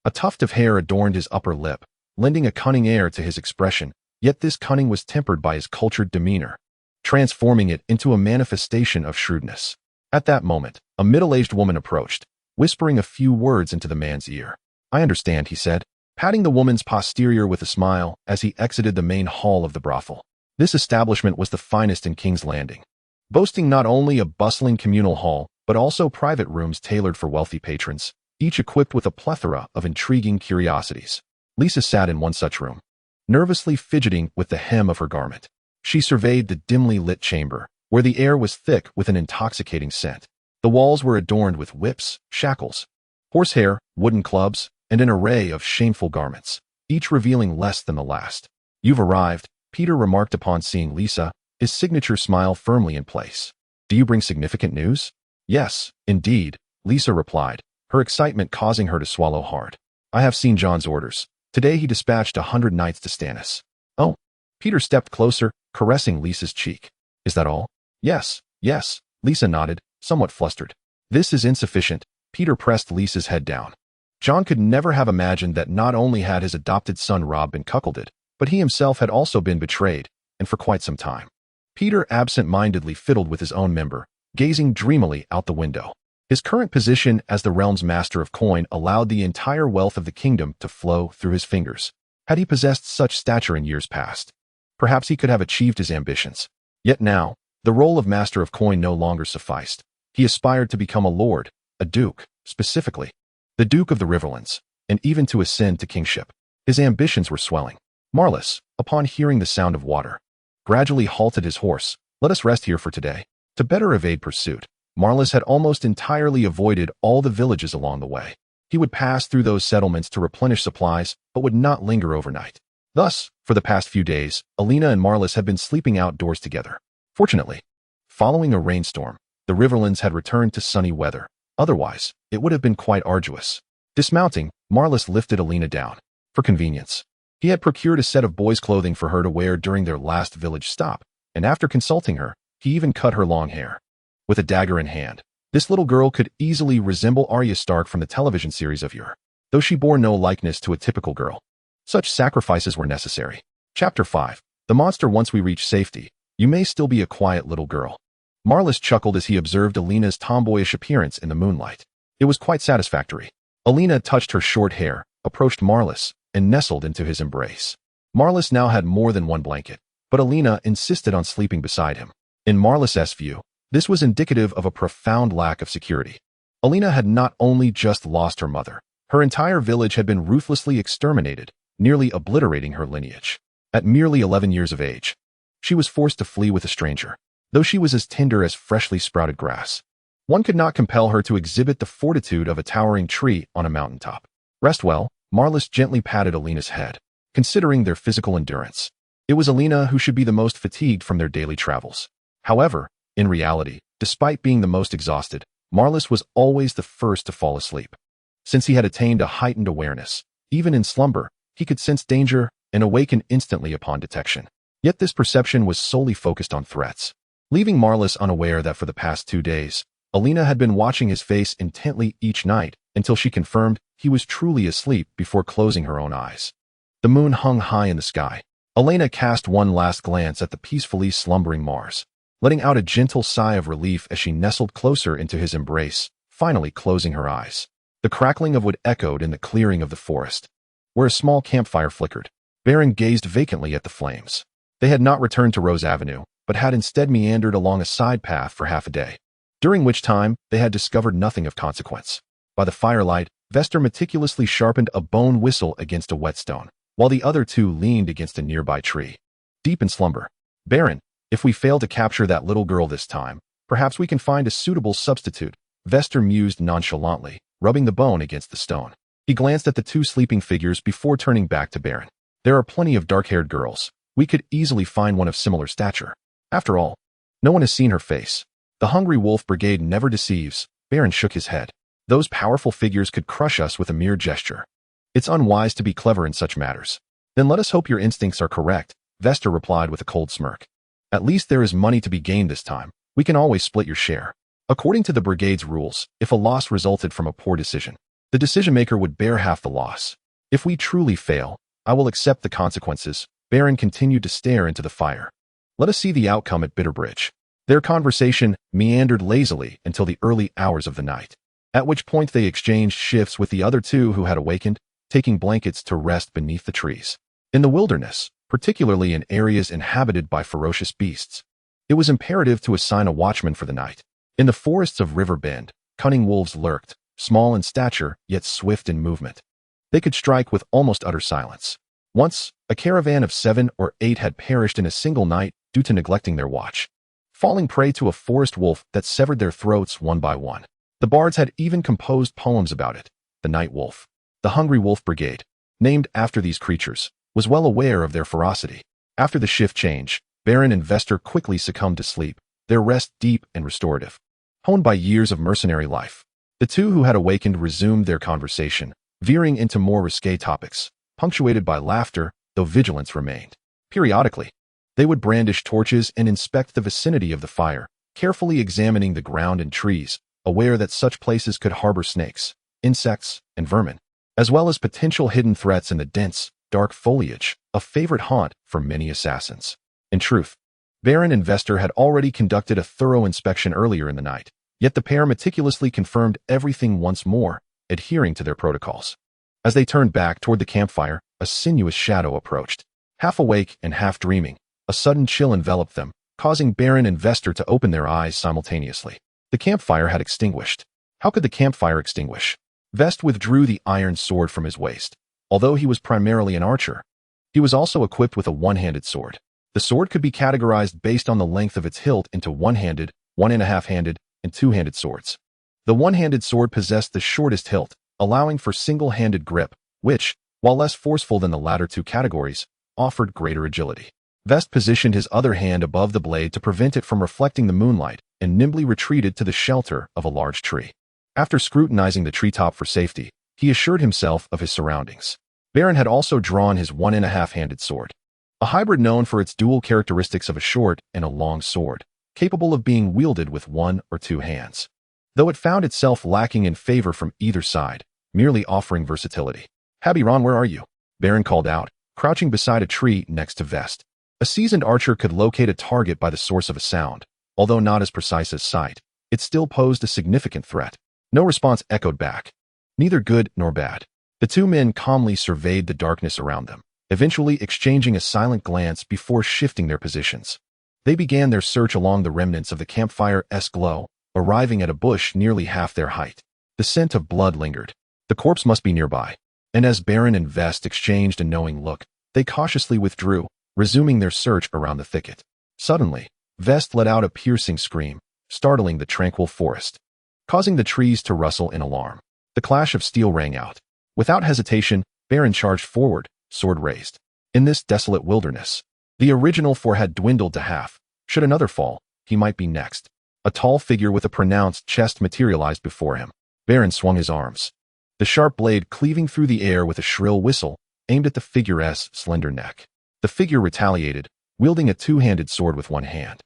A tuft of hair adorned his upper lip, lending a cunning air to his expression, yet this cunning was tempered by his cultured demeanor, transforming it into a manifestation of shrewdness. At that moment, a middle-aged woman approached, whispering a few words into the man's ear. "I understand," he said, patting the woman's posterior with a smile as he exited the main hall of the brothel. This establishment was the finest in King's Landing, boasting not only a bustling communal hall, but also private rooms tailored for wealthy patrons, each equipped with a plethora of intriguing curiosities. Lisa sat in one such room, nervously fidgeting with the hem of her garment. She surveyed the dimly lit chamber, where the air was thick with an intoxicating scent. The walls were adorned with whips, shackles, horsehair, wooden clubs, and an array of shameful garments, each revealing less than the last. "You've arrived," Peter remarked upon seeing Lisa, his signature smile firmly in place. "Do you bring significant news?" "Yes, indeed," Lisa replied, her excitement causing her to swallow hard. "I have seen Jon's orders. Today he dispatched 100 knights to Stannis." "Oh." Peter stepped closer, caressing Lisa's cheek. "Is that all?" Yes, Lisa nodded, somewhat flustered. "This is insufficient." Peter pressed Lisa's head down. Jon could never have imagined that not only had his adopted son Robb been cuckolded, but he himself had also been betrayed, and for quite some time. Peter absent-mindedly fiddled with his own member, gazing dreamily out the window. His current position as the realm's master of coin allowed the entire wealth of the kingdom to flow through his fingers. Had he possessed such stature in years past, perhaps he could have achieved his ambitions. Yet now, the role of master of coin no longer sufficed. He aspired to become a lord, a duke, specifically, the Duke of the Riverlands, and even to ascend to kingship. His ambitions were swelling. Marlis, upon hearing the sound of water, gradually halted his horse. "Let us rest here for today." To better evade pursuit, Marlis had almost entirely avoided all the villages along the way. He would pass through those settlements to replenish supplies, but would not linger overnight. Thus, for the past few days, Alina and Marlis had been sleeping outdoors together. Fortunately, following a rainstorm, the Riverlands had returned to sunny weather. Otherwise, it would have been quite arduous. Dismounting, Marlis lifted Alina down. For convenience, He had procured a set of boys' clothing for her to wear during their last village stop, and after consulting her, he even cut her long hair. With a dagger in hand, this little girl could easily resemble Arya Stark from the television series of yore, though she bore no likeness to a typical girl. Such sacrifices were necessary. Chapter 5. The monster. Once we reach safety, you may still be a quiet little girl. Marlis chuckled as he observed Alina's tomboyish appearance in the moonlight. It was quite satisfactory. Alina touched her short hair, approached Marlis, and nestled into his embrace. Marlis now had more than one blanket, but Alina insisted on sleeping beside him. In Marlis's view, this was indicative of a profound lack of security. Alina had not only just lost her mother, her entire village had been ruthlessly exterminated, nearly obliterating her lineage. At merely 11 years of age, she was forced to flee with a stranger, though she was as tender as freshly sprouted grass. One could not compel her to exhibit the fortitude of a towering tree on a mountaintop. Rest well, Marlis gently patted Alina's head, considering their physical endurance. It was Alina who should be the most fatigued from their daily travels. However, in reality, despite being the most exhausted, Marlis was always the first to fall asleep. Since he had attained a heightened awareness, even in slumber, he could sense danger and awaken instantly upon detection. Yet this perception was solely focused on threats, leaving Marlis unaware that for the past 2 days, Alina had been watching his face intently each night until she confirmed he was truly asleep before closing her own eyes. The moon hung high in the sky. Alina cast one last glance at the peacefully slumbering Mars, letting out a gentle sigh of relief as she nestled closer into his embrace, finally closing her eyes. The crackling of wood echoed in the clearing of the forest, where a small campfire flickered. Baron gazed vacantly at the flames. They had not returned to Rose Avenue, but had instead meandered along a side path for half a day, during which time they had discovered nothing of consequence. By the firelight, Vester meticulously sharpened a bone whistle against a whetstone, while the other two leaned against a nearby tree. Deep in slumber. Baron, if we fail to capture that little girl this time, perhaps we can find a suitable substitute, Vester mused nonchalantly, rubbing the bone against the stone. He glanced at the two sleeping figures before turning back to Baron. There are plenty of dark-haired girls. We could easily find one of similar stature. After all, no one has seen her face. The Hungry Wolf Brigade never deceives. Baron shook his head. Those powerful figures could crush us with a mere gesture. It's unwise to be clever in such matters. Then let us hope your instincts are correct, Vester replied with a cold smirk. At least there is money to be gained this time. We can always split your share. According to the brigade's rules, if a loss resulted from a poor decision, the decision-maker would bear half the loss. If we truly fail, I will accept the consequences. Baron continued to stare into the fire. Let us see the outcome at Bitterbridge. Their conversation meandered lazily until the early hours of the night, at which point they exchanged shifts with the other two who had awakened, taking blankets to rest beneath the trees. In the wilderness, particularly in areas inhabited by ferocious beasts, it was imperative to assign a watchman for the night. In the forests of River Bend, cunning wolves lurked, small in stature yet swift in movement. They could strike with almost utter silence. Once, a caravan of 7 or 8 had perished in a single night due to neglecting their watch, falling prey to a forest wolf that severed their throats one by one. The bards had even composed poems about it. The Night Wolf, the Hungry Wolf Brigade, named after these creatures, was well aware of their ferocity. After the shift change, Baron and Vester quickly succumbed to sleep, their rest deep and restorative. Honed by years of mercenary life, the two who had awakened resumed their conversation, veering into more risque topics, punctuated by laughter, though vigilance remained. Periodically, they would brandish torches and inspect the vicinity of the fire, carefully examining the ground and trees, aware that such places could harbor snakes, insects, and vermin, as well as potential hidden threats in the dense, dark foliage, a favorite haunt for many assassins. In truth, Baron and Vester had already conducted a thorough inspection earlier in the night, yet the pair meticulously confirmed everything once more, adhering to their protocols. As they turned back toward the campfire, a sinuous shadow approached. Half awake and half dreaming, a sudden chill enveloped them, causing Baron and Vester to open their eyes simultaneously. The campfire had extinguished. How could the campfire extinguish? Vest withdrew the iron sword from his waist. Although he was primarily an archer, he was also equipped with a one-handed sword. The sword could be categorized based on the length of its hilt into one-handed, 1.5-handed, and two-handed swords. The one-handed sword possessed the shortest hilt, allowing for single-handed grip, which, while less forceful than the latter two categories, offered greater agility. Vest positioned his other hand above the blade to prevent it from reflecting the moonlight and nimbly retreated to the shelter of a large tree. After scrutinizing the treetop for safety, he assured himself of his surroundings. Baron had also drawn his 1.5-handed sword, a hybrid known for its dual characteristics of a short and a long sword, capable of being wielded with 1 or 2 hands. Though it found itself lacking in favor from either side, merely offering versatility. Habiron, where are you? Baron called out, crouching beside a tree next to Vest. A seasoned archer could locate a target by the source of a sound, although not as precise as sight. It still posed a significant threat. No response echoed back. Neither good nor bad. The two men calmly surveyed the darkness around them, eventually exchanging a silent glance before shifting their positions. They began their search along the remnants of the campfire's glow, arriving at a bush nearly half their height. The scent of blood lingered. The corpse must be nearby. And as Baron and Vest exchanged a knowing look, they cautiously withdrew, resuming their search around the thicket. Suddenly, Vest let out a piercing scream, startling the tranquil forest, causing the trees to rustle in alarm. The clash of steel rang out. Without hesitation, Baron charged forward, sword raised. In this desolate wilderness, the original four had dwindled to half. Should another fall, he might be next. A tall figure with a pronounced chest materialized before him. Baron swung his arms, the sharp blade cleaving through the air with a shrill whistle, aimed at the figure's slender neck. The figure retaliated, wielding a 2-handed sword with one hand.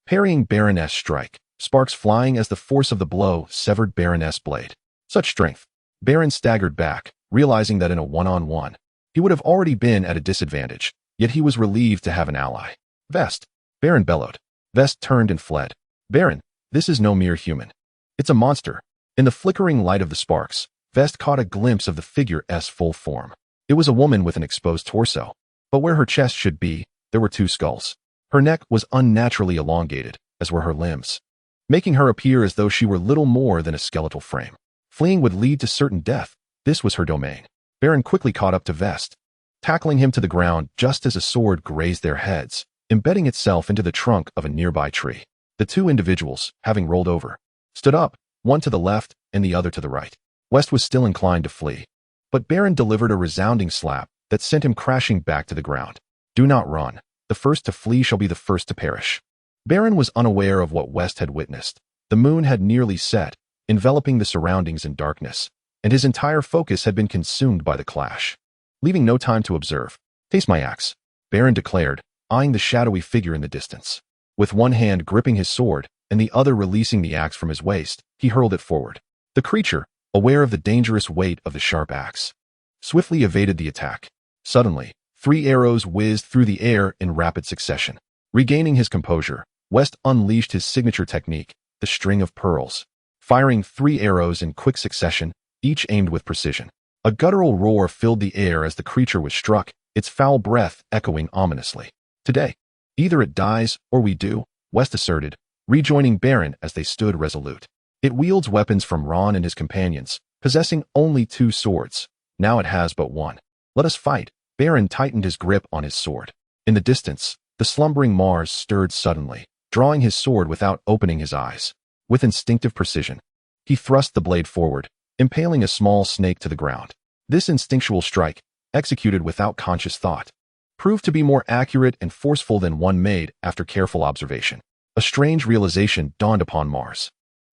Parrying Baron's strike, sparks flying as the force of the blow severed Baron's blade. Such strength. Baron staggered back, realizing that in a one-on-one, he would have already been at a disadvantage, yet he was relieved to have an ally. Vest! Baron bellowed. Vest turned and fled. Baron, this is no mere human. It's a monster. In the flickering light of the sparks, Vest caught a glimpse of the figure's full form. It was a woman with an exposed torso, but where her chest should be, there were 2 skulls. Her neck was unnaturally elongated, as were her limbs, making her appear as though she were little more than a skeletal frame. Fleeing would lead to certain death. This was her domain. Baron quickly caught up to Vest, tackling him to the ground just as a sword grazed their heads, embedding itself into the trunk of a nearby tree. The 2 individuals, having rolled over, stood up, one to the left and the other to the right. West was still inclined to flee, but Baron delivered a resounding slap that sent him crashing back to the ground. Do not run. The first to flee shall be the first to perish. Baron was unaware of what West had witnessed. The moon had nearly set, enveloping the surroundings in darkness, and his entire focus had been consumed by the clash. Leaving no time to observe, "Taste my axe," Baron declared, eyeing the shadowy figure in the distance. With one hand gripping his sword and the other releasing the axe from his waist, he hurled it forward. The creature, aware of the dangerous weight of the sharp axe, swiftly evaded the attack. Suddenly, 3 arrows whizzed through the air in rapid succession. Regaining his composure, West unleashed his signature technique, the string of pearls, firing 3 arrows in quick succession, each aimed with precision. A guttural roar filled the air as the creature was struck, its foul breath echoing ominously. Today, either it dies or we do, West asserted, rejoining Baron as they stood resolute. It wields weapons from Ron and his companions, possessing only 2 swords. Now it has but one. Let us fight. Baron tightened his grip on his sword. In the distance, the slumbering Mars stirred suddenly, drawing his sword without opening his eyes. With instinctive precision, he thrust the blade forward, impaling a small snake to the ground. This instinctual strike, executed without conscious thought, proved to be more accurate and forceful than one made after careful observation. A strange realization dawned upon Mars.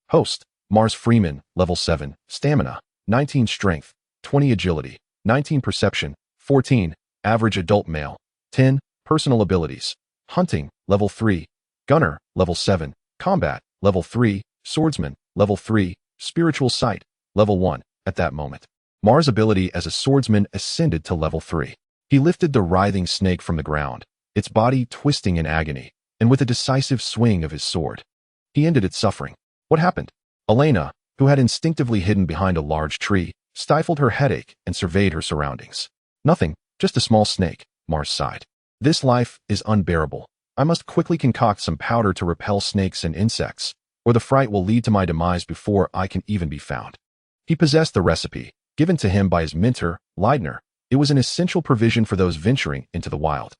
Host, Mars Freeman, level 7, stamina, 19 strength, 20 agility, 19 perception, 14, average adult male, 10, personal abilities, hunting, level 3, gunner, level 7, combat, level 3, swordsman, level 3, spiritual sight, level 1. At that moment, Mars' ability as a swordsman ascended to level 3. He lifted the writhing snake from the ground, its body twisting in agony, and with a decisive swing of his sword, he ended its suffering. What happened? Elena, who had instinctively hidden behind a large tree, stifled her headache and surveyed her surroundings. Nothing, just a small snake, Mars sighed. This life is unbearable. I must quickly concoct some powder to repel snakes and insects, or the fright will lead to my demise before I can even be found. He possessed the recipe, given to him by his mentor, Leidner. It was an essential provision for those venturing into the wild,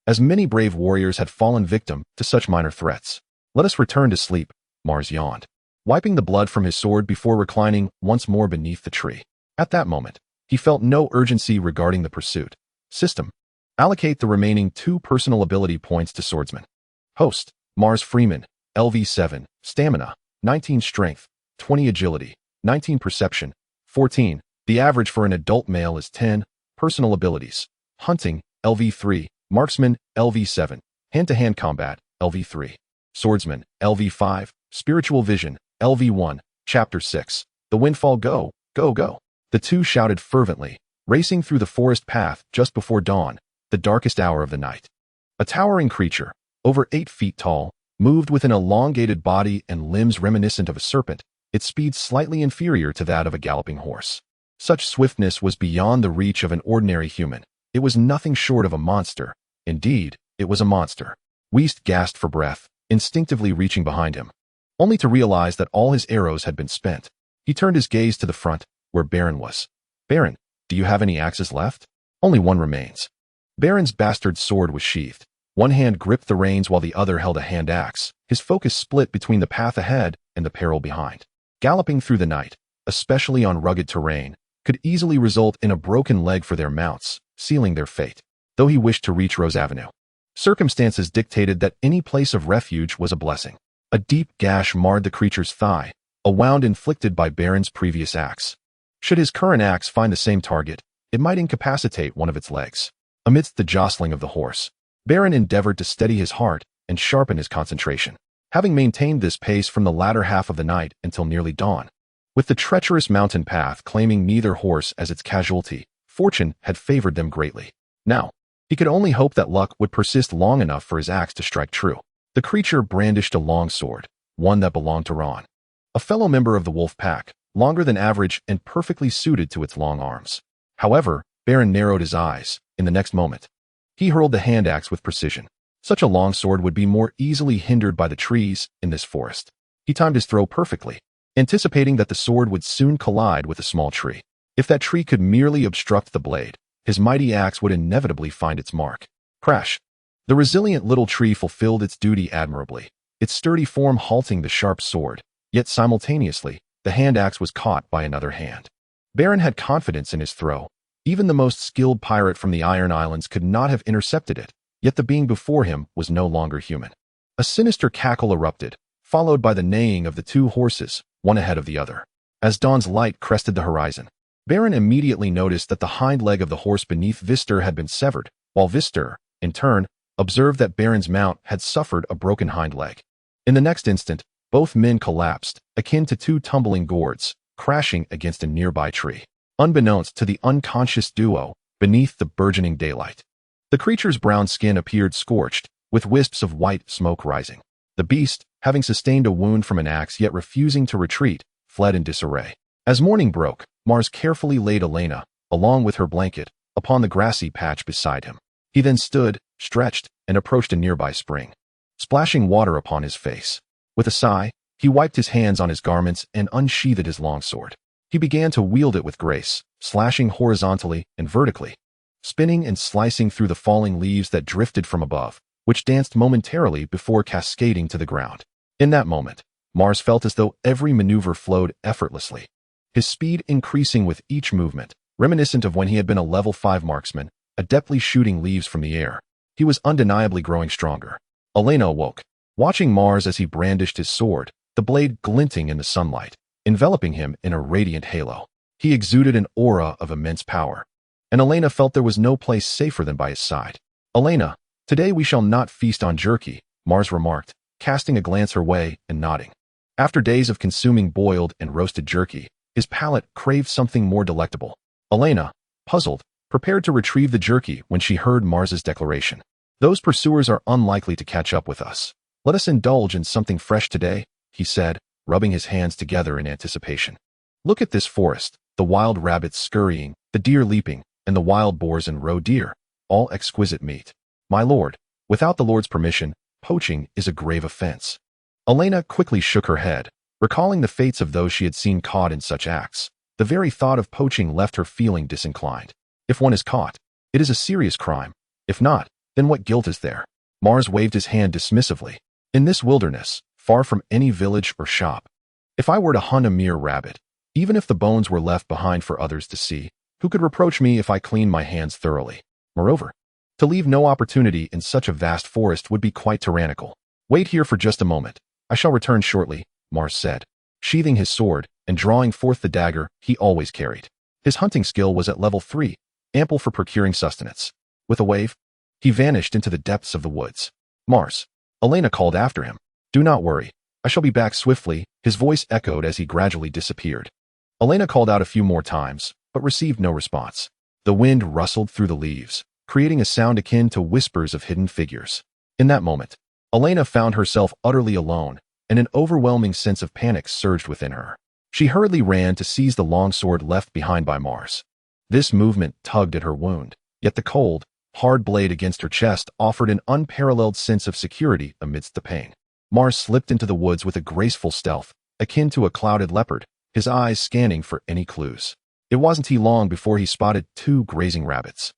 as many brave warriors had fallen victim to such minor threats. Let us return to sleep, Mars yawned, wiping the blood from his sword before reclining once more beneath the tree. At that moment, he felt no urgency regarding the pursuit. System. Allocate the remaining 2 personal ability points to swordsman. Host, Mars Freeman, LV7, stamina, 19 strength, 20 agility, 19 perception, 14. The average for an adult male is 10, Personal abilities: Hunting, LV3, Marksman, LV7, Hand-to-hand combat, LV3, Swordsman, LV5, Spiritual vision, LV1, Chapter 6. The windfall. Go, go, go. The two shouted fervently, racing through the forest path just before dawn, the darkest hour of the night. A towering creature, over 8 feet tall, moved with an elongated body and limbs reminiscent of a serpent, its speed slightly inferior to that of a galloping horse. Such swiftness was beyond the reach of an ordinary human. It was nothing short of a monster. Indeed, it was a monster. West gasped for breath, instinctively reaching behind him, only to realize that all his arrows had been spent. He turned his gaze to the front, where Baron was. "Baron, do you have any axes left?" "Only one remains." Baron's bastard sword was sheathed. One hand gripped the reins while the other held a hand axe. His focus split between the path ahead and the peril behind. Galloping through the night, especially on rugged terrain, could easily result in a broken leg for their mounts, sealing their fate. Though he wished to reach Rose Avenue, circumstances dictated that any place of refuge was a blessing. A deep gash marred the creature's thigh, a wound inflicted by Baron's previous axe. Should his current axe find the same target, it might incapacitate one of its legs. Amidst the jostling of the horse, Baron endeavored to steady his heart and sharpen his concentration, having maintained this pace from the latter half of the night until nearly dawn. With the treacherous mountain path claiming neither horse as its casualty, fortune had favored them greatly. Now, he could only hope that luck would persist long enough for his axe to strike true. The creature brandished a long sword, one that belonged to Ron, a fellow member of the wolf pack, longer than average and perfectly suited to its long arms. However, Baron narrowed his eyes. In the next moment, he hurled the hand axe with precision. Such a long sword would be more easily hindered by the trees in this forest. He timed his throw perfectly, anticipating that the sword would soon collide with a small tree. If that tree could merely obstruct the blade, his mighty axe would inevitably find its mark. Crash! The resilient little tree fulfilled its duty admirably, its sturdy form halting the sharp sword, yet simultaneously, the hand axe was caught by another hand. Baron had confidence in his throw. Even the most skilled pirate from the Iron Islands could not have intercepted it, yet the being before him was no longer human. A sinister cackle erupted, followed by the neighing of the two horses, one ahead of the other. As dawn's light crested the horizon, Baron immediately noticed that the hind leg of the horse beneath Vister had been severed, while Vister, in turn, observed that Baron's mount had suffered a broken hind leg. In the next instant, both men collapsed, akin to two tumbling gourds, crashing against a nearby tree. Unbeknownst to the unconscious duo, beneath the burgeoning daylight, the creature's brown skin appeared scorched, with wisps of white smoke rising. The beast, having sustained a wound from an axe yet refusing to retreat, fled in disarray. As morning broke, Mars carefully laid Elena, along with her blanket, upon the grassy patch beside him. He then stood, stretched, and approached a nearby spring, splashing water upon his face. With a sigh, he wiped his hands on his garments and unsheathed his longsword. He began to wield it with grace, slashing horizontally and vertically, spinning and slicing through the falling leaves that drifted from above, which danced momentarily before cascading to the ground. In that moment, Mars felt as though every maneuver flowed effortlessly, his speed increasing with each movement, reminiscent of when he had been a level 5 marksman, adeptly shooting leaves from the air. He was undeniably growing stronger. Elena awoke, watching Mars as he brandished his sword, the blade glinting in the sunlight, enveloping him in a radiant halo. He exuded an aura of immense power, and Elena felt there was no place safer than by his side. "Elena, today we shall not feast on jerky," Mars remarked, casting a glance her way and nodding. After days of consuming boiled and roasted jerky, his palate craved something more delectable. Elena, puzzled, prepared to retrieve the jerky when she heard Mars's declaration. "Those pursuers are unlikely to catch up with us. Let us indulge in something fresh today," he said, rubbing his hands together in anticipation. "Look at this forest, the wild rabbits scurrying, the deer leaping, and the wild boars and roe deer, all exquisite meat. My lord, without the lord's permission, poaching is a grave offense." Elena quickly shook her head, recalling the fates of those she had seen caught in such acts. The very thought of poaching left her feeling disinclined. If one is caught, it is a serious crime. If not, then what guilt is there? Mars waved his hand dismissively. "In this wilderness, far from any village or shop, if I were to hunt a mere rabbit, even if the bones were left behind for others to see, who could reproach me if I cleaned my hands thoroughly? Moreover, to leave no opportunity in such a vast forest would be quite tyrannical. Wait here for just a moment. I shall return shortly," Mars said, sheathing his sword and drawing forth the dagger he always carried. His hunting skill was at level 3, ample for procuring sustenance. With a wave, he vanished into the depths of the woods. Mars. Elena called after him. Do not worry. I shall be back swiftly, his voice echoed as he gradually disappeared. Elena called out a few more times, but received no response. The wind rustled through the leaves, creating a sound akin to whispers of hidden figures. In that moment, Elena found herself utterly alone, and an overwhelming sense of panic surged within her. She hurriedly ran to seize the long sword left behind by Mars. This movement tugged at her wound, yet the cold, hard blade against her chest offered an unparalleled sense of security amidst the pain. Mars slipped into the woods with a graceful stealth, akin to a clouded leopard, his eyes scanning for any clues. It wasn't long before he spotted 2 grazing rabbits.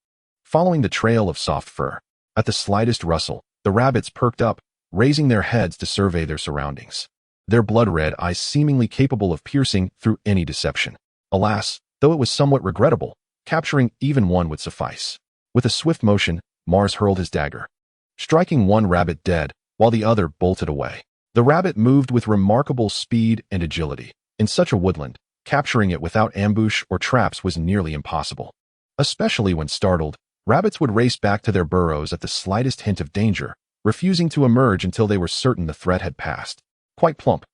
Following the trail of soft fur, at the slightest rustle, the rabbits perked up, raising their heads to survey their surroundings. Their blood-red eyes seemingly capable of piercing through any deception. Alas, though it was somewhat regrettable, capturing even one would suffice. With a swift motion, Mars hurled his dagger, striking one rabbit dead, while the other bolted away. The rabbit moved with remarkable speed and agility. In such a woodland, capturing it without ambush or traps was nearly impossible. Especially when startled, rabbits would race back to their burrows at the slightest hint of danger, refusing to emerge until they were certain the threat had passed. Quite plump,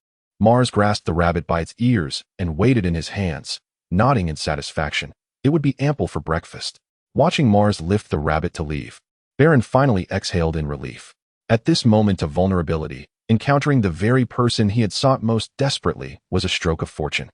Mars grasped the rabbit by its ears and weighed it in his hands, nodding in satisfaction. It would be ample for breakfast. Watching Mars lift the rabbit to leave, Baron finally exhaled in relief. At this moment of vulnerability, encountering the very person he had sought most desperately was a stroke of fortune.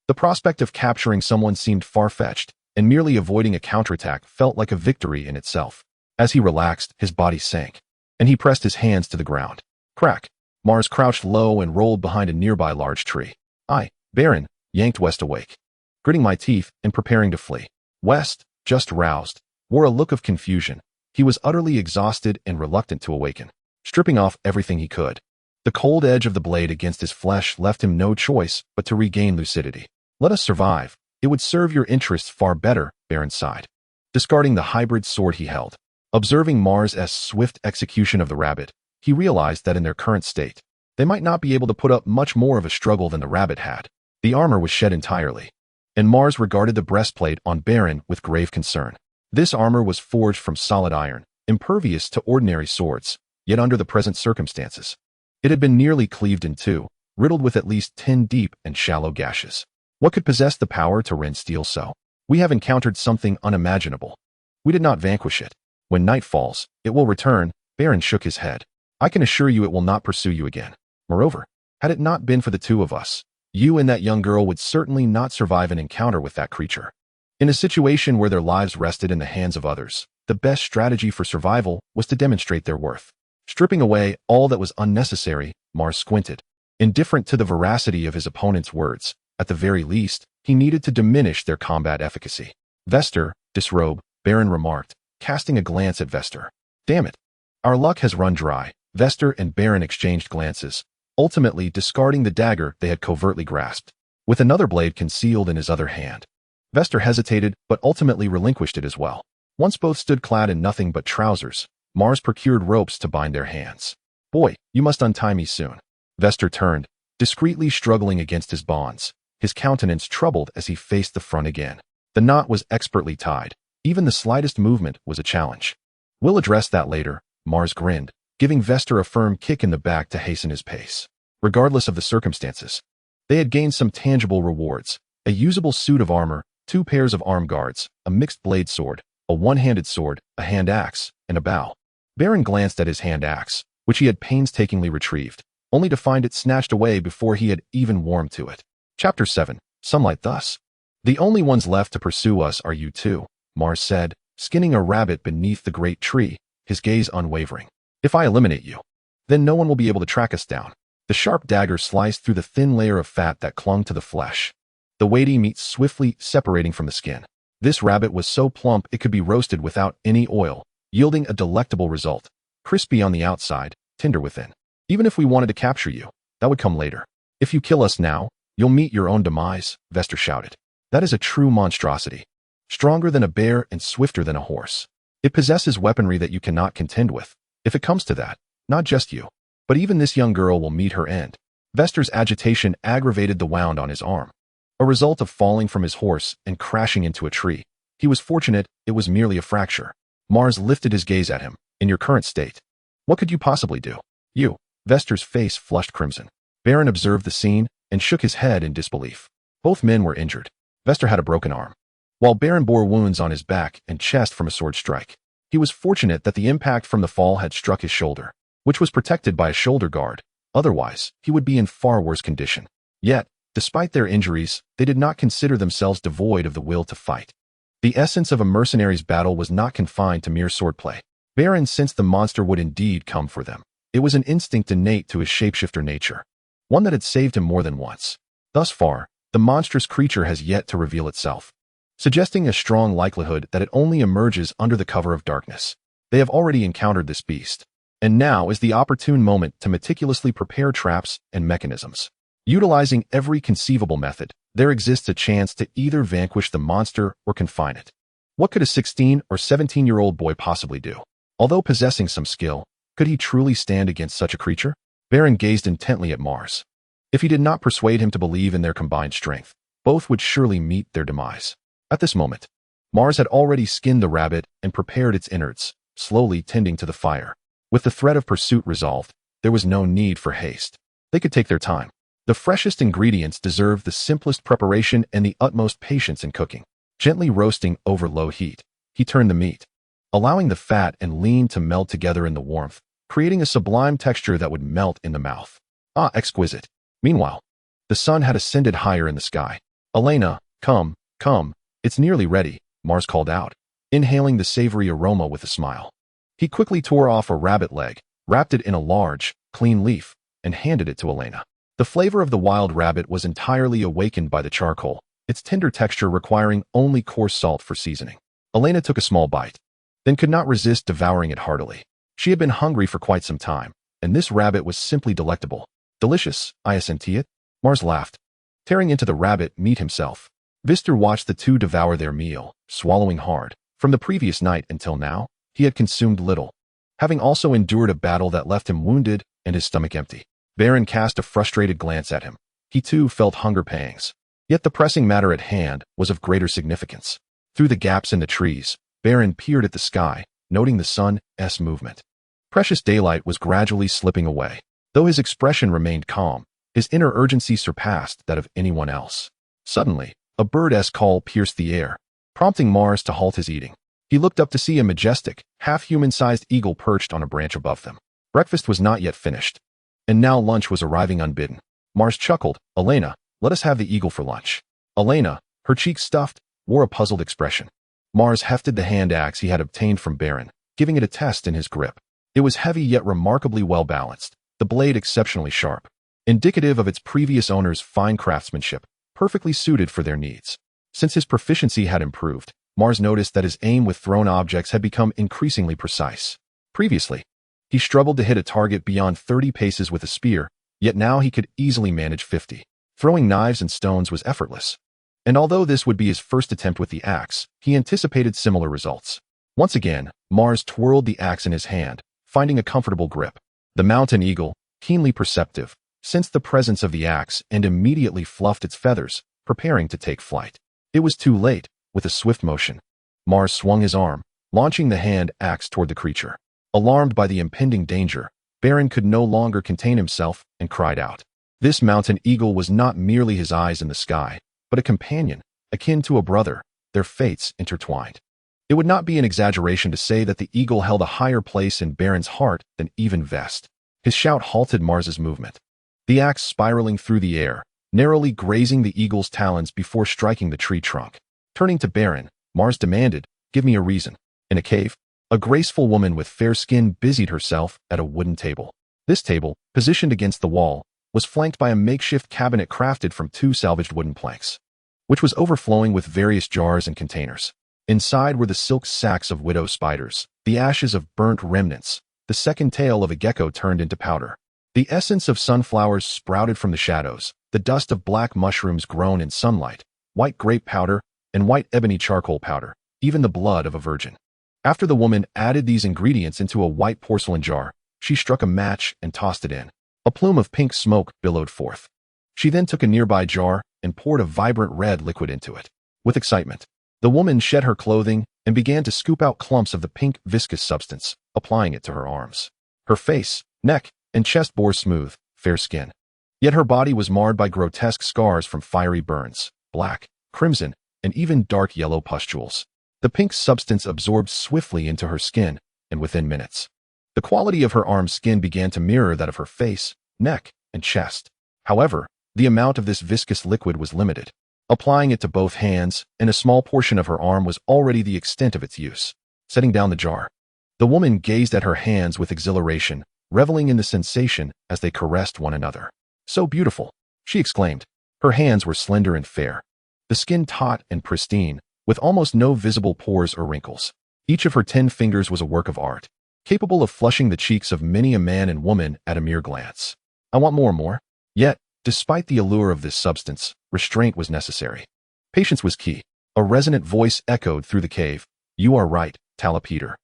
The prospect of capturing someone seemed far-fetched, and merely avoiding a counterattack felt like a victory in itself. As he relaxed, his body sank, and he pressed his hands to the ground. Crack! Mars crouched low and rolled behind a nearby large tree. I, Baron, yanked West awake, gritting my teeth and preparing to flee. West, just roused, wore a look of confusion. He was utterly exhausted and reluctant to awaken, stripping off everything he could. The cold edge of the blade against his flesh left him no choice but to regain lucidity. Let us survive. It would serve your interests far better, Baron sighed, discarding the hybrid sword he held. Observing Mars' swift execution of the rabbit, he realized that in their current state, they might not be able to put up much more of a struggle than the rabbit had. The armor was shed entirely, and Mars regarded the breastplate on Baron with grave concern. This armor was forged from solid iron, impervious to ordinary swords, yet under the present circumstances, it had been nearly cleaved in two, riddled with at least 10 deep and shallow gashes. What could possess the power to rend steel so? We have encountered something unimaginable. We did not vanquish it. When night falls, it will return. Baron shook his head. I can assure you it will not pursue you again. Moreover, had it not been for the 2 of us, you and that young girl would certainly not survive an encounter with that creature. In a situation where their lives rested in the hands of others, the best strategy for survival was to demonstrate their worth. Stripping away all that was unnecessary, Mars squinted. Indifferent to the veracity of his opponent's words, at the very least, he needed to diminish their combat efficacy. Vester, disrobe, Baron remarked, casting a glance at Vester. Damn it. Our luck has run dry. Vester and Baron exchanged glances, ultimately discarding the dagger they had covertly grasped, with another blade concealed in his other hand. Vester hesitated, but ultimately relinquished it as well. Once both stood clad in nothing but trousers, Mars procured ropes to bind their hands. Boy, you must untie me soon. Vester turned, discreetly struggling against his bonds, his countenance troubled as he faced the front again. The knot was expertly tied. Even the slightest movement was a challenge. We'll address that later, Mars grinned, giving Vester a firm kick in the back to hasten his pace. Regardless of the circumstances, they had gained some tangible rewards: a usable suit of armor, 2 pairs of arm guards, a mixed blade sword, a one-handed sword, a hand axe, and a bow. Baron glanced at his hand axe, which he had painstakingly retrieved, only to find it snatched away before he had even warmed to it. Chapter 7. Sunlight thus. The only ones left to pursue us are you 2, Mars said, skinning a rabbit beneath the great tree, his gaze unwavering. If I eliminate you, then no one will be able to track us down. The sharp dagger sliced through the thin layer of fat that clung to the flesh, the weighty meat swiftly separating from the skin. This rabbit was so plump it could be roasted without any oil, yielding a delectable result, crispy on the outside, tender within. Even if we wanted to capture you, that would come later. If you kill us now, you'll meet your own demise, Vester shouted. That is a true monstrosity, stronger than a bear and swifter than a horse. It possesses weaponry that you cannot contend with. If it comes to that, not just you, but even this young girl will meet her end. Vester's agitation aggravated the wound on his arm, a result of falling from his horse and crashing into a tree. He was fortunate it was merely a fracture. Mars lifted his gaze at him. In your current state, what could you possibly do? You. Vester's face flushed crimson. Beren observed the scene and shook his head in disbelief. Both men were injured. Vester had a broken arm, while Beren bore wounds on his back and chest from a sword strike. He was fortunate that the impact from the fall had struck his shoulder, which was protected by a shoulder guard. Otherwise, he would be in far worse condition. Yet, despite their injuries, they did not consider themselves devoid of the will to fight. The essence of a mercenary's battle was not confined to mere swordplay. Beren sensed the monster would indeed come for them. It was an instinct innate to his shapeshifter nature, one that had saved him more than once. Thus far, the monstrous creature has yet to reveal itself, suggesting a strong likelihood that it only emerges under the cover of darkness. They have already encountered this beast, and now is the opportune moment to meticulously prepare traps and mechanisms. Utilizing every conceivable method, there exists a chance to either vanquish the monster or confine it. What could a 16 or 17-year-old boy possibly do? Although possessing some skill, could he truly stand against such a creature? Beren gazed intently at Mars. If he did not persuade him to believe in their combined strength, both would surely meet their demise. At this moment, Mars had already skinned the rabbit and prepared its innards, slowly tending to the fire. With the threat of pursuit resolved, there was no need for haste. They could take their time. The freshest ingredients deserved the simplest preparation and the utmost patience in cooking. Gently roasting over low heat, he turned the meat, allowing the fat and lean to meld together in the warmth, creating a sublime texture that would melt in the mouth. Ah, exquisite. Meanwhile, the sun had ascended higher in the sky. Elena, come, it's nearly ready, Mars called out, inhaling the savory aroma with a smile. He quickly tore off a rabbit leg, wrapped it in a large, clean leaf, and handed it to Elena. The flavor of the wild rabbit was entirely awakened by the charcoal, its tender texture requiring only coarse salt for seasoning. Elena took a small bite, then could not resist devouring it heartily. She had been hungry for quite some time, and this rabbit was simply delectable. Delicious, I assenti it. Mars laughed, tearing into the rabbit meat himself. Vister watched the two devour their meal, swallowing hard. From the previous night until now, he had consumed little, having also endured a battle that left him wounded and his stomach empty. Beren cast a frustrated glance at him. He too felt hunger pangs. Yet the pressing matter at hand was of greater significance. Through the gaps in the trees, Beren peered at the sky, noting the sun's movement. Precious daylight was gradually slipping away. Though his expression remained calm, his inner urgency surpassed that of anyone else. Suddenly, a bird's call pierced the air, prompting Mars to halt his eating. He looked up to see a majestic, half-human-sized eagle perched on a branch above them. Breakfast was not yet finished, and now lunch was arriving unbidden. Mars chuckled. Elena, let us have the eagle for lunch. Elena, her cheeks stuffed, wore a puzzled expression. Mars hefted the hand axe he had obtained from Beren, giving it a test in his grip. It was heavy yet remarkably well balanced, the blade exceptionally sharp, indicative of its previous owner's fine craftsmanship, perfectly suited for their needs. Since his proficiency had improved, Mars noticed that his aim with thrown objects had become increasingly precise. Previously, he struggled to hit a target beyond 30 paces with a spear, yet now he could easily manage 50. Throwing knives and stones was effortless. And although this would be his first attempt with the axe, he anticipated similar results. Once again, Mars twirled the axe in his hand, finding a comfortable grip. The mountain eagle, keenly perceptive, sensed the presence of the axe and immediately fluffed its feathers, preparing to take flight. It was too late. With a swift motion, Mars swung his arm, launching the hand axe toward the creature. Alarmed by the impending danger, Beren could no longer contain himself and cried out. This mountain eagle was not merely his eyes in the sky, but a companion, akin to a brother, their fates intertwined. It would not be an exaggeration to say that the eagle held a higher place in Beren's heart than even Vest. His shout halted Mars's movement, the axe spiraling through the air, narrowly grazing the eagle's talons before striking the tree trunk. Turning to Beren, Mars demanded, give me a reason. In a cave, a graceful woman with fair skin busied herself at a wooden table. This table, positioned against the wall, was flanked by a makeshift cabinet crafted from 2 salvaged wooden planks, which was overflowing with various jars and containers. Inside were the silk sacks of widow spiders, the ashes of burnt remnants, the second tail of a gecko turned into powder. The essence of sunflowers sprouted from the shadows, the dust of black mushrooms grown in sunlight, white grape powder, and white ebony charcoal powder, even the blood of a virgin. After the woman added these ingredients into a white porcelain jar, she struck a match and tossed it in. A plume of pink smoke billowed forth. She then took a nearby jar and poured a vibrant red liquid into it. With excitement, The woman shed her clothing and began to scoop out clumps of the pink viscous substance, applying it to her arms. Her face, neck, and chest bore smooth, fair skin. Yet her body was marred by grotesque scars from fiery burns, black, crimson, and even dark yellow pustules. The pink substance absorbed swiftly into her skin, and within minutes, the quality of her arm's skin began to mirror that of her face, neck, and chest. However, the amount of this viscous liquid was limited. Applying it to both hands, and a small portion of her arm was already the extent of its use. Setting down the jar, the woman gazed at her hands with exhilaration, reveling in the sensation as they caressed one another. "So beautiful," she exclaimed. Her hands were slender and fair, the skin taut and pristine, with almost no visible pores or wrinkles. Each of her 10 fingers was a work of art, capable of flushing the cheeks of many a man and woman at a mere glance. "I want more and more." Yet, despite the allure of this substance, restraint was necessary. Patience was key. A resonant voice echoed through the cave. "You are right, Talapeter."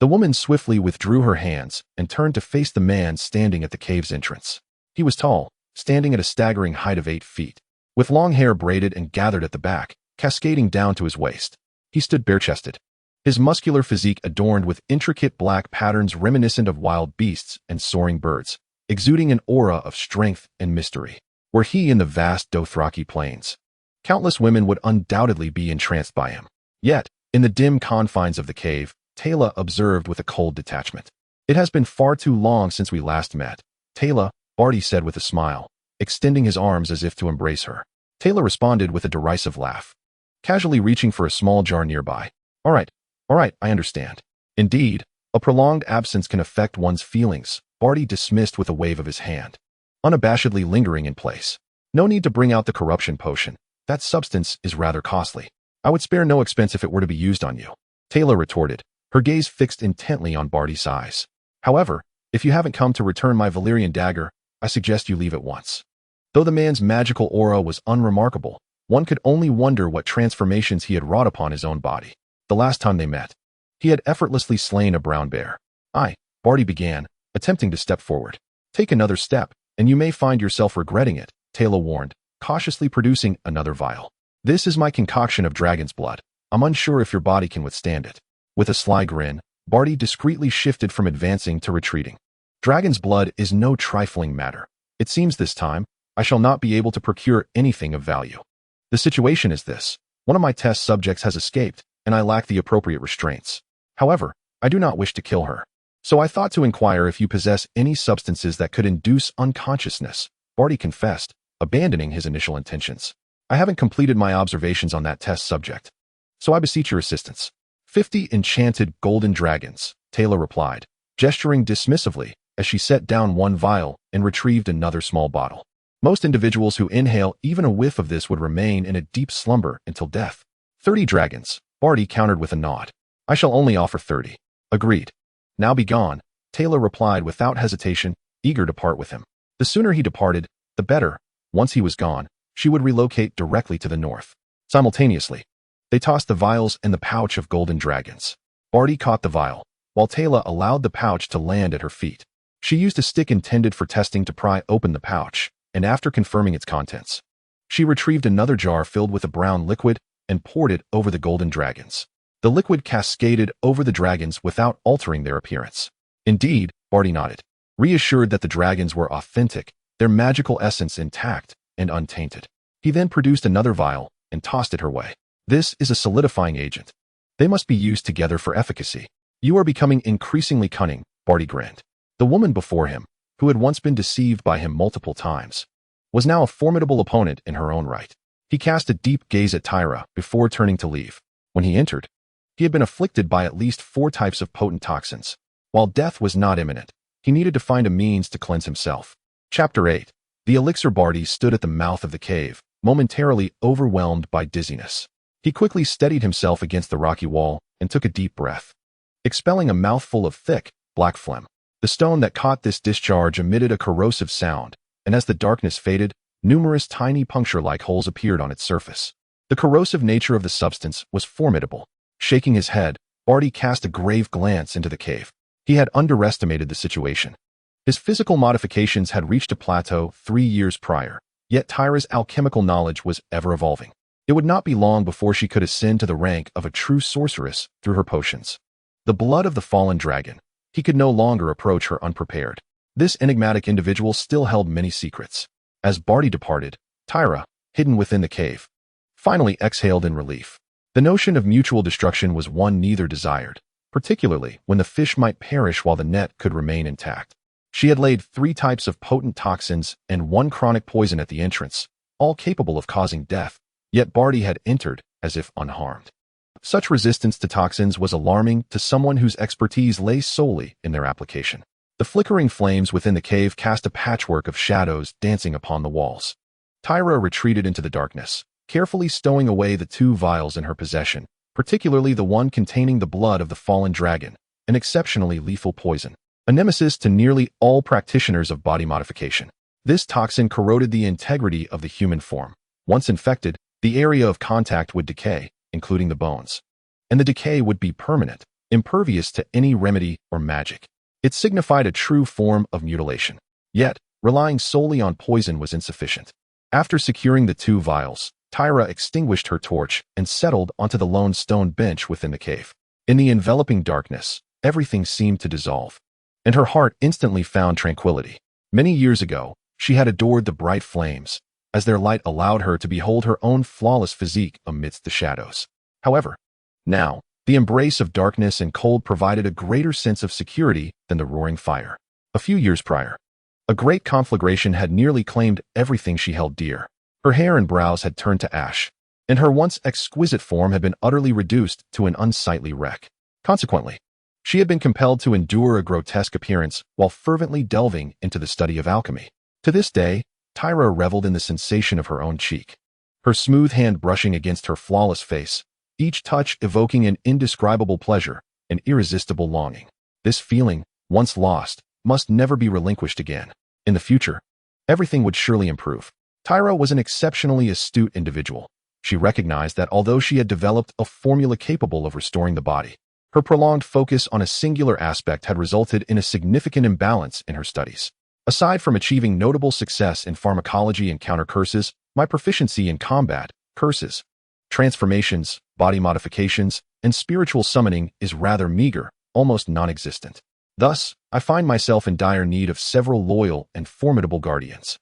The woman swiftly withdrew her hands and turned to face the man standing at the cave's entrance. He was tall, standing at a staggering height of 8 feet, with long hair braided and gathered at the back, cascading down to his waist. He stood bare-chested, his muscular physique adorned with intricate black patterns reminiscent of wild beasts and soaring birds, exuding an aura of strength and mystery. Were he in the vast Dothraki plains, countless women would undoubtedly be entranced by him. Yet, in the dim confines of the cave, Tala observed with a cold detachment. "It has been far too long since we last met." "Tala," Barty said with a smile, extending his arms as if to embrace her. Tala responded with a derisive laugh, casually reaching for a small jar nearby. All right, I understand." Indeed, a prolonged absence can affect one's feelings, Barty dismissed with a wave of his hand, unabashedly lingering in place. "No need to bring out the corruption potion. That substance is rather costly. I would spare no expense if it were to be used on you," Tala retorted, her gaze fixed intently on Barty's eyes. "However, if you haven't come to return my Valyrian dagger, I suggest you leave at once." Though the man's magical aura was unremarkable, one could only wonder what transformations he had wrought upon his own body. The last time they met, he had effortlessly slain a brown bear. Barty began, attempting to step forward. "Take another step, and you may find yourself regretting it," Tala warned, cautiously producing another vial. "This is my concoction of dragon's blood. I'm unsure if your body can withstand it." With a sly grin, Barty discreetly shifted from advancing to retreating. "Dragon's blood is no trifling matter. It seems this time, I shall not be able to procure anything of value. The situation is this. One of my test subjects has escaped, and I lack the appropriate restraints. However, I do not wish to kill her. So I thought to inquire if you possess any substances that could induce unconsciousness," Barty confessed, abandoning his initial intentions. "I haven't completed my observations on that test subject, so I beseech your assistance." 50 enchanted golden dragons, Tala replied, gesturing dismissively as she set down one vial and retrieved another small bottle. "Most individuals who inhale even a whiff of this would remain in a deep slumber until death." 30 dragons, Barty countered with a nod. "I shall only offer 30. "Agreed. Now be gone," Tala replied without hesitation, eager to part with him. The sooner he departed, the better. Once he was gone, she would relocate directly to the north. Simultaneously, they tossed the vials and the pouch of golden dragons. Barty caught the vial, while Tala allowed the pouch to land at her feet. She used a stick intended for testing to pry open the pouch, and after confirming its contents, she retrieved another jar filled with a brown liquid and poured it over the golden dragons. The liquid cascaded over the dragons without altering their appearance. Indeed, Barty nodded, reassured that the dragons were authentic, their magical essence intact and untainted. He then produced another vial and tossed it her way. "This is a solidifying agent. They must be used together for efficacy." "You are becoming increasingly cunning," Barty grinned. The woman before him, who had once been deceived by him multiple times, was now a formidable opponent in her own right. He cast a deep gaze at Tyra before turning to leave. When he entered, he had been afflicted by at least 4 types of potent toxins. While death was not imminent, he needed to find a means to cleanse himself. Chapter 8. The elixir Barty stood at the mouth of the cave, momentarily overwhelmed by dizziness. He quickly steadied himself against the rocky wall and took a deep breath, expelling a mouthful of thick, black phlegm. The stone that caught this discharge emitted a corrosive sound, and as the darkness faded, numerous tiny puncture-like holes appeared on its surface. The corrosive nature of the substance was formidable. Shaking his head, Barty cast a grave glance into the cave. He had underestimated the situation. His physical modifications had reached a plateau 3 years prior, yet Tyra's alchemical knowledge was ever evolving. It would not be long before she could ascend to the rank of a true sorceress through her potions. The blood of the fallen dragon. He could no longer approach her unprepared. This enigmatic individual still held many secrets. As Barty departed, Tyra, hidden within the cave, finally exhaled in relief. The notion of mutual destruction was one neither desired, particularly when the fish might perish while the net could remain intact. She had laid 3 types of potent toxins and 1 chronic poison at the entrance, all capable of causing death, yet Barty had entered as if unharmed. Such resistance to toxins was alarming to someone whose expertise lay solely in their application. The flickering flames within the cave cast a patchwork of shadows dancing upon the walls. Tyra retreated into the darkness, carefully stowing away the 2 vials in her possession, particularly the one containing the blood of the fallen dragon, an exceptionally lethal poison, a nemesis to nearly all practitioners of body modification. This toxin corroded the integrity of the human form. Once infected, the area of contact would decay, including the bones. And the decay would be permanent, impervious to any remedy or magic. It signified a true form of mutilation. Yet, relying solely on poison was insufficient. After securing the 2 vials, Tyra extinguished her torch and settled onto the lone stone bench within the cave. In the enveloping darkness, everything seemed to dissolve, and her heart instantly found tranquility. Many years ago, she had adored the bright flames, as their light allowed her to behold her own flawless physique amidst the shadows. However, now, the embrace of darkness and cold provided a greater sense of security than the roaring fire. A few years prior, a great conflagration had nearly claimed everything she held dear. Her hair and brows had turned to ash, and her once exquisite form had been utterly reduced to an unsightly wreck. Consequently, she had been compelled to endure a grotesque appearance while fervently delving into the study of alchemy. To this day, Tyra reveled in the sensation of her own cheek, her smooth hand brushing against her flawless face, each touch evoking an indescribable pleasure, an irresistible longing. This feeling, once lost, must never be relinquished again. In the future, everything would surely improve. Tyra was an exceptionally astute individual. She recognized that although she had developed a formula capable of restoring the body, her prolonged focus on a singular aspect had resulted in a significant imbalance in her studies. Aside from achieving notable success in pharmacology and counter curses, my proficiency in combat, curses, transformations, body modifications, and spiritual summoning is rather meager, almost non-existent. Thus, I find myself in dire need of several loyal and formidable guardians.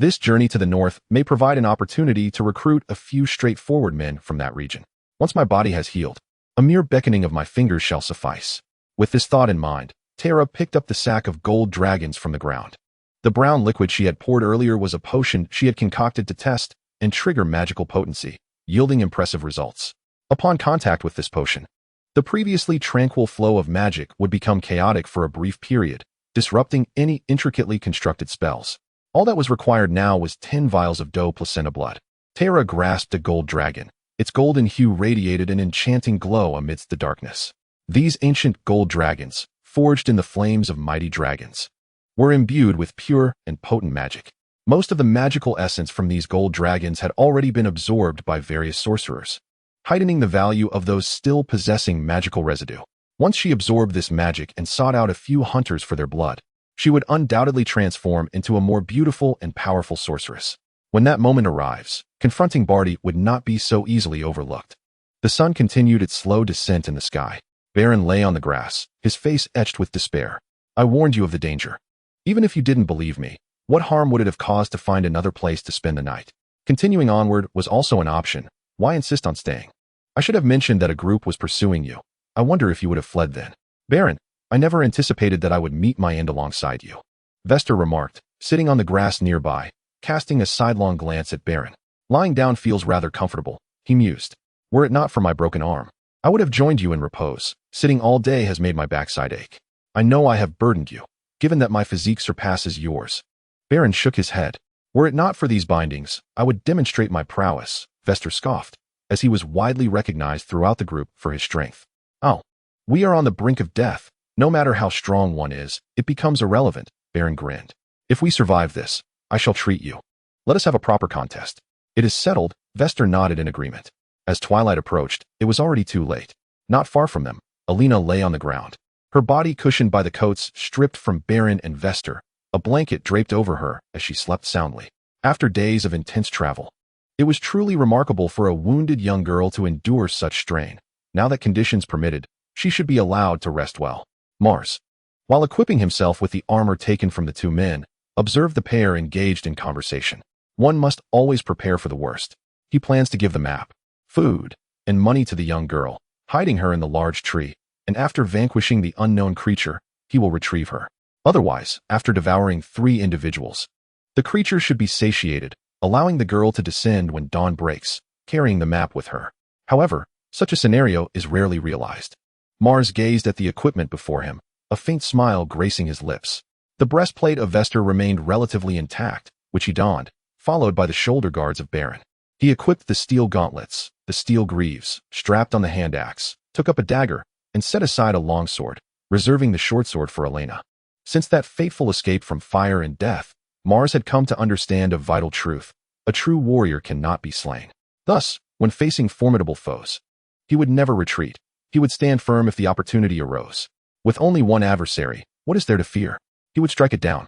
This journey to the north may provide an opportunity to recruit a few straightforward men from that region. Once my body has healed, a mere beckoning of my fingers shall suffice. With this thought in mind, Tara picked up the sack of gold dragons from the ground. The brown liquid she had poured earlier was a potion she had concocted to test and trigger magical potency, yielding impressive results. Upon contact with this potion, the previously tranquil flow of magic would become chaotic for a brief period, disrupting any intricately constructed spells. All that was required now was 10 vials of doe placenta blood. Tara grasped a gold dragon. Its golden hue radiated an enchanting glow amidst the darkness. These ancient gold dragons, forged in the flames of mighty dragons, were imbued with pure and potent magic. Most of the magical essence from these gold dragons had already been absorbed by various sorcerers, heightening the value of those still possessing magical residue. Once she absorbed this magic and sought out a few hunters for their blood, she would undoubtedly transform into a more beautiful and powerful sorceress. When that moment arrives, confronting Barty would not be so easily overlooked. The sun continued its slow descent in the sky. Baron lay on the grass, his face etched with despair. I warned you of the danger. Even if you didn't believe me, what harm would it have caused to find another place to spend the night? Continuing onward was also an option. Why insist on staying? I should have mentioned that a group was pursuing you. I wonder if you would have fled then. Baron, I never anticipated that I would meet my end alongside you. Vester remarked, sitting on the grass nearby, casting a sidelong glance at Baron. Lying down feels rather comfortable, he mused. Were it not for my broken arm, I would have joined you in repose. Sitting all day has made my backside ache. I know I have burdened you, given that my physique surpasses yours. Baron shook his head. Were it not for these bindings, I would demonstrate my prowess, Vester scoffed, as he was widely recognized throughout the group for his strength. Oh, we are on the brink of death. No matter how strong one is, it becomes irrelevant, Baron grinned. If we survive this, I shall treat you. Let us have a proper contest. It is settled, Vester nodded in agreement. As twilight approached, it was already too late. Not far from them, Alina lay on the ground, her body cushioned by the coats stripped from Baron and Vester, a blanket draped over her as she slept soundly. After days of intense travel, It was truly remarkable for a wounded young girl to endure such strain. Now that conditions permitted, she should be allowed to rest well. Mars, while equipping himself with the armor taken from the two men, observed the pair engaged in conversation. One must always prepare for the worst. He plans to give the map, food, and money to the young girl, hiding her in the large tree, and after vanquishing the unknown creature, he will retrieve her. Otherwise, after devouring 3 individuals, the creature should be satiated, allowing the girl to descend when dawn breaks, carrying the map with her. However, such a scenario is rarely realized. Mars gazed at the equipment before him, a faint smile gracing his lips. The breastplate of Vester remained relatively intact, which he donned, followed by the shoulder guards of Baron. He equipped the steel gauntlets, the steel greaves, strapped on the hand axe, took up a dagger, and set aside a longsword, reserving the short sword for Elena. Since that fateful escape from fire and death, Mars had come to understand a vital truth: a true warrior cannot be slain. Thus, when facing formidable foes, he would never retreat. He would stand firm if the opportunity arose. With only one adversary, what is there to fear? He would strike it down.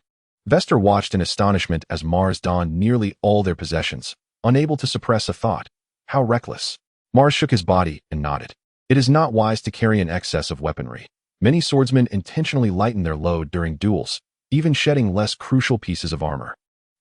Vester watched in astonishment as Mars donned nearly all their possessions, unable to suppress a thought. How reckless. Mars shook his body and nodded. It is not wise to carry an excess of weaponry. Many swordsmen intentionally lighten their load during duels, even shedding less crucial pieces of armor.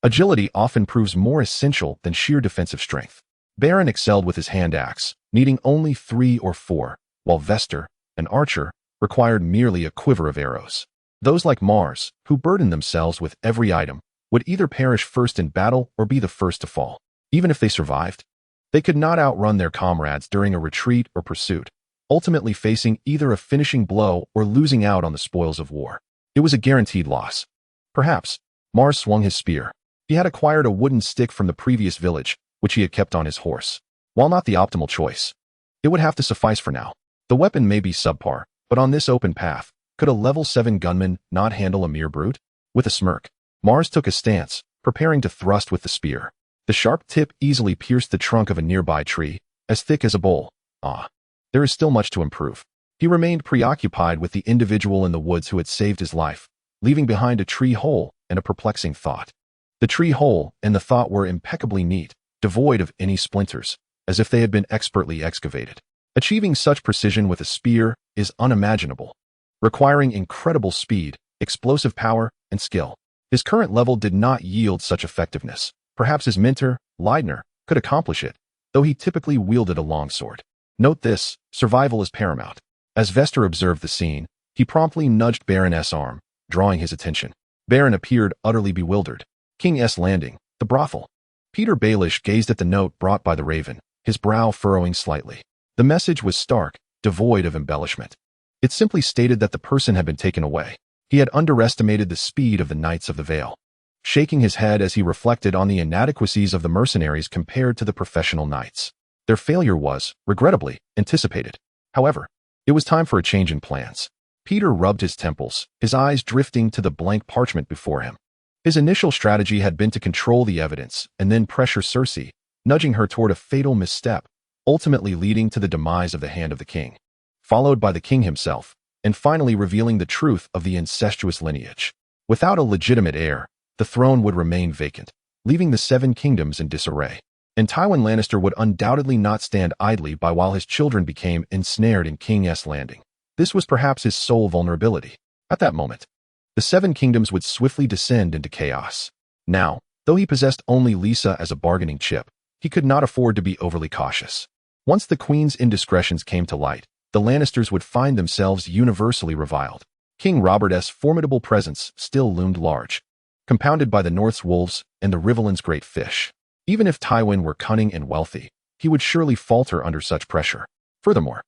Agility often proves more essential than sheer defensive strength. Baron excelled with his hand axe, needing only 3 or 4, while Vester, an archer, required merely a quiver of arrows. Those like Mars, who burdened themselves with every item, would either perish first in battle or be the first to fall. Even if they survived, they could not outrun their comrades during a retreat or pursuit, ultimately facing either a finishing blow or losing out on the spoils of war. It was a guaranteed loss. Perhaps, Mars swung his spear. He had acquired a wooden stick from the previous village, which he had kept on his horse. While not the optimal choice, it would have to suffice for now. The weapon may be subpar, but on this open path, could a level 7 gunman not handle a mere brute? With a smirk, Mars took a stance, preparing to thrust with the spear. The sharp tip easily pierced the trunk of a nearby tree, as thick as a bowl. There is still much to improve. He remained preoccupied with the individual in the woods who had saved his life, leaving behind a tree hole and a perplexing thought. The tree hole and the thought were impeccably neat, devoid of any splinters, as if they had been expertly excavated. Achieving such precision with a spear is unimaginable, requiring incredible speed, explosive power, and skill. His current level did not yield such effectiveness. Perhaps his mentor, Leidner, could accomplish it, though he typically wielded a longsword. Note this: survival is paramount. As Vester observed the scene, he promptly nudged Baron S' arm, drawing his attention. Baron appeared utterly bewildered. King S Landing, the brothel. Peter Baelish gazed at the note brought by the Raven, his brow furrowing slightly. The message was stark, devoid of embellishment. It simply stated that the person had been taken away. He had underestimated the speed of the Knights of the Vale, shaking his head as he reflected on the inadequacies of the mercenaries compared to the professional knights. Their failure was, regrettably, anticipated. However, it was time for a change in plans. Peter rubbed his temples, his eyes drifting to the blank parchment before him. His initial strategy had been to control the evidence and then pressure Cersei, nudging her toward a fatal misstep, ultimately leading to the demise of the Hand of the King, followed by the king himself, and finally revealing the truth of the incestuous lineage. Without a legitimate heir, the throne would remain vacant, leaving the 7 kingdoms in disarray. And Tywin Lannister would undoubtedly not stand idly by while his children became ensnared in King S Landing. This was perhaps his sole vulnerability. At that moment, the 7 kingdoms would swiftly descend into chaos. Now, though he possessed only Lisa as a bargaining chip, he could not afford to be overly cautious. Once the Queen's indiscretions came to light, the Lannisters would find themselves universally reviled. King Robert's formidable presence still loomed large, compounded by the North's wolves and the Riverland's great fish. Even if Tywin were cunning and wealthy, he would surely falter under such pressure. Furthermore,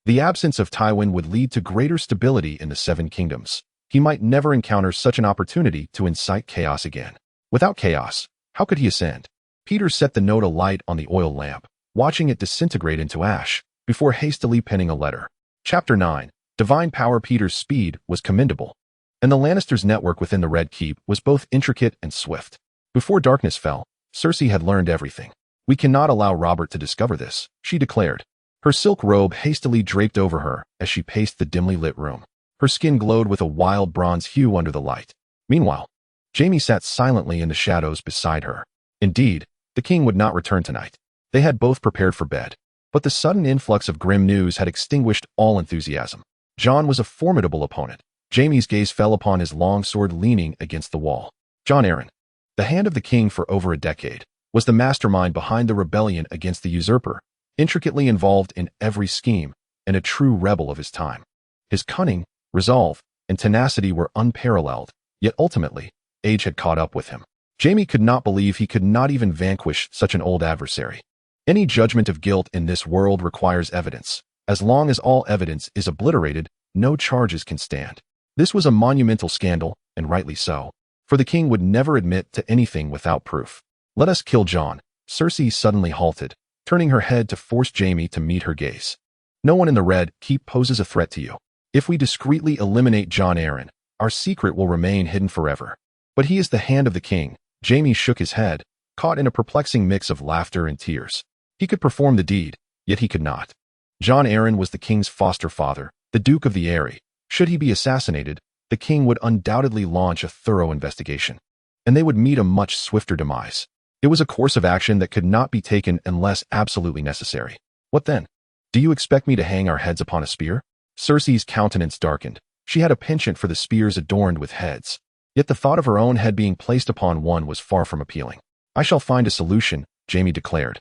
the absence of Tywin would lead to greater stability in the 7 kingdoms. He might never encounter such an opportunity to incite chaos again. Without chaos, how could he ascend? Peter set the note alight on the oil lamp, watching it disintegrate into ash, before hastily penning a letter. Chapter 9. Divine Power. Peter's speed was commendable, and the Lannisters' network within the Red Keep was both intricate and swift. Before darkness fell, Cersei had learned everything. "We cannot allow Robert to discover this," she declared. Her silk robe hastily draped over her as she paced the dimly lit room. Her skin glowed with a wild bronze hue under the light. Meanwhile, Jaime sat silently in the shadows beside her. Indeed, The king would not return tonight. They had both prepared for bed. But the sudden influx of grim news had extinguished all enthusiasm. Jon was a formidable opponent. Jaime's gaze fell upon his long sword leaning against the wall. Jon Arryn, the hand of the king for over a decade, was the mastermind behind the rebellion against the usurper, intricately involved in every scheme, and a true rebel of his time. His cunning, resolve, and tenacity were unparalleled, yet ultimately, age had caught up with him. Jaime could not believe he could not even vanquish such an old adversary. Any judgment of guilt in this world requires evidence. As long as all evidence is obliterated, no charges can stand. This was a monumental scandal, and rightly so, for the king would never admit to anything without proof. Let us kill Jon. Cersei suddenly halted, turning her head to force Jaime to meet her gaze. No one in the Red Keep poses a threat to you. If we discreetly eliminate Jon Arryn, our secret will remain hidden forever. But he is the hand of the king. Jaime shook his head, caught in a perplexing mix of laughter and tears. He could perform the deed, yet he could not. Jon Arryn was the king's foster father, the Duke of the Eyrie. Should he be assassinated, the king would undoubtedly launch a thorough investigation, and they would meet a much swifter demise. It was a course of action that could not be taken unless absolutely necessary. What then? Do you expect me to hang our heads upon a spear? Cersei's countenance darkened. She had a penchant for the spears adorned with heads. Yet the thought of her own head being placed upon one was far from appealing. I shall find a solution, Jaime declared,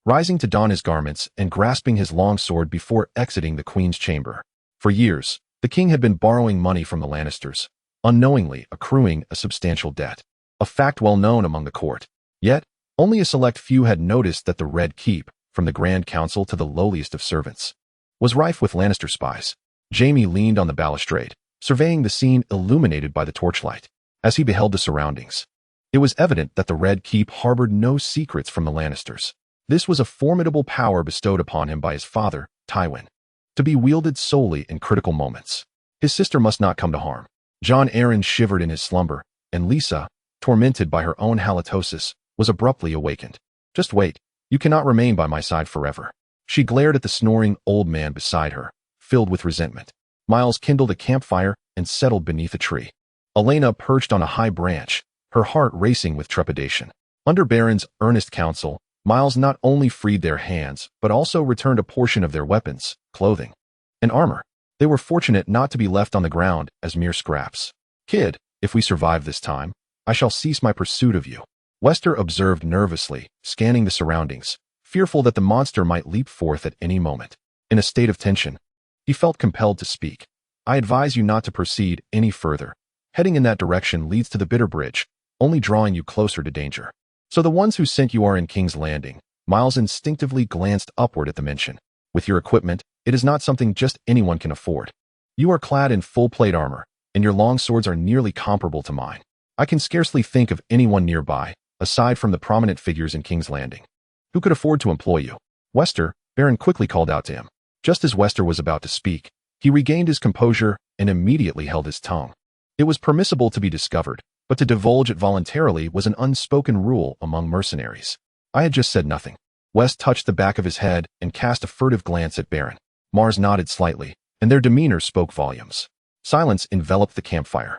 rising to don his garments and grasping his long sword before exiting the queen's chamber. For years, the king had been borrowing money from the Lannisters, unknowingly accruing a substantial debt, a fact well known among the court. Yet, only a select few had noticed that the Red Keep, from the Grand Council to the lowliest of servants, was rife with Lannister spies. Jaime leaned on the balustrade, surveying the scene illuminated by the torchlight. As he beheld the surroundings, it was evident that the Red Keep harbored no secrets from the Lannisters. This was a formidable power bestowed upon him by his father, Tywin, to be wielded solely in critical moments. His sister must not come to harm. Jon Arryn shivered in his slumber, and Lisa, tormented by her own halitosis, was abruptly awakened. Just wait. You cannot remain by my side forever. She glared at the snoring old man beside her, filled with resentment. Miles kindled a campfire and settled beneath a tree. Olenna perched on a high branch, her heart racing with trepidation. Under Baron's earnest counsel, Miles not only freed their hands, but also returned a portion of their weapons, clothing, and armor. They were fortunate not to be left on the ground as mere scraps. Kid, if we survive this time, I shall cease my pursuit of you. Wester observed nervously, scanning the surroundings, fearful that the monster might leap forth at any moment. In a state of tension, he felt compelled to speak. I advise you not to proceed any further. Heading in that direction leads to the Bitter Bridge, only drawing you closer to danger. So the ones who sent you are in King's Landing. Miles instinctively glanced upward at the mention. With your equipment, it is not something just anyone can afford. You are clad in full plate armor, and your long swords are nearly comparable to mine. I can scarcely think of anyone nearby, aside from the prominent figures in King's Landing, who could afford to employ you. Wester, Baron quickly called out to him. Just as Wester was about to speak, he regained his composure and immediately held his tongue. It was permissible to be discovered, but to divulge it voluntarily was an unspoken rule among mercenaries. I had just said nothing. West touched the back of his head and cast a furtive glance at Baron. Mars nodded slightly, and their demeanor spoke volumes. Silence enveloped the campfire.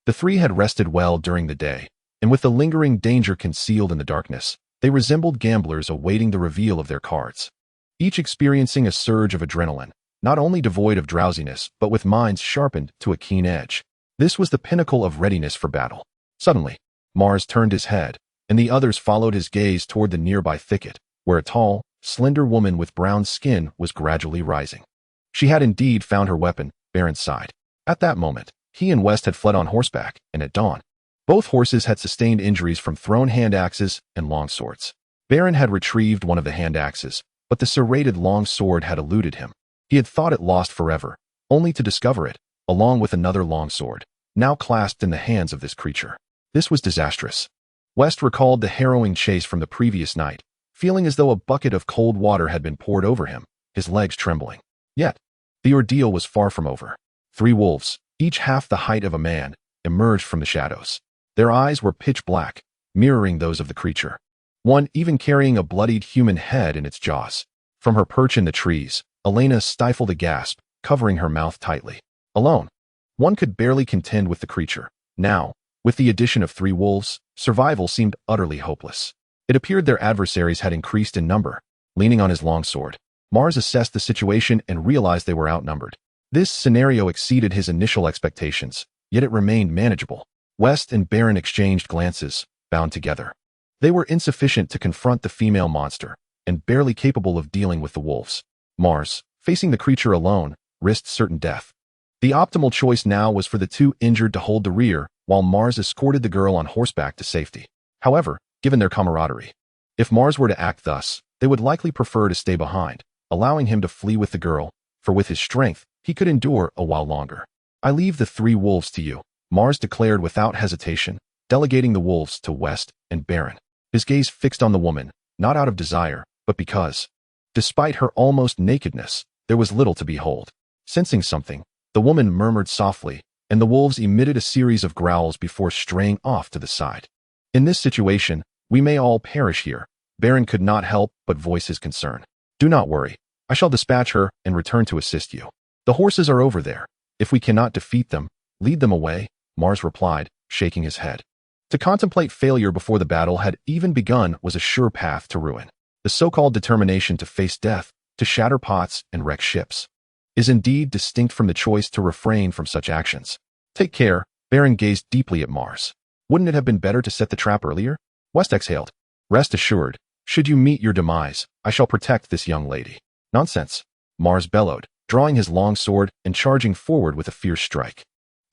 The three had rested well during the day, and with the lingering danger concealed in the darkness, they resembled gamblers awaiting the reveal of their cards, each experiencing a surge of adrenaline, not only devoid of drowsiness but with minds sharpened to a keen edge. This was the pinnacle of readiness for battle. Suddenly, Mars turned his head, and the others followed his gaze toward the nearby thicket, where a tall, slender woman with brown skin was gradually rising. She had indeed found her weapon, Baron's side. At that moment, he and West had fled on horseback, and at dawn, both horses had sustained injuries from thrown hand axes and long swords. Baron had retrieved one of the hand axes, but the serrated long sword had eluded him. He had thought it lost forever, only to discover it, along with another long sword, now clasped in the hands of this creature. This was disastrous. West recalled the harrowing chase from the previous night, feeling as though a bucket of cold water had been poured over him, his legs trembling. Yet, the ordeal was far from over. 3 wolves, each half the height of a man, emerged from the shadows. Their eyes were pitch black, mirroring those of the creature, one even carrying a bloodied human head in its jaws. From her perch in the trees, Olenna stifled a gasp, covering her mouth tightly. Alone, one could barely contend with the creature. Now, with the addition of 3 wolves, survival seemed utterly hopeless. It appeared their adversaries had increased in number. Leaning on his longsword, Mars assessed the situation and realized they were outnumbered. This scenario exceeded his initial expectations, yet it remained manageable. West and Baron exchanged glances, bound together. They were insufficient to confront the female monster, and barely capable of dealing with the wolves. Mars, facing the creature alone, risked certain death. The optimal choice now was for the two injured to hold the rear, while Mars escorted the girl on horseback to safety. However, given their camaraderie, if Mars were to act thus, they would likely prefer to stay behind, allowing him to flee with the girl, for with his strength, he could endure a while longer. I leave the three wolves to you, Mars declared without hesitation, delegating the wolves to West and Baron. His gaze fixed on the woman, not out of desire, but because, despite her almost nakedness, there was little to behold. Sensing something, the woman murmured softly, and the wolves emitted a series of growls before straying off to the side. In this situation, we may all perish here. Baron could not help but voice his concern. Do not worry. I shall dispatch her and return to assist you. The horses are over there. If we cannot defeat them, lead them away, Mars replied, shaking his head. To contemplate failure before the battle had even begun was a sure path to ruin. The so-called determination to face death, to shatter pots and wreck ships, is indeed distinct from the choice to refrain from such actions. Take care, Baron gazed deeply at Mars. Wouldn't it have been better to set the trap earlier? West exhaled. Rest assured, should you meet your demise, I shall protect this young lady. Nonsense, Mars bellowed, drawing his long sword and charging forward with a fierce strike.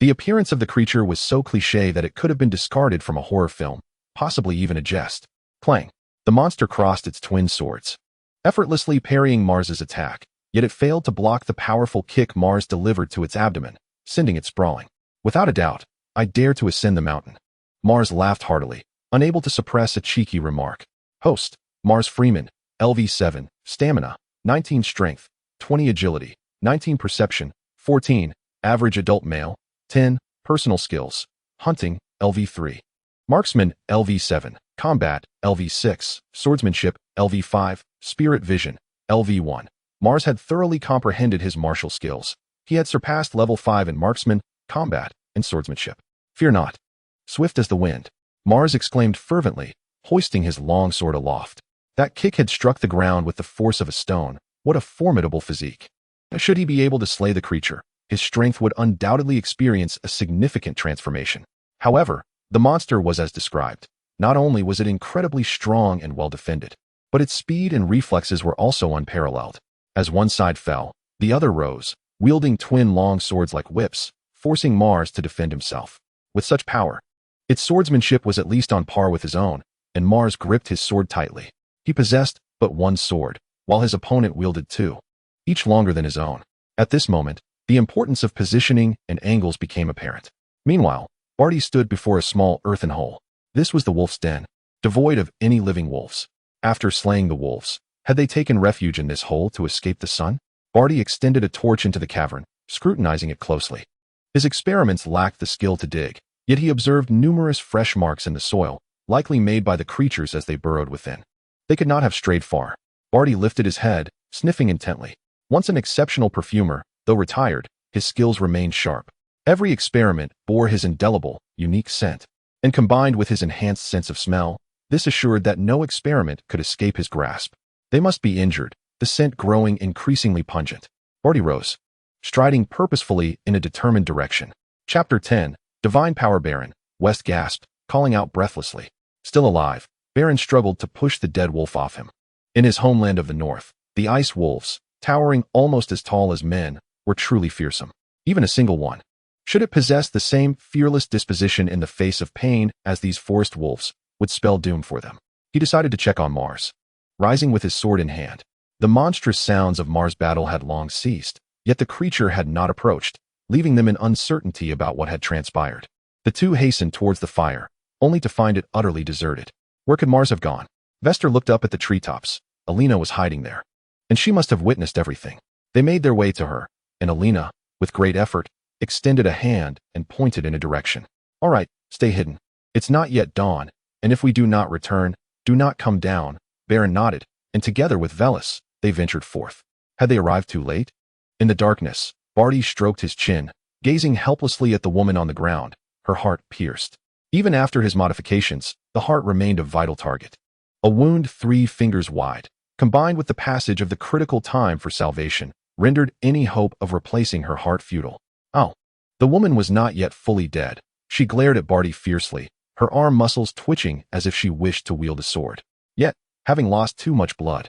The appearance of the creature was so cliché that it could have been discarded from a horror film, possibly even a jest. Clang. The monster crossed its twin swords, effortlessly parrying Mars's attack, yet it failed to block the powerful kick Mars delivered to its abdomen, sending it sprawling. Without a doubt, I dare to ascend the mountain. Mars laughed heartily, unable to suppress a cheeky remark. Host, Mars Freeman, LV7, Stamina, 19 Strength, 20 Agility, 19 Perception, 14, Average Adult Male, 10, Personal Skills, Hunting, LV3. Marksman, LV7, Combat, LV6, Swordsmanship, LV5, Spirit Vision, LV1. Mars had thoroughly comprehended his martial skills. He had surpassed level 5 in Marksman, Combat, and Swordsmanship. Fear not. Swift as the wind, Mars exclaimed fervently, hoisting his long sword aloft. That kick had struck the ground with the force of a stone. What a formidable physique. Should he be able to slay the creature, his strength would undoubtedly experience a significant transformation. However, the monster was as described. Not only was it incredibly strong and well defended, but its speed and reflexes were also unparalleled. As one side fell, the other rose, wielding twin long swords like whips, forcing Mars to defend himself. With such power, its swordsmanship was at least on par with his own, and Mars gripped his sword tightly. He possessed but one sword, while his opponent wielded two, each longer than his own. At this moment, the importance of positioning and angles became apparent. Meanwhile, Barty stood before a small earthen hole. This was the wolf's den, devoid of any living wolves. After slaying the wolves, had they taken refuge in this hole to escape the sun? Barty extended a torch into the cavern, scrutinizing it closely. His experiments lacked the skill to dig, yet he observed numerous fresh marks in the soil, likely made by the creatures as they burrowed within. They could not have strayed far. Barty lifted his head, sniffing intently. Once an exceptional perfumer, though retired, his skills remained sharp. Every experiment bore his indelible, unique scent, and combined with his enhanced sense of smell, this assured that no experiment could escape his grasp. They must be injured, the scent growing increasingly pungent. Barty rose, striding purposefully in a determined direction. Chapter 10, Divine Power Baron, West gasped, calling out breathlessly. Still alive, Baron struggled to push the dead wolf off him. In his homeland of the north, the ice wolves, towering almost as tall as men, were truly fearsome. Even a single one, should it possess the same fearless disposition in the face of pain as these forest wolves, would spell doom for them. He decided to check on Mars. Rising with his sword in hand, the monstrous sounds of Mars' battle had long ceased, yet the creature had not approached, leaving them in uncertainty about what had transpired. The two hastened towards the fire, only to find it utterly deserted. Where could Mars have gone? Vester looked up at the treetops. Alina was hiding there, and she must have witnessed everything. They made their way to her, and Alina, with great effort, extended a hand and pointed in a direction. All right, stay hidden. It's not yet dawn, and if we do not return, do not come down. Baron nodded, and together with Velis, they ventured forth. Had they arrived too late? In the darkness, Barty stroked his chin, gazing helplessly at the woman on the ground, her heart pierced. Even after his modifications, the heart remained a vital target. A wound 3 fingers wide, combined with the passage of the critical time for salvation, rendered any hope of replacing her heart futile. Oh. The woman was not yet fully dead. She glared at Barty fiercely, her arm muscles twitching as if she wished to wield a sword. Yet, having lost too much blood,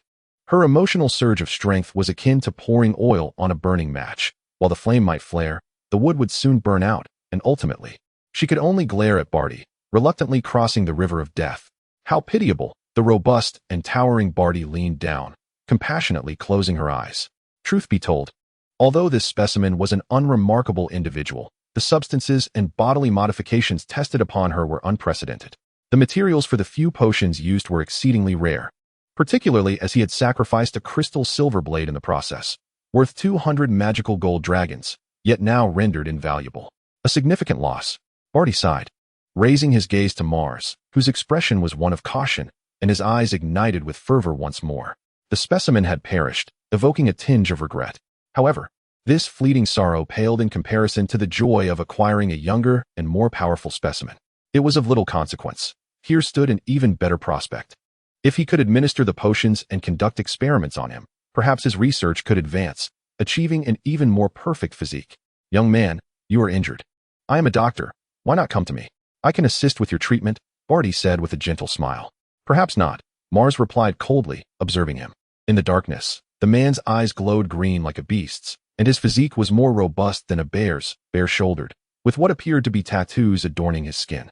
her emotional surge of strength was akin to pouring oil on a burning match. While the flame might flare, the wood would soon burn out, and ultimately, she could only glare at Barty, reluctantly crossing the river of death. How pitiable! The robust and towering Barty leaned down, compassionately closing her eyes. Truth be told, although this specimen was an unremarkable individual, the substances and bodily modifications tested upon her were unprecedented. The materials for the few potions used were exceedingly rare, particularly as he had sacrificed a crystal silver blade in the process, worth 200 magical gold dragons, yet now rendered invaluable. A significant loss. Barty sighed, raising his gaze to Mars, whose expression was one of caution, and his eyes ignited with fervor once more. The specimen had perished, evoking a tinge of regret. However, this fleeting sorrow paled in comparison to the joy of acquiring a younger and more powerful specimen. It was of little consequence. Here stood an even better prospect. If he could administer the potions and conduct experiments on him, perhaps his research could advance, achieving an even more perfect physique. Young man, you are injured. I am a doctor. Why not come to me? I can assist with your treatment, Barty said with a gentle smile. Perhaps not, Mars replied coldly, observing him. In the darkness, the man's eyes glowed green like a beast's, and his physique was more robust than a bear's, bare-shouldered, with what appeared to be tattoos adorning his skin.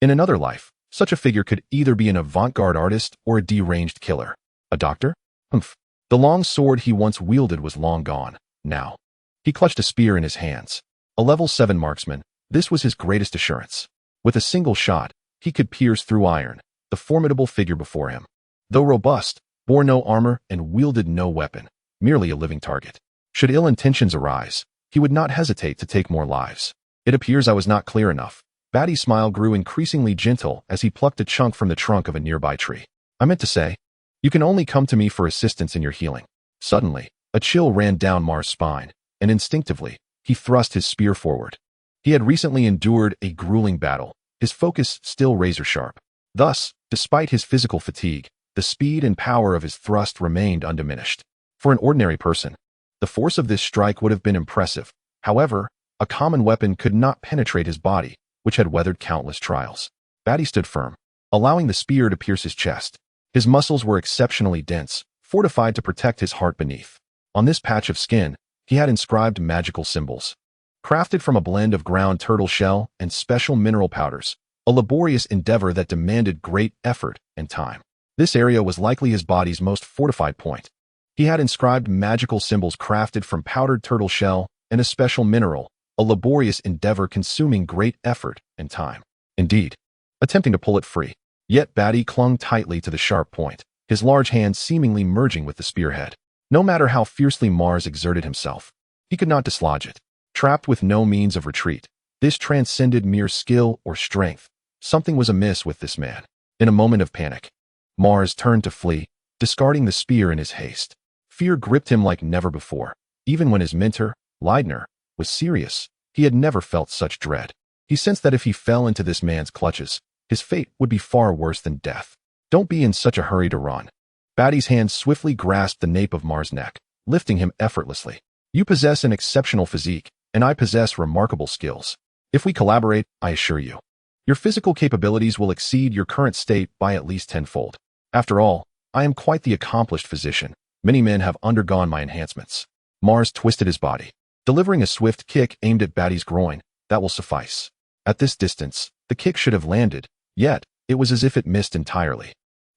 In another life, such a figure could either be an avant-garde artist or a deranged killer. A doctor? Humph. The long sword he once wielded was long gone. Now, he clutched a spear in his hands. A level 7 marksman, this was his greatest assurance. With a single shot, he could pierce through iron. The formidable figure before him, though robust, bore no armor and wielded no weapon, merely a living target. Should ill intentions arise, he would not hesitate to take more lives. It appears I was not clear enough. Barty's smile grew increasingly gentle as he plucked a chunk from the trunk of a nearby tree. I meant to say, you can only come to me for assistance in your healing. Suddenly, a chill ran down Mars' spine, and instinctively, he thrust his spear forward. He had recently endured a grueling battle, his focus still razor-sharp. Thus, despite his physical fatigue, the speed and power of his thrust remained undiminished. For an ordinary person, the force of this strike would have been impressive. However, a common weapon could not penetrate his body, which had weathered countless trials. Barty stood firm, allowing the spear to pierce his chest. His muscles were exceptionally dense, fortified to protect his heart beneath. On this patch of skin, he had inscribed magical symbols. Crafted from a blend of ground turtle shell and special mineral powders, a laborious endeavor that demanded great effort and time. This area was likely his body's most fortified point. He had inscribed magical symbols crafted from powdered turtle shell and a special mineral, a laborious endeavor consuming great effort and time. Indeed, attempting to pull it free. Yet Barty clung tightly to the sharp point, his large hands seemingly merging with the spearhead. No matter how fiercely Mars exerted himself, he could not dislodge it. Trapped with no means of retreat, this transcended mere skill or strength. Something was amiss with this man. In a moment of panic, Mars turned to flee, discarding the spear in his haste. Fear gripped him like never before. Even when his mentor, Leidner, was serious, he had never felt such dread. He sensed that if he fell into this man's clutches, his fate would be far worse than death. Don't be in such a hurry to run. Barty's hand swiftly grasped the nape of Mars' neck, lifting him effortlessly. You possess an exceptional physique, and I possess remarkable skills. If we collaborate, I assure you, your physical capabilities will exceed your current state by at least tenfold. After all, I am quite the accomplished physician. Many men have undergone my enhancements. Mars twisted his body, delivering a swift kick aimed at Barty's groin. That will suffice. At this distance, the kick should have landed, yet it was as if it missed entirely.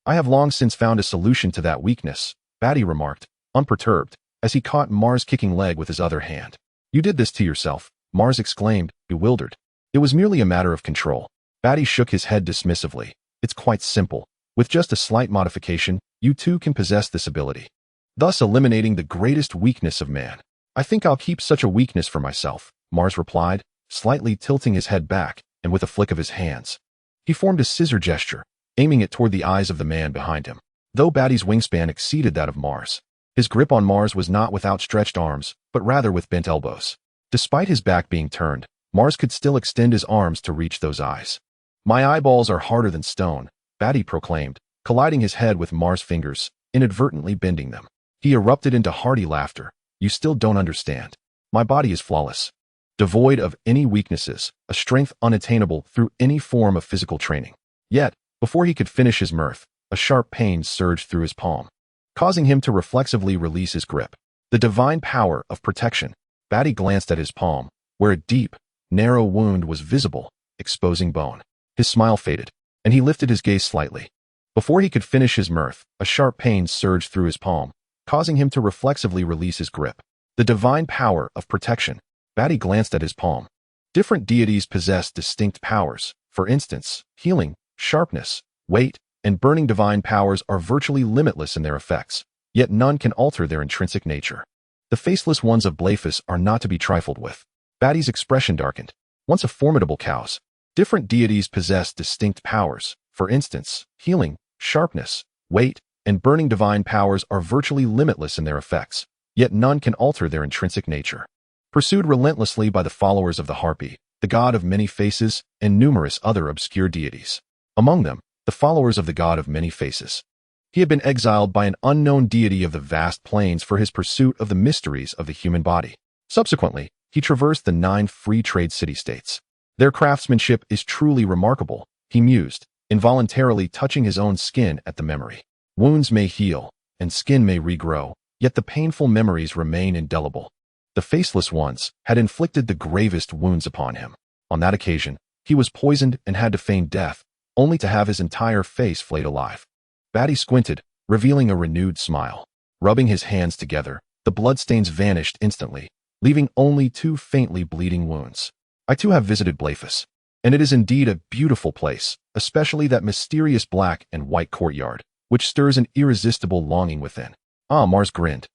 I have long since found a solution to that weakness, Barty remarked, unperturbed, as he caught Mars' kicking leg with his other hand. You did this to yourself, Mars exclaimed, bewildered. It was merely a matter of control. Barty shook his head dismissively. It's quite simple. With just a slight modification, you too can possess this ability, thus eliminating the greatest weakness of man. I think I'll keep such a weakness for myself, Mars replied, slightly tilting his head back, and with a flick of his hands. He formed a scissor gesture, aiming it toward the eyes of the man behind him. Though Barty's wingspan exceeded that of Mars, his grip on Mars was not with outstretched arms, but rather with bent elbows. Despite his back being turned, Mars could still extend his arms to reach those eyes. My eyeballs are harder than stone, Barty proclaimed, colliding his head with Mars' fingers, inadvertently bending them. He erupted into hearty laughter. You still don't understand. My body is flawless, devoid of any weaknesses, a strength unattainable through any form of physical training. Yet, before he could finish his mirth, a sharp pain surged through his palm, causing him to reflexively release his grip. The divine power of protection. Batty glanced at his palm, where a deep, narrow wound was visible, exposing bone. His smile faded, and he lifted his gaze slightly. Before he could finish his mirth, a sharp pain surged through his palm, causing him to reflexively release his grip. The divine power of protection. Batty glanced at his palm. Different deities possess distinct powers. For instance, healing, sharpness, weight, and burning divine powers are virtually limitless in their effects, yet none can alter their intrinsic nature. The faceless ones of Blefus are not to be trifled with. Batty's expression darkened. Once a formidable cow's, different deities possess distinct powers. For instance, healing, sharpness, weight, and burning divine powers are virtually limitless in their effects, yet none can alter their intrinsic nature. Pursued relentlessly by the followers of the Harpy, the god of many faces, and numerous other obscure deities. Among them, the followers of the god of many faces. He had been exiled by an unknown deity of the vast plains for his pursuit of the mysteries of the human body. Subsequently, he traversed the 9 free trade city-states. Their craftsmanship is truly remarkable, he mused, involuntarily touching his own skin at the memory. Wounds may heal, and skin may regrow, yet the painful memories remain indelible. The faceless ones had inflicted the gravest wounds upon him. On that occasion, he was poisoned and had to feign death, only to have his entire face flayed alive. Batty squinted, revealing a renewed smile. Rubbing his hands together, the bloodstains vanished instantly, leaving only 2 faintly bleeding wounds. I too have visited Blefus, and it is indeed a beautiful place, especially that mysterious black and white courtyard, which stirs an irresistible longing within. Ah, Mars grinned,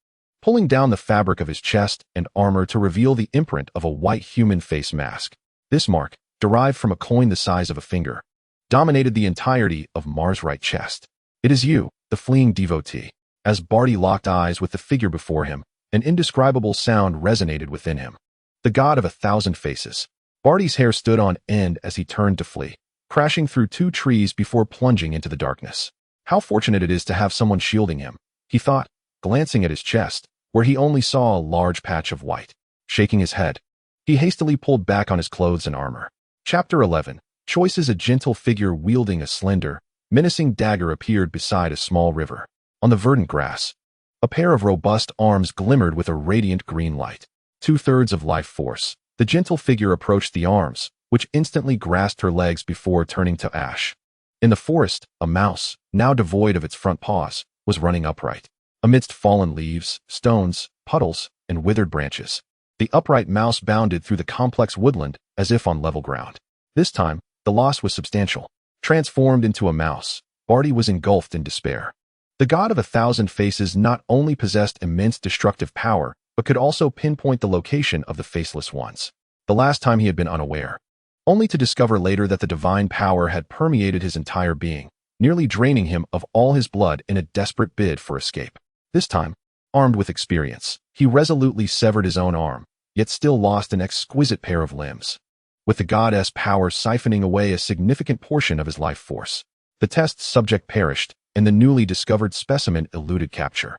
pulling down the fabric of his chest and armor to reveal the imprint of a white human face mask. This mark, derived from a coin the size of a finger, dominated the entirety of Mars' right chest. It is you, the fleeing devotee. As Barty locked eyes with the figure before him, an indescribable sound resonated within him. The god of 1,000 faces. Barty's hair stood on end as he turned to flee, crashing through 2 trees before plunging into the darkness. How fortunate it is to have someone shielding him, he thought, glancing at his chest, where he only saw a large patch of white. Shaking his head, he hastily pulled back on his clothes and armor. Chapter 11. Choice. As a gentle figure wielding a slender, menacing dagger appeared beside a small river. On the verdant grass, a pair of robust arms glimmered with a radiant green light. 2/3 of life force. The gentle figure approached the arms, which instantly grasped her legs before turning to ash. In the forest, a mouse, now devoid of its front paws, was running upright. Amidst fallen leaves, stones, puddles, and withered branches, the upright mouse bounded through the complex woodland as if on level ground. This time, the loss was substantial. Transformed into a mouse, Barty was engulfed in despair. The god of 1,000 faces not only possessed immense destructive power, but could also pinpoint the location of the faceless ones. The last time he had been unaware, only to discover later that the divine power had permeated his entire being, nearly draining him of all his blood in a desperate bid for escape. This time, armed with experience, he resolutely severed his own arm, yet still lost an exquisite pair of limbs. With the goddess power siphoning away a significant portion of his life force, the test subject perished, and the newly discovered specimen eluded capture.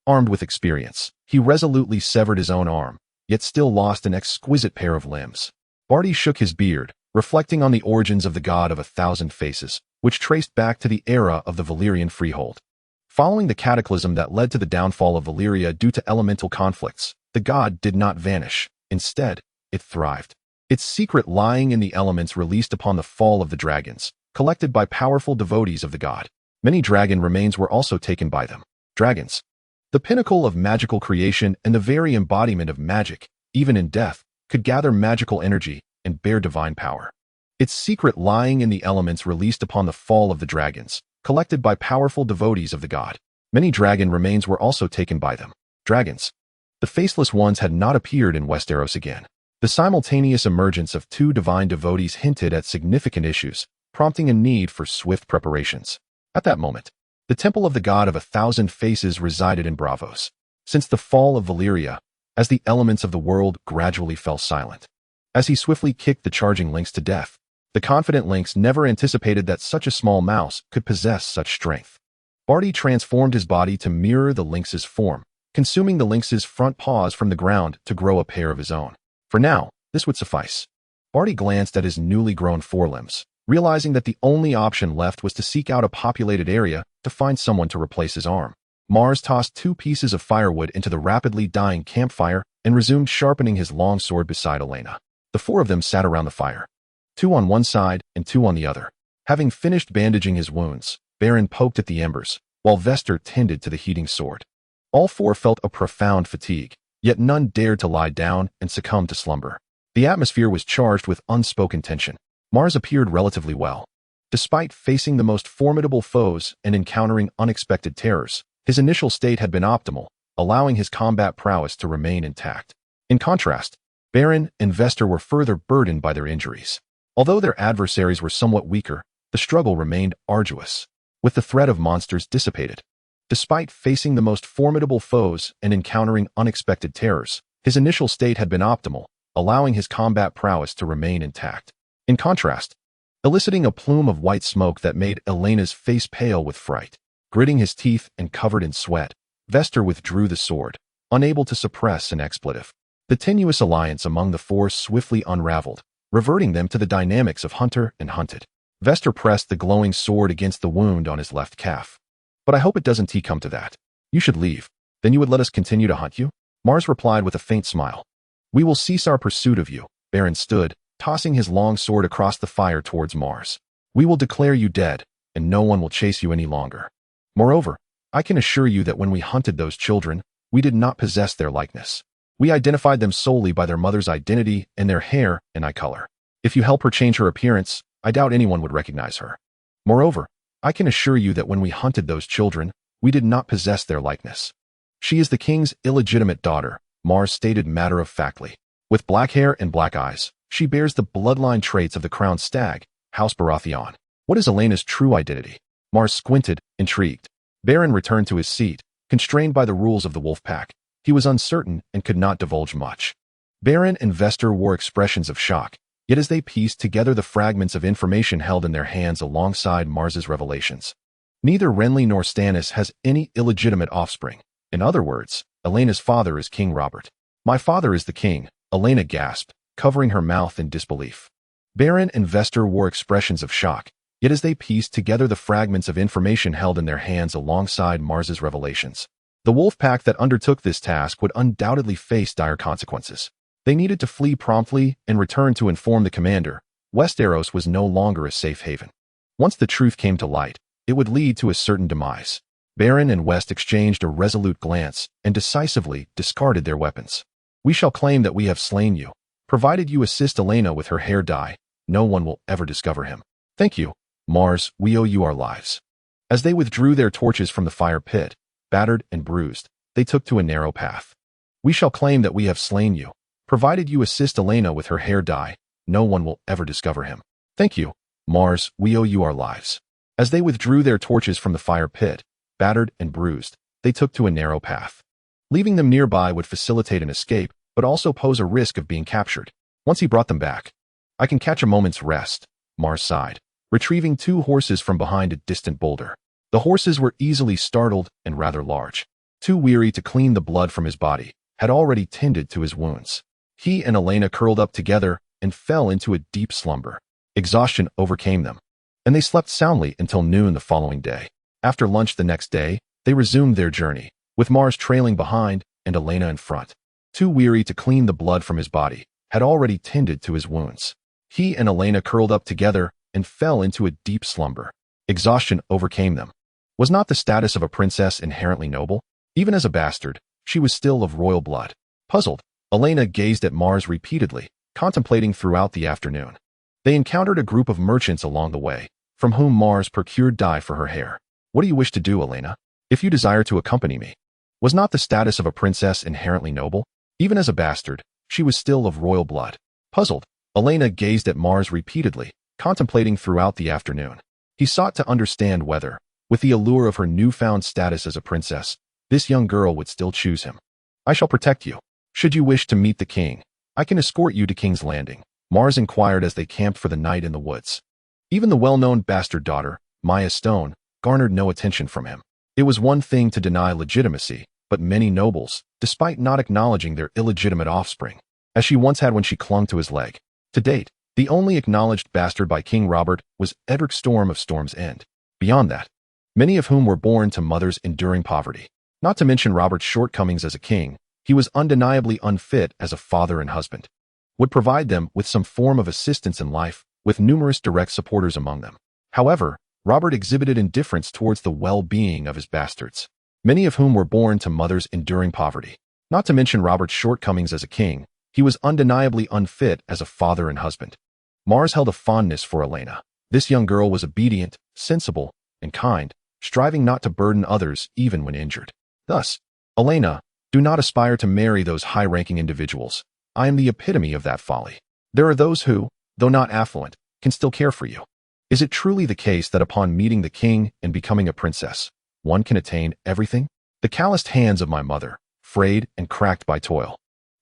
Armed with experience, he resolutely severed his own arm, yet still lost an exquisite pair of limbs. Barty shook his beard, reflecting on the origins of the god of 1,000 faces, which traced back to the era of the Valyrian freehold. Following the cataclysm that led to the downfall of Valyria due to elemental conflicts, the god did not vanish. Instead, it thrived. Its secret lying in the elements released upon the fall of the dragons, collected by powerful devotees of the god. Many dragon remains were also taken by them. Dragons, the pinnacle of magical creation and the very embodiment of magic, even in death, could gather magical energy and bear divine power. Its secret lying in the elements released upon the fall of the dragons, collected by powerful devotees of the god. Many dragon remains were also taken by them. Dragons, the faceless ones, had not appeared in Westeros again. The simultaneous emergence of 2 divine devotees hinted at significant issues, prompting a need for swift preparations. At that moment, the temple of the god of 1,000 faces resided in Braavos. Since the fall of Valyria, as the elements of the world gradually fell silent, as he swiftly kicked the charging lynx to death, The confident lynx never anticipated that such a small mouse could possess such strength. Barty transformed his body to mirror the lynx's form, consuming the lynx's front paws from the ground to grow a pair of his own. For now, this would suffice. Barty glanced at his newly grown forelimbs, realizing that the only option left was to seek out a populated area to find someone to replace his arm. Mars tossed 2 pieces of firewood into the rapidly dying campfire and resumed sharpening his long sword beside Elena. The 4 of them sat around the fire, 2 on one side and 2 on the other. Having finished bandaging his wounds, Baron poked at the embers, while Vester tended to the heating sword. All 4 felt a profound fatigue, yet none dared to lie down and succumb to slumber. The atmosphere was charged with unspoken tension. Mars appeared relatively well. Despite facing the most formidable foes and encountering unexpected terrors, his initial state had been optimal, allowing his combat prowess to remain intact. In contrast, Baron and Vester were further burdened by their injuries. Although their adversaries were somewhat weaker, the struggle remained arduous, with the threat of monsters dissipated. Despite facing the most formidable foes and encountering unexpected terrors, his initial state had been optimal, allowing his combat prowess to remain intact. In contrast, eliciting a plume of white smoke that made Elena's face pale with fright. Gritting his teeth and covered in sweat, Vester withdrew the sword, unable to suppress an expletive. The tenuous alliance among the 4 swiftly unraveled, reverting them to the dynamics of hunter and hunted. Vester pressed the glowing sword against the wound on his left calf. But I hope it doesn't come to that. You should leave. Then you would let us continue to hunt you? Mars replied with a faint smile. We will cease our pursuit of you. Baron stood, tossing his long sword across the fire towards Mars. We will declare you dead, and no one will chase you any longer. Moreover, I can assure you that when we hunted those children, we did not possess their likeness. We identified them solely by their mother's identity and their hair and eye color. If you help her change her appearance, I doubt anyone would recognize her. Moreover, I can assure you that when we hunted those children, we did not possess their likeness. She is the king's illegitimate daughter, Mars stated matter-of-factly. With black hair and black eyes, she bears the bloodline traits of the crowned stag, House Baratheon. What is Elena's true identity? Mars squinted, intrigued. Baron returned to his seat, constrained by the rules of the wolf pack. He was uncertain and could not divulge much. Baron and Vester wore expressions of shock, yet as they pieced together the fragments of information held in their hands alongside Mars's revelations. Neither Renly nor Stannis has any illegitimate offspring. In other words, Elena's father is King Robert. My father is the king, Elena gasped, covering her mouth in disbelief. Baron and Vester wore expressions of shock, yet as they pieced together the fragments of information held in their hands alongside Mars's revelations. The wolf pack that undertook this task would undoubtedly face dire consequences. They needed to flee promptly and return to inform the commander. Westeros was no longer a safe haven. Once the truth came to light, it would lead to a certain demise. Baron and West exchanged a resolute glance and decisively discarded their weapons. We shall claim that we have slain you. Provided you assist Elena with her hair dye, no one will ever discover him. Thank you, Mars, we owe you our lives. As they withdrew their torches from the fire pit, battered and bruised, they took to a narrow path. We shall claim that we have slain you. Provided you assist Elena with her hair dye, no one will ever discover him. Thank you, Mars, we owe you our lives. As they withdrew their torches from the fire pit, battered and bruised, they took to a narrow path. Leaving them nearby would facilitate an escape, but also pose a risk of being captured. Once he brought them back, I can catch a moment's rest, Mars sighed, retrieving 2 horses from behind a distant boulder. The horses were easily startled and rather large. Too weary to clean the blood from his body, had already tended to his wounds. He and Elena curled up together and fell into a deep slumber. Exhaustion overcame them, and they slept soundly until noon the following day. After lunch the next day, they resumed their journey, with Mars trailing behind and Elena in front. Too weary to clean the blood from his body, had already tended to his wounds. He and Elena curled up together and fell into a deep slumber. Exhaustion overcame them. Was not the status of a princess inherently noble? Even as a bastard, she was still of royal blood. Puzzled, Elena gazed at Mars repeatedly, contemplating throughout the afternoon. They encountered a group of merchants along the way, from whom Mars procured dye for her hair. What do you wish to do, Elena? If you desire to accompany me. Was not the status of a princess inherently noble? Even as a bastard, she was still of royal blood. Puzzled, Elena gazed at Mars repeatedly, contemplating throughout the afternoon. He sought to understand whether, with the allure of her newfound status as a princess, this young girl would still choose him. I shall protect you. Should you wish to meet the king, I can escort you to King's Landing. Mars inquired as they camped for the night in the woods. Even the well-known bastard daughter, Maya Stone, garnered no attention from him. It was one thing to deny legitimacy, but many nobles, despite not acknowledging their illegitimate offspring, as she once had when she clung to his leg. To date, the only acknowledged bastard by King Robert was Edric Storm of Storm's End. Beyond that, many of whom were born to mothers enduring poverty. Not to mention Robert's shortcomings as a king, he was undeniably unfit as a father and husband. Would provide them with some form of assistance in life, with numerous direct supporters among them. However, Robert exhibited indifference towards the well-being of his bastards, many of whom were born to mothers enduring poverty. Not to mention Robert's shortcomings as a king, he was undeniably unfit as a father and husband. Mars held a fondness for Elena. This young girl was obedient, sensible, and kind, striving not to burden others even when injured. Thus, Elena, do not aspire to marry those high-ranking individuals. I am the epitome of that folly. There are those who, though not affluent, can still care for you. Is it truly the case that upon meeting the king and becoming a princess, one can attain everything? The calloused hands of my mother, frayed and cracked by toil,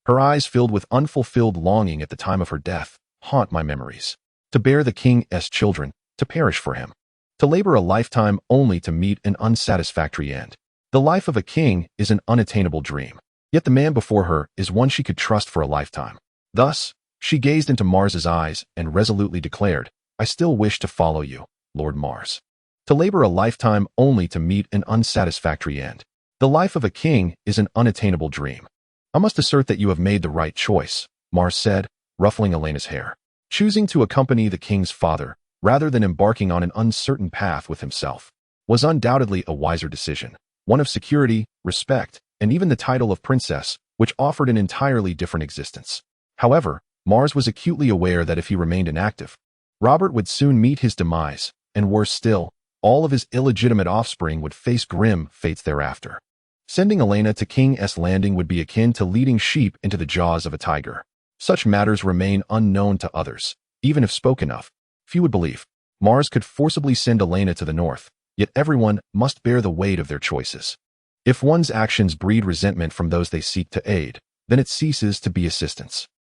her eyes filled with unfulfilled longing at the time of her death, haunt my memories. To bear the king's children, to perish for him, to labor a lifetime only to meet an unsatisfactory end. The life of a king is an unattainable dream, yet the man before her is one she could trust for a lifetime. Thus, she gazed into Mars's eyes and resolutely declared, I still wish to follow you, Lord Mars. To labor a lifetime only to meet an unsatisfactory end. The life of a king is an unattainable dream. I must assert that you have made the right choice, Mars said, ruffling Elena's hair. Choosing to accompany the king's father, rather than embarking on an uncertain path with himself, was undoubtedly a wiser decision, one of security, respect, and even the title of princess, which offered an entirely different existence. However, Mars was acutely aware that if he remained inactive, Robert would soon meet his demise, and worse still, all of his illegitimate offspring would face grim fates thereafter. Sending Elena to King's Landing would be akin to leading sheep into the jaws of a tiger. Such matters remain unknown to others, even if spoken of. Few would believe. Mars could forcibly send Elena to the north, yet everyone must bear the weight of their choices. If one's actions breed resentment from those they seek to aid, then it ceases to be assistance.